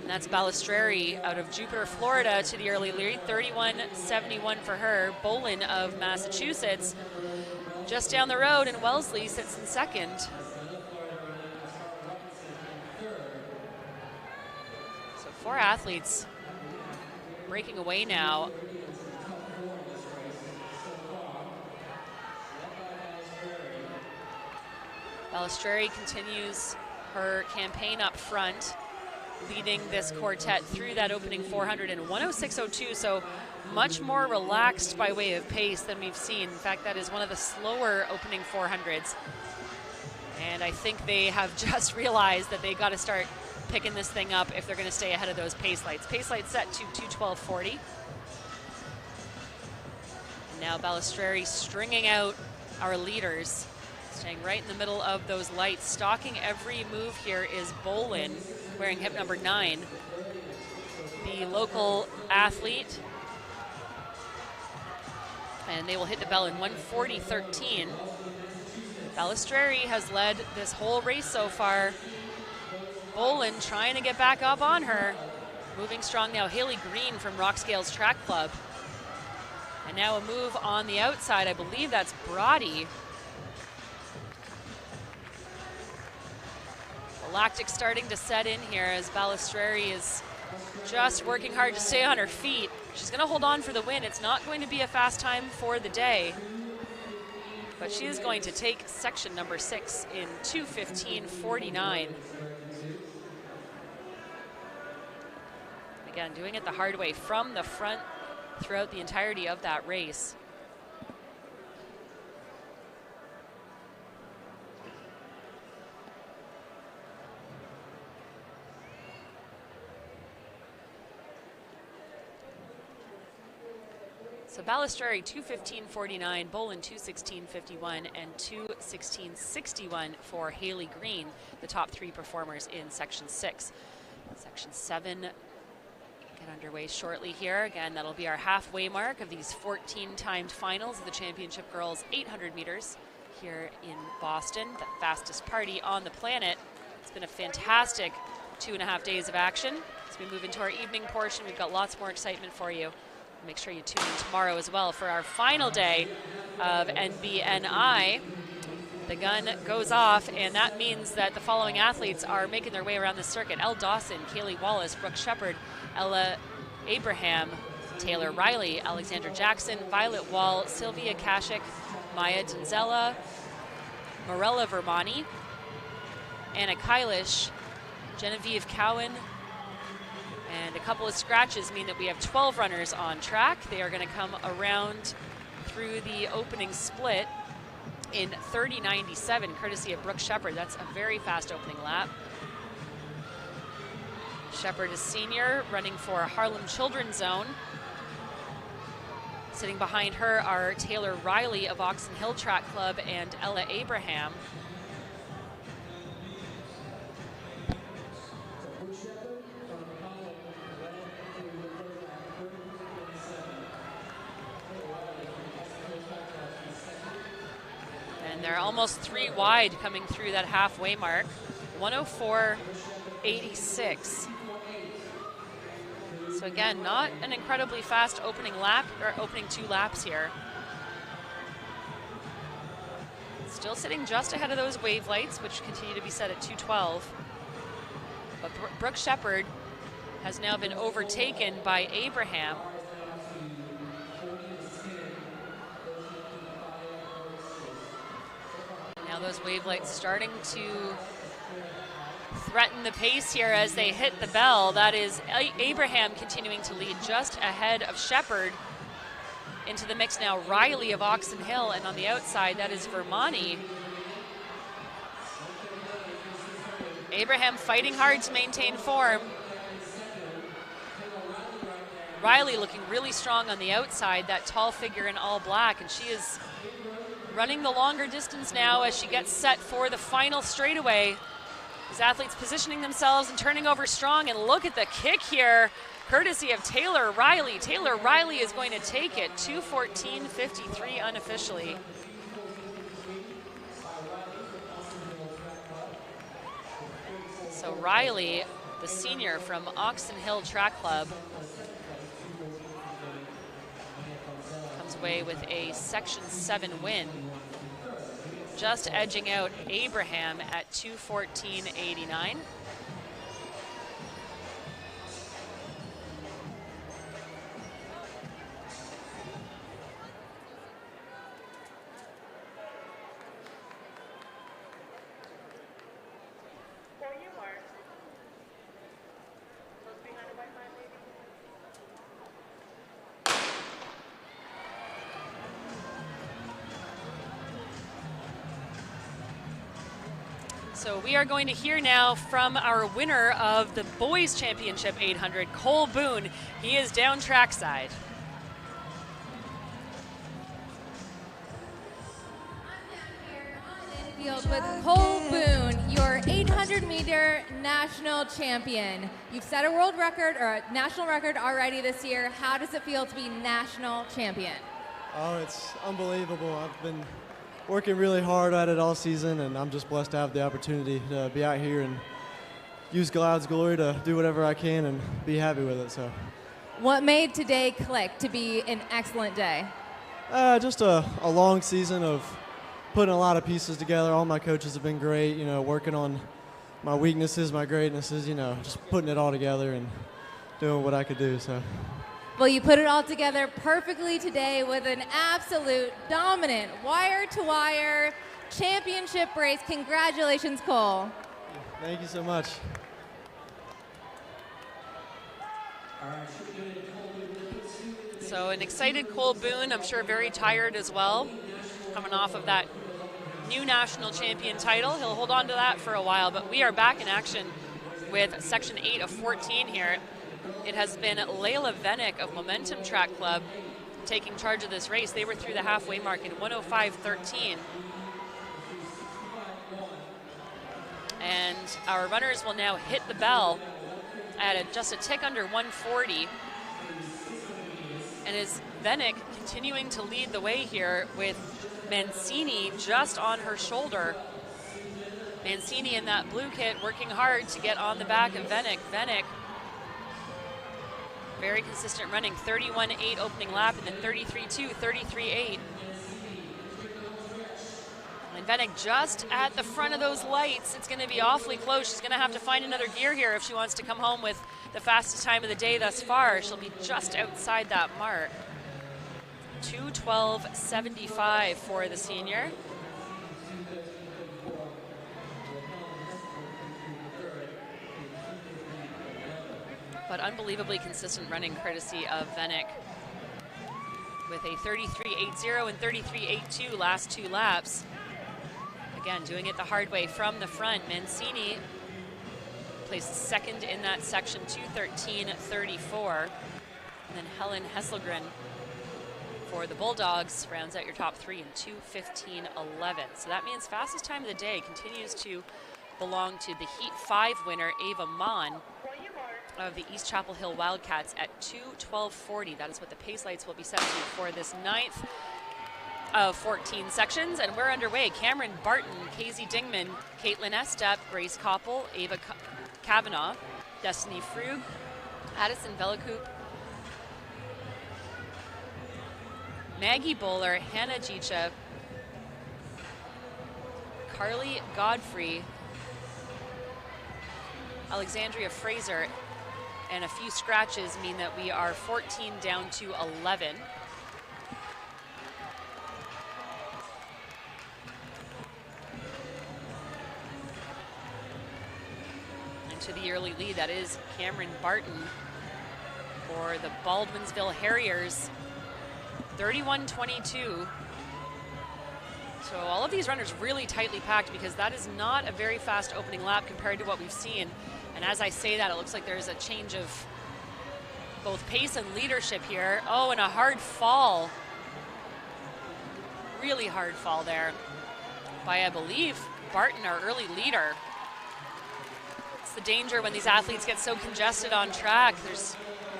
And that's Ballesteri out of Jupiter, Florida to the early lead, 31.71 for her. Bolin of Massachusetts, just down the road in Wellesley, sits in second. So 4 athletes breaking away now. Ballesteri continues her campaign up front. leading this quartet through that opening 400 in 106.02, so much more relaxed by way of pace than we've seen. In fact, that is one of the slower opening 400s. And I think they have just realized that they got to start picking this thing up if they're going to stay ahead of those pace lights. Pace lights set to 2:12.40. And now Balistreri stringing out our leaders, staying right in the middle of those lights. Stalking every move here is Bolin, wearing hip number 9, the local athlete. And they will hit the bell in 1:40.13. Balistreri has led this whole race so far. Bolin trying to get back up on her. Moving strong now, Haley Green from Rockscales Track Club. And now a move on the outside, I believe that's Brody. The lactic starting to set in here as Balistreri is just working hard to stay on her feet. She's gonna hold on for the win. It's not going to be a fast time for the day, but she is going to take section number 6 in 2:15.49. Again, doing it the hard way from the front throughout the entirety of that race. So Balistreri 2:15.49, Bolin 2:16.51, and 2:16.61 for Haley Green, the top 3 performers in section 6. Section 7 get underway shortly here. Again, that'll be our halfway mark of these 14 timed finals of the championship girls 800 meters here in Boston, the fastest party on the planet. It's been a fantastic 2.5 days of action. As we move into our evening portion, we've got lots more excitement for you. Make sure you tune in tomorrow as well for our final day of NBNI. The gun goes off, and that means that the following athletes are making their way around the circuit. Elle Dawson, Kaylee Wallace, Brooke Shepard, Ella Abraham, Taylor Riley, Alexandra Jackson, Violet Wall, Sylvia Kashik, Maya Tanzella, Morella Vermani, Anna Kylish, Genevieve Cowan, and a couple of scratches mean that we have 12 runners on track. They are going to come around through the opening split in 30.97, courtesy of Brooke Shepard. That's a very fast opening lap. Shepard is senior, running for Harlem Children's Zone. Sitting behind her are Taylor Riley of Oxon Hill Track Club and Ella Abraham. And they're almost 3 wide coming through that halfway mark. 104.86. So again, not an incredibly fast opening lap, or opening 2 laps here. Still sitting just ahead of those wave lights, which continue to be set at 2:12. But Brooke Shepard has now been overtaken by Abraham. Now those wave lights starting to threaten the pace here as they hit the bell. That is Abraham continuing to lead just ahead of Shepard. Into the mix now, Riley of Oxon Hill, and on the outside, that is Vermani. Abraham fighting hard to maintain form. Riley looking really strong on the outside, that tall figure in all black, and she is running the longer distance now as she gets set for the final straightaway. These athletes positioning themselves and turning over strong, and look at the kick here, courtesy of Taylor Riley. Taylor Riley is going to take it, 2:14.53 unofficially. So Riley, the senior from Oxon Hill Track Club, comes away with a Section 7 win, just edging out Abraham at 2:14.89. So we are going to hear now from our winner of the Boys Championship 800, Cole Boone. He is down trackside. With Cole Boone, your 800-meter national champion. You've set a world record or a national record already this year. How does it feel to be national champion? Oh, it's unbelievable. I've been working really hard at it all season, and I'm just blessed to have the opportunity to be out here and use God's glory to do whatever I can and be happy with it. So, what made today click to be an excellent day? Just a long season of putting a lot of pieces together. All my coaches have been great, working on my weaknesses, my greatnesses, just putting it all together and doing what I could do. So, well, you put it all together perfectly today with an absolute dominant wire-to-wire championship race. Congratulations, Cole. Thank you so much. So an excited Cole Boone, I'm sure very tired as well, coming off of that new national champion title. He'll hold on to that for a while, but we are back in action with Section 8 of 14 here. It has been Layla Venick of Momentum Track Club taking charge of this race. They were through the halfway mark in 105.13. And our runners will now hit the bell at just a tick under 140. And is Venick continuing to lead the way here with Mancini just on her shoulder. Mancini in that blue kit working hard to get on the back of Venick. Venick, very consistent running, 31.8 opening lap and then 33.2, 33.8. And Venick just at the front of those lights. It's going to be awfully close. She's going to have to find another gear here if she wants to come home with the fastest time of the day thus far. She'll be just outside that mark. 2:12.75 for the senior. But unbelievably consistent running courtesy of Venick with a 33.80 and 33.82 last two laps. Again, doing it the hard way from the front. Mancini places second in that section, 2:13.34. And then Helen Hesselgren for the Bulldogs rounds out your top three in 2:15.11. So that means fastest time of the day continues to belong to the Heat 5 winner, Ava Mon of the East Chapel Hill Wildcats at 2:12.40. That is what the pace lights will be set to for this 9th of 14 sections. And we're underway. Cameron Barton, Casey Dingman, Caitlin Estep, Grace Koppel, Ava Kavanaugh, Destiny Frug, Addison Velacoop, Maggie Bowler, Hannah Jicha, Carly Godfrey, Alexandria Fraser, and a few scratches mean that we are 14 down to 11. And to the early lead, that is Cameron Barton for the Baldwinsville Harriers, 31:22. So all of these runners really tightly packed because that is not a very fast opening lap compared to what we've seen. And as I say that, it looks like there's a change of both pace and leadership here. Oh, and a hard fall. Really hard fall there by, I believe, Barton, our early leader. It's the danger when these athletes get so congested on track. There's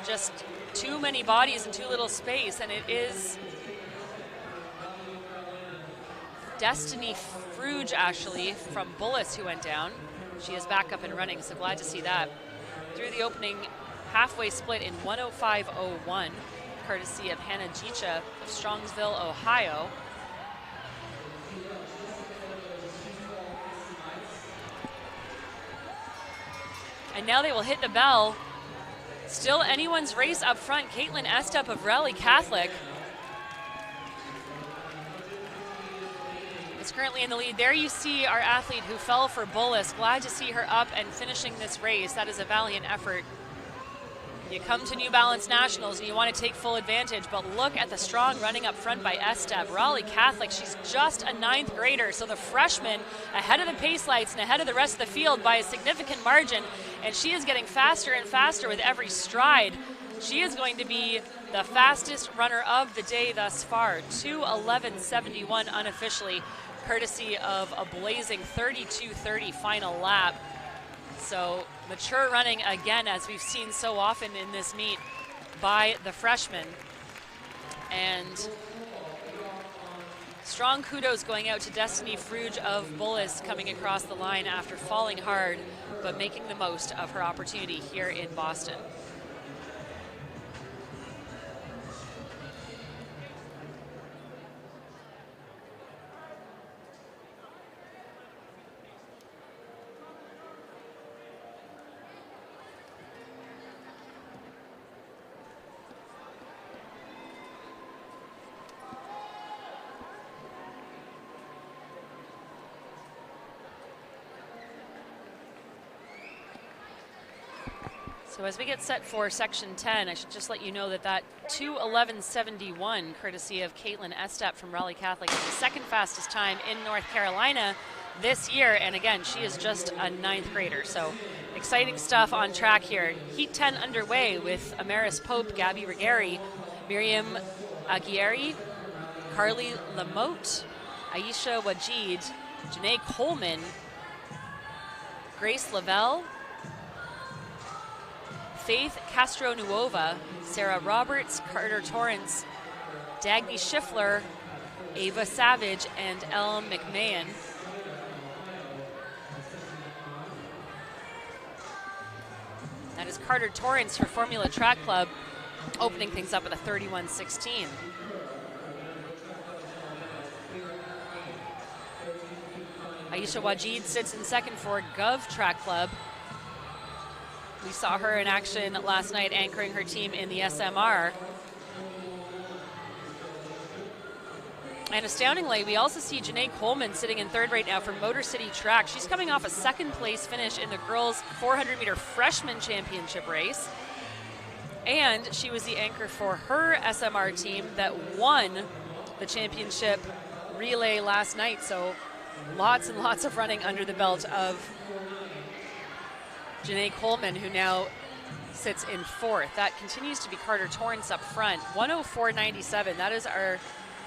just too many bodies and too little space, and it is Destiny Fruge, actually, from Bullis who went down. She is back up and running, so glad to see that. Through the opening halfway split in 105.01, courtesy of Hannah Jicha of Strongsville, Ohio. And now they will hit the bell. Still anyone's race up front. Caitlin Estep of Raleigh Catholic is currently in the lead. There you see our athlete who fell for Bullis. Glad to see her up and finishing this race. That is a valiant effort You come to New Balance Nationals and you want to take full advantage, but look at the strong running up front by Estep. Raleigh Catholic, she's just a 9th grader, so the freshman ahead of the pace lights and ahead of the rest of the field by a significant margin, and she is getting faster and faster with every stride. She is going to be the fastest runner of the day thus far, 2:11.71 unofficially, courtesy of a blazing 32:30 final lap. So mature running again, as we've seen so often in this meet by the freshmen. And strong kudos going out to Destiny Fruge of Bullis, coming across the line after falling hard, but making the most of her opportunity here in Boston. So as we get set for section 10, I should just let you know that that 2:11.71, courtesy of Caitlin Estep from Raleigh Catholic, is the second fastest time in North Carolina this year. And again, she is just a 9th grader. So exciting stuff on track here. Heat 10 underway with Amaris Pope, Gabby Rigeri, Miriam Aguirre, Carly Lamotte, Aisha Wajid, Janae Coleman, Grace Lavelle, Faith Castro-Nuova, Sarah Roberts, Carter Torrance, Dagny Schiffler, Ava Savage, and Elle McMahon. That is Carter Torrance for Formula Track Club, opening things up with a 31:16. Aisha Wajid sits in second for Gov Track Club. We saw her in action last night anchoring her team in the SMR. And astoundingly, we also see Janae Coleman sitting in third right now for Motor City Track. She's coming off a 2nd place finish in the girls 400-meter freshman championship race. And she was the anchor for her SMR team that won the championship relay last night. So lots and lots of running under the belt of Janae Coleman, who now sits in 4th. That continues to be Carter Torrance up front, 1:04.97. That is our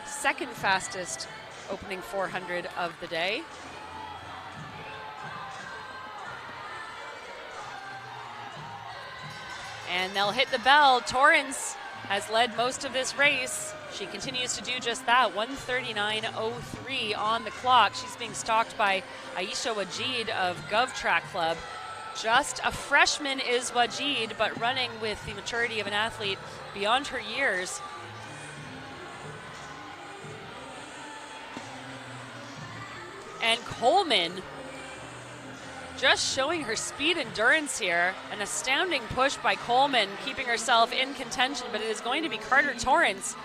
2nd fastest opening 400 of the day. And they'll hit the bell. Torrance has led most of this race. She continues to do just that, 1:39.03 on the clock. She's being stalked by Aisha Wajid of Gov Track Club. Just a freshman is Wajid, but running with the maturity of an athlete beyond her years. And Coleman just showing her speed endurance here. An astounding push by Coleman, keeping herself in contention, but it is going to be Carter Torrance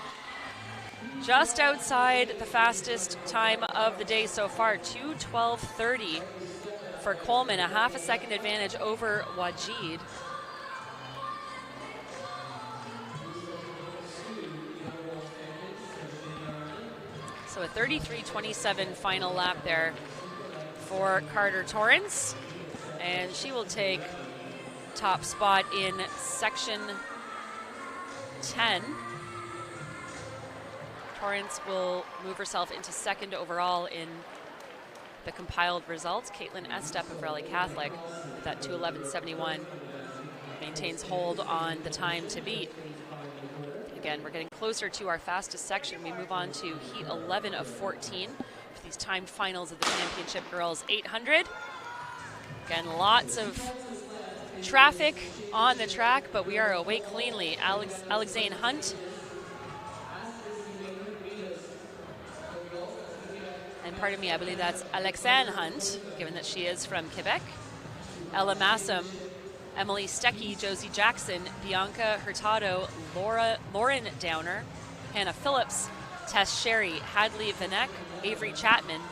just outside the fastest time of the day so far, 2:12.30 for Coleman, a 1/2 second advantage over Wajid. So a 33:27 final lap there for Carter Torrance, and she will take top spot in section 10. Torrance will move herself into 2nd overall in the compiled results. Caitlin Estep of Raleigh Catholic, with that 2:11.71, maintains hold on the time to beat. Again, we're getting closer to our fastest section. We move on to heat 11 of 14 for these timed finals of the championship girls 800. Again, lots of traffic on the track, but we are away cleanly. Alexane Hunt, and pardon me, I believe that's Alexane Hunt, given that she is from Quebec. Ella Massam, Emily Stecky, Josie Jackson, Bianca Hurtado, Lauren Downer, Hannah Phillips, Tess Sherry, Hadley Vanek, Avery Chapman,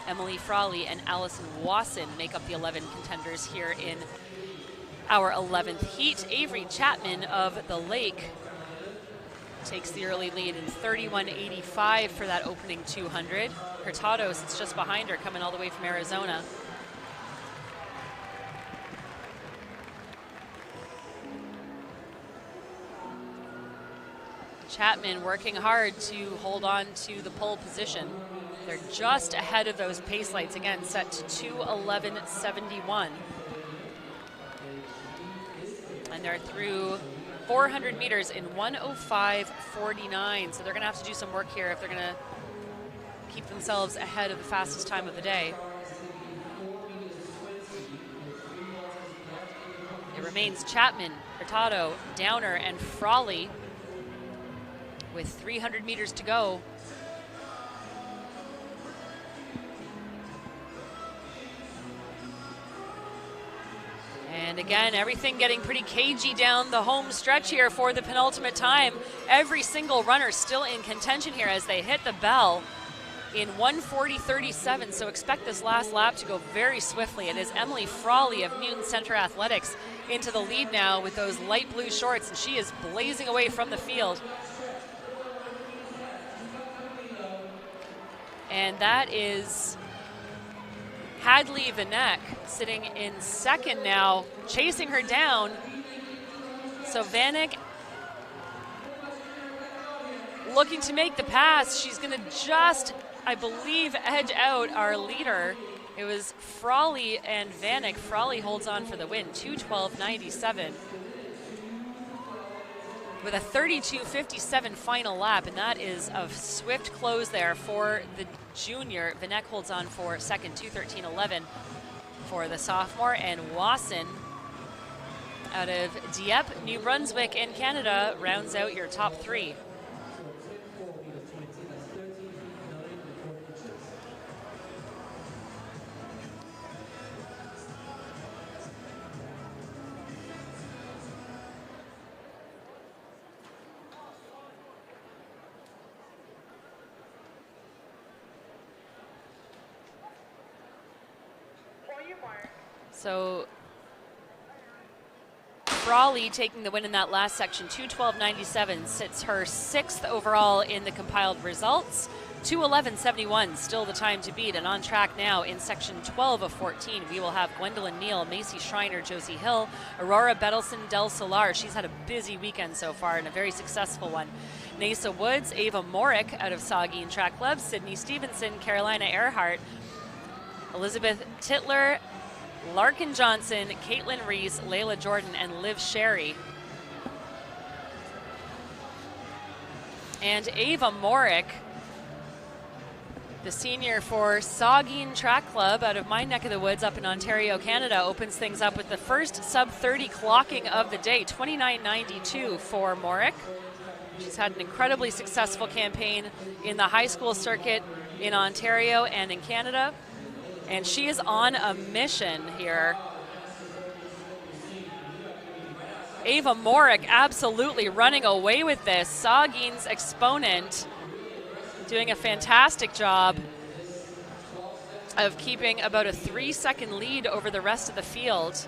Emily Frawley, and Allison Wasson make up the 11 contenders here in our 11th heat. Avery Chapman of the Lake takes the early lead in 31.85 for that opening 200. Hurtado sits just behind her, coming all the way from Arizona. Chapman working hard to hold on to the pole position. They're just ahead of those pace lights, again, set to 2:11.71. And they're through 400 meters in 1:05.49. So they're going to have to do some work here if they're going to keep themselves ahead of the fastest time of the day. It remains Chapman, Hurtado, Downer, and Frawley with 300 meters to go. And again, everything getting pretty cagey down the home stretch here for the penultimate time. Every single runner still in contention here as they hit the bell in 1:40.37. So expect this last lap to go very swiftly. It is Emily Frawley of Newton Center Athletics into the lead now with those light blue shorts, and she is blazing away from the field. And that is Hadley Vanek sitting in second now, chasing her down. So Vanek looking to make the pass. She's going to just, I believe, edge out our leader. It was Frawley and Vanek. Frawley holds on for the win, 2:12.97. With a 32.57 final lap, and that is a swift close there for the junior. Vanek holds on for second, 2:13.11 for the sophomore, and Wasson out of Dieppe, New Brunswick in Canada rounds out your top three. So Frawley taking the win in that last section, 2:12.97, sits her 6th overall in the compiled results. 2:11.71, still the time to beat, and on track now in section 12 of 14. We will have Gwendolyn Neal, Macy Schreiner, Josie Hill, Aurora Bedelson Del Solar. She's had a busy weekend so far and a very successful one. Nasa Woods, Ava Morick out of Saugeen Track Club, Sydney Stevenson, Carolina Earhart, Elizabeth Titler, Larkin Johnson, Caitlin Reese, Layla Jordan, and Liv Sherry. And Ava Morick, the senior for Saugeen Track Club out of my neck of the woods up in Ontario, Canada, opens things up with the first sub-30 clocking of the day, 29.92 for Morick. She's had an incredibly successful campaign in the high school circuit in Ontario and in Canada. And she is on a mission here. Ava Morick absolutely running away with this. Saugeen's exponent doing a fantastic job of keeping about a 3-second lead over the rest of the field.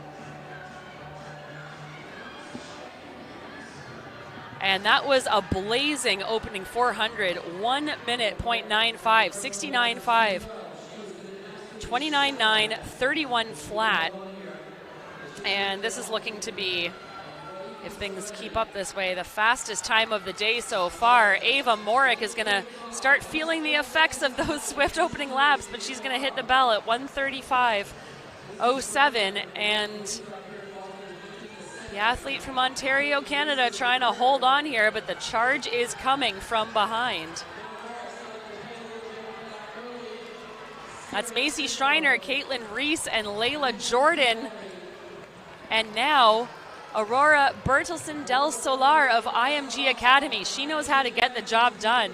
And that was a blazing opening 400, 1 minute, 0.95, 69.5. 29.9, 31 flat. And this is looking to be, if things keep up this way, the fastest time of the day so far. Ava Morick is going to start feeling the effects of those swift opening laps, but she's going to hit the bell at 1:35.07. And the athlete from Ontario, Canada, trying to hold on here, but the charge is coming from behind. That's Macy Schreiner, Caitlin Reese, and Layla Jordan. And now, Aurora Bertelsen Del Solar of IMG Academy. She knows how to get the job done.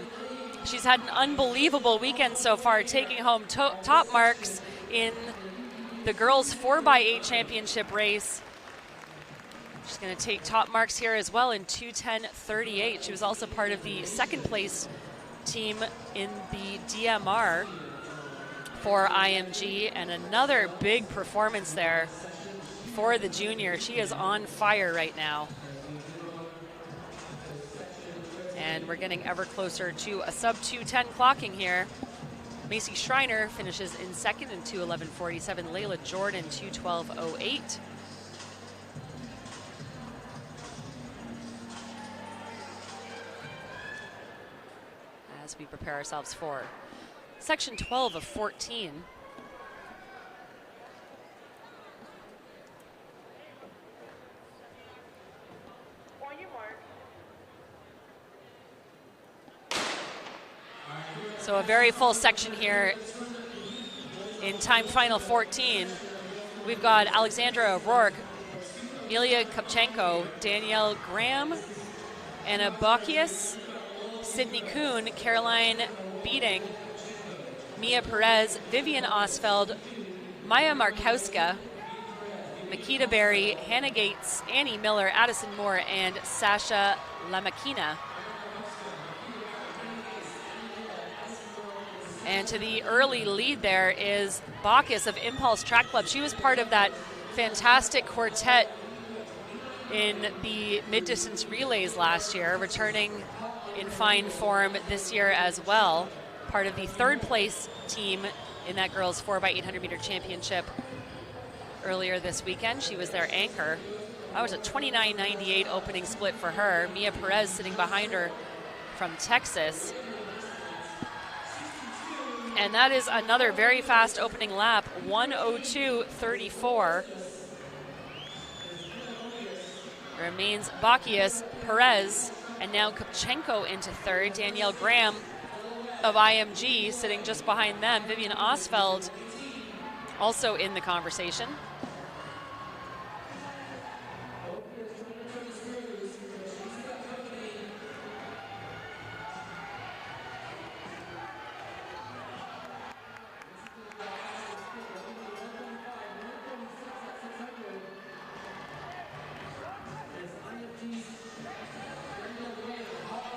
She's had an unbelievable weekend so far, taking home top marks in the girls 4x8 championship race. She's going to take top marks here as well in 2:10.38. She was also part of the second place team in the DMR for IMG, and another big performance there for the junior. She is on fire right now. And we're getting ever closer to a sub 2:10 clocking here. Macy Schreiner finishes in second in 2:11.47. Layla Jordan 2:12.08. As we prepare ourselves for section 12 of 14. So a very full section here in time final 14. We've got Alexandra O'Rourke, Amelia Kopchenko, Danielle Graham, Anna Bocchius, Sydney Kuhn, Caroline Beating, Mia Perez, Vivian Osfeld, Maya Markowska, Makita Berry, Hannah Gates, Annie Miller, Addison Moore, and Sasha Lamakina. And to the early lead there is Bacchus of Impulse Track Club. She was part of that fantastic quartet in the mid-distance relays last year, returning in fine form this year as well. Part of the third place team in that girls 4x800 meter championship earlier this weekend. She was their anchor. That was a 29.98 opening split for her. Mia Perez sitting behind her from Texas. And that is another very fast opening lap, 1:02.34. Remains Bacchius, Perez, and now Kopchenko into third. Danielle Graham of IMG sitting just behind them. Vivian Osfeld also in the conversation.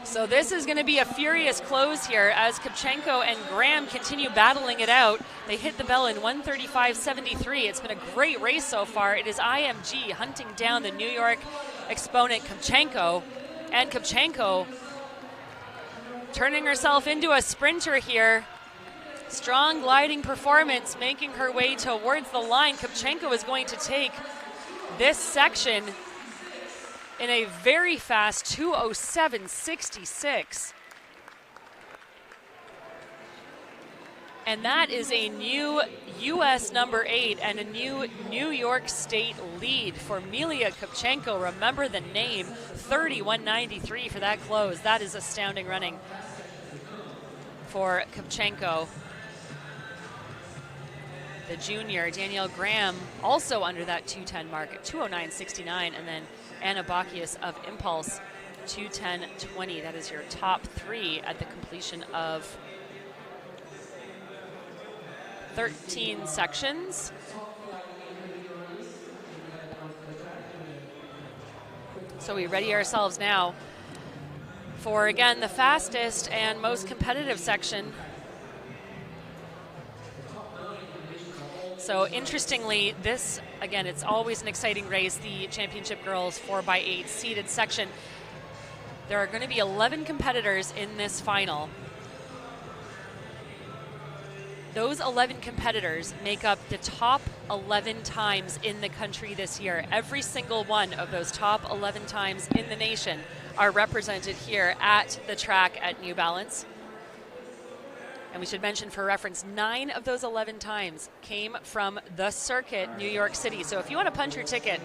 So this is going to be a furious close here as Kopchenko and Graham continue battling it out. They hit the bell in 1:35.73. It's been a great race so far. It is IMG hunting down the New York exponent Kopchenko. And Kopchenko turning herself into a sprinter here. Strong gliding performance, making her way towards the line. Kopchenko is going to take this section in a very fast 2:07.66. And that is a new U.S. number 8 and a new New York State lead for Amelia Kopchenko. Remember the name, 31.93 for that close. That is astounding running for Kopchenko. The junior, Danielle Graham, also under that 2:10 mark at 2:09.69, and then Anna Bacchius of Impulse, 2:10.20. That is your top three at the completion of 13 sections. So we ready ourselves now for, again, the fastest and most competitive section. So interestingly, this, again, it's always an exciting race, the Championship Girls 4x8 seeded section. There are going to be 11 competitors in this final. Those 11 competitors make up the top 11 times in the country this year. Every single one of those top 11 times in the nation are represented here at the track at New Balance. And we should mention for reference, 9 of those 11 times came from the circuit, New York City. So if you want to punch your ticket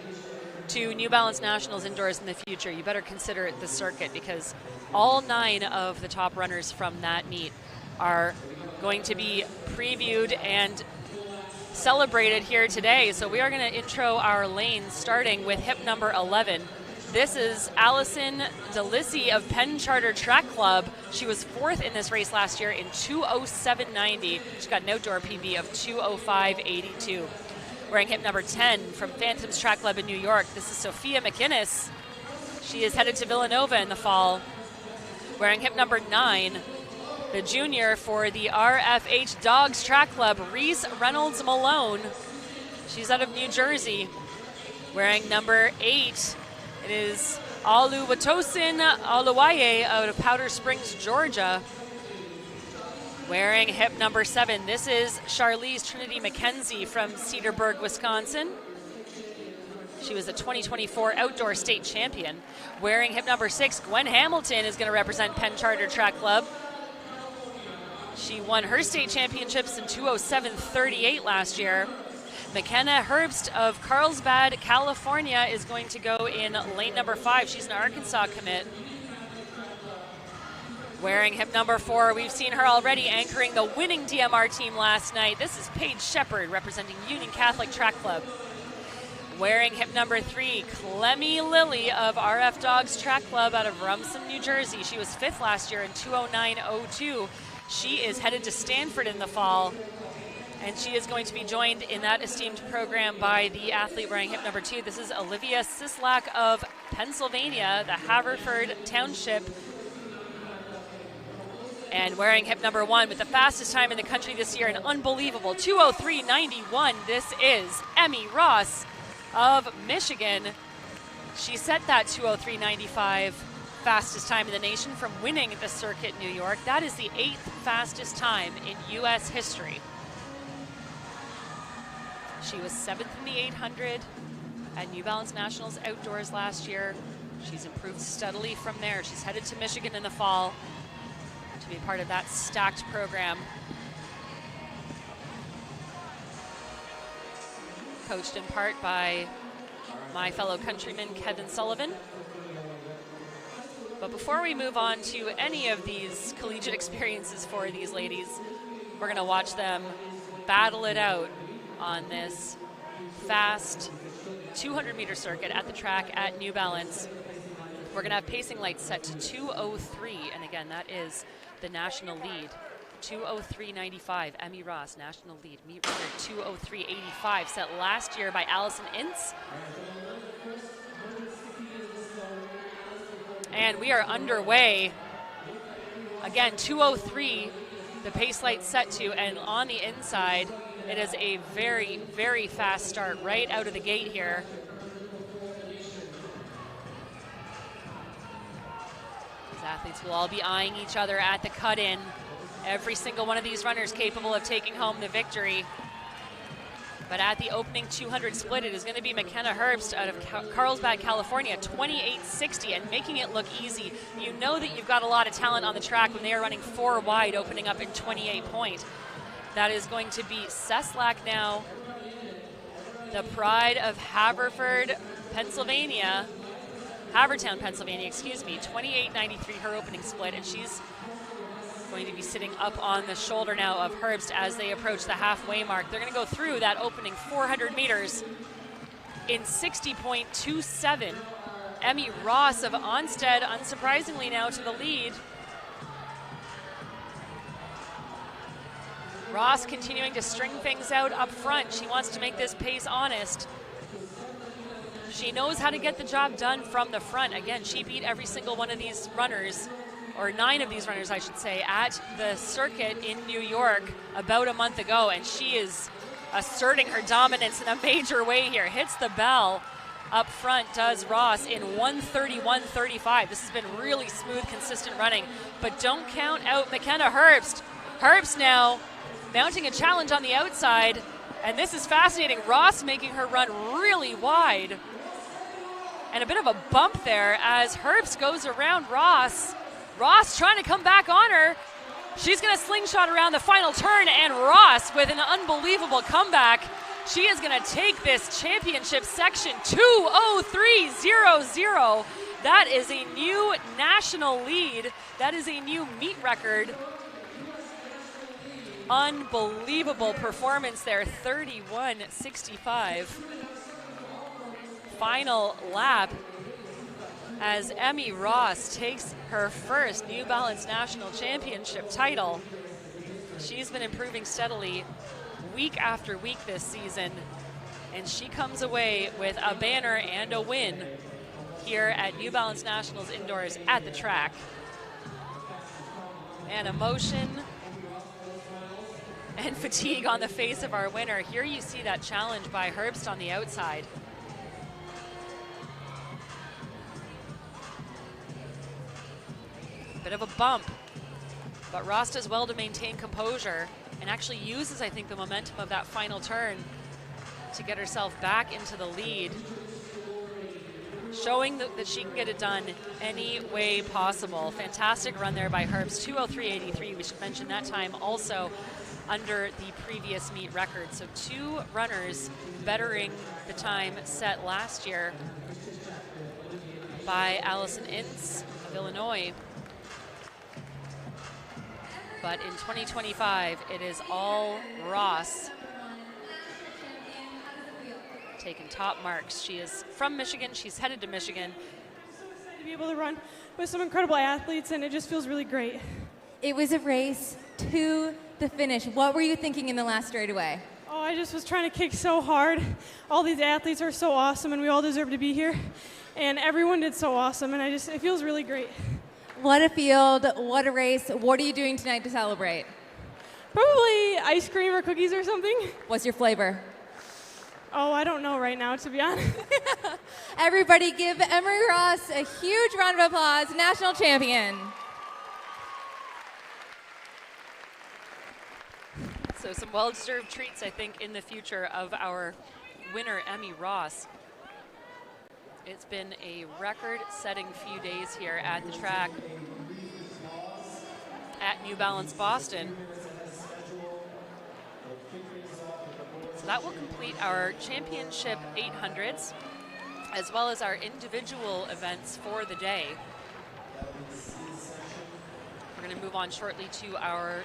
to New Balance Nationals indoors in the future, you better consider it the circuit, because all 9 of the top runners from that meet are going to be previewed and celebrated here today. So we are going to intro our lanes starting with hip number 11. This is Allison DeLisi of Penn Charter Track Club. She was 4th in this race last year in 2:07.90. She got an outdoor PB of 2:05.82. Wearing hip number 10 from Phantoms Track Club in New York, this is Sophia McInnes. She is headed to Villanova in the fall. Wearing hip number 9, the junior for the RFH Dogs Track Club, Reese Reynolds Malone. She's out of New Jersey. Wearing number 8, it is Oluwatosin Oluwaye out of Powder Springs, Georgia. Wearing hip number 7, this is Charlize Trinity McKenzie from Cedarburg, Wisconsin. She was the 2024 Outdoor State Champion. Wearing hip number 6, Gwen Hamilton is going to represent Penn Charter Track Club. She won her state championships in 2:07:38 last year. McKenna Herbst of Carlsbad, California is going to go in lane number 5. She's an Arkansas commit. Wearing hip number 4, we've seen her already anchoring the winning DMR team last night. This is Paige Shepard representing Union Catholic Track Club. Wearing hip number 3, Clemmy Lilly of RF Dogs Track Club out of Rumson, New Jersey. She was 5th last year in 2:09:02. She is headed to Stanford in the fall, and she is going to be joined in that esteemed program by the athlete wearing hip number 2. This is Olivia Sislak of Pennsylvania, the Haverford Township. And wearing hip number 1 with the fastest time in the country this year, an unbelievable 2:03:91. This is Emmy Ross of Michigan. She set that 2:03:95 fastest time in the nation from winning the circuit New York. That is the 8th fastest time in U.S. history. She was 7th in the 800 at New Balance Nationals Outdoors last year. She's improved steadily from there. She's headed to Michigan in the fall to be part of that stacked program. Coached in part by my fellow countryman, Kevin Sullivan. But before we move on to any of these collegiate experiences for these ladies, we're gonna watch them battle it out on this fast 200-meter circuit at the track at New Balance. We're gonna have pacing lights set to 2:03, and again, that is the national lead. 2:03:95, Emmy Ross, national lead. Meet record 2:03:85, set last year by Allison Ince. And we are underway. Again, 2:03, the pace light set to, and on the inside, it is a very, very fast start right out of the gate here. These athletes will all be eyeing each other at the cut-in. Every single one of these runners capable of taking home the victory. But at the opening 200 split, it is going to be McKenna Herbst out of Carlsbad, California, 28:60, and making it look easy. You know that you've got a lot of talent on the track when they are running 4 wide, opening up in 28 point. That is going to be Seslak now, the pride of Haverford, Pennsylvania, Havertown, Pennsylvania, excuse me, 28:93 her opening split, and she's going to be sitting up on the shoulder now of Herbst as they approach the halfway mark. They're going to go through that opening 400 meters in 60.27. Emmy Ross of Onstead, unsurprisingly now to the lead. Ross continuing to string things out up front. She wants to make this pace honest. She knows how to get the job done from the front. Again, she beat every single one of these runners, or 9 of these runners, I should say, at the circuit in New York about a month ago, and she is asserting her dominance in a major way here. Hits the bell up front, does Ross, in 1:31:35. This has been really smooth, consistent running, but don't count out McKenna Herbst. Herbst now mounting a challenge on the outside, and this is fascinating. Ross making her run really wide, and a bit of a bump there as Herbst goes around Ross. Ross trying to come back on her. She's going to slingshot around the final turn, and Ross with an unbelievable comeback. She is going to take this championship section 2:03:00. That is a new national lead. That is a new meet record. Unbelievable performance there, 31:65. Final lap as Emmy Ross takes her first New Balance National Championship title. She's been improving steadily week after week this season, and she comes away with a banner and a win here at New Balance Nationals indoors at the track. And emotion and fatigue on the face of our winner. Here you see that challenge by Herbst on the outside. bit of a bump. But Ross does well to maintain composure and actually uses, I think, the momentum of that final turn to get herself back into the lead, showing that she can get it done any way possible. Fantastic run there by Herbst, 2:03.83. We should mention that time also under the previous meet record. So 2 runners bettering the time set last year by Allison Ince of Illinois. But in 2025, it is all Ross taking top marks. She is from Michigan. She's headed to Michigan. To be able to run with some incredible athletes, and it just feels really great. It was a race to the finish. What were you thinking in the last straightaway? Oh, I just was trying to kick so hard. All these athletes are so awesome, and we all deserve to be here. And everyone did so awesome, and it feels really great. What a field, what a race. What are you doing tonight to celebrate? Probably ice cream or cookies or something. What's your flavor? Oh, I don't know right now, to be honest. Everybody give Emery Ross a huge round of applause, national champion. So some well-deserved treats, I think, in the future of our winner, Emmy Ross. It's been a record-setting few days here at the track at New Balance Boston. So that will complete our championship 800s, as well as our individual events for the day. We're going to move on shortly to our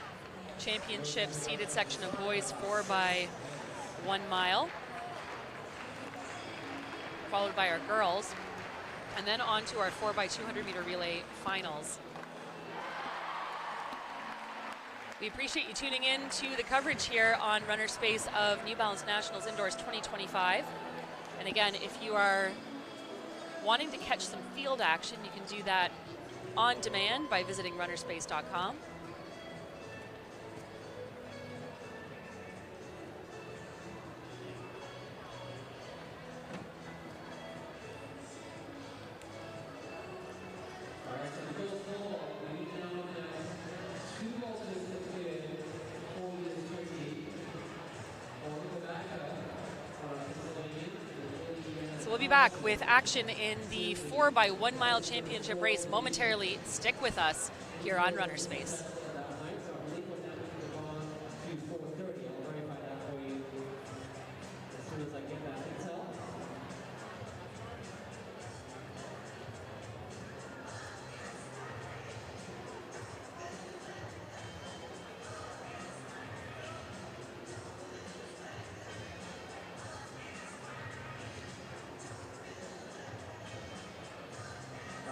championship seated section of boys 4x1 mile, followed by our girls, and then on to our 4x200 meter relay finals. We appreciate you tuning in to the coverage here on Runner Space of New Balance Nationals Indoors 2025. And again, if you are wanting to catch some field action, you can do that on demand by visiting runnerspace.com. So we'll be back with action in the 4x1 mile championship race momentarily. Stick with us here on Runner Space.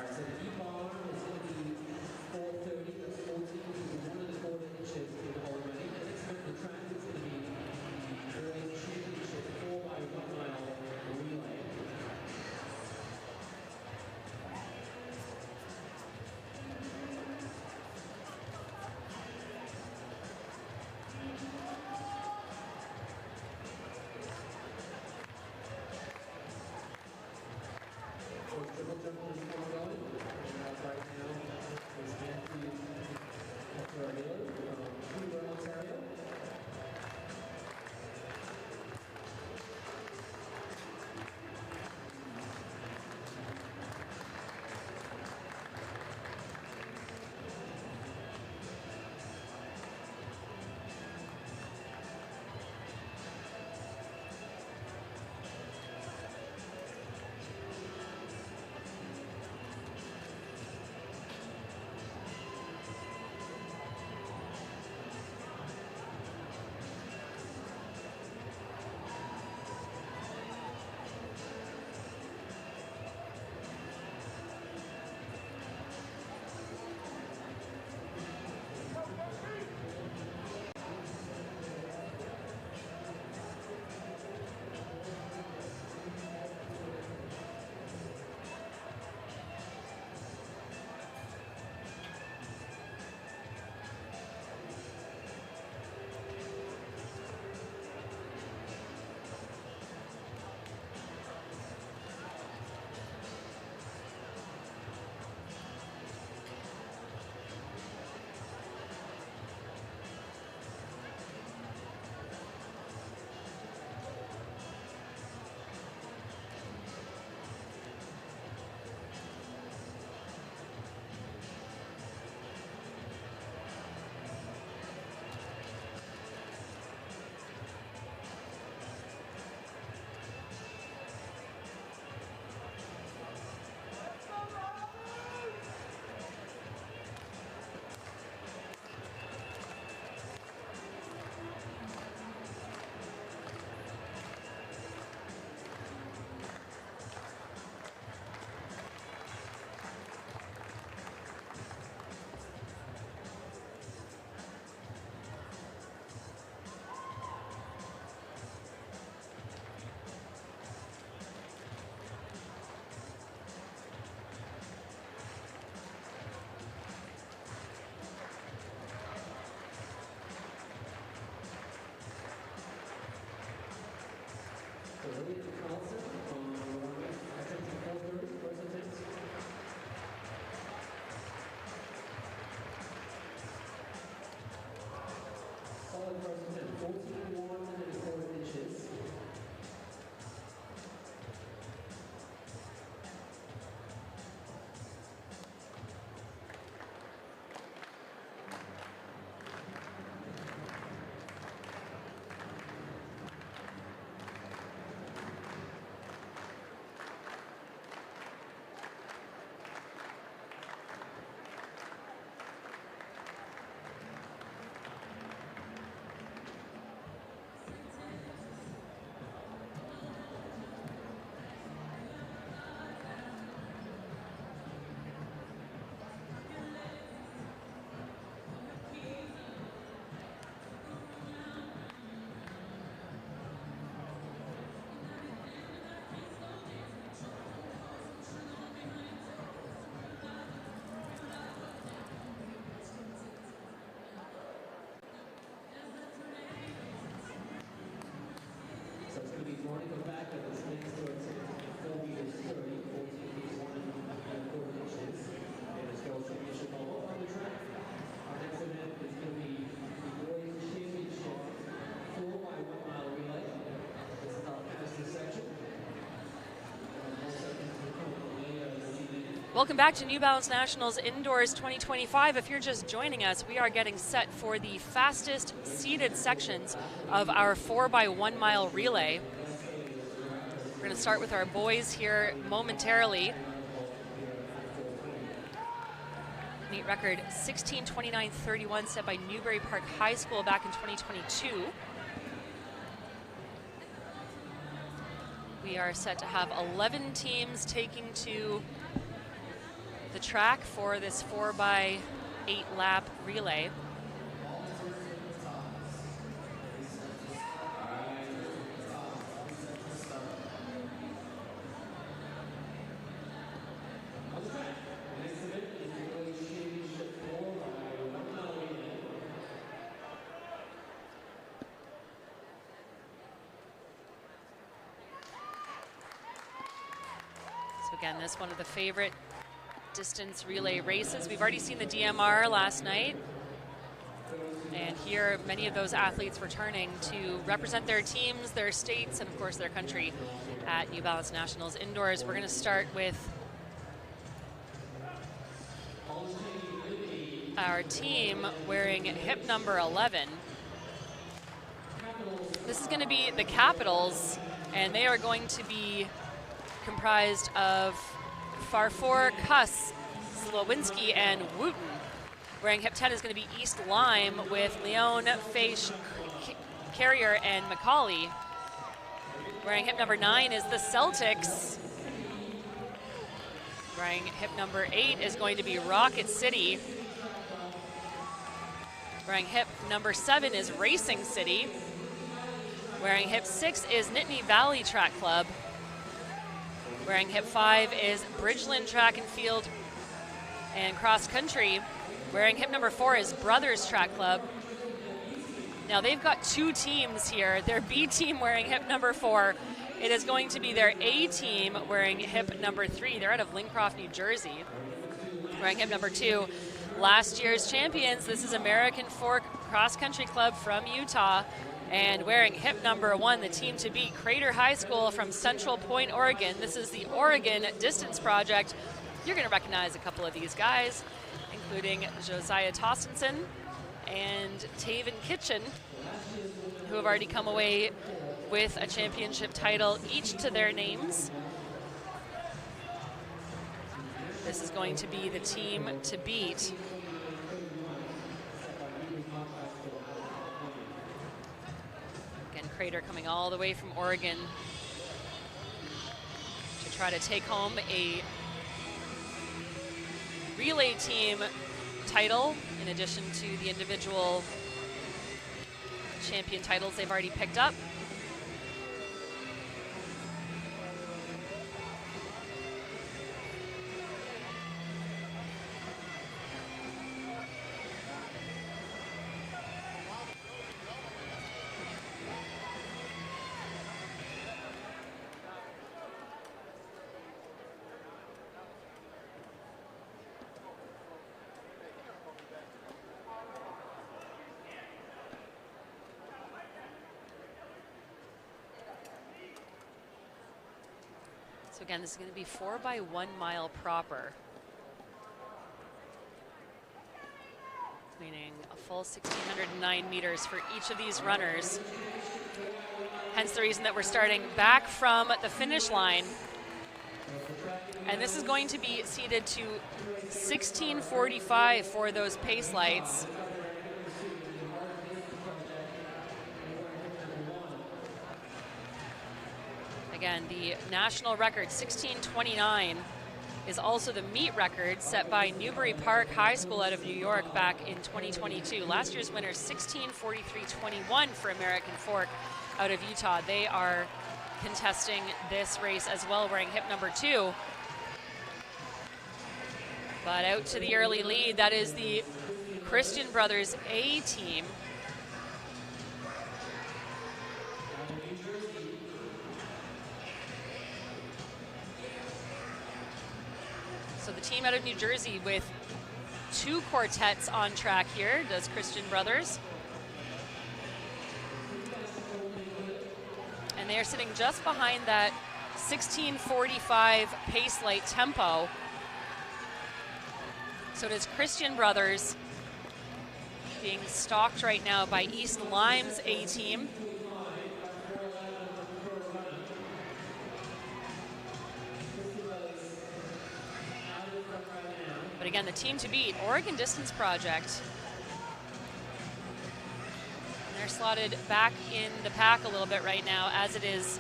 So the E-bar is going to be 4:30, that's 14 Welcome back to New Balance Nationals Indoors 2025. If you're just joining us, we are getting set for the fastest seeded sections of our 4x1 mile relay. We're going to start with our boys here momentarily. Meet record 16:29:31 set by Newbury Park High School back in 2022. We are set to have 11 teams taking to the track for this 4x8 lap relay. So again, this is one of the favorite distance relay races. We've already seen the DMR last night, and here many of those athletes returning to represent their teams, their states, and of course their country at New Balance Nationals Indoors. We're going to start with our team wearing hip number 11. This is going to be the Capitals, and they are going to be comprised of Farfour, Kuss, Slowinski, and Wooten. Wearing hip 10 is going to be East Lyme with Leon, Faish, Carrier, and McCauley. Wearing hip number 9 is the Celtics. Wearing hip number 8 is going to be Rocket City. Wearing hip number 7 is Racing City. Wearing hip 6 is Nittany Valley Track Club. Wearing hip 5 is Bridgeland Track and Field and Cross Country. Wearing hip number 4 is Brothers Track Club. Now they've got two teams here. Their B team wearing hip number 4. It is going to be their A team wearing hip number 3. They're out of Lincroft, New Jersey. Wearing hip number 2, last year's champions. This is American Fork Cross Country Club from Utah. And wearing hip number 1, the team to beat, Crater High School from Central Point, Oregon. This is the Oregon Distance Project. You're going to recognize a couple of these guys, including Josiah Tossenson and Taven Kitchen, who have already come away with a championship title, each to their names. This is going to be the team to beat. Crater coming all the way from Oregon to try to take home a relay team title in addition to the individual champion titles they've already picked up. So again, this is going to be 4 by 1 mile proper, meaning a full 1,609 meters for each of these runners. Hence the reason that we're starting back from the finish line. And this is going to be seated to 16:45 for those pace lights. Again, the national record, 16:29, is also the meet record set by Newbury Park High School out of New York back in 2022. Last year's winner, 16:43.21 for American Fork out of Utah. They are contesting this race as well, wearing hip number 2. But out to the early lead, that is the Christian Brothers A team. So the team out of New Jersey with 2 quartets on track here, does Christian Brothers. And they are sitting just behind that 16:45 pace light tempo. So does Christian Brothers, being stalked right now by East Lyme's A team. But again, the team to beat, Oregon Distance Project. And they're slotted back in the pack a little bit right now, as it is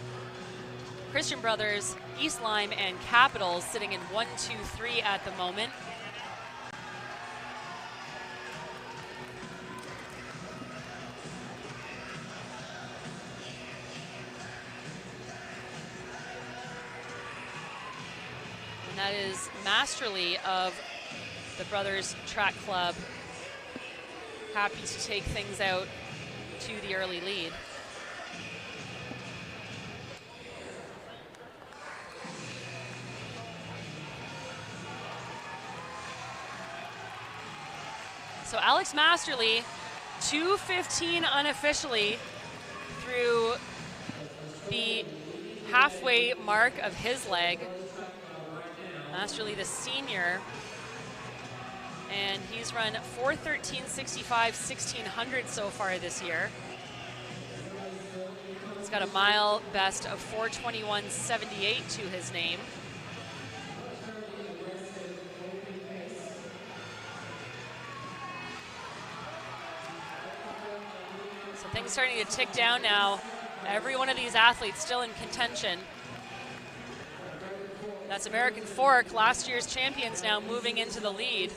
Christian Brothers, East Lyme, and Capitals sitting in 1, 2, 3 at the moment. And that is Masterly of the Brothers Track Club, happy to take things out to the early lead. So Alex Masterly, 2:15 unofficially through the halfway mark of his leg. Masterly, the senior, and he's run 4:13.65, 1,600 so far this year. He's got a mile best of 4:21.78 to his name. So things starting to tick down now. Every one of these athletes still in contention. That's American Fork, last year's champions, now moving into the lead.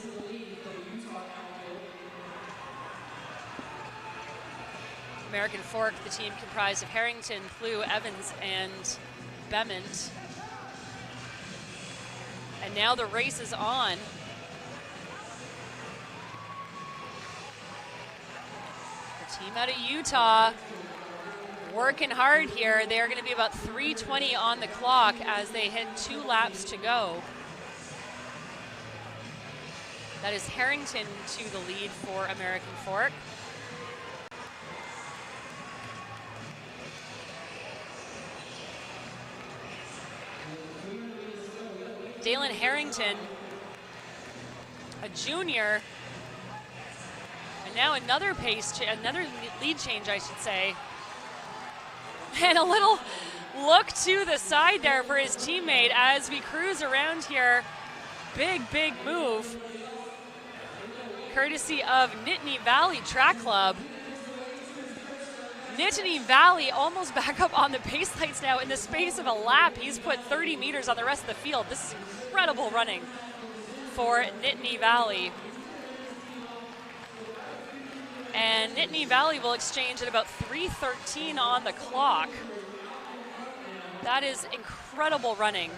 American Fork, the team comprised of Harrington, Plew, Evans, and Bement. And now the race is on. The team out of Utah working hard here. They're going to be about 3:20 on the clock as they hit 2 laps to go. That is Harrington to the lead for American Fork. Dalen Harrington, a junior, and now another another lead change, I should say. And a little look to the side there for his teammate as we cruise around here. Big, big move, courtesy of Nittany Valley Track Club. Nittany Valley almost back up on the pace lights now. In the space of a lap, he's put 30 meters on the rest of the field. This is incredible running for Nittany Valley. And Nittany Valley will exchange at about 3:13 on the clock. That is incredible running.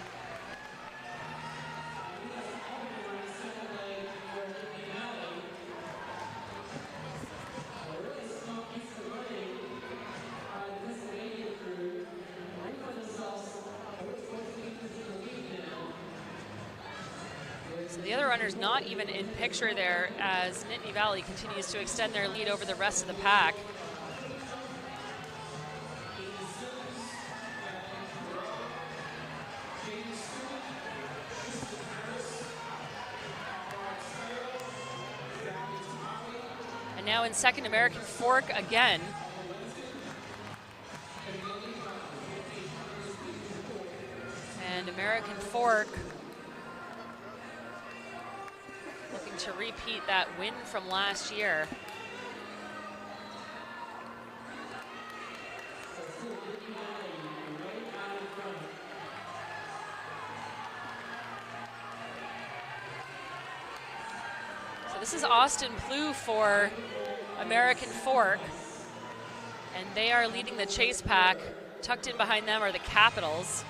So the other runners not even in picture there as Nittany Valley continues to extend their lead over the rest of the pack. now in second, American Fork again. And American Fork looking to repeat that win from last year. So this is Austin Plew for American Fork, and they are leading the chase pack. Tucked in behind them are the Capitals.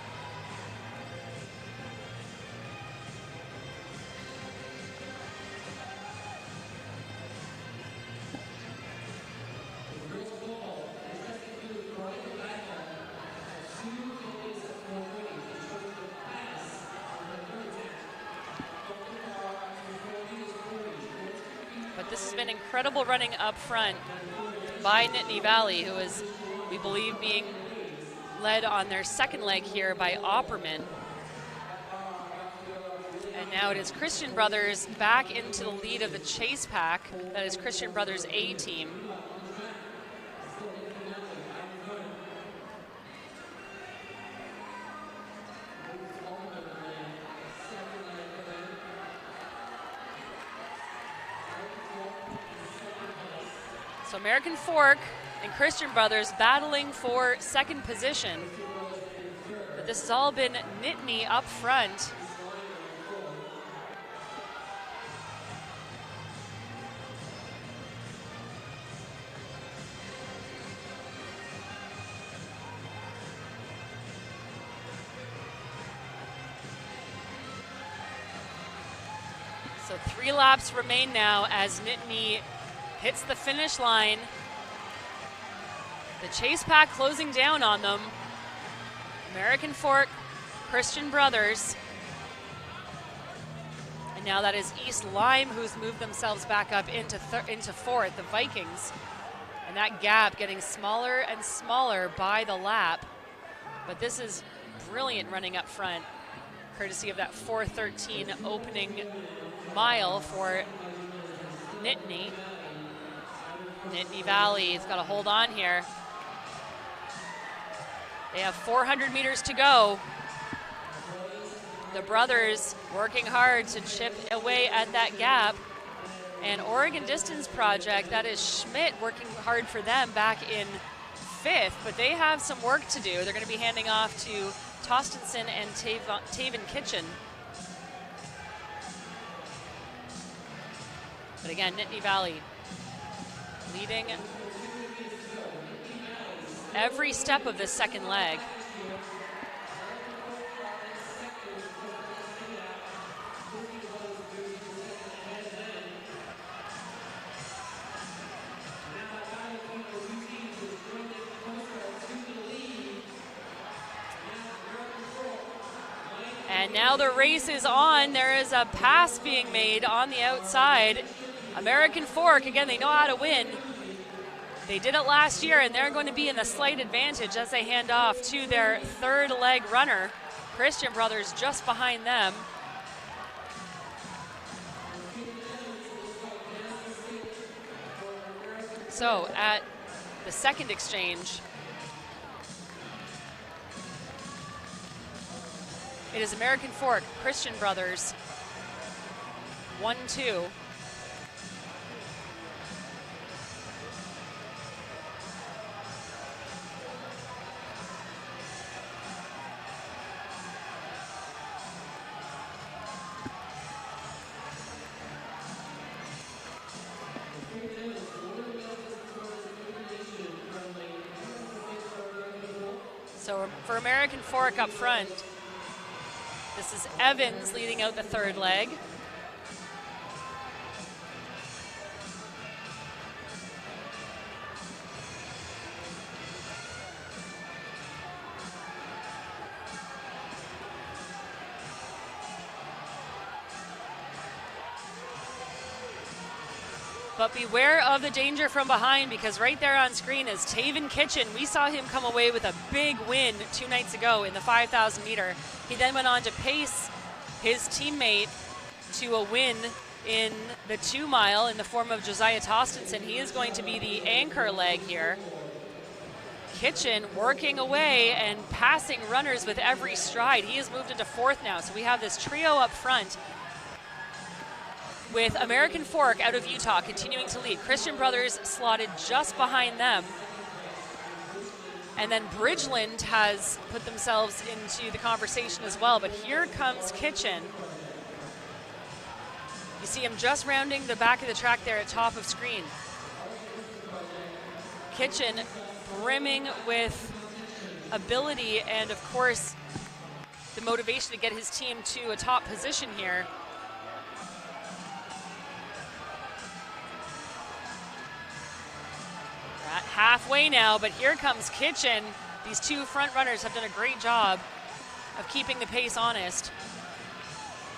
But this has been incredible running up front by Nittany Valley, who is, we believe, being led on their second leg here by Opperman. And now it is Christian Brothers back into the lead of the chase pack. That is Christian Brothers' A team. So American Fork and Christian Brothers battling for second position. But this has all been Nittany up front. So 3 laps remain now as Nittany hits the finish line. The chase pack closing down on them. American Fork, Christian Brothers. And now that is East Lyme who's moved themselves back up into fourth, the Vikings. And that gap getting smaller and smaller by the lap. But this is brilliant running up front, courtesy of that 4:13 opening mile for Nittany. Nittany Valley's got to hold on here. They have 400 meters to go. The brothers working hard to chip away at that gap. And Oregon Distance Project, that is Schmidt working hard for them back in 5th, but they have some work to do. They're going to be handing off to Tostenson and Taven Kitchen. But again, Nittany Valley leading every step of this second leg. And now the race is on. There is a pass being made on the outside. American Fork, again, they know how to win. They did it last year, and they're going to be in the slight advantage as they hand off to their third leg runner. Christian Brothers just behind them. So at the second exchange, it is American Fork, Christian Brothers, 1-2. So for American Fork up front, this is Evans leading out the third leg. But beware of the danger from behind, because right there on screen is Taven Kitchen. We saw him come away with a big win 2 nights ago in the 5,000 meter. He then went on to pace his teammate to a win in the 2 mile in the form of Josiah Tostenson. He is going to be the anchor leg here. Kitchen working away and passing runners with every stride. He has moved into 4th now, so we have this trio up front with American Fork out of Utah continuing to lead. Christian Brothers slotted just behind them. And then Bridgeland has put themselves into the conversation as well, but here comes Kitchen. You see him just rounding the back of the track there at top of screen. Kitchen brimming with ability and, of course, the motivation to get his team to a top position here. We're at halfway now, but here comes Kitchen. These two front runners have done a great job of keeping the pace honest.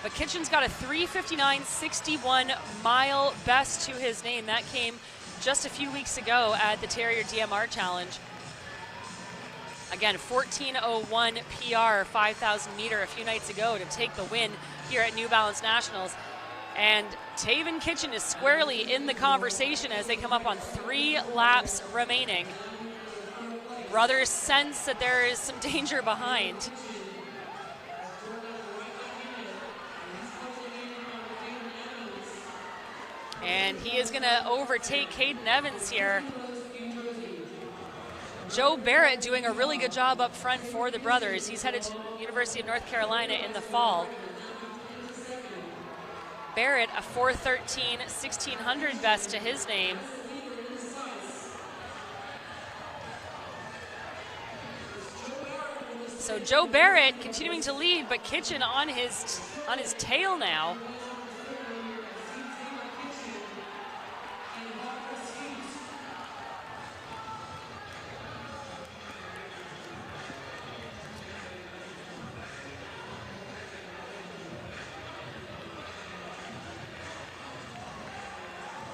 But Kitchen's got a 3:59.61 mile best to his name. That came just a few weeks ago at the Terrier DMR Challenge. Again, 14:01 PR, 5,000 meter a few nights ago to take the win here at New Balance Nationals. And Taven Kitchen is squarely in the conversation as they come up on 3 laps remaining. Brothers sense that there is some danger behind. And he is going to overtake Caden Evans here. Joe Barrett doing a really good job up front for the brothers. He's headed to the University of North Carolina in the fall. Barrett, a 4:13.1600 best to his name. So Joe Barrett continuing to lead, but Kitchen on his tail now.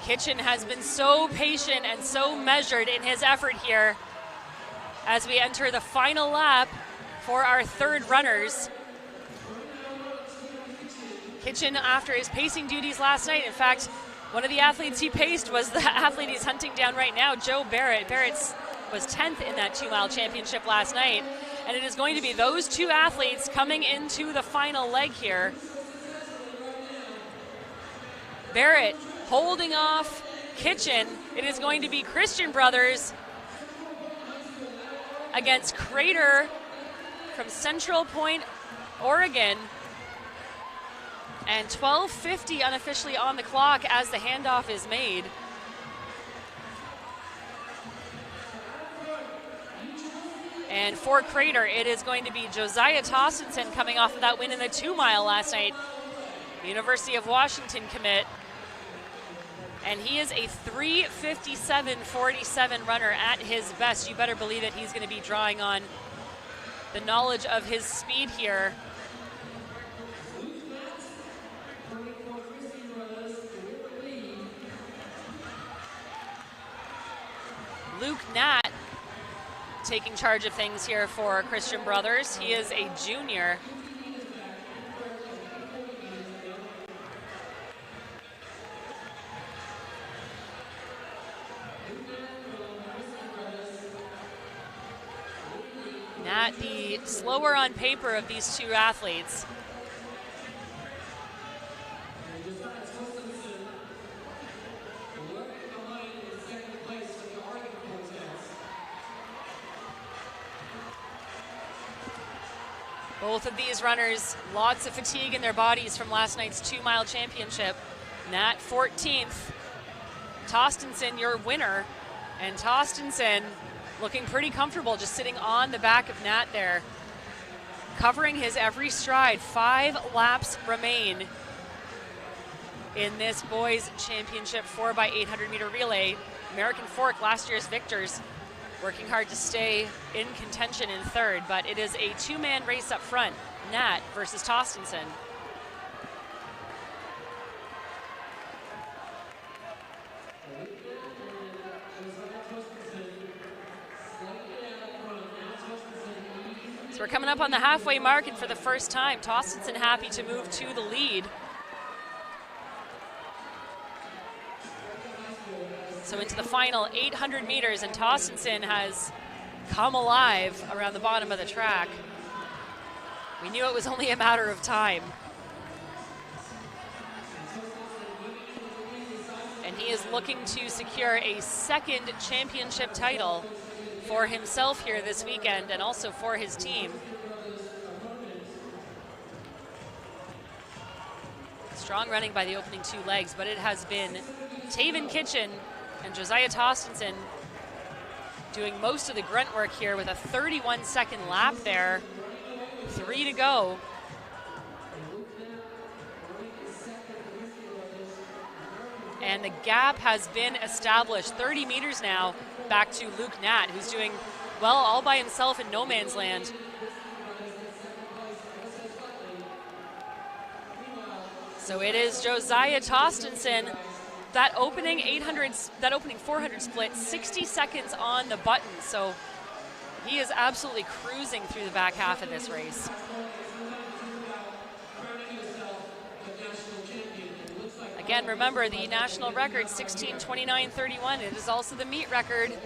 Kitchen has been so patient and so measured in his effort here as we enter the final lap for our 3rd runners. Kitchen, after his pacing duties last night, in fact, one of the athletes he paced was the athlete he's hunting down right now, Joe Barrett. Barrett was 10th in that 2-mile championship last night, and it is going to be those 2 athletes coming into the final leg here. Barrett holding off Kitchen. It is going to be Christian Brothers against Crater from Central Point, Oregon. And 12:50 unofficially on the clock as the handoff is made. And for Crater, it is going to be Josiah Tostenson coming off of that win in the 2-mile last night. University of Washington commit. And he is a 3:57.47 runner at his best. You better believe it, he's going to be drawing on the knowledge of his speed here. Luke Nat taking charge of things here for Christian Brothers. He is a junior. Nat, the slower on paper of these 2 athletes. Both of these runners, lots of fatigue in their bodies from last night's 2-mile championship. Nat 14th. Tostenson, your winner. And Tostenson looking pretty comfortable, just sitting on the back of Nat there, covering his every stride. 5 laps remain in this boys championship 4x800 meter relay. American Fork, last year's victors, working hard to stay in contention in 3rd, but it is a 2-man race up front. Nat versus Tostenson. So we're coming up on the halfway mark, and for the first time, Tostenson happy to move to the lead. So into the final 800 meters, and Tostenson has come alive around the bottom of the track. We knew it was only a matter of time. And he is looking to secure a second championship title for himself here this weekend and also for his team. Strong running by the opening 2 legs, but it has been Taven Kitchen and Josiah Tostenson doing most of the grunt work here with a 31-second lap there. 3 to go. And the gap has been established, 30 meters now, back to Luke Nat, who's doing well all by himself in no man's land. So it is Josiah Tostenson. That opening 400 split, 60 seconds on the button. So he is absolutely cruising through the back half of this race. Again, remember the national record, 16:29:31. It is also the meet record.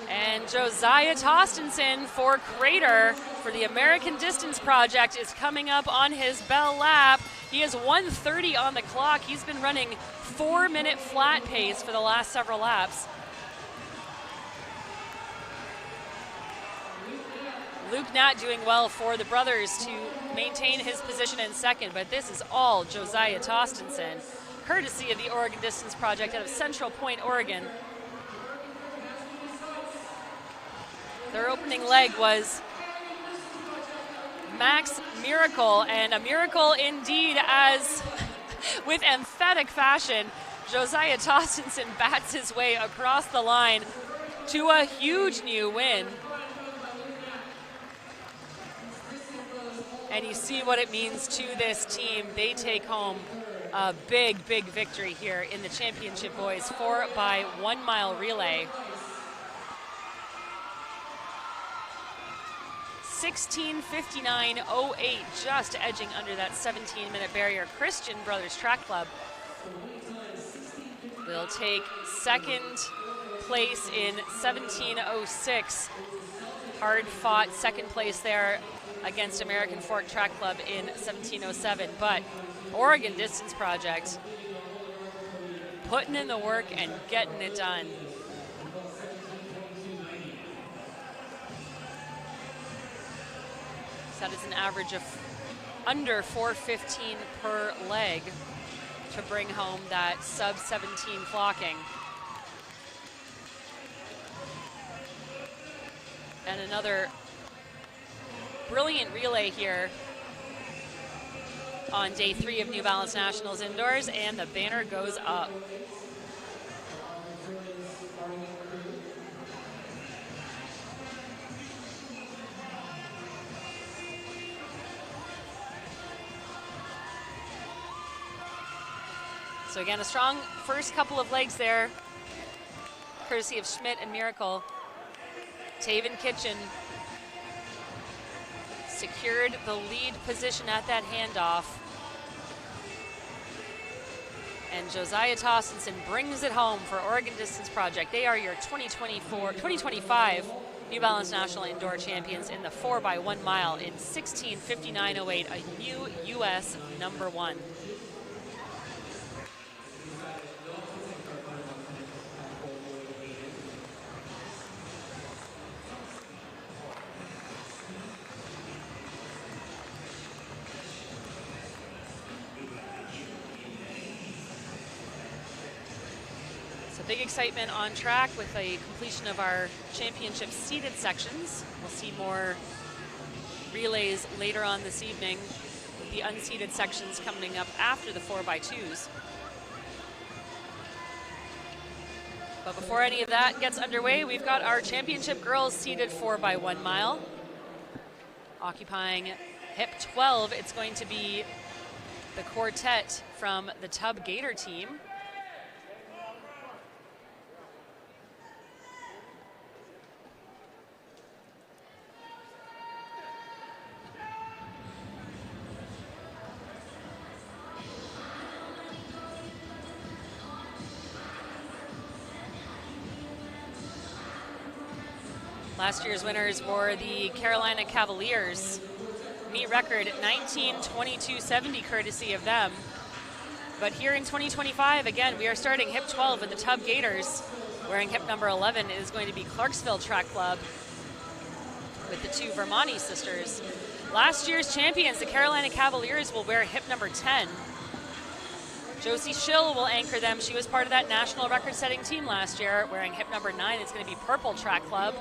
And Josiah Tostenson for Crater for the American Distance Project is coming up on his bell lap. He has 1:30 on the clock. He's been running 4-minute flat pace for the last several laps. Luke Nat doing well for the brothers to maintain his position in second, but this is all Josiah Tostenson, courtesy of the Oregon Distance Project out of Central Point, Oregon. Their opening leg was Max Miracle, and a miracle indeed, as with emphatic fashion, Josiah Tostenson bats his way across the line to a huge new win. And you see what it means to this team. They take home a big, big victory here in the championship boys 4x1 mile relay. 16:59:08, just edging under that 17-minute barrier. Christian Brothers Track Club will take second place in 17:06. Hard fought second place there against American Fork Track Club in 17:07, but Oregon Distance Project putting in the work and getting it done. That is an average of under 4:15 per leg to bring home that sub-17 clocking. And another brilliant relay here on day 3 of New Balance Nationals Indoors, and the banner goes up. So again, a strong first couple of legs there, courtesy of Schmidt and Miracle. Taven Kitchen secured the lead position at that handoff. And Josiah Tostenson brings it home for Oregon Distance Project. They are your 2025 New Balance National Indoor Champions in the 4x1 mile in 16:59:08, a new U.S. #1. Big excitement on track with the completion of our championship seeded sections. We'll see more relays later on this evening, with the unseeded sections coming up after the 4x2s. But before any of that gets underway, we've got our championship girls seeded 4x1 mile. Occupying hip 12, it's going to be the quartet from the Tub Gator team. Last year's winners were the Carolina Cavaliers. Meet record 19:22.70 courtesy of them. But here in 2025, again, we are starting hip 12 with the Tub Gators. Wearing hip number 11 is going to be Clarksville Track Club with the two Vermonti sisters. Last year's champions, the Carolina Cavaliers, will wear hip number 10. Josie Schill will anchor them. She was part of that national record-setting team last year. Wearing hip number 9, it's going to be Purple Track Club.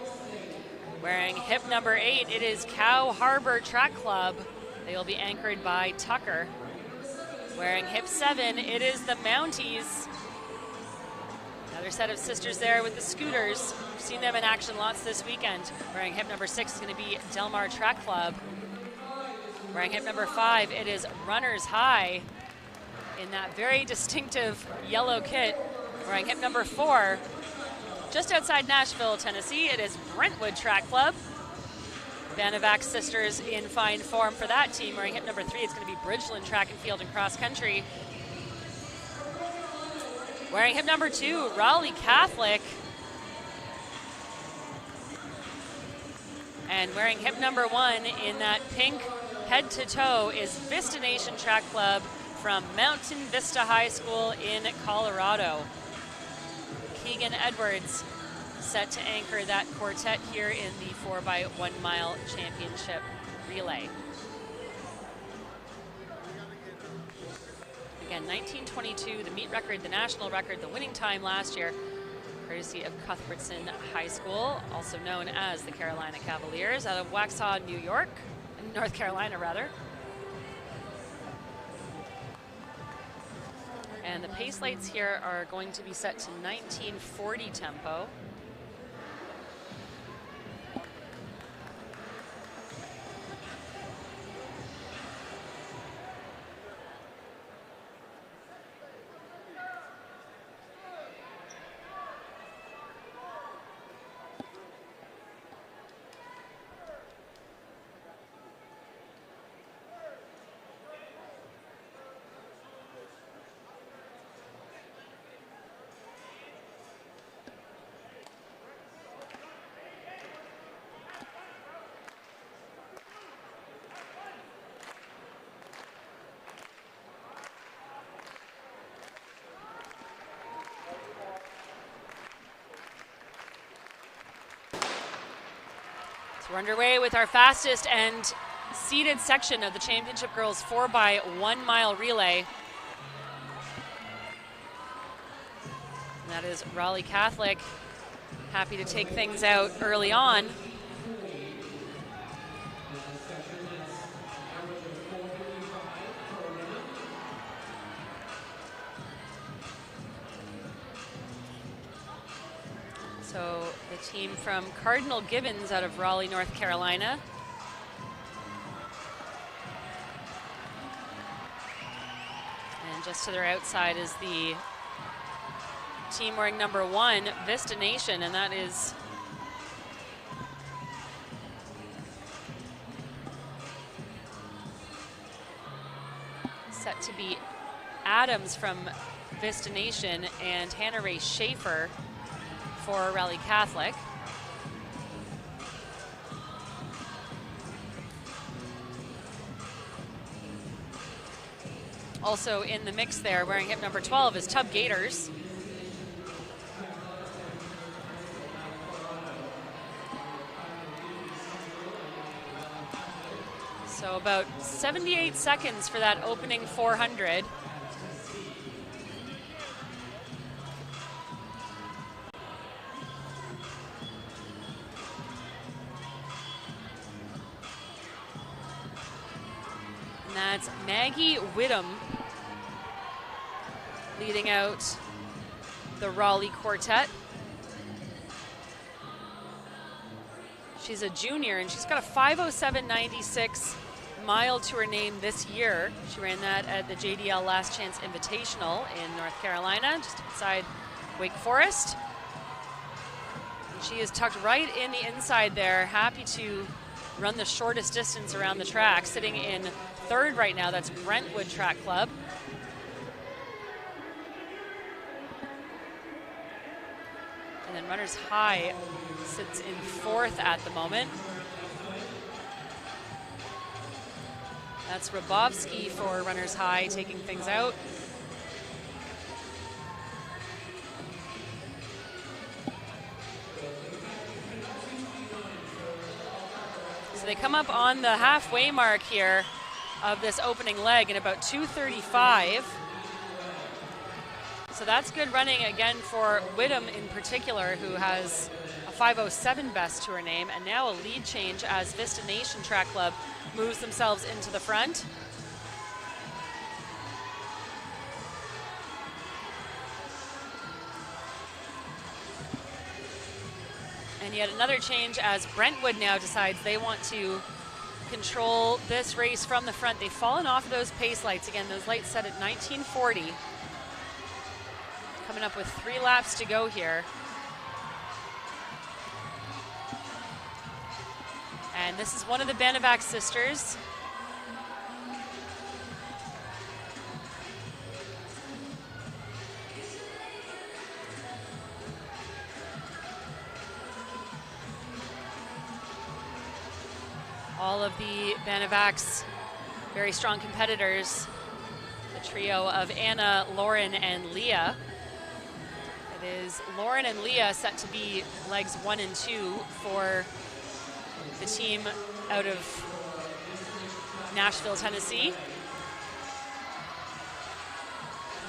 Wearing hip number 8, it is Cow Harbor Track Club. They will be anchored by Tucker. Wearing hip 7, it is the Mounties. Another set of sisters there with the scooters. We've seen them in action lots this weekend. Wearing hip number 6 is going to be Delmar Track Club. Wearing hip number 5, it is Runners High in that very distinctive yellow kit. Wearing hip number 4, just outside Nashville, Tennessee, it is Brentwood Track Club. Vanavac sisters in fine form for that team. Wearing hip number 3, it's going to be Bridgeland Track and Field and Cross Country. Wearing hip number 2, Raleigh Catholic. And wearing hip number 1 in that pink head to toe is Vista Nation Track Club from Mountain Vista High School in Colorado. Keegan Edwards set to anchor that quartet here in the 4x1 mile championship relay. Again, 19:22, the meet record, the national record, the winning time last year, courtesy of Cuthbertson High School, also known as the Carolina Cavaliers, out of Waxhaw, North Carolina rather. And the pace lights here are going to be set to 1940 tempo. We're underway with our fastest and seeded section of the Championship Girls 4x1 mile relay. And that is Raleigh Catholic, happy to take things out early on. So the team from Cardinal Gibbons out of Raleigh, North Carolina. And just to their outside is the team wearing number 1, Vista Nation, and that is set to be Adams from Vista Nation and Hannah Ray Schaefer for Raleigh Catholic. Also in the mix there, wearing hip number 12, is Tub Gators. So about 78 seconds for that opening 400. And that's Maggie Whittam leading out the Raleigh quartet. She's a junior and she's got a 5:07.96 mile to her name this year. She ran that at the JDL Last Chance Invitational in North Carolina, just outside Wake Forest. And she is tucked right in the inside there, happy to run the shortest distance around the track, sitting in third right now. That's Brentwood Track Club. And then Runners High sits in 4th at the moment. That's Rabovsky for Runners High taking things out. So they come up on the halfway mark here of this opening leg in about 2:35. So that's good running again for Whittam in particular, who has a 5:07 best to her name, and now a lead change as Vista Nation Track Club moves themselves into the front. And yet another change as Brentwood now decides they want to control this race from the front. They've fallen off of those pace lights. Again, those lights set at 1940. Coming up with 3 laps to go here. And this is one of the Benevac sisters. All of the Benevacs, very strong competitors. The trio of Anna, Lauren, and Leah. It is Lauren and Leah set to be legs 1 and 2 for the team out of Nashville, Tennessee.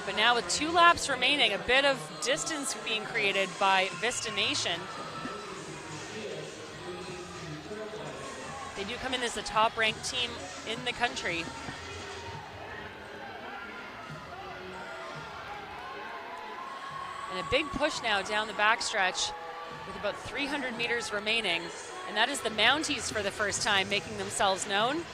But now with 2 laps remaining, a bit of distance being created by Vista Nation. They do come in as the top-ranked team in the country. And a big push now down the backstretch with about 300 meters remaining. And that is the Mounties for the first time making themselves known.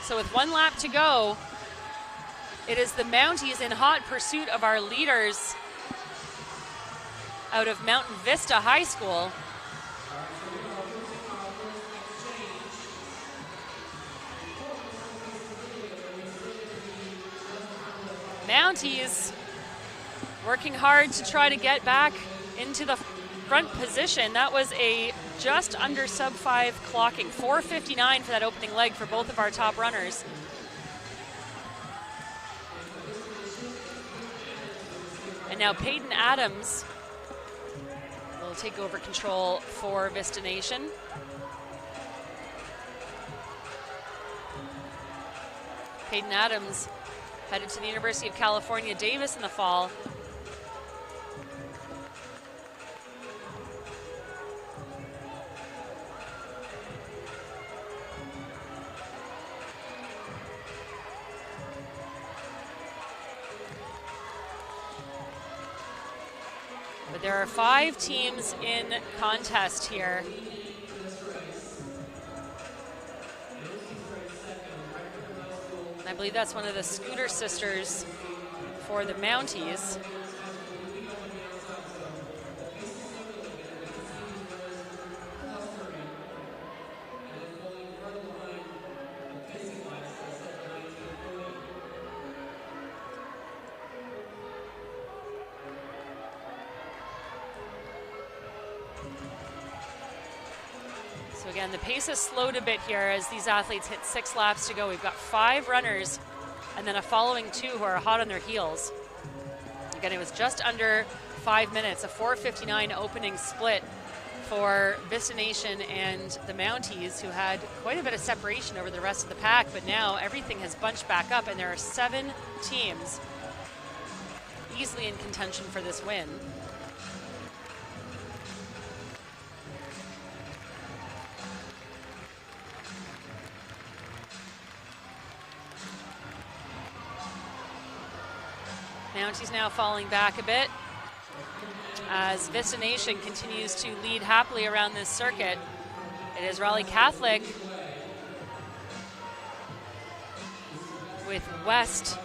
So with 1 lap to go, it is the Mounties in hot pursuit of our leaders out of Mountain Vista High School. Mounties working hard to try to get back into the front position. That was a just under sub-5 clocking, 4:59 for that opening leg for both of our top runners. And now Peyton Adams will take over control for Vista Nation. Peyton Adams headed to the University of California, Davis in the fall. But there are 5 teams in contest here. And I believe that's one of the Scooter sisters for the Mounties. So again, the pace has slowed a bit here as these athletes hit 6 laps to go. We've got 5 runners and then a following 2 who are hot on their heels. Again, it was just under 5 minutes, a 4:59 opening split for Vista Nation and the Mounties, who had quite a bit of separation over the rest of the pack, but now everything has bunched back up and there are 7 teams easily in contention for this win. Mounties now falling back a bit as Vista Nation continues to lead happily around this circuit. It is Raleigh Catholic with West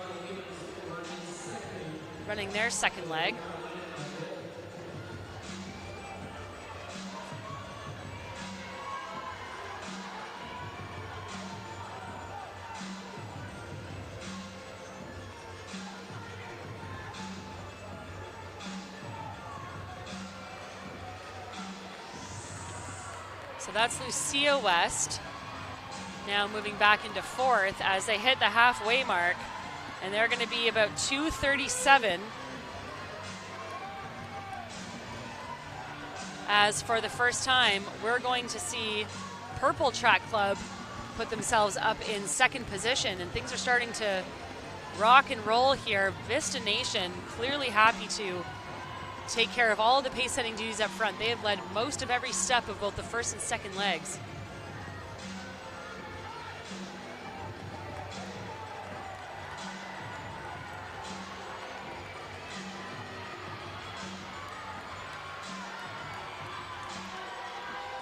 running their second leg. So that's Lucia West. Now moving back into fourth as they hit the halfway mark. And they're going to be about 2:37. As for the first time, we're going to see Purple Track Club put themselves up in second position, and things are starting to rock and roll here. Vista Nation clearly happy to take care of all the pace setting duties up front. They have led most of every step of both the first and second legs.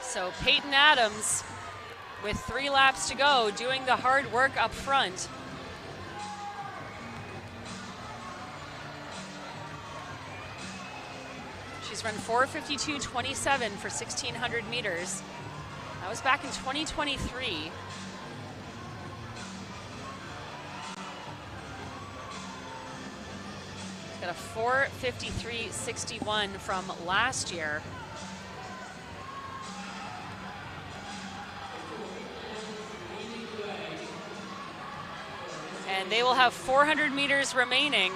So Peyton Adams, with 3 laps to go, doing the hard work up front. She's run 4:52.27 for 1,600 meters. That was back in 2023. She's got a 4:53.61 from last year. And they will have 400 meters remaining.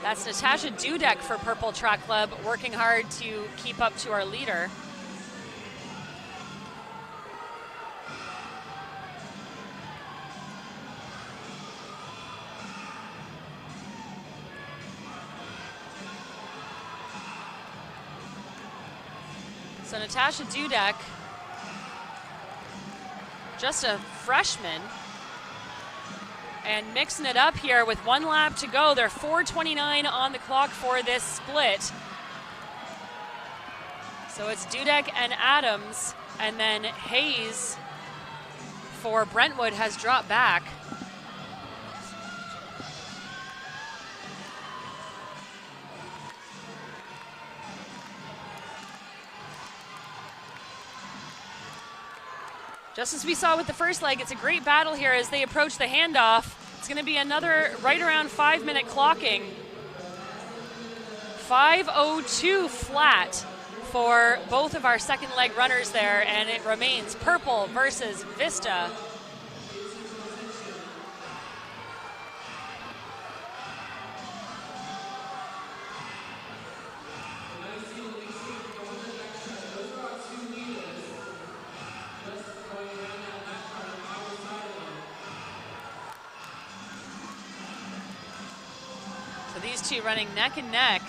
That's Natasha Dudek for Purple Track Club, working hard to keep up to our leader. So Natasha Dudek, just a freshman, and mixing it up here with 1 lap to go. They're 4:29 on the clock for this split. So it's Dudek and Adams, and then Hayes for Brentwood has dropped back. Just as we saw with the first leg, it's a great battle here as they approach the handoff. It's going to be another right around 5-minute clocking. 5:02 flat for both of our second leg runners there, and it remains Purple versus Vista. These two running neck and neck.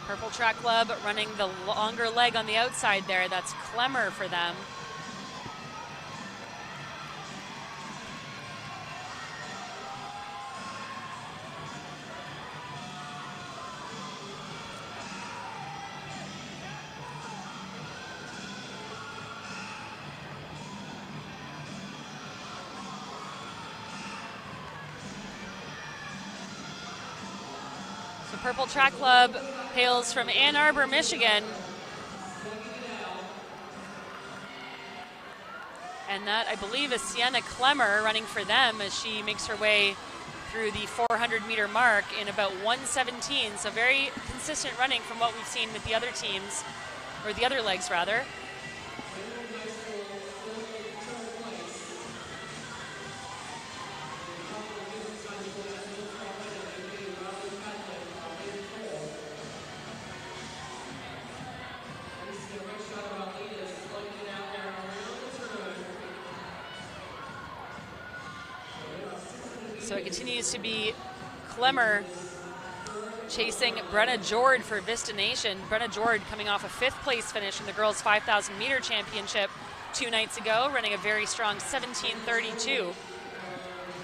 Purple Track Club running the longer leg on the outside there. That's Clemmer for them. Purple Track Club hails from Ann Arbor, Michigan. And that, I believe, is Sienna Clemmer running for them as she makes her way through the 400-meter mark in about 1:17. So very consistent running from what we've seen with the other teams, or the other legs, rather. So it continues to be Clemmer chasing Brenna Jord for Vista Nation. Brenna Jord coming off a 5th place finish in the girls 5,000 meter championship 2 nights ago, running a very strong 17:32.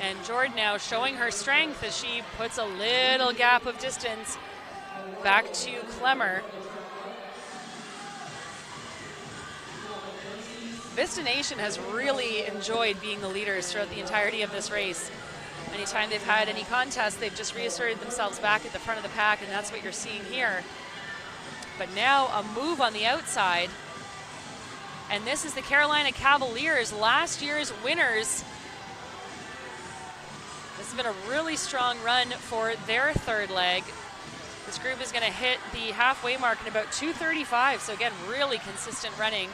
And Jord now showing her strength as she puts a little gap of distance back to Clemmer. Vista Nation has really enjoyed being the leaders throughout the entirety of this race. Anytime they've had any contest, they've just reasserted themselves back at the front of the pack, and that's what you're seeing here. But now a move on the outside, and this is the Carolina Cavaliers, last year's winners, This has been a really strong run for their third leg. This group is going to hit the halfway mark in about 2:35. So again, really consistent running.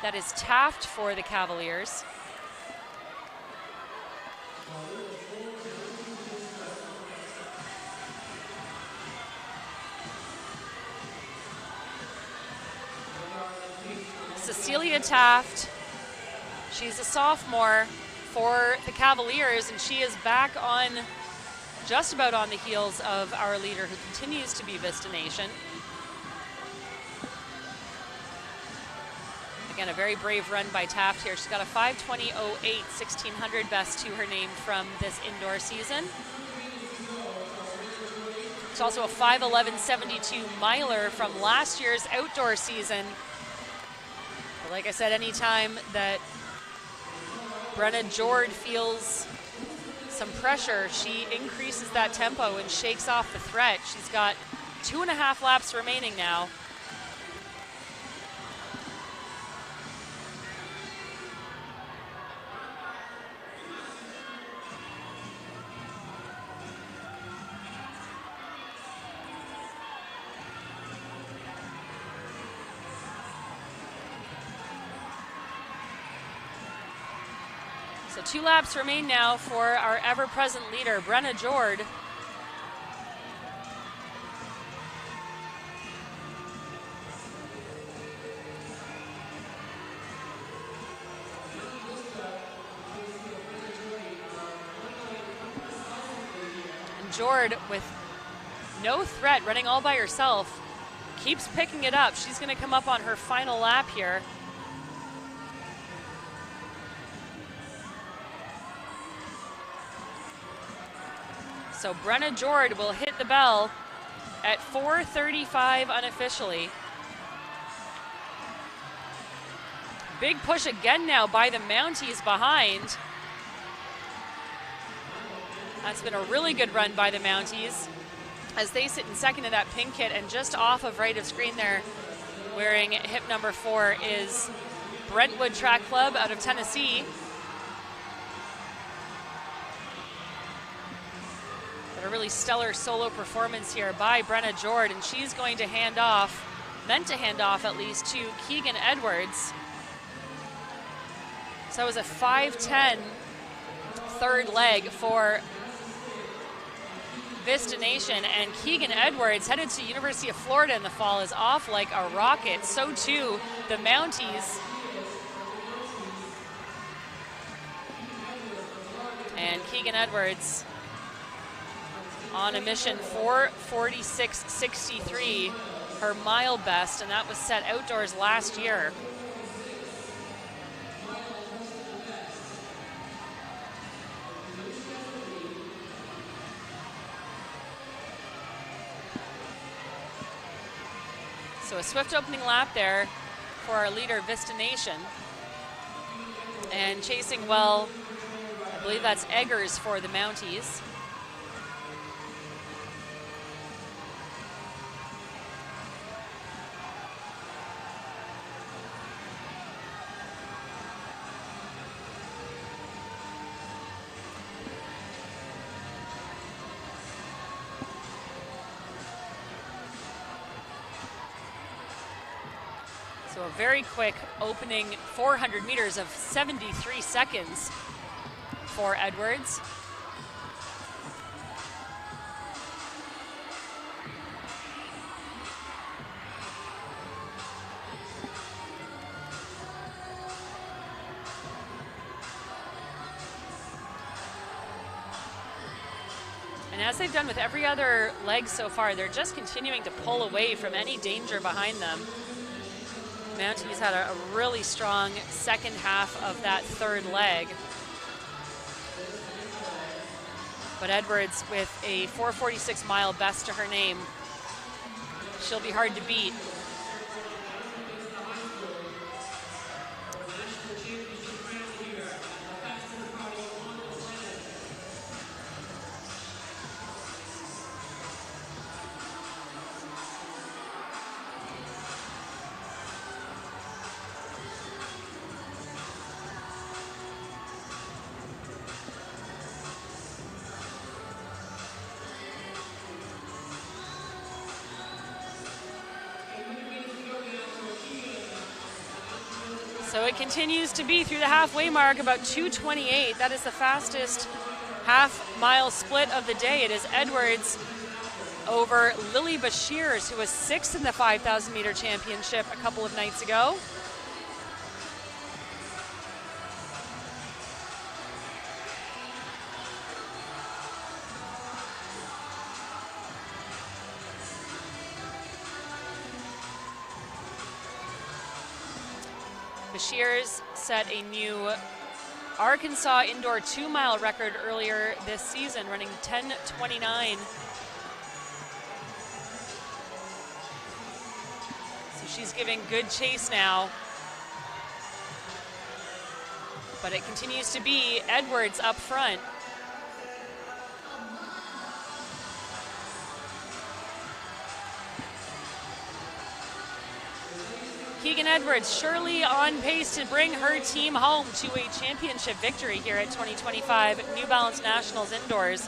That is Taft for the Cavaliers. Cecilia Taft, she's a sophomore for the Cavaliers, and she is back on, just about on the heels of our leader, who continues to be Vista Nation. Again, a very brave run by Taft here. She's got a 5:20.08, 1600 best to her name from this indoor season. It's also a 5:11.72 miler from last year's outdoor season. But like I said, anytime that Brenna Jord feels some pressure, she increases that tempo and shakes off the threat. She's got 2.5 laps remaining now. So 2 laps remain now for our ever-present leader, Brenna Jord. And Jord, with no threat, running all by herself, keeps picking it up. She's going to come up on her final lap here. So Brenna Jord will hit the bell at 4:35 unofficially. Big push again now by the Mounties behind. That's been a really good run by the Mounties as they sit in second in that pink kit, and just off of right of screen there, wearing hip number 4, is Brentwood Track Club out of Tennessee. But a really stellar solo performance here by Brenna Jord, and she's going to hand off, meant to hand off at least, to Keegan Edwards. So it was a 5:10 third leg for Vista Nation, and Keegan Edwards, headed to University of Florida in the fall, is off like a rocket. So too the Mounties. And Keegan Edwards on a mission for 46.63, her mile best, and that was set outdoors last year. So a swift opening lap there for our leader, Vista Nation. And chasing well, I believe that's Eggers for the Mounties. So a very quick opening 400 meters of 73 seconds for Edwards. And as they've done with every other leg so far, they're just continuing to pull away from any danger behind them. Mounties had a really strong second half of that third leg. But Edwards with a 4:46 mile best to her name. She'll be hard to beat. So it continues to be through the halfway mark, about 2:28. That is the fastest half-mile split of the day. It is Edwards over Lily Bashirs, who was 6th in the 5,000 meter championship a couple of nights ago. Bashirs set a new Arkansas indoor 2-mile record earlier this season, running 10:29. So she's giving good chase now. But it continues to be Edwards up front. Keegan Edwards surely on pace to bring her team home to a championship victory here at 2025 New Balance Nationals indoors.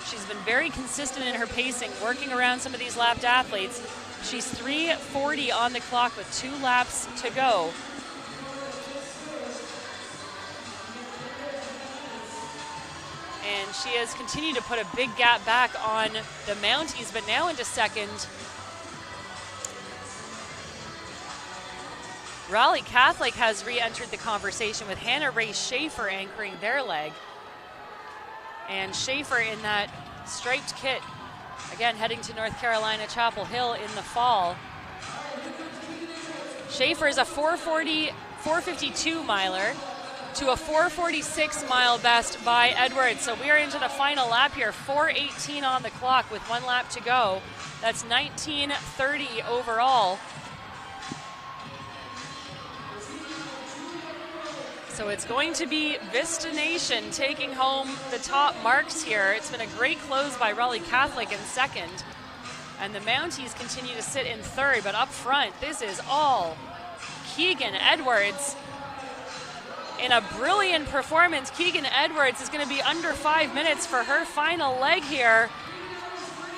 She's been very consistent in her pacing, working around some of these lapped athletes. She's 3:40 on the clock with 2 laps to go. And she has continued to put a big gap back on the Mounties, but now into second. Raleigh Catholic has re-entered the conversation with Hannah Ray Schaefer anchoring their leg. And Schaefer in that striped kit, again heading to North Carolina Chapel Hill in the fall. Schaefer is a 4:52 miler to a 4:46 mile best by Edwards. So we are into the final lap here, 4:18 on the clock with 1 lap to go. That's 19:30 overall. So it's going to be Vista Nation taking home the top marks here. It's been a great close by Raleigh Catholic in second. And the Mounties continue to sit in third, but up front, this is all Keegan Edwards. In a brilliant performance, Keegan Edwards is going to be under 5 minutes for her final leg here.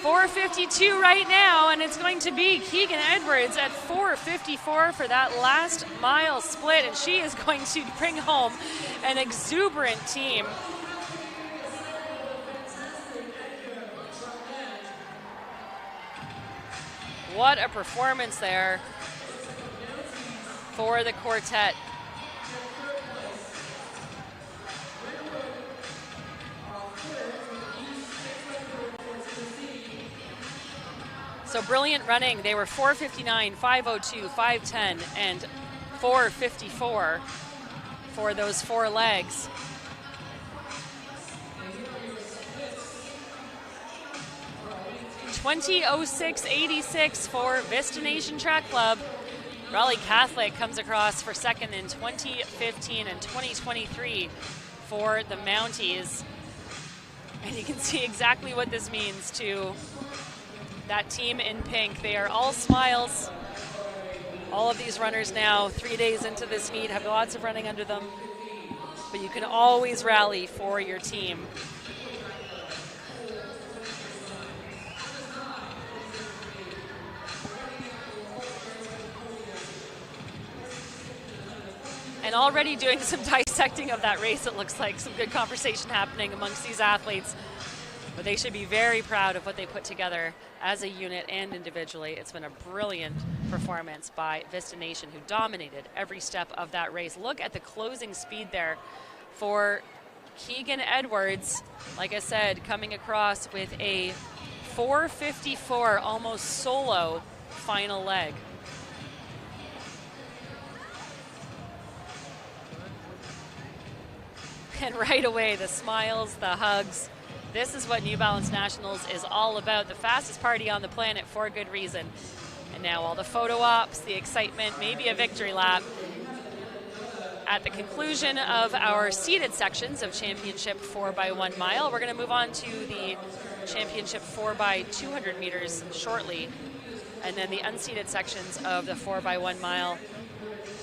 4:52 right now, and it's going to be Keegan Edwards at 4:54 for that last mile split, and she is going to bring home an exuberant team. What a performance there for the quartet. So brilliant running. They were 4:59, 5:02, 5:10, and 4:54 for those 4 legs. $20:06.86 for Vista Nation Track Club. Raleigh Catholic comes across for second in 2015 and 2023 for the Mounties. And you can see exactly what this means to that team in pink. They are all smiles. All of these runners now, 3 days into this meet, have lots of running under them. But you can always rally for your team. And already doing some dissecting of that race, it looks like some good conversation happening amongst these athletes. But they should be very proud of what they put together as a unit and individually. It's been a brilliant performance by Vista Nation, who dominated every step of that race. Look at the closing speed there for Keegan Edwards. Like I said, coming across with a 4:54, almost solo final leg. And right away, the smiles, the hugs. This is what New Balance Nationals is all about. The fastest party on the planet for good reason. And now all the photo ops, the excitement, maybe a victory lap. At the conclusion of our seated sections of Championship 4x1 mile, we're going to move on to the Championship 4x200 meters shortly, and then the unseated sections of the 4x1 mile.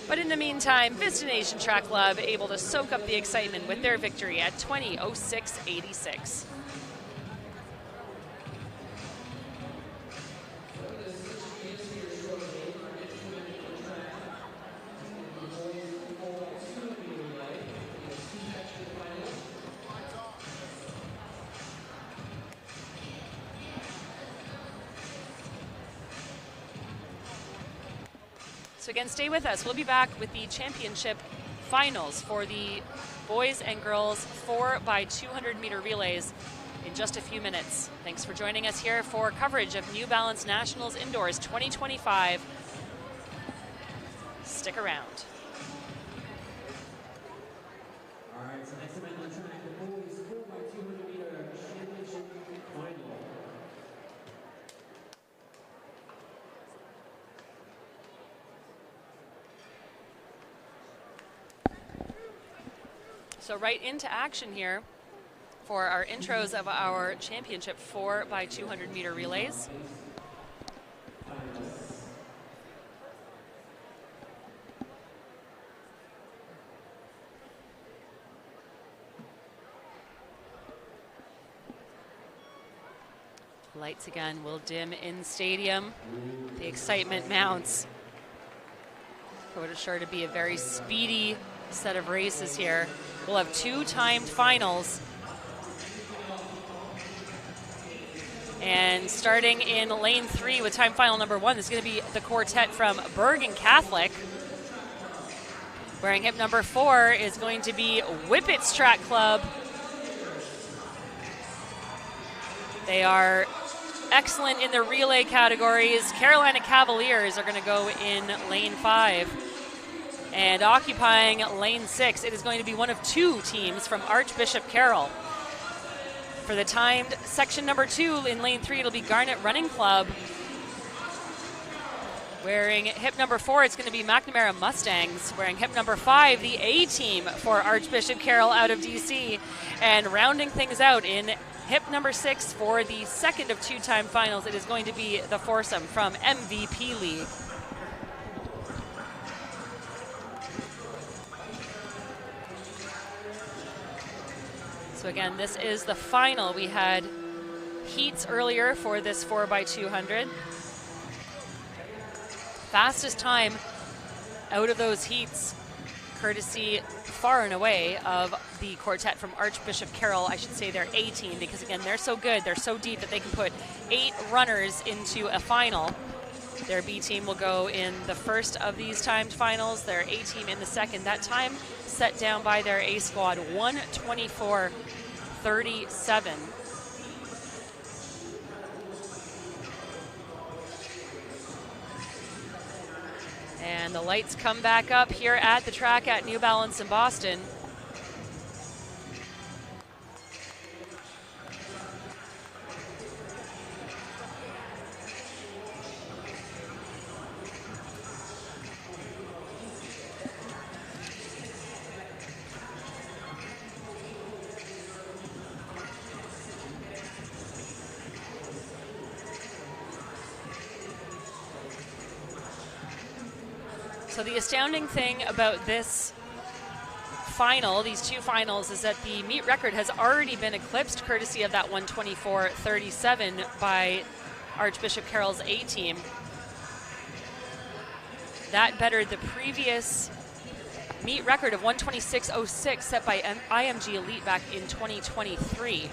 But in the meantime, Vista Nation Track Club able to soak up the excitement with their victory at 20:06.86. So again, stay with us. We'll be back with the championship finals for the boys and girls 4x200 meter relays in just a few minutes. Thanks for joining us here for coverage of New Balance Nationals Indoors 2025. Stick around. All right, so next event on track, the boys 4x200 meter championship final. So right into action here for our intros of our championship 4x200 meter relays. Lights again will dim in stadium. The excitement mounts. It is sure to be a very speedy set of races here. We'll have 2 timed finals. And starting in lane 3 with time final number 1, this is going to be the quartet from Bergen Catholic. Wearing hip number 4 is going to be Whippets Track Club. They are excellent in the relay categories. Carolina Cavaliers are going to go in lane 5. And occupying lane 6, it is going to be one of 2 teams from Archbishop Carroll. For the timed section number 2 in lane 3, it'll be Garnet Running Club. Wearing hip number 4, it's going to be McNamara Mustangs. Wearing hip number 5, the A team for Archbishop Carroll out of DC. And rounding things out in hip number 6 for the second of 2 time finals, it is going to be the foursome from MVP League. So again, this is the final. We had heats earlier for this 4x200. Fastest time out of those heats, courtesy far and away of the quartet from Archbishop Carroll. I should say their A team, because again, they're so good, they're so deep that they can put 8 runners into a final. Their B team will go in the first of these timed finals, their A team in the second. That time set down by their A squad, 1:24:37. And the lights come back up here at the track at New Balance in Boston. So the astounding thing about this final, these 2 finals, is that the meet record has already been eclipsed courtesy of that 1:24:37 by Archbishop Carroll's A team. That bettered the previous meet record of 1:26:06 set by IMG Elite back in 2023.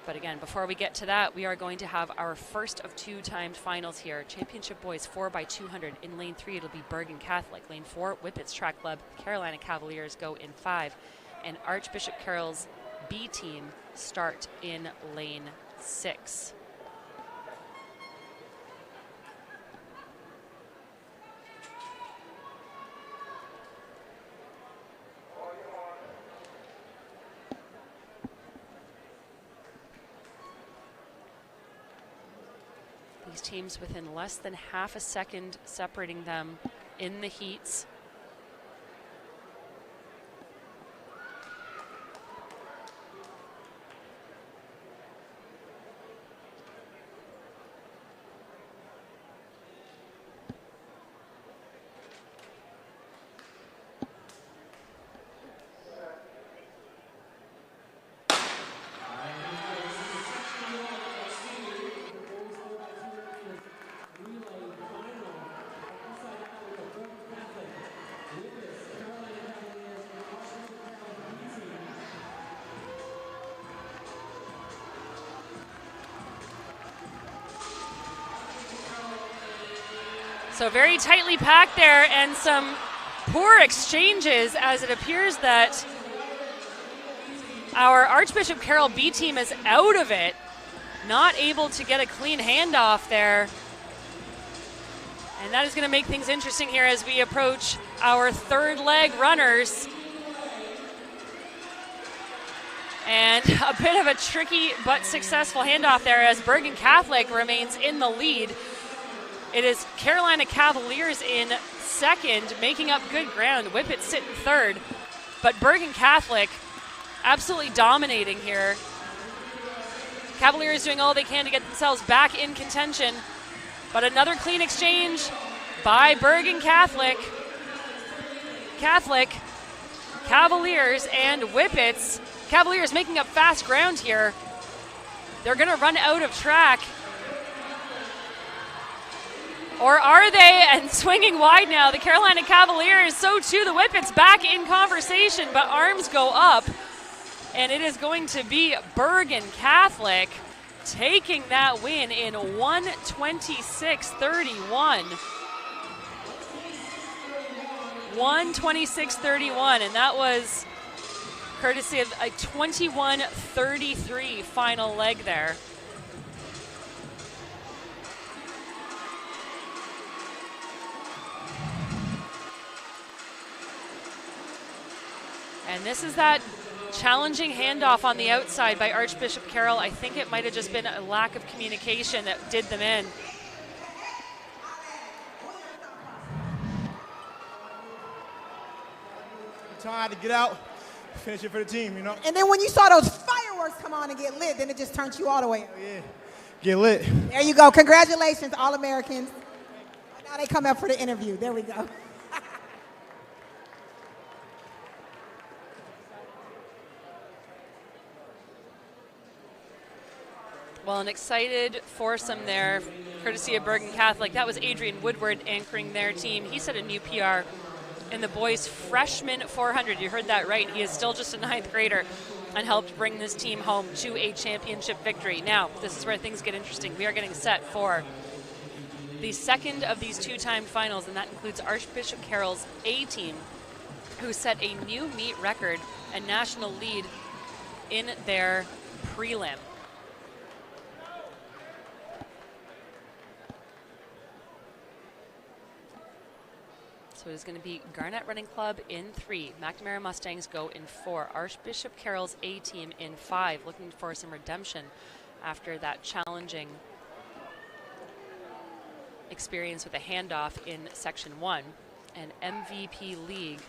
But again, before we get to that, we are going to have our first of 2 timed finals here. Championship boys 4x200. In lane 3, it'll be Bergen Catholic. Lane 4, Whippets Track Club. Carolina Cavaliers go in 5. And Archbishop Carroll's B team start in lane 6. These teams within less than half a second separating them in the heats. Relay So very tightly packed there, and some poor exchanges as it appears that our Archbishop Carroll B team is out of it, not able to get a clean handoff there. And that is going to make things interesting here as we approach our third leg runners. And a bit of a tricky but successful handoff there as Bergen Catholic remains in the lead. It is Carolina Cavaliers in second, making up good ground. Whippet sit in third. But Bergen Catholic absolutely dominating here. Cavaliers doing all they can to get themselves back in contention. But another clean exchange by Bergen Catholic. Cavaliers and Whippets. Cavaliers making up fast ground here. They're going to run out of track. Or are they? And swinging wide now, the Carolina Cavaliers. So too the Whippets back in conversation, but arms go up. And it is going to be Bergen Catholic taking that win in 126-31. 126-31, and that was courtesy of a 21-33 final leg there. And this is that challenging handoff on the outside by Archbishop Carroll. I think it might have just been a lack of communication that did them in. Time to get out, finish it for the team, you know? And then when you saw those fireworks come on and get lit, then it just turned you all the way. Oh, yeah, get lit. There you go. Congratulations, All-Americans. Now they come up for the interview. There we go. Well, an excited foursome there, courtesy of Bergen Catholic. That was Adrian Woodward anchoring their team. He set a new PR in the boys' freshman 400. You heard that right. He is still just a 9th grader and helped bring this team home to a championship victory. Now, this is where things get interesting. We are getting set for the second of these two-time finals, and that includes Archbishop Carroll's A team, who set a new meet record and national lead in their prelim. So it is going to be Garnett Running Club in 3. McNamara Mustangs go in 4. Archbishop Carroll's A team in 5, looking for some redemption after that challenging experience with a handoff in Section 1. And MVP League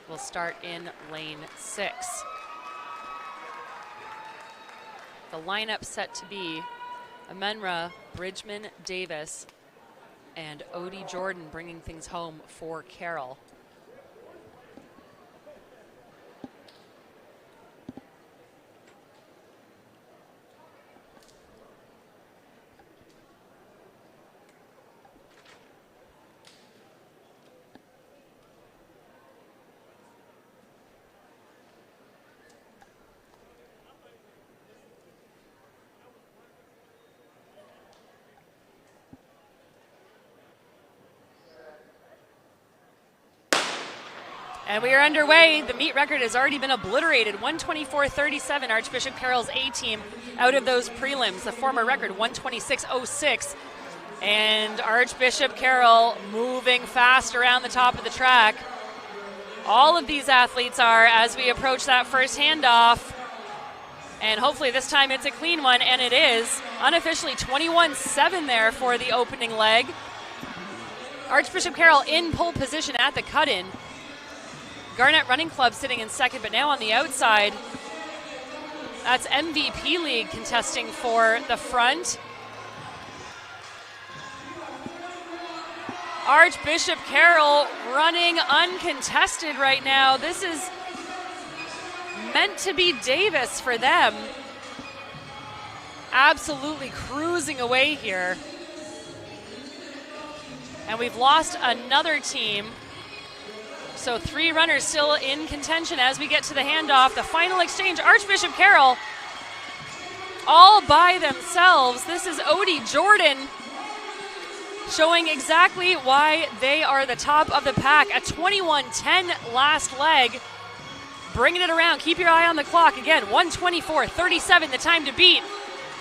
will start in lane 6. The lineup set to be Amenra, Bridgman, Davis, and Odie Jordan bringing things home for Carroll. And we are underway. The meet record has already been obliterated. 124.37, Archbishop Carroll's A team out of those prelims. The former record, 126.06. And Archbishop Carroll moving fast around the top of the track. All of these athletes are as we approach that first handoff. And hopefully this time it's a clean one, and it is. Unofficially 21-7 there for the opening leg. Archbishop Carroll in pole position at the cut-in. Garnett Running Club sitting in second, but now on the outside. That's MVP League contesting for the front. Archbishop Carroll running uncontested right now. This is meant to be Davis for them. Absolutely cruising away here. And we've lost another team. So 3 runners still in contention as we get to the handoff. The final exchange, Archbishop Carroll all by themselves. This is Odie Jordan showing exactly why they are the top of the pack. A 21:10 last leg. Bringing it around. Keep your eye on the clock. Again, 1:24:37, the time to beat.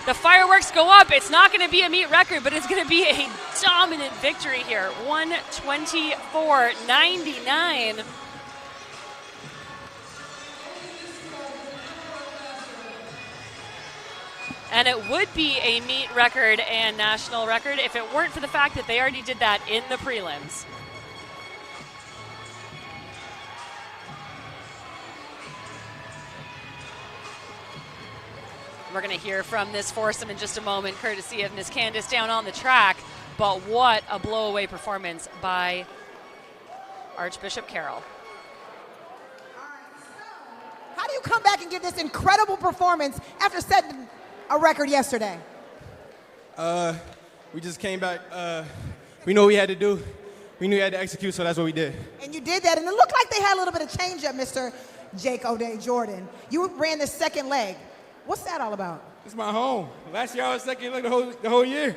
The fireworks go up. It's not going to be a meet record, but it's going to be a dominant victory here. 1:24:99. And it would be a meet record and national record if it weren't for the fact that they already did that in the prelims. We're going to hear from this foursome in just a moment, courtesy of Miss Candace down on the track. But what a blowaway performance by Archbishop Carroll. How do you come back and give this incredible performance after setting a record yesterday? We just came back. We knew what we had to do. We knew we had to execute, so that's what we did. And you did that, and it looked like they had a little bit of change up, Mr. Jake O'Day Jordan. You ran the second leg. What's that all about? It's my home. Last year I was second leg the whole year.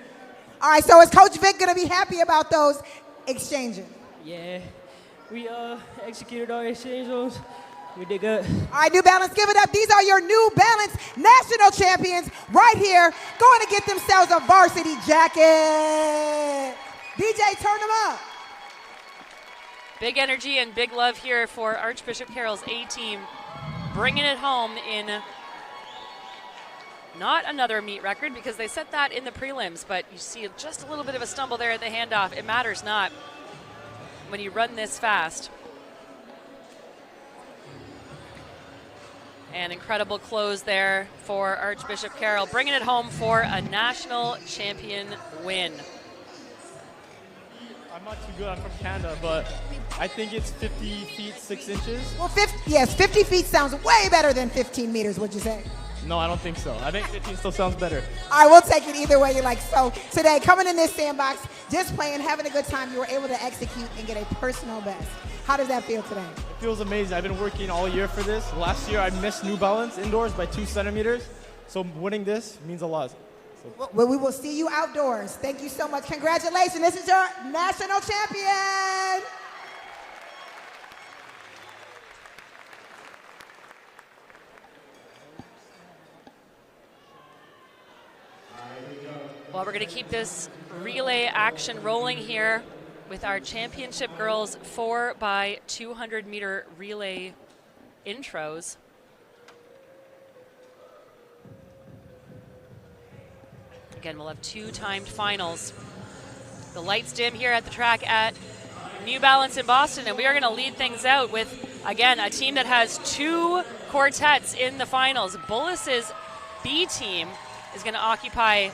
All right, so is Coach Vic going to be happy about those exchanges? Yeah, we executed our exchanges. We did good. All right, New Balance, give it up. These are your New Balance national champions right here, going to get themselves a varsity jacket. DJ, turn them up. Big energy and big love here for Archbishop Carroll's A-team, bringing it home in not another meet record because they set that in the prelims, but you see just a little bit of a stumble there at the handoff. It matters not when you run this fast. An incredible close there for Archbishop Carroll, bringing it home for a national champion win. I'm not too good. I'm from Canada, but I think it's 50 feet 6 inches. Well, 50 feet sounds way better than 15 meters, would you say? No, I don't think so. I think 15 still sounds better. All right, we'll take it either way you like. So today, coming in this sandbox, just playing, having a good time, you were able to execute and get a personal best. How does that feel today? It feels amazing. I've been working all year for this. Last year, I missed New Balance indoors by 2 centimeters. So winning this means a lot. Well, we will see you outdoors. Thank you so much. Congratulations. This is your national champion. Well, we're going to keep this relay action rolling here with our championship girls 4x200 meter relay intros. Again, we'll have 2 timed finals. The lights dim here at the track at New Balance in Boston, and we are going to lead things out with, again, a team that has 2 quartets in the finals. Bullis's B team is going to occupy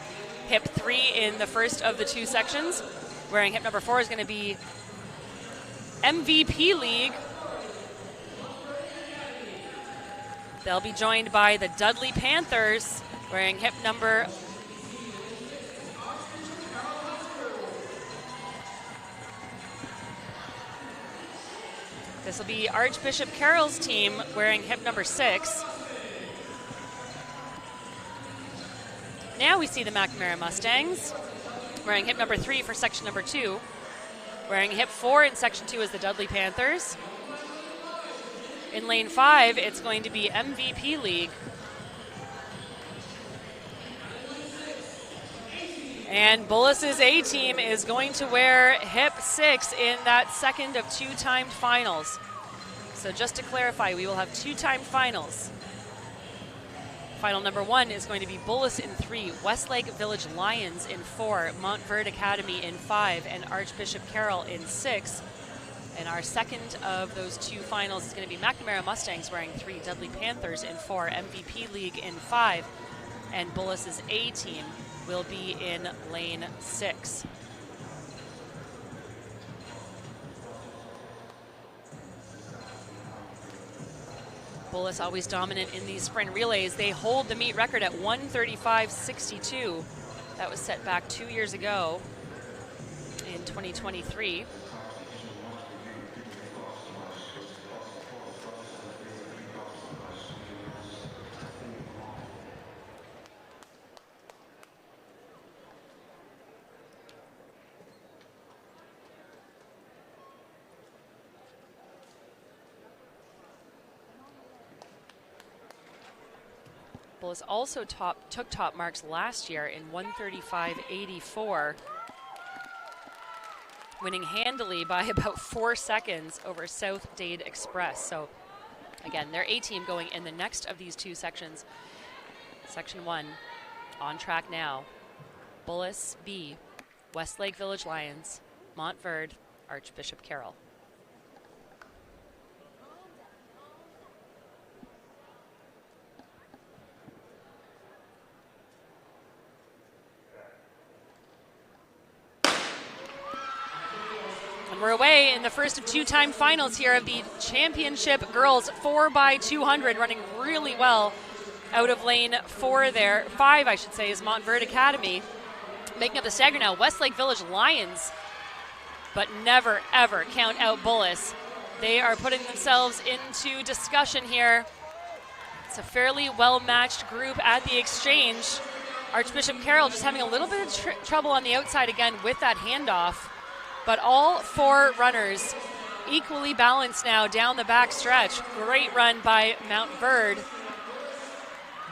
hip 3 in the first of the 2 sections. Wearing hip number 4 is going to be MVP League. They'll be joined by the Dudley Panthers, wearing hip number This will be Archbishop Carroll's team wearing hip number 6. Now we see the McNamara Mustangs wearing hip number 3 for section number 2. Wearing hip 4 in section 2 is the Dudley Panthers. In lane 5, it's going to be MVP League. And Bullis's A team is going to wear hip 6 in that second of 2 timed finals. So just to clarify, we will have 2 timed finals. Final number 1 is going to be Bullis in 3, Westlake Village Lions in 4, Montverde Academy in 5, and Archbishop Carroll in 6. And our second of those 2 finals is going to be McNamara Mustangs wearing 3, Dudley Panthers in 4, MVP League in 5, and Bullis's A team will be in lane 6. Bullis always dominant in these sprint relays. They hold the meet record at 1:35.62. That was set back 2 years ago in 2023. Bullis also took top marks last year in 135.84, winning handily by about 4 seconds over South Dade Express. So again, their A team going in the next of these two sections. Section 1 on track now. Bullis B, Westlake Village Lions, Montverde, Archbishop Carroll. And we're away in the first of two-time finals here of the championship girls 4x200, running really well out of lane 5 I should say, is Montverde Academy. Making up the stagger now, Westlake Village Lions, but never ever count out Bullis. They are putting themselves into discussion here. It's a fairly well-matched group at the exchange. Archbishop Carroll just having a little bit of trouble on the outside again with that handoff, but all 4 runners equally balanced now down the back stretch. Great run by Montverde.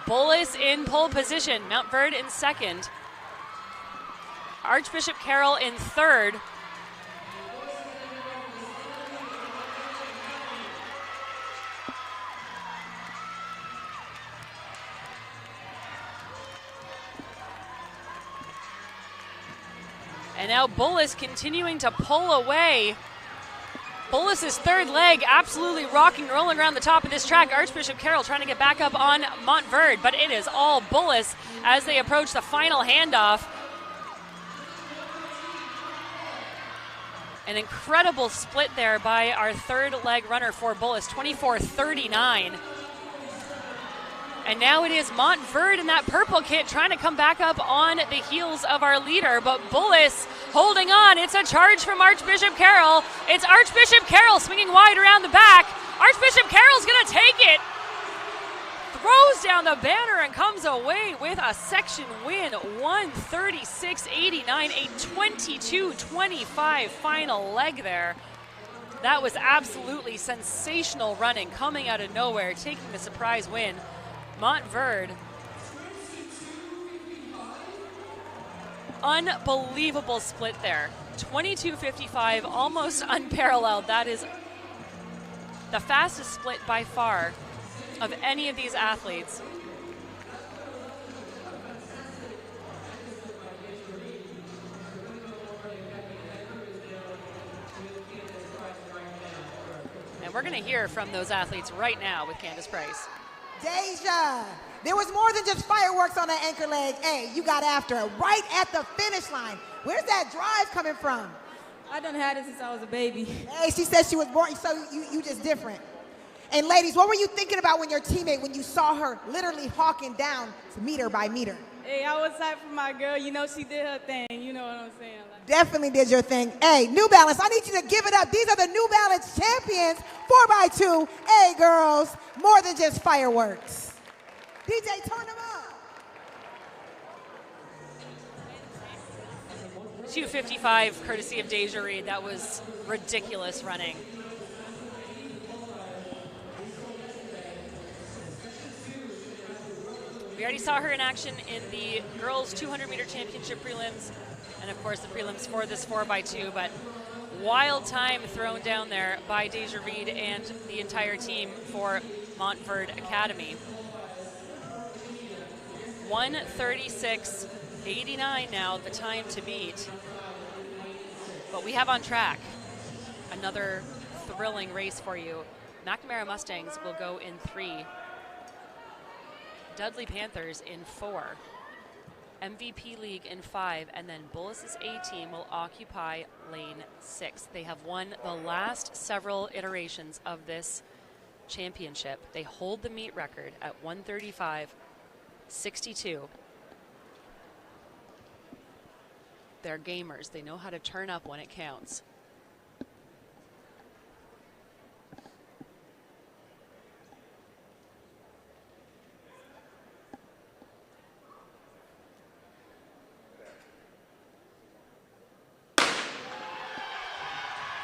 Bullis in pole position, Montverde in second. Archbishop Carroll in third. And now Bullis continuing to pull away. Bullis' third leg absolutely rocking and rolling around the top of this track. Archbishop Carroll trying to get back up on Montverde, but it is all Bullis as they approach the final handoff. An incredible split there by our third leg runner for Bullis, 24:39. And now it is Montverde in that purple kit trying to come back up on the heels of our leader, but Bullis holding on. It's a charge from Archbishop Carroll. It's Archbishop Carroll swinging wide around the back. Archbishop Carroll's gonna take it. Throws down the banner and comes away with a section win, 136.89, a 22-25 final leg there. That was absolutely sensational running, coming out of nowhere, taking the surprise win. Montverde, unbelievable split there. 22.55, almost unparalleled. That is the fastest split by far of any of these athletes. And we're going to hear from those athletes right now with Candace Price. Deja, there was more than just fireworks on that anchor leg. Hey, you got after it right at the finish line. Where's that drive coming from? I done had it since I was a baby. Hey, she said she was born, so you just different. And ladies, what were you thinking about when you saw her literally hawking down meter by meter? Hey, I was hyped for my girl. You know, she did her thing. You know what I'm saying? Like, Definitely did your thing. Hey, New Balance, I need you to give it up. These are the New Balance champions, 4x2. Hey, girls, more than just fireworks. DJ, turn them up. 2:55, courtesy of Deja Reed. That was ridiculous running. We already saw her in action in the girls 200-meter championship prelims, and of course the prelims for this 4x2, but wild time thrown down there by Deja Reed and the entire team for Montverde Academy. 1:36.89 now, the time to beat. But we have on track another thrilling race for you. McNamara Mustangs will go in 3. Dudley Panthers in 4, MVP League in 5, and then Bullis' A team will occupy lane 6. They have won the last several iterations of this championship. They hold the meet record at 135.62. They're gamers. They know how to turn up when it counts.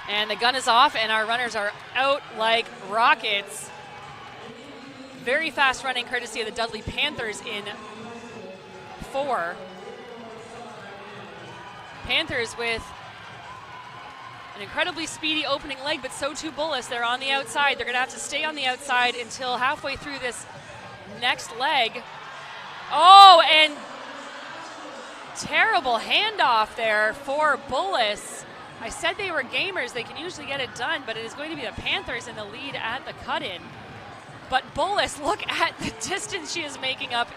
And the gun is off, and our runners are out like rockets. Very fast running courtesy of the Dudley Panthers in 4. Panthers with an incredibly speedy opening leg, but so too Bullis. They're on the outside. They're going to have to stay on the outside until halfway through this next leg. Oh, and terrible handoff there for Bullis. I said they were gamers. They can usually get it done, but it is going to be the Panthers in the lead at the cut-in. But Bullis, look at the distance she is making up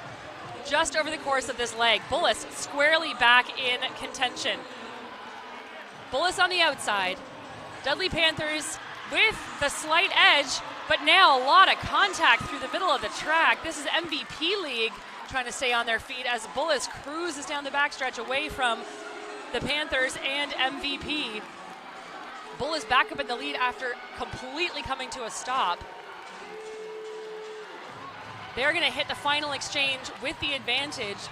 just over the course of this leg. Bullis squarely back in contention. Bullis on the outside. Dudley Panthers with the slight edge, but now a lot of contact through the middle of the track. This is MVP League trying to stay on their feet as Bullis cruises down the backstretch away from the Panthers and MVP. Bullis back up in the lead after completely coming to a stop. They're going to hit the final exchange with the advantage.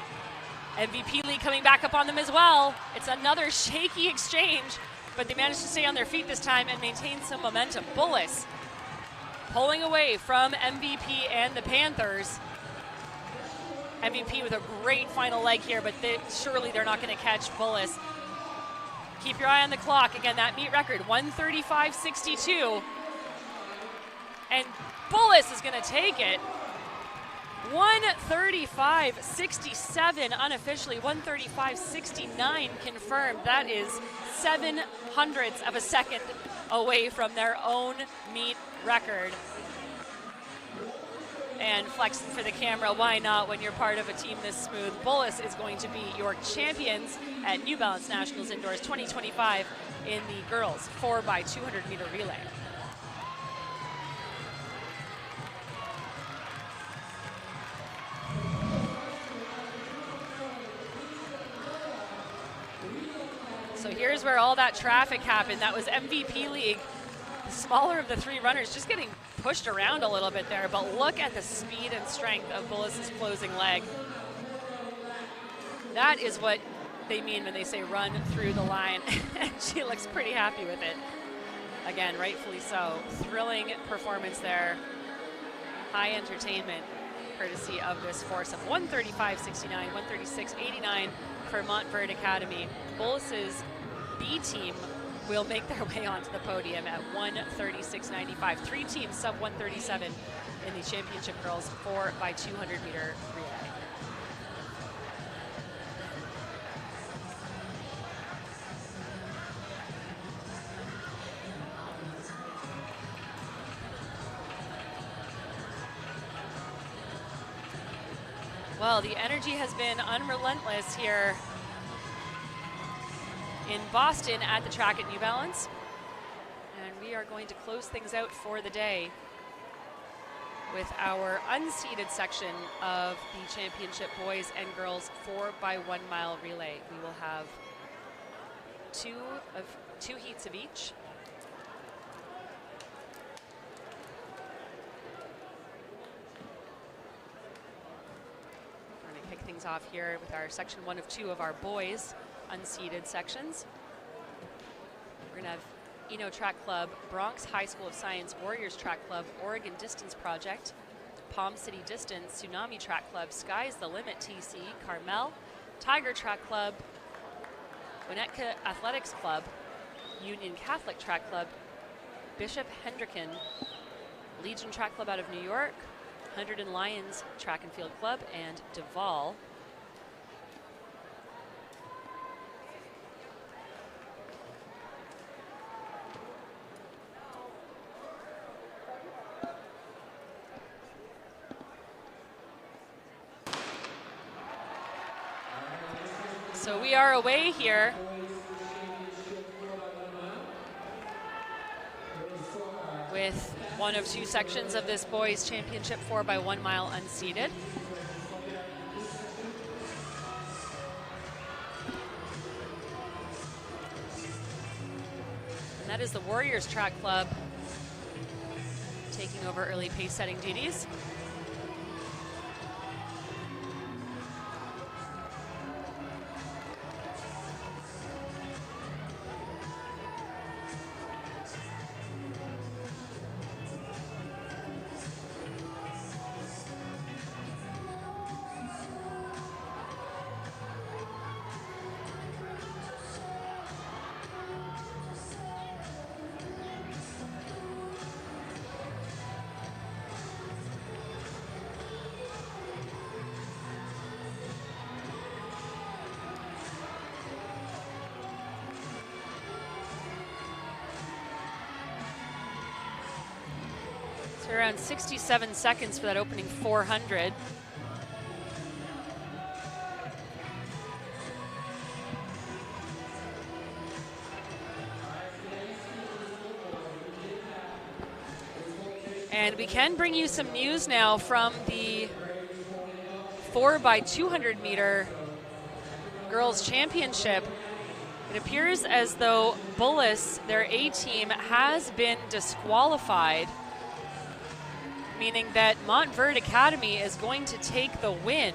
MVP League coming back up on them as well. It's another shaky exchange, but they managed to stay on their feet this time and maintain some momentum. Bullis pulling away from MVP and the Panthers. MVP with a great final leg here, but surely they're not going to catch Bullis. Keep your eye on the clock. Again, that meet record, 1:35.62. And Bullis is going to take it. 1:35.67 unofficially, 1:35.69 confirmed. That is 0.07 of a second away from their own meet record. And flexing for the camera, why not when you're part of a team this smooth? Bullis is going to be your champions at New Balance Nationals Indoors 2025 in the girls 4x200 meter relay. So here's where all that traffic happened. That was MVP League. The smaller of the 3 runners just getting pushed around a little bit there, but look at the speed and strength of Bullis' closing leg. That is what they mean when they say run through the line. And she looks pretty happy with it. Again, rightfully so. Thrilling performance there. High entertainment courtesy of this foursome. 1:35.69, 1:36.89 for Montverde Academy. Bullis' B team will make their way onto the podium at 1:36.95. 3 teams sub 1:37 in the championship girls 4x200 meter relay. Well, the energy has been unrelentless here in Boston at the track at New Balance. And we are going to close things out for the day with our unseeded section of the championship boys and girls 4x1 mile relay. We will have two heats of each. We're going to kick things off here with our section 1 of 2 of our boys unseeded sections. We're going to have Eno Track Club, Bronx High School of Science, Warriors Track Club, Oregon Distance Project, Palm City Distance, Tsunami Track Club, Sky's the Limit TC, Carmel, Tiger Track Club, Winnetka Athletics Club, Union Catholic Track Club, Bishop Hendricken, Legion Track Club out of New York, Hunterdon Lions Track and Field Club, and Duval. So we are away here. With one of 2 sections of this boys championship 4x1 mile unseeded. And that is the Warriors Track Club taking over early pace setting duties. around 67 seconds for that opening 400. And we can bring you some news now from the 4x200 meter girls championship. It appears as though Bullis, their A team, has been disqualified, meaning that Montverde Academy is going to take the win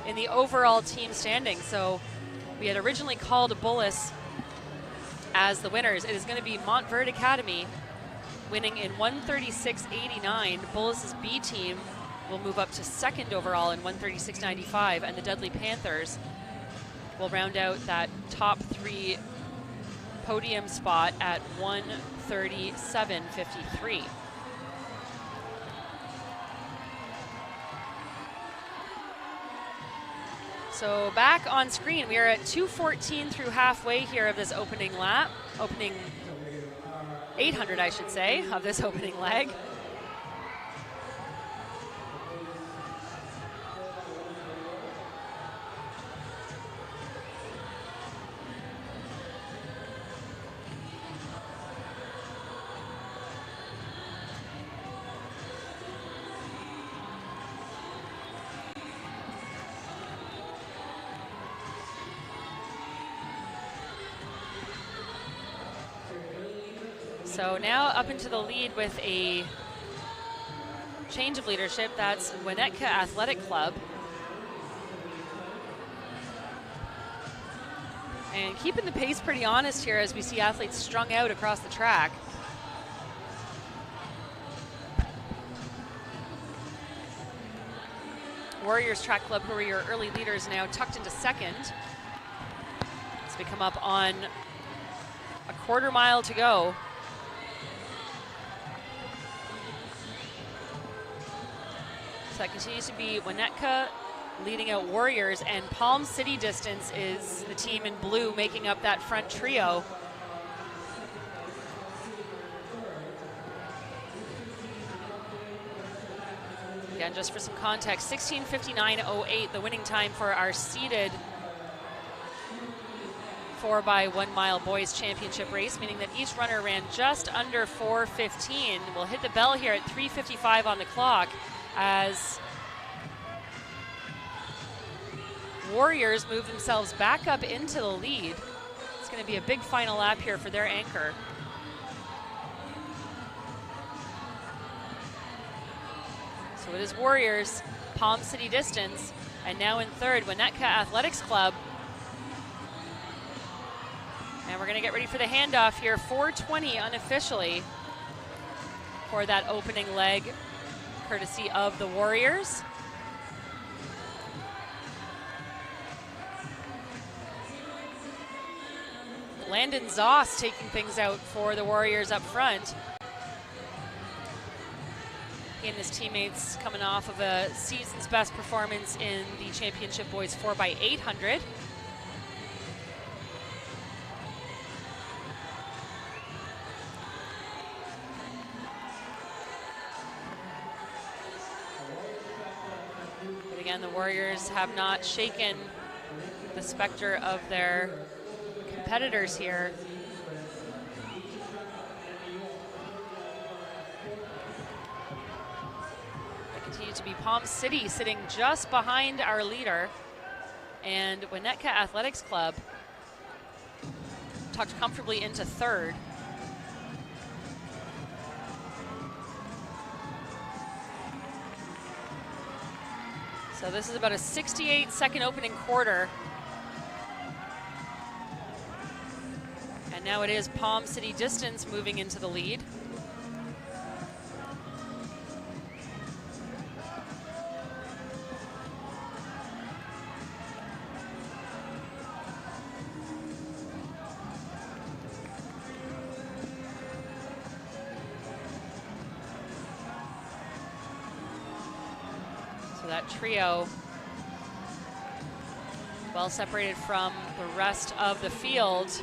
in the overall team standing. So we had originally called Bullis as the winners. It is going to be Montverde Academy winning in 136.89. Bullis's B team will move up to second overall in 136.95, and the Dudley Panthers will round out that top 3 podium spot at 137.53. So back on screen, we are at 2:14 through halfway here of this opening lap, opening 800, I should say, of this opening leg. So now up into the lead with a change of leadership. That's Winnetka Athletic Club. And keeping the pace pretty honest here as we see athletes strung out across the track. Warriors Track Club, who are your early leaders, now tucked into second. As we come up on a quarter mile to go. So that continues to be Winnetka leading out Warriors, and Palm City Distance is the team in blue making up that front trio. Again, just for some context, 16:59.08, the winning time for our seeded 4x1 mile boys championship race, meaning that each runner ran just under 4:15. We'll hit the bell here at 3:55 on the clock as Warriors move themselves back up into the lead. It's going to be a big final lap here for their anchor. So it is Warriors, Palm City Distance, and now in third, Winnetka Athletics Club. And we're going to get ready for the handoff here, 4:20 unofficially for that opening leg, courtesy of the Warriors. Landon Zoss taking things out for the Warriors up front. He and his teammates coming off of a season's best performance in the championship boys 4x800. But again, the Warriors have not shaken the specter of their competitors here. They continue to be Palm City sitting just behind our leader, and Winnetka Athletics Club tucked comfortably into third. So this is about a 68-second opening quarter. And now it is Palm City Distance moving into the lead. So that trio well separated from the rest of the field.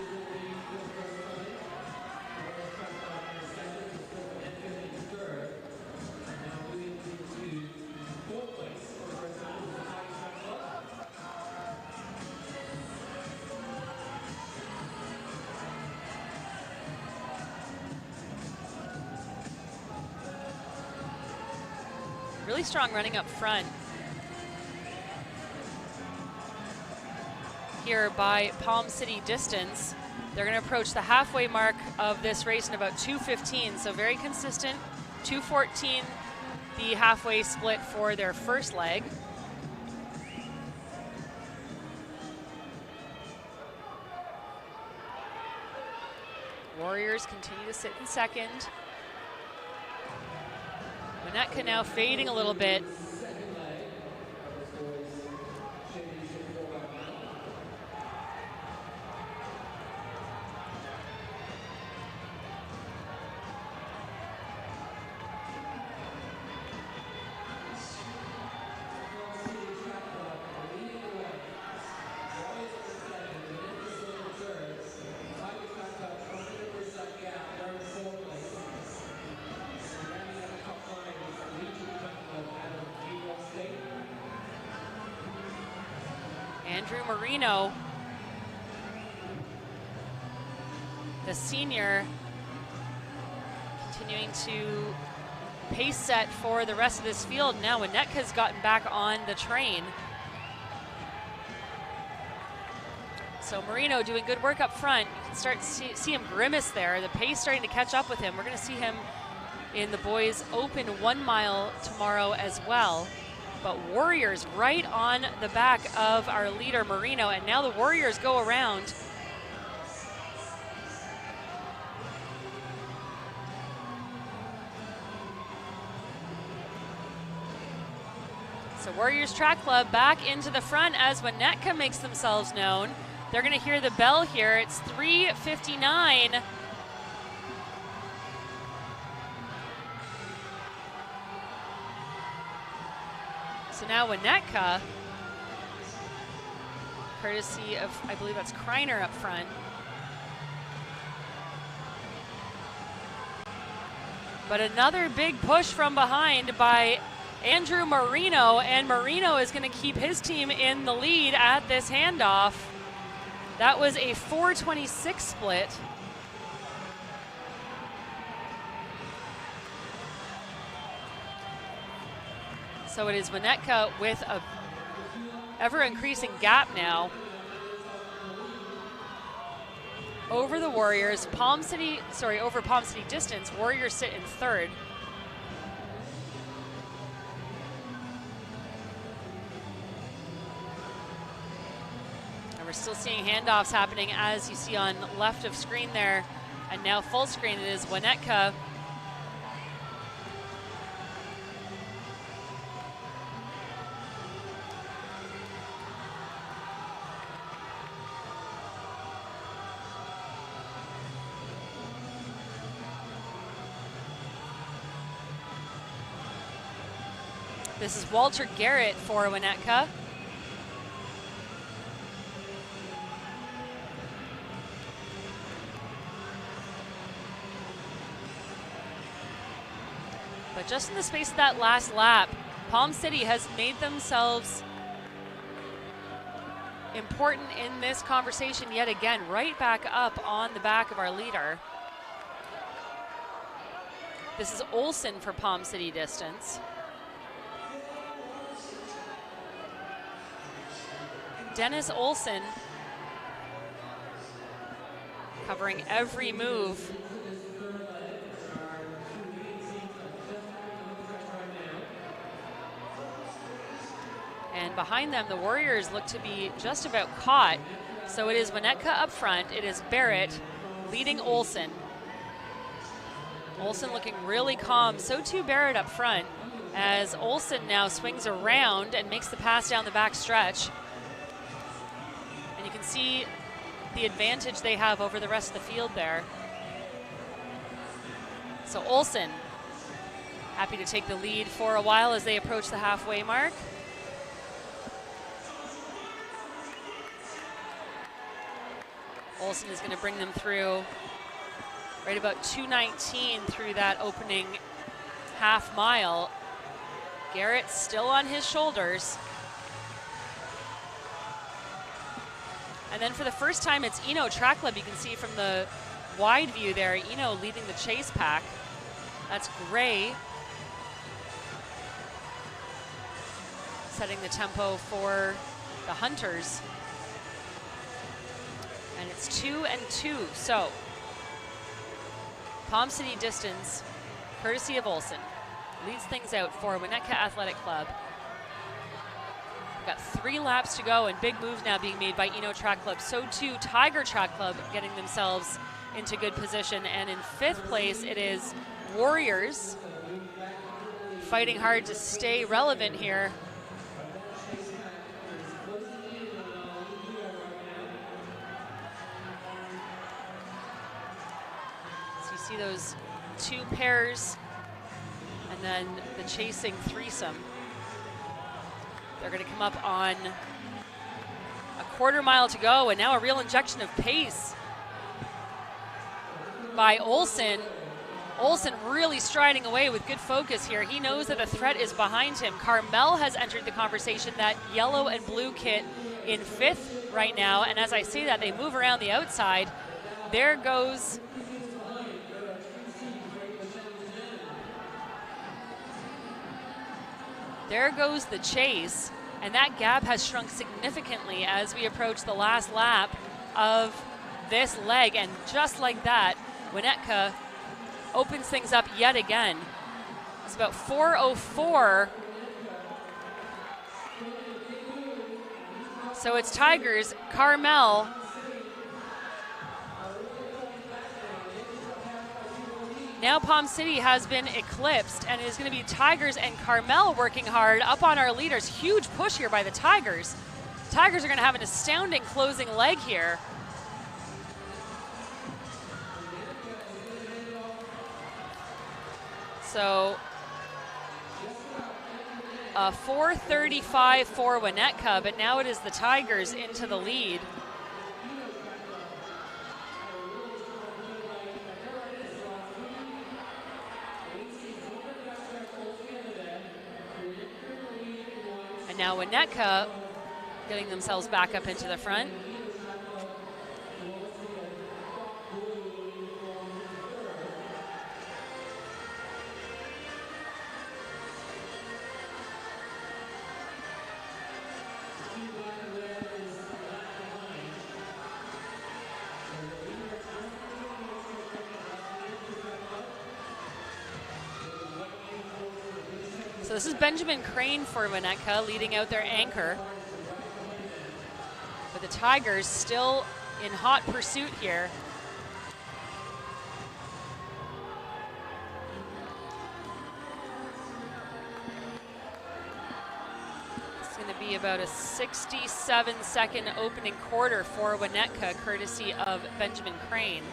Really strong running up front here by Palm City Distance. They're going to approach the halfway mark of this race in about 2:15, so very consistent. 2:14, the halfway split for their first leg. Warriors continue to sit in second. Winnetka now fading a little bit. Andrew Marino, the senior, continuing to pace set for the rest of this field. Now Winnetka's gotten back on the train. So Marino doing good work up front. You can start to see him grimace there. The pace starting to catch up with him. We're going to see him in the boys' open 1 mile tomorrow as well. But Warriors right on the back of our leader Marino, and now the Warriors go around. So Warriors Track Club back into the front as Winnetka makes themselves known. They're going to hear the bell here. It's 3:59. So now Winnetka, courtesy of, I believe that's Kreiner up front. But another big push from behind by Andrew Marino, and Marino is going to keep his team in the lead at this handoff. That was a 4:26 split. So it is Winnetka with a ever-increasing gap now over the Warriors. Over Palm City Distance, Warriors sit in third. And we're still seeing handoffs happening, as you see on left of screen there. And now full screen, it is Winnetka This is Walter Garrett for Winnetka. But just in the space of that last lap, Palm City has made themselves important in this conversation yet again, right back up on the back of our leader. This is Olsen for Palm City Distance. Dennis Olsen covering every move. And behind them, the Warriors look to be just about caught. So it is Winnetka up front. It is Barrett leading Olsen. Olsen looking really calm. So too Barrett up front, as Olsen now swings around and makes the pass down the back stretch. And you can see the advantage they have over the rest of the field there. So Olsen happy to take the lead for a while as they approach the halfway mark. Olsen is going to bring them through right about 2:19 through that opening half mile. Garrett still on his shoulders. And then for the first time, it's Eno Track Club. You can see from the wide view there, Eno leading the chase pack. That's Gray setting the tempo for the Hunters. And it's 2 and 2. So Palm City distance, courtesy of Olsen, leads things out for Winnetka Athletic Club. We've got 3 laps to go and big moves now being made by Eno Track Club. So too Tiger Track Club getting themselves into good position. And in 5th place it is Warriors, fighting hard to stay relevant here. So you see those 2 pairs and then the chasing threesome. They're going to come up on a 1/4 mile to go, and now a real injection of pace by Olsen. Olsen really striding away with good focus here. He knows that the threat is behind him. Carmel has entered the conversation, that yellow and blue kit in 5th right now. And as I say that, they move around the outside. There goes the chase. And that gap has shrunk significantly as we approach the last lap of this leg. And just like that, Winnetka opens things up yet again. It's about 4:04. So it's Tigers, Carmel. Now Palm City has been eclipsed, and it is going to be Tigers and Carmel working hard up on our leaders. Huge push here by the Tigers. Tigers are going to have an astounding closing leg here. So 4:35 for Winnetka, but now it is the Tigers into the lead. And now Winnetka getting themselves back up into the front. So this is Benjamin Crane for Winnetka leading out their anchor. But the Tigers still in hot pursuit here. It's going to be about a 67-second opening quarter for Winnetka, courtesy of Benjamin Crane.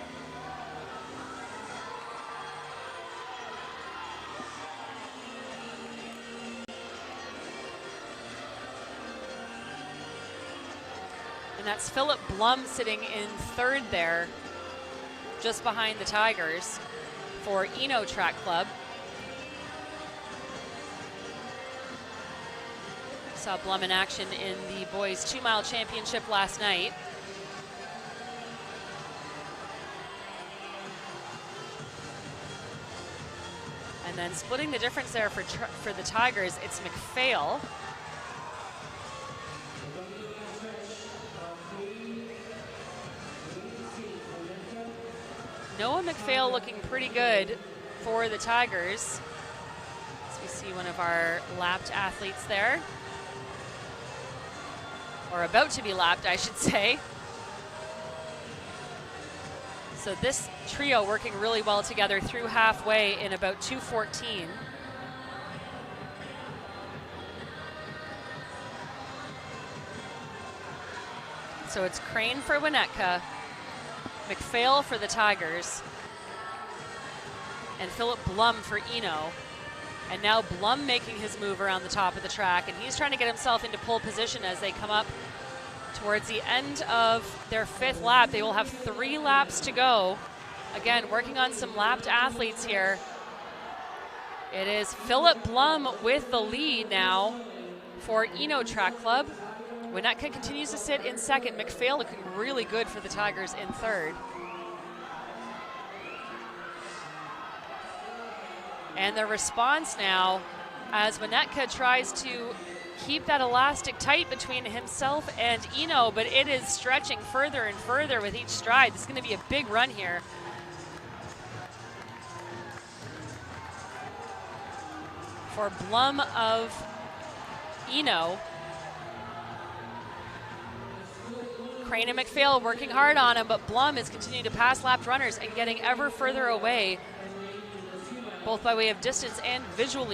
That's Philip Blum sitting in 3rd there, just behind the Tigers for Eno Track Club. Saw Blum in action in the boys 2-mile championship last night. And then splitting the difference there for the Tigers, it's McPhail. Noah McPhail looking pretty good for the Tigers. As we see one of our lapped athletes there. Or about to be lapped, I should say. So this trio working really well together through halfway in about 2:14. So it's Crane for Winnetka, McPhail for the Tigers, and Philip Blum for Eno. And now Blum making his move around the top of the track, and he's trying to get himself into pole position as they come up towards the end of their 5th lap. They will have 3 laps to go. Again, working on some lapped athletes here. It is Philip Blum with the lead now for Eno Track Club. Winnetka continues to sit in 2nd. McPhail looking really good for the Tigers in 3rd. And the response now as Winnetka tries to keep that elastic tight between himself and Eno, but it is stretching further and further with each stride. This is going to be a big run here. For Blum of Eno. Crane and McPhail working hard on him, but Blum is continuing to pass lapped runners and getting ever further away, both by way of distance and visually.